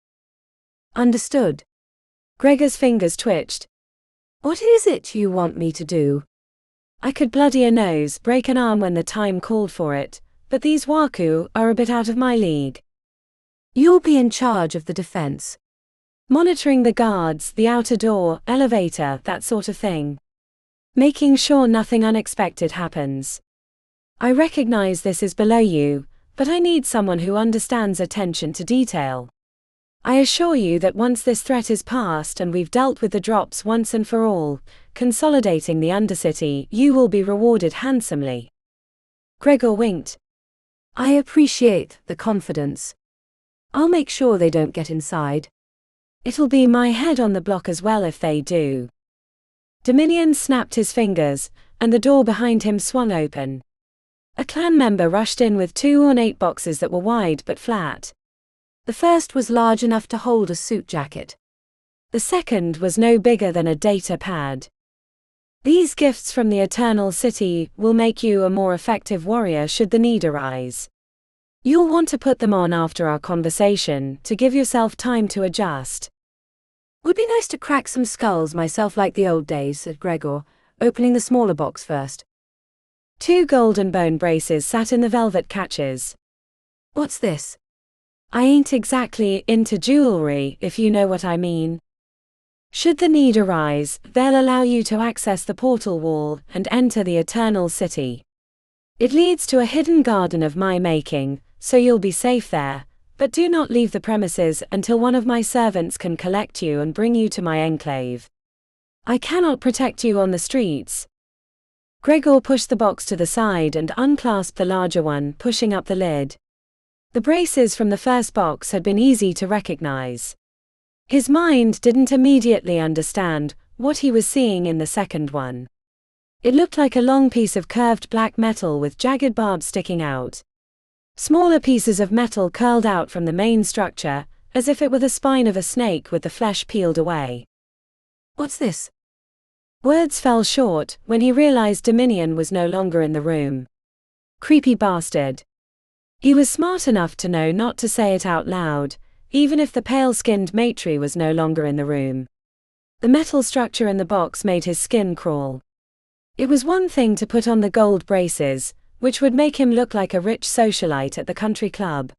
Understood. Gregor's fingers twitched. What is it you want me to do? I could bloody a nose, break an arm when the time called for it, but these waku are a bit out of my league. You'll be in charge of the defense. Monitoring the guards, the outer door, elevator, that sort of thing. Making sure nothing unexpected happens. I recognize this is below you, but I need someone who understands attention to detail. I assure you that once this threat is past and we've dealt with the drops once and for all, consolidating the Undercity, you will be rewarded handsomely. Gregor winked. I appreciate the confidence. I'll make sure they don't get inside. It'll be my head on the block as well if they do. Dominion snapped his fingers, and the door behind him swung open. A clan member rushed in with two ornate boxes that were wide but flat. The first was large enough to hold a suit jacket. The second was no bigger than a data pad. These gifts from the Eternal City will make you a more effective warrior should the need arise. You'll want to put them on after our conversation to give yourself time to adjust. Would be nice to crack some skulls myself like the old days, said Gregor, opening the smaller box first. 2 golden bone braces sat in the velvet catches. What's this? I ain't exactly into jewelry, if you know what I mean. Should the need arise, they'll allow you to access the portal wall and enter the Eternal City. It leads to a hidden garden of my making, so you'll be safe there, but do not leave the premises until one of my servants can collect you and bring you to my enclave. I cannot protect you on the streets. Gregor pushed the box to the side and unclasped the larger one, pushing up the lid. The braces from the first box had been easy to recognize. His mind didn't immediately understand what he was seeing in the second one. It looked like a long piece of curved black metal with jagged barbs sticking out. Smaller pieces of metal curled out from the main structure, as if it were the spine of a snake with the flesh peeled away. What's this? Words fell short when he realized Dominion was no longer in the room. Creepy bastard. He was smart enough to know not to say it out loud, even if the pale-skinned matri was no longer in the room. The metal structure in the box made his skin crawl. It was one thing to put on the gold braces, which would make him look like a rich socialite at the country club.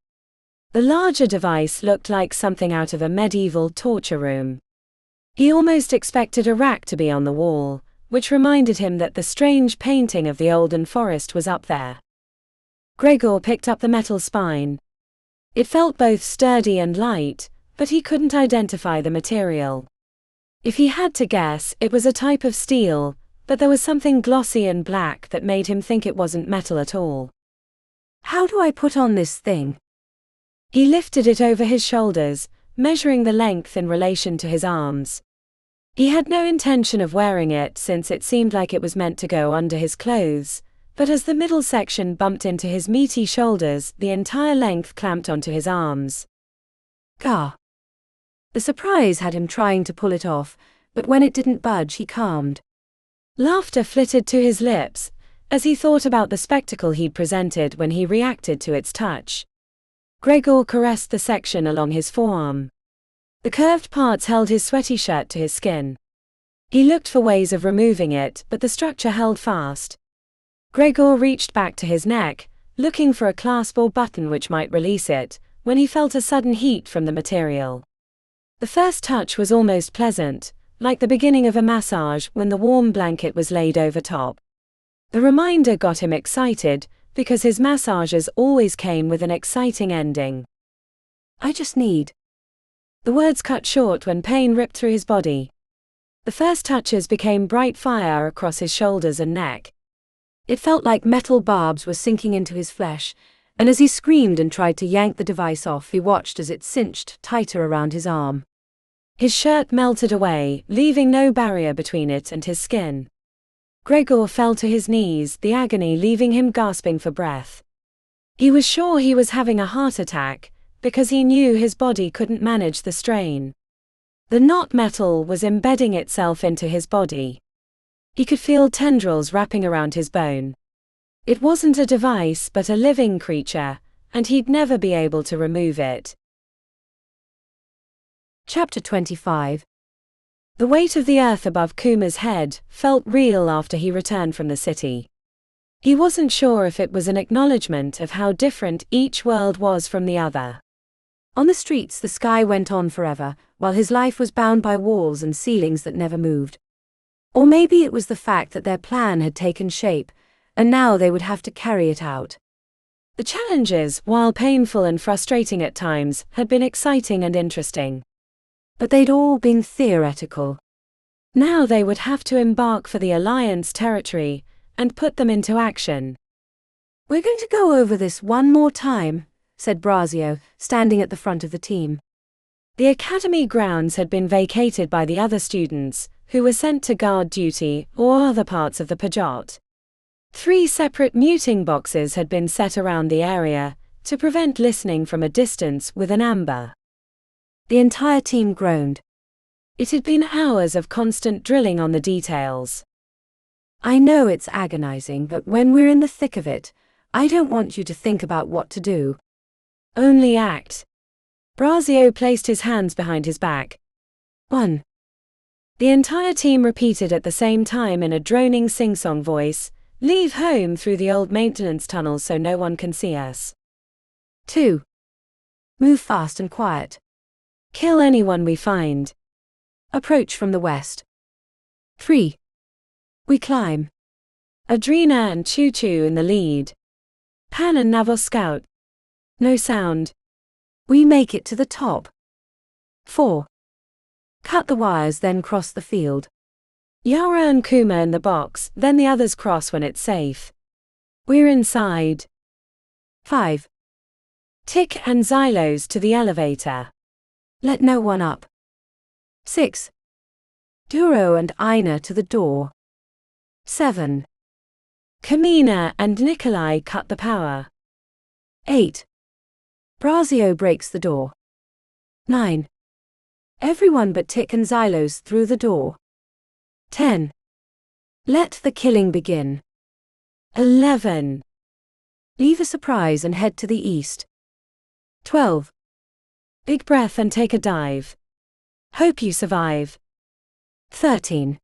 The larger device looked like something out of a medieval torture room. He almost expected a rack to be on the wall, which reminded him that the strange painting of the olden forest was up there. Gregor picked up the metal spine. It felt both sturdy and light, but he couldn't identify the material. If he had to guess, it was a type of steel, but there was something glossy and black that made him think it wasn't metal at all. How do I put on this thing? He lifted it over his shoulders, measuring the length in relation to his arms. He had no intention of wearing it since it seemed like it was meant to go under his clothes, but as the middle section bumped into his meaty shoulders, the entire length clamped onto his arms. Gah! The surprise had him trying to pull it off, but when it didn't budge, he calmed. Laughter flitted to his lips as he thought about the spectacle he'd presented when he reacted to its touch. Gregor caressed the section along his forearm. The curved parts held his sweaty shirt to his skin. He looked for ways of removing it, but the structure held fast. Gregor reached back to his neck, looking for a clasp or button which might release it, when he felt a sudden heat from the material. The first touch was almost pleasant, like the beginning of a massage when the warm blanket was laid over top. The reminder got him excited, because his massages always came with an exciting ending. I just need. The words cut short when pain ripped through his body. The first touches became bright fire across his shoulders and neck. It felt like metal barbs were sinking into his flesh, and as he screamed and tried to yank the device off, he watched as it cinched tighter around his arm. His shirt melted away, leaving no barrier between it and his skin. Gregor fell to his knees, the agony leaving him gasping for breath. He was sure he was having a heart attack, because he knew his body couldn't manage the strain. The knot metal was embedding itself into his body. He could feel tendrils wrapping around his bone. It wasn't a device but a living creature, and he'd never be able to remove it. Chapter 25. The weight of the earth above Kuma's head felt real after he returned from the city. He wasn't sure if it was an acknowledgement of how different each world was from the other. On the streets the sky went on forever, while his life was bound by walls and ceilings that never moved. Or maybe it was the fact that their plan had taken shape, and now they would have to carry it out. The challenges, while painful and frustrating at times, had been exciting and interesting. But they'd all been theoretical. Now they would have to embark for the Alliance territory, and put them into action. We're going to go over this one more time, said Braio, standing at the front of the team. The academy grounds had been vacated by the other students, who were sent to guard duty or other parts of the Pajot. 3 separate muting boxes had been set around the area, to prevent listening from a distance with an amber. The entire team groaned. It had been hours of constant drilling on the details. I know it's agonizing, but when we're in the thick of it, I don't want you to think about what to do. Only act. Braio placed his hands behind his back. 1. The entire team repeated at the same time in a droning sing-song voice, "Leave home through the old maintenance tunnels so no one can see us." 2. Move fast and quiet. Kill anyone we find. Approach from the west. 3. We climb. Adrina and Choo Choo in the lead. Pan and Navos scout. No sound. We make it to the top. 4. Cut the wires, then cross the field. Yara and Kuma in the box, then the others cross when it's safe. We're inside. 5. Tick and Xylos to the elevator. Let no one up. 6. Duro and Ina to the door. 7. Kamina and Nikolai cut the power. 8. Braio breaks the door. 9. Everyone but Tick and Xylos through the door. 10. Let the killing begin. 11. Leave a surprise and head to the east. 12. Big breath and take a dive. Hope you survive. 13.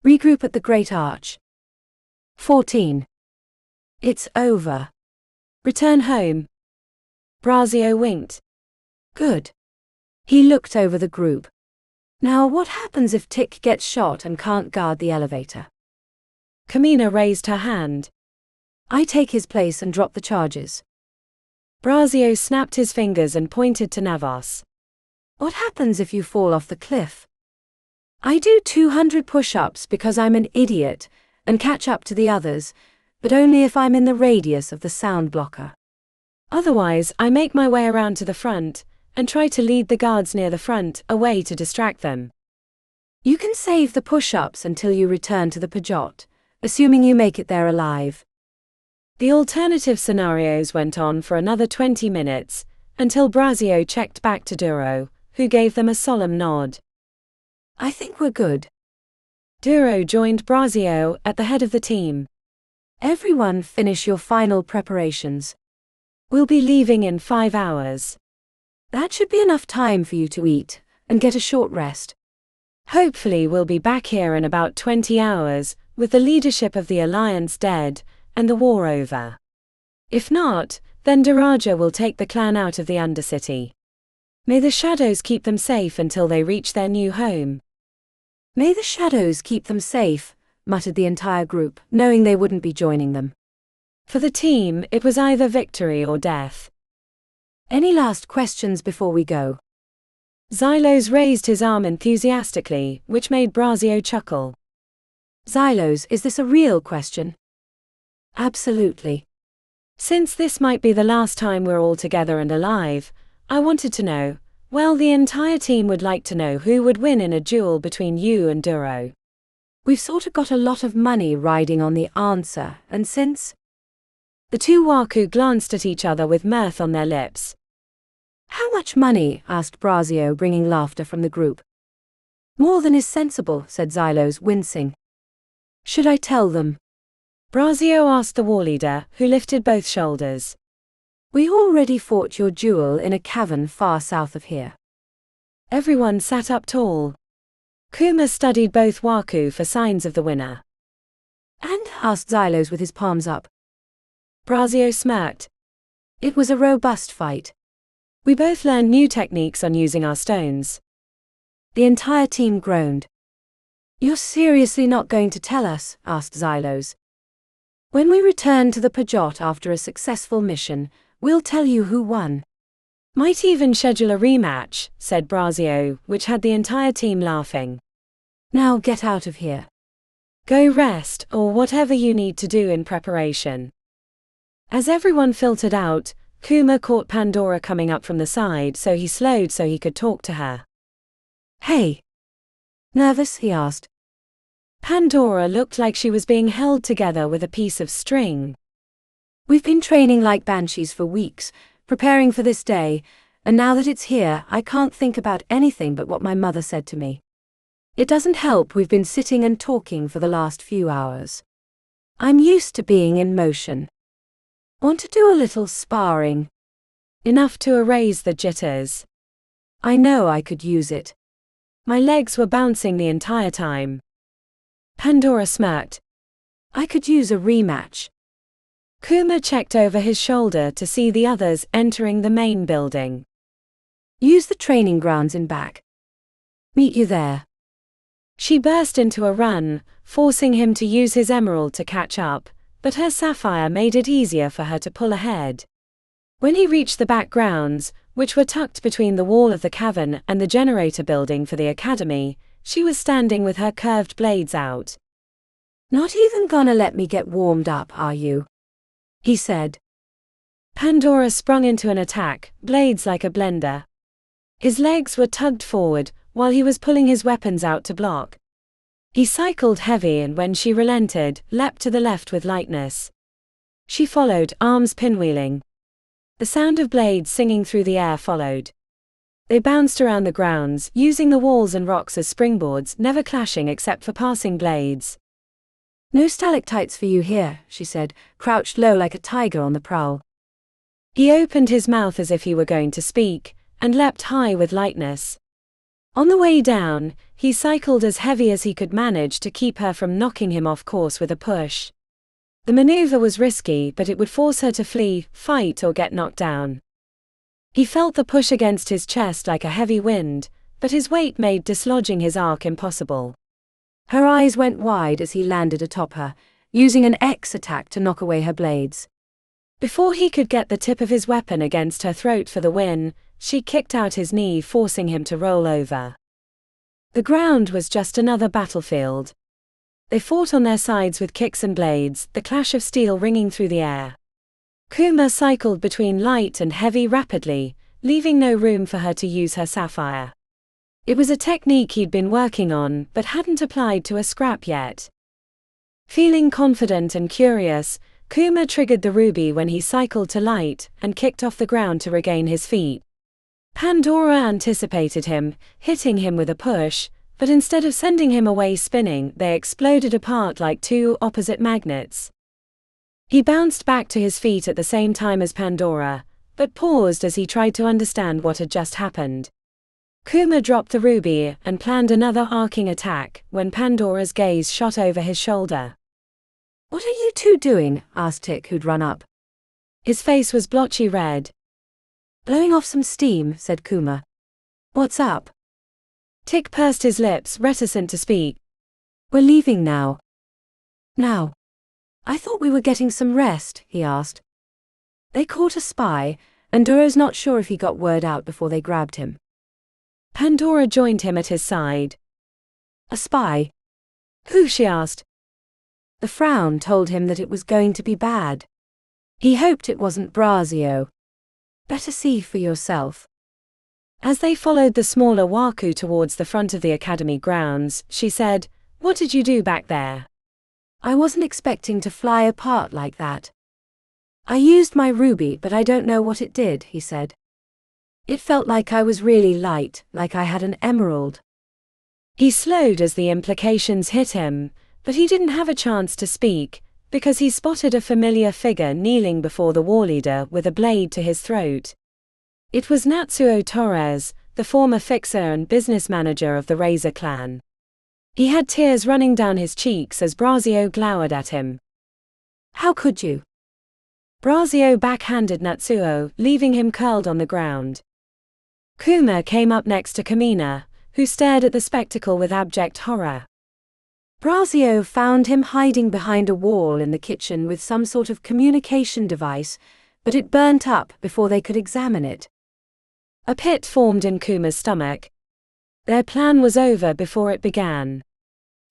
Regroup at the Great Arch. 14. It's over. Return home. Braio winked. Good. He looked over the group. Now what happens if Tick gets shot and can't guard the elevator? Kamina raised her hand. I take his place and drop the charges. Braio snapped his fingers and pointed to Navos. What happens if you fall off the cliff? I do 200 push-ups because I'm an idiot, and catch up to the others, but only if I'm in the radius of the sound blocker. Otherwise, I make my way around to the front, and try to lead the guards near the front away to distract them. You can save the push-ups until you return to the Pajot, assuming you make it there alive. The alternative scenarios went on for another 20 minutes, until Braio checked back to Duro, who gave them a solemn nod. I think we're good. Duro joined Braio at the head of the team. Everyone finish your final preparations. We'll be leaving in 5 hours. That should be enough time for you to eat and get a short rest. Hopefully we'll be back here in about 20 hours, with the leadership of the Alliance dead, and the war over. If not, then Daraja will take the clan out of the Undercity. May the shadows keep them safe until they reach their new home. May the shadows keep them safe, muttered the entire group, knowing they wouldn't be joining them. For the team, it was either victory or death. Any last questions before we go? Xylos raised his arm enthusiastically, which made Braio chuckle. Xylos, is this a real question? Absolutely. Since this might be the last time we're all together and alive, I wanted to know, well, the entire team would like to know who would win in a duel between you and Duro. We've sort of got a lot of money riding on the answer, and since... The two waku glanced at each other with mirth on their lips. How much money? Asked Braio, bringing laughter from the group. More than is sensible, said Xylos, wincing. Should I tell them? Braio asked the war leader, who lifted both shoulders. We already fought your duel in a cavern far south of here. Everyone sat up tall. Kuma studied both waku for signs of the winner. And? Asked Xylos with his palms up. Braio smirked. It was a robust fight. We both learned new techniques on using our stones. The entire team groaned. You're seriously not going to tell us? Asked Xylos. When we return to the Pajot after a successful mission, we'll tell you who won. Might even schedule a rematch, said Braio, which had the entire team laughing. Now get out of here. Go rest, or whatever you need to do in preparation. As everyone filtered out, Kuma caught Pandora coming up from the side, so he slowed so he could talk to her. Hey. Nervous? He asked. Pandora looked like she was being held together with a piece of string. We've been training like banshees for weeks, preparing for this day, and now that it's here, I can't think about anything but what my mother said to me. It doesn't help we've been sitting and talking for the last few hours. I'm used to being in motion. Want to do a little sparring? Enough to erase the jitters. I know I could use it. My legs were bouncing the entire time. Pandora smirked. I could use a rematch. Kuma checked over his shoulder to see the others entering the main building. Use the training grounds in back. Meet you there. She burst into a run, forcing him to use his emerald to catch up, but her sapphire made it easier for her to pull ahead. When he reached the back grounds, which were tucked between the wall of the cavern and the generator building for the academy, she was standing with her curved blades out. Not even gonna let me get warmed up, are you? He said. Pandora sprung into an attack, blades like a blender. His legs were tugged forward, while he was pulling his weapons out to block. He cycled heavy and when she relented, leapt to the left with lightness. She followed, arms pinwheeling. The sound of blades singing through the air followed. They bounced around the grounds, using the walls and rocks as springboards, never clashing except for passing blades. No stalactites for you here, she said, crouched low like a tiger on the prowl. He opened his mouth as if he were going to speak, and leapt high with lightness. On the way down, he cycled as heavy as he could manage to keep her from knocking him off course with a push. The maneuver was risky, but it would force her to flee, fight or get knocked down. He felt the push against his chest like a heavy wind, but his weight made dislodging his arc impossible. Her eyes went wide as he landed atop her, using an X attack to knock away her blades. Before he could get the tip of his weapon against her throat for the win, she kicked out his knee, forcing him to roll over. The ground was just another battlefield. They fought on their sides with kicks and blades, the clash of steel ringing through the air. Kuma cycled between light and heavy rapidly, leaving no room for her to use her sapphire. It was a technique he'd been working on but hadn't applied to a scrap yet. Feeling confident and curious, Kuma triggered the ruby when he cycled to light and kicked off the ground to regain his feet. Pandora anticipated him, hitting him with a push, but instead of sending him away spinning, they exploded apart like two opposite magnets. He bounced back to his feet at the same time as Pandora, but paused as he tried to understand what had just happened. Kuma dropped the ruby and planned another arcing attack when Pandora's gaze shot over his shoulder. "What are you two doing?" asked Tick, who'd run up. His face was blotchy red. "Blowing off some steam," said Kuma. "What's up?" Tick pursed his lips, reticent to speak. "We're leaving now." "Now? I thought we were getting some rest," he asked. "They caught a spy, and Duro's not sure if he got word out before they grabbed him." Pandora joined him at his side. "A spy? Who?" she asked. The frown told him that it was going to be bad. He hoped it wasn't Braio. "Better see for yourself." As they followed the smaller waku towards the front of the academy grounds, she said, "What did you do back there?" "I wasn't expecting to fly apart like that. I used my ruby, but I don't know what it did," he said. "It felt like I was really light, like I had an emerald." He slowed as the implications hit him, but he didn't have a chance to speak, because he spotted a familiar figure kneeling before the war leader with a blade to his throat. It was Natsuo Torres, the former fixer and business manager of the Razor clan. He had tears running down his cheeks as Braio glowered at him. "How could you?" Braio backhanded Natsuo, leaving him curled on the ground. Kuma came up next to Kamina, who stared at the spectacle with abject horror. Braio found him hiding behind a wall in the kitchen with some sort of communication device, but it burnt up before they could examine it. A pit formed in Kuma's stomach. Their plan was over before it began.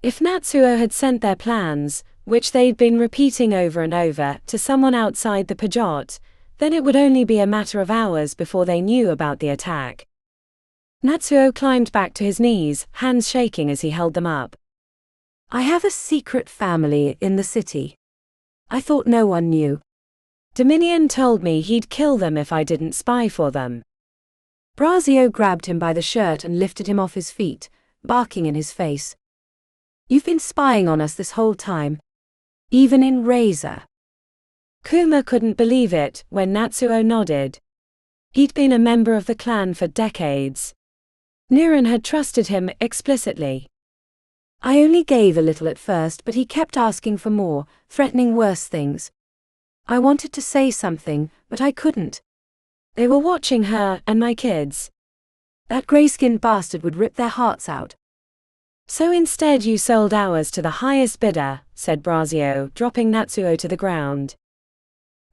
If Natsuo had sent their plans, which they'd been repeating over and over, to someone outside the Pajot, then it would only be a matter of hours before they knew about the attack. Natsuo climbed back to his knees, hands shaking as he held them up. "I have a secret family in the city. I thought no one knew. Dominion told me he'd kill them if I didn't spy for them." Braio grabbed him by the shirt and lifted him off his feet, barking in his face. "You've been spying on us this whole time. Even in Razor." Kuma couldn't believe it when Natsuo nodded. He'd been a member of the clan for decades. Niran had trusted him explicitly. "I only gave a little at first, but he kept asking for more, threatening worse things. I wanted to say something, but I couldn't. They were watching her and my kids. That gray-skinned bastard would rip their hearts out." "So instead you sold ours to the highest bidder," said Braio, dropping Natsuo to the ground.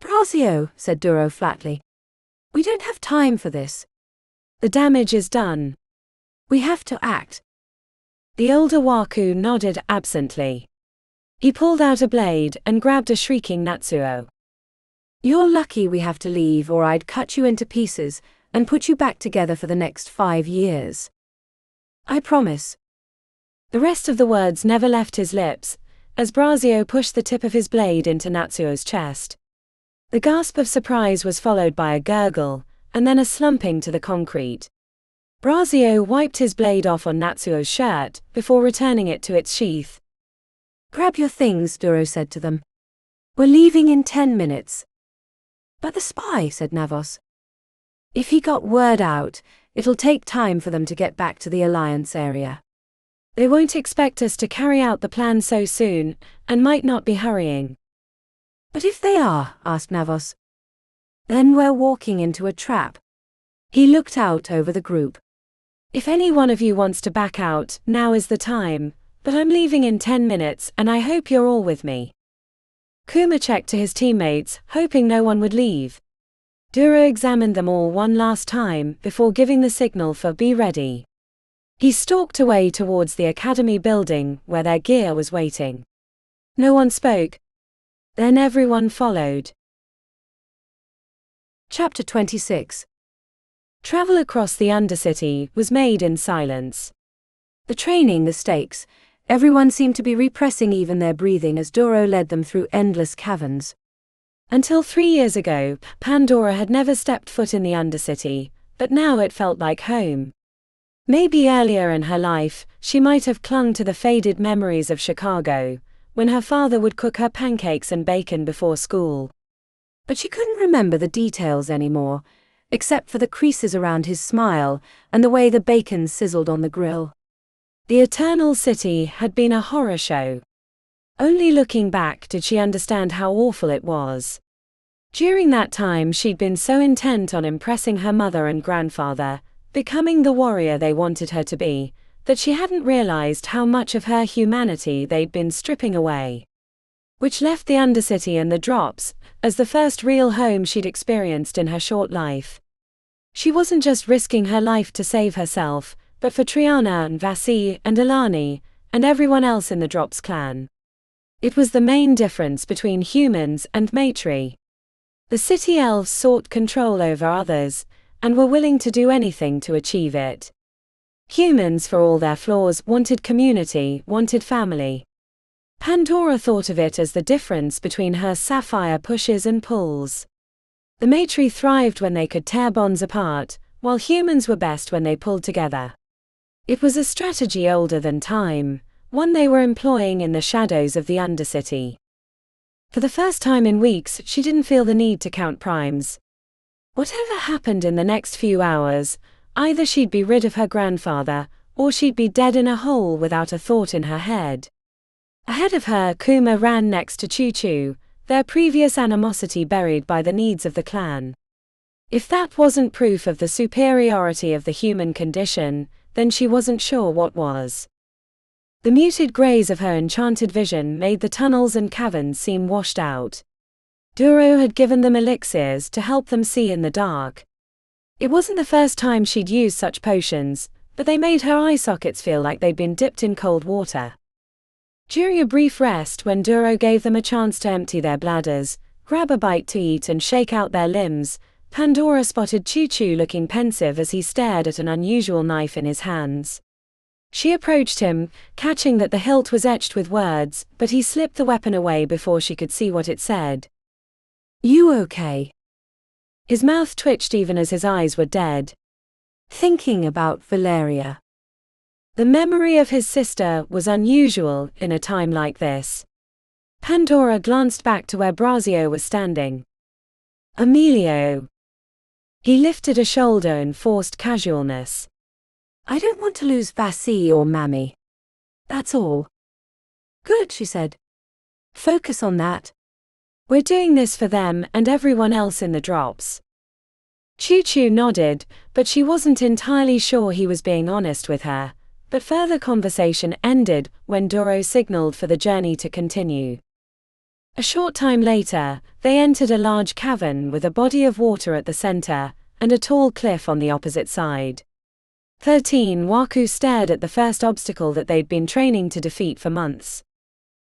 "Braio," said Duro flatly. "We don't have time for this. The damage is done. We have to act." The older waku nodded absently. He pulled out a blade and grabbed a shrieking Natsuo. "You're lucky we have to leave, or I'd cut you into pieces and put you back together for the next 5 years. I promise." The rest of the words never left his lips, as Braio pushed the tip of his blade into Natsuo's chest. The gasp of surprise was followed by a gurgle, and then a slumping to the concrete. Braio wiped his blade off on Natsuo's shirt before returning it to its sheath. "Grab your things," Duro said to them. "We're leaving in 10 minutes. "But the spy," said Navos. "If he got word out, it'll take time for them to get back to the Alliance area." "They won't expect us to carry out the plan so soon, and might not be hurrying." "But if they are," asked Navos, "then we're walking into a trap." He looked out over the group. "If any one of you wants to back out, now is the time, but I'm leaving in 10 minutes and I hope you're all with me." Kuma checked to his teammates, hoping no one would leave. Duro examined them all one last time before giving the signal for "be ready." He stalked away towards the academy building where their gear was waiting. No one spoke. Then everyone followed. Chapter 26. Travel across the Undercity was made in silence. The training, the stakes, everyone seemed to be repressing even their breathing as Duro led them through endless caverns. Until 3 years ago, Pandora had never stepped foot in the Undercity, but now it felt like home. Maybe earlier in her life, she might have clung to the faded memories of Chicago, when her father would cook her pancakes and bacon before school. But she couldn't remember the details anymore, except for the creases around his smile and the way the bacon sizzled on the grill. The Eternal City had been a horror show. Only looking back did she understand how awful it was. During that time she'd been so intent on impressing her mother and grandfather, becoming the warrior they wanted her to be, that she hadn't realized how much of her humanity they'd been stripping away. Which left the Undercity and the Drops as the first real home she'd experienced in her short life. She wasn't just risking her life to save herself, but for Triana and Vasi and Alani, and everyone else in the Drops clan. It was the main difference between humans and maetrie. The city elves sought control over others, and were willing to do anything to achieve it. Humans, for all their flaws, wanted community, wanted family. Pandora thought of it as the difference between her Sapphire pushes and pulls. The maetrie thrived when they could tear bonds apart, while humans were best when they pulled together. It was a strategy older than time, one they were employing in the shadows of the Undercity. For the first time in weeks, she didn't feel the need to count primes. Whatever happened in the next few hours, either she'd be rid of her grandfather, or she'd be dead in a hole without a thought in her head. Ahead of her, Kuma ran next to Choo-Choo, their previous animosity buried by the needs of the clan. If that wasn't proof of the superiority of the human condition, then she wasn't sure what was. The muted grays of her enchanted vision made the tunnels and caverns seem washed out. Duro had given them elixirs to help them see in the dark. It wasn't the first time she'd used such potions, but they made her eye sockets feel like they'd been dipped in cold water. During a brief rest, when Duro gave them a chance to empty their bladders, grab a bite to eat and shake out their limbs, Pandora spotted Choo-Choo looking pensive as he stared at an unusual knife in his hands. She approached him, catching that the hilt was etched with words, but he slipped the weapon away before she could see what it said. "You okay?" His mouth twitched even as his eyes were dead. "Thinking about Valeria." The memory of his sister was unusual in a time like this. Pandora glanced back to where Braio was standing. "Emilio." He lifted a shoulder in forced casualness. "I don't want to lose Vasi or Mammy. That's all." "Good," she said. "Focus on that. We're doing this for them and everyone else in the Drops." Choo-Choo nodded, but she wasn't entirely sure he was being honest with her. But further conversation ended when Duro signaled for the journey to continue. A short time later, they entered a large cavern with a body of water at the center, and a tall cliff on the opposite side. 13 Waku stared at the first obstacle that they'd been training to defeat for months.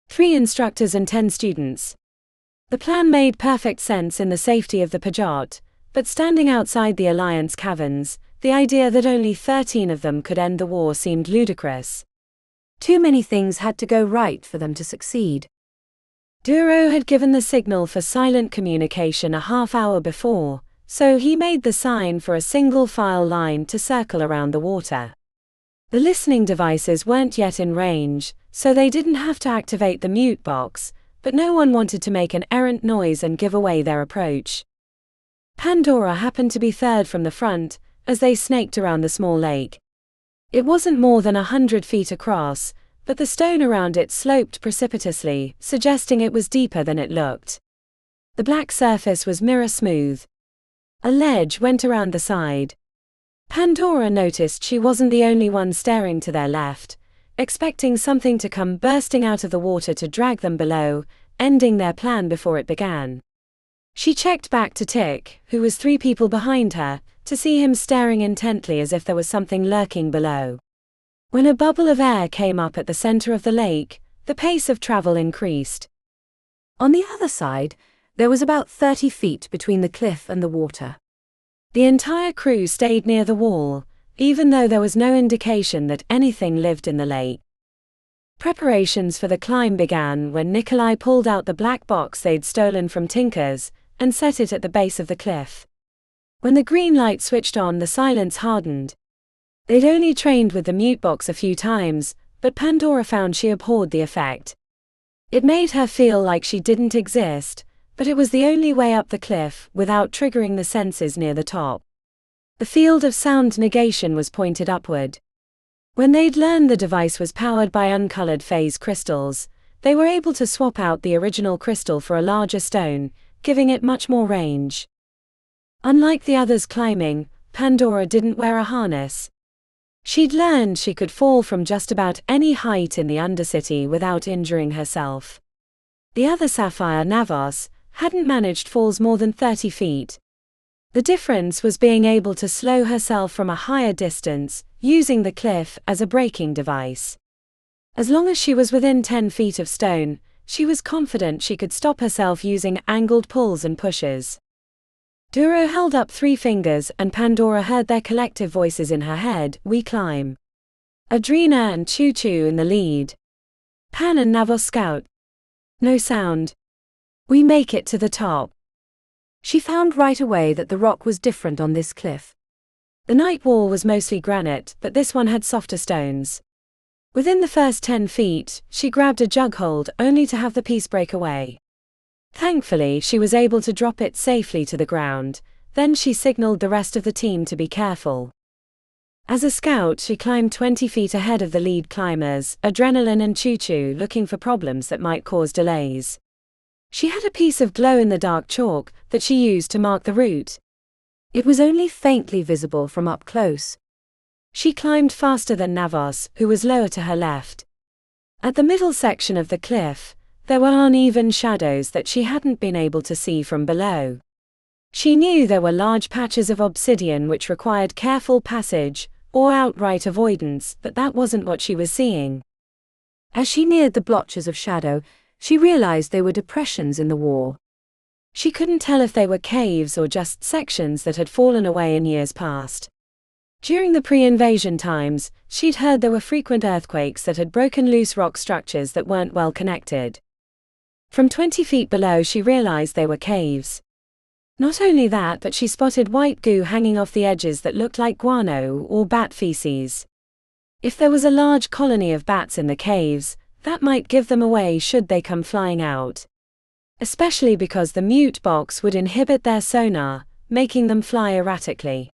3 instructors and 10 students. The plan made perfect sense in the safety of the Pajot, but standing outside the Alliance caverns, the idea that only 13 of them could end the war seemed ludicrous. Too many things had to go right for them to succeed. Duro had given the signal for silent communication a half-hour before, so he made the sign for a single file line to circle around the water. The listening devices weren't yet in range, so they didn't have to activate the mute box, but no one wanted to make an errant noise and give away their approach. Pandora happened to be third from the front, as they snaked around the small lake. It wasn't more than 100 feet across, but the stone around it sloped precipitously, suggesting it was deeper than it looked. The black surface was mirror smooth. A ledge went around the side. Pandora noticed she wasn't the only one staring to their left, expecting something to come bursting out of the water to drag them below, ending their plan before it began. She checked back to Tick, who was 3 people behind her, to see him staring intently as if there was something lurking below. When a bubble of air came up at the center of the lake, the pace of travel increased. On the other side, there was about 30 feet between the cliff and the water. The entire crew stayed near the wall, even though there was no indication that anything lived in the lake. Preparations for the climb began when Nikolai pulled out the black box they'd stolen from Tinker's and set it at the base of the cliff. When the green light switched on, the silence hardened. They'd only trained with the mute box a few times, but Pandora found she abhorred the effect. It made her feel like she didn't exist, but it was the only way up the cliff without triggering the senses near the top. The field of sound negation was pointed upward. When they'd learned the device was powered by uncolored phase crystals, they were able to swap out the original crystal for a larger stone, giving it much more range. Unlike the others climbing, Pandora didn't wear a harness. She'd learned she could fall from just about any height in the Undercity without injuring herself. The other Sapphire Navos hadn't managed falls more than 30 feet. The difference was being able to slow herself from a higher distance, using the cliff as a braking device. As long as she was within 10 feet of stone, she was confident she could stop herself using angled pulls and pushes. Duro held up 3 fingers and Pandora heard their collective voices in her head. We climb. Adrena and Choo Choo in the lead. Pan and Navos scout. No sound. We make it to the top. She found right away that the rock was different on this cliff. The night wall was mostly granite, but this one had softer stones. Within the first 10 feet, she grabbed a jug hold only to have the piece break away. Thankfully, she was able to drop it safely to the ground, then she signaled the rest of the team to be careful. As a scout, she climbed 20 feet ahead of the lead climbers, Adrenaline and Choo Choo, looking for problems that might cause delays. She had a piece of glow-in-the-dark chalk that she used to mark the route. It was only faintly visible from up close. She climbed faster than Navos, who was lower to her left. At the middle section of the cliff, there were uneven shadows that she hadn't been able to see from below. She knew there were large patches of obsidian which required careful passage, or outright avoidance, but that wasn't what she was seeing. As she neared the blotches of shadow, she realized they were depressions in the wall. She couldn't tell if they were caves or just sections that had fallen away in years past. During the pre-invasion times, she'd heard there were frequent earthquakes that had broken loose rock structures that weren't well connected. From 20 feet below, she realized they were caves. Not only that, but she spotted white goo hanging off the edges that looked like guano or bat feces. If there was a large colony of bats in the caves, that might give them away should they come flying out. Especially because the mute box would inhibit their sonar, making them fly erratically.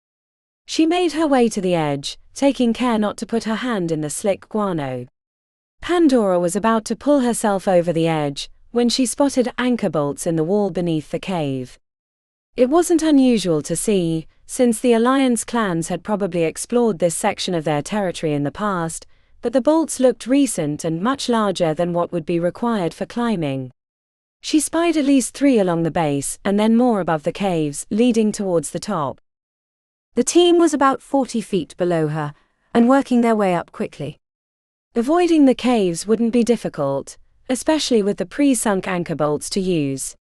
She made her way to the edge, taking care not to put her hand in the slick guano. Pandora was about to pull herself over the edge when she spotted anchor bolts in the wall beneath the cave. It wasn't unusual to see, since the Alliance clans had probably explored this section of their territory in the past, but the bolts looked recent and much larger than what would be required for climbing. She spied at least 3 along the base and then more above the caves, leading towards the top. The team was about 40 feet below her, and working their way up quickly. Avoiding the caves wouldn't be difficult, especially with the pre-sunk anchor bolts to use.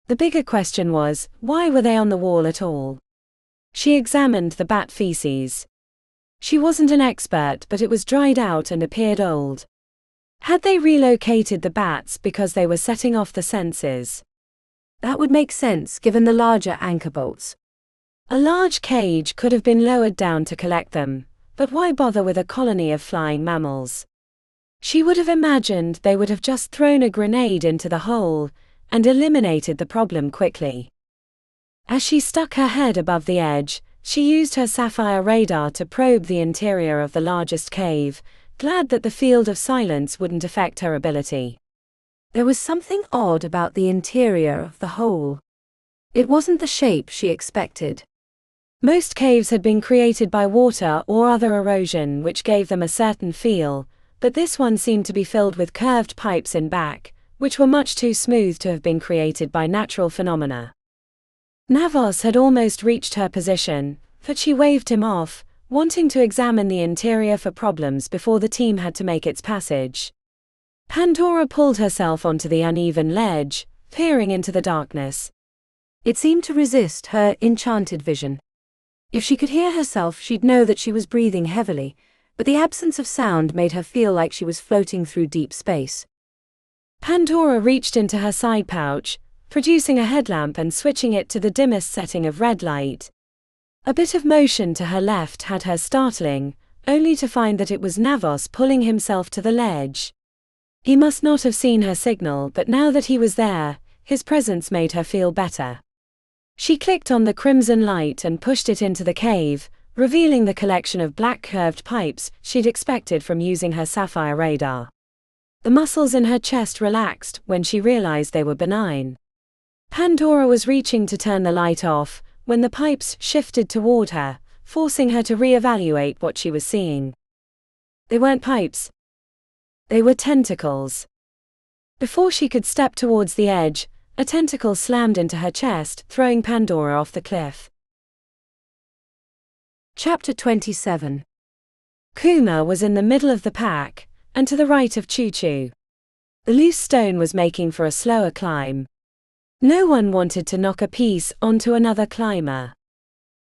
The bigger question was, why were they on the wall at all? She examined the bat feces. She wasn't an expert, but it was dried out and appeared old. Had they relocated the bats because they were setting off the senses? That would make sense given the larger anchor bolts. A large cage could have been lowered down to collect them, but why bother with a colony of flying mammals? She would have imagined they would have just thrown a grenade into the hole and eliminated the problem quickly. As she stuck her head above the edge, she used her Sapphire radar to probe the interior of the largest cave, glad that the field of silence wouldn't affect her ability. There was something odd about the interior of the hole. It wasn't the shape she expected. Most caves had been created by water or other erosion which gave them a certain feel, but this one seemed to be filled with curved pipes in back, which were much too smooth to have been created by natural phenomena. Navos had almost reached her position, but she waved him off, wanting to examine the interior for problems before the team had to make its passage. Pandora pulled herself onto the uneven ledge, peering into the darkness. It seemed to resist her enchanted vision. If she could hear herself, she'd know that she was breathing heavily, but the absence of sound made her feel like she was floating through deep space. Pandora reached into her side pouch, producing a headlamp and switching it to the dimmest setting of red light. A bit of motion to her left had her startling, only to find that it was Navos pulling himself to the ledge. He must not have seen her signal, but now that he was there, his presence made her feel better. She clicked on the crimson light and pushed it into the cave, revealing the collection of black curved pipes she'd expected from using her Sapphire radar. The muscles in her chest relaxed when she realized they were benign. Pandora was reaching to turn the light off when the pipes shifted toward her, forcing her to reevaluate what she was seeing. They weren't pipes. They were tentacles. Before she could step towards the edge, a tentacle slammed into her chest, throwing Pandora off the cliff. Chapter 27. Kuma was in the middle of the pack, and to the right of Choo Choo. The loose stone was making for a slower climb. No one wanted to knock a piece onto another climber.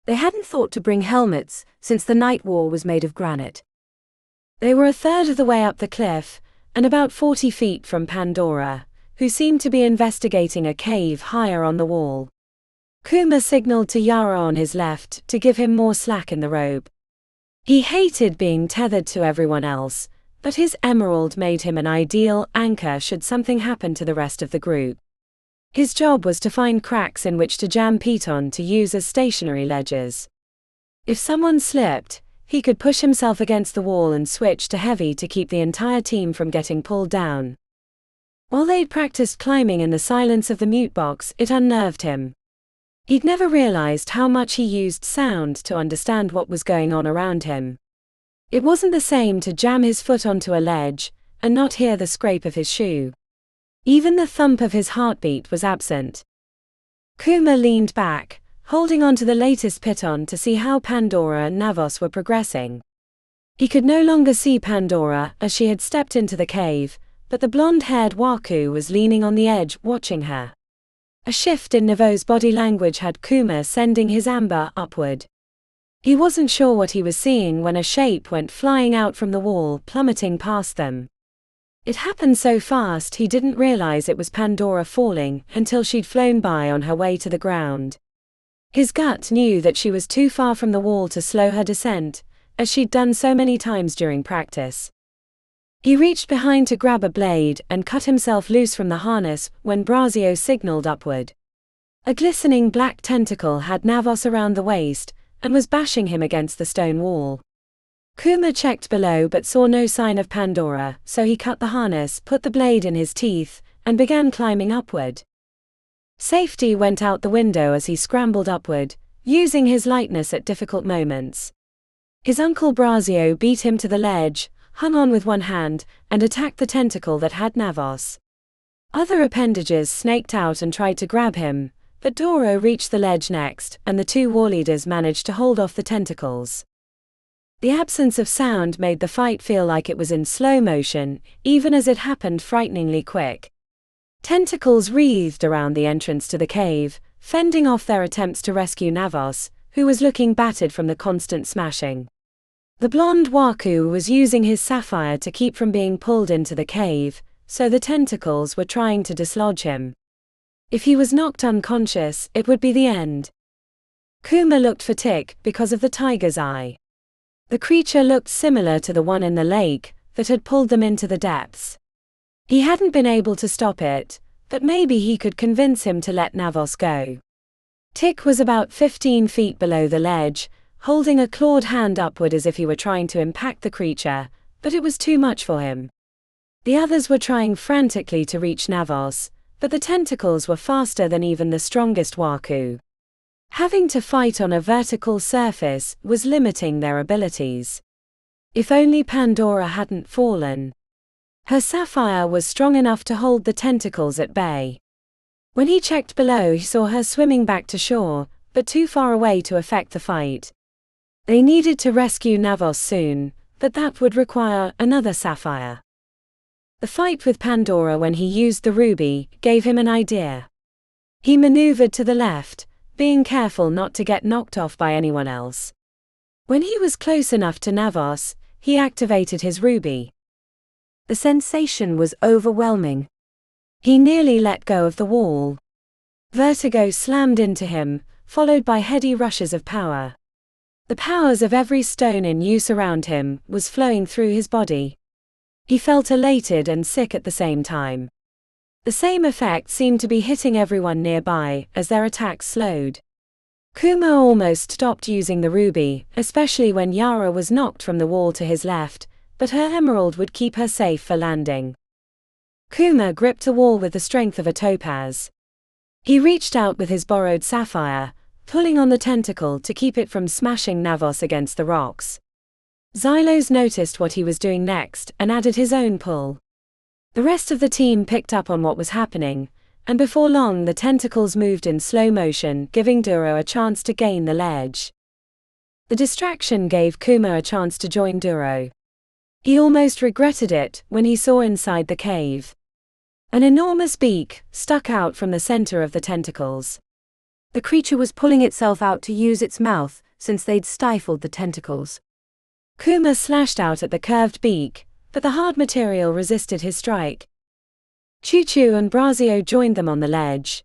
They hadn't thought to bring helmets, since the night wall was made of granite. They were a third of the way up the cliff, and about 40 feet from Pandora, who seemed to be investigating a cave higher on the wall. Kuma signaled to Yara on his left to give him more slack in the rope. He hated being tethered to everyone else, but his emerald made him an ideal anchor should something happen to the rest of the group. His job was to find cracks in which to jam Piton to use as stationary ledges. If someone slipped, he could push himself against the wall and switch to heavy to keep the entire team from getting pulled down. While they'd practiced climbing in the silence of the mute box, it unnerved him. He'd never realized how much he used sound to understand what was going on around him. It wasn't the same to jam his foot onto a ledge and not hear the scrape of his shoe. Even the thump of his heartbeat was absent. Kuma leaned back, holding onto the latest piton to see how Pandora and Navos were progressing. He could no longer see Pandora as she had stepped into the cave, but the blonde-haired waku was leaning on the edge, watching her. A shift in Navo's body language had Kuma sending his amber upward. He wasn't sure what he was seeing when a shape went flying out from the wall, plummeting past them. It happened so fast he didn't realize it was Pandora falling until she'd flown by on her way to the ground. His gut knew that she was too far from the wall to slow her descent, as she'd done so many times during practice. He reached behind to grab a blade and cut himself loose from the harness when Braio signaled upward. A glistening black tentacle had Navos around the waist and was bashing him against the stone wall. Kuma checked below but saw no sign of Pandora, so he cut the harness, put the blade in his teeth, and began climbing upward. Safety went out the window as he scrambled upward, using his lightness at difficult moments. His uncle Braio beat him to the ledge, hung on with one hand, and attacked the tentacle that had Navos. Other appendages snaked out and tried to grab him, but Duro reached the ledge next, and the two war leaders managed to hold off the tentacles. The absence of sound made the fight feel like it was in slow motion, even as it happened frighteningly quick. Tentacles wreathed around the entrance to the cave, fending off their attempts to rescue Navos, who was looking battered from the constant smashing. The blonde waku was using his sapphire to keep from being pulled into the cave, so the tentacles were trying to dislodge him. If he was knocked unconscious, it would be the end. Kuma looked for Tick because of the tiger's eye. The creature looked similar to the one in the lake that had pulled them into the depths. He hadn't been able to stop it, but maybe he could convince him to let Navos go. Tick was about 15 feet below the ledge, holding a clawed hand upward as if he were trying to impact the creature, but it was too much for him. The others were trying frantically to reach Navos, but the tentacles were faster than even the strongest waku. Having to fight on a vertical surface was limiting their abilities. If only Pandora hadn't fallen. Her sapphire was strong enough to hold the tentacles at bay. When he checked below, he saw her swimming back to shore, but too far away to affect the fight. They needed to rescue Navos soon, but that would require another sapphire. The fight with Pandora when he used the ruby gave him an idea. He maneuvered to the left, being careful not to get knocked off by anyone else. When he was close enough to Navos, he activated his ruby. The sensation was overwhelming. He nearly let go of the wall. Vertigo slammed into him, followed by heady rushes of power. The powers of every stone in use around him was flowing through his body. He felt elated and sick at the same time. The same effect seemed to be hitting everyone nearby as their attacks slowed. Kuma almost stopped using the ruby, especially when Yara was knocked from the wall to his left, but her emerald would keep her safe for landing. Kuma gripped the wall with the strength of a topaz. He reached out with his borrowed sapphire, pulling on the tentacle to keep it from smashing Navos against the rocks. Xylos noticed what he was doing next and added his own pull. The rest of the team picked up on what was happening, and before long the tentacles moved in slow motion, giving Duro a chance to gain the ledge. The distraction gave Kuma a chance to join Duro. He almost regretted it when he saw inside the cave. An enormous beak stuck out from the center of the tentacles. The creature was pulling itself out to use its mouth, since they'd stifled the tentacles. Kuma slashed out at the curved beak, but the hard material resisted his strike. Duro and Braio joined them on the ledge.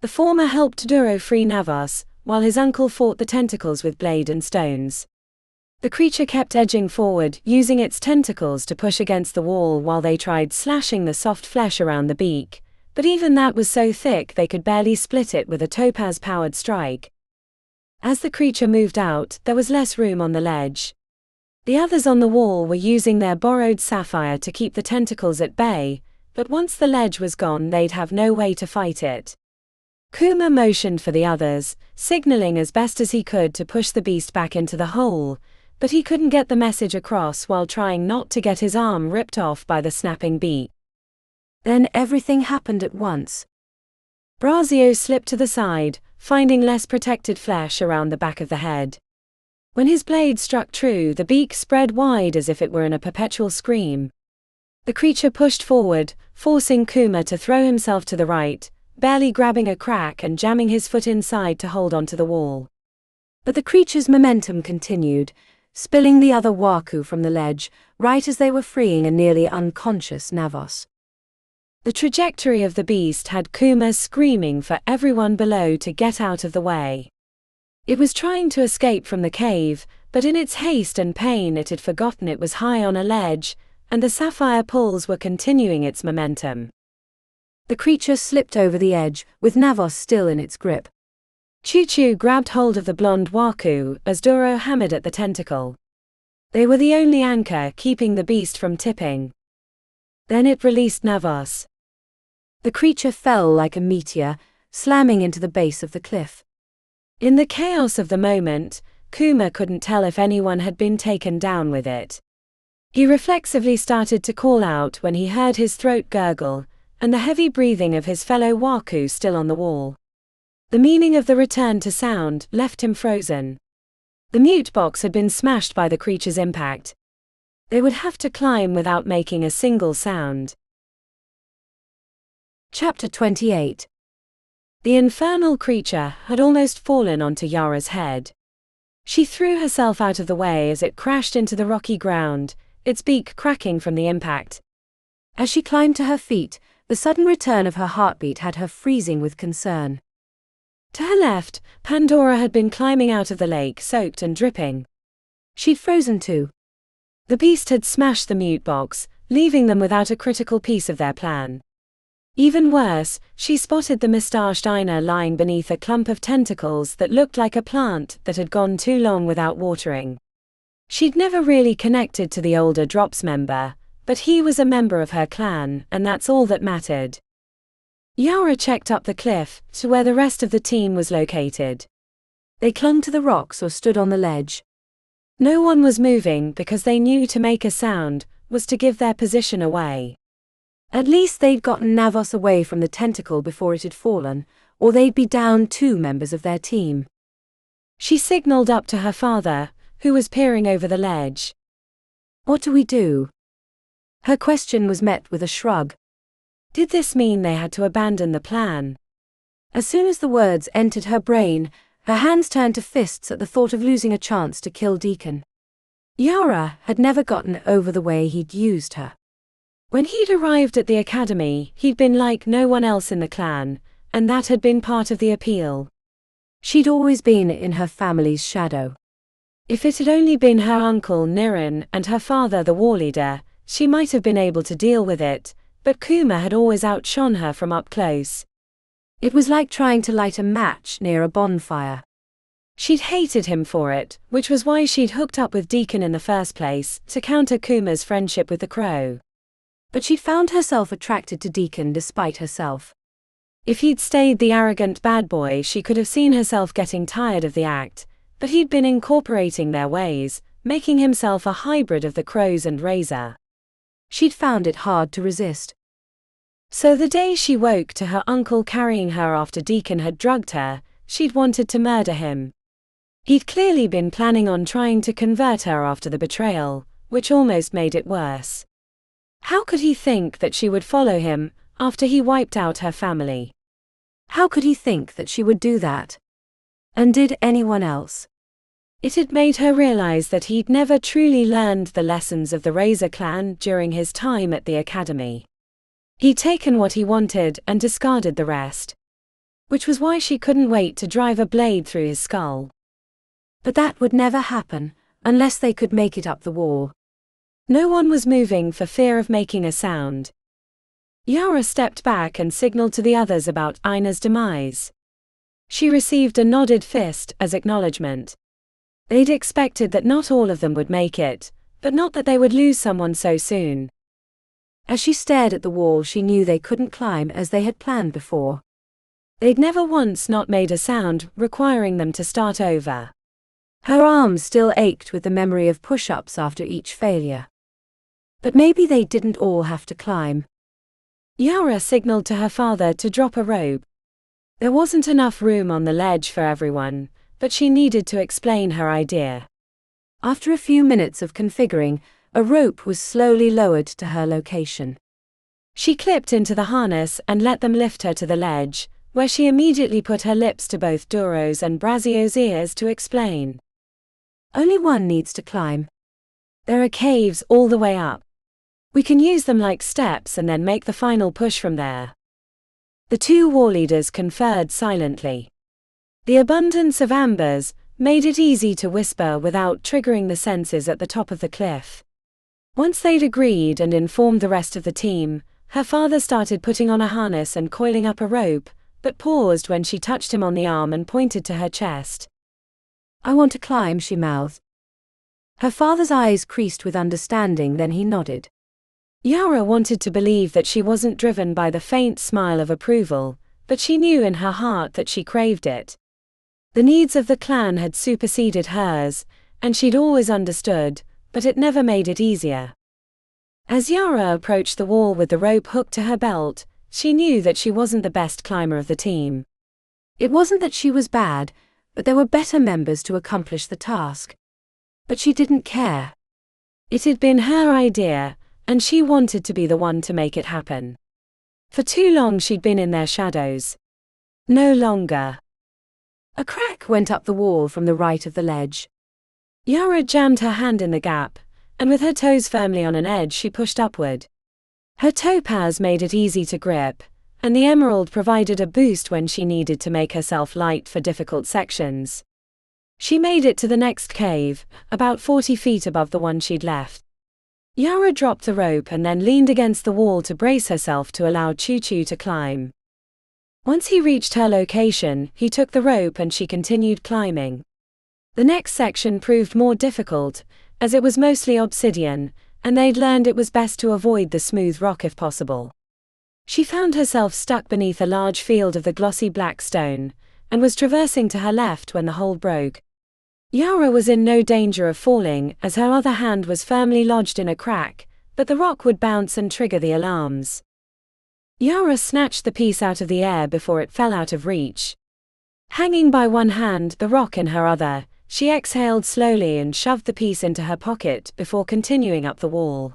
The former helped Duro free Navos, while his uncle fought the tentacles with blade and stones. The creature kept edging forward, using its tentacles to push against the wall while they tried slashing the soft flesh around the beak, but even that was so thick they could barely split it with a topaz-powered strike. As the creature moved out, there was less room on the ledge. The others on the wall were using their borrowed sapphire to keep the tentacles at bay, but once the ledge was gone they'd have no way to fight it. Kuma motioned for the others, signaling as best as he could to push the beast back into the hole, but he couldn't get the message across while trying not to get his arm ripped off by the snapping beak. Then everything happened at once. Braio slipped to the side, finding less protected flesh around the back of the head. When his blade struck true, the beak spread wide as if it were in a perpetual scream. The creature pushed forward, forcing Kuma to throw himself to the right, barely grabbing a crack and jamming his foot inside to hold onto the wall. But the creature's momentum continued, spilling the other waku from the ledge, right as they were freeing a nearly unconscious Navos. The trajectory of the beast had Kuma screaming for everyone below to get out of the way. It was trying to escape from the cave, but in its haste and pain it had forgotten it was high on a ledge, and the sapphire pulls were continuing its momentum. The creature slipped over the edge, with Navos still in its grip. Duro grabbed hold of the blonde waku as Duro hammered at the tentacle. They were the only anchor keeping the beast from tipping. Then it released Navos. The creature fell like a meteor, slamming into the base of the cliff. In the chaos of the moment, Kuma couldn't tell if anyone had been taken down with it. He reflexively started to call out when he heard his throat gurgle, and the heavy breathing of his fellow waku still on the wall. The meaning of the return to sound left him frozen. The mute box had been smashed by the creature's impact. They would have to climb without making a single sound. Chapter 28. The infernal creature had almost fallen onto Yara's head. She threw herself out of the way as it crashed into the rocky ground, its beak cracking from the impact. As she climbed to her feet, the sudden return of her heartbeat had her freezing with concern. To her left, Pandora had been climbing out of the lake, soaked and dripping. She'd frozen too. The beast had smashed the mute box, leaving them without a critical piece of their plan. Even worse, she spotted the moustached Ina lying beneath a clump of tentacles that looked like a plant that had gone too long without watering. She'd never really connected to the older Drops member, but he was a member of her clan, and that's all that mattered. Yara checked up the cliff to where the rest of the team was located. They clung to the rocks or stood on the ledge. No one was moving because they knew to make a sound was to give their position away. At least they'd gotten Navos away from the tentacle before it had fallen, or they'd be down 2 members of their team. She signaled up to her father, who was peering over the ledge. "What do we do?" Her question was met with a shrug. Did this mean they had to abandon the plan? As soon as the words entered her brain, her hands turned to fists at the thought of losing a chance to kill Deacon. Yara had never gotten over the way he'd used her. When he'd arrived at the academy, he'd been like no one else in the clan, and that had been part of the appeal. She'd always been in her family's shadow. If it had only been her uncle Niren and her father the war leader, she might have been able to deal with it, but Kuma had always outshone her from up close. It was like trying to light a match near a bonfire. She'd hated him for it, which was why she'd hooked up with Deacon in the first place, to counter Kuma's friendship with the crow. But she'd found herself attracted to Deacon despite herself. If he'd stayed the arrogant bad boy, she could have seen herself getting tired of the act, but he'd been incorporating their ways, making himself a hybrid of the crows and Razor. She'd found it hard to resist. So the day she woke to her uncle carrying her after Deacon had drugged her, she'd wanted to murder him. He'd clearly been planning on trying to convert her after the betrayal, which almost made it worse. How could he think that she would follow him, after he wiped out her family? How could he think that she would do that? And did anyone else? It had made her realize that he'd never truly learned the lessons of the Razor clan during his time at the academy. He'd taken what he wanted and discarded the rest. Which was why she couldn't wait to drive a blade through his skull. But that would never happen, unless they could make it up the wall. No one was moving for fear of making a sound. Yara stepped back and signaled to the others about Ina's demise. She received a nodded fist as acknowledgement. They'd expected that not all of them would make it, but not that they would lose someone so soon. As she stared at the wall, she knew they couldn't climb as they had planned before. They'd never once not made a sound, requiring them to start over. Her arms still ached with the memory of push-ups after each failure. But maybe they didn't all have to climb. Yara signaled to her father to drop a rope. There wasn't enough room on the ledge for everyone, but she needed to explain her idea. After a few minutes of configuring, a rope was slowly lowered to her location. She clipped into the harness and let them lift her to the ledge, where she immediately put her lips to both Duro's and Braio's ears to explain. Only one needs to climb. There are caves all the way up. We can use them like steps and then make the final push from there. The two war leaders conferred silently. The abundance of ambers made it easy to whisper without triggering the senses at the top of the cliff. Once they'd agreed and informed the rest of the team, her father started putting on a harness and coiling up a rope, but paused when she touched him on the arm and pointed to her chest. "I want to climb," she mouthed. Her father's eyes creased with understanding, then he nodded. Yara wanted to believe that she wasn't driven by the faint smile of approval, but she knew in her heart that she craved it. The needs of the clan had superseded hers, and she'd always understood, but it never made it easier. As Yara approached the wall with the rope hooked to her belt, she knew that she wasn't the best climber of the team. It wasn't that she was bad, but there were better members to accomplish the task. But she didn't care. It had been her idea, and she wanted to be the one to make it happen. For too long she'd been in their shadows. No longer. A crack went up the wall from the right of the ledge. Yara jammed her hand in the gap, and with her toes firmly on an edge she pushed upward. Her topaz made it easy to grip, and the emerald provided a boost when she needed to make herself light for difficult sections. She made it to the next cave, about 40 feet above the one she'd left. Yara dropped the rope and then leaned against the wall to brace herself to allow Choo-Choo to climb. Once he reached her location, he took the rope and she continued climbing. The next section proved more difficult, as it was mostly obsidian, and they'd learned it was best to avoid the smooth rock if possible. She found herself stuck beneath a large field of the glossy black stone, and was traversing to her left when the hold broke. Yara was in no danger of falling, as her other hand was firmly lodged in a crack, but the rock would bounce and trigger the alarms. Yara snatched the piece out of the air before it fell out of reach. Hanging by one hand, the rock in her other, she exhaled slowly and shoved the piece into her pocket before continuing up the wall.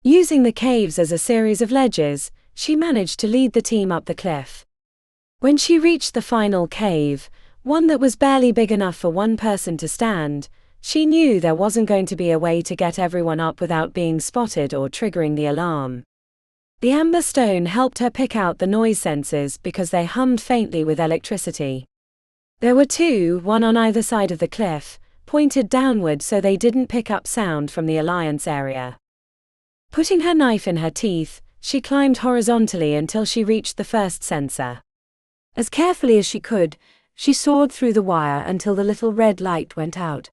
Using the caves as a series of ledges, she managed to lead the team up the cliff. When she reached the final cave, one that was barely big enough for one person to stand, she knew there wasn't going to be a way to get everyone up without being spotted or triggering the alarm. The amber stone helped her pick out the noise sensors because they hummed faintly with electricity. There were two, one on either side of the cliff, pointed downward so they didn't pick up sound from the Alliance area. Putting her knife in her teeth, she climbed horizontally until she reached the first sensor. As carefully as she could, she soared through the wire until the little red light went out.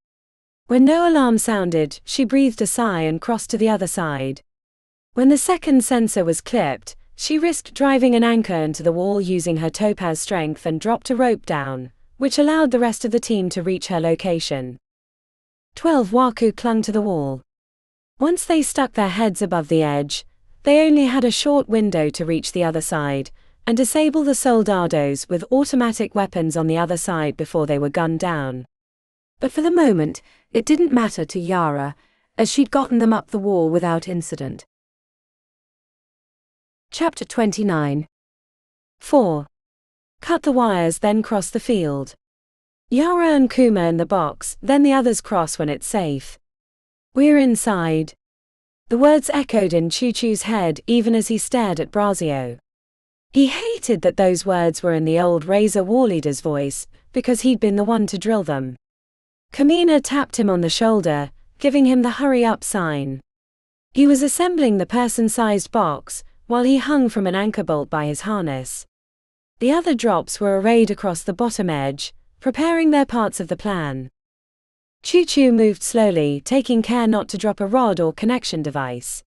When no alarm sounded, she breathed a sigh and crossed to the other side. When the second sensor was clipped, she risked driving an anchor into the wall using her topaz strength and dropped a rope down, which allowed the rest of the team to reach her location. 12 waku clung to the wall. Once they stuck their heads above the edge, they only had a short window to reach the other side, and disable the soldados with automatic weapons on the other side before they were gunned down. But for the moment, it didn't matter to Yara, as she'd gotten them up the wall without incident. Chapter 29. 4. Cut the wires, then cross the field. Yara and Kuma in the box, then the others cross when it's safe. We're inside. The words echoed in Choo-Choo's head even as he stared at Braio. He hated that those words were in the old Razor War Leader's voice, because he'd been the one to drill them. Kamina tapped him on the shoulder, giving him the hurry up sign. He was assembling the person-sized box, while he hung from an anchor bolt by his harness. The other drops were arrayed across the bottom edge, preparing their parts of the plan. Choo-Choo moved slowly, taking care not to drop a rod or connection device.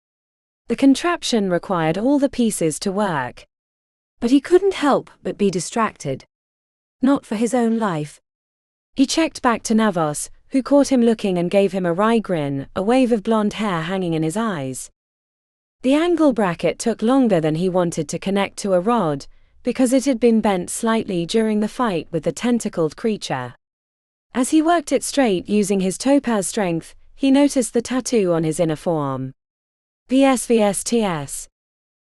The contraption required all the pieces to work. But he couldn't help but be distracted. Not for his own life. He checked back to Navos, who caught him looking and gave him a wry grin, a wave of blonde hair hanging in his eyes. The angle bracket took longer than he wanted to connect to a rod, because it had been bent slightly during the fight with the tentacled creature. As he worked it straight using his topaz strength, he noticed the tattoo on his inner forearm. VSVSTS.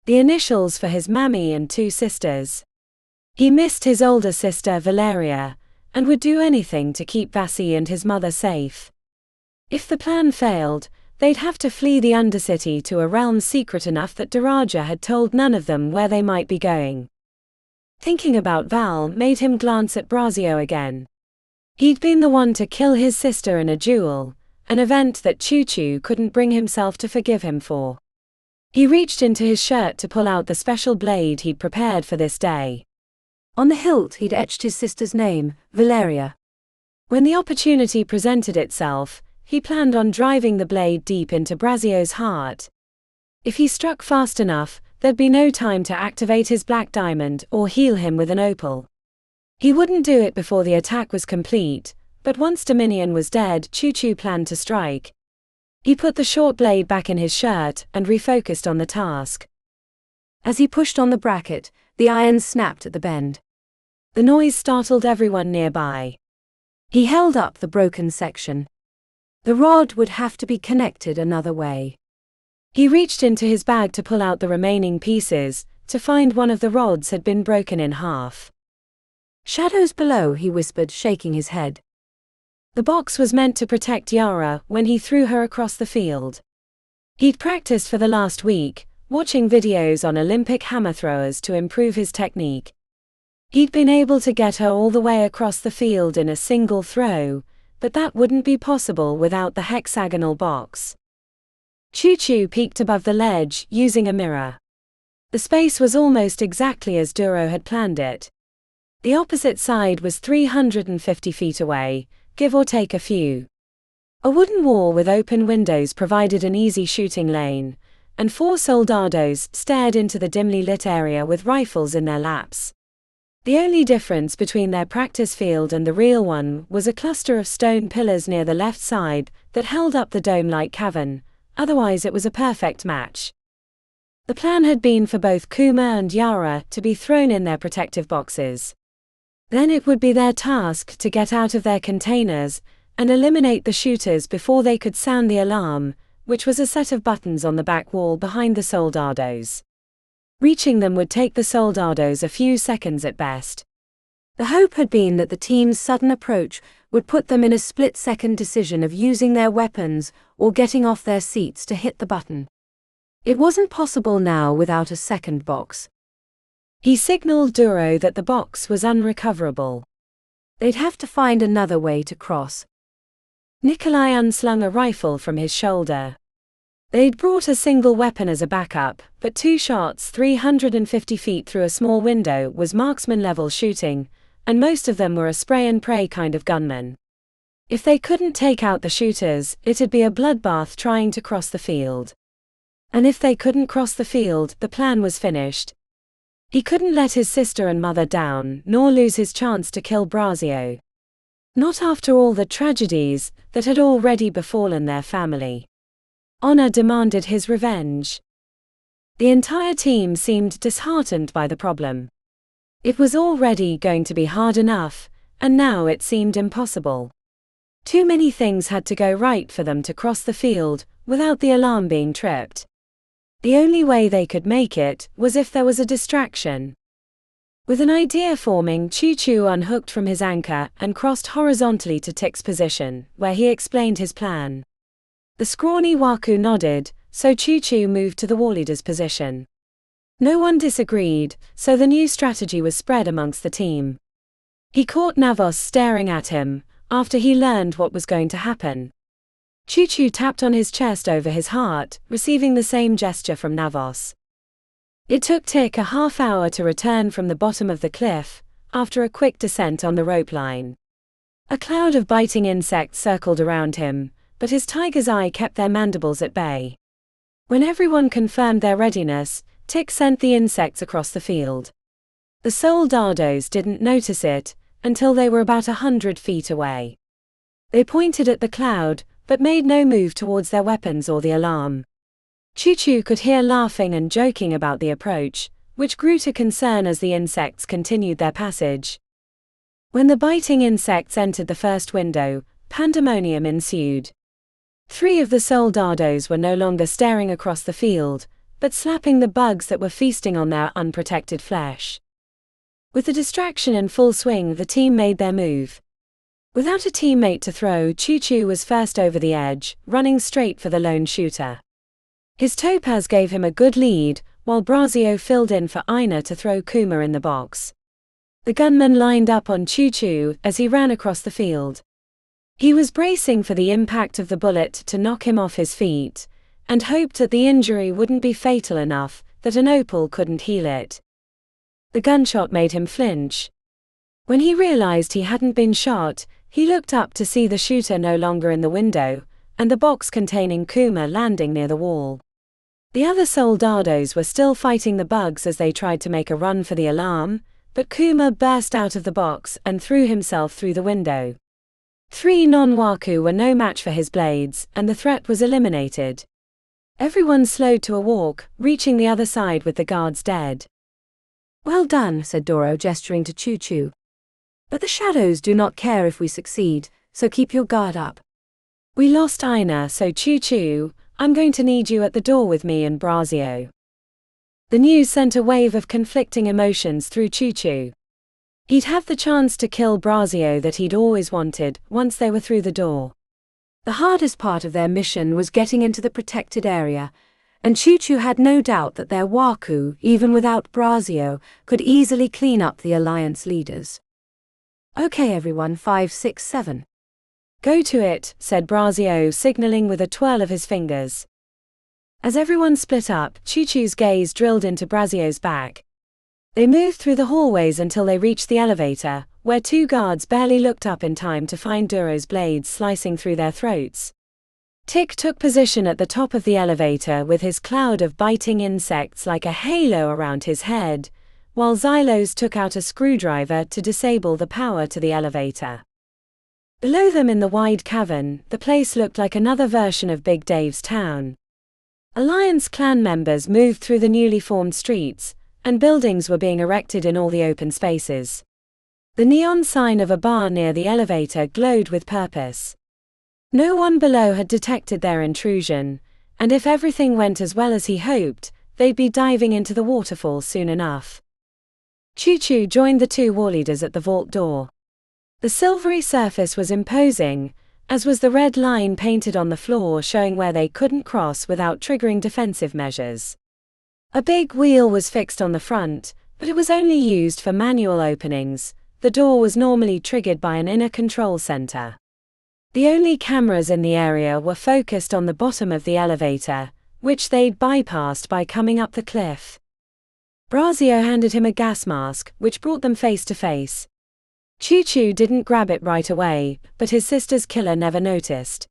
The initials for his mammy and two sisters. He missed his older sister Valeria, and would do anything to keep Vasi and his mother safe. If the plan failed, they'd have to flee the Undercity to a realm secret enough that Daraja had told none of them where they might be going. Thinking about Val made him glance at Braio again. He'd been the one to kill his sister in a duel, an event that Choo-Choo couldn't bring himself to forgive him for. He reached into his shirt to pull out the special blade he'd prepared for this day. On the hilt he'd etched his sister's name, Valeria. When the opportunity presented itself, he planned on driving the blade deep into Braio's heart. If he struck fast enough, there'd be no time to activate his black diamond or heal him with an opal. He wouldn't do it before the attack was complete, but once Dominion was dead, Choo-Choo planned to strike. He put the short blade back in his shirt and refocused on the task. As he pushed on the bracket, the iron snapped at the bend. The noise startled everyone nearby. He held up the broken section. The rod would have to be connected another way. He reached into his bag to pull out the remaining pieces, to find one of the rods had been broken in half. Shadows below, he whispered, shaking his head. The box was meant to protect Yara when he threw her across the field. He'd practiced for the last week, watching videos on Olympic hammer throwers to improve his technique. He'd been able to get her all the way across the field in a single throw, but that wouldn't be possible without the hexagonal box. Choo-Choo peeked above the ledge, using a mirror. The space was almost exactly as Duro had planned it. The opposite side was 350 feet away, give or take a few. A wooden wall with open windows provided an easy shooting lane, and 4 soldados stared into the dimly lit area with rifles in their laps. The only difference between their practice field and the real one was a cluster of stone pillars near the left side that held up the dome-like cavern, otherwise it was a perfect match. The plan had been for both Kuma and Yara to be thrown in their protective boxes. Then it would be their task to get out of their containers and eliminate the shooters before they could sound the alarm, which was a set of buttons on the back wall behind the soldados. Reaching them would take the soldados a few seconds at best. The hope had been that the team's sudden approach would put them in a split-second decision of using their weapons or getting off their seats to hit the button. It wasn't possible now without a second box. He signaled Duro that the box was unrecoverable. They'd have to find another way to cross. Nikolai unslung a rifle from his shoulder. They'd brought a single weapon as a backup, but 2 shots 350 feet through a small window was marksman-level shooting, and most of them were a spray-and-pray kind of gunmen. If they couldn't take out the shooters, it'd be a bloodbath trying to cross the field. And if they couldn't cross the field, the plan was finished. He couldn't let his sister and mother down, nor lose his chance to kill Braio. Not after all the tragedies that had already befallen their family. Honor demanded his revenge. The entire team seemed disheartened by the problem. It was already going to be hard enough, and now it seemed impossible. Too many things had to go right for them to cross the field without the alarm being tripped. The only way they could make it was if there was a distraction. With an idea forming, Choo-Choo unhooked from his anchor and crossed horizontally to Tick's position, where he explained his plan. The scrawny Waku nodded, so Choo-Choo moved to the warleader's position. No one disagreed, so the new strategy was spread amongst the team. He caught Navos staring at him, after he learned what was going to happen. Choo-Choo tapped on his chest over his heart, receiving the same gesture from Navos. It took Tick a half hour to return from the bottom of the cliff, after a quick descent on the rope line. A cloud of biting insects circled around him, but his tiger's eye kept their mandibles at bay. When everyone confirmed their readiness, Tick sent the insects across the field. The soldados didn't notice it, until they were about 100 feet away. They pointed at the cloud, but made no move towards their weapons or the alarm. Choo-Choo could hear laughing and joking about the approach, which grew to concern as the insects continued their passage. When the biting insects entered the first window, pandemonium ensued. 3 of the soldados were no longer staring across the field, but slapping the bugs that were feasting on their unprotected flesh. With the distraction in full swing, the team made their move. Without a teammate to throw, Choo-Choo was first over the edge, running straight for the lone shooter. His topaz gave him a good lead, while Braio filled in for Ina to throw Kuma in the box. The gunman lined up on Choo-Choo as he ran across the field. He was bracing for the impact of the bullet to knock him off his feet, and hoped that the injury wouldn't be fatal enough that an opal couldn't heal it. The gunshot made him flinch. When he realized he hadn't been shot, he looked up to see the shooter no longer in the window, and the box containing Kuma landing near the wall. The other soldados were still fighting the bugs as they tried to make a run for the alarm, but Kuma burst out of the box and threw himself through the window. 3 non-waku were no match for his blades, and the threat was eliminated. Everyone slowed to a walk, reaching the other side with the guards dead. "Well done," said Duro, gesturing to Choo-Choo. "But the shadows do not care if we succeed, so keep your guard up." "We lost Ina, so Choo-Choo, I'm going to need you at the door with me and Braio." The news sent a wave of conflicting emotions through Choo-Choo. He'd have the chance to kill Braio that he'd always wanted, once they were through the door. The hardest part of their mission was getting into the protected area, and Choo-Choo had no doubt that their waku, even without Braio, could easily clean up the Alliance leaders. "Okay everyone, 5, 6, 7. "Go to it," said Braio, signaling with a twirl of his fingers. As everyone split up, Choo-Choo's gaze drilled into Braio's back. They moved through the hallways until they reached the elevator, where 2 guards barely looked up in time to find Duro's blades slicing through their throats. Tick took position at the top of the elevator with his cloud of biting insects like a halo around his head, while Xylos took out a screwdriver to disable the power to the elevator. Below them in the wide cavern, the place looked like another version of Big Dave's town. Alliance clan members moved through the newly formed streets, and buildings were being erected in all the open spaces. The neon sign of a bar near the elevator glowed with purpose. No one below had detected their intrusion, and if everything went as well as he hoped, they'd be diving into the waterfall soon enough. Choo-Choo joined the two war leaders at the vault door. The silvery surface was imposing, as was the red line painted on the floor showing where they couldn't cross without triggering defensive measures. A big wheel was fixed on the front, but it was only used for manual openings. The door was normally triggered by an inner control center. The only cameras in the area were focused on the bottom of the elevator, which they'd bypassed by coming up the cliff. Braio handed him a gas mask, which brought them face to face. Choo-Choo didn't grab it right away, but his sister's killer never noticed.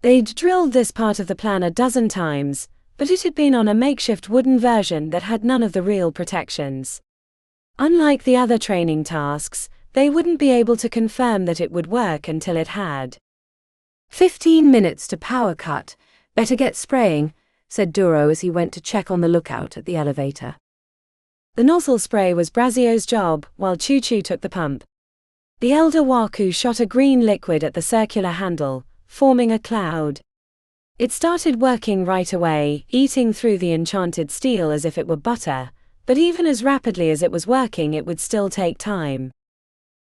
They'd drilled this part of the plan a dozen times, but it had been on a makeshift wooden version that had none of the real protections. Unlike the other training tasks, they wouldn't be able to confirm that it would work until it had. 15 minutes to power cut. Better get spraying, said Duro as he went to check on the lookout at the elevator. The nozzle spray was Braio's job, while Choo-Choo took the pump. The elder waku shot a green liquid at the circular handle, forming a cloud. It started working right away, eating through the enchanted steel as if it were butter, but even as rapidly as it was working it would still take time.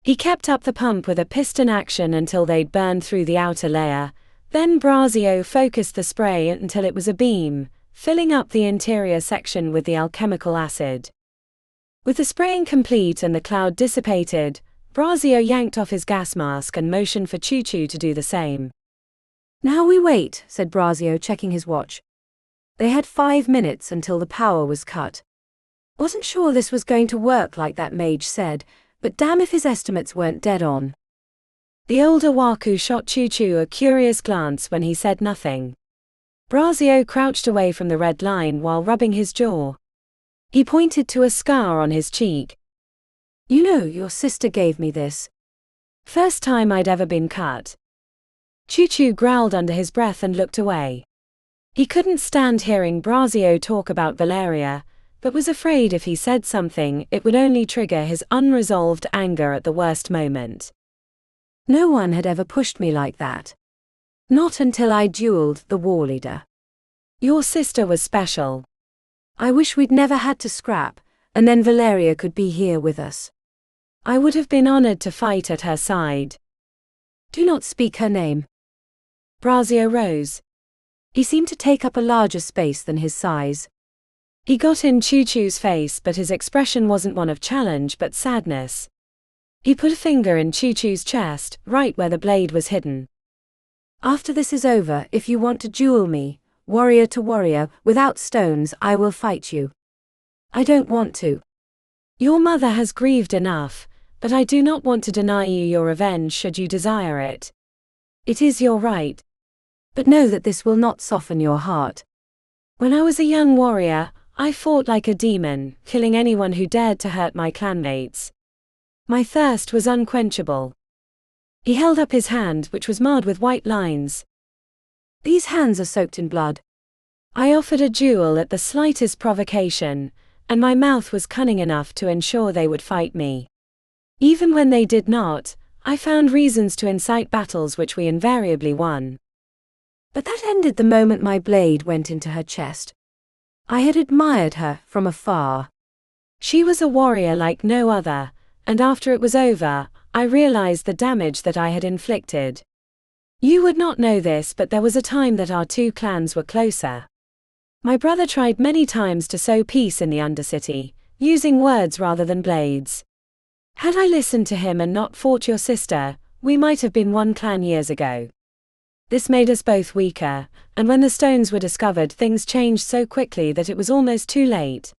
He kept up the pump with a piston action until they'd burned through the outer layer, then Braio focused the spray until it was a beam, filling up the interior section with the alchemical acid. With the spraying complete and the cloud dissipated, Braio yanked off his gas mask and motioned for Choo-Choo to do the same. Now we wait, said Braio, checking his watch. They had 5 minutes until the power was cut. Wasn't sure this was going to work like that mage said, but damn if his estimates weren't dead on. The older waku shot Choo-Choo a curious glance when he said nothing. Braio crouched away from the red line while rubbing his jaw. He pointed to a scar on his cheek. You know, your sister gave me this. First time I'd ever been cut. Choo-Choo growled under his breath and looked away. He couldn't stand hearing Braio talk about Valeria, but was afraid if he said something it would only trigger his unresolved anger at the worst moment. No one had ever pushed me like that. Not until I dueled the war leader. Your sister was special. I wish we'd never had to scrap, and then Valeria could be here with us. I would have been honored to fight at her side. Do not speak her name. Braio rose. He seemed to take up a larger space than his size. He got in Choo-Choo's face, but his expression wasn't one of challenge but sadness. He put a finger in Choo-Choo's chest, right where the blade was hidden. After this is over, if you want to duel me, warrior to warrior, without stones, I will fight you. I don't want to. Your mother has grieved enough, but I do not want to deny you your revenge should you desire it. It is your right. But know that this will not soften your heart. When I was a young warrior, I fought like a demon, killing anyone who dared to hurt my clanmates. My thirst was unquenchable. He held up his hand, which was marred with white lines. These hands are soaked in blood. I offered a duel at the slightest provocation, and my mouth was cunning enough to ensure they would fight me. Even when they did not, I found reasons to incite battles which we invariably won. But that ended the moment my blade went into her chest. I had admired her from afar. She was a warrior like no other, and after it was over, I realized the damage that I had inflicted. You would not know this, but there was a time that our two clans were closer. My brother tried many times to sow peace in the Undercity, using words rather than blades. Had I listened to him and not fought your sister, we might have been one clan years ago. This made us both weaker, and when the stones were discovered things changed so quickly that it was almost too late.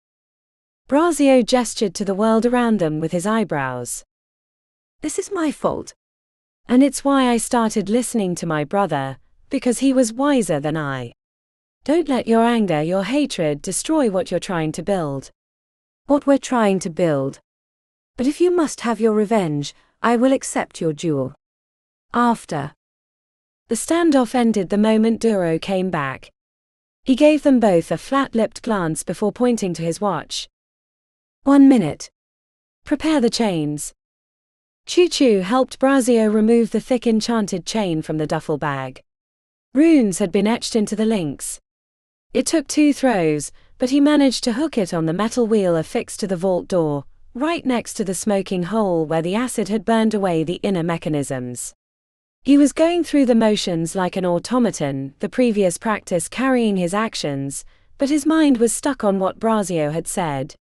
Braio gestured to the world around them with his eyebrows. This is my fault. And it's why I started listening to my brother, because he was wiser than I. Don't let your anger, your hatred destroy what you're trying to build. What we're trying to build. But if you must have your revenge, I will accept your duel. After. The standoff ended the moment Duro came back. He gave them both a flat-lipped glance before pointing to his watch. 1 minute. Prepare the chains. Choo-Choo helped Braio remove the thick enchanted chain from the duffel bag. Runes had been etched into the links. It took 2 throws, but he managed to hook it on the metal wheel affixed to the vault door, right next to the smoking hole where the acid had burned away the inner mechanisms. He was going through the motions like an automaton, the previous practice carrying his actions, but his mind was stuck on what Braio had said.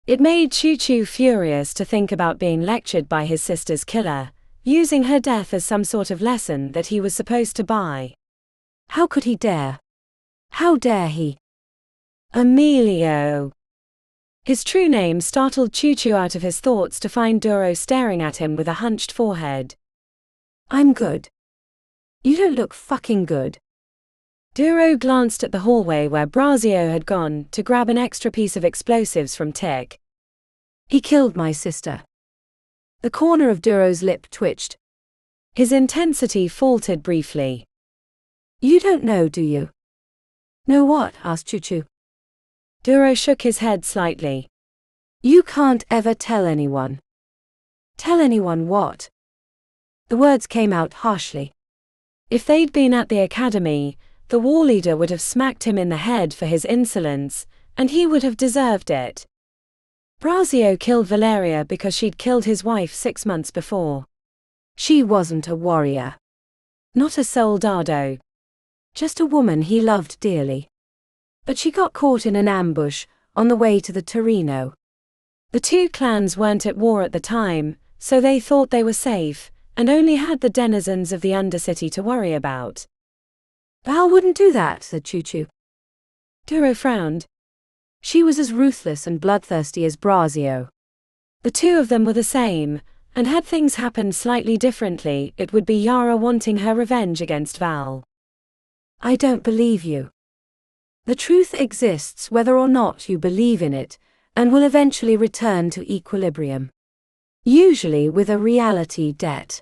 It made Choo-Choo furious to think about being lectured by his sister's killer, using her death as some sort of lesson that he was supposed to buy. How could he dare? How dare he? Emilio. His true name startled Choo-Choo out of his thoughts to find Duro staring at him with a hunched forehead. I'm good. You don't look fucking good. Duro glanced at the hallway where Braio had gone to grab an extra piece of explosives from Tick. He killed my sister. The corner of Duro's lip twitched. His intensity faltered briefly. You don't know, do you? Know what? Asked Choo-Choo. Duro shook his head slightly. You can't ever tell anyone. Tell anyone what? The words came out harshly. If they'd been at the academy, the war leader would have smacked him in the head for his insolence, and he would have deserved it. Braio killed Valeria because she'd killed his wife 6 months before. She wasn't a warrior. Not a soldado. Just a woman he loved dearly. But she got caught in an ambush on the way to the Torino. The two clans weren't at war at the time, so they thought they were safe, and only had the denizens of the Undercity to worry about. Val wouldn't do that, said Choo-Choo. Duro frowned. She was as ruthless and bloodthirsty as Braio. The two of them were the same, and had things happened slightly differently, it would be Yara wanting her revenge against Val. I don't believe you. The truth exists whether or not you believe in it, and will eventually return to equilibrium. Usually with a reality debt.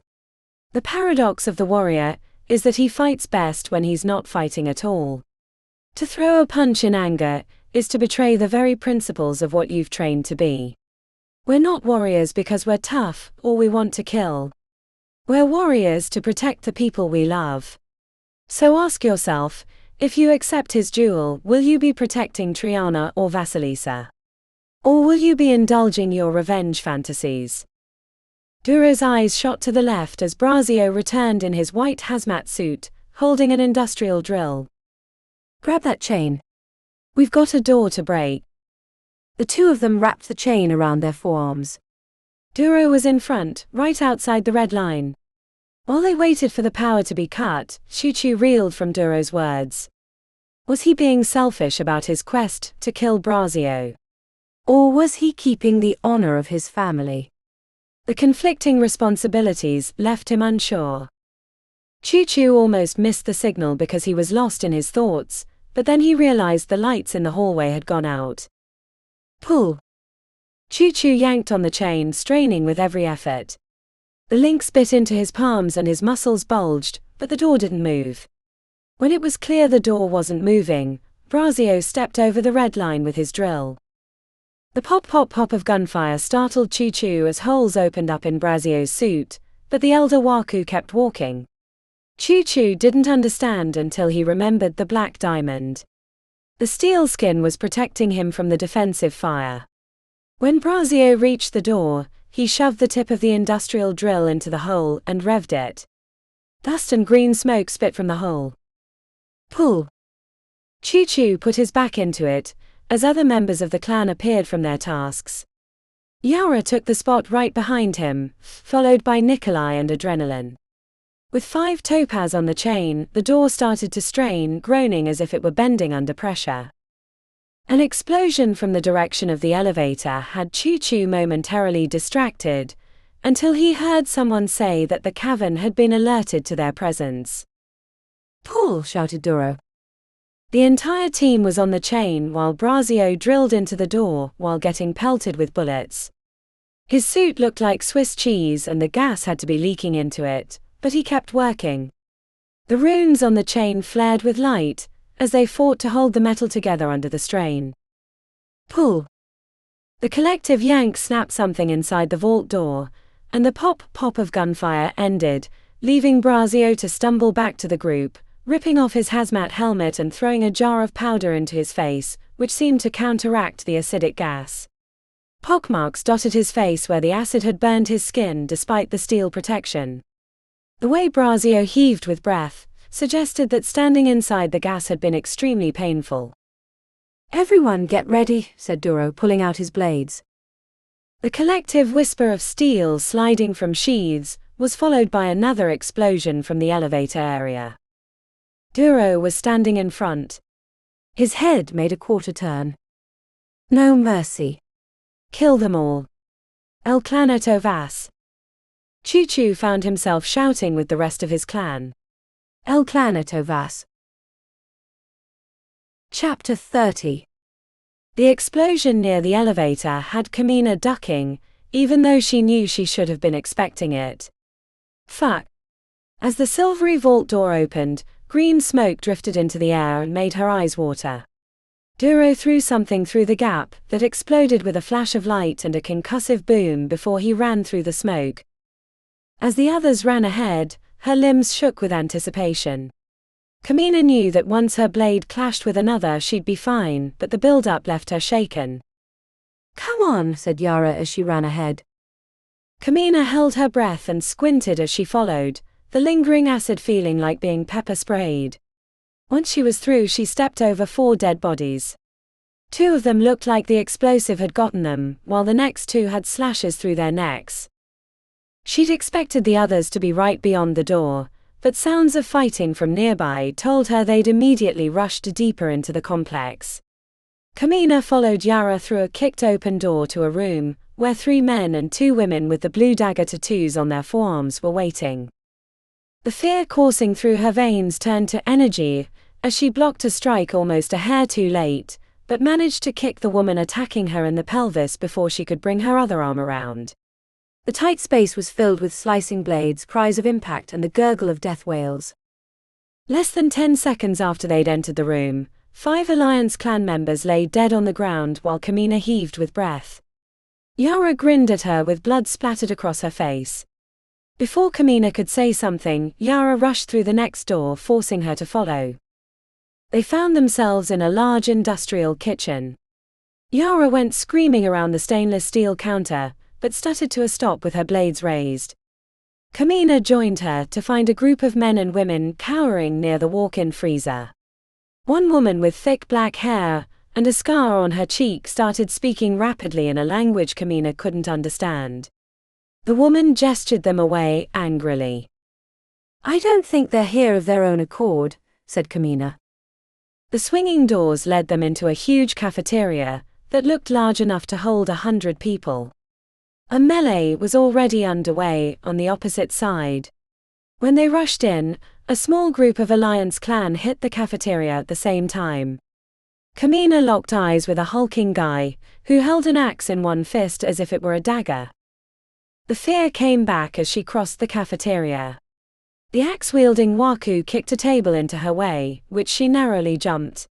The paradox of the warrior is that he fights best when he's not fighting at all. To throw a punch in anger is to betray the very principles of what you've trained to be. We're not warriors because we're tough or we want to kill. We're warriors to protect the people we love. So ask yourself, if you accept his duel, will you be protecting Triana or Vasilisa? Or will you be indulging your revenge fantasies? Duro's eyes shot to the left as Braio returned in his white hazmat suit, holding an industrial drill. Grab that chain. We've got a door to break. The two of them wrapped the chain around their forearms. Duro was in front, right outside the red line. While they waited for the power to be cut, Choo-Choo reeled from Duro's words. Was he being selfish about his quest to kill Braio? Or was he keeping the honor of his family? The conflicting responsibilities left him unsure. Choo-Choo almost missed the signal because he was lost in his thoughts, but then he realized the lights in the hallway had gone out. Pull. Choo-Choo yanked on the chain, straining with every effort. The links bit into his palms and his muscles bulged, but the door didn't move. When it was clear the door wasn't moving, Braio stepped over the red line with his drill. The pop-pop-pop of gunfire startled Choo-Choo as holes opened up in Braio's suit, but the elder Waku kept walking. Choo-Choo didn't understand until he remembered the black diamond. The steel skin was protecting him from the defensive fire. When Braio reached the door, he shoved the tip of the industrial drill into the hole and revved it. Dust and green smoke spit from the hole. Pull. Choo-Choo put his back into it, as other members of the clan appeared from their tasks. Yara took the spot right behind him, followed by Nikolai and Adrenaline. With 5 topaz on the chain, the door started to strain, groaning as if it were bending under pressure. An explosion from the direction of the elevator had Choo-Choo momentarily distracted, until he heard someone say that the cavern had been alerted to their presence. Pull, shouted Duro. The entire team was on the chain while Braio drilled into the door while getting pelted with bullets. His suit looked like Swiss cheese and the gas had to be leaking into it, but he kept working. The runes on the chain flared with light, as they fought to hold the metal together under the strain. Pull. The collective yank snapped something inside the vault door, and the pop-pop of gunfire ended, leaving Braio to stumble back to the group, ripping off his hazmat helmet and throwing a jar of powder into his face, which seemed to counteract the acidic gas. Pockmarks dotted his face where the acid had burned his skin despite the steel protection. The way Braio heaved with breath suggested that standing inside the gas had been extremely painful. "Everyone get ready," said Duro, pulling out his blades. The collective whisper of steel sliding from sheaths was followed by another explosion from the elevator area. Duro was standing in front. His head made a quarter turn. "No mercy. Kill them all. El Claneto Vas." Choo-Choo found himself shouting with the rest of his clan. El Claneto Vas. Chapter 30. The explosion near the elevator had Kumina ducking, even though she knew she should have been expecting it. Fuck. As the silvery vault door opened, green smoke drifted into the air and made her eyes water. Duro threw something through the gap that exploded with a flash of light and a concussive boom before he ran through the smoke. As the others ran ahead, her limbs shook with anticipation. Kumina knew that once her blade clashed with another she'd be fine, but the build-up left her shaken. "Come on," said Yara as she ran ahead. Kumina held her breath and squinted as she followed, the lingering acid feeling like being pepper sprayed. Once she was through, she stepped over 4 dead bodies. 2 of them looked like the explosive had gotten them, while the next 2 had slashes through their necks. She'd expected the others to be right beyond the door, but sounds of fighting from nearby told her they'd immediately rushed deeper into the complex. Kumina followed Yara through a kicked-open door to a room, where 3 men and 2 women with the blue dagger tattoos on their forearms were waiting. The fear coursing through her veins turned to energy, as she blocked a strike almost a hair too late, but managed to kick the woman attacking her in the pelvis before she could bring her other arm around. The tight space was filled with slicing blades, cries of impact, and the gurgle of death wails. Less than 10 seconds after they'd entered the room, 5 Alliance clan members lay dead on the ground while Kumina heaved with breath. Yara grinned at her with blood splattered across her face. Before Kumina could say something, Yara rushed through the next door, forcing her to follow. They found themselves in a large industrial kitchen. Yara went screaming around the stainless steel counter, but stuttered to a stop with her blades raised. Kumina joined her to find a group of men and women cowering near the walk-in freezer. One woman with thick black hair and a scar on her cheek started speaking rapidly in a language Kumina couldn't understand. The woman gestured them away angrily. "I don't think they're here of their own accord," said Kumina. The swinging doors led them into a huge cafeteria that looked large enough to hold 100 people. A melee was already underway on the opposite side. When they rushed in, a small group of Alliance clan hit the cafeteria at the same time. Kumina locked eyes with a hulking guy who held an axe in one fist as if it were a dagger. The fear came back as she crossed the cafeteria. The axe-wielding waku kicked a table into her way, which she narrowly jumped.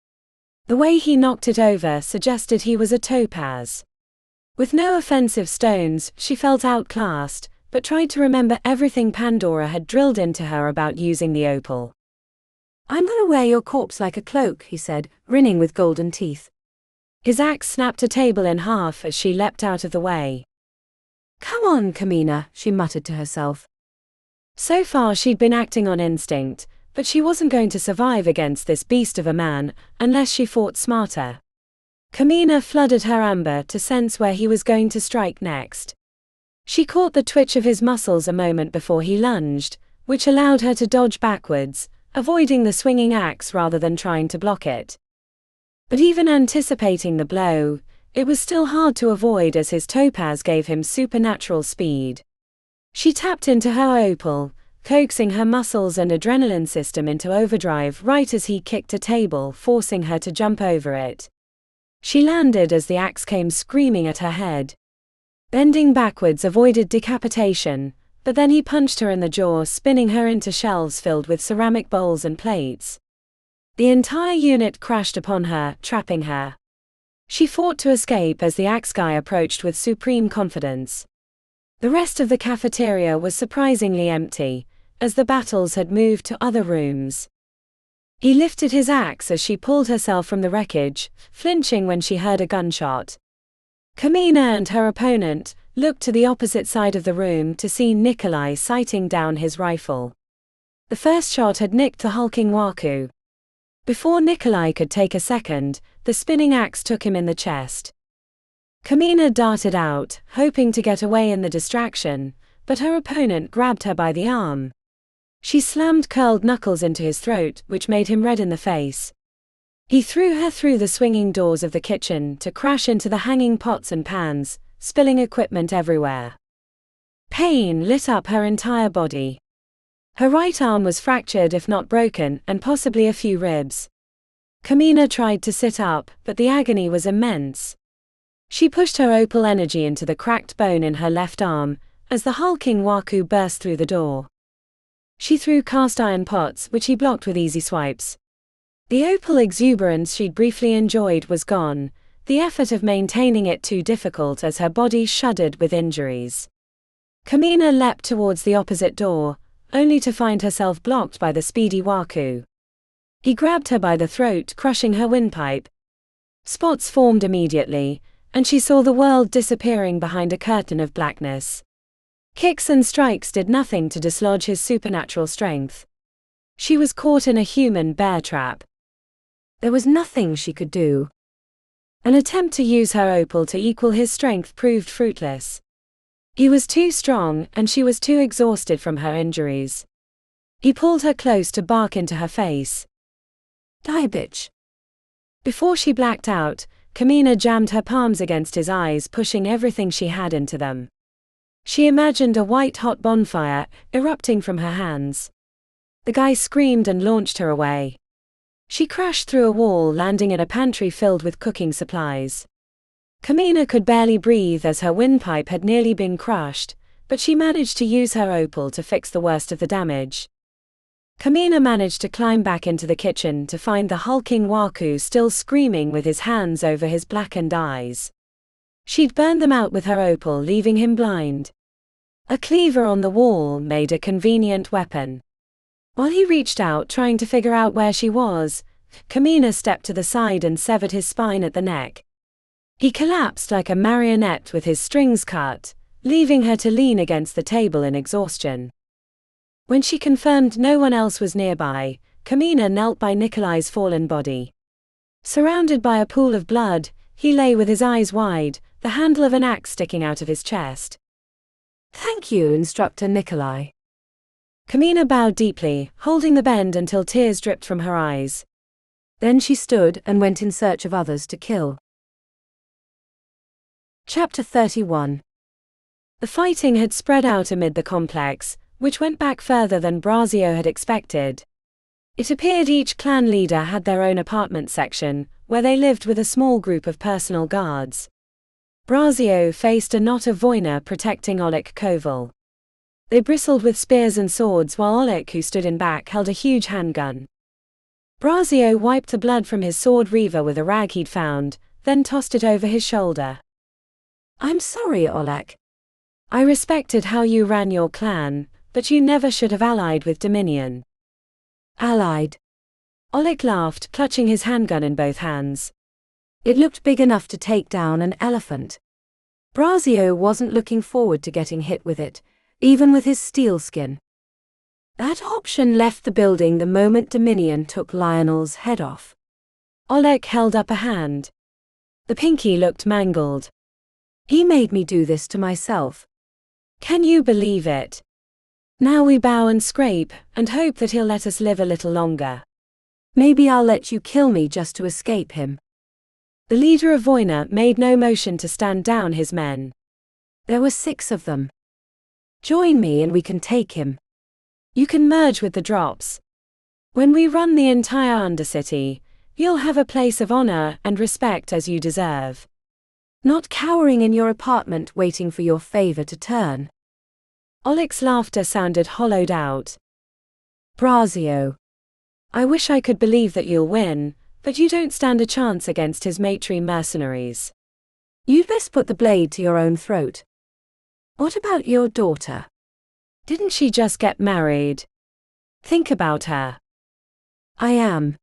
The way he knocked it over suggested he was a topaz. With no offensive stones, she felt outclassed, but tried to remember everything Pandora had drilled into her about using the opal. "I'm gonna wear your corpse like a cloak," he said, grinning with golden teeth. His axe snapped a table in half as she leapt out of the way. "Come on, Kumina," she muttered to herself. So far she'd been acting on instinct, but she wasn't going to survive against this beast of a man unless she fought smarter. Kumina flooded her amber to sense where he was going to strike next. She caught the twitch of his muscles a moment before he lunged, which allowed her to dodge backwards, avoiding the swinging axe rather than trying to block it. But even anticipating the blow, it was still hard to avoid as his topaz gave him supernatural speed. She tapped into her opal, coaxing her muscles and adrenaline system into overdrive right as he kicked a table, forcing her to jump over it. She landed as the axe came screaming at her head. Bending backwards avoided decapitation, but then he punched her in the jaw, spinning her into shelves filled with ceramic bowls and plates. The entire unit crashed upon her, trapping her. She fought to escape as the axe guy approached with supreme confidence. The rest of the cafeteria was surprisingly empty, as the battles had moved to other rooms. He lifted his axe as she pulled herself from the wreckage, flinching when she heard a gunshot. Kamina and her opponent looked to the opposite side of the room to see Nikolai sighting down his rifle. The first shot had nicked the hulking waku. Before Nikolai could take a second, the spinning axe took him in the chest. Kamina darted out, hoping to get away in the distraction, but her opponent grabbed her by the arm. She slammed curled knuckles into his throat, which made him red in the face. He threw her through the swinging doors of the kitchen to crash into the hanging pots and pans, spilling equipment everywhere. Pain lit up her entire body. Her right arm was fractured if not broken, and possibly a few ribs. Kamina tried to sit up, but the agony was immense. She pushed her opal energy into the cracked bone in her left arm, as the hulking waku burst through the door. She threw cast iron pots, which he blocked with easy swipes. The opal exuberance she'd briefly enjoyed was gone, the effort of maintaining it too difficult as her body shuddered with injuries. Kamina leapt towards the opposite door, only to find herself blocked by the speedy waku. He grabbed her by the throat, crushing her windpipe. Spots formed immediately, and she saw the world disappearing behind a curtain of blackness. Kicks and strikes did nothing to dislodge his supernatural strength. She was caught in a human bear trap. There was nothing she could do. An attempt to use her opal to equal his strength proved fruitless. He was too strong, and she was too exhausted from her injuries. He pulled her close to bark into her face. "Die, bitch." Before she blacked out, Kamina jammed her palms against his eyes, pushing everything she had into them. She imagined a white-hot bonfire erupting from her hands. The guy screamed and launched her away. She crashed through a wall, landing in a pantry filled with cooking supplies. Kamina could barely breathe as her windpipe had nearly been crushed, but she managed to use her opal to fix the worst of the damage. Kamina managed to climb back into the kitchen to find the hulking waku still screaming with his hands over his blackened eyes. She'd burned them out with her opal, leaving him blind. A cleaver on the wall made a convenient weapon. While he reached out trying to figure out where she was, Kamina stepped to the side and severed his spine at the neck. He collapsed like a marionette with his strings cut, leaving her to lean against the table in exhaustion. When she confirmed no one else was nearby, Kamina knelt by Nikolai's fallen body. Surrounded by a pool of blood, he lay with his eyes wide, the handle of an axe sticking out of his chest. "Thank you, Instructor Nikolai." Kamina bowed deeply, holding the bend until tears dripped from her eyes. Then she stood and went in search of others to kill. Chapter 31. The fighting had spread out amid the complex, which went back further than Braio had expected. It appeared each clan leader had their own apartment section, where they lived with a small group of personal guards. Braio faced a knot of Voina protecting Oleg Koval. They bristled with spears and swords, while Oleg, who stood in back, held a huge handgun. Braio wiped the blood from his sword reaver with a rag he'd found, then tossed it over his shoulder. "I'm sorry, Oleg. I respected how you ran your clan, but you never should have allied with Dominion." "Allied?" Oleg laughed, clutching his handgun in both hands. It looked big enough to take down an elephant. Braio wasn't looking forward to getting hit with it, even with his steel skin. That option left the building the moment Dominion took Lionel's head off. Oleg held up a hand. The pinky looked mangled. "He made me do this to myself. Can you believe it? Now we bow and scrape, and hope that he'll let us live a little longer. Maybe I'll let you kill me just to escape him." The leader of Voina made no motion to stand down his men. There were 6 of them. "Join me and we can take him. You can merge with the drops. When we run the entire Undercity, you'll have a place of honor and respect as you deserve. Not cowering in your apartment waiting for your favor to turn." Oleg's laughter sounded hollowed out. "Braio, I wish I could believe that you'll win, but you don't stand a chance against his maetrie mercenaries. You'd best put the blade to your own throat. What about your daughter? Didn't she just get married? Think about her." I am.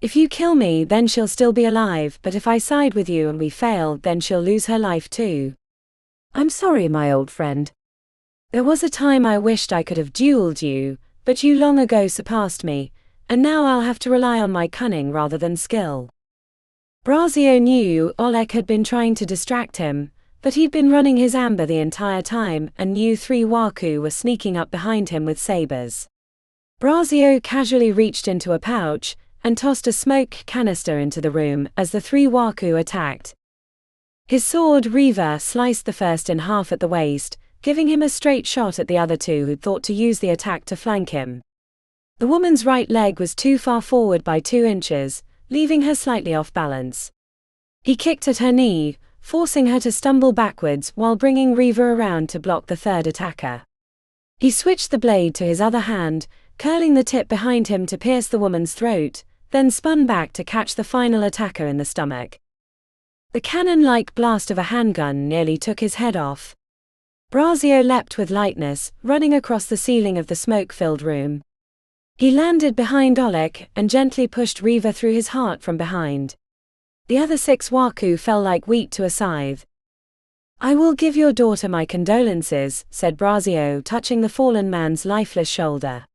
If you kill me, then she'll still be alive, but if I side with you and we fail, then she'll lose her life too. I'm sorry, my old friend. There was a time I wished I could have dueled you, but you long ago surpassed me, and now I'll have to rely on my cunning rather than skill. Braio knew Oleg had been trying to distract him, but he'd been running his amber the entire time and knew 3 waku were sneaking up behind him with sabers. Braio casually reached into a pouch and tossed a smoke canister into the room as the 3 waku attacked. His sword Reaver sliced the first in half at the waist, giving him a straight shot at the other 2 who'd thought to use the attack to flank him. The woman's right leg was too far forward by 2 inches, leaving her slightly off balance. He kicked at her knee, forcing her to stumble backwards while bringing Reaver around to block the 3rd attacker. He switched the blade to his other hand, curling the tip behind him to pierce the woman's throat, then spun back to catch the final attacker in the stomach. The cannon-like blast of a handgun nearly took his head off. Braio leapt with lightness, running across the ceiling of the smoke-filled room. He landed behind Oleg and gently pushed Reaver through his heart from behind. The other 6 waku fell like wheat to a scythe. "I will give your daughter my condolences," said Braio, touching the fallen man's lifeless shoulder.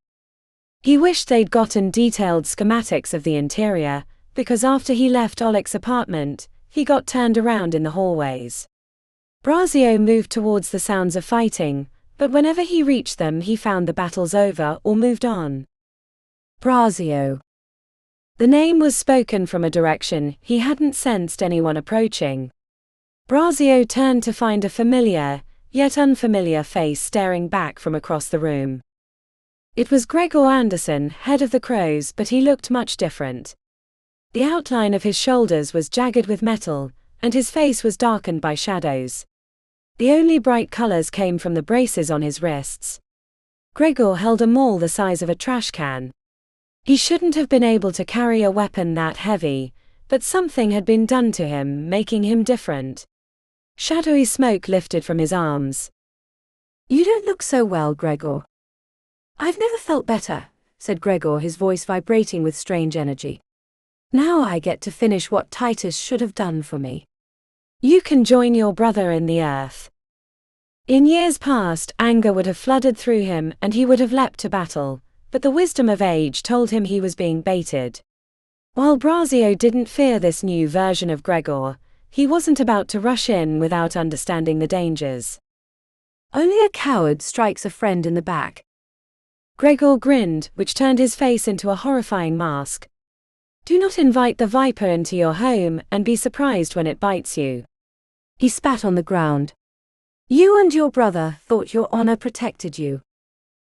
He wished they'd gotten detailed schematics of the interior, because after he left Oleg's apartment, he got turned around in the hallways. Braio moved towards the sounds of fighting, but whenever he reached them he found the battle's over or moved on. Braio. The name was spoken from a direction he hadn't sensed anyone approaching. Braio turned to find a familiar, yet unfamiliar face staring back from across the room. It was Gregor Anderson, head of the Crows, but he looked much different. The outline of his shoulders was jagged with metal, and his face was darkened by shadows. The only bright colors came from the braces on his wrists. Gregor held a maul the size of a trash can. He shouldn't have been able to carry a weapon that heavy, but something had been done to him, making him different. Shadowy smoke lifted from his arms. "You don't look so well, Gregor." "I've never felt better," said Gregor, his voice vibrating with strange energy. "Now I get to finish what Titus should have done for me." "You can join your brother in the earth." In years past, anger would have flooded through him and he would have leapt to battle, but the wisdom of age told him he was being baited. While Braio didn't fear this new version of Gregor, he wasn't about to rush in without understanding the dangers. "Only a coward strikes a friend in the back." Gregor grinned, which turned his face into a horrifying mask. "Do not invite the viper into your home and be surprised when it bites you." He spat on the ground. "You and your brother thought your honor protected you.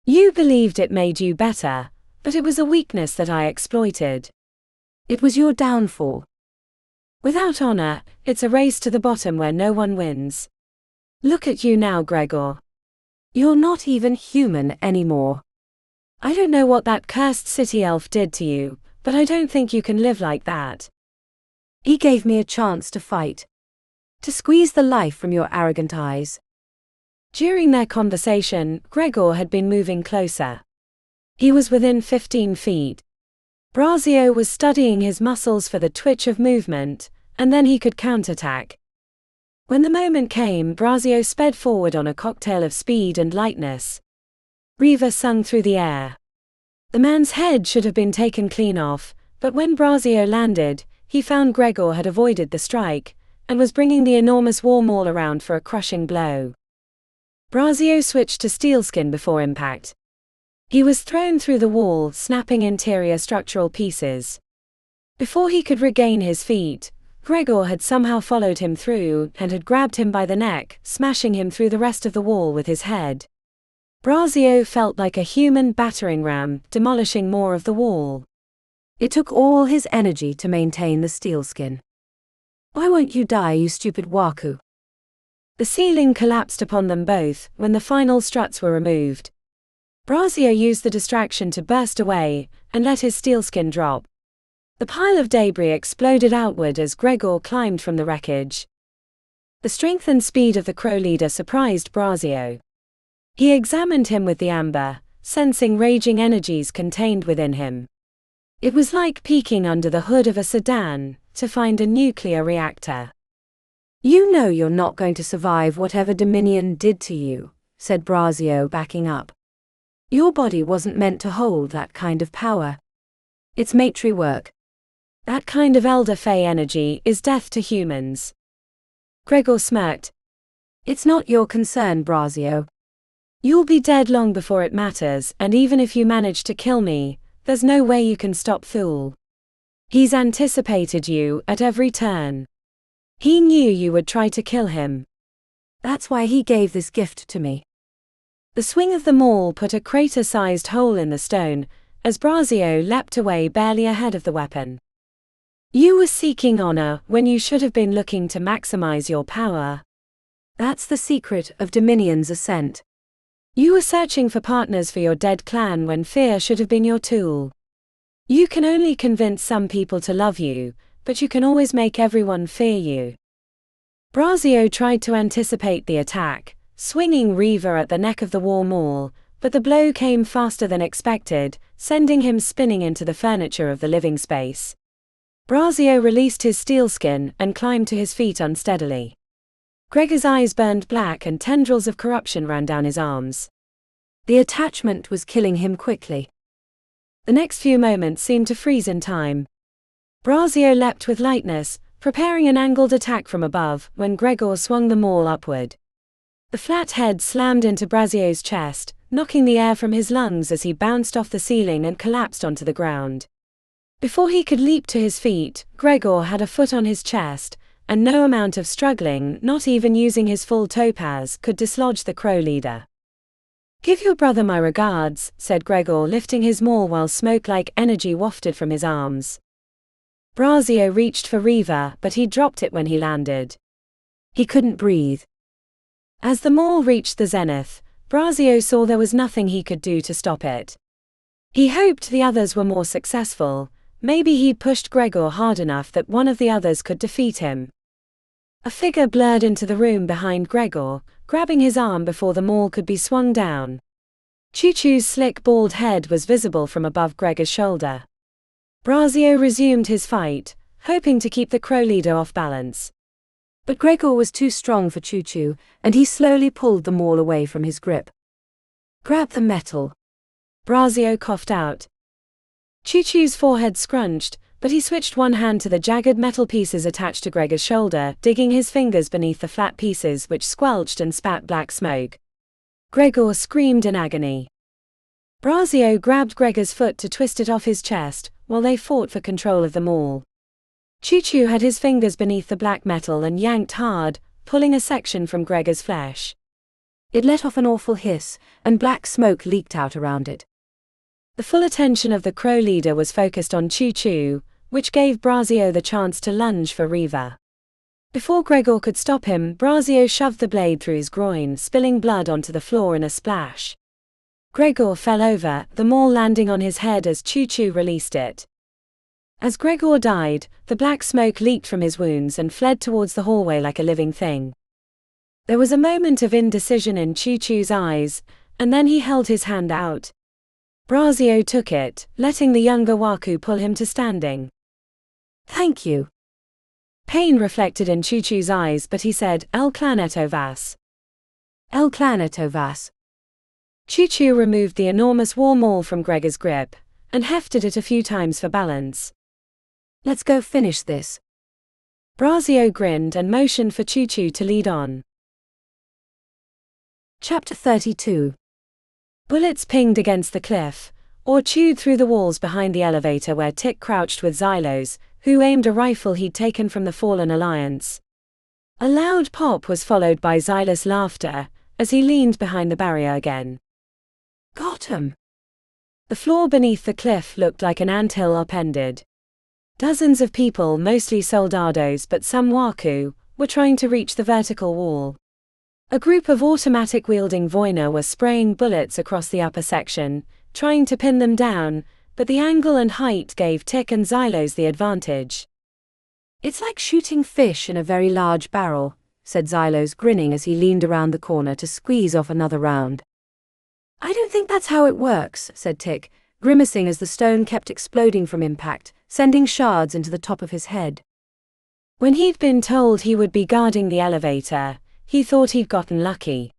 You believed it made you better, but it was a weakness that I exploited. It was your downfall. Without honor, it's a race to the bottom where no one wins. Look at you now, Gregor. You're not even human anymore. I don't know what that cursed city elf did to you, but I don't think you can live like that." He gave me a chance to fight. To squeeze the life from your arrogant eyes. During their conversation, Gregor had been moving closer. He was within 15 feet. Braio was studying his muscles for the twitch of movement, and then he could counterattack. When the moment came, Braio sped forward on a cocktail of speed and lightness. Reaver sung through the air. The man's head should have been taken clean off, but when Braio landed, he found Gregor had avoided the strike, and was bringing the enormous war maul around for a crushing blow. Braio switched to steelskin before impact. He was thrown through the wall, snapping interior structural pieces. Before he could regain his feet, Gregor had somehow followed him through and had grabbed him by the neck, smashing him through the rest of the wall with his head. Braio felt like a human battering ram, demolishing more of the wall. It took all his energy to maintain the steelskin. "Why won't you die, you stupid waku?" The ceiling collapsed upon them both when the final struts were removed. Braio used the distraction to burst away and let his steelskin drop. The pile of debris exploded outward as Gregor climbed from the wreckage. The strength and speed of the crow leader surprised Braio. He examined him with the amber, sensing raging energies contained within him. It was like peeking under the hood of a sedan to find a nuclear reactor. You know you're not going to survive whatever Dominion did to you, said Braio, backing up. Your body wasn't meant to hold that kind of power. It's matri work. That kind of elder fae energy is death to humans. Gregor smirked. It's not your concern, Braio. You'll be dead long before it matters, and even if you manage to kill me, there's no way you can stop Thor. He's anticipated you at every turn. He knew you would try to kill him. That's why he gave this gift to me. The swing of the maul put a crater-sized hole in the stone, as Braio leapt away barely ahead of the weapon. You were seeking honor when you should have been looking to maximize your power. That's the secret of Dominion's ascent. You were searching for partners for your dead clan when fear should have been your tool. You can only convince some people to love you, but you can always make everyone fear you. Braio tried to anticipate the attack, swinging Reaver at the neck of the war maul, but the blow came faster than expected, sending him spinning into the furniture of the living space. Braio released his steelskin and climbed to his feet unsteadily. Gregor's eyes burned black and tendrils of corruption ran down his arms. The attachment was killing him quickly. The next few moments seemed to freeze in time. Braio leapt with lightness, preparing an angled attack from above, when Gregor swung the maul upward. The flat head slammed into Braio's chest, knocking the air from his lungs as he bounced off the ceiling and collapsed onto the ground. Before he could leap to his feet, Gregor had a foot on his chest, and no amount of struggling, not even using his full topaz, could dislodge the crow leader. Give your brother my regards, said Gregor, lifting his maul while smoke-like energy wafted from his arms. Braio reached for Reaver, but he dropped it when he landed. He couldn't breathe. As the maul reached the zenith, Braio saw there was nothing he could do to stop it. He hoped the others were more successful. Maybe he'd pushed Gregor hard enough that one of the others could defeat him. A figure blurred into the room behind Gregor, grabbing his arm before the maul could be swung down. Choo-Choo's slick bald head was visible from above Gregor's shoulder. Braio resumed his fight, hoping to keep the crow leader off balance. But Gregor was too strong for Choo-Choo, and he slowly pulled the maul away from his grip. Grab the metal. Braio coughed out. Choo-Choo's forehead scrunched, but he switched one hand to the jagged metal pieces attached to Gregor's shoulder, digging his fingers beneath the flat pieces which squelched and spat black smoke. Gregor screamed in agony. Braio grabbed Gregor's foot to twist it off his chest, while they fought for control of the maul. Choo-Choo had his fingers beneath the black metal and yanked hard, pulling a section from Gregor's flesh. It let off an awful hiss, and black smoke leaked out around it. The full attention of the crow leader was focused on Choo-Choo, which gave Braio the chance to lunge for Reaver. Before Gregor could stop him, Braio shoved the blade through his groin, spilling blood onto the floor in a splash. Gregor fell over, the maul landing on his head as Choo-Choo released it. As Gregor died, the black smoke leaked from his wounds and fled towards the hallway like a living thing. There was a moment of indecision in Choo-Choo's eyes, and then he held his hand out. Braio took it, letting the younger waku pull him to standing. Thank you. Pain reflected in Choo-Choo's eyes, but he said, El Claneto Vas. El Claneto Vas. Choo-Choo removed the enormous war maul from Gregor's grip, and hefted it a few times for balance. Let's go finish this. Braio grinned and motioned for Choo-Choo to lead on. Chapter 32. Bullets pinged against the cliff, or chewed through the walls behind the elevator where Tick crouched with Xylos, who aimed a rifle he'd taken from the Fallen Alliance. A loud pop was followed by Xylos' laughter, as he leaned behind the barrier again. Got him. The floor beneath the cliff looked like an anthill upended. Dozens of people, mostly soldados but some waku, were trying to reach the vertical wall. A group of automatic-wielding Voina were spraying bullets across the upper section, trying to pin them down, but the angle and height gave Tick and Xylos the advantage. It's like shooting fish in a very large barrel, said Xylos, grinning as he leaned around the corner to squeeze off another round. I don't think that's how it works, said Tick, grimacing as the stone kept exploding from impact, sending shards into the top of his head. When he'd been told he would be guarding the elevator, he thought he'd gotten lucky.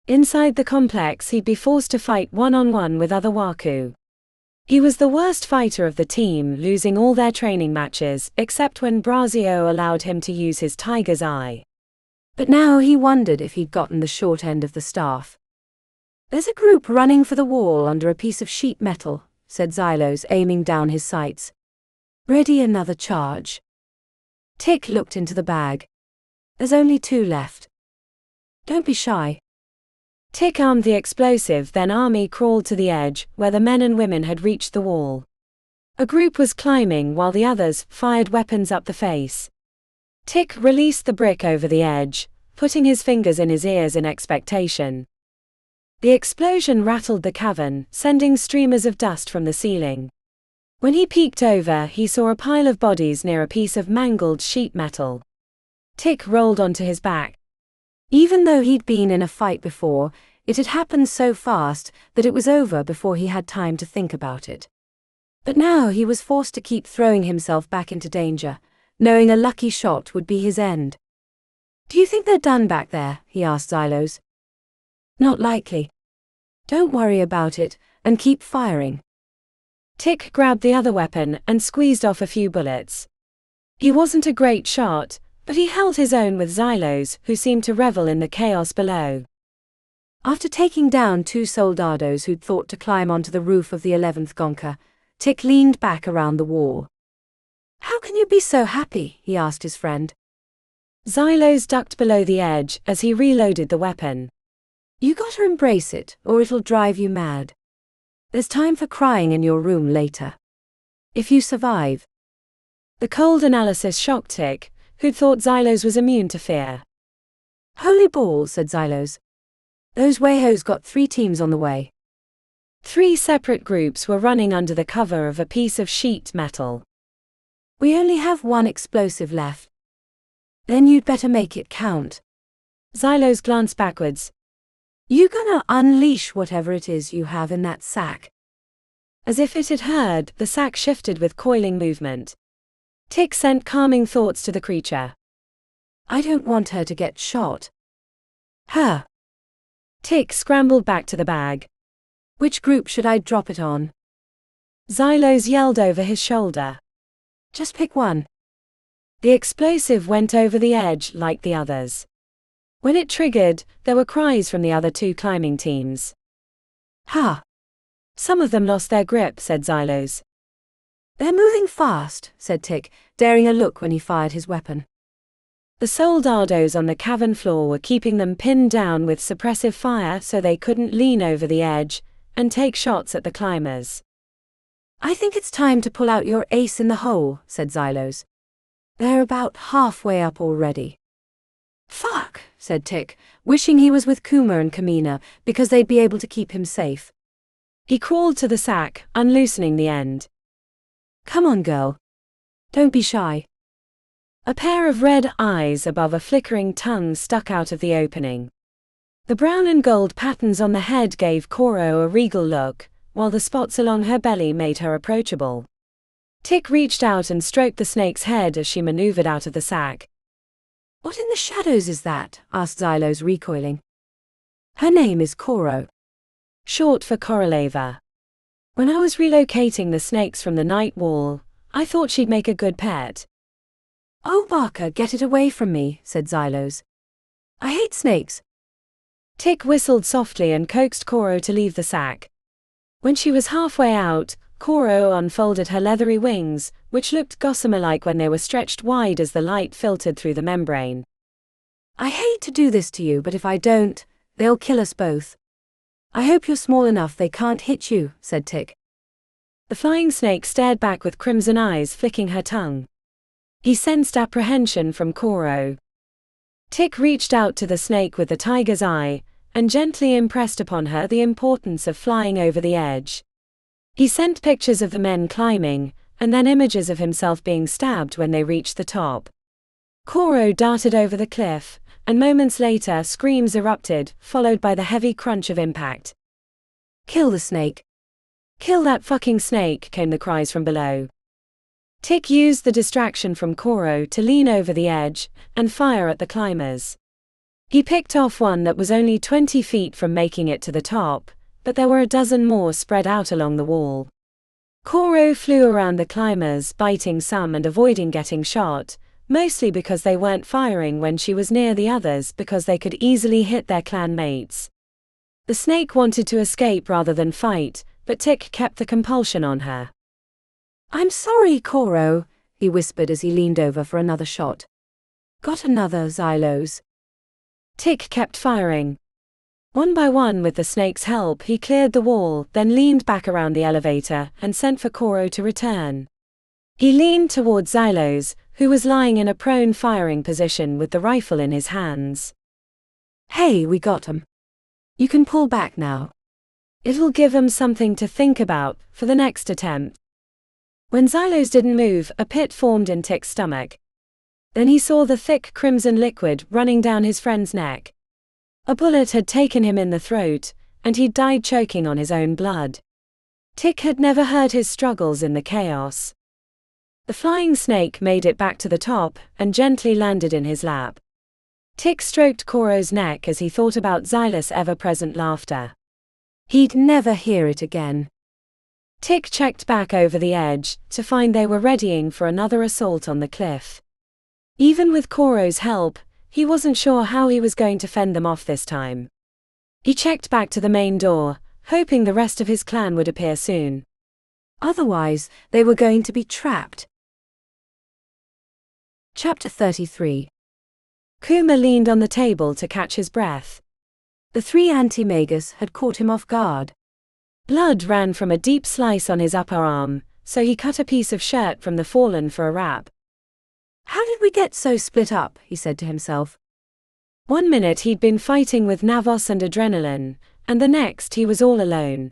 Inside the complex, he'd be forced to fight one-on-one with other waku. He was the worst fighter of the team, losing all their training matches, except when Braio allowed him to use his tiger's eye. But now he wondered if he'd gotten the short end of the staff. "There's a group running for the wall under a piece of sheet metal," said Xylos, aiming down his sights. "Ready another charge." Tick looked into the bag. "There's only 2 left. Don't be shy." Tick armed the explosive, then army crawled to the edge, where the men and women had reached the wall. A group was climbing while the others fired weapons up the face. Tick released the brick over the edge, putting his fingers in his ears in expectation. The explosion rattled the cavern, sending streamers of dust from the ceiling. When he peeked over, he saw a pile of bodies near a piece of mangled sheet metal. Tick rolled onto his back. Even though he'd been in a fight before, it had happened so fast that it was over before he had time to think about it. But now he was forced to keep throwing himself back into danger, knowing a lucky shot would be his end. "Do you think they're done back there?" he asked Xylos. "Not likely. Don't worry about it, and keep firing." Tick grabbed the other weapon and squeezed off a few bullets. He wasn't a great shot, but he held his own with Xylos, who seemed to revel in the chaos below. After taking down 2 soldados who'd thought to climb onto the roof of the 11th Gonka, Tick leaned back around the wall. "How can you be so happy?" he asked his friend. Xylos ducked below the edge as he reloaded the weapon. "You gotta embrace it, or it'll drive you mad. There's time for crying in your room later. If you survive." The cold analysis shocked Tick, who'd thought Xylos was immune to fear. "Holy balls," said Xylos. "Those Wayhos got 3 teams on the way." 3 separate groups were running under the cover of a piece of sheet metal. "We only have 1 explosive left." "Then you'd better make it count." Xylos glanced backwards. "You gonna unleash whatever it is you have in that sack?" As if it had heard, the sack shifted with coiling movement. Tick sent calming thoughts to the creature. "I don't want her to get shot." "Her." Tick scrambled back to the bag. "Which group should I drop it on?" Xylos yelled over his shoulder. "Just pick one." The explosive went over the edge like the others. When it triggered, there were cries from the other 2 climbing teams. "Ha! Some of them lost their grip," said Xylos. "They're moving fast," said Tick, daring a look when he fired his weapon. The soldados on the cavern floor were keeping them pinned down with suppressive fire so they couldn't lean over the edge and take shots at the climbers. "I think it's time to pull out your ace in the hole," said Xylos. "They're about halfway up already." "Fuck," said Tick, wishing he was with Kuma and Kamina because they'd be able to keep him safe. He crawled to the sack, unloosening the end. "Come on, girl. Don't be shy." A pair of red eyes above a flickering tongue stuck out of the opening. The brown and gold patterns on the head gave Koro a regal look, while the spots along her belly made her approachable. Tick reached out and stroked the snake's head as she maneuvered out of the sack. "What in the shadows is that?" asked Xylos, recoiling. "Her name is Koro." Short for Koroleva. When I was relocating the snakes from the night wall, I thought she'd make a good pet. "Oh Barker, get it away from me," said Xylos. "I hate snakes." Tick whistled softly and coaxed Koro to leave the sack. When she was halfway out, Koro unfolded her leathery wings, which looked gossamer-like when they were stretched wide as the light filtered through the membrane. "I hate to do this to you, but if I don't, they'll kill us both. I hope you're small enough they can't hit you," said Tick. The flying snake stared back with crimson eyes flicking her tongue. He sensed apprehension from Koro. Tick reached out to the snake with the tiger's eye, and gently impressed upon her the importance of flying over the edge. He sent pictures of the men climbing, and then images of himself being stabbed when they reached the top. Koro darted over the cliff, and moments later screams erupted, followed by the heavy crunch of impact. "Kill the snake." "Kill that fucking snake," came the cries from below. Tick used the distraction from Koro to lean over the edge and fire at the climbers. He picked off one that was only 20 feet from making it to the top, but there were a dozen more spread out along the wall. Koro flew around the climbers, biting some and avoiding getting shot, mostly because they weren't firing when she was near the others because they could easily hit their clan mates. The snake wanted to escape rather than fight, but Tick kept the compulsion on her. "I'm sorry, Koro," he whispered as he leaned over for another shot. "Got another, Xylos?" Tick kept firing. One by one, with the snake's help, he cleared the wall, then leaned back around the elevator and sent for Koro to return. He leaned toward Xylos, who was lying in a prone firing position with the rifle in his hands. "Hey, we got him. You can pull back now. It'll give him something to think about for the next attempt." When Xylos didn't move, a pit formed in Tick's stomach. Then he saw the thick crimson liquid running down his friend's neck. A bullet had taken him in the throat, and he'd died choking on his own blood. Tick had never heard his struggles in the chaos. The flying snake made it back to the top and gently landed in his lap. Tick stroked Koro's neck as he thought about Xylos' ever-present laughter. He'd never hear it again. Tick checked back over the edge to find they were readying for another assault on the cliff. Even with Koro's help, he wasn't sure how he was going to fend them off this time. He checked back to the main door, hoping the rest of his clan would appear soon. Otherwise, they were going to be trapped. Chapter 33. Kuma leaned on the table to catch his breath. The 3 anti-magus had caught him off guard. Blood ran from a deep slice on his upper arm, so he cut a piece of shirt from the fallen for a wrap. "How did we get so split up?" he said to himself. 1 minute he'd been fighting with Navos and Adrenaline, and the next he was all alone.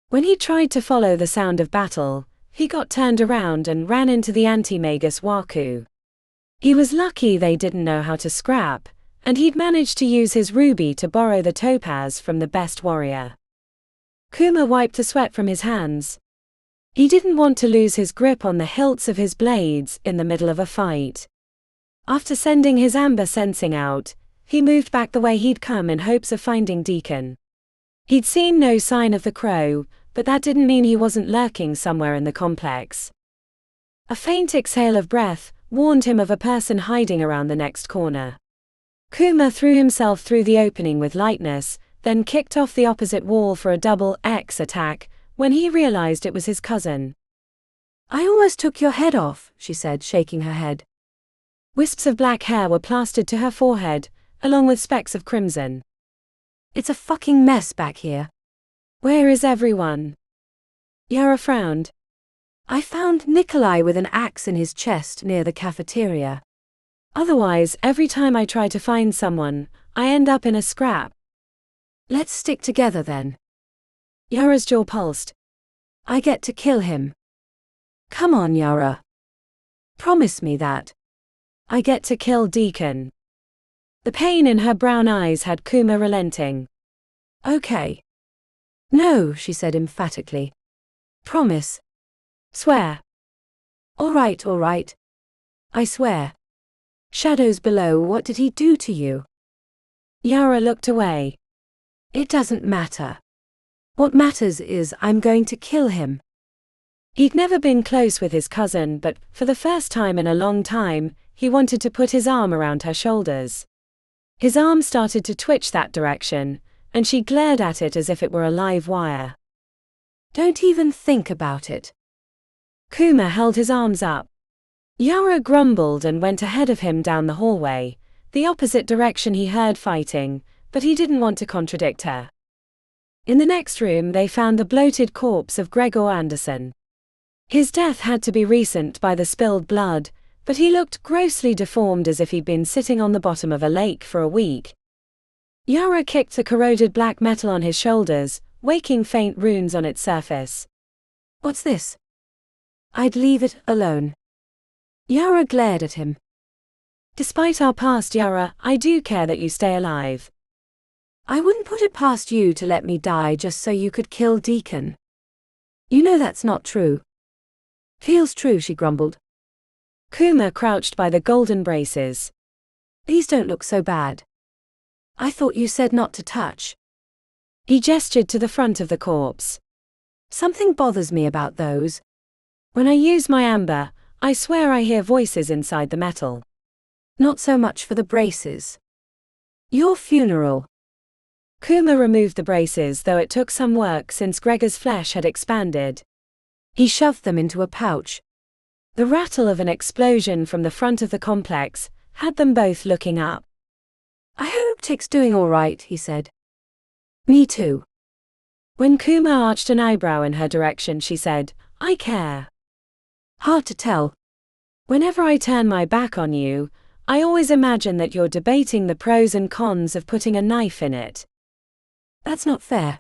When he tried to follow the sound of battle, he got turned around and ran into the anti-magus Waku. He was lucky they didn't know how to scrap, and he'd managed to use his ruby to borrow the topaz from the best warrior. Kuma wiped the sweat from his hands. He didn't want to lose his grip on the hilts of his blades in the middle of a fight. After sending his amber sensing out, he moved back the way he'd come in hopes of finding Deacon. He'd seen no sign of the crow, but that didn't mean he wasn't lurking somewhere in the complex. A faint exhale of breath warned him of a person hiding around the next corner. Kuma threw himself through the opening with lightness, then kicked off the opposite wall for a double X attack, when he realized it was his cousin. "I almost took your head off," she said, shaking her head. Wisps of black hair were plastered to her forehead, along with specks of crimson. "It's a fucking mess back here." "Where is everyone?" Yara frowned. "I found Nikolai with an axe in his chest near the cafeteria. Otherwise, every time I try to find someone, I end up in a scrap." "Let's stick together then." Yara's jaw pulsed. "I get to kill him. Come on, Yara. Promise me that." "I get to kill Deacon." The pain in her brown eyes had Kuma relenting. "Okay." "No," she said emphatically. "Promise." "Swear." All right. I swear." "Shadows below, what did he do to you?" Yara looked away. "It doesn't matter. What matters is I'm going to kill him." He'd never been close with his cousin, but for the first time in a long time, he wanted to put his arm around her shoulders. His arm started to twitch that direction, and she glared at it as if it were a live wire. "Don't even think about it." Kuma held his arms up. Yara grumbled and went ahead of him down the hallway, the opposite direction he heard fighting, but he didn't want to contradict her. In the next room they found the bloated corpse of Gregor Anderson. His death had to be recent by the spilled blood, but he looked grossly deformed as if he'd been sitting on the bottom of a lake for a week. Yara kicked the corroded black metal on his shoulders, waking faint runes on its surface. "What's this?" "I'd leave it alone." Yara glared at him. "Despite our past, Yara, I do care that you stay alive." "I wouldn't put it past you to let me die just so you could kill Deacon." You know that's not true. Feels true, she grumbled. Kuma crouched by the golden braces. These don't look so bad. I thought you said not to touch. He gestured to the front of the corpse. Something bothers me about those. When I use my amber, I swear I hear voices inside the metal. Not so much for the braces. Your funeral. Kuma removed the braces, though it took some work since Gregor's flesh had expanded. He shoved them into a pouch. The rattle of an explosion from the front of the complex had them both looking up. I hope Tick's doing all right, he said. Me too. When Kuma arched an eyebrow in her direction, she said, I care. Hard to tell. Whenever I turn my back on you, I always imagine that you're debating the pros and cons of putting a knife in it. That's not fair.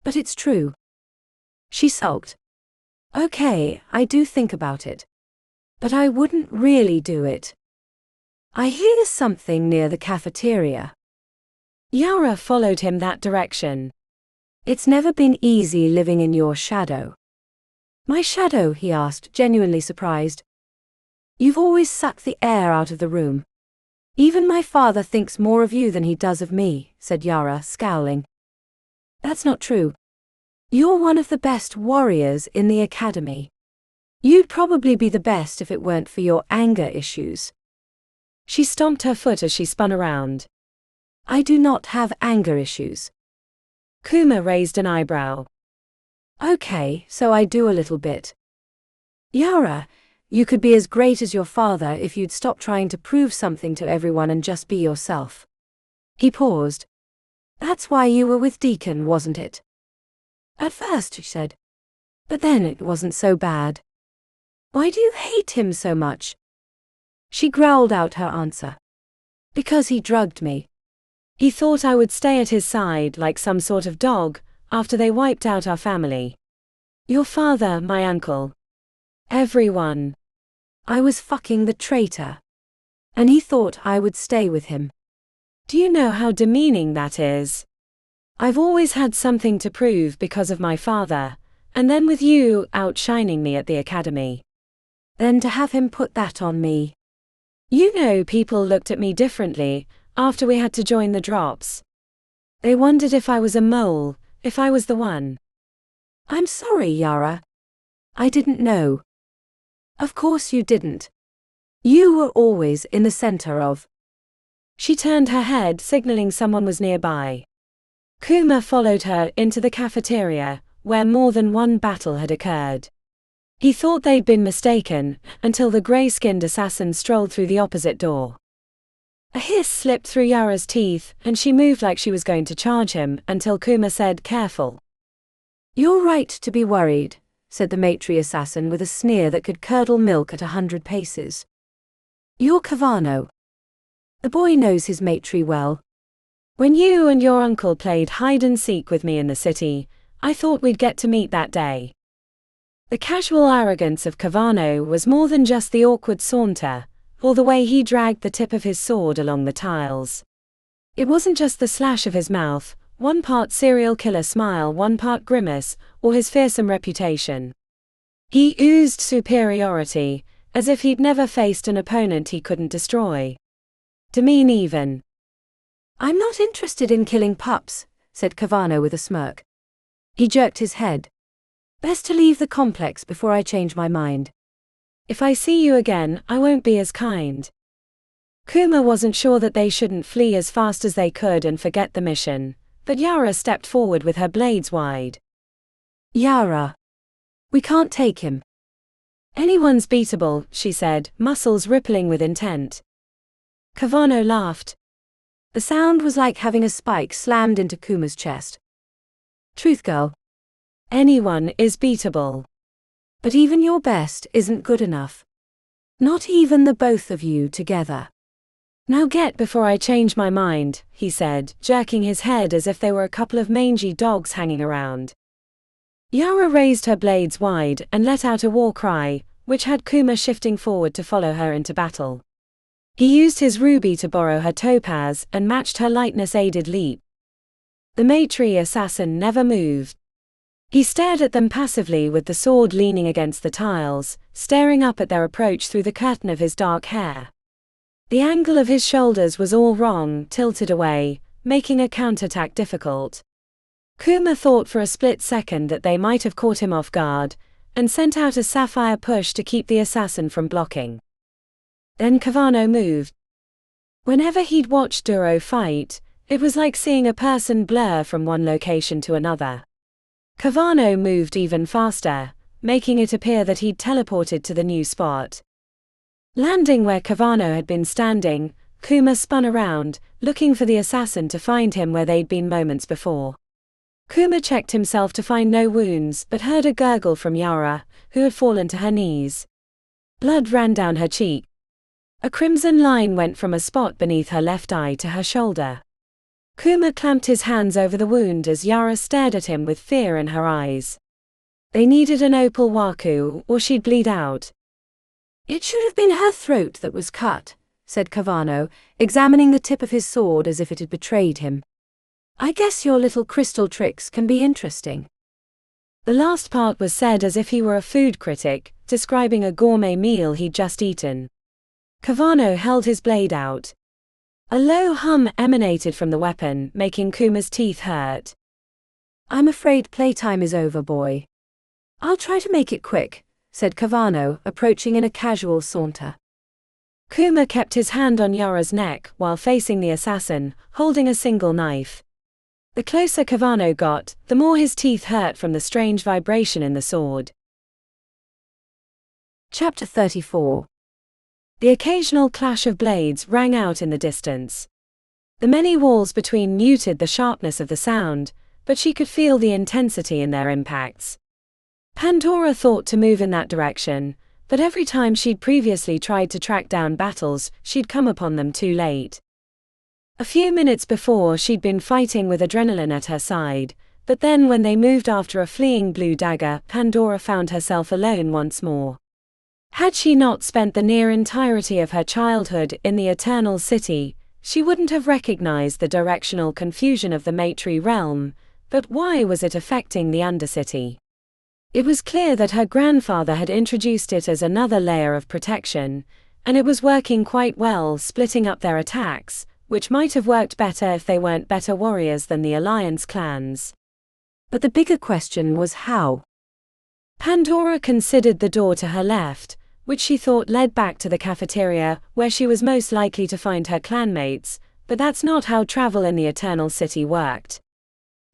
But it's true. She sulked. Okay, I do think about it. But I wouldn't really do it. I hear something near the cafeteria. Yara followed him that direction. It's never been easy living in your shadow. My shadow, he asked, genuinely surprised. You've always sucked the air out of the room. Even my father thinks more of you than he does of me, said Yara, scowling. That's not true. You're one of the best warriors in the academy. You'd probably be the best if it weren't for your anger issues. She stomped her foot as she spun around. I do not have anger issues. Kuma raised an eyebrow. Okay, so I do a little bit. Yara, you could be as great as your father if you'd stop trying to prove something to everyone and just be yourself. He paused. That's why you were with Deacon, wasn't it? At first, she said. But then it wasn't so bad. Why do you hate him so much? She growled out her answer. Because he drugged me. He thought I would stay at his side like some sort of dog, after they wiped out our family. Your father, my uncle. Everyone. I was fucking the traitor. And he thought I would stay with him. Do you know how demeaning that is? I've always had something to prove because of my father, and then with you outshining me at the academy. Then to have him put that on me. You know, people looked at me differently after we had to join the drops. They wondered if I was a mole, if I was the one. I'm sorry, Yara. I didn't know. Of course you didn't. You were always in the center of. She turned her head, signaling someone was nearby. Kuma followed her into the cafeteria, where more than one battle had occurred. He thought they'd been mistaken, until the grey-skinned assassin strolled through the opposite door. A hiss slipped through Yara's teeth, and she moved like she was going to charge him, until Kuma said, "Careful." You're right to be worried, said the maetrie assassin with a sneer that could curdle milk at 100 paces. You're Kavano. The boy knows his maetrie well. When you and your uncle played hide-and-seek with me in the city, I thought we'd get to meet that day. The casual arrogance of Kavano was more than just the awkward saunter, or the way he dragged the tip of his sword along the tiles. It wasn't just the slash of his mouth, one part serial killer smile, one part grimace, or his fearsome reputation. He oozed superiority, as if he'd never faced an opponent he couldn't destroy. Demean even. I'm not interested in killing pups, said Kavano with a smirk. He jerked his head. Best to leave the complex before I change my mind. If I see you again, I won't be as kind. Kuma wasn't sure that they shouldn't flee as fast as they could and forget the mission, but Yara stepped forward with her blades wide. Yara. We can't take him. Anyone's beatable, she said, muscles rippling with intent. Kavano laughed. The sound was like having a spike slammed into Kuma's chest. Truth, girl. Anyone is beatable. But even your best isn't good enough. Not even the both of you together. Now get before I change my mind, he said, jerking his head as if they were a couple of mangy dogs hanging around. Yara raised her blades wide and let out a war cry, which had Kuma shifting forward to follow her into battle. He used his ruby to borrow her topaz and matched her lightness-aided leap. The maetrie assassin never moved. He stared at them passively with the sword leaning against the tiles, staring up at their approach through the curtain of his dark hair. The angle of his shoulders was all wrong, tilted away, making a counterattack difficult. Kuma thought for a split second that they might have caught him off guard, and sent out a Sapphire push to keep the assassin from blocking. Then Kavano moved. Whenever he'd watched Duro fight, it was like seeing a person blur from one location to another. Kavano moved even faster, making it appear that he'd teleported to the new spot. Landing where Kavano had been standing, Kuma spun around, looking for the assassin to find him where they'd been moments before. Kuma checked himself to find no wounds but heard a gurgle from Yara, who had fallen to her knees. Blood ran down her cheek. A crimson line went from a spot beneath her left eye to her shoulder. Kuma clamped his hands over the wound as Yara stared at him with fear in her eyes. They needed an opal waku, or she'd bleed out. It should have been her throat that was cut, said Kavano, examining the tip of his sword as if it had betrayed him. I guess your little crystal tricks can be interesting. The last part was said as if he were a food critic, describing a gourmet meal he'd just eaten. Kavano held his blade out. A low hum emanated from the weapon, making Kuma's teeth hurt. I'm afraid playtime is over, boy. I'll try to make it quick, said Kavano, approaching in a casual saunter. Kuma kept his hand on Yara's neck while facing the assassin, holding a single knife. The closer Kavano got, the more his teeth hurt from the strange vibration in the sword. Chapter 34. The occasional clash of blades rang out in the distance. The many walls between muted the sharpness of the sound, but she could feel the intensity in their impacts. Pandora thought to move in that direction, but every time she'd previously tried to track down battles, she'd come upon them too late. A few minutes before she'd been fighting with adrenaline at her side, but then when they moved after a fleeing blue dagger, Pandora found herself alone once more. Had she not spent the near entirety of her childhood in the Eternal City, she wouldn't have recognized the directional confusion of the matri realm, but why was it affecting the Undercity? It was clear that her grandfather had introduced it as another layer of protection, and it was working quite well, splitting up their attacks, which might have worked better if they weren't better warriors than the Alliance clans. But the bigger question was how. Pandora considered the door to her left, which she thought led back to the cafeteria, where she was most likely to find her clanmates, but that's not how travel in the Eternal City worked.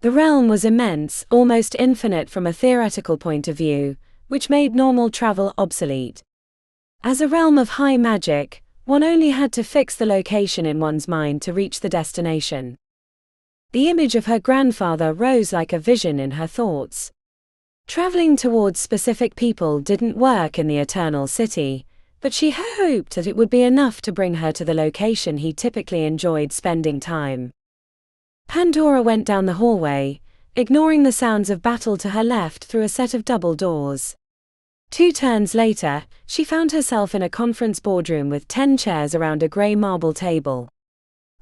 The realm was immense, almost infinite from a theoretical point of view, which made normal travel obsolete. As a realm of high magic, one only had to fix the location in one's mind to reach the destination. The image of her grandfather rose like a vision in her thoughts. Traveling towards specific people didn't work in the Eternal City, but she hoped that it would be enough to bring her to the location he typically enjoyed spending time. Pandora went down the hallway, ignoring the sounds of battle to her left through a set of double doors. 2 turns later, she found herself in a conference boardroom with 10 chairs around a grey marble table.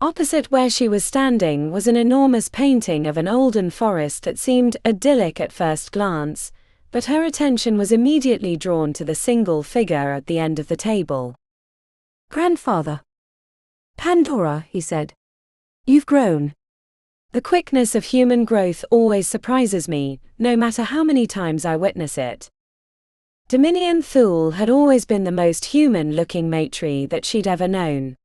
Opposite where she was standing was an enormous painting of an olden forest that seemed idyllic at first glance, but her attention was immediately drawn to the single figure at the end of the table. Grandfather. Pandora, he said. You've grown. The quickness of human growth always surprises me, no matter how many times I witness it. Dominion Thule had always been the most human-looking matri that she'd ever known.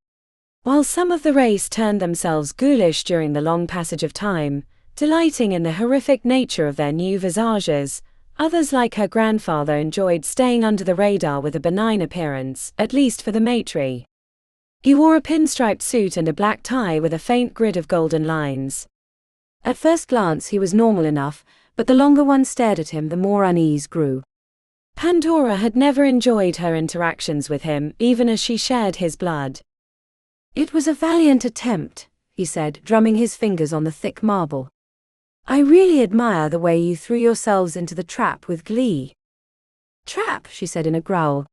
While some of the race turned themselves ghoulish during the long passage of time, delighting in the horrific nature of their new visages, others like her grandfather enjoyed staying under the radar with a benign appearance, at least for the matri. He wore a pinstriped suit and a black tie with a faint grid of golden lines. At first glance he was normal enough, but the longer one stared at him the more unease grew. Pandora had never enjoyed her interactions with him, even as she shared his blood. It was a valiant attempt, he said, drumming his fingers on the thick marble. I really admire the way you threw yourselves into the trap with glee. Trap, she said in a growl.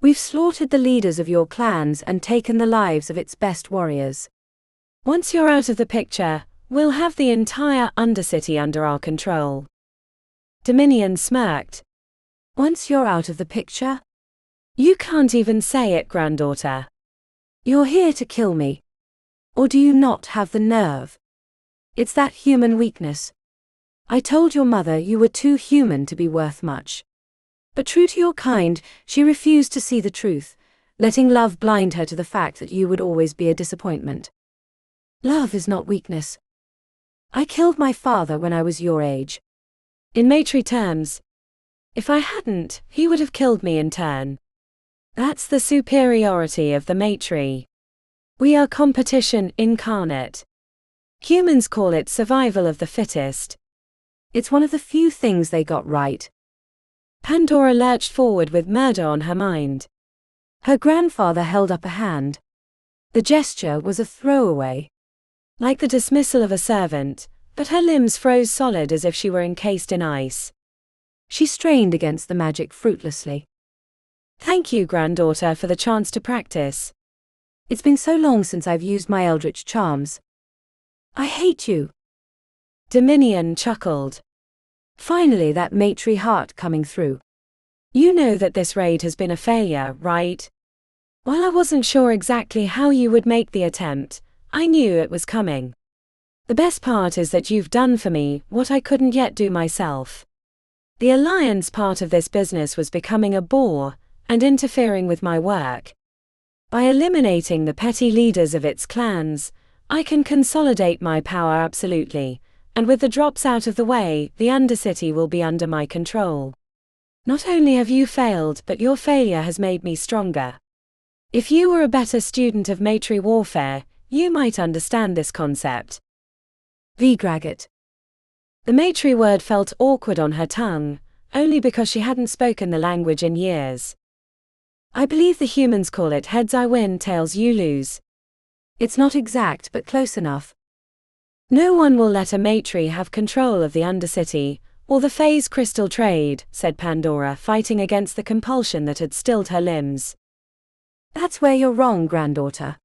We've slaughtered the leaders of your clans and taken the lives of its best warriors. Once you're out of the picture, we'll have the entire Undercity under our control. Dominion smirked. Once you're out of the picture? You can't even say it, granddaughter. You're here to kill me. Or do you not have the nerve? It's that human weakness. I told your mother you were too human to be worth much. But true to your kind, she refused to see the truth, letting love blind her to the fact that you would always be a disappointment. Love is not weakness. I killed my father when I was your age. In matri terms, if I hadn't, he would have killed me in turn. That's the superiority of the matri. We are competition incarnate. Humans call it survival of the fittest. It's one of the few things they got right. Pandora lurched forward with murder on her mind. Her grandfather held up a hand. The gesture was a throwaway. Like the dismissal of a servant, but her limbs froze solid as if she were encased in ice. She strained against the magic fruitlessly. Thank you, granddaughter, for the chance to practice. It's been so long since I've used my eldritch charms. I hate you. Dominion chuckled. Finally, that matri heart coming through. You know that this raid has been a failure, right? While I wasn't sure exactly how you would make the attempt, I knew it was coming. The best part is that you've done for me what I couldn't yet do myself. The alliance part of this business was becoming a bore and interfering with my work. By eliminating the petty leaders of its clans, I can consolidate my power absolutely, and with the drops out of the way, the Undercity will be under my control. Not only have you failed, but your failure has made me stronger. If you were a better student of matri warfare, you might understand this concept. Vigragat. The matri word felt awkward on her tongue, only because she hadn't spoken the language in years. I believe the humans call it heads I win, tails you lose. It's not exact, but close enough. No one will let a matri have control of the Undercity, or the phase crystal trade, said Pandora, fighting against the compulsion that had stilled her limbs. That's where you're wrong, granddaughter.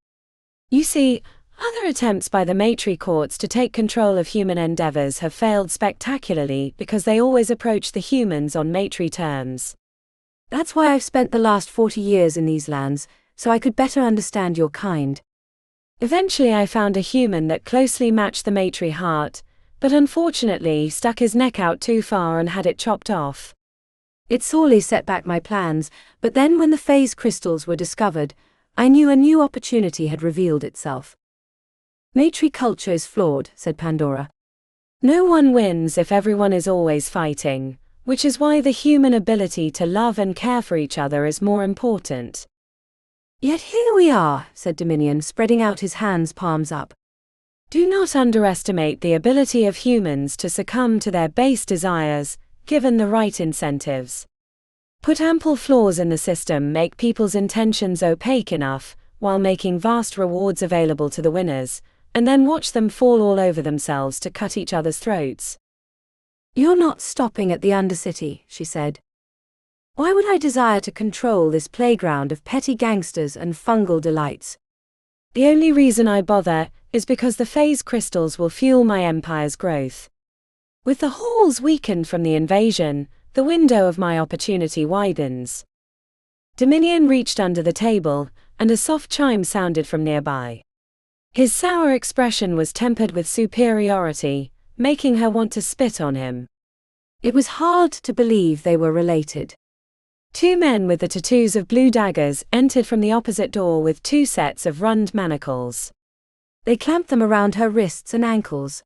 You see, other attempts by the matri courts to take control of human endeavors have failed spectacularly because they always approach the humans on matri terms. That's why I've spent the last 40 years in these lands, so I could better understand your kind. Eventually I found a human that closely matched the matri heart, but unfortunately stuck his neck out too far and had it chopped off. It sorely set back my plans, but then when the phase crystals were discovered, I knew a new opportunity had revealed itself. Matri culture is flawed, said Pandora. No one wins if everyone is always fighting, which is why the human ability to love and care for each other is more important. Yet here we are, said Dominion, spreading out his hands, palms up. Do not underestimate the ability of humans to succumb to their base desires, given the right incentives. Put ample flaws in the system, make people's intentions opaque enough, while making vast rewards available to the winners, and then watch them fall all over themselves to cut each other's throats. You're not stopping at the Undercity, she said. Why would I desire to control this playground of petty gangsters and fungal delights? The only reason I bother is because the phase crystals will fuel my empire's growth. With the halls weakened from the invasion, the window of my opportunity widens. Dominion reached under the table, and a soft chime sounded from nearby. His sour expression was tempered with superiority, making her want to spit on him. It was hard to believe they were related. Two men with the tattoos of blue daggers entered from the opposite door with two sets of rund manacles. They clamped them around her wrists and ankles.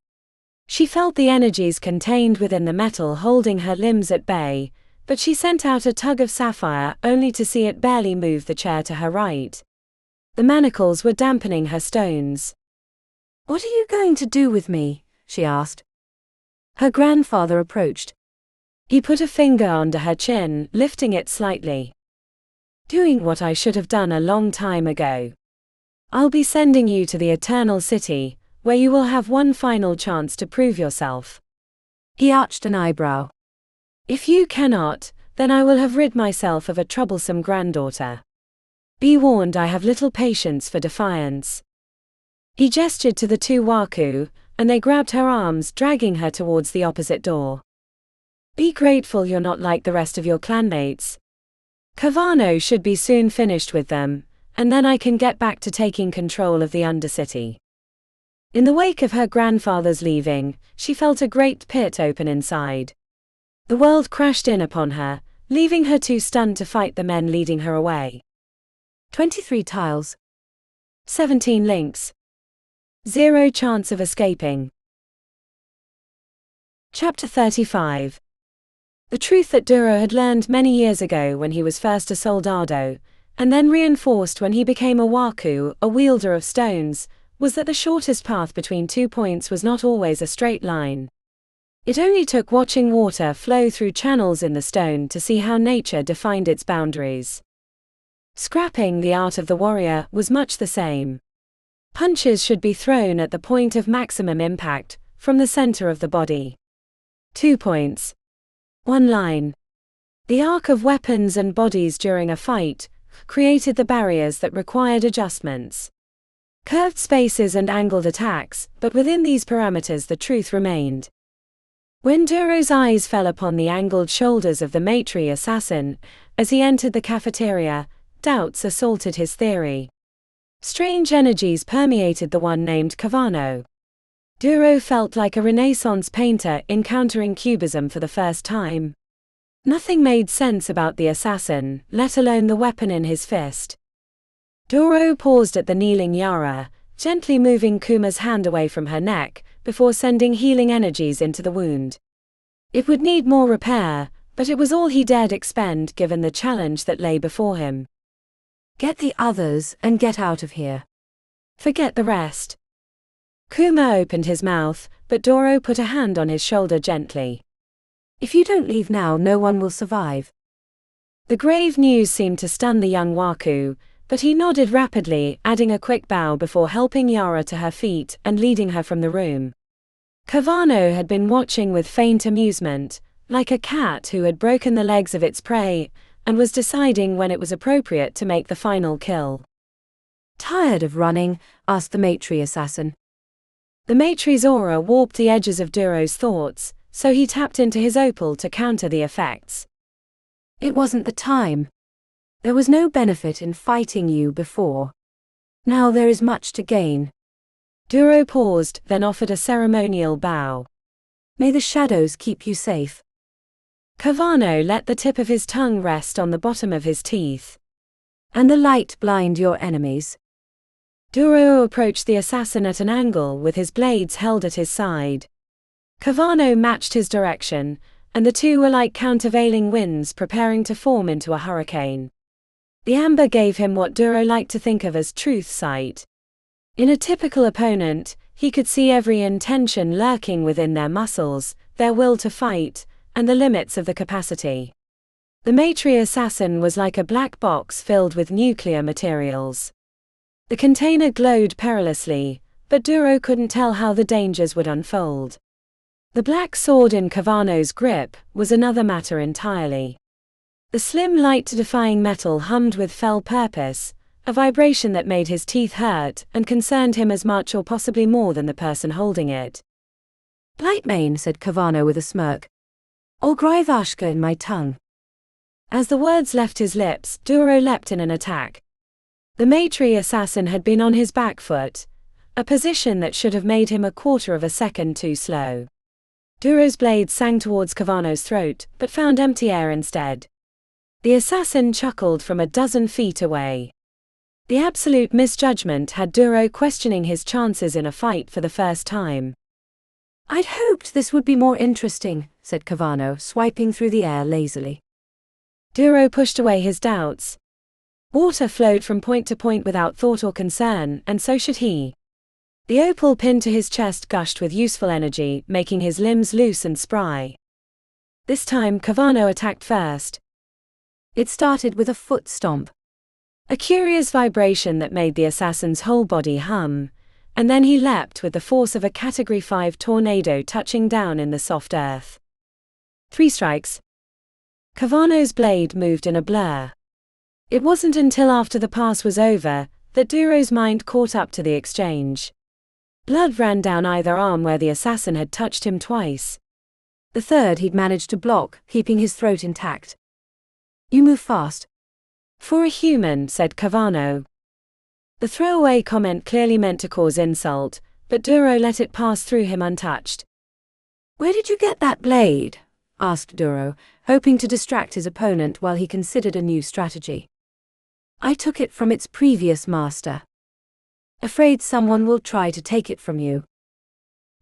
She felt the energies contained within the metal holding her limbs at bay, but she sent out a tug of Sapphire only to see it barely move the chair to her right. The manacles were dampening her stones. What are you going to do with me? She asked. Her grandfather approached. He put a finger under her chin, lifting it slightly. Doing what I should have done a long time ago. I'll be sending you to the Eternal City, where you will have one final chance to prove yourself. He arched an eyebrow. If you cannot, then I will have rid myself of a troublesome granddaughter. Be warned, I have little patience for defiance. He gestured to the two waku, and they grabbed her arms, dragging her towards the opposite door. Be grateful you're not like the rest of your clanmates. Kavano should be soon finished with them, and then I can get back to taking control of the Undercity. In the wake of her grandfather's leaving, she felt a great pit open inside. The world crashed in upon her, leaving her too stunned to fight the men leading her away. 23 tiles. 17 links. 0 chance of escaping. Chapter 35. The truth that Duro had learned many years ago when he was first a soldado, and then reinforced when he became a waku, a wielder of stones, was that the shortest path between 2 points was not always a straight line. It only took watching water flow through channels in the stone to see how nature defined its boundaries. Scrapping, the art of the warrior, was much the same. Punches should be thrown at the point of maximum impact, from the center of the body. 2 points. 1 line. The arc of weapons and bodies during a fight created the barriers that required adjustments. Curved spaces and angled attacks, but within these parameters the truth remained. When Duro's eyes fell upon the angled shoulders of the maetrie assassin, as he entered the cafeteria, doubts assaulted his theory. Strange energies permeated the one named Kavano. Duro felt like a Renaissance painter encountering cubism for the first time. Nothing made sense about the assassin, let alone the weapon in his fist. Duro paused at the kneeling Yara, gently moving Kuma's hand away from her neck, before sending healing energies into the wound. It would need more repair, but it was all he dared expend given the challenge that lay before him. Get the others and get out of here. Forget the rest. Kuma opened his mouth, but Duro put a hand on his shoulder gently. If you don't leave now, no one will survive. The grave news seemed to stun the young waku, but he nodded rapidly, adding a quick bow before helping Yara to her feet and leading her from the room. Kavano had been watching with faint amusement, like a cat who had broken the legs of its prey, and was deciding when it was appropriate to make the final kill. Tired of running? Asked the maetrie assassin. The matrie's aura warped the edges of Duro's thoughts, so he tapped into his opal to counter the effects. It wasn't the time. There was no benefit in fighting you before. Now there is much to gain. Duro paused, then offered a ceremonial bow. May the shadows keep you safe. Kavano let the tip of his tongue rest on the bottom of his teeth. And the light blind your enemies. Duro approached the assassin at an angle with his blades held at his side. Kavano matched his direction, and the two were like countervailing winds preparing to form into a hurricane. The amber gave him what Duro liked to think of as truth sight. In a typical opponent, he could see every intention lurking within their muscles, their will to fight, and the limits of the capacity. The maetrie assassin was like a black box filled with nuclear materials. The container glowed perilously, but Duro couldn't tell how the dangers would unfold. The black sword in Kavano's grip was another matter entirely. The slim light-defying metal hummed with fell purpose, a vibration that made his teeth hurt and concerned him as much or possibly more than the person holding it. Blightmane, said Kavano with a smirk. Olgryvashka in my tongue. As the words left his lips, Duro leapt in an attack. The maetrie assassin had been on his back foot, a position that should have made him a quarter of a second too slow. Duro's blade sang towards Kavano's throat, but found empty air instead. The assassin chuckled from a dozen feet away. The absolute misjudgment had Duro questioning his chances in a fight for the first time. I'd hoped this would be more interesting, said Kavano, swiping through the air lazily. Duro pushed away his doubts. Water flowed from point to point without thought or concern, and so should he. The opal pinned to his chest gushed with useful energy, making his limbs loose and spry. This time Kavano attacked first. It started with a foot stomp. A curious vibration that made the assassin's whole body hum, and then he leapt with the force of a Category 5 tornado touching down in the soft earth. 3 strikes. Kavano's blade moved in a blur. It wasn't until after the pass was over that Duro's mind caught up to the exchange. Blood ran down either arm where the assassin had touched him twice. The third he'd managed to block, keeping his throat intact. "You move fast." "For a human," said Cavano. The throwaway comment clearly meant to cause insult, but Duro let it pass through him untouched. "Where did you get that blade?" asked Duro, hoping to distract his opponent while he considered a new strategy. "I took it from its previous master. Afraid someone will try to take it from you."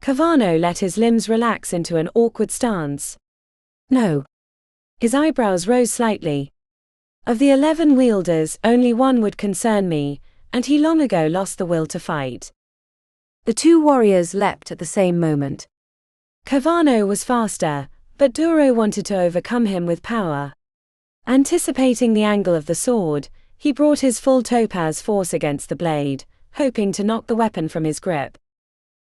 Cavano let his limbs relax into an awkward stance. "No." His eyebrows rose slightly. "Of the 11 wielders, only one would concern me, and he long ago lost the will to fight." The two warriors leapt at the same moment. Cavano was faster, but Duro wanted to overcome him with power. Anticipating the angle of the sword, he brought his full topaz force against the blade, hoping to knock the weapon from his grip.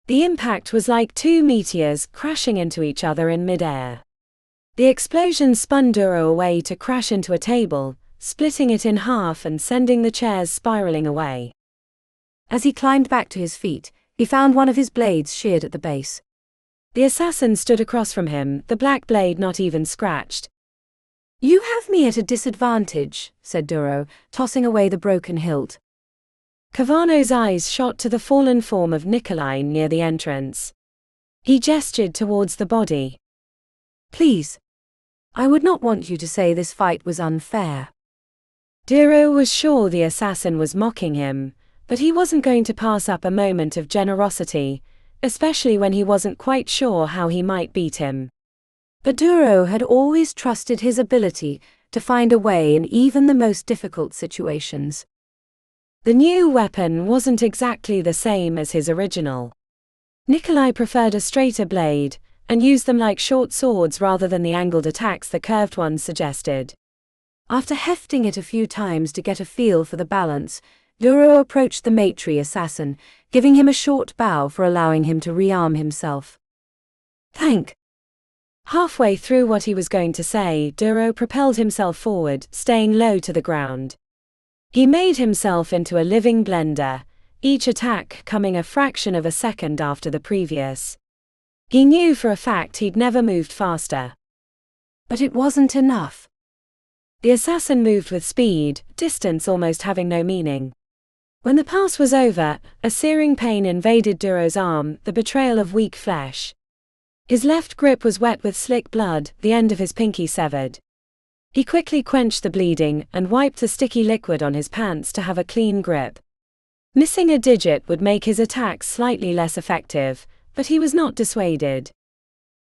The impact was like two meteors crashing into each other in mid-air. The explosion spun Duro away to crash into a table, splitting it in half and sending the chairs spiraling away. As he climbed back to his feet, he found one of his blades sheared at the base. The assassin stood across from him, the black blade not even scratched. "You have me at a disadvantage," said Duro, tossing away the broken hilt. Cavano's eyes shot to the fallen form of Nikolai near the entrance. He gestured towards the body. "Please. I would not want you to say this fight was unfair." Duro was sure the assassin was mocking him, but he wasn't going to pass up a moment of generosity, especially when he wasn't quite sure how he might beat him. But Duro had always trusted his ability to find a way in even the most difficult situations. The new weapon wasn't exactly the same as his original. Nikolai preferred a straighter blade, and used them like short swords rather than the angled attacks the curved ones suggested. After hefting it a few times to get a feel for the balance, Duro approached the maetrie assassin, giving him a short bow for allowing him to rearm himself. "Thank." Halfway through what he was going to say, Duro propelled himself forward, staying low to the ground. He made himself into a living blender, each attack coming a fraction of a second after the previous. He knew for a fact he'd never moved faster. But it wasn't enough. The assassin moved with speed, distance almost having no meaning. When the pass was over, a searing pain invaded Duro's arm, the betrayal of weak flesh. His left grip was wet with slick blood, the end of his pinky severed. He quickly quenched the bleeding and wiped the sticky liquid on his pants to have a clean grip. Missing a digit would make his attacks slightly less effective, but he was not dissuaded.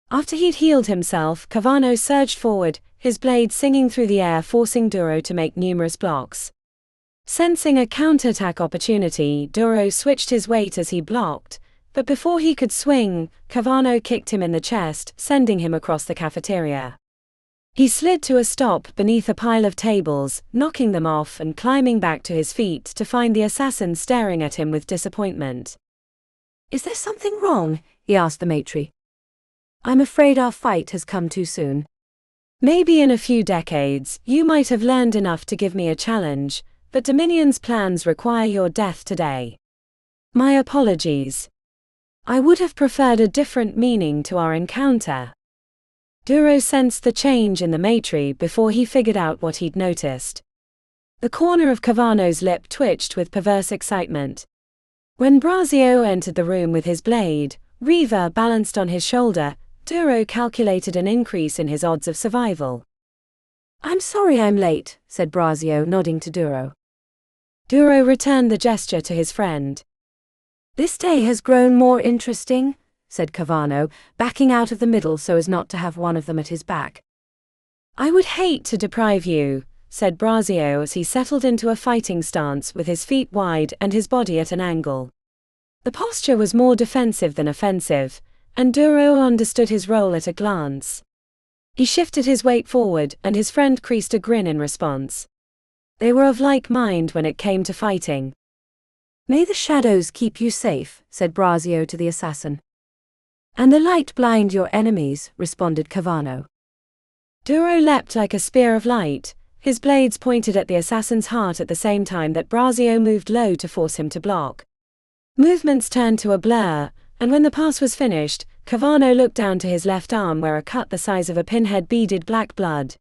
After he'd healed himself, Cavano surged forward, his blade singing through the air, forcing Duro to make numerous blocks. Sensing a counterattack opportunity, Duro switched his weight as he blocked, but before he could swing, Cavano kicked him in the chest, sending him across the cafeteria. He slid to a stop beneath a pile of tables, knocking them off and climbing back to his feet to find the assassin staring at him with disappointment. "Is there something wrong?" he asked the maetrie. "I'm afraid our fight has come too soon." "Maybe in a few decades, you might have learned enough to give me a challenge, but Dominion's plans require your death today. My apologies. I would have preferred a different meaning to our encounter." Duro sensed the change in the maetrie before he figured out what he'd noticed. The corner of Cavano's lip twitched with perverse excitement. When Braio entered the room with his blade, Riva balanced on his shoulder, Duro calculated an increase in his odds of survival. "I'm sorry I'm late," said Braio, nodding to Duro. Duro returned the gesture to his friend. "This day has grown more interesting," said Cavano, backing out of the middle so as not to have one of them at his back. "I would hate to deprive you," said Braio as he settled into a fighting stance with his feet wide and his body at an angle. The posture was more defensive than offensive, and Duro understood his role at a glance. He shifted his weight forward, and his friend creased a grin in response. They were of like mind when it came to fighting. "May the shadows keep you safe," said Braio to the assassin. "And the light blind your enemies," responded Cavano. Duro leapt like a spear of light, his blades pointed at the assassin's heart at the same time that Braio moved low to force him to block. Movements turned to a blur, and when the pass was finished, Kavano looked down to his left arm where a cut the size of a pinhead beaded black blood.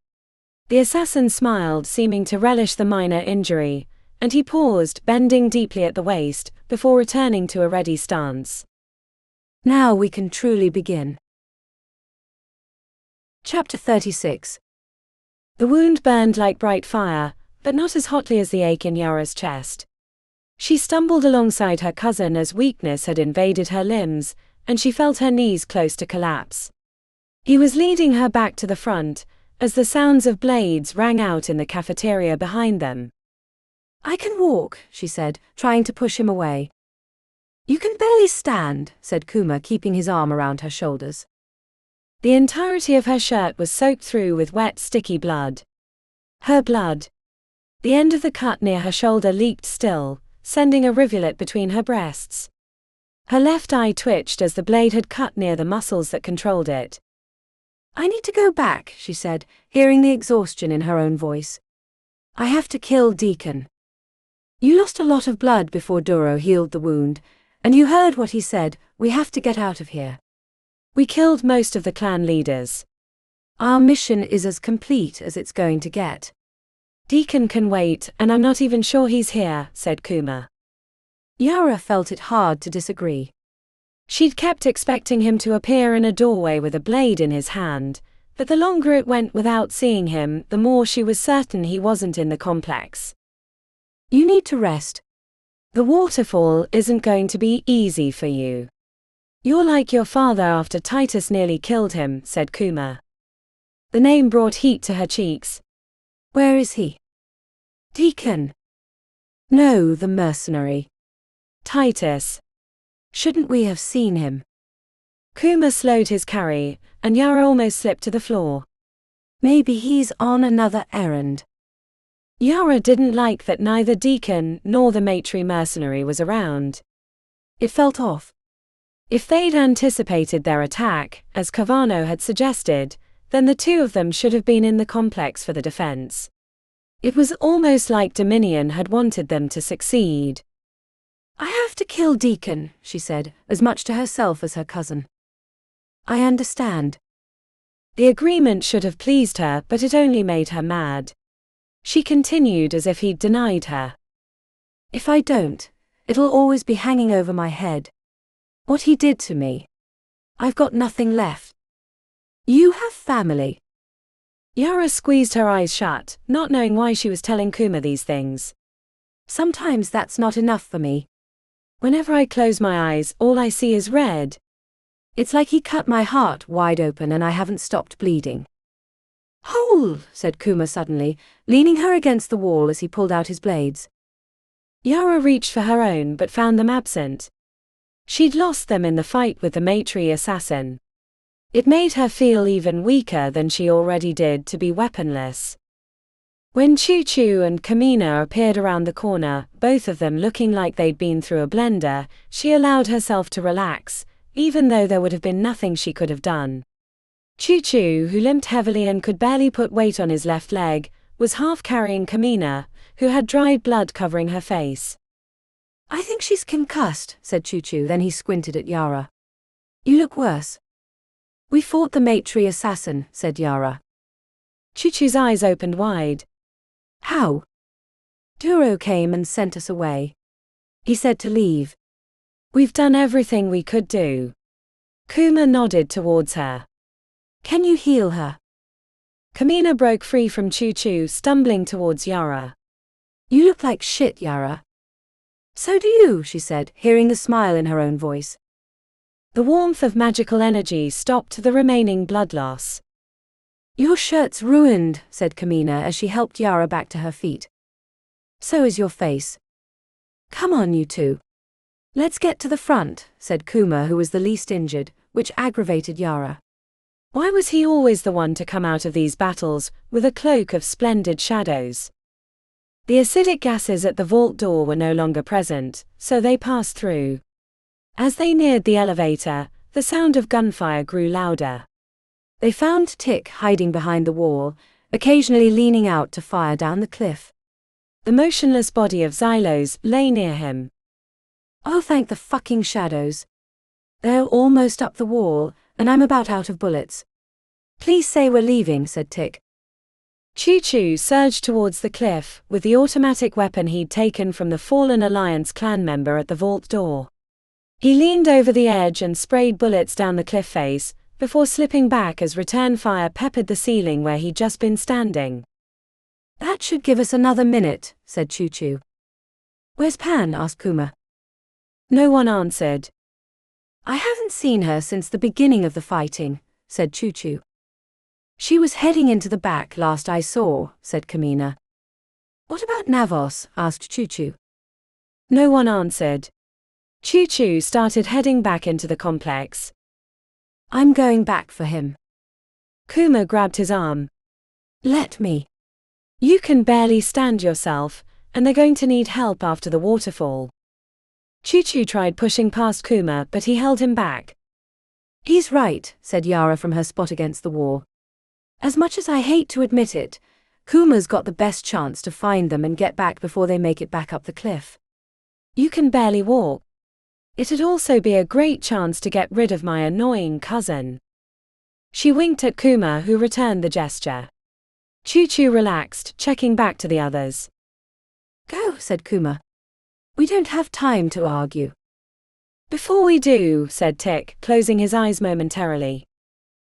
The assassin smiled, seeming to relish the minor injury, and he paused, bending deeply at the waist, before returning to a ready stance. Now we can truly begin. Chapter 36. The wound burned like bright fire, but not as hotly as the ache in Yara's chest. She stumbled alongside her cousin as weakness had invaded her limbs, and she felt her knees close to collapse. He was leading her back to the front, as the sounds of blades rang out in the cafeteria behind them. I can walk, she said, trying to push him away. You can barely stand, said Kuma, keeping his arm around her shoulders. The entirety of her shirt was soaked through with wet, sticky blood. Her blood. The end of the cut near her shoulder leaked still, sending a rivulet between her breasts. Her left eye twitched as the blade had cut near the muscles that controlled it. I need to go back, she said, hearing the exhaustion in her own voice. I have to kill Deacon. You lost a lot of blood before Duro healed the wound, and you heard what he said, we have to get out of here. We killed most of the clan leaders. Our mission is as complete as it's going to get. Deacon can wait, and I'm not even sure he's here, said Kuma. Yara felt it hard to disagree. She'd kept expecting him to appear in a doorway with a blade in his hand, but the longer it went without seeing him, the more she was certain he wasn't in the complex. You need to rest. The waterfall isn't going to be easy for you. You're like your father after Titus nearly killed him, said Kuma. The name brought heat to her cheeks. Where is he? Deacon. No, the mercenary. Titus. Shouldn't we have seen him? Kuma slowed his carry, and Yara almost slipped to the floor. Maybe he's on another errand. Yara didn't like that neither Deacon nor the maetrie mercenary was around. It felt off. If they'd anticipated their attack, as Kavano had suggested, then the two of them should have been in the complex for the defense. It was almost like Dominion had wanted them to succeed. I have to kill Deacon, she said, as much to herself as her cousin. I understand. The agreement should have pleased her, but it only made her mad. She continued as if he'd denied her. If I don't, it'll always be hanging over my head. What he did to me. I've got nothing left. You have family. Yara squeezed her eyes shut, not knowing why she was telling Kuma these things. Sometimes that's not enough for me. Whenever I close my eyes, all I see is red. It's like he cut my heart wide open and I haven't stopped bleeding. Hole, said Kuma suddenly, leaning her against the wall as he pulled out his blades. Yara reached for her own but found them absent. She'd lost them in the fight with the maetrie assassin. It made her feel even weaker than she already did to be weaponless. When Choo Choo and Kamina appeared around the corner, both of them looking like they'd been through a blender, she allowed herself to relax, even though there would have been nothing she could have done. Choo Choo, who limped heavily and could barely put weight on his left leg, was half carrying Kamina, who had dried blood covering her face. I think she's concussed, said Choo Choo, then he squinted at Yara. You look worse. We fought the maetrie assassin, said Yara. Choo Choo's eyes opened wide. How? Duro came and sent us away. He said to leave. We've done everything we could do. Kuma nodded towards her. Can you heal her? Kamina broke free from Choo Choo, stumbling towards Yara. You look like shit, Yara. So do you, she said, hearing the smile in her own voice. The warmth of magical energy stopped the remaining blood loss. Your shirt's ruined, said Kamina as she helped Yara back to her feet. So is your face. Come on, you two. Let's get to the front, said Kuma, who was the least injured, which aggravated Yara. Why was he always the one to come out of these battles with a cloak of splendid shadows? The acidic gases at the vault door were no longer present, so they passed through. As they neared the elevator, the sound of gunfire grew louder. They found Tick hiding behind the wall, occasionally leaning out to fire down the cliff. The motionless body of Xylos lay near him. Oh, thank the fucking shadows. They're almost up the wall, and I'm about out of bullets. Please say we're leaving, said Tick. Choo-Choo surged towards the cliff, with the automatic weapon he'd taken from the fallen Alliance clan member at the vault door. He leaned over the edge and sprayed bullets down the cliff face, before slipping back as return fire peppered the ceiling where he'd just been standing. That should give us another minute, said Choo-Choo. Where's Pan? asked Kuma. No one answered. I haven't seen her since the beginning of the fighting, said Choo-Choo. She was heading into the back last I saw, said Kamina. What about Navos? asked Choo-Choo. No one answered. Choo-Choo started heading back into the complex. I'm going back for him. Kuma grabbed his arm. Let me. You can barely stand yourself, and they're going to need help after the waterfall. Choo-Choo tried pushing past Kuma, but he held him back. He's right, said Yara from her spot against the wall. As much as I hate to admit it, Kuma's got the best chance to find them and get back before they make it back up the cliff. You can barely walk. It'd also be a great chance to get rid of my annoying cousin. She winked at Kuma, who returned the gesture. Choo-Choo relaxed, checking back to the others. Go, said Kuma. We don't have time to argue. Before we do, said Tick, closing his eyes momentarily.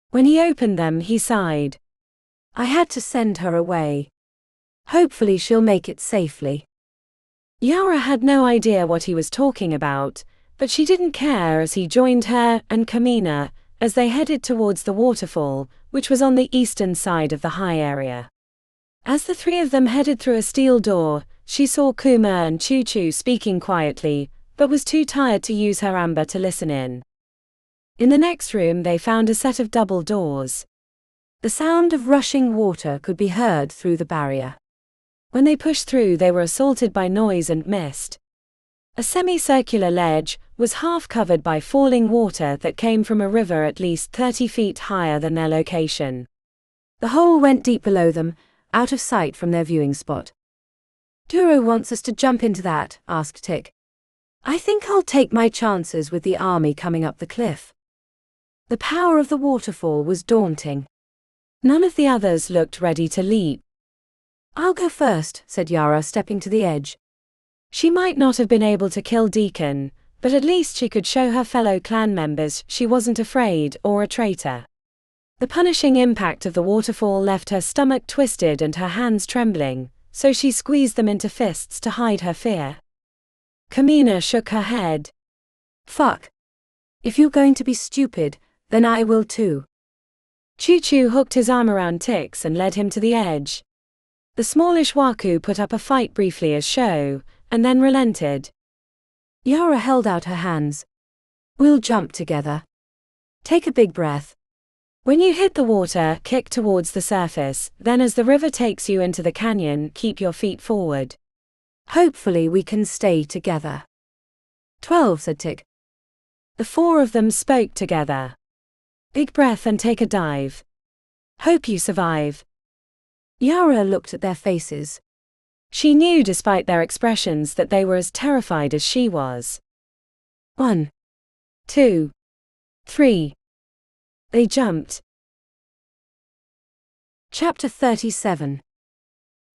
When he opened them, he sighed. I had to send her away. Hopefully she'll make it safely. Yara had no idea what he was talking about, but she didn't care as he joined her and Kamina as they headed towards the waterfall, which was on the eastern side of the high area. As the three of them headed through a steel door, she saw Kuma and Choo-Choo speaking quietly, but was too tired to use her amber to listen in. In the next room they found a set of double doors. The sound of rushing water could be heard through the barrier. When they pushed through, they were assaulted by noise and mist. A semicircular ledge was half covered by falling water that came from a river at least 30 feet higher than their location. The hole went deep below them, out of sight from their viewing spot. Duro wants us to jump into that, asked Tick. I think I'll take my chances with the army coming up the cliff. The power of the waterfall was daunting. None of the others looked ready to leap. I'll go first, said Yara, stepping to the edge. She might not have been able to kill Deacon, but at least she could show her fellow clan members she wasn't afraid or a traitor. The punishing impact of the waterfall left her stomach twisted and her hands trembling, so she squeezed them into fists to hide her fear. Kamina shook her head. Fuck. If you're going to be stupid, then I will too. Choo-Choo hooked his arm around Tix and led him to the edge. The smallish waku put up a fight briefly as show, and then relented. Yara held out her hands. We'll jump together. Take a big breath. When you hit the water, kick towards the surface, then as the river takes you into the canyon, keep your feet forward. Hopefully we can stay together. 12, said Tick. The four of them spoke together. Big breath and take a dive. Hope you survive. Yara looked at their faces. She knew despite their expressions that they were as terrified as she was. 1, 2, 3. They jumped. Chapter 37.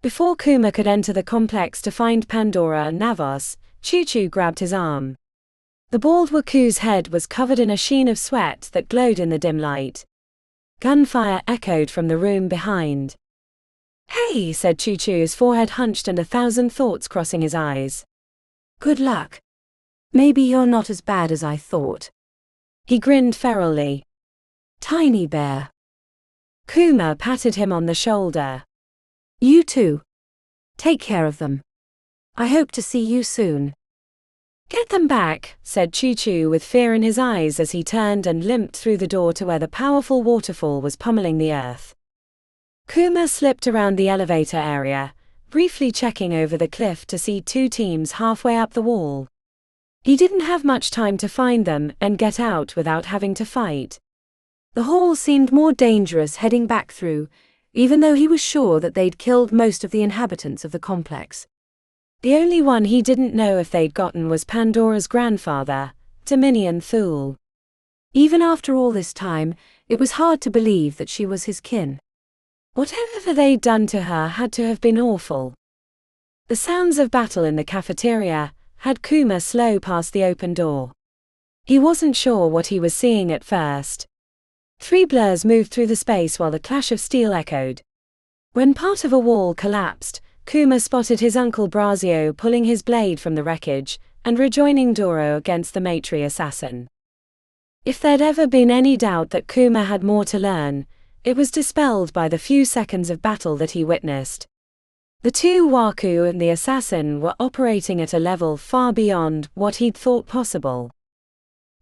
Before Kuma could enter the complex to find Pandora and Navos, Choo-Choo grabbed his arm. The bald waku's head was covered in a sheen of sweat that glowed in the dim light. Gunfire echoed from the room behind. Hey, said Choo-Choo, his forehead hunched and 1,000 thoughts crossing his eyes. Good luck. Maybe you're not as bad as I thought. He grinned ferally. Tiny bear. Kuma patted him on the shoulder. You too. Take care of them. I hope to see you soon. Get them back, said Choo-Choo with fear in his eyes as he turned and limped through the door to where the powerful waterfall was pummeling the earth. Kuma slipped around the elevator area, briefly checking over the cliff to see two teams halfway up the wall. He didn't have much time to find them and get out without having to fight. The hall seemed more dangerous heading back through, even though he was sure that they'd killed most of the inhabitants of the complex. The only one he didn't know if they'd gotten was Pandora's grandfather, Dominion Thule. Even after all this time, it was hard to believe that she was his kin. Whatever they'd done to her had to have been awful. The sounds of battle in the cafeteria had Kuma slow past the open door. He wasn't sure what he was seeing at first. 3 blurs moved through the space while the clash of steel echoed. When part of a wall collapsed, Kuma spotted his uncle Braio pulling his blade from the wreckage and rejoining Duro against the maetrie assassin. If there'd ever been any doubt that Kuma had more to learn, it was dispelled by the few seconds of battle that he witnessed. The 2 waku and the assassin were operating at a level far beyond what he'd thought possible.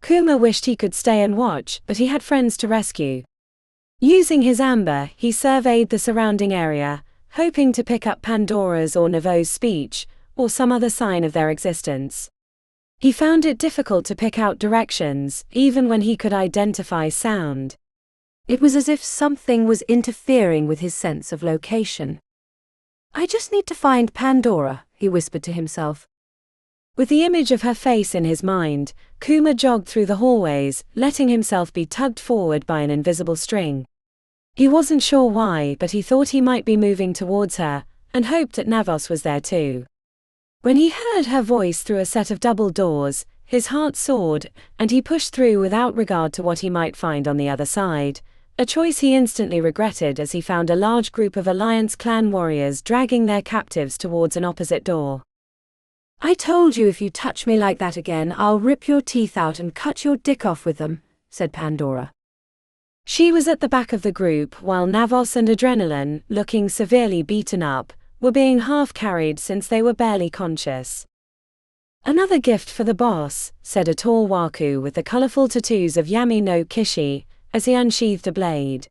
Kuma wished he could stay and watch, but he had friends to rescue. Using his amber, he surveyed the surrounding area, hoping to pick up Pandora's or Nevo's speech, or some other sign of their existence. He found it difficult to pick out directions, even when he could identify sound. It was as if something was interfering with his sense of location. "I just need to find Pandora," he whispered to himself. With the image of her face in his mind, Kuma jogged through the hallways, letting himself be tugged forward by an invisible string. He wasn't sure why, but he thought he might be moving towards her, and hoped that Navos was there too. When he heard her voice through a set of double doors, his heart soared, and he pushed through without regard to what he might find on the other side, a choice he instantly regretted as he found a large group of Alliance clan warriors dragging their captives towards an opposite door. "I told you if you touch me like that again, I'll rip your teeth out and cut your dick off with them," said Pandora. She was at the back of the group while Navos and Adrenaline, looking severely beaten up, were being half-carried since they were barely conscious. "Another gift for the boss," said a tall waku with the colorful tattoos of Yami no Kishi, as he unsheathed a blade.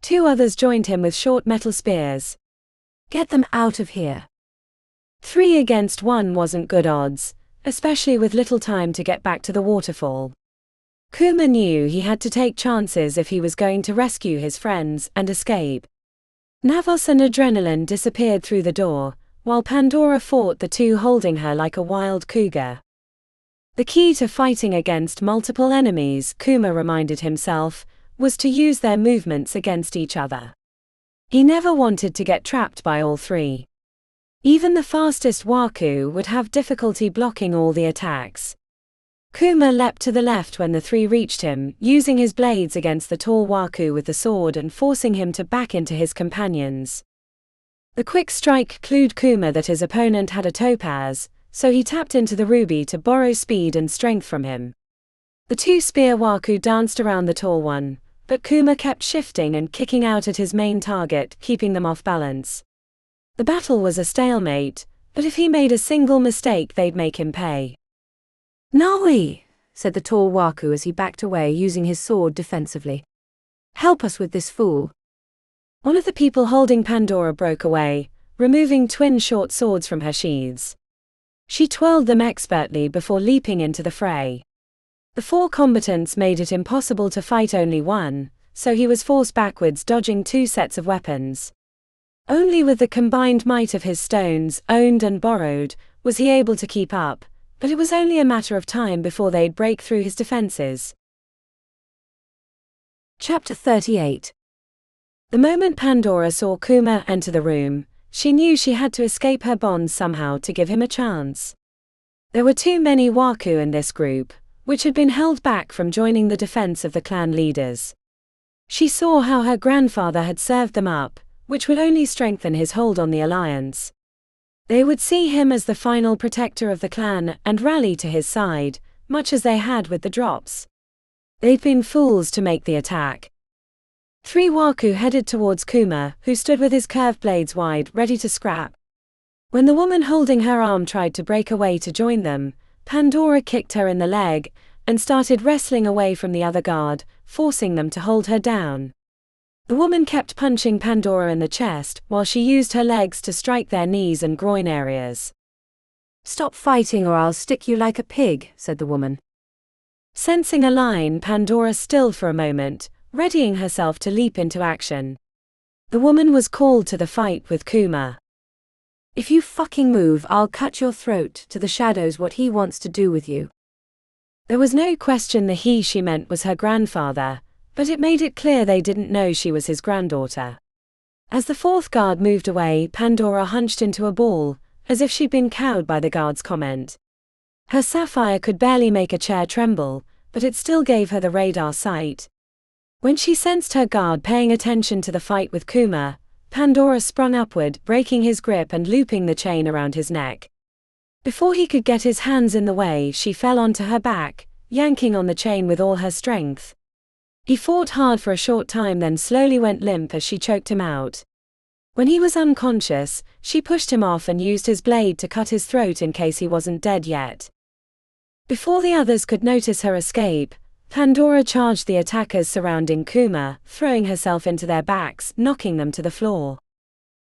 2 others joined him with short metal spears. "Get them out of here." 3 against 1 wasn't good odds, especially with little time to get back to the waterfall. Kuma knew he had to take chances if he was going to rescue his friends and escape. Navos and Adrenaline disappeared through the door, while Pandora fought the 2 holding her like a wild cougar. The key to fighting against multiple enemies, Kuma reminded himself, was to use their movements against each other. He never wanted to get trapped by all 3. Even the fastest waku would have difficulty blocking all the attacks. Kuma leapt to the left when the 3 reached him, using his blades against the tall waku with the sword and forcing him to back into his companions. The quick strike clued Kuma that his opponent had a topaz, so he tapped into the ruby to borrow speed and strength from him. The 2 spear waku danced around the tall one, but Kuma kept shifting and kicking out at his main target, keeping them off balance. The battle was a stalemate, but if he made a single mistake they'd make him pay. "Noi," said the tall waku as he backed away using his sword defensively. "Help us with this fool." One of the people holding Pandora broke away, removing twin short swords from her sheaths. She twirled them expertly before leaping into the fray. The 4 combatants made it impossible to fight only one, so he was forced backwards, dodging 2 sets of weapons. Only with the combined might of his stones, owned and borrowed, was he able to keep up, but it was only a matter of time before they'd break through his defenses. Chapter 38. The moment Pandora saw Kuma enter the room, she knew she had to escape her bonds somehow to give him a chance. There were too many waku in this group, which had been held back from joining the defense of the clan leaders. She saw how her grandfather had served them up, which would only strengthen his hold on the alliance. They would see him as the final protector of the clan and rally to his side, much as they had with the drops. They'd been fools to make the attack. 3 waku headed towards Kuma, who stood with his curved blades wide, ready to scrap. When the woman holding her arm tried to break away to join them, Pandora kicked her in the leg and started wrestling away from the other guard, forcing them to hold her down. The woman kept punching Pandora in the chest while she used her legs to strike their knees and groin areas. "Stop fighting or I'll stick you like a pig," said the woman. Sensing a line, Pandora stilled for a moment, readying herself to leap into action. The woman was called to the fight with Kuma. "If you fucking move, I'll cut your throat to the shadows. What he wants to do with you." There was no question the he she meant was her grandfather, but it made it clear they didn't know she was his granddaughter. As the fourth guard moved away, Pandora hunched into a ball, as if she'd been cowed by the guard's comment. Her Sapphire could barely make a chair tremble, but it still gave her the radar sight. When she sensed her guard paying attention to the fight with Kuma, Pandora sprung upward, breaking his grip and looping the chain around his neck. Before he could get his hands in the way, she fell onto her back, yanking on the chain with all her strength. He fought hard for a short time, then slowly went limp as she choked him out. When he was unconscious, she pushed him off and used his blade to cut his throat in case he wasn't dead yet. Before the others could notice her escape, Pandora charged the attackers surrounding Kuma, throwing herself into their backs, knocking them to the floor.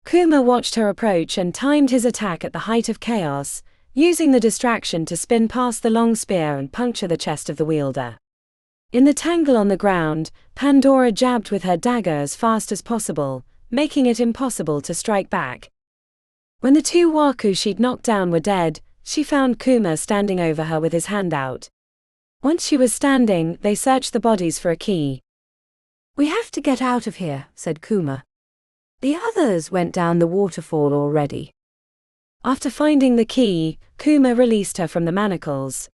Kuma watched her approach and timed his attack at the height of chaos, using the distraction to spin past the long spear and puncture the chest of the wielder. In the tangle on the ground, Pandora jabbed with her dagger as fast as possible, making it impossible to strike back. When the two waku she'd knocked down were dead, she found Kuma standing over her with his hand out. Once she was standing, they searched the bodies for a key. "We have to get out of here," said Kuma. "The others went down the waterfall already." After finding the key, Kuma released her from the manacles.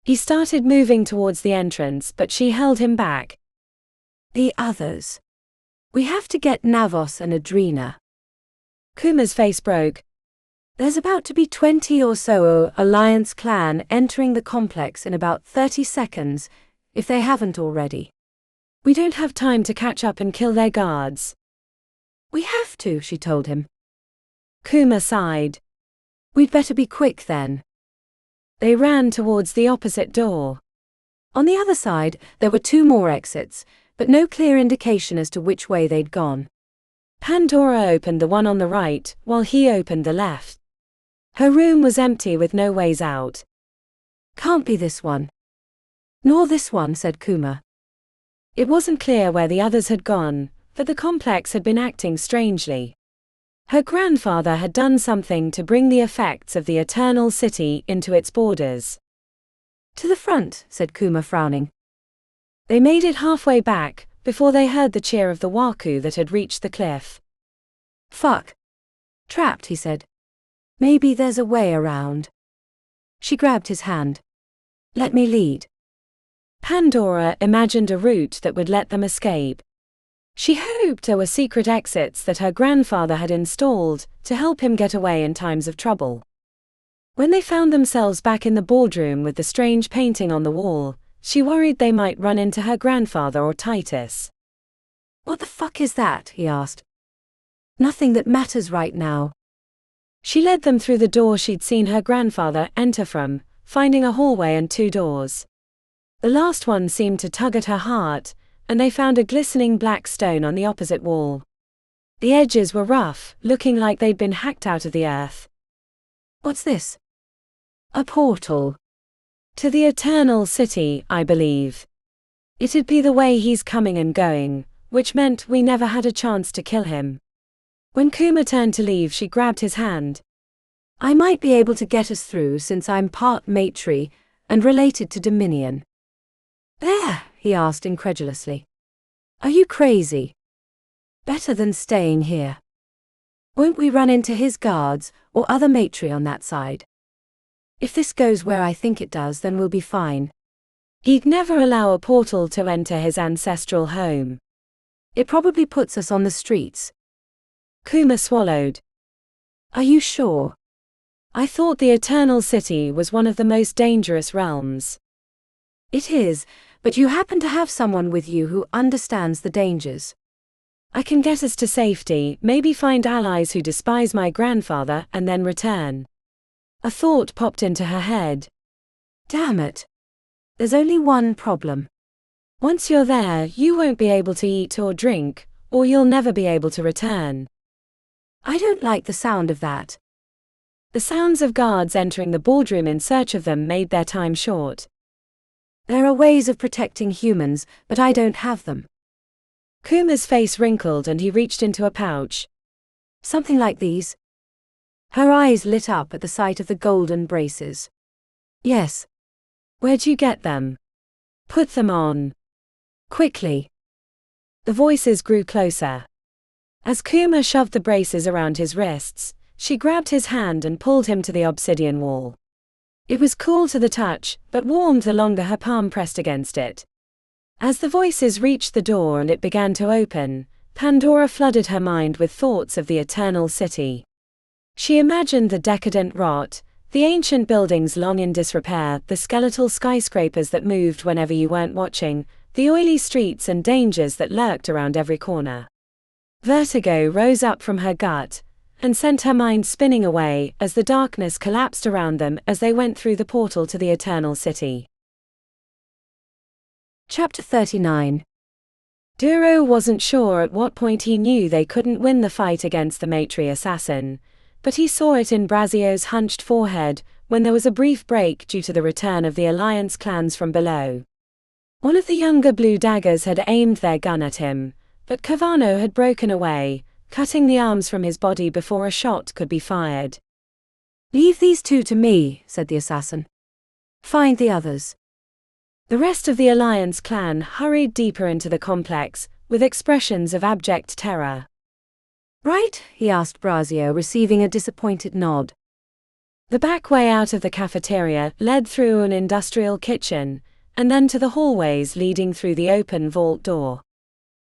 He started moving towards the entrance, but she held him back. "The others. We have to get Navos and Adrena." Kuma's face broke. "There's about to be 20 or so Alliance clan entering the complex in about 30 seconds, if they haven't already. We don't have time to catch up and kill their guards." "We have to," she told him. Kuma sighed. "We'd better be quick then." They ran towards the opposite door. On the other side, there were 2 more exits, but no clear indication as to which way they'd gone. Pandora opened the one on the right, while he opened the left. Her room was empty with no ways out. "Can't be this one." "Nor this one," said Kuma. It wasn't clear where the others had gone, but the complex had been acting strangely. Her grandfather had done something to bring the effects of the Eternal City into its borders. "To the front," said Kuma, frowning. They made it halfway back, before they heard the cheer of the waku that had reached the cliff. "Fuck. Trapped," he said. "Maybe there's a way around." She grabbed his hand. "Let me lead." Pandora imagined a route that would let them escape. She hoped there were secret exits that her grandfather had installed to help him get away in times of trouble. When they found themselves back in the boardroom with the strange painting on the wall, she worried they might run into her grandfather or Titus. "What the fuck is that?" he asked. "Nothing that matters right now." She led them through the door she'd seen her grandfather enter from, finding a hallway and 2 doors. The last one seemed to tug at her heart, and they found a glistening black stone on the opposite wall. The edges were rough, looking like they'd been hacked out of the earth. "What's this?" "A portal." "To the Eternal City, I believe. It'd be the way he's coming and going, which meant we never had a chance to kill him." When Kuma turned to leave, she grabbed his hand. "I might be able to get us through since I'm part maetrie and related to Dominion." "There?" he asked incredulously. "Are you crazy?" "Better than staying here." "Won't we run into his guards or other maetrie on that side?" "If this goes where I think it does, then we'll be fine." He'd never allow a portal to enter his ancestral home. "It probably puts us on the streets." Kuma swallowed. "Are you sure?" "I thought the Eternal City was one of the most dangerous realms." "It is, but you happen to have someone with you who understands the dangers." "I can get us to safety, maybe find allies who despise my grandfather, and then return." A thought popped into her head. "Damn it. There's only one problem. Once you're there, you won't be able to eat or drink, or you'll never be able to return." "I don't like the sound of that." The sounds of guards entering the boardroom in search of them made their time short. "There are ways of protecting humans, but I don't have them." Kuma's face wrinkled and he reached into a pouch. "Something like these?" Her eyes lit up at the sight of the golden braces. "Yes." Where'd you get them? Put them on. Quickly. The voices grew closer. As Kuma shoved the braces around his wrists, she grabbed his hand and pulled him to the obsidian wall. It was cool to the touch, but warmed the longer her palm pressed against it. As the voices reached the door and it began to open, Pandora flooded her mind with thoughts of the eternal city. She imagined the decadent rot, the ancient buildings long in disrepair, the skeletal skyscrapers that moved whenever you weren't watching, the oily streets and dangers that lurked around every corner. Vertigo rose up from her gut and sent her mind spinning away as the darkness collapsed around them as they went through the portal to the eternal city. Chapter 39. Duro wasn't sure at what point he knew they couldn't win the fight against the maetrie assassin, but he saw it in Braio's hunched forehead when there was a brief break due to the return of the Alliance clans from below. One of the younger blue daggers had aimed their gun at him, but Kavano had broken away, cutting the arms from his body before a shot could be fired. "Leave these two to me," said the assassin. "Find the others." The rest of the Alliance clan hurried deeper into the complex, with expressions of abject terror. "Right?" he asked Braio, receiving a disappointed nod. The back way out of the cafeteria led through an industrial kitchen, and then to the hallways leading through the open vault door.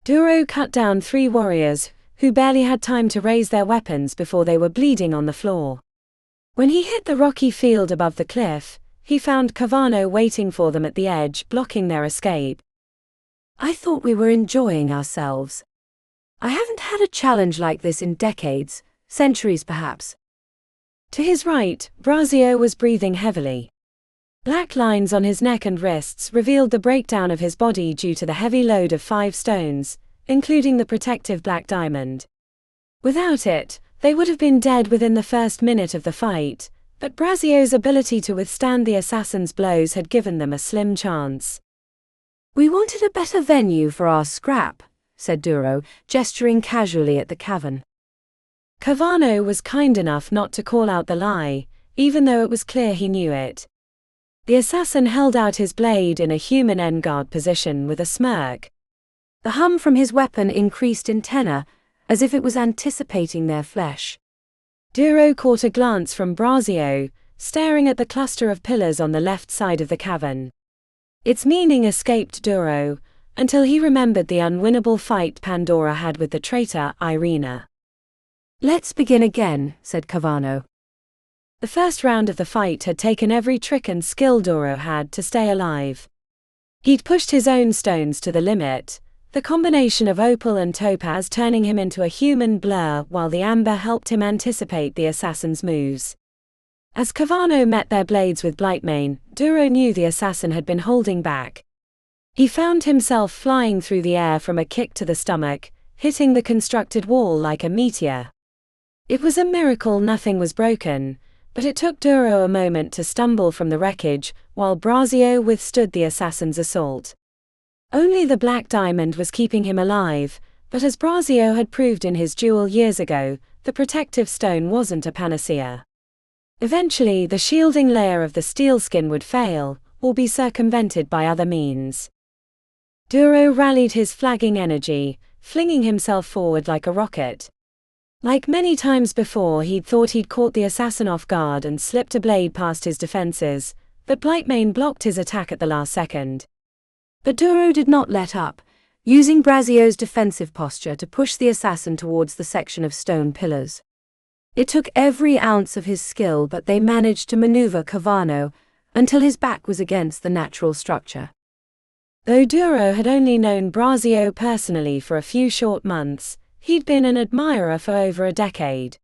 Duro cut down 3 warriors, who barely had time to raise their weapons before they were bleeding on the floor. When he hit the rocky field above the cliff, he found Kavano waiting for them at the edge, blocking their escape. "I thought we were enjoying ourselves. I haven't had a challenge like this in decades, centuries perhaps." To his right, Braio was breathing heavily. Black lines on his neck and wrists revealed the breakdown of his body due to the heavy load of 5 stones, including the protective black diamond. Without it, they would have been dead within the first minute of the fight, but Braio's ability to withstand the assassin's blows had given them a slim chance. "We wanted a better venue for our scrap," said Duro, gesturing casually at the cavern. Kavano was kind enough not to call out the lie, even though it was clear he knew it. The assassin held out his blade in a human endguard position with a smirk. The hum from his weapon increased in tenor, as if it was anticipating their flesh. Duro caught a glance from Braio, staring at the cluster of pillars on the left side of the cavern. Its meaning escaped Duro, until he remembered the unwinnable fight Pandora had with the traitor Irina. "Let's begin again," said Kavano. The first round of the fight had taken every trick and skill Duro had to stay alive. He'd pushed his own stones to the limit, the combination of opal and topaz turning him into a human blur while the amber helped him anticipate the assassin's moves. As Kavano met their blades with Blightmane, Duro knew the assassin had been holding back. He found himself flying through the air from a kick to the stomach, hitting the constructed wall like a meteor. It was a miracle nothing was broken, but it took Duro a moment to stumble from the wreckage, while Braio withstood the assassin's assault. Only the black diamond was keeping him alive, but as Braio had proved in his duel years ago, the protective stone wasn't a panacea. Eventually the shielding layer of the steel skin would fail, or be circumvented by other means. Duro rallied his flagging energy, flinging himself forward like a rocket. Like many times before, he'd thought he'd caught the assassin off guard and slipped a blade past his defenses, but Blightmane blocked his attack at the last second. But Duro did not let up, using Braio's defensive posture to push the assassin towards the section of stone pillars. It took every ounce of his skill, but they managed to maneuver Kavano until his back was against the natural structure. Though Duro had only known Braio personally for a few short months, he'd been an admirer for over a decade.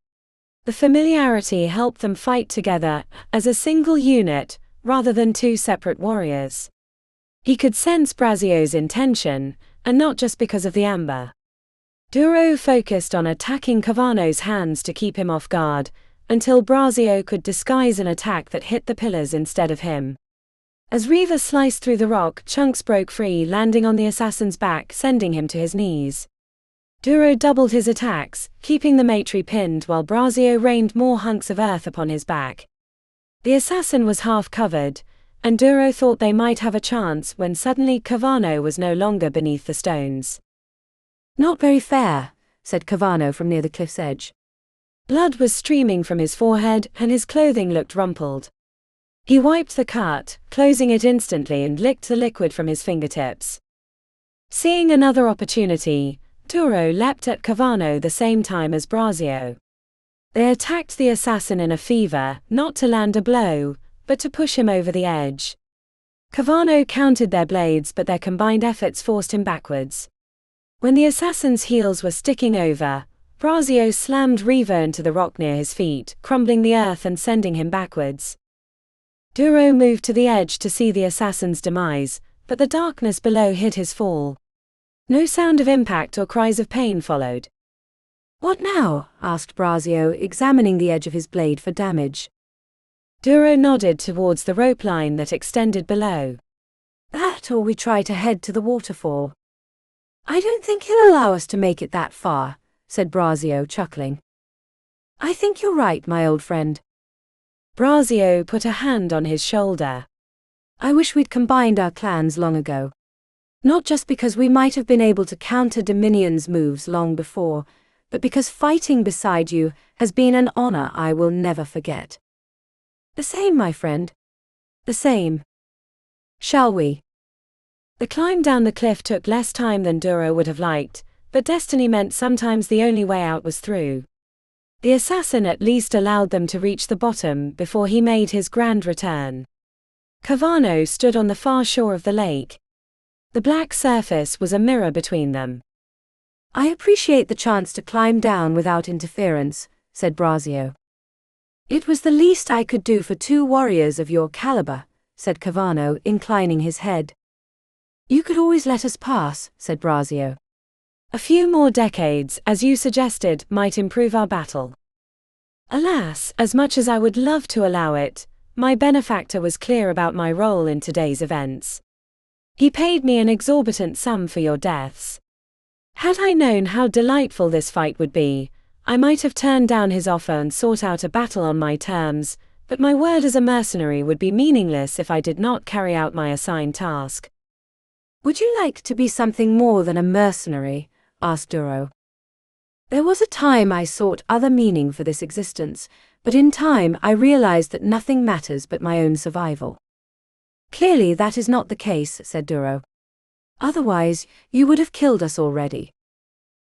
The familiarity helped them fight together as a single unit, rather than 2 separate warriors. He could sense Braio's intention, and not just because of the amber. Duro focused on attacking Kavano's hands to keep him off guard, until Braio could disguise an attack that hit the pillars instead of him. As Reva sliced through the rock, chunks broke free, landing on the assassin's back, sending him to his knees. Duro doubled his attacks, keeping the maetrie pinned while Braio rained more hunks of earth upon his back. The assassin was half covered, and Duro thought they might have a chance when suddenly Cavano was no longer beneath the stones. "Not very fair," said Cavano from near the cliff's edge. Blood was streaming from his forehead and his clothing looked rumpled. He wiped the cut, closing it instantly, and licked the liquid from his fingertips. Seeing another opportunity, Duro leapt at Cavano the same time as Braio. They attacked the assassin in a fever, not to land a blow, but to push him over the edge. Cavano countered their blades, but their combined efforts forced him backwards. When the assassin's heels were sticking over, Braio slammed Revo into the rock near his feet, crumbling the earth and sending him backwards. Duro moved to the edge to see the assassin's demise, but the darkness below hid his fall. No sound of impact or cries of pain followed. "What now?" asked Braio, examining the edge of his blade for damage. Duro nodded towards the rope line that extended below. "That, or we try to head to the waterfall." "I don't think he'll allow us to make it that far," said Braio, chuckling. "I think you're right, my old friend." Braio put a hand on his shoulder. "I wish we'd combined our clans long ago. Not just because we might have been able to counter Dominion's moves long before, but because fighting beside you has been an honor I will never forget." "The same, my friend. The same. Shall we?" The climb down the cliff took less time than Duro would have liked, but destiny meant sometimes the only way out was through. The assassin at least allowed them to reach the bottom before he made his grand return. Cavano stood on the far shore of the lake. The black surface was a mirror between them. "I appreciate the chance to climb down without interference," said Braio. "It was the least I could do for two warriors of your caliber," said Cavano, inclining his head. "You could always let us pass," said Braio. "A few more decades, as you suggested, might improve our battle." Alas, as much as I would love to allow it, my benefactor was clear about my role in today's events. He paid me an exorbitant sum for your deaths. Had I known how delightful this fight would be, I might have turned down his offer and sought out a battle on my terms, but my word as a mercenary would be meaningless if I did not carry out my assigned task. "Would you like to be something more than a mercenary?" asked Duro. "There was a time I sought other meaning for this existence, but in time I realized that nothing matters but my own survival." "Clearly that is not the case," said Duro. "Otherwise, you would have killed us already."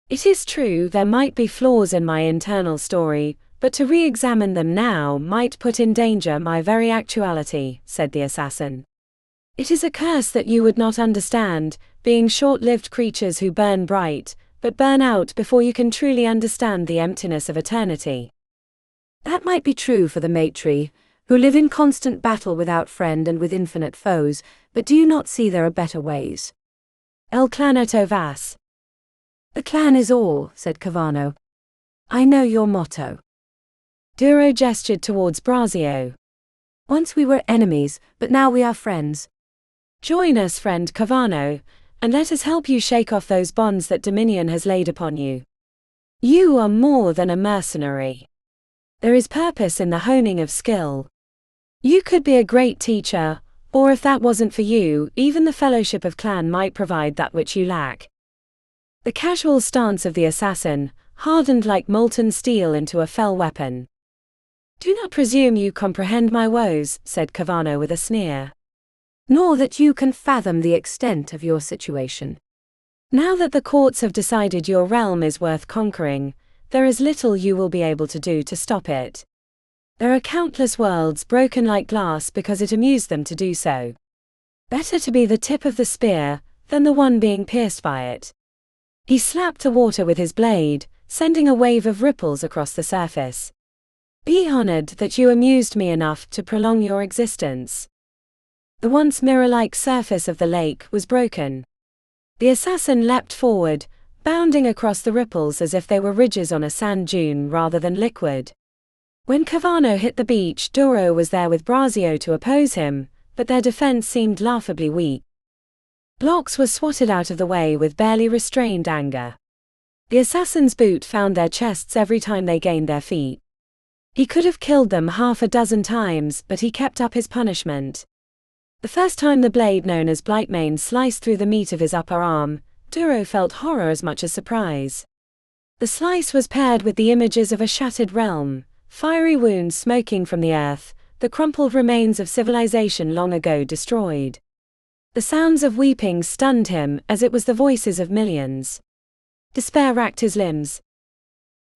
"It is true there might be flaws in my internal story, but to re-examine them now might put in danger my very actuality," said the assassin. "It is a curse that you would not understand, being short-lived creatures who burn bright, but burn out before you can truly understand the emptiness of eternity." "That might be true for the maetrie, who live in constant battle without friend and with infinite foes, but do you not see there are better ways?" "El claneto vas." "The clan is all," said Cavano. "I know your motto." Duro gestured towards Braio. "Once we were enemies, but now we are friends." "Join us, friend Cavano, and let us help you shake off those bonds that Dominion has laid upon you. You are more than a mercenary. There is purpose in the honing of skill. You could be a great teacher, or if that wasn't for you, even the Fellowship of Clan might provide that which you lack." The casual stance of the assassin hardened like molten steel into a fell weapon. "Do not presume you comprehend my woes," said Cavano with a sneer. "Nor that you can fathom the extent of your situation. Now that the courts have decided your realm is worth conquering, there is little you will be able to do to stop it. There are countless worlds broken like glass because it amused them to do so. Better to be the tip of the spear than the one being pierced by it." He slapped the water with his blade, sending a wave of ripples across the surface. "Be honored that you amused me enough to prolong your existence." The once mirror-like surface of the lake was broken. The assassin leapt forward, bounding across the ripples as if they were ridges on a sand dune rather than liquid. When Cavano hit the beach, Duro was there with Braio to oppose him, but their defense seemed laughably weak. Blocks were swatted out of the way with barely restrained anger. The assassin's boot found their chests every time they gained their feet. He could have killed them half a dozen times, but he kept up his punishment. The first time the blade known as Blightmane sliced through the meat of his upper arm, Duro felt horror as much as surprise. The slice was paired with the images of a shattered realm, fiery wounds smoking from the earth, the crumpled remains of civilization long ago destroyed. The sounds of weeping stunned him, as it was the voices of millions. Despair racked his limbs.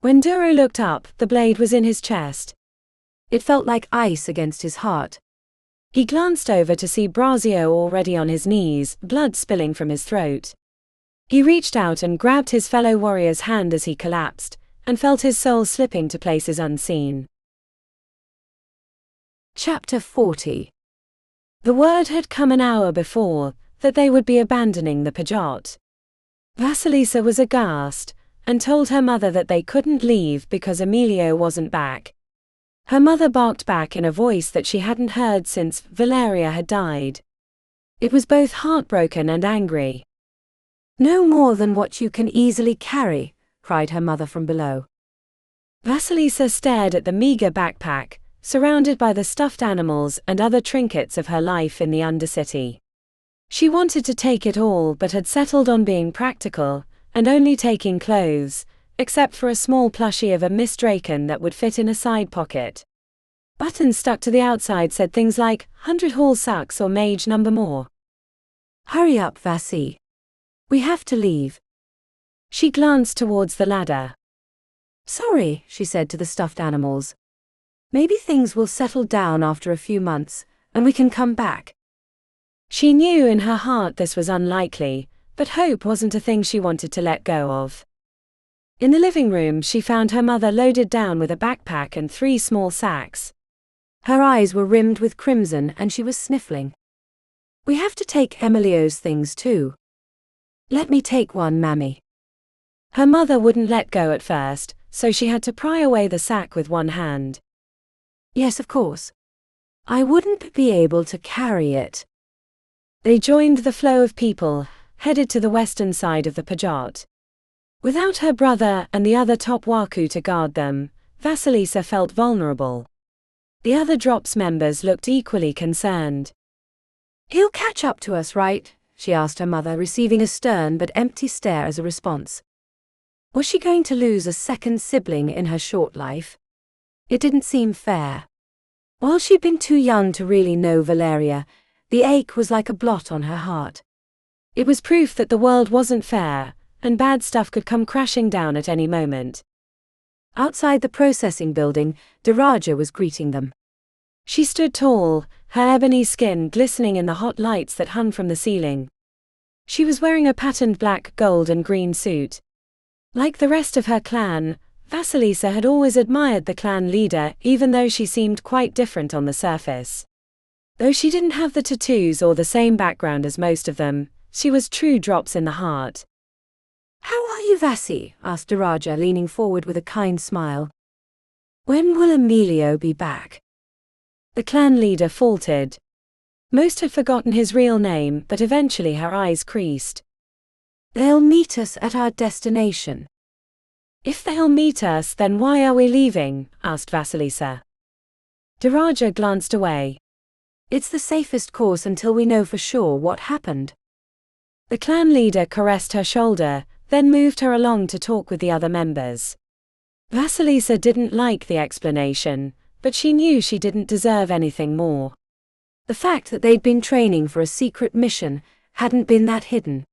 When Duro looked up, the blade was in his chest. It felt like ice against his heart. He glanced over to see Braio already on his knees, blood spilling from his throat. He reached out and grabbed his fellow warrior's hand as he collapsed, and felt his soul slipping to places unseen. Chapter 40. The word had come an hour before, that they would be abandoning the Pajot. Vasilisa was aghast, and told her mother that they couldn't leave because Emilio wasn't back. Her mother barked back in a voice that she hadn't heard since Valeria had died. It was both heartbroken and angry. "No more than what you can easily carry," cried her mother from below. Vasilisa stared at the meager backpack, surrounded by the stuffed animals and other trinkets of her life in the Undercity. She wanted to take it all but had settled on being practical, and only taking clothes, except for a small plushie of a Miss Deacon that would fit in a side pocket. Buttons stuck to the outside said things like, 100 hall sucks or mage number more. "Hurry up, Vasi. We have to leave." She glanced towards the ladder. "Sorry," she said to the stuffed animals. "Maybe things will settle down after a few months, and we can come back." She knew in her heart this was unlikely, but hope wasn't a thing she wanted to let go of. In the living room she found her mother loaded down with a backpack and 3 small sacks. Her eyes were rimmed with crimson and she was sniffling. "We have to take Emilio's things too." "Let me take one, Mammy." Her mother wouldn't let go at first, so she had to pry away the sack with one hand. "Yes, of course. I wouldn't be able to carry it." They joined the flow of people, headed to the western side of the Pajot. Without her brother and the other top waku to guard them, Vasilisa felt vulnerable. The other Drops members looked equally concerned. "He'll catch up to us, right?" she asked her mother, receiving a stern but empty stare as a response. Was she going to lose a second sibling in her short life? It didn't seem fair. While she'd been too young to really know Valeria, the ache was like a blot on her heart. It was proof that the world wasn't fair, and bad stuff could come crashing down at any moment. Outside the processing building, Daraja was greeting them. She stood tall, her ebony skin glistening in the hot lights that hung from the ceiling. She was wearing a patterned black, gold and green suit. Like the rest of her clan, Vasilisa had always admired the clan leader, even though she seemed quite different on the surface. Though she didn't have the tattoos or the same background as most of them, she was true Drops in the heart. "How are you, Vasi?" asked Daraja, leaning forward with a kind smile. "When will Emilio be back?" The clan leader faltered. Most had forgotten his real name, but eventually her eyes creased. "They'll meet us at our destination." "If they'll meet us, then why are we leaving?" asked Vasilisa. Daraja glanced away. "It's the safest course until we know for sure what happened." The clan leader caressed her shoulder, then moved her along to talk with the other members. Vasilisa didn't like the explanation, but she knew she didn't deserve anything more. The fact that they'd been training for a secret mission hadn't been that hidden.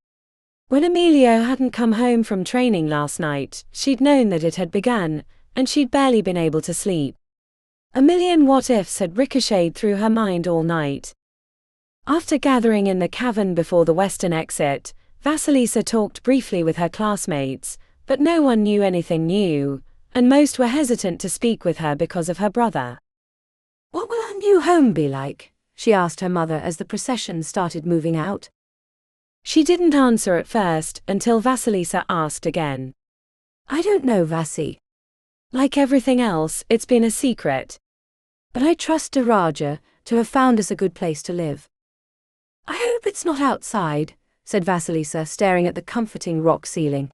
When Emilio hadn't come home from training last night, she'd known that it had begun, and she'd barely been able to sleep. A million what-ifs had ricocheted through her mind all night. After gathering in the cavern before the western exit, Vasilisa talked briefly with her classmates, but no one knew anything new, and most were hesitant to speak with her because of her brother. "What will our new home be like?" she asked her mother as the procession started moving out. She didn't answer at first, until Vasilisa asked again. "I don't know, Vasi. Like everything else, it's been a secret. But I trust Daraja to have found us a good place to live." "I hope it's not outside," said Vasilisa, staring at the comforting rock ceiling.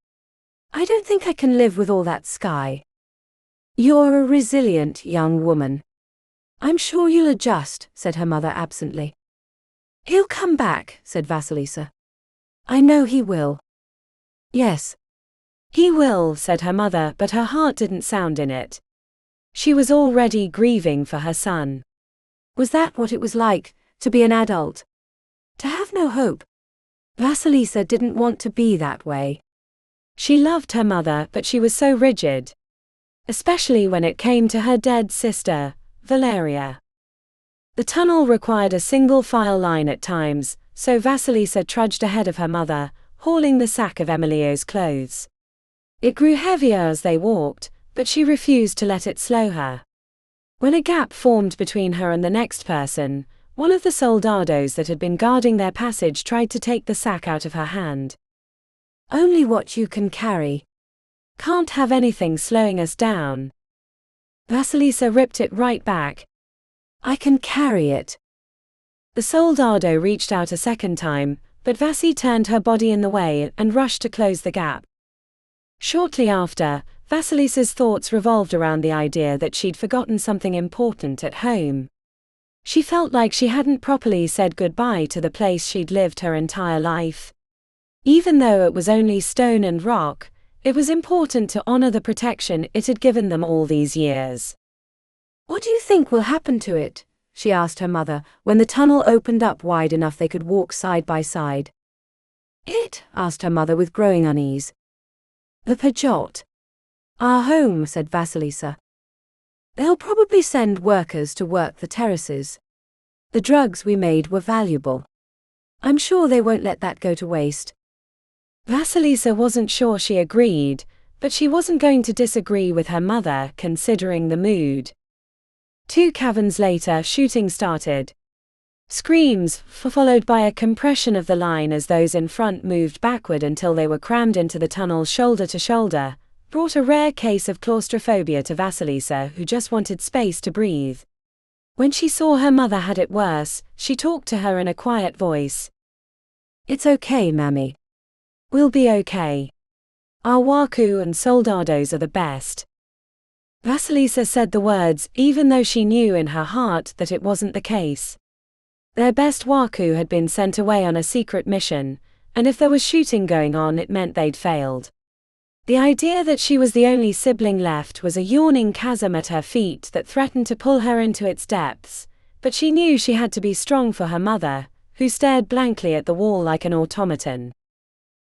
"I don't think I can live with all that sky." "You're a resilient young woman. I'm sure you'll adjust," said her mother absently. He'll come back, said Vasilisa. I know he will. Yes. He will, said her mother, but her heart didn't sound in it. She was already grieving for her son. Was that what it was like, to be an adult? To have no hope? Vasilisa didn't want to be that way. She loved her mother, but she was so rigid. Especially when it came to her dead sister, Valeria. The tunnel required a single file line at times, so Vasilisa trudged ahead of her mother, hauling the sack of Emilio's clothes. It grew heavier as they walked, but she refused to let it slow her. When a gap formed between her and the next person, one of the soldados that had been guarding their passage tried to take the sack out of her hand. Only what you can carry. Can't have anything slowing us down. Vasilisa ripped it right back. I can carry it. The soldado reached out a second time, but Vasi turned her body in the way and rushed to close the gap. Shortly after, Vasilisa's thoughts revolved around the idea that she'd forgotten something important at home. She felt like she hadn't properly said goodbye to the place she'd lived her entire life. Even though it was only stone and rock, it was important to honor the protection it had given them all these years. What do you think will happen to it? She asked her mother, when the tunnel opened up wide enough they could walk side by side. It? Asked her mother with growing unease. The Pajot. Our home, said Vasilisa. They'll probably send workers to work the terraces. The drugs we made were valuable. I'm sure they won't let that go to waste. Vasilisa wasn't sure she agreed, but she wasn't going to disagree with her mother considering the mood. 2 caverns later, shooting started. Screams, followed by a compression of the line as those in front moved backward until they were crammed into the tunnel shoulder to shoulder, brought a rare case of claustrophobia to Vasilisa, who just wanted space to breathe. When she saw her mother had it worse, she talked to her in a quiet voice. It's okay, Mammy. We'll be okay. Our waku and soldados are the best. Vasilisa said the words, even though she knew in her heart that it wasn't the case. Their best waku had been sent away on a secret mission, and if there was shooting going on it meant they'd failed. The idea that she was the only sibling left was a yawning chasm at her feet that threatened to pull her into its depths, but she knew she had to be strong for her mother, who stared blankly at the wall like an automaton.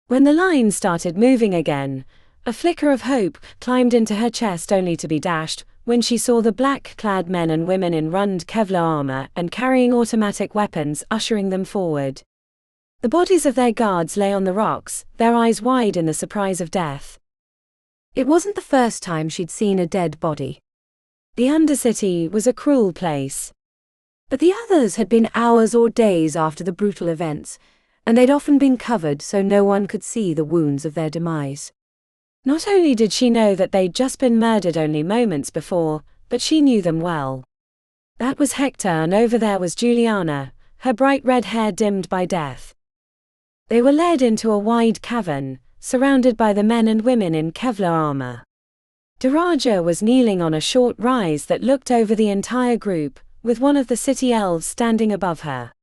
When the line started moving again, a flicker of hope climbed into her chest only to be dashed when she saw the black-clad men and women in rund Kevlar armor and carrying automatic weapons ushering them forward. The bodies of their guards lay on the rocks, their eyes wide in the surprise of death. It wasn't the first time she'd seen a dead body. The Undercity was a cruel place. But the others had been hours or days after the brutal events, and they'd often been covered so no one could see the wounds of their demise. Not only did she know that they'd just been murdered only moments before, but she knew them well. That was Hector, and over there was Juliana, her bright red hair dimmed by death. They were led into a wide cavern, surrounded by the men and women in Kevlar armor. Duraja was kneeling on a short rise that looked over the entire group, with one of the city elves standing above her.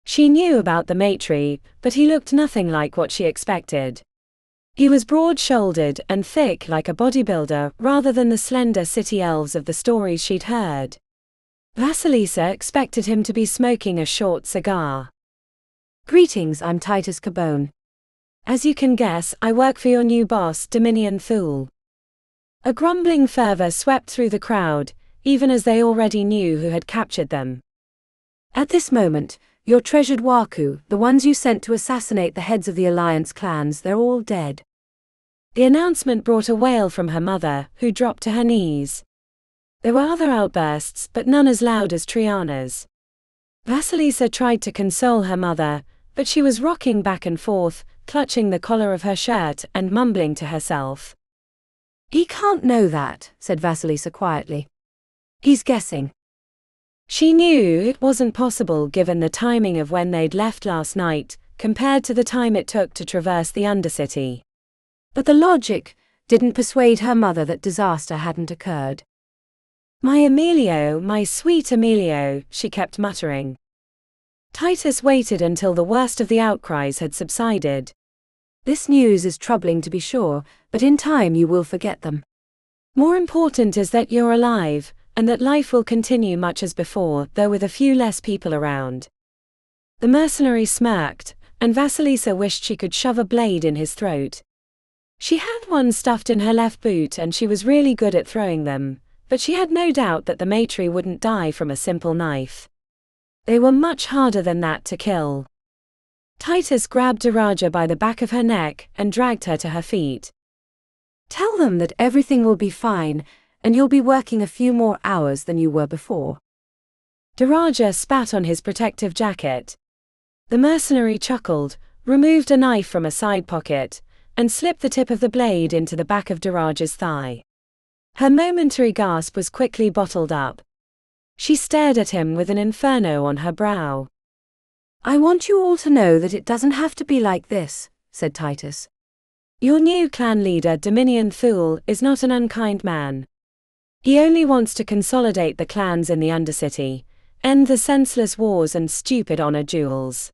She knew about the matri, but he looked nothing like what she expected. He was broad-shouldered and thick like a bodybuilder rather than the slender city elves of the stories she'd heard. Vasilisa expected him to be smoking a short cigar. Greetings, I'm Titus Cabone. As you can guess, I work for your new boss, Dominion Thule. A grumbling fervor swept through the crowd, even as they already knew who had captured them. At this moment, your treasured waku, the ones you sent to assassinate the heads of the Alliance clans, they're all dead. The announcement brought a wail from her mother, who dropped to her knees. There were other outbursts, but none as loud as Triana's. Vasilisa tried to console her mother, but she was rocking back and forth, clutching the collar of her shirt and mumbling to herself. He can't know that, said Vasilisa quietly. He's guessing. She knew it wasn't possible given the timing of when they'd left last night, compared to the time it took to traverse the Undercity. But the logic didn't persuade her mother that disaster hadn't occurred. My Emilio, my sweet Emilio, she kept muttering. Titus waited until the worst of the outcries had subsided. This news is troubling to be sure, but in time you will forget them. More important is that you're alive, and that life will continue much as before, though with a few less people around. The mercenary smirked, and Vasilisa wished she could shove a blade in his throat. She had one stuffed in her left boot and she was really good at throwing them, but she had no doubt that the maetrie wouldn't die from a simple knife. They were much harder than that to kill. Titus grabbed Duraja by the back of her neck and dragged her to her feet. Tell them that everything will be fine, and you'll be working a few more hours than you were before. Duraja spat on his protective jacket. The mercenary chuckled, removed a knife from a side pocket, and slipped the tip of the blade into the back of Duraja's thigh. Her momentary gasp was quickly bottled up. She stared at him with an inferno on her brow. I want you all to know that it doesn't have to be like this, said Titus. Your new clan leader, Dominion Thule, is not an unkind man. He only wants to consolidate the clans in the Undercity, end the senseless wars and stupid honor duels.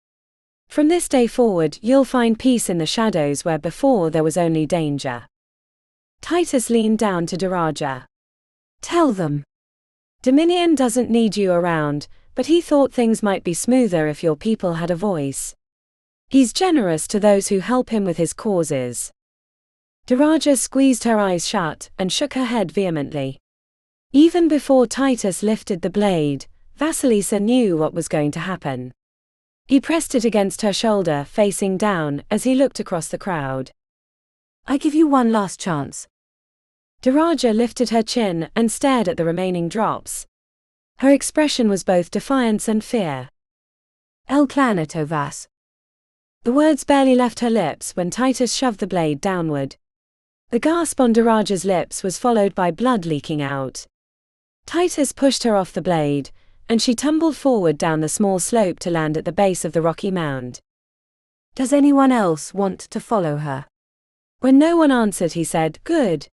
From this day forward, you'll find peace in the shadows where before there was only danger. Titus leaned down to Duraja. Tell them. Dominion doesn't need you around, but he thought things might be smoother if your people had a voice. He's generous to those who help him with his causes. Duraja squeezed her eyes shut and shook her head vehemently. Even before Titus lifted the blade, Vasilisa knew what was going to happen. He pressed it against her shoulder, facing down, as he looked across the crowd. I give you one last chance. Duraja lifted her chin and stared at the remaining drops. Her expression was both defiance and fear. El Claneto Vas. The words barely left her lips when Titus shoved the blade downward. The gasp on Duraja's lips was followed by blood leaking out. Titus pushed her off the blade, and she tumbled forward down the small slope to land at the base of the rocky mound. Does anyone else want to follow her? When no one answered, he said, Good.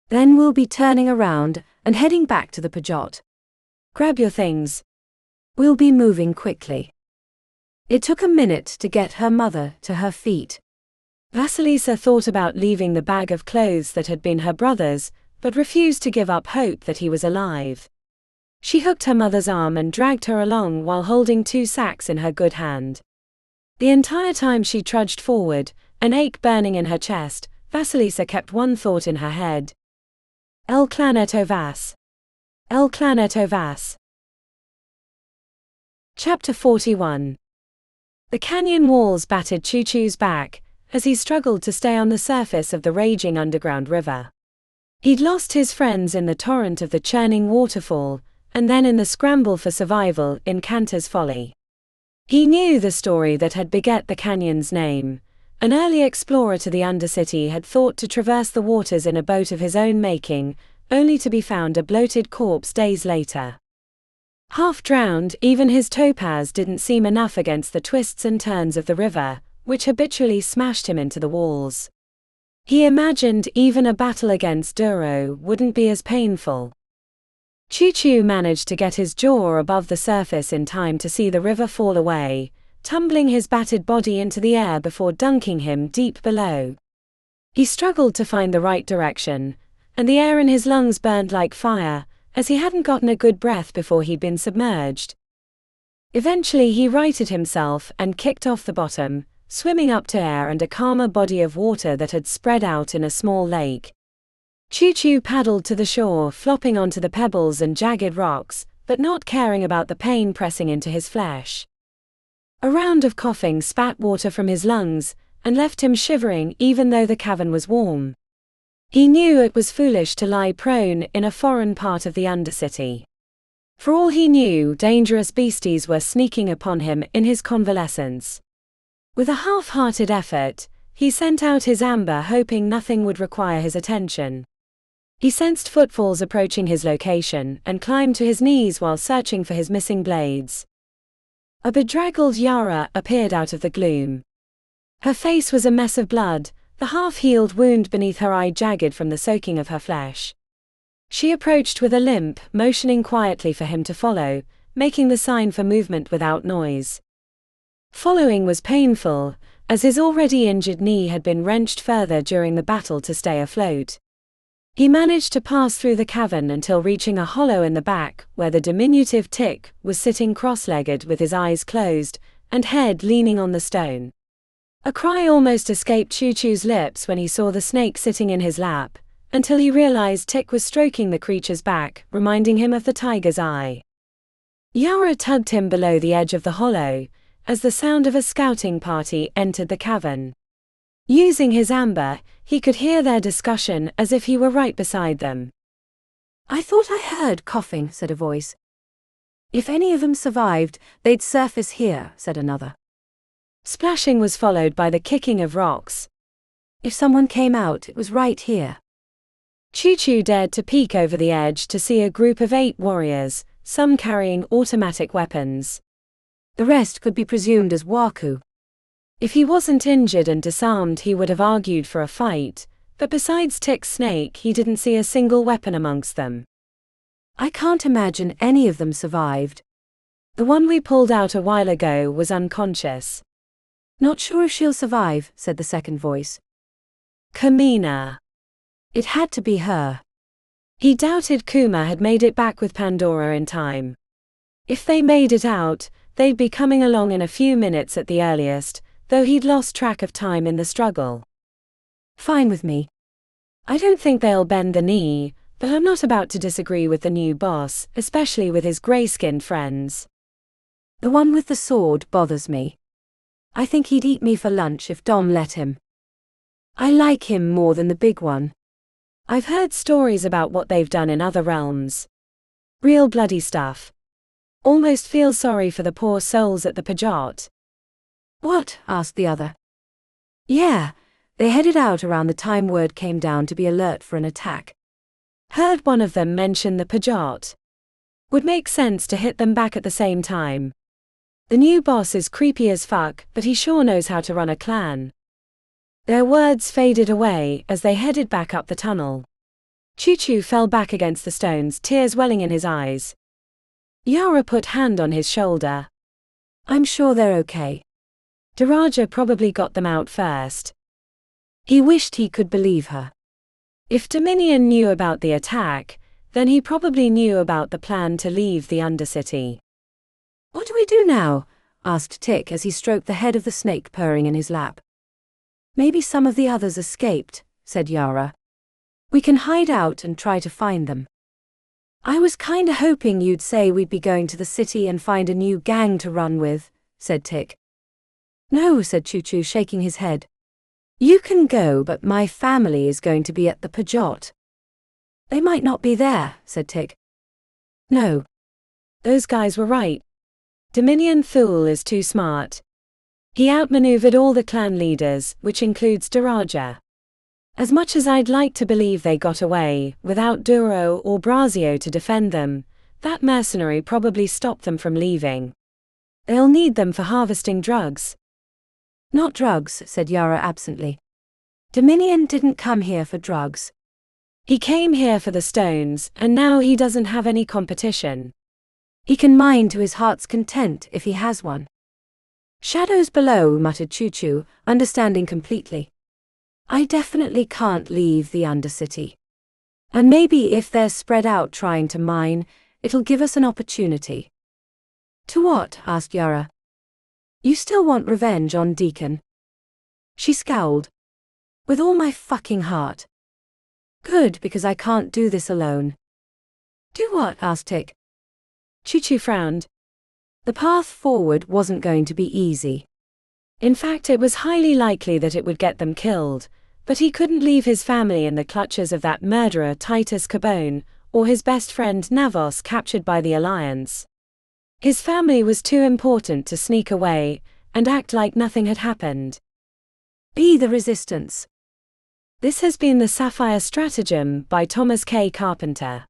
Then we'll be turning around and heading back to the Pajot. Grab your things. We'll be moving quickly. It took a minute to get her mother to her feet. Vasilisa thought about leaving the bag of clothes that had been her brother's, but refused to give up hope that he was alive. She hooked her mother's arm and dragged her along while holding 2 sacks in her good hand. The entire time she trudged forward, an ache burning in her chest, Vasilisa kept one thought in her head. El Claneto Vas. El Claneto Vas. Chapter 41. The canyon walls battered Choo-Choo's back, as he struggled to stay on the surface of the raging underground river. He'd lost his friends in the torrent of the churning waterfall, and then in the scramble for survival in Cantor's Folly. He knew the story that had beget the canyon's name. An early explorer to the Undercity had thought to traverse the waters in a boat of his own making, only to be found a bloated corpse days later. Half drowned, even his topaz didn't seem enough against the twists and turns of the river, which habitually smashed him into the walls. He imagined even a battle against Duro wouldn't be as painful. Choo-Choo managed to get his jaw above the surface in time to see the river fall away, tumbling his battered body into the air before dunking him deep below. He struggled to find the right direction, and the air in his lungs burned like fire, as he hadn't gotten a good breath before he'd been submerged. Eventually he righted himself and kicked off the bottom, swimming up to air and a calmer body of water that had spread out in a small lake. Choo-Choo paddled to the shore, flopping onto the pebbles and jagged rocks, but not caring about the pain pressing into his flesh. A round of coughing spat water from his lungs, and left him shivering even though the cavern was warm. He knew it was foolish to lie prone in a foreign part of the Undercity. For all he knew, dangerous beasties were sneaking upon him in his convalescence. With a half-hearted effort, he sent out his amber, hoping nothing would require his attention. He sensed footfalls approaching his location and climbed to his knees while searching for his missing blades. A bedraggled Yara appeared out of the gloom. Her face was a mess of blood, the half-healed wound beneath her eye jagged from the soaking of her flesh. She approached with a limp, motioning quietly for him to follow, making the sign for movement without noise. Following was painful, as his already injured knee had been wrenched further during the battle to stay afloat. He managed to pass through the cavern until reaching a hollow in the back, where the diminutive Tick was sitting cross-legged with his eyes closed and head leaning on the stone. A cry almost escaped Choo-Choo's lips when he saw the snake sitting in his lap, until he realized Tick was stroking the creature's back, reminding him of the tiger's eye. Yara tugged him below the edge of the hollow, as the sound of a scouting party entered the cavern. Using his amber, he could hear their discussion as if he were right beside them. "I thought I heard coughing," said a voice. "If any of them survived, they'd surface here," said another. Splashing was followed by the kicking of rocks. "If someone came out, it was right here." Choo-Choo dared to peek over the edge to see a group of 8 warriors, some carrying automatic weapons. The rest could be presumed as waku. If he wasn't injured and disarmed, he would have argued for a fight, but besides Tick's snake, he didn't see a single weapon amongst them. "I can't imagine any of them survived." "The one we pulled out a while ago was unconscious." "Not sure if she'll survive," said the second voice. Kamina. It had to be her. He doubted Kuma had made it back with Pandora in time. If they made it out, they'd be coming along in a few minutes at the earliest, though he'd lost track of time in the struggle. "Fine with me." "I don't think they'll bend the knee, but I'm not about to disagree with the new boss, especially with his grey-skinned friends." "The one with the sword bothers me. I think he'd eat me for lunch if Dom let him. I like him more than the big one." "I've heard stories about what they've done in other realms. Real bloody stuff. Almost feel sorry for the poor souls at the Pajot." "What?" asked the other. "Yeah, they headed out around the time word came down to be alert for an attack." Heard one of them mention the Pajot. Would make sense to hit them back at the same time. The new boss is creepy as fuck, but he sure knows how to run a clan. Their words faded away as they headed back up the tunnel. Choo-Choo fell back against the stones, tears welling in his eyes. Yara put hand on his shoulder. "I'm sure they're okay. Daraja probably got them out first." He wished he could believe her. If Dominion knew about the attack, then he probably knew about the plan to leave the Undercity. "What do we do now?" asked Tick as he stroked the head of the snake purring in his lap. "Maybe some of the others escaped," said Yara. "We can hide out and try to find them." "I was kinda hoping you'd say we'd be going to the city and find a new gang to run with," said Tick. "No," said Choo-Choo, shaking his head. "You can go, but my family is going to be at the Pajot." "They might not be there," said Tick. "No. Those guys were right. Dominion Thule is too smart. He outmaneuvered all the clan leaders, which includes Daraja. As much as I'd like to believe they got away, without Duro or Braio to defend them, that mercenary probably stopped them from leaving. They'll need them for harvesting drugs." "Not drugs," said Yara absently. "Dominion didn't come here for drugs. He came here for the stones, and now he doesn't have any competition. He can mine to his heart's content if he has one." "Shadows below," muttered Choo-Choo, understanding completely. "I definitely can't leave the Undercity. And maybe if they're spread out trying to mine, it'll give us an opportunity." "To what?" asked Yara. "You still want revenge on Deacon?" She scowled. "With all my fucking heart." "Good, because I can't do this alone." "Do what?" asked Tick. Choo-Choo frowned. The path forward wasn't going to be easy. In fact, it was highly likely that it would get them killed, but he couldn't leave his family in the clutches of that murderer Titus Carbone, or his best friend Navos captured by the Alliance. His family was too important to sneak away and act like nothing had happened. Be the resistance. This has been the Sapphire Stratagem by Thomas K. Carpenter.